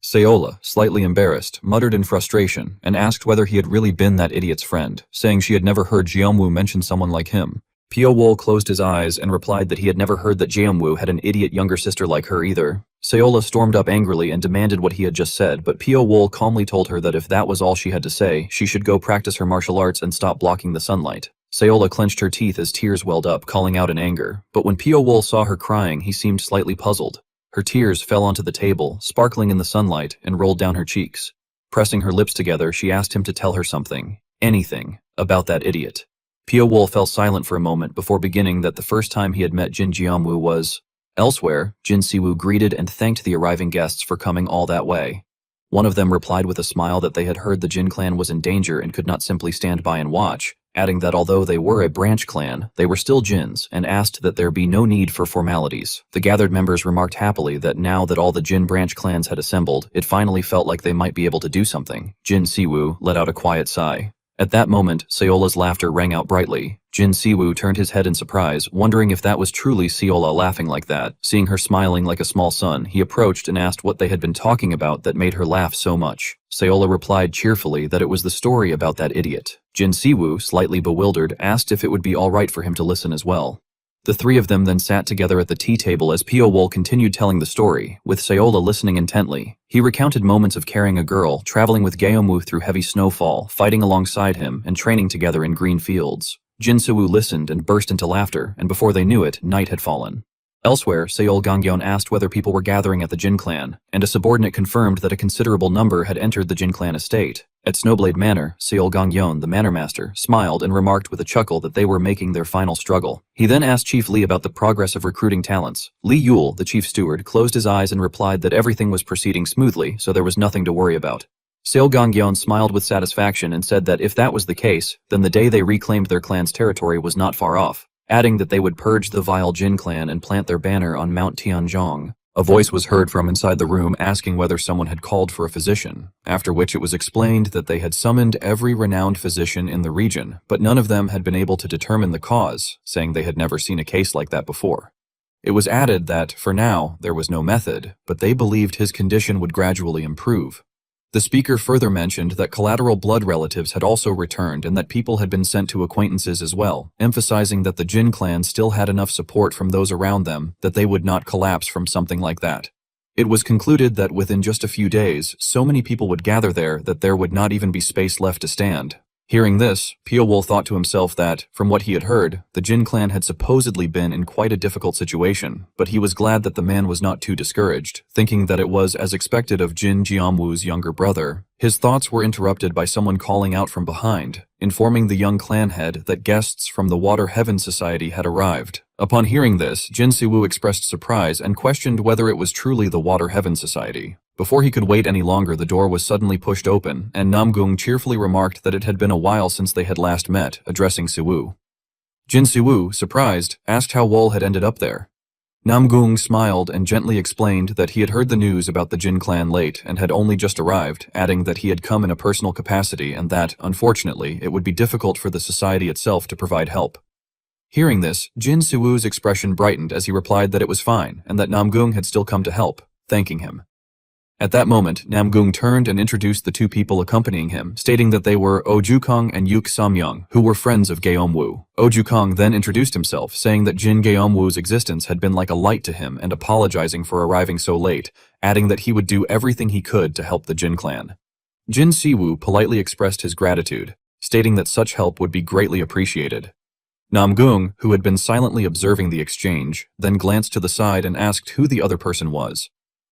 Seola, slightly embarrassed, muttered in frustration and asked whether he had really been that idiot's friend, saying she had never heard Jeomwoo mention someone like him. Pio Wol closed his eyes and replied that he had never heard that Jeomwoo had an idiot younger sister like her either. Seola stormed up angrily and demanded what he had just said, but Pio Wol calmly told her that if that was all she had to say, she should go practice her martial arts and stop blocking the sunlight. Seola clenched her teeth as tears welled up, calling out in anger, but when Pio Wol saw her crying, he seemed slightly puzzled. Her tears fell onto the table, sparkling in the sunlight, and rolled down her cheeks. Pressing her lips together, she asked him to tell her something, anything, about that idiot. Pio Wol fell silent for a moment before beginning that the first time he had met Jin Jeomwoo was. Elsewhere, Jin Siwoo greeted and thanked the arriving guests for coming all that way. One of them replied with a smile that they had heard the Jin clan was in danger and could not simply stand by and watch, adding that although they were a branch clan, they were still Jins, and asked that there be no need for formalities. The gathered members remarked happily that now that all the Jin branch clans had assembled, it finally felt like they might be able to do something. Jin Siwoo let out a quiet sigh. At that moment, Seola's laughter rang out brightly. Jin Siwoo turned his head in surprise, wondering if that was truly Seola laughing like that. Seeing her smiling like a small son, he approached and asked what they had been talking about that made her laugh so much. Seola replied cheerfully that it was the story about that idiot. Jin Siwoo, slightly bewildered, asked if it would be all right for him to listen as well. The three of them then sat together at the tea table as Pio Wol continued telling the story, with Seola listening intently. He recounted moments of carrying a girl, traveling with Jeomwoo through heavy snowfall, fighting alongside him, and training together in green fields. Jin Siwoo listened and burst into laughter, and before they knew it, night had fallen. Elsewhere, Seol Gangyeon asked whether people were gathering at the Jin clan, and a subordinate confirmed that a considerable number had entered the Jin clan estate. At Snowblade Manor, Seol Gangyeon, the manor master, smiled and remarked with a chuckle that they were making their final struggle. He then asked Chief Li about the progress of recruiting talents. Li Yule, the chief steward, closed his eyes and replied that everything was proceeding smoothly, so there was nothing to worry about. Seol Gangyeon smiled with satisfaction and said that if that was the case, then the day they reclaimed their clan's territory was not far off, adding that they would purge the vile Jin clan and plant their banner on Mount Tianzhong. A voice was heard from inside the room asking whether someone had called for a physician, after which it was explained that they had summoned every renowned physician in the region, but none of them had been able to determine the cause, saying they had never seen a case like that before. It was added that, for now, there was no method, but they believed his condition would gradually improve. The speaker further mentioned that collateral blood relatives had also returned and that people had been sent to acquaintances as well, emphasizing that the Jin clan still had enough support from those around them that they would not collapse from something like that. It was concluded that within just a few days, so many people would gather there that there would not even be space left to stand. Hearing this, Pio Wol thought to himself that, from what he had heard, the Jin clan had supposedly been in quite a difficult situation, but he was glad that the man was not too discouraged, thinking that it was as expected of Jin Jeomwoo's younger brother. His thoughts were interrupted by someone calling out from behind, informing the young clan head that guests from the Water Heaven Society had arrived. Upon hearing this, Jin Siwoo expressed surprise and questioned whether it was truly the Water Heaven Society. Before he could wait any longer, the door was suddenly pushed open, and Namgung cheerfully remarked that it had been a while since they had last met, addressing Siwoo. Jin Siwoo, surprised, asked how Wol had ended up there. Namgung smiled and gently explained that he had heard the news about the Jin clan late and had only just arrived, adding that he had come in a personal capacity and that, unfortunately, it would be difficult for the society itself to provide help. Hearing this, Jin Siwoo's expression brightened as he replied that it was fine and that Namgung had still come to help, thanking him. At that moment, Namgung turned and introduced the two people accompanying him, stating that they were Oh Jukong and Yuk Samyang, who were friends of Geomwoo. Oh Jukong then introduced himself, saying that Jin Geomwoo's existence had been like a light to him and apologizing for arriving so late, adding that he would do everything he could to help the Jin clan. Jin Siwoo politely expressed his gratitude, stating that such help would be greatly appreciated. Namgung, who had been silently observing the exchange, then glanced to the side and asked who the other person was.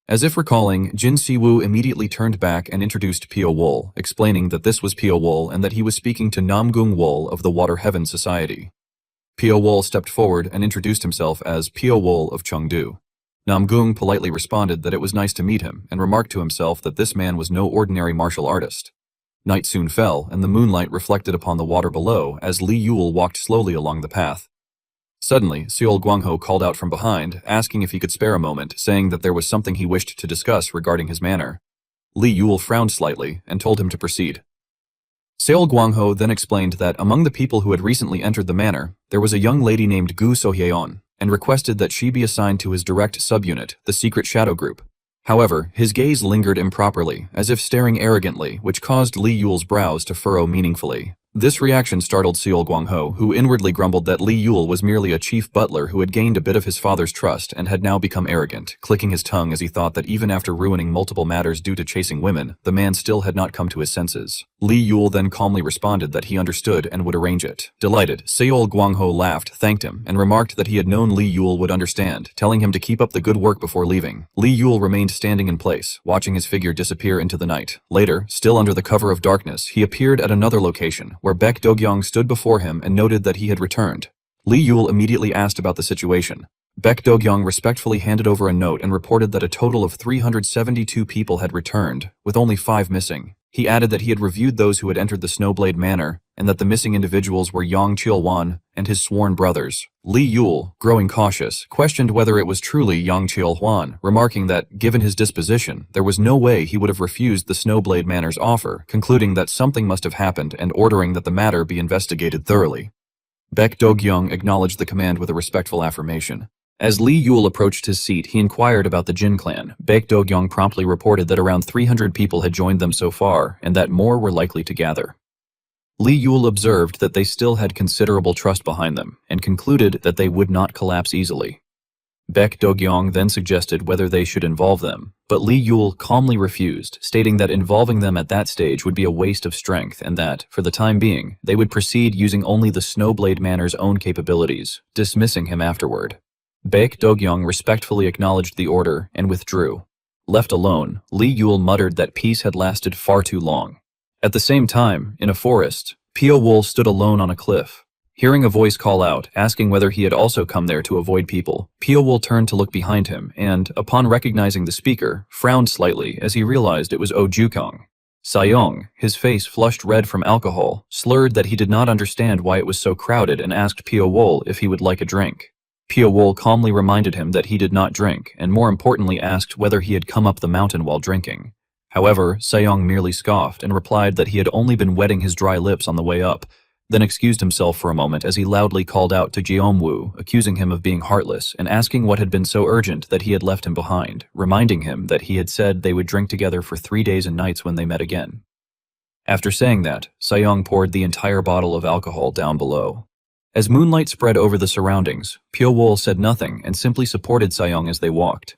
As if recalling, Jin Siwoo immediately turned back and introduced Pio Wol, explaining that this was Pio Wol and that he was speaking to Namgung Wol of the Water Heaven Society. Pio Wol stepped forward and introduced himself as Pio Wol of Chengdu. Namgung politely responded that it was nice to meet him and remarked to himself that this man was no ordinary martial artist. Night soon fell, and the moonlight reflected upon the water below as Li Yule walked slowly along the path. Suddenly, Seol Guangho called out from behind, asking if he could spare a moment, saying that there was something he wished to discuss regarding his manner. Li Yule frowned slightly and told him to proceed. Seol Guangho then explained that among the people who had recently entered the manor, there was a young lady named Gu Sohyeon, and requested that she be assigned to his direct subunit, the Secret Shadow Group. However, his gaze lingered improperly, as if staring arrogantly, which caused Li Yule's brows to furrow meaningfully. This reaction startled Seol Guangho, who inwardly grumbled that Li Yule was merely a chief butler who had gained a bit of his father's trust and had now become arrogant, clicking his tongue as he thought that even after ruining multiple matters due to chasing women, the man still had not come to his senses. Li Yule then calmly responded that he understood and would arrange it. Delighted, Seol Guangho laughed, thanked him, and remarked that he had known Li Yule would understand, telling him to keep up the good work before leaving. Li Yule remained standing in place, watching his figure disappear into the night. Later, still under the cover of darkness, he appeared at another location, where Baek Dogyong stood before him and noted that he had returned. Li Yule immediately asked about the situation. Baek Dogyong respectfully handed over a note and reported that a total of 372 people had returned, with only 5 missing. He added that he had reviewed those who had entered the Snowblade Manor, and that the missing individuals were Yang Cheolwan and his sworn brothers. Li Yule, growing cautious, questioned whether it was truly Yang Cheolwan, remarking that, given his disposition, there was no way he would have refused the Snowblade Manor's offer, concluding that something must have happened and ordering that the matter be investigated thoroughly. Baek Dogyong acknowledged the command with a respectful affirmation. As Li Yule approached his seat, he inquired about the Jin clan. Baek Dogyong promptly reported that around 300 people had joined them so far, and that more were likely to gather. Li Yule observed that they still had considerable trust behind them, and concluded that they would not collapse easily. Baek Dogyong then suggested whether they should involve them, but Li Yule calmly refused, stating that involving them at that stage would be a waste of strength and that, for the time being, they would proceed using only the Snowblade Manor's own capabilities, dismissing him afterward. Baek Dogyong respectfully acknowledged the order and withdrew. Left alone, Li Yule muttered that peace had lasted far too long. At the same time, in a forest, Pio Wol stood alone on a cliff. Hearing a voice call out, asking whether he had also come there to avoid people, Pio Wol turned to look behind him and, upon recognizing the speaker, frowned slightly as he realized it was Oh Jukong. Sayong, his face flushed red from alcohol, slurred that he did not understand why it was so crowded and asked Pio Wol if he would like a drink. Pio Wol calmly reminded him that he did not drink, and more importantly asked whether he had come up the mountain while drinking. However, Sayong merely scoffed and replied that he had only been wetting his dry lips on the way up, then excused himself for a moment as he loudly called out to Jeomwoo, accusing him of being heartless and asking what had been so urgent that he had left him behind, reminding him that he had said they would drink together for 3 days and nights when they met again. After saying that, Sayong poured the entire bottle of alcohol down below. As moonlight spread over the surroundings, Pio Wol said nothing and simply supported Sayong as they walked.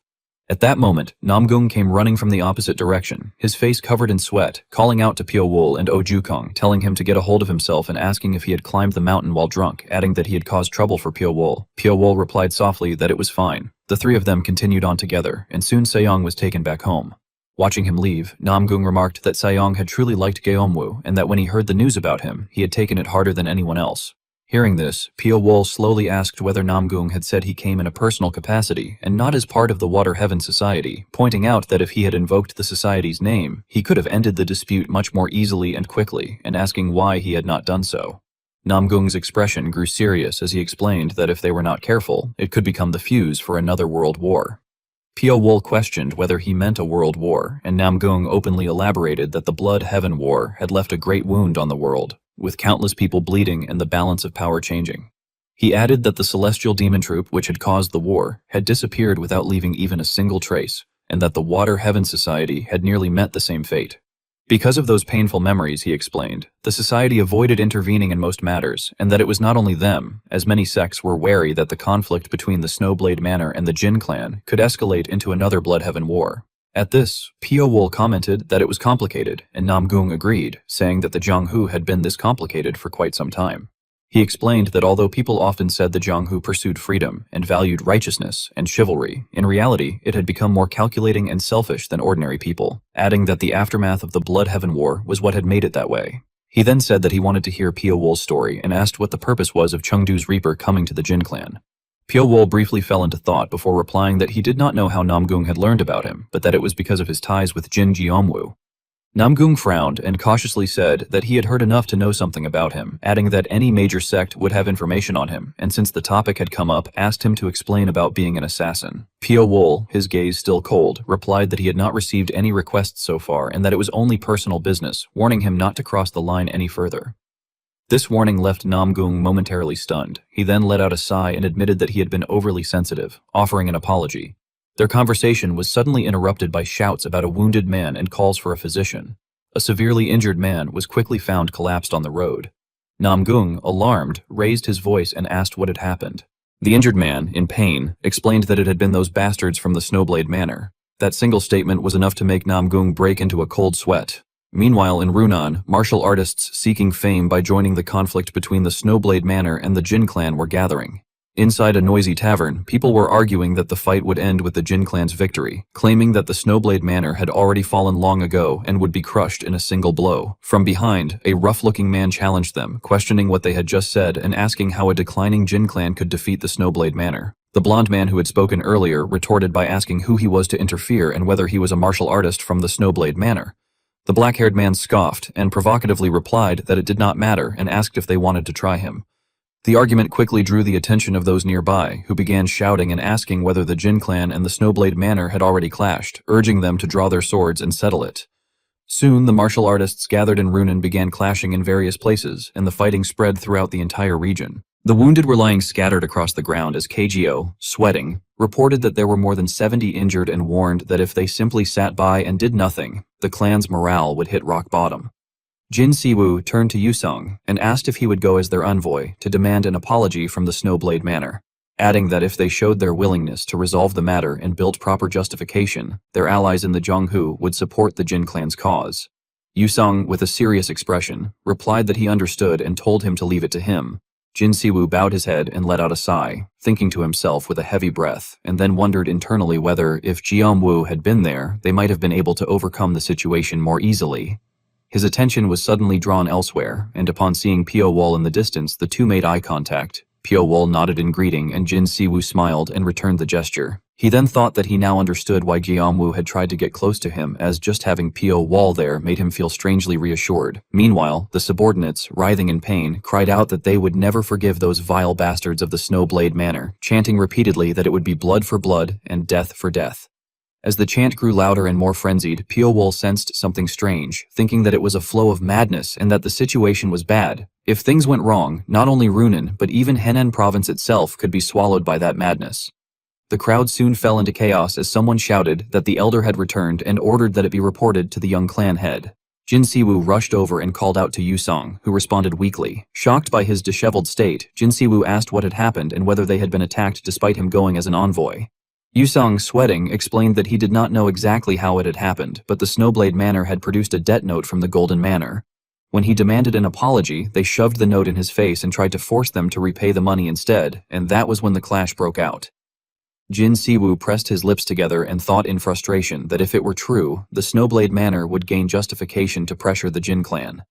At that moment, Namgung came running from the opposite direction, his face covered in sweat, calling out to Pio Wol and Oh Jukong, telling him to get a hold of himself and asking if he had climbed the mountain while drunk, adding that he had caused trouble for Pio Wol. Pio Wol replied softly that it was fine. The 3 of them continued on together, and soon Sayong was taken back home. Watching him leave, Namgung remarked that Sayong had truly liked Geomwoo and that when he heard the news about him, he had taken it harder than anyone else. Hearing this, Pio Wol slowly asked whether Namgung had said he came in a personal capacity and not as part of the Water Heaven Society, pointing out that if he had invoked the society's name, he could have ended the dispute much more easily and quickly, and asking why he had not done so. Namgung's expression grew serious as he explained that if they were not careful, it could become the fuse for another world war. Pio Wol questioned whether he meant a world war, and Namgung openly elaborated that the Blood Heaven War had left a great wound on the world, with countless people bleeding and the balance of power changing. He added that the celestial demon troop which had caused the war had disappeared without leaving even a single trace, and that the Water Heaven Society had nearly met the same fate. Because of those painful memories, he explained, the society avoided intervening in most matters, and that it was not only them, as many sects were wary that the conflict between the Snowblade Manor and the Jin clan could escalate into another Bloodheaven war. At this, Pio Wol commented that it was complicated, and Namgung agreed, saying that the Jianghu had been this complicated for quite some time. He explained that although people often said the Jianghu pursued freedom and valued righteousness and chivalry, in reality it had become more calculating and selfish than ordinary people, adding that the aftermath of the Blood Heaven War was what had made it that way. He then said that he wanted to hear Pio Wol's story and asked what the purpose was of Chengdu's Reaper coming to the Jin clan. Pio Wol briefly fell into thought before replying that he did not know how Namgung had learned about him, but that it was because of his ties with Jin Jiomwu. Namgung frowned and cautiously said that he had heard enough to know something about him, adding that any major sect would have information on him, and since the topic had come up, asked him to explain about being an assassin. Pio Wol, his gaze still cold, replied that he had not received any requests so far and that it was only personal business, warning him not to cross the line any further. This warning left Namgung momentarily stunned. He then let out a sigh and admitted that he had been overly sensitive, offering an apology. Their conversation was suddenly interrupted by shouts about a wounded man and calls for a physician. A severely injured man was quickly found collapsed on the road. Namgung, alarmed, raised his voice and asked what had happened. The injured man, in pain, explained that it had been those bastards from the Snowblade Manor. That single statement was enough to make Namgung break into a cold sweat. Meanwhile, in Runan, martial artists seeking fame by joining the conflict between the Snowblade Manor and the Jin clan were gathering. Inside a noisy tavern, people were arguing that the fight would end with the Jin clan's victory, claiming that the Snowblade Manor had already fallen long ago and would be crushed in a single blow. From behind, a rough-looking man challenged them, questioning what they had just said and asking how a declining Jin clan could defeat the Snowblade Manor. The blonde man who had spoken earlier retorted by asking who he was to interfere and whether he was a martial artist from the Snowblade Manor. The black-haired man scoffed and provocatively replied that it did not matter and asked if they wanted to try him. The argument quickly drew the attention of those nearby, who began shouting and asking whether the Jin clan and the Snowblade Manor had already clashed, urging them to draw their swords and settle it. Soon, the martial artists gathered in Runan began clashing in various places, and the fighting spread throughout the entire region. The wounded were lying scattered across the ground as Kagyo, sweating, reported that there were more than 70 injured and warned that if they simply sat by and did nothing, the clan's morale would hit rock bottom. Jin Siwoo turned to Yusung and asked if he would go as their envoy to demand an apology from the Snowblade Manor, adding that if they showed their willingness to resolve the matter and build proper justification, their allies in the Jianghu would support the Jin clan's cause. Yusung, with a serious expression, replied that he understood and told him to leave it to him. Jin Siwoo bowed his head and let out a sigh, thinking to himself with a heavy breath, and then wondered internally whether, if Jiomwu had been there, they might have been able to overcome the situation more easily. His attention was suddenly drawn elsewhere, and upon seeing Pio Wol in the distance, the two made eye contact. Pio Wol nodded in greeting, and Jin Siwoo smiled and returned the gesture. He then thought that he now understood why Jiomwu had tried to get close to him, as just having Pio Wol there made him feel strangely reassured. Meanwhile, the subordinates, writhing in pain, cried out that they would never forgive those vile bastards of the Snowblade Manor, chanting repeatedly that it would be blood for blood and death for death. As the chant grew louder and more frenzied, Pio Wol sensed something strange, thinking that it was a flow of madness and that the situation was bad. If things went wrong, not only Runan, but even Henan province itself could be swallowed by that madness. The crowd soon fell into chaos as someone shouted that the elder had returned and ordered that it be reported to the young clan head. Jin Siwoo rushed over and called out to Yusung, who responded weakly. Shocked by his disheveled state, Jin Siwoo asked what had happened and whether they had been attacked despite him going as an envoy. Yusung, sweating, explained that he did not know exactly how it had happened, but the Snowblade Manor had produced a debt note from the Golden Manor. When he demanded an apology, they shoved the note in his face and tried to force them to repay the money instead, and that was when the clash broke out. Jin Siwoo pressed his lips together and thought in frustration that if it were true, the Snowblade Manor would gain justification to pressure the Jin clan.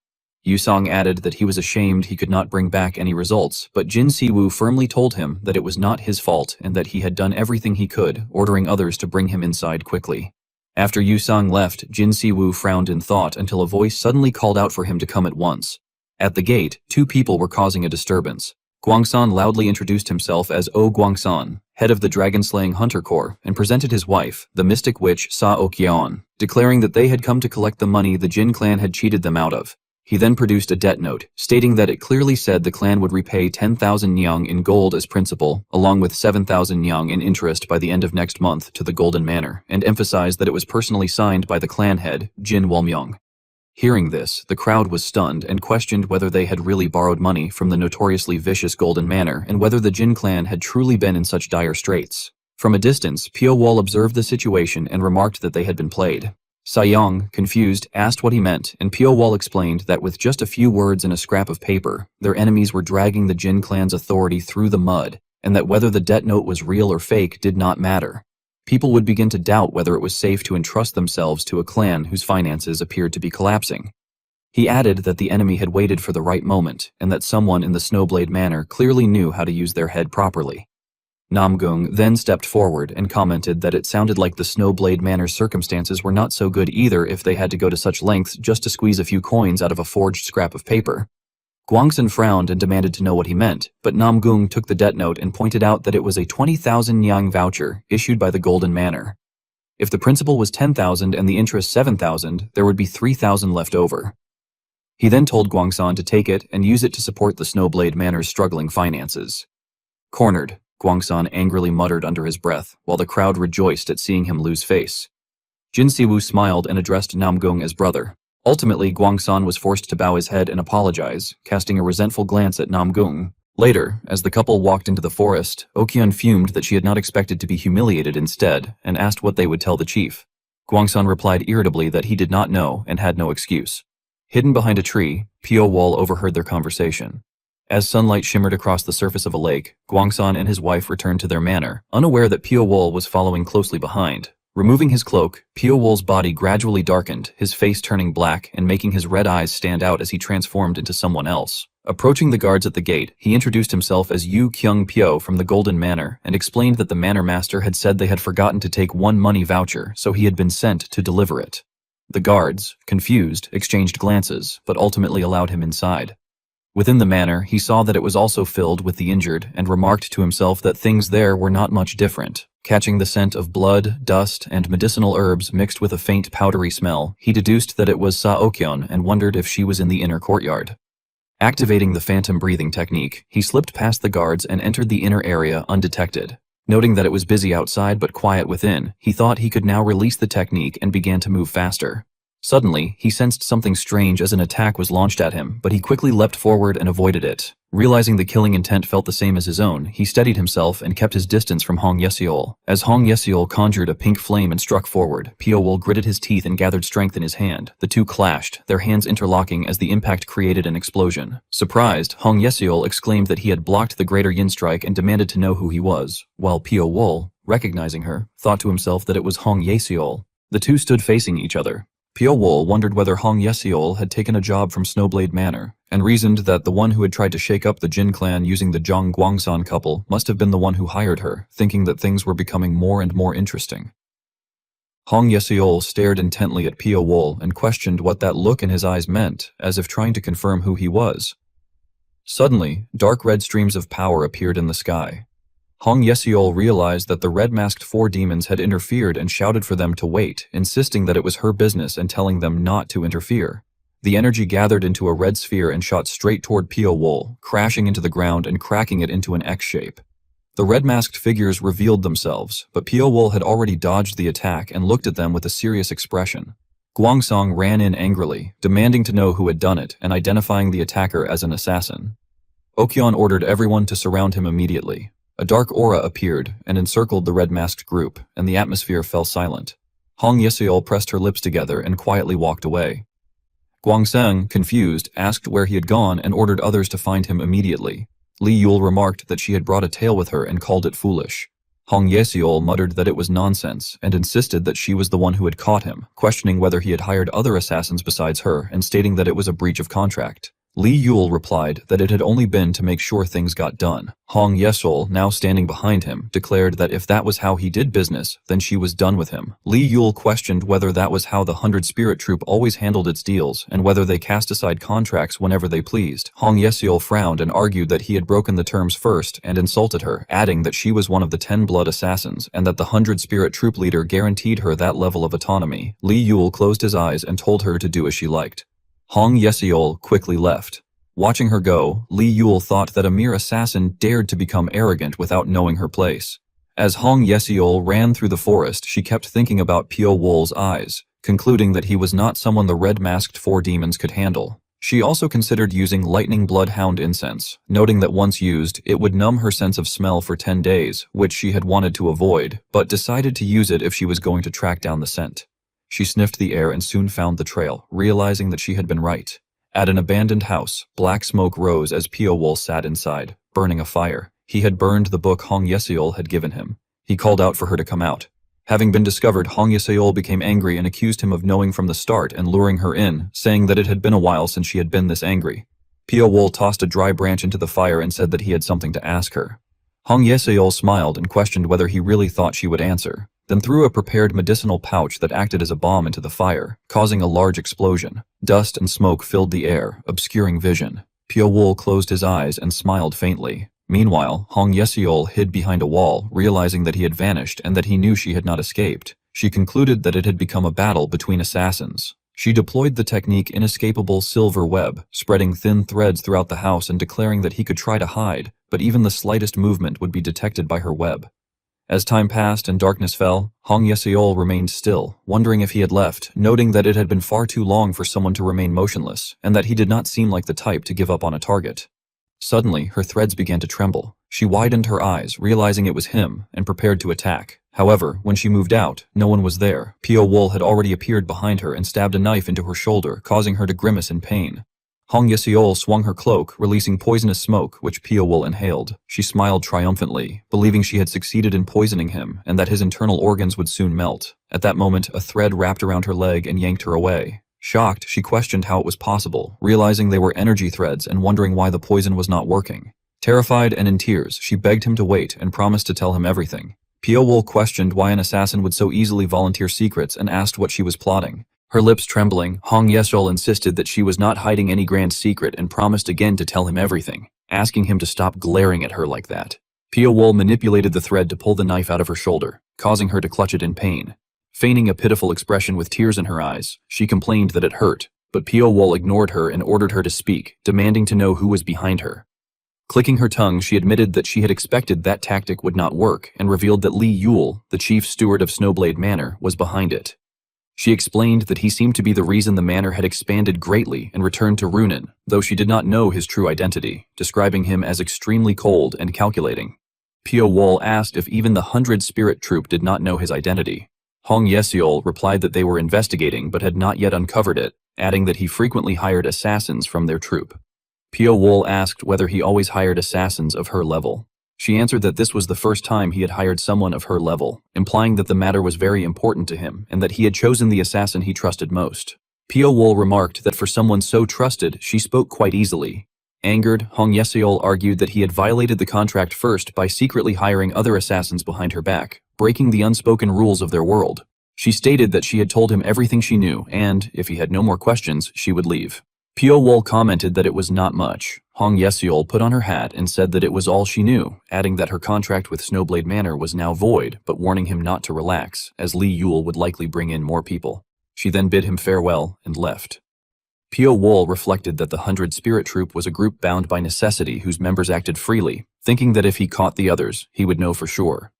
Yusung added that he was ashamed he could not bring back any results, but Jin Siwoo firmly told him that it was not his fault and that he had done everything he could, ordering others to bring him inside quickly. After Yusung left, Jin Siwoo frowned in thought until a voice suddenly called out for him to come at once. At the gate, two people were causing a disturbance. Guangsan loudly introduced himself as O Guangsan, head of the dragon-slaying hunter corps, and presented his wife, the mystic witch Sa Okyeon, declaring that they had come to collect the money the Jin clan had cheated them out of. He then produced a debt note, stating that it clearly said the clan would repay 10,000 nyang in gold as principal, along with 7,000 nyang in interest by the end of next month to the Golden Manor, and emphasized that it was personally signed by the clan head, Jin Wolmyong. Hearing this, the crowd was stunned and questioned whether they had really borrowed money from the notoriously vicious Golden Manor and whether the Jin clan had truly been in such dire straits. From a distance, Pio Wol observed the situation and remarked that they had been played. Sayong, confused, asked what he meant, and Piowol explained that with just a few words and a scrap of paper, their enemies were dragging the Jin clan's authority through the mud, and that whether the debt note was real or fake did not matter. People would begin to doubt whether it was safe to entrust themselves to a clan whose finances appeared to be collapsing. He added that the enemy had waited for the right moment, and that someone in the Snowblade Manor clearly knew how to use their head properly. Namgung then stepped forward and commented that it sounded like the Snowblade Manor's circumstances were not so good either if they had to go to such lengths just to squeeze a few coins out of a forged scrap of paper. Guangsun frowned and demanded to know what he meant, but Namgung took the debt note and pointed out that it was a 20,000 yang voucher issued by the Golden Manor. If the principal was 10,000 and the interest 7,000, there would be 3,000 left over. He then told Guangsan to take it and use it to support the Snowblade Manor's struggling finances. Cornered, Guangsan angrily muttered under his breath, while the crowd rejoiced at seeing him lose face. Jin Siwu smiled and addressed Namgung as brother. Ultimately, Guangsan was forced to bow his head and apologize, casting a resentful glance at Namgung. Later, as the couple walked into the forest, Okion fumed that she had not expected to be humiliated instead, and asked what they would tell the chief. Guangsan replied irritably that he did not know and had no excuse. Hidden behind a tree, Piowol overheard their conversation. As sunlight shimmered across the surface of a lake, Guangsan and his wife returned to their manor, unaware that Piowol was following closely behind. Removing his cloak, Piowol's body gradually darkened, his face turning black and making his red eyes stand out as he transformed into someone else. Approaching the guards at the gate, he introduced himself as Yu Kyung Pyo from the Golden Manor and explained that the manor master had said they had forgotten to take one money voucher, so he had been sent to deliver it. The guards, confused, exchanged glances, but ultimately allowed him inside. Within the manor, he saw that it was also filled with the injured and remarked to himself that things there were not much different. Catching the scent of blood, dust, and medicinal herbs mixed with a faint powdery smell, he deduced that it was Saokyeon and wondered if she was in the inner courtyard. Activating the phantom breathing technique, he slipped past the guards and entered the inner area undetected. Noting that it was busy outside but quiet within, he thought he could now release the technique and began to move faster. Suddenly, he sensed something strange as an attack was launched at him, but he quickly leapt forward and avoided it. Realizing the killing intent felt the same as his own, he steadied himself and kept his distance from Hong Yesiol. As Hong Yesiol conjured a pink flame and struck forward, Piowol gritted his teeth and gathered strength in his hand. The two clashed, their hands interlocking as the impact created an explosion. Surprised, Hong Yesiol exclaimed that he had blocked the greater yin strike and demanded to know who he was, while Piowol, recognizing her, thought to himself that it was Hong Yesiol. The two stood facing each other. Piowol wondered whether Hong Yesiol had taken a job from Snowblade Manor, and reasoned that the one who had tried to shake up the Jin clan using the Zhang Guangsan couple must have been the one who hired her, thinking that things were becoming more and more interesting. Hong Yesiol stared intently at Piowol and questioned what that look in his eyes meant, as if trying to confirm who he was. Suddenly, dark red streams of power appeared in the sky. Hong Yesiol realized that the red-masked four demons had interfered and shouted for them to wait, insisting that it was her business and telling them not to interfere. The energy gathered into a red sphere and shot straight toward Piowol, crashing into the ground and cracking it into an X shape. The red-masked figures revealed themselves, but Piowol had already dodged the attack and looked at them with a serious expression. Guangsong ran in angrily, demanding to know who had done it and identifying the attacker as an assassin. Okion ordered everyone to surround him immediately. A dark aura appeared and encircled the red-masked group, and the atmosphere fell silent. Hong Yesiol pressed her lips together and quietly walked away. Guangseng, confused, asked where he had gone and ordered others to find him immediately. Li Yul remarked that she had brought a tail with her and called it foolish. Hong Yesiol muttered that it was nonsense and insisted that she was the one who had caught him, questioning whether he had hired other assassins besides her and stating that it was a breach of contract. Li Yul replied that it had only been to make sure things got done. Hong Yesol, now standing behind him, declared that if that was how he did business, then she was done with him. Li Yul questioned whether that was how the 100 Spirit Troop always handled its deals, and whether they cast aside contracts whenever they pleased. Hong Yesiol frowned and argued that he had broken the terms first and insulted her, adding that she was one of the 10 blood assassins, and that the 100 Spirit Troop leader guaranteed her that level of autonomy. Li Yul closed his eyes and told her to do as she liked. Hong Yesiol quickly left. Watching her go, Li Yul thought that a mere assassin dared to become arrogant without knowing her place. As Hong Yesiol ran through the forest, she kept thinking about Piowol's eyes, concluding that he was not someone the red-masked four demons could handle. She also considered using lightning bloodhound incense, noting that once used, it would numb her sense of smell for 10 days, which she had wanted to avoid, but decided to use it if she was going to track down the scent. She sniffed the air and soon found the trail, realizing that she had been right. At an abandoned house, black smoke rose as Pio sat inside, burning a fire. He had burned the book Hong Yeseol had given him. He called out for her to come out. Having been discovered, Hong Yeseol became angry and accused him of knowing from the start and luring her in, saying that it had been a while since she had been this angry. Pio tossed a dry branch into the fire and said that he had something to ask her. Hong Yeseol smiled and questioned whether he really thought she would answer, then threw a prepared medicinal pouch that acted as a bomb into the fire, causing a large explosion. Dust and smoke filled the air, obscuring vision. Pio closed his eyes and smiled faintly. Meanwhile, Hong Yeseol hid behind a wall, realizing that he had vanished and that he knew she had not escaped. She concluded that it had become a battle between assassins. She deployed the technique Inescapable Silver Web, spreading thin threads throughout the house and declaring that he could try to hide, but even the slightest movement would be detected by her web. As time passed and darkness fell, Hong Yeseol remained still, wondering if he had left, noting that it had been far too long for someone to remain motionless, and that he did not seem like the type to give up on a target. Suddenly, her threads began to tremble. She widened her eyes, realizing it was him, and prepared to attack. However, when she moved out, no one was there. Pio had already appeared behind her and stabbed a knife into her shoulder, causing her to grimace in pain. Hong Yeseol swung her cloak, releasing poisonous smoke, which Pio inhaled. She smiled triumphantly, believing she had succeeded in poisoning him and that his internal organs would soon melt. At that moment, a thread wrapped around her leg and yanked her away. Shocked, she questioned how it was possible, realizing they were energy threads and wondering why the poison was not working. Terrified and in tears, she begged him to wait and promised to tell him everything. Pio questioned why an assassin would so easily volunteer secrets and asked what she was plotting. Her lips trembling, Hong Yeseol insisted that she was not hiding any grand secret and promised again to tell him everything, asking him to stop glaring at her like that. Pio manipulated the thread to pull the knife out of her shoulder, causing her to clutch it in pain. Feigning a pitiful expression with tears in her eyes, she complained that it hurt, but Pio ignored her and ordered her to speak, demanding to know who was behind her. Clicking her tongue, she admitted that she had expected that tactic would not work and revealed that Li Yule, the chief steward of Snowblade Manor, was behind it. She explained that he seemed to be the reason the manor had expanded greatly and returned to Runan, though she did not know his true identity, describing him as extremely cold and calculating. Pio asked if even the 100 Spirit Troop did not know his identity. Hong Yeseol replied that they were investigating but had not yet uncovered it, adding that he frequently hired assassins from their troop. Pio asked whether he always hired assassins of her level. She answered that this was the first time he had hired someone of her level, implying that the matter was very important to him and that he had chosen the assassin he trusted most. Pio remarked that for someone so trusted, she spoke quite easily. Angered, Hong Yeseol argued that he had violated the contract first by secretly hiring other assassins behind her back, breaking the unspoken rules of their world. She stated that she had told him everything she knew and, if he had no more questions, she would leave. Pio commented that it was not much. Hong Yeseol put on her hat and said that it was all she knew, adding that her contract with Snowblade Manor was now void, but warning him not to relax, as Li Yule would likely bring in more people. She then bid him farewell and left. Pio reflected that the 100 Spirit Troop was a group bound by necessity whose members acted freely, thinking that if he caught the others, he would know for sure.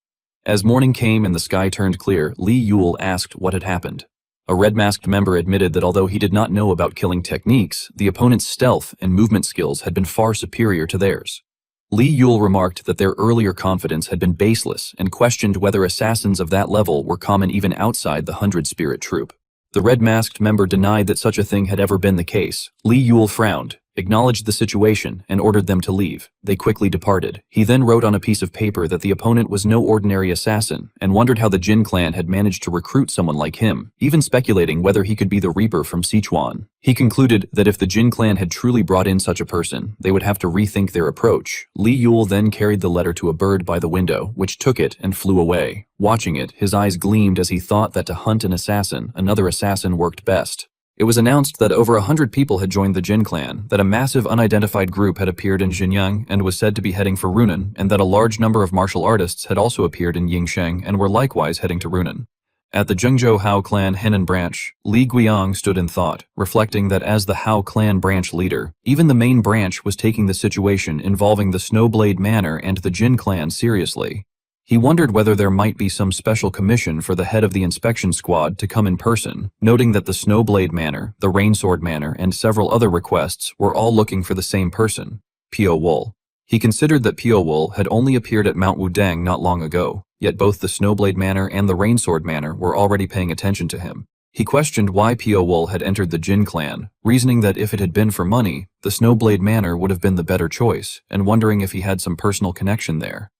As morning came and the sky turned clear, Li Yule asked what had happened. A red-masked member admitted that although he did not know about killing techniques, the opponent's stealth and movement skills had been far superior to theirs. Li Yule remarked that their earlier confidence had been baseless and questioned whether assassins of that level were common even outside the 100 Spirit Troop. The red-masked member denied that such a thing had ever been the case. Li Yule frowned, acknowledged the situation, and ordered them to leave. They quickly departed. He then wrote on a piece of paper that the opponent was no ordinary assassin, and wondered how the Jin clan had managed to recruit someone like him, even speculating whether he could be the Reaper from Sichuan. He concluded that if the Jin clan had truly brought in such a person, they would have to rethink their approach. Li Yule then carried the letter to a bird by the window, which took it and flew away. Watching it, his eyes gleamed as he thought that to hunt an assassin, another assassin worked best. It was announced that over 100 people had joined the Jin clan, that a massive unidentified group had appeared in Xinjiang and was said to be heading for Runan, and that a large number of martial artists had also appeared in Yingsheng and were likewise heading to Runan. At the Zhengzhou Hao clan Henan branch, Li Guiyang stood in thought, reflecting that as the Hao clan branch leader, even the main branch was taking the situation involving the Snowblade Manor and the Jin clan seriously. He wondered whether there might be some special commission for the head of the inspection squad to come in person, noting that the Snowblade Manor, the Rainsword Manor, and several other requests were all looking for the same person, Pio. He considered that Pio had only appeared at Mount Wudang not long ago, yet both the Snowblade Manor and the Rainsword Manor were already paying attention to him. He questioned why Piowol had entered the Jin clan, reasoning that if it had been for money, the Snowblade Manor would have been the better choice, and wondering if he had some personal connection there.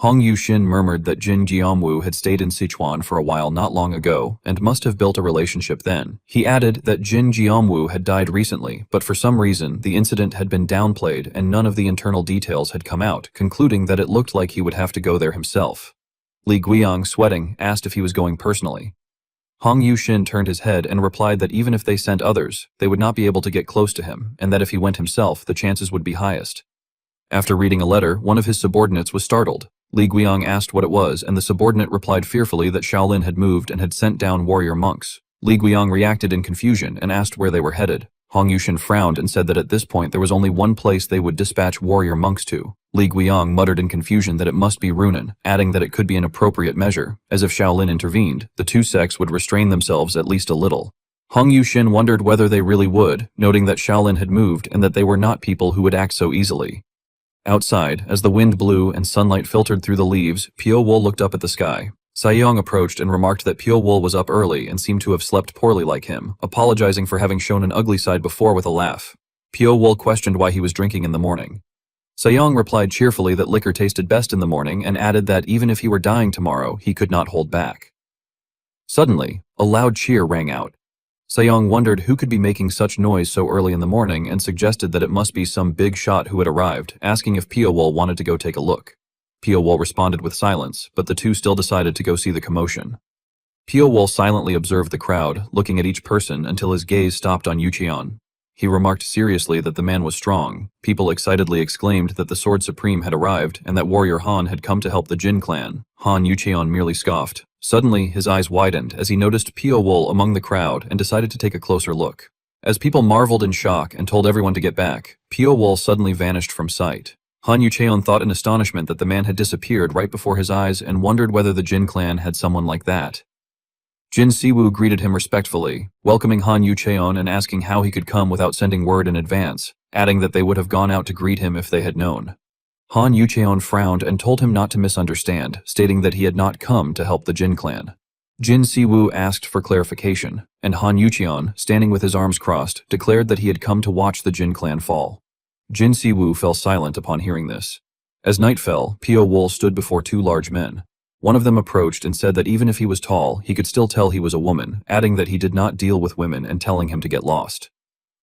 Hong Yushin murmured that Jin Jiamwu had stayed in Sichuan for a while not long ago, and must have built a relationship then. He added that Jin Jiamwu had died recently, but for some reason the incident had been downplayed and none of the internal details had come out, concluding that it looked like he would have to go there himself. Li Guiyang, sweating, asked if he was going personally. Hong Yushin turned his head and replied that even if they sent others, they would not be able to get close to him, and that if he went himself, the chances would be highest. After reading a letter, one of his subordinates was startled. Li Guiyang asked what it was, and the subordinate replied fearfully that Shaolin had moved and had sent down warrior monks. Li Guiyang reacted in confusion and asked where they were headed. Hong Yushin frowned and said that at this point there was only one place they would dispatch warrior monks to. Li Guiyang muttered in confusion that it must be Runan, adding that it could be an appropriate measure. As if Shaolin intervened, the two sects would restrain themselves at least a little. Hong Yushin wondered whether they really would, noting that Shaolin had moved and that they were not people who would act so easily. Outside, as the wind blew and sunlight filtered through the leaves, Piowol looked up at the sky. Saiyong approached and remarked that Piowol was up early and seemed to have slept poorly like him, apologizing for having shown an ugly side before with a laugh. Piowol questioned why he was drinking in the morning. Saiyong replied cheerfully that liquor tasted best in the morning and added that even if he were dying tomorrow, he could not hold back. Suddenly, a loud cheer rang out. Saiyong wondered who could be making such noise so early in the morning and suggested that it must be some big shot who had arrived, asking if Piowol wanted to go take a look. Piowol responded with silence, but the two still decided to go see the commotion. Piowol silently observed the crowd, looking at each person until his gaze stopped on Yucheon. He remarked seriously that the man was strong. People excitedly exclaimed that the Sword Supreme had arrived and that Warrior Han had come to help the Jin clan. Han Yucheon merely scoffed. Suddenly, his eyes widened as he noticed Piowol among the crowd and decided to take a closer look. As people marveled in shock and told everyone to get back, Piowol suddenly vanished from sight. Han Yucheon thought in astonishment that the man had disappeared right before his eyes and wondered whether the Jin clan had someone like that. Jin Siwoo greeted him respectfully, welcoming Han Yucheon and asking how he could come without sending word in advance, adding that they would have gone out to greet him if they had known. Han Yucheon frowned and told him not to misunderstand, stating that he had not come to help the Jin clan. Jin Siwoo asked for clarification, and Han Yucheon, standing with his arms crossed, declared that he had come to watch the Jin clan fall. Jin Siwoo fell silent upon hearing this. As night fell, Piowol stood before two large men. One of them approached and said that even if he was tall, he could still tell he was a woman, adding that he did not deal with women and telling him to get lost.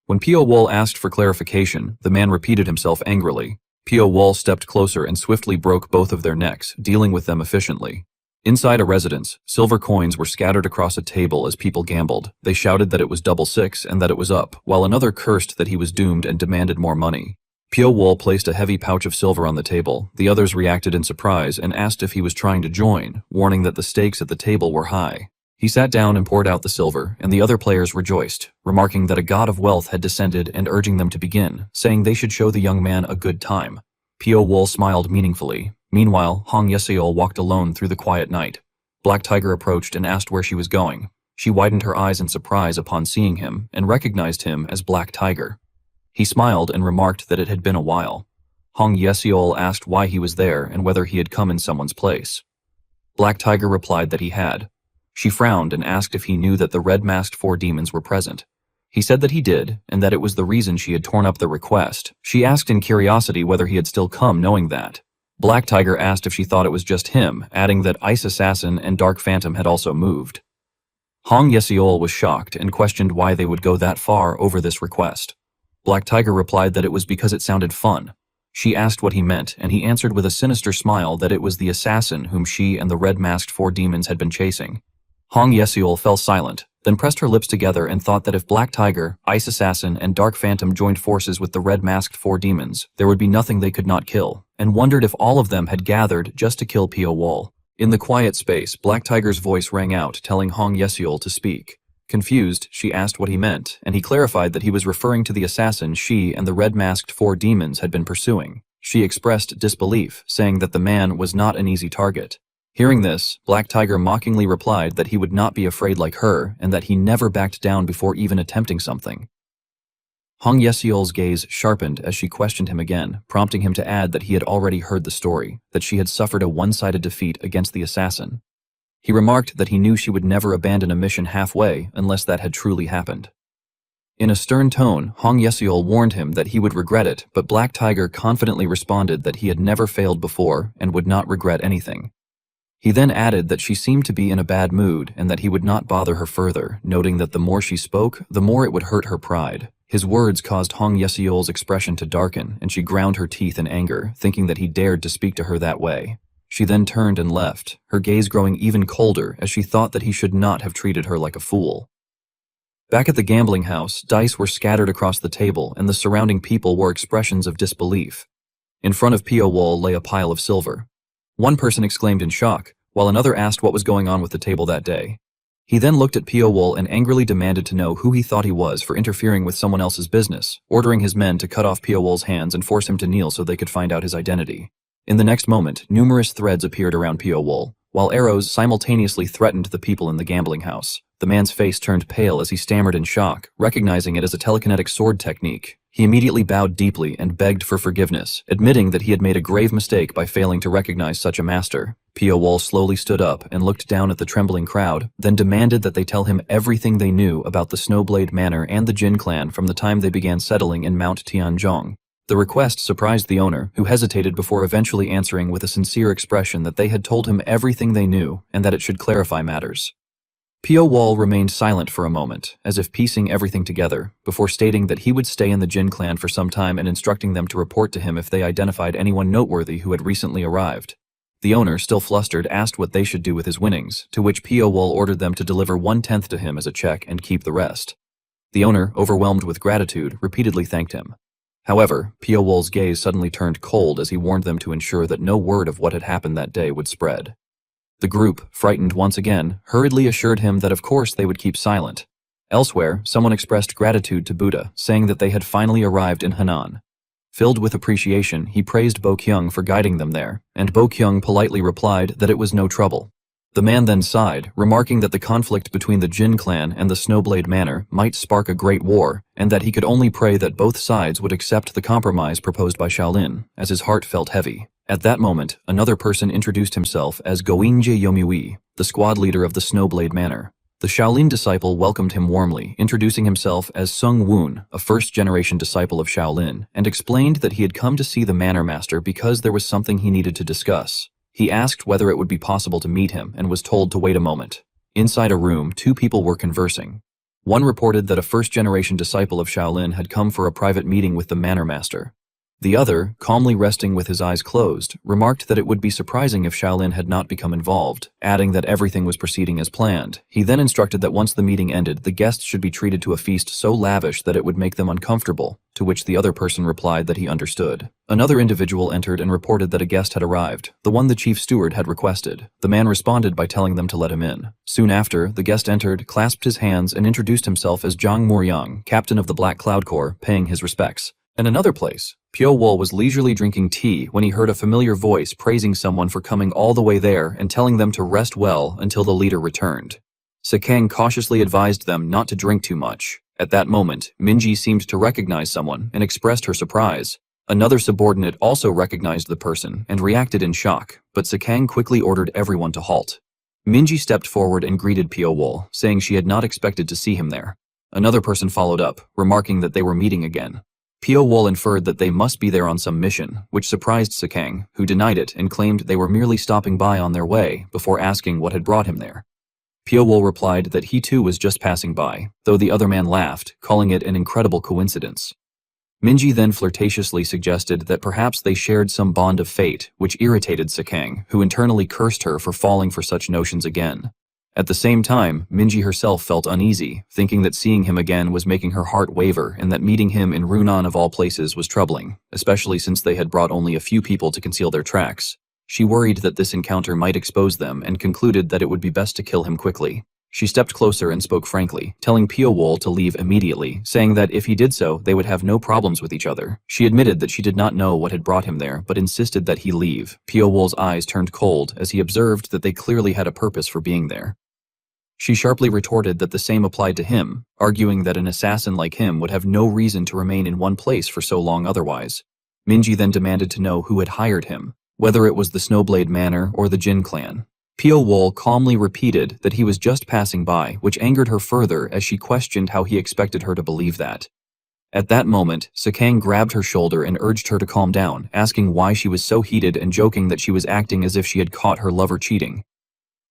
When Piowol asked for clarification, the man repeated himself angrily. Piowol stepped closer and swiftly broke both of their necks, dealing with them efficiently. Inside a residence, silver coins were scattered across a table as people gambled. They shouted that it was double six and that it was up, while another cursed that he was doomed and demanded more money. Piowol placed a heavy pouch of silver on the table. The others reacted in surprise and asked if he was trying to join, warning that the stakes at the table were high. He sat down and poured out the silver, and the other players rejoiced, remarking that a god of wealth had descended and urging them to begin, saying they should show the young man a good time. Piowol smiled meaningfully. Meanwhile, Hong Yeseol walked alone through the quiet night. Black Tiger approached and asked where she was going. She widened her eyes in surprise upon seeing him and recognized him as Black Tiger. He smiled and remarked that it had been a while. Hong Yeseol asked why he was there and whether he had come in someone's place. Black Tiger replied that he had. She frowned and asked if he knew that the red-masked four demons were present. He said that he did, and that it was the reason she had torn up the request. She asked in curiosity whether he had still come knowing that. Black Tiger asked if she thought it was just him, adding that Ice Assassin and Dark Phantom had also moved. Hong Yeseol was shocked and questioned why they would go that far over this request. Black Tiger replied that it was because it sounded fun. She asked what he meant, and he answered with a sinister smile that it was the assassin whom she and the red-masked four demons had been chasing. Hong Yeseol fell silent, then pressed her lips together and thought that if Black Tiger, Ice Assassin, and Dark Phantom joined forces with the red-masked four demons, there would be nothing they could not kill, and wondered if all of them had gathered just to kill Piowol. In the quiet space, Black Tiger's voice rang out, telling Hong Yeseol to speak. Confused, she asked what he meant, and he clarified that he was referring to the assassin she and the red-masked four demons had been pursuing. She expressed disbelief, saying that the man was not an easy target. Hearing this, Black Tiger mockingly replied that he would not be afraid like her and that he never backed down before even attempting something. Hong Yeseol's gaze sharpened as she questioned him again, prompting him to add that he had already heard the story, that she had suffered a one-sided defeat against the assassin. He remarked that he knew she would never abandon a mission halfway unless that had truly happened. In a stern tone, Hong Yeseol warned him that he would regret it, but Black Tiger confidently responded that he had never failed before and would not regret anything. He then added that she seemed to be in a bad mood and that he would not bother her further, noting that the more she spoke, the more it would hurt her pride. His words caused Hong Yeseol's expression to darken, and she ground her teeth in anger, thinking that he dared to speak to her that way. She then turned and left, her gaze growing even colder as she thought that he should not have treated her like a fool. Back at the gambling house, dice were scattered across the table and the surrounding people wore expressions of disbelief. In front of Pio Wol lay a pile of silver. One person exclaimed in shock, while another asked what was going on with the table that day. He then looked at Pio Wol and angrily demanded to know who he thought he was for interfering with someone else's business, ordering his men to cut off Pio Wol's hands and force him to kneel so they could find out his identity. In the next moment, numerous threads appeared around Pio Wol, while arrows simultaneously threatened the people in the gambling house. The man's face turned pale as he stammered in shock, recognizing it as a telekinetic sword technique. He immediately bowed deeply and begged for forgiveness, admitting that he had made a grave mistake by failing to recognize such a master. Pio Wol slowly stood up and looked down at the trembling crowd, then demanded that they tell him everything they knew about the Snowblade Manor and the Jin clan from the time they began settling in Mount Tianzhong. The request surprised the owner, who hesitated before eventually answering with a sincere expression that they had told him everything they knew and that it should clarify matters. Pio Wol remained silent for a moment, as if piecing everything together, before stating that he would stay in the Jin clan for some time and instructing them to report to him if they identified anyone noteworthy who had recently arrived. The owner, still flustered, asked what they should do with his winnings, to which Pio Wol ordered them to deliver 1/10 to him as a check and keep the rest. The owner, overwhelmed with gratitude, repeatedly thanked him. However, Pio Wol's gaze suddenly turned cold as he warned them to ensure that no word of what had happened that day would spread. The group, frightened once again, hurriedly assured him that of course they would keep silent. Elsewhere, someone expressed gratitude to Buddha, saying that they had finally arrived in Henan. Filled with appreciation, he praised Bo Kyung for guiding them there, and Bo Kyung politely replied that it was no trouble. The man then sighed, remarking that the conflict between the Jin clan and the Snowblade Manor might spark a great war, and that he could only pray that both sides would accept the compromise proposed by Shaolin, as his heart felt heavy. At that moment, another person introduced himself as Goinje Yomiui, the squad leader of the Snowblade Manor. The Shaolin disciple welcomed him warmly, introducing himself as Sung Woon, a first-generation disciple of Shaolin, and explained that he had come to see the Manor Master because there was something he needed to discuss. He asked whether it would be possible to meet him and was told to wait a moment. Inside a room, two people were conversing. One reported that a first-generation disciple of Shaolin had come for a private meeting with the Manor Master. The other, calmly resting with his eyes closed, remarked that it would be surprising if Shaolin had not become involved, adding that everything was proceeding as planned. He then instructed that once the meeting ended, the guests should be treated to a feast so lavish that it would make them uncomfortable, to which the other person replied that he understood. Another individual entered and reported that a guest had arrived, the one the chief steward had requested. The man responded by telling them to let him in. Soon after, the guest entered, clasped his hands, and introduced himself as Zhang Moryang, captain of the Black Cloud Corps, paying his respects. In another place, Pio Wol was leisurely drinking tea when he heard a familiar voice praising someone for coming all the way there and telling them to rest well until the leader returned. Sekang cautiously advised them not to drink too much. At that moment, Minji seemed to recognize someone and expressed her surprise. Another subordinate also recognized the person and reacted in shock, but Sekang quickly ordered everyone to halt. Minji stepped forward and greeted Pio Wol, saying she had not expected to see him there. Another person followed up, remarking that they were meeting again. Pio Wol inferred that they must be there on some mission, which surprised Sekang, who denied it and claimed they were merely stopping by on their way before asking what had brought him there. Pio Wol replied that he too was just passing by, though the other man laughed, calling it an incredible coincidence. Minji then flirtatiously suggested that perhaps they shared some bond of fate, which irritated Sekang, who internally cursed her for falling for such notions again. At the same time, Minji herself felt uneasy, thinking that seeing him again was making her heart waver and that meeting him in Runan of all places was troubling, especially since they had brought only a few people to conceal their tracks. She worried that this encounter might expose them and concluded that it would be best to kill him quickly. She stepped closer and spoke frankly, telling Pio Wol to leave immediately, saying that if he did so, they would have no problems with each other. She admitted that she did not know what had brought him there, but insisted that he leave. Pio Wol's eyes turned cold as he observed that they clearly had a purpose for being there. She sharply retorted that the same applied to him, arguing that an assassin like him would have no reason to remain in one place for so long otherwise. Minji then demanded to know who had hired him, whether it was the Snowblade Manor or the Jin clan. Pio Wol calmly repeated that he was just passing by, which angered her further as she questioned how he expected her to believe that. At that moment, Sakang grabbed her shoulder and urged her to calm down, asking why she was so heated and joking that she was acting as if she had caught her lover cheating.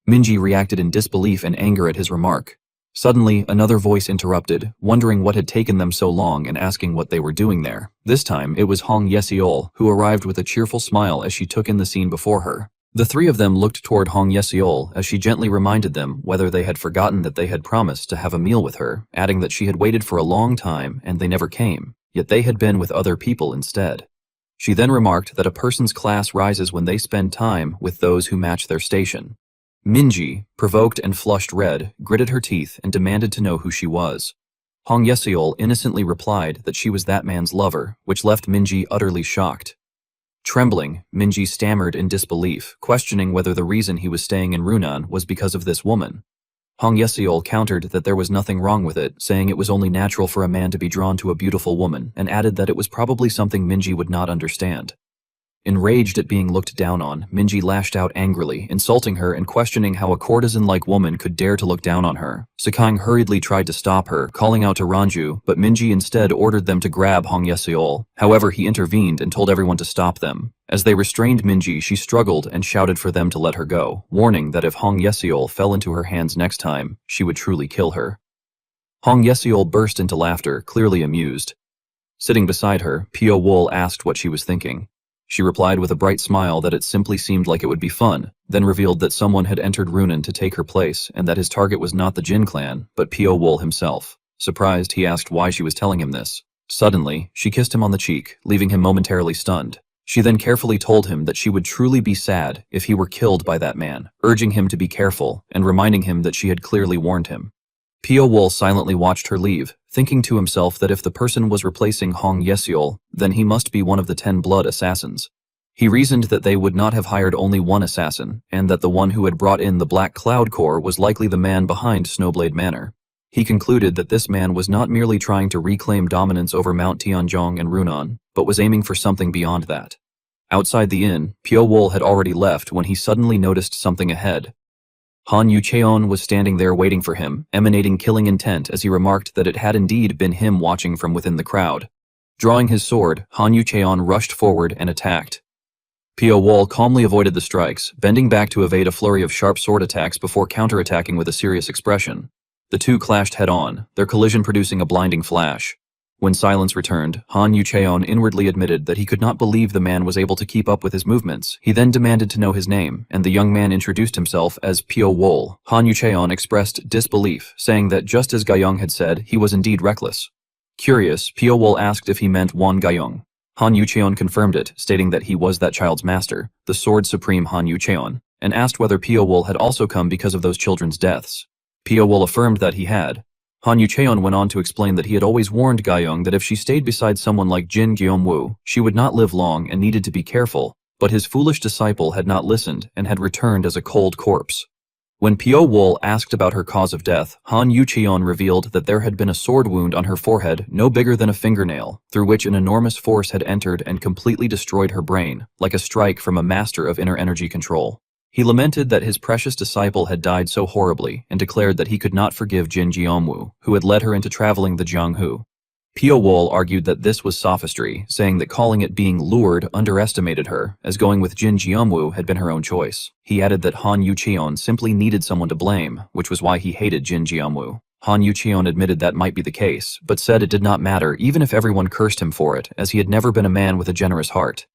Minji reacted in disbelief and anger at his remark. Suddenly, another voice interrupted, wondering what had taken them so long and asking what they were doing there. This time, it was Hong Yeseol, who arrived with a cheerful smile as she took in the scene before her. The three of them looked toward Hong Yeseol as she gently reminded them whether they had forgotten that they had promised to have a meal with her, adding that she had waited for a long time and they never came, yet they had been with other people instead. She then remarked that a person's class rises when they spend time with those who match their station. Minji, provoked and flushed red, gritted her teeth and demanded to know who she was. Hong Yeseol innocently replied that she was that man's lover, which left Minji utterly shocked. Trembling, Minji stammered in disbelief, questioning whether the reason he was staying in Runan was because of this woman. Hong Yeseol countered that there was nothing wrong with it, saying it was only natural for a man to be drawn to a beautiful woman, and added that it was probably something Minji would not understand. Enraged at being looked down on, Minji lashed out angrily, insulting her and questioning how a courtesan-like woman could dare to look down on her. Sakang hurriedly tried to stop her, calling out to Ranju, but Minji instead ordered them to grab Hong Yeseol. However, he intervened and told everyone to stop them. As they restrained Minji, she struggled and shouted for them to let her go, warning that if Hong Yeseol fell into her hands next time, she would truly kill her. Hong Yeseol burst into laughter, clearly amused. Sitting beside her, Pio Wol asked what she was thinking. She replied with a bright smile that it simply seemed like it would be fun, then revealed that someone had entered Runan to take her place and that his target was not the Jin clan, but Pio Wol himself. Surprised, he asked why she was telling him this. Suddenly, she kissed him on the cheek, leaving him momentarily stunned. She then carefully told him that she would truly be sad if he were killed by that man, urging him to be careful and reminding him that she had clearly warned him. Pio Wol silently watched her leave, thinking to himself that if the person was replacing Hong Yeseol, then he must be one of the 10 blood assassins. He reasoned that they would not have hired only one assassin, and that the one who had brought in the Black Cloud Corps was likely the man behind Snowblade Manor. He concluded that this man was not merely trying to reclaim dominance over Mount Tianzhong and Runan, but was aiming for something beyond that. Outside the inn, Pio Wol had already left when he suddenly noticed something ahead. Han Yucheon was standing there waiting for him, emanating killing intent as he remarked that it had indeed been him watching from within the crowd. Drawing his sword, Han Yucheon rushed forward and attacked. Pio Wol calmly avoided the strikes, bending back to evade a flurry of sharp sword attacks before counterattacking with a serious expression. The two clashed head-on, their collision producing a blinding flash. When silence returned, Han Yucheon inwardly admitted that he could not believe the man was able to keep up with his movements. He then demanded to know his name, and the young man introduced himself as Pio Wol. Han Yucheon expressed disbelief, saying that just as Gayong had said, he was indeed reckless. Curious, Pio Wol asked if he meant Wan Gayong. Han Yucheon confirmed it, stating that he was that child's master, the Sword Supreme Han Yucheon, and asked whether Pio Wol had also come because of those children's deaths. Pio Wol affirmed that he had. Han Yucheon went on to explain that he had always warned Gayong that if she stayed beside someone like Jin Gyeomwoo, she would not live long and needed to be careful, but his foolish disciple had not listened and had returned as a cold corpse. When Pio Wol asked about her cause of death, Han Yucheon revealed that there had been a sword wound on her forehead no bigger than a fingernail, through which an enormous force had entered and completely destroyed her brain, like a strike from a master of inner energy control. He lamented that his precious disciple had died so horribly and declared that he could not forgive Jin Gyeomwoo, who had led her into traveling the Jianghu. Pio Wol argued that this was sophistry, saying that calling it being lured underestimated her, as going with Jin Gyeomwoo had been her own choice. He added that Han Yucheon simply needed someone to blame, which was why he hated Jin Gyeomwoo. Han Yucheon admitted that might be the case, but said it did not matter even if everyone cursed him for it, as he had never been a man with a generous heart.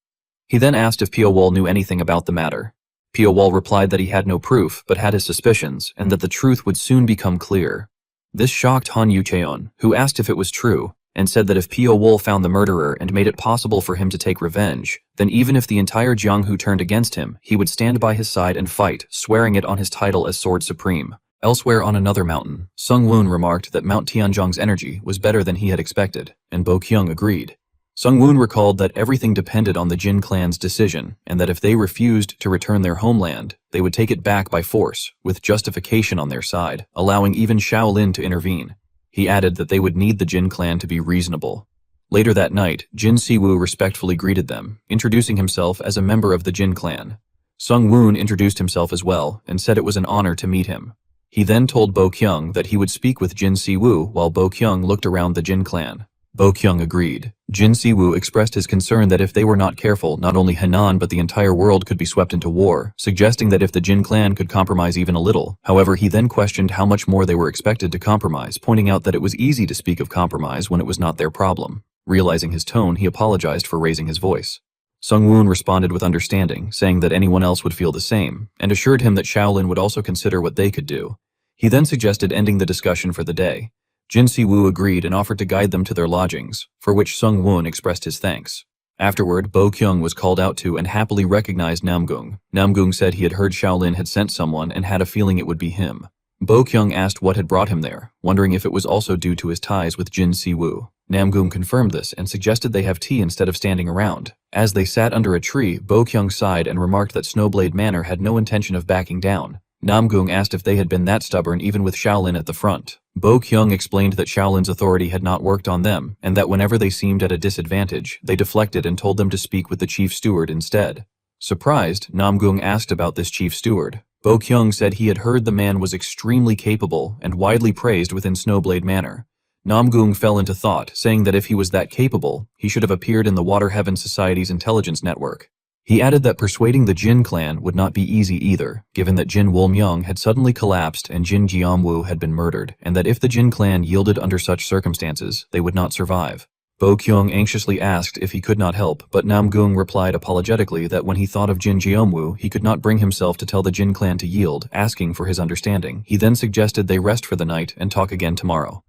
He then asked if Pio Wol knew anything about the matter. Pio Wol replied that he had no proof, but had his suspicions, and that the truth would soon become clear. This shocked Han Yucheon, who asked if it was true, and said that if Pio Wol found the murderer and made it possible for him to take revenge, then even if the entire Jianghu turned against him, he would stand by his side and fight, swearing it on his title as Sword Supreme. Elsewhere on another mountain, Sung Woon remarked that Mount Tianzhong's energy was better than he had expected, and Bo Kyung agreed. Sung Woon recalled that everything depended on the Jin clan's decision, and that if they refused to return their homeland, they would take it back by force, with justification on their side, allowing even Shaolin to intervene. He added that they would need the Jin clan to be reasonable. Later that night, Jin Siwoo respectfully greeted them, introducing himself as a member of the Jin clan. Sung Woon introduced himself as well and said it was an honor to meet him. He then told Bo Kyung that he would speak with Jin Si-woo while Bo Kyung looked around the Jin clan. Bo Kyung agreed. Jin Si-woo expressed his concern that if they were not careful, not only Henan but the entire world could be swept into war, suggesting that if the Jin clan could compromise even a little. However, he then questioned how much more they were expected to compromise, pointing out that it was easy to speak of compromise when it was not their problem. Realizing his tone, he apologized for raising his voice. Sung Woon responded with understanding, saying that anyone else would feel the same, and assured him that Shaolin would also consider what they could do. He then suggested ending the discussion for the day. Jin Si-woo agreed and offered to guide them to their lodgings, for which Sung Woon expressed his thanks. Afterward, Bo Kyung was called out to and happily recognized Namgung. Namgung said he had heard Shaolin had sent someone and had a feeling it would be him. Bo Kyung asked what had brought him there, wondering if it was also due to his ties with Jin Si-woo. Namgung confirmed this and suggested they have tea instead of standing around. As they sat under a tree, Bo Kyung sighed and remarked that Snowblade Manor had no intention of backing down. Namgung asked if they had been that stubborn even with Shaolin at the front. Bo Kyung explained that Shaolin's authority had not worked on them, and that whenever they seemed at a disadvantage, they deflected and told them to speak with the chief steward instead. Surprised, Namgung asked about this chief steward. Bo Kyung said he had heard the man was extremely capable and widely praised within Snowblade Manor. Namgung fell into thought, saying that if he was that capable, he should have appeared in the Water Heaven Society's intelligence network. He added that persuading the Jin clan would not be easy either, given that Jin Woo-myung had suddenly collapsed and Jin Jeom-woo had been murdered, and that if the Jin clan yielded under such circumstances, they would not survive. Bo Kyung anxiously asked if he could not help, but Namgung replied apologetically that when he thought of Jin Jeom-woo, he could not bring himself to tell the Jin clan to yield, asking for his understanding. He then suggested they rest for the night and talk again tomorrow.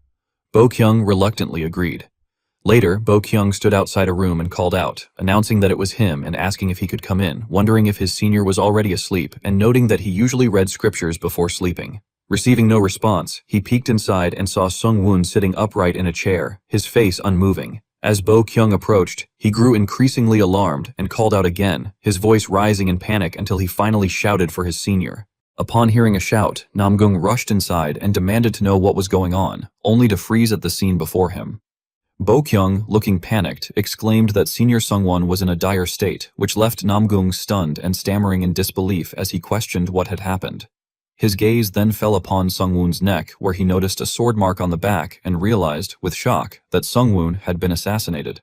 Bo Kyung reluctantly agreed. Later, Bo Kyung stood outside a room and called out, announcing that it was him and asking if he could come in, wondering if his senior was already asleep and noting that he usually read scriptures before sleeping. Receiving no response, he peeked inside and saw Sung Woon sitting upright in a chair, his face unmoving. As Bo Kyung approached, he grew increasingly alarmed and called out again, his voice rising in panic until he finally shouted for his senior. Upon hearing a shout, Namgung rushed inside and demanded to know what was going on, only to freeze at the scene before him. Bo Kyung, looking panicked, exclaimed that Senior Sungwon was in a dire state, which left Namgung stunned and stammering in disbelief as he questioned what had happened. His gaze then fell upon Sungwoon's neck, where he noticed a sword mark on the back and realized, with shock, that Sungwoon had been assassinated.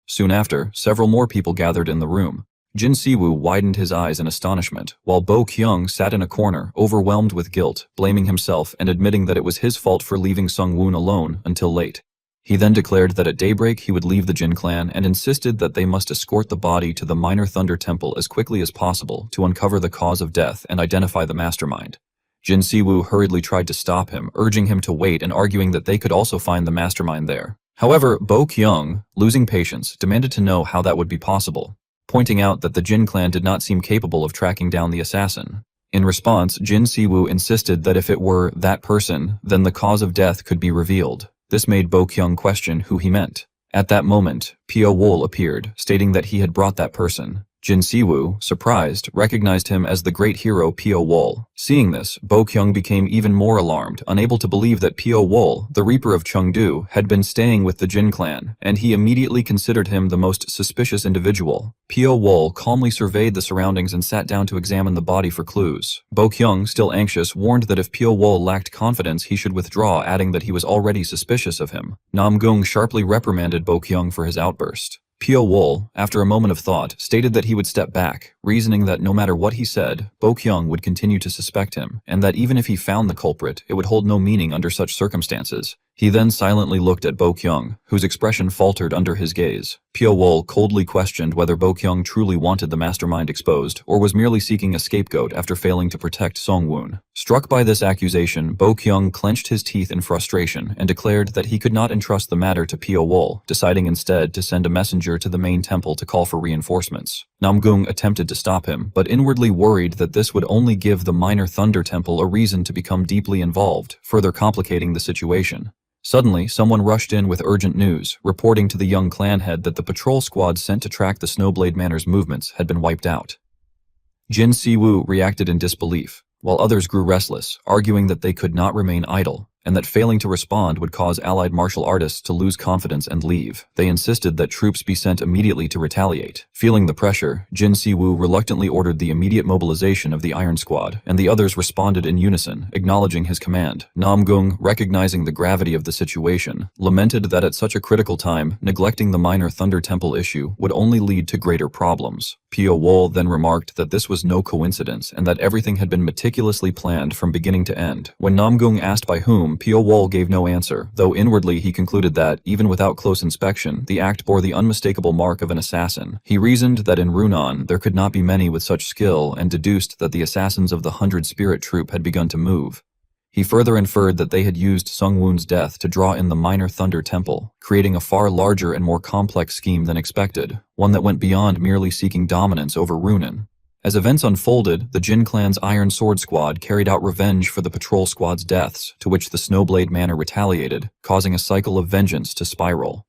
Soon after, several more people gathered in the room. Jin Si-woo widened his eyes in astonishment, while Bo Kyung sat in a corner, overwhelmed with guilt, blaming himself and admitting that it was his fault for leaving Sungwoon alone until late. He then declared that at daybreak he would leave the Jin clan and insisted that they must escort the body to the Minor Thunder Temple as quickly as possible to uncover the cause of death and identify the mastermind. Jin Si-woo hurriedly tried to stop him, urging him to wait and arguing that they could also find the mastermind there. However, Bo Kyung, losing patience, demanded to know how that would be possible, pointing out that the Jin clan did not seem capable of tracking down the assassin. In response, Jin Si-woo insisted that if it were that person, then the cause of death could be revealed. This made Bo Kyung question who he meant. At that moment, Pyo Wol appeared, stating that he had brought that person. Jin Si-woo, surprised, recognized him as the great hero Pyo Wol. Seeing this, Bo Kyung became even more alarmed, unable to believe that Pyo Wol, the Reaper of Chengdu, had been staying with the Jin clan, and he immediately considered him the most suspicious individual. Pyo Wol calmly surveyed the surroundings and sat down to examine the body for clues. Bo Kyung, still anxious, warned that if Pyo Wol lacked confidence he should withdraw, adding that he was already suspicious of him. Namgung sharply reprimanded Bo Kyung for his outburst. Pyo Wol, after a moment of thought, stated that he would step back, reasoning that no matter what he said, Bo Kyung would continue to suspect him, and that even if he found the culprit, it would hold no meaning under such circumstances. He then silently looked at Bo Kyung, whose expression faltered under his gaze. Pyo Wol coldly questioned whether Bo Kyung truly wanted the mastermind exposed, or was merely seeking a scapegoat after failing to protect Songwoon. Struck by this accusation, Bo Kyung clenched his teeth in frustration and declared that he could not entrust the matter to Pyo Wol, deciding instead to send a messenger to the main temple to call for reinforcements. Namgung attempted to stop him, but inwardly worried that this would only give the Minor Thunder Temple a reason to become deeply involved, further complicating the situation. Suddenly, someone rushed in with urgent news, reporting to the young clan head that the patrol squad sent to track the Snowblade Manor's movements had been wiped out. Jin Si-woo reacted in disbelief, while others grew restless, arguing that they could not remain idle. and that failing to respond would cause allied martial artists to lose confidence and leave. They insisted that troops be sent immediately to retaliate. Feeling the pressure, Jin Si-woo reluctantly ordered the immediate mobilization of the Iron Squad, and the others responded in unison, acknowledging his command. Nam-gung, recognizing the gravity of the situation, lamented that at such a critical time, neglecting the minor Thunder Temple issue would only lead to greater problems. Pyo-wol then remarked that this was no coincidence and that everything had been meticulously planned from beginning to end. When Nam-gung asked by whom, Pyo-wol gave no answer, though inwardly he concluded that, even without close inspection, the act bore the unmistakable mark of an assassin. He reasoned that in Runan there could not be many with such skill and deduced that the assassins of the 100 Spirit Troop had begun to move. He further inferred that they had used Sung-woon's death to draw in the minor Thunder Temple, creating a far larger and more complex scheme than expected, one that went beyond merely seeking dominance over Runan. As events unfolded, the Jin clan's Iron Sword Squad carried out revenge for the patrol squad's deaths, to which the Snowblade Manor retaliated, causing a cycle of vengeance to spiral.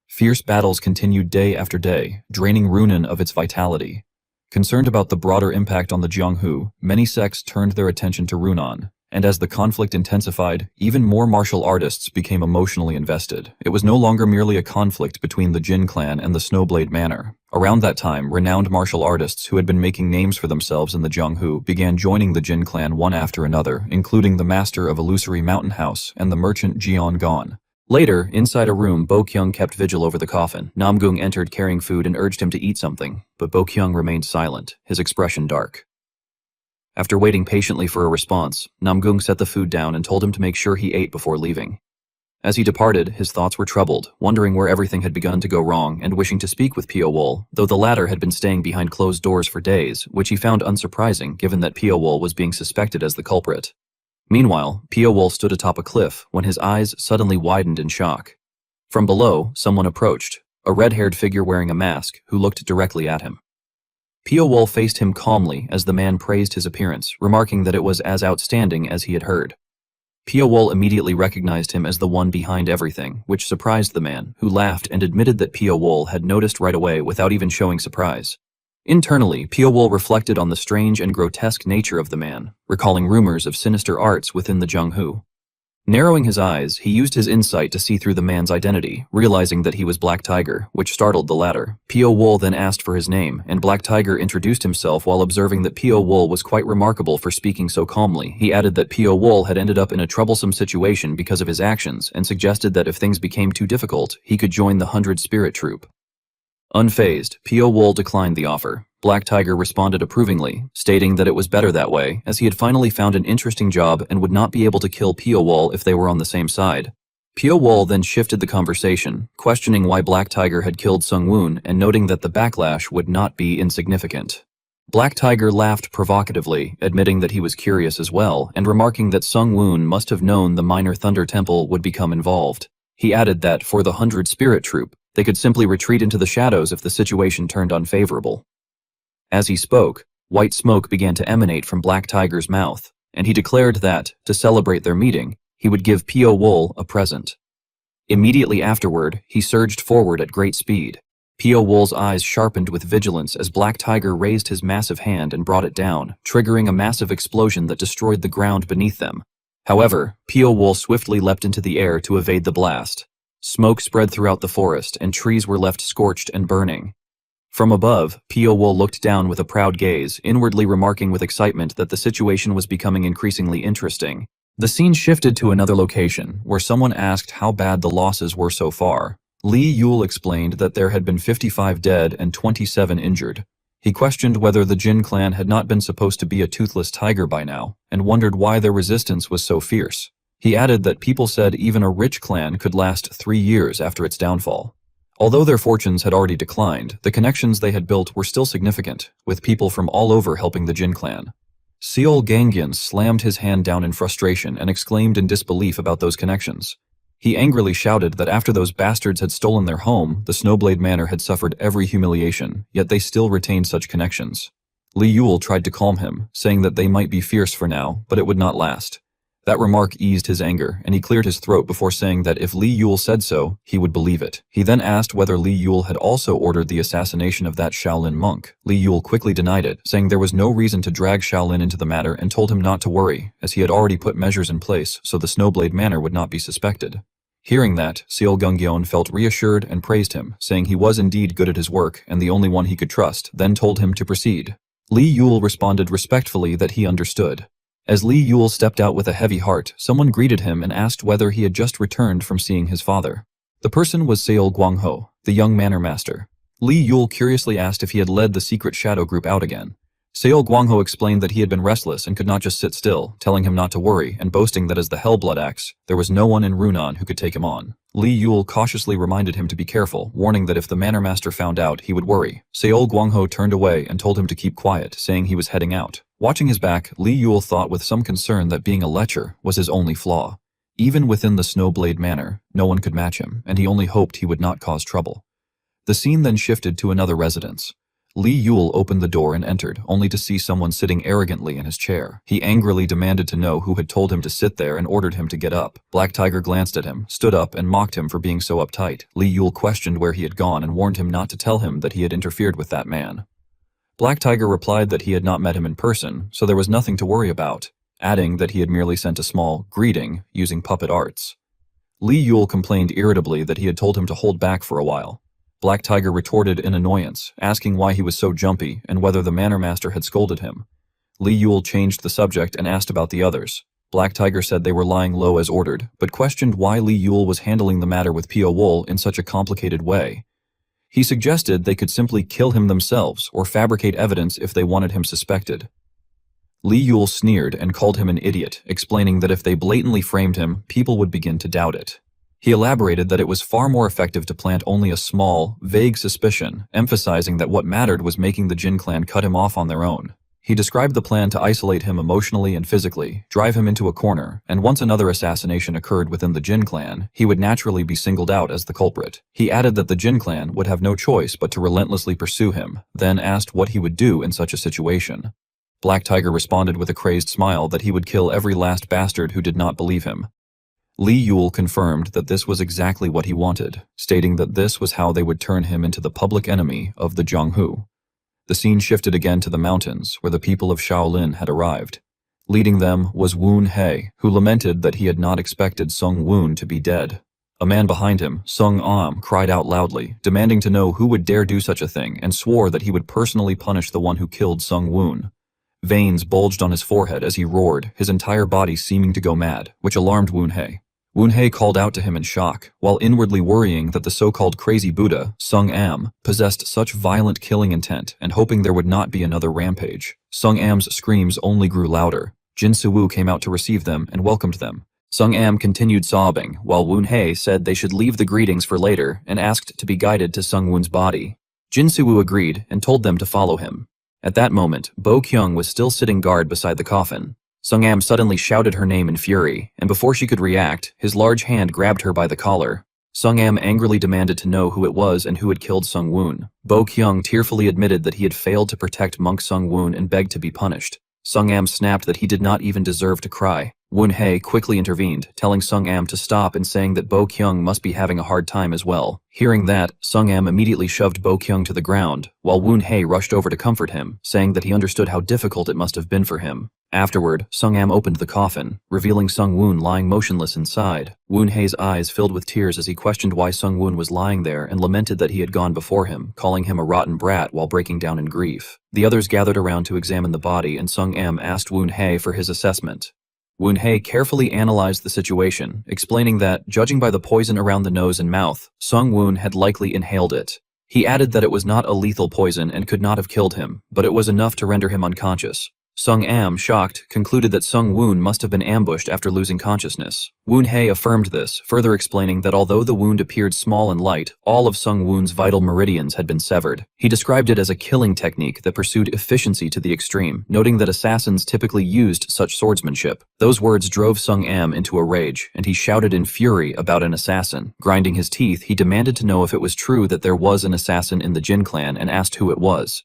Fierce battles continued day after day, draining Runan of its vitality. Concerned about the broader impact on the Jianghu, many sects turned their attention to Runan. And as the conflict intensified, even more martial artists became emotionally invested. It was no longer merely a conflict between the Jin clan and the Snowblade Manor. Around that time, renowned martial artists who had been making names for themselves in the Jianghu began joining the Jin clan one after another, including the master of Illusory Mountain House and the merchant Jian Gon. Later, inside a room, Bo-kyung kept vigil over the coffin. Nam-gung entered carrying food and urged him to eat something, but Bo-kyung remained silent, his expression dark. After waiting patiently for a response, Nam-gung set the food down and told him to make sure he ate before leaving. As he departed, his thoughts were troubled, wondering where everything had begun to go wrong and wishing to speak with Pyo-wol, though the latter had been staying behind closed doors for days, which he found unsurprising given that Pyo-wol was being suspected as the culprit. Meanwhile, Pyo-wol stood atop a cliff when his eyes suddenly widened in shock. From below, someone approached, a red-haired figure wearing a mask, who looked directly at him. Pyo-wol faced him calmly as the man praised his appearance, remarking that it was as outstanding as he had heard. Pyo-wol immediately recognized him as the one behind everything, which surprised the man, who laughed and admitted that Pyo-wol had noticed right away without even showing surprise. Internally, Pyo-wol reflected on the strange and grotesque nature of the man, recalling rumors of sinister arts within the Jianghu. Narrowing his eyes, he used his insight to see through the man's identity, realizing that he was Black Tiger, which startled the latter. Pyo-wol then asked for his name, and Black Tiger introduced himself while observing that Pyo-wol was quite remarkable for speaking so calmly. He added that Pyo-wol had ended up in a troublesome situation because of his actions, and suggested that if things became too difficult, he could join the 100 Spirit Troop. Unfazed, Pyo-wol declined the offer. Black Tiger responded approvingly, stating that it was better that way, as he had finally found an interesting job and would not be able to kill Pyo-wol if they were on the same side. Pyo-wol then shifted the conversation, questioning why Black Tiger had killed Sung-woon and noting that the backlash would not be insignificant. Black Tiger laughed provocatively, admitting that he was curious as well, and remarking that Sung-woon must have known the Minor Thunder Temple would become involved. He added that, for the 100 Spirit Troop, they could simply retreat into the shadows if the situation turned unfavorable. As he spoke, white smoke began to emanate from Black Tiger's mouth, and he declared that, to celebrate their meeting, he would give Pyo-wol a present. Immediately afterward, he surged forward at great speed. Pyo-wol's eyes sharpened with vigilance as Black Tiger raised his massive hand and brought it down, triggering a massive explosion that destroyed the ground beneath them. However, Pyo-wol swiftly leapt into the air to evade the blast. Smoke spread throughout the forest, and trees were left scorched and burning. From above, Pyo-wol looked down with a proud gaze, inwardly remarking with excitement that the situation was becoming increasingly interesting. The scene shifted to another location, where someone asked how bad the losses were so far. Lee Yule explained that there had been 55 dead and 27 injured. He questioned whether the Jin clan had not been supposed to be a toothless tiger by now, and wondered why their resistance was so fierce. He added that people said even a rich clan could last 3 years after its downfall. Although their fortunes had already declined, the connections they had built were still significant, with people from all over helping the Jin clan. Seol Gangyan slammed his hand down in frustration and exclaimed in disbelief about those connections. He angrily shouted that after those bastards had stolen their home, the Snowblade Manor had suffered every humiliation, yet they still retained such connections. Lee Yule tried to calm him, saying that they might be fierce for now, but it would not last. That remark eased his anger, and he cleared his throat before saying that if Li Yule said so, he would believe it. He then asked whether Li Yule had also ordered the assassination of that Shaolin monk. Li Yule quickly denied it, saying there was no reason to drag Shaolin into the matter and told him not to worry, as he had already put measures in place so the Snowblade Manor would not be suspected. Hearing that, Seol Gungyeon felt reassured and praised him, saying he was indeed good at his work and the only one he could trust, then told him to proceed. Li Yule responded respectfully that he understood. As Li Yule stepped out with a heavy heart, someone greeted him and asked whether he had just returned from seeing his father. The person was Seol Gwangho, the young manor master. Li Yule curiously asked if he had led the secret shadow group out again. Seol Gwangho explained that he had been restless and could not just sit still, telling him not to worry and boasting that as the Hellblood Axe, there was no one in Runan who could take him on. Li Yule cautiously reminded him to be careful, warning that if the manor master found out, he would worry. Seol Gwangho turned away and told him to keep quiet, saying he was heading out. Watching his back, Li Yule thought with some concern that being a lecher was his only flaw. Even within the Snowblade Manor, no one could match him, and he only hoped he would not cause trouble. The scene then shifted to another residence. Li Yule opened the door and entered, only to see someone sitting arrogantly in his chair. He angrily demanded to know who had told him to sit there and ordered him to get up. Black Tiger glanced at him, stood up, and mocked him for being so uptight. Li Yule questioned where he had gone and warned him not to tell him that he had interfered with that man. Black Tiger replied that he had not met him in person, so there was nothing to worry about, adding that he had merely sent a small greeting using puppet arts. Li Yule complained irritably that he had told him to hold back for a while. Black Tiger retorted in annoyance, asking why he was so jumpy and whether the manor master had scolded him. Li Yule changed the subject and asked about the others. Black Tiger said they were lying low as ordered, but questioned why Li Yule was handling the matter with Pio Wool in such a complicated way. He suggested they could simply kill him themselves or fabricate evidence if they wanted him suspected. Li Yule sneered and called him an idiot, explaining that if they blatantly framed him, people would begin to doubt it. He elaborated that it was far more effective to plant only a small, vague suspicion, emphasizing that what mattered was making the Jin clan cut him off on their own. He described the plan to isolate him emotionally and physically, drive him into a corner, and once another assassination occurred within the Jin clan, he would naturally be singled out as the culprit. He added that the Jin clan would have no choice but to relentlessly pursue him, then asked what he would do in such a situation. Black Tiger responded with a crazed smile that he would kill every last bastard who did not believe him. Li Yule confirmed that this was exactly what he wanted, stating that this was how they would turn him into the public enemy of the Jianghu. The scene shifted again to the mountains, where the people of Shaolin had arrived. Leading them was Woon Hei, who lamented that he had not expected Sung Woon to be dead. A man behind him, Sung Am, cried out loudly, demanding to know who would dare do such a thing, and swore that he would personally punish the one who killed Sung Woon. Veins bulged on his forehead as he roared, his entire body seeming to go mad, which alarmed Woon Hei. Woon Hei called out to him in shock, while inwardly worrying that the so-called crazy Buddha, Sung Am, possessed such violent killing intent and hoping there would not be another rampage. Sung Am's screams only grew louder. Jin Suwoo came out to receive them and welcomed them. Sung Am continued sobbing, while Woon Hei said they should leave the greetings for later and asked to be guided to Sung Woon's body. Jin Suwoo agreed and told them to follow him. At that moment, Bo Kyung was still sitting guard beside the coffin. Sung Am suddenly shouted her name in fury, and before she could react, his large hand grabbed her by the collar. Sung Am angrily demanded to know who it was and who had killed Sung Woon. Bo Kyung tearfully admitted that he had failed to protect monk Sung Woon and begged to be punished. Sung Am snapped that he did not even deserve to cry. Woon Hei quickly intervened, telling Sung Am to stop and saying that Bo Kyung must be having a hard time as well. Hearing that, Sung Am immediately shoved Bo Kyung to the ground, while Woon Hei rushed over to comfort him, saying that he understood how difficult it must have been for him. Afterward, Sung Am opened the coffin, revealing Sung Woon lying motionless inside. Woon Hei's eyes filled with tears as he questioned why Sung Woon was lying there and lamented that he had gone before him, calling him a rotten brat while breaking down in grief. The others gathered around to examine the body and Sung Am asked Woon Hei for his assessment. Woon Hei carefully analyzed the situation, explaining that, judging by the poison around the nose and mouth, Sung Woon had likely inhaled it. He added that it was not a lethal poison and could not have killed him, but it was enough to render him unconscious. Sung Am, shocked, concluded that Sung Woon must have been ambushed after losing consciousness. Woon Hei affirmed this, further explaining that although the wound appeared small and light, all of Sung Woon's vital meridians had been severed. He described it as a killing technique that pursued efficiency to the extreme, noting that assassins typically used such swordsmanship. Those words drove Sung Am into a rage, and he shouted in fury about an assassin. Grinding his teeth, he demanded to know if it was true that there was an assassin in the Jin clan and asked who it was.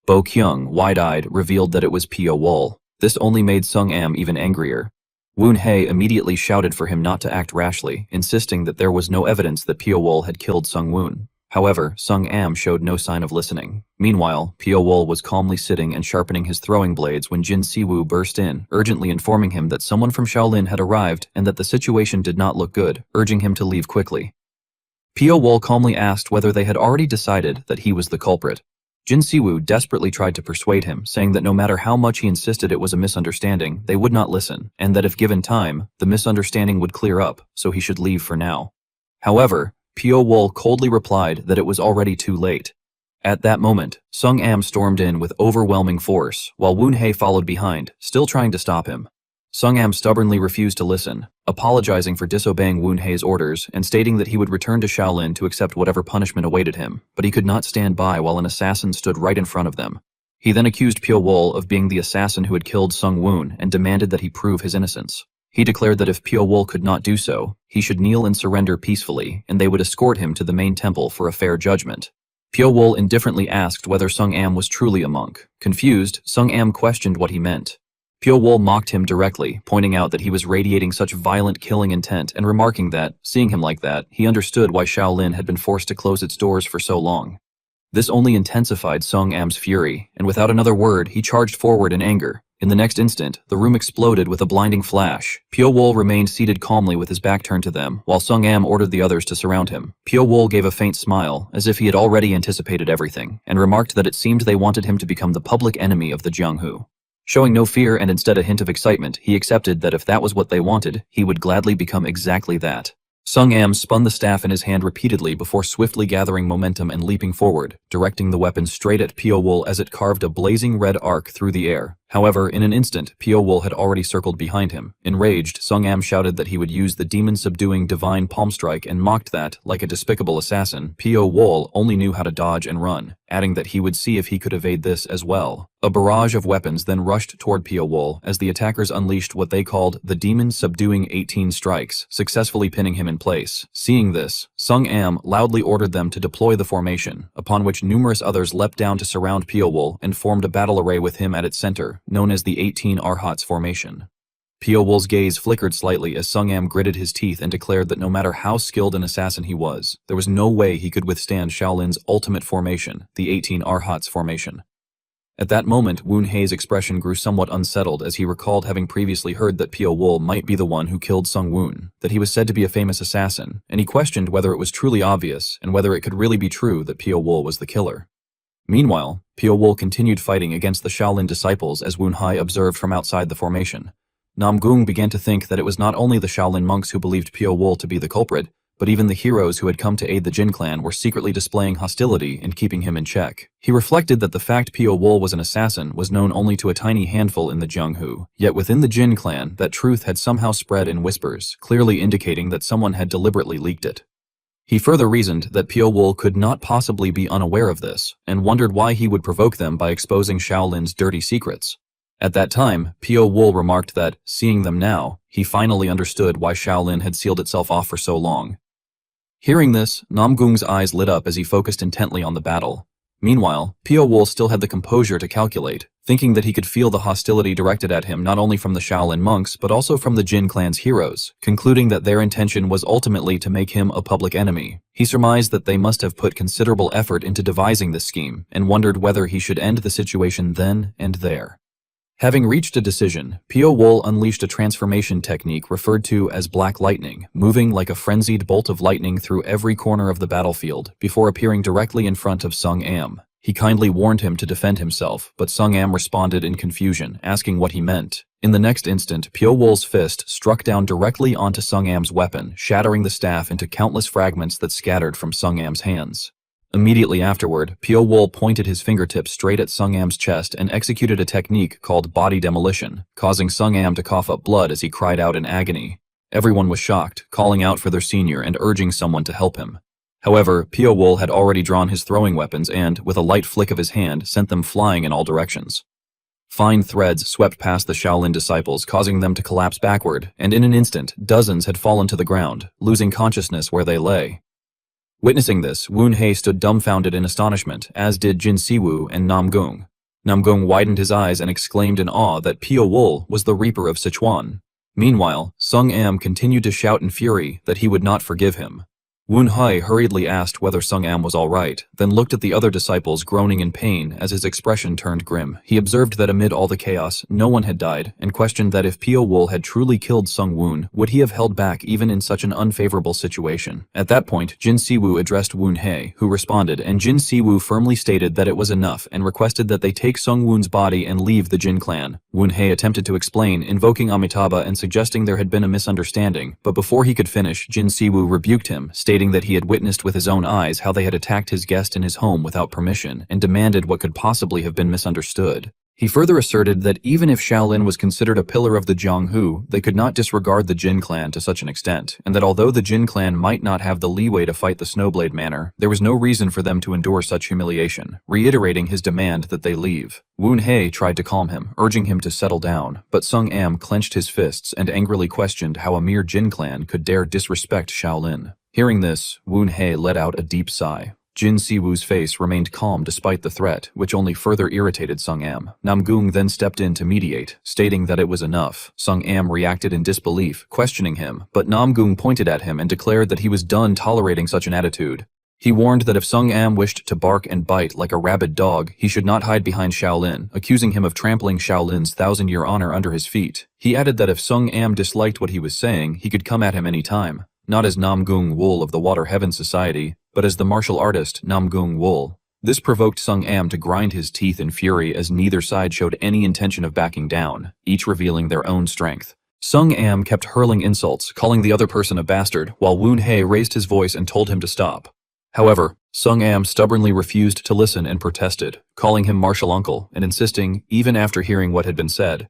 Bo Kyung, wide-eyed, revealed that it was Pio Wool. This only made Sung Am even angrier. Woon Hei immediately shouted for him not to act rashly, insisting that there was no evidence that Pio Wol had killed Sung Woon. However, Sung Am showed no sign of listening. Meanwhile, Pio Wol was calmly sitting and sharpening his throwing blades when Jin Siwoo burst in, urgently informing him that someone from Shaolin had arrived and that the situation did not look good, urging him to leave quickly. Pio Wol calmly asked whether they had already decided that he was the culprit. Jin Siwoo desperately tried to persuade him, saying that no matter how much he insisted it was a misunderstanding, they would not listen, and that if given time, the misunderstanding would clear up, so he should leave for now. However, Pio Wol coldly replied that it was already too late. At that moment, Sung Am stormed in with overwhelming force, while Woon Hei followed behind, still trying to stop him. Sung Am stubbornly refused to listen, apologizing for disobeying Woon Hei's orders and stating that he would return to Shaolin to accept whatever punishment awaited him, but he could not stand by while an assassin stood right in front of them. He then accused Pio Wol of being the assassin who had killed Sung Woon and demanded that he prove his innocence. He declared that if Pio Wol could not do so, he should kneel and surrender peacefully, and they would escort him to the main temple for a fair judgment. Pio Wol indifferently asked whether Sung Am was truly a monk. Confused, Sung Am questioned what he meant. Pio Wol mocked him directly, pointing out that he was radiating such violent killing intent and remarking that, seeing him like that, he understood why Shaolin had been forced to close its doors for so long. This only intensified Sung Am's fury, and without another word, he charged forward in anger. In the next instant, the room exploded with a blinding flash. Pio Wol remained seated calmly with his back turned to them, while Sung Am ordered the others to surround him. Pio Wol gave a faint smile, as if he had already anticipated everything, and remarked that it seemed they wanted him to become the public enemy of the Jianghu. Showing no fear and instead a hint of excitement, he accepted that if that was what they wanted, he would gladly become exactly that. Sung Am spun the staff in his hand repeatedly before swiftly gathering momentum and leaping forward, directing the weapon straight at Pio Wol as it carved a blazing red arc through the air. However, in an instant, Pio Wol had already circled behind him. Enraged, Sung Am shouted that he would use the demon-subduing divine palm strike and mocked that, like a despicable assassin, Pio Wol only knew how to dodge and run, adding that he would see if he could evade this as well. A barrage of weapons then rushed toward Pio Wol as the attackers unleashed what they called the demon-subduing 18 strikes, successfully pinning him in place. Seeing this, Sung Am loudly ordered them to deploy the formation, upon which numerous others leapt down to surround Pio Wol and formed a battle array with him at its center, known as the 18 Arhats formation. Pio Wol's gaze flickered slightly as Sung Am gritted his teeth and declared that no matter how skilled an assassin he was, there was no way he could withstand Shaolin's ultimate formation, the 18 Arhats formation. At that moment, Woon Hei's expression grew somewhat unsettled as he recalled having previously heard that Pio Wol might be the one who killed Sung Woon, that he was said to be a famous assassin, and he questioned whether it was truly obvious and whether it could really be true that Pio Wol was the killer. Meanwhile, Pio Wol continued fighting against the Shaolin disciples as Woon Hei observed from outside the formation. Nam Gung began to think that it was not only the Shaolin monks who believed Pio Wol to be the culprit, but even the heroes who had come to aid the Jin clan were secretly displaying hostility and keeping him in check. He reflected that the fact Pio Wol was an assassin was known only to a tiny handful in the Jianghu, yet within the Jin clan that truth had somehow spread in whispers, clearly indicating that someone had deliberately leaked it. He further reasoned that Pio Wol could not possibly be unaware of this, and wondered why he would provoke them by exposing Shaolin's dirty secrets. At that time, Pio Wol remarked that, seeing them now, he finally understood why Shaolin had sealed itself off for so long. Hearing this, Nam Gung's eyes lit up as he focused intently on the battle. Meanwhile, Pio Wol still had the composure to calculate, thinking that he could feel the hostility directed at him not only from the Shaolin monks but also from the Jin clan's heroes, concluding that their intention was ultimately to make him a public enemy. He surmised that they must have put considerable effort into devising this scheme, and wondered whether he should end the situation then and there. Having reached a decision, Pio Wol unleashed a transformation technique referred to as Black Lightning, moving like a frenzied bolt of lightning through every corner of the battlefield before appearing directly in front of Sung Am. He kindly warned him to defend himself, but Sung Am responded in confusion, asking what he meant. In the next instant, Pio Wol's fist struck down directly onto Sung Am's weapon, shattering the staff into countless fragments that scattered from Sung Am's hands. Immediately afterward, Pio Wol pointed his fingertips straight at Sung Am's chest and executed a technique called body demolition, causing Sung Am to cough up blood as he cried out in agony. Everyone was shocked, calling out for their senior and urging someone to help him. However, Pio Wol had already drawn his throwing weapons and, with a light flick of his hand, sent them flying in all directions. Fine threads swept past the Shaolin disciples, causing them to collapse backward, and in an instant, dozens had fallen to the ground, losing consciousness where they lay. Witnessing this, Woon Hei stood dumbfounded in astonishment, as did Jin Siwoo and Nam Gung. Nam Gung widened his eyes and exclaimed in awe that Pio Wol was the Reaper of Sichuan. Meanwhile, Sung Am continued to shout in fury that he would not forgive him. Woon Hye hurriedly asked whether Sung Am was all right, then looked at the other disciples groaning in pain as his expression turned grim. He observed that amid all the chaos, no one had died, and questioned that if Pyo Wool had truly killed Sung Woon, would he have held back even in such an unfavorable situation? At that point, Jin Siwoo addressed Woon Hye, who responded, and Jin Siwoo firmly stated that it was enough and requested that they take Sung Woon's body and leave the Jin clan. Woon Hye attempted to explain, invoking Amitabha and suggesting there had been a misunderstanding, but before he could finish, Jin Siwoo rebuked him, stating that he had witnessed with his own eyes how they had attacked his guest in his home without permission and demanded what could possibly have been misunderstood. He further asserted that even if Shaolin was considered a pillar of the Jianghu, they could not disregard the Jin clan to such an extent, and that although the Jin clan might not have the leeway to fight the Snowblade Manor, there was no reason for them to endure such humiliation, reiterating his demand that they leave. Woon Hye tried to calm him, urging him to settle down, but Sung Am clenched his fists and angrily questioned how a mere Jin clan could dare disrespect Shaolin. Hearing this, Woon Hye let out a deep sigh. Jin Siwoo's face remained calm despite the threat, which only further irritated Sung Am. Namgung then stepped in to mediate, stating that it was enough. Sung Am reacted in disbelief, questioning him, but Namgung pointed at him and declared that he was done tolerating such an attitude. He warned that if Sung Am wished to bark and bite like a rabid dog, he should not hide behind Shaolin, accusing him of trampling Shaolin's 1,000-year honor under his feet. He added that if Sung Am disliked what he was saying, he could come at him any time. Not as Namgung Wool of the Water Heaven Society, but as the martial artist Namgung Wool. This provoked Sung Am to grind his teeth in fury as neither side showed any intention of backing down, each revealing their own strength. Sung Am kept hurling insults, calling the other person a bastard, while Woon Hye raised his voice and told him to stop. However, Sung Am stubbornly refused to listen and protested, calling him martial uncle and insisting, even after hearing what had been said.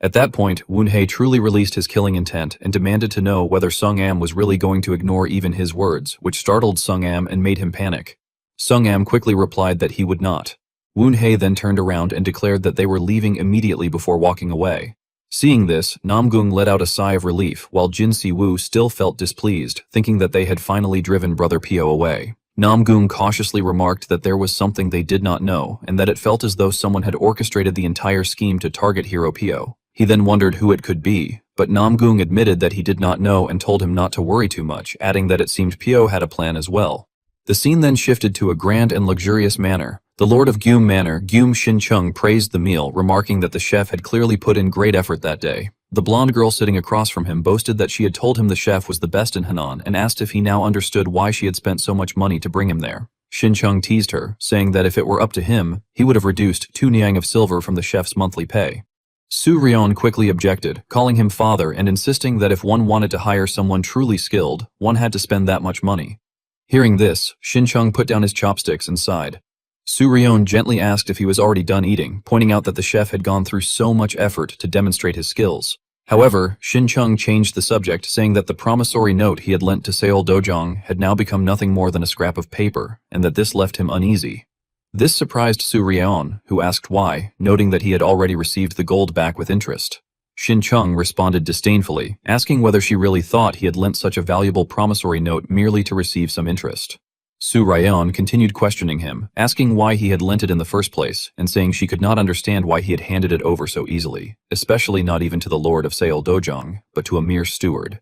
At that point, Woon Hye truly released his killing intent and demanded to know whether Sung Am was really going to ignore even his words, which startled Sung Am and made him panic. Sung Am quickly replied that he would not. Woon Hye then turned around and declared that they were leaving immediately before walking away. Seeing this, Namgung let out a sigh of relief, while Jin Siwoo still felt displeased, thinking that they had finally driven Brother Pyo away. Namgung cautiously remarked that there was something they did not know, and that it felt as though someone had orchestrated the entire scheme to target Hero Pyo. He then wondered who it could be, but Namgung admitted that he did not know and told him not to worry too much, adding that it seemed Pyo had a plan as well. The scene then shifted to a grand and luxurious manor. The Lord of Gyum Manor, Gyum Shin-chung, praised the meal, remarking that the chef had clearly put in great effort that day. The blonde girl sitting across from him boasted that she had told him the chef was the best in Henan and asked if he now understood why she had spent so much money to bring him there. Shin-chung teased her, saying that if it were up to him, he would have reduced 2 niang of silver from the chef's monthly pay. Su Ryeon quickly objected, calling him father and insisting that if one wanted to hire someone truly skilled, one had to spend that much money. Hearing this, Shin-chung put down his chopsticks and sighed. Su Ryeon gently asked if he was already done eating, pointing out that the chef had gone through so much effort to demonstrate his skills. However, Shin-chung changed the subject, saying that the promissory note he had lent to Seol Dojong had now become nothing more than a scrap of paper, and that this left him uneasy. This surprised Su Ryeon, who asked why, noting that he had already received the gold back with interest. Shin-chung responded disdainfully, asking whether she really thought he had lent such a valuable promissory note merely to receive some interest. Su Ryeon continued questioning him, asking why he had lent it in the first place, and saying she could not understand why he had handed it over so easily, especially not even to the Lord of Seol Dojong, but to a mere steward.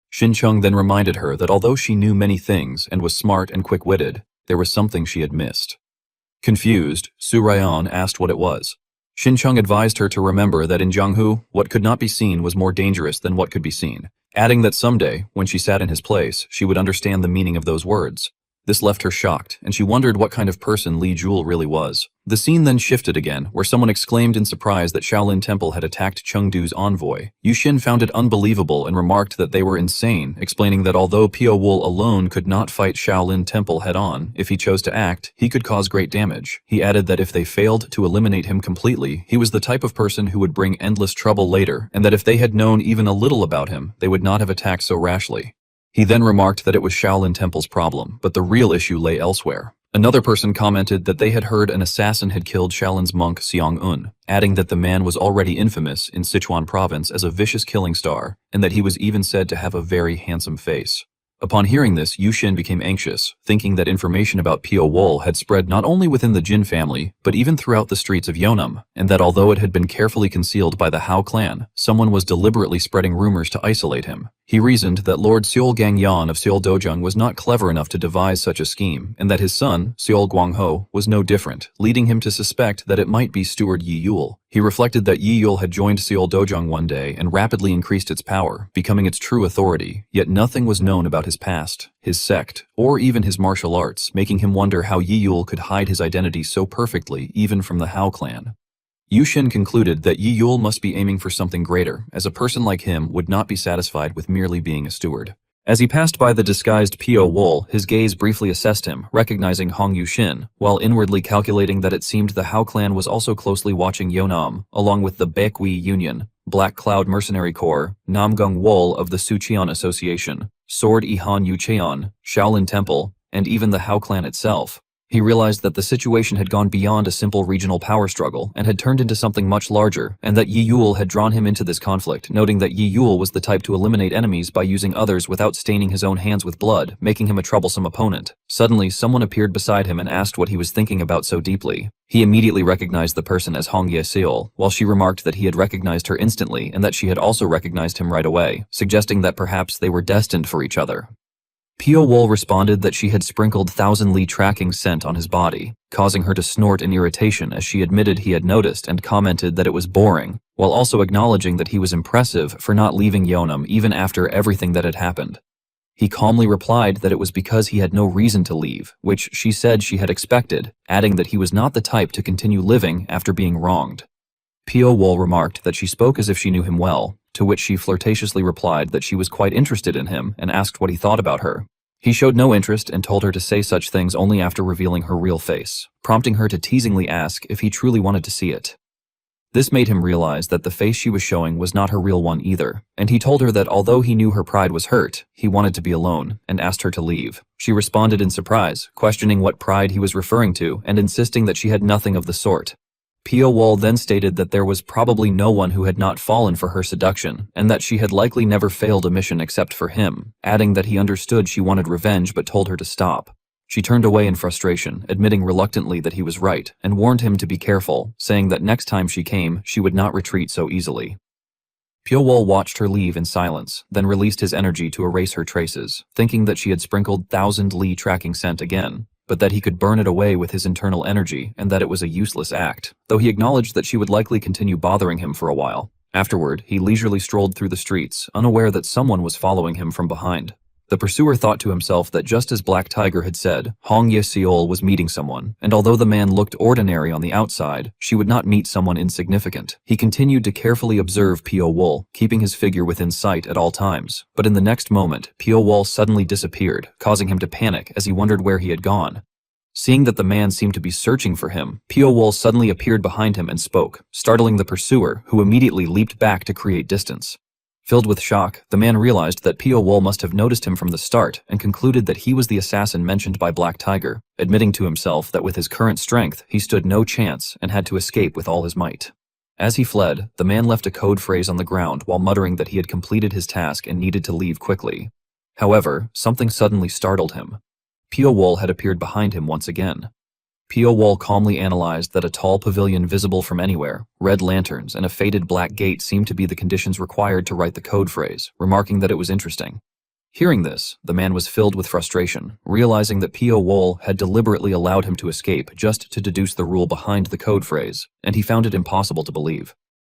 Shin-chung then reminded her that although she knew many things and was smart and quick-witted, there was something she had missed. Confused, Su Ryeon asked what it was. Shin-chung advised her to remember that in Jianghu, what could not be seen was more dangerous than what could be seen, adding that someday, when she sat in his place, she would understand the meaning of those words. This left her shocked, and she wondered what kind of person Li Jewel really was. The scene then shifted again, where someone exclaimed in surprise that Shaolin Temple had attacked Chengdu's envoy. Yu Xin found it unbelievable and remarked that they were insane, explaining that although Pyo Wool alone could not fight Shaolin Temple head-on, if he chose to act, he could cause great damage. He added that if they failed to eliminate him completely, he was the type of person who would bring endless trouble later, and that if they had known even a little about him, they would not have attacked so rashly. He then remarked that it was Shaolin Temple's problem, but the real issue lay elsewhere. Another person commented that they had heard an assassin had killed Shaolin's monk Xiong-un, adding that the man was already infamous in Sichuan province as a vicious killing star, and that he was even said to have a very handsome face. Upon hearing this, Yushin became anxious, thinking that information about Pio Wol had spread not only within the Jin family, but even throughout the streets of Yeonam, and that although it had been carefully concealed by the Hao clan, someone was deliberately spreading rumors to isolate him. He reasoned that Lord Seol Gangyan of Seol Dojung was not clever enough to devise such a scheme, and that his son, Seol Gwangho, was no different, leading him to suspect that it might be Steward Yi Yul. He reflected that Yi Yul had joined Seol Dojung one day and rapidly increased its power, becoming its true authority, yet nothing was known about his past, his sect, or even his martial arts, making him wonder how Yi Yul could hide his identity so perfectly even from the Hao clan. Yushin concluded that Yi Yul must be aiming for something greater, as a person like him would not be satisfied with merely being a steward. As he passed by the disguised Pio Wol, his gaze briefly assessed him, recognizing Hong Yushin, while inwardly calculating that it seemed the Hao clan was also closely watching Yeonam, along with the Baekwi Union, Black Cloud Mercenary Corps, Namgung Wol of the Sucheon Association, Sword Ihan Yucheon, Shaolin Temple, and even the Hao clan itself. He realized that the situation had gone beyond a simple regional power struggle and had turned into something much larger, and that Yi Yul had drawn him into this conflict, noting that Yi Yul was the type to eliminate enemies by using others without staining his own hands with blood, making him a troublesome opponent. Suddenly, someone appeared beside him and asked what he was thinking about so deeply. He immediately recognized the person as Hong Ye Seol, while she remarked that he had recognized her instantly and that she had also recognized him right away, suggesting that perhaps they were destined for each other. Pio Wol responded that she had sprinkled Thousand Li tracking scent on his body, causing her to snort in irritation as she admitted he had noticed and commented that it was boring, while also acknowledging that he was impressive for not leaving Yeonam even after everything that had happened. He calmly replied that it was because he had no reason to leave, which she said she had expected, adding that he was not the type to continue living after being wronged. Pio Wol remarked that she spoke as if she knew him well, to which she flirtatiously replied that she was quite interested in him and asked what he thought about her. He showed no interest and told her to say such things only after revealing her real face, prompting her to teasingly ask if he truly wanted to see it. This made him realize that the face she was showing was not her real one either, and he told her that although he knew her pride was hurt, he wanted to be alone, and asked her to leave. She responded in surprise, questioning what pride he was referring to and insisting that she had nothing of the sort. Pio Wol then stated that there was probably no one who had not fallen for her seduction, and that she had likely never failed a mission except for him, adding that he understood she wanted revenge but told her to stop. She turned away in frustration, admitting reluctantly that he was right, and warned him to be careful, saying that next time she came, she would not retreat so easily. Pio Wol watched her leave in silence, then released his energy to erase her traces, thinking that she had sprinkled Thousand Li tracking scent again, but that he could burn it away with his internal energy and that it was a useless act, though he acknowledged that she would likely continue bothering him for a while. Afterward, he leisurely strolled through the streets, unaware that someone was following him from behind. The pursuer thought to himself that just as Black Tiger had said, Hong Ye Seol was meeting someone, and although the man looked ordinary on the outside, she would not meet someone insignificant. He continued to carefully observe Pio Wol, keeping his figure within sight at all times. But in the next moment, Pio Wol suddenly disappeared, causing him to panic as he wondered where he had gone. Seeing that the man seemed to be searching for him, Pio Wol suddenly appeared behind him and spoke, startling the pursuer, who immediately leaped back to create distance. Filled with shock, the man realized that Pio Wol must have noticed him from the start and concluded that he was the assassin mentioned by Black Tiger, admitting to himself that with his current strength, he stood no chance and had to escape with all his might. As he fled, the man left a code phrase on the ground while muttering that he had completed his task and needed to leave quickly. However, something suddenly startled him. Pio Wol had appeared behind him once again. Pio Wol calmly analyzed that a tall pavilion visible from anywhere, red lanterns, and a faded black gate seemed to be the conditions required to write the code phrase, remarking that it was interesting. Hearing this, the man was filled with frustration, realizing that Pio Wol had deliberately allowed him to escape just to deduce the rule behind the code phrase, and he found it impossible to believe.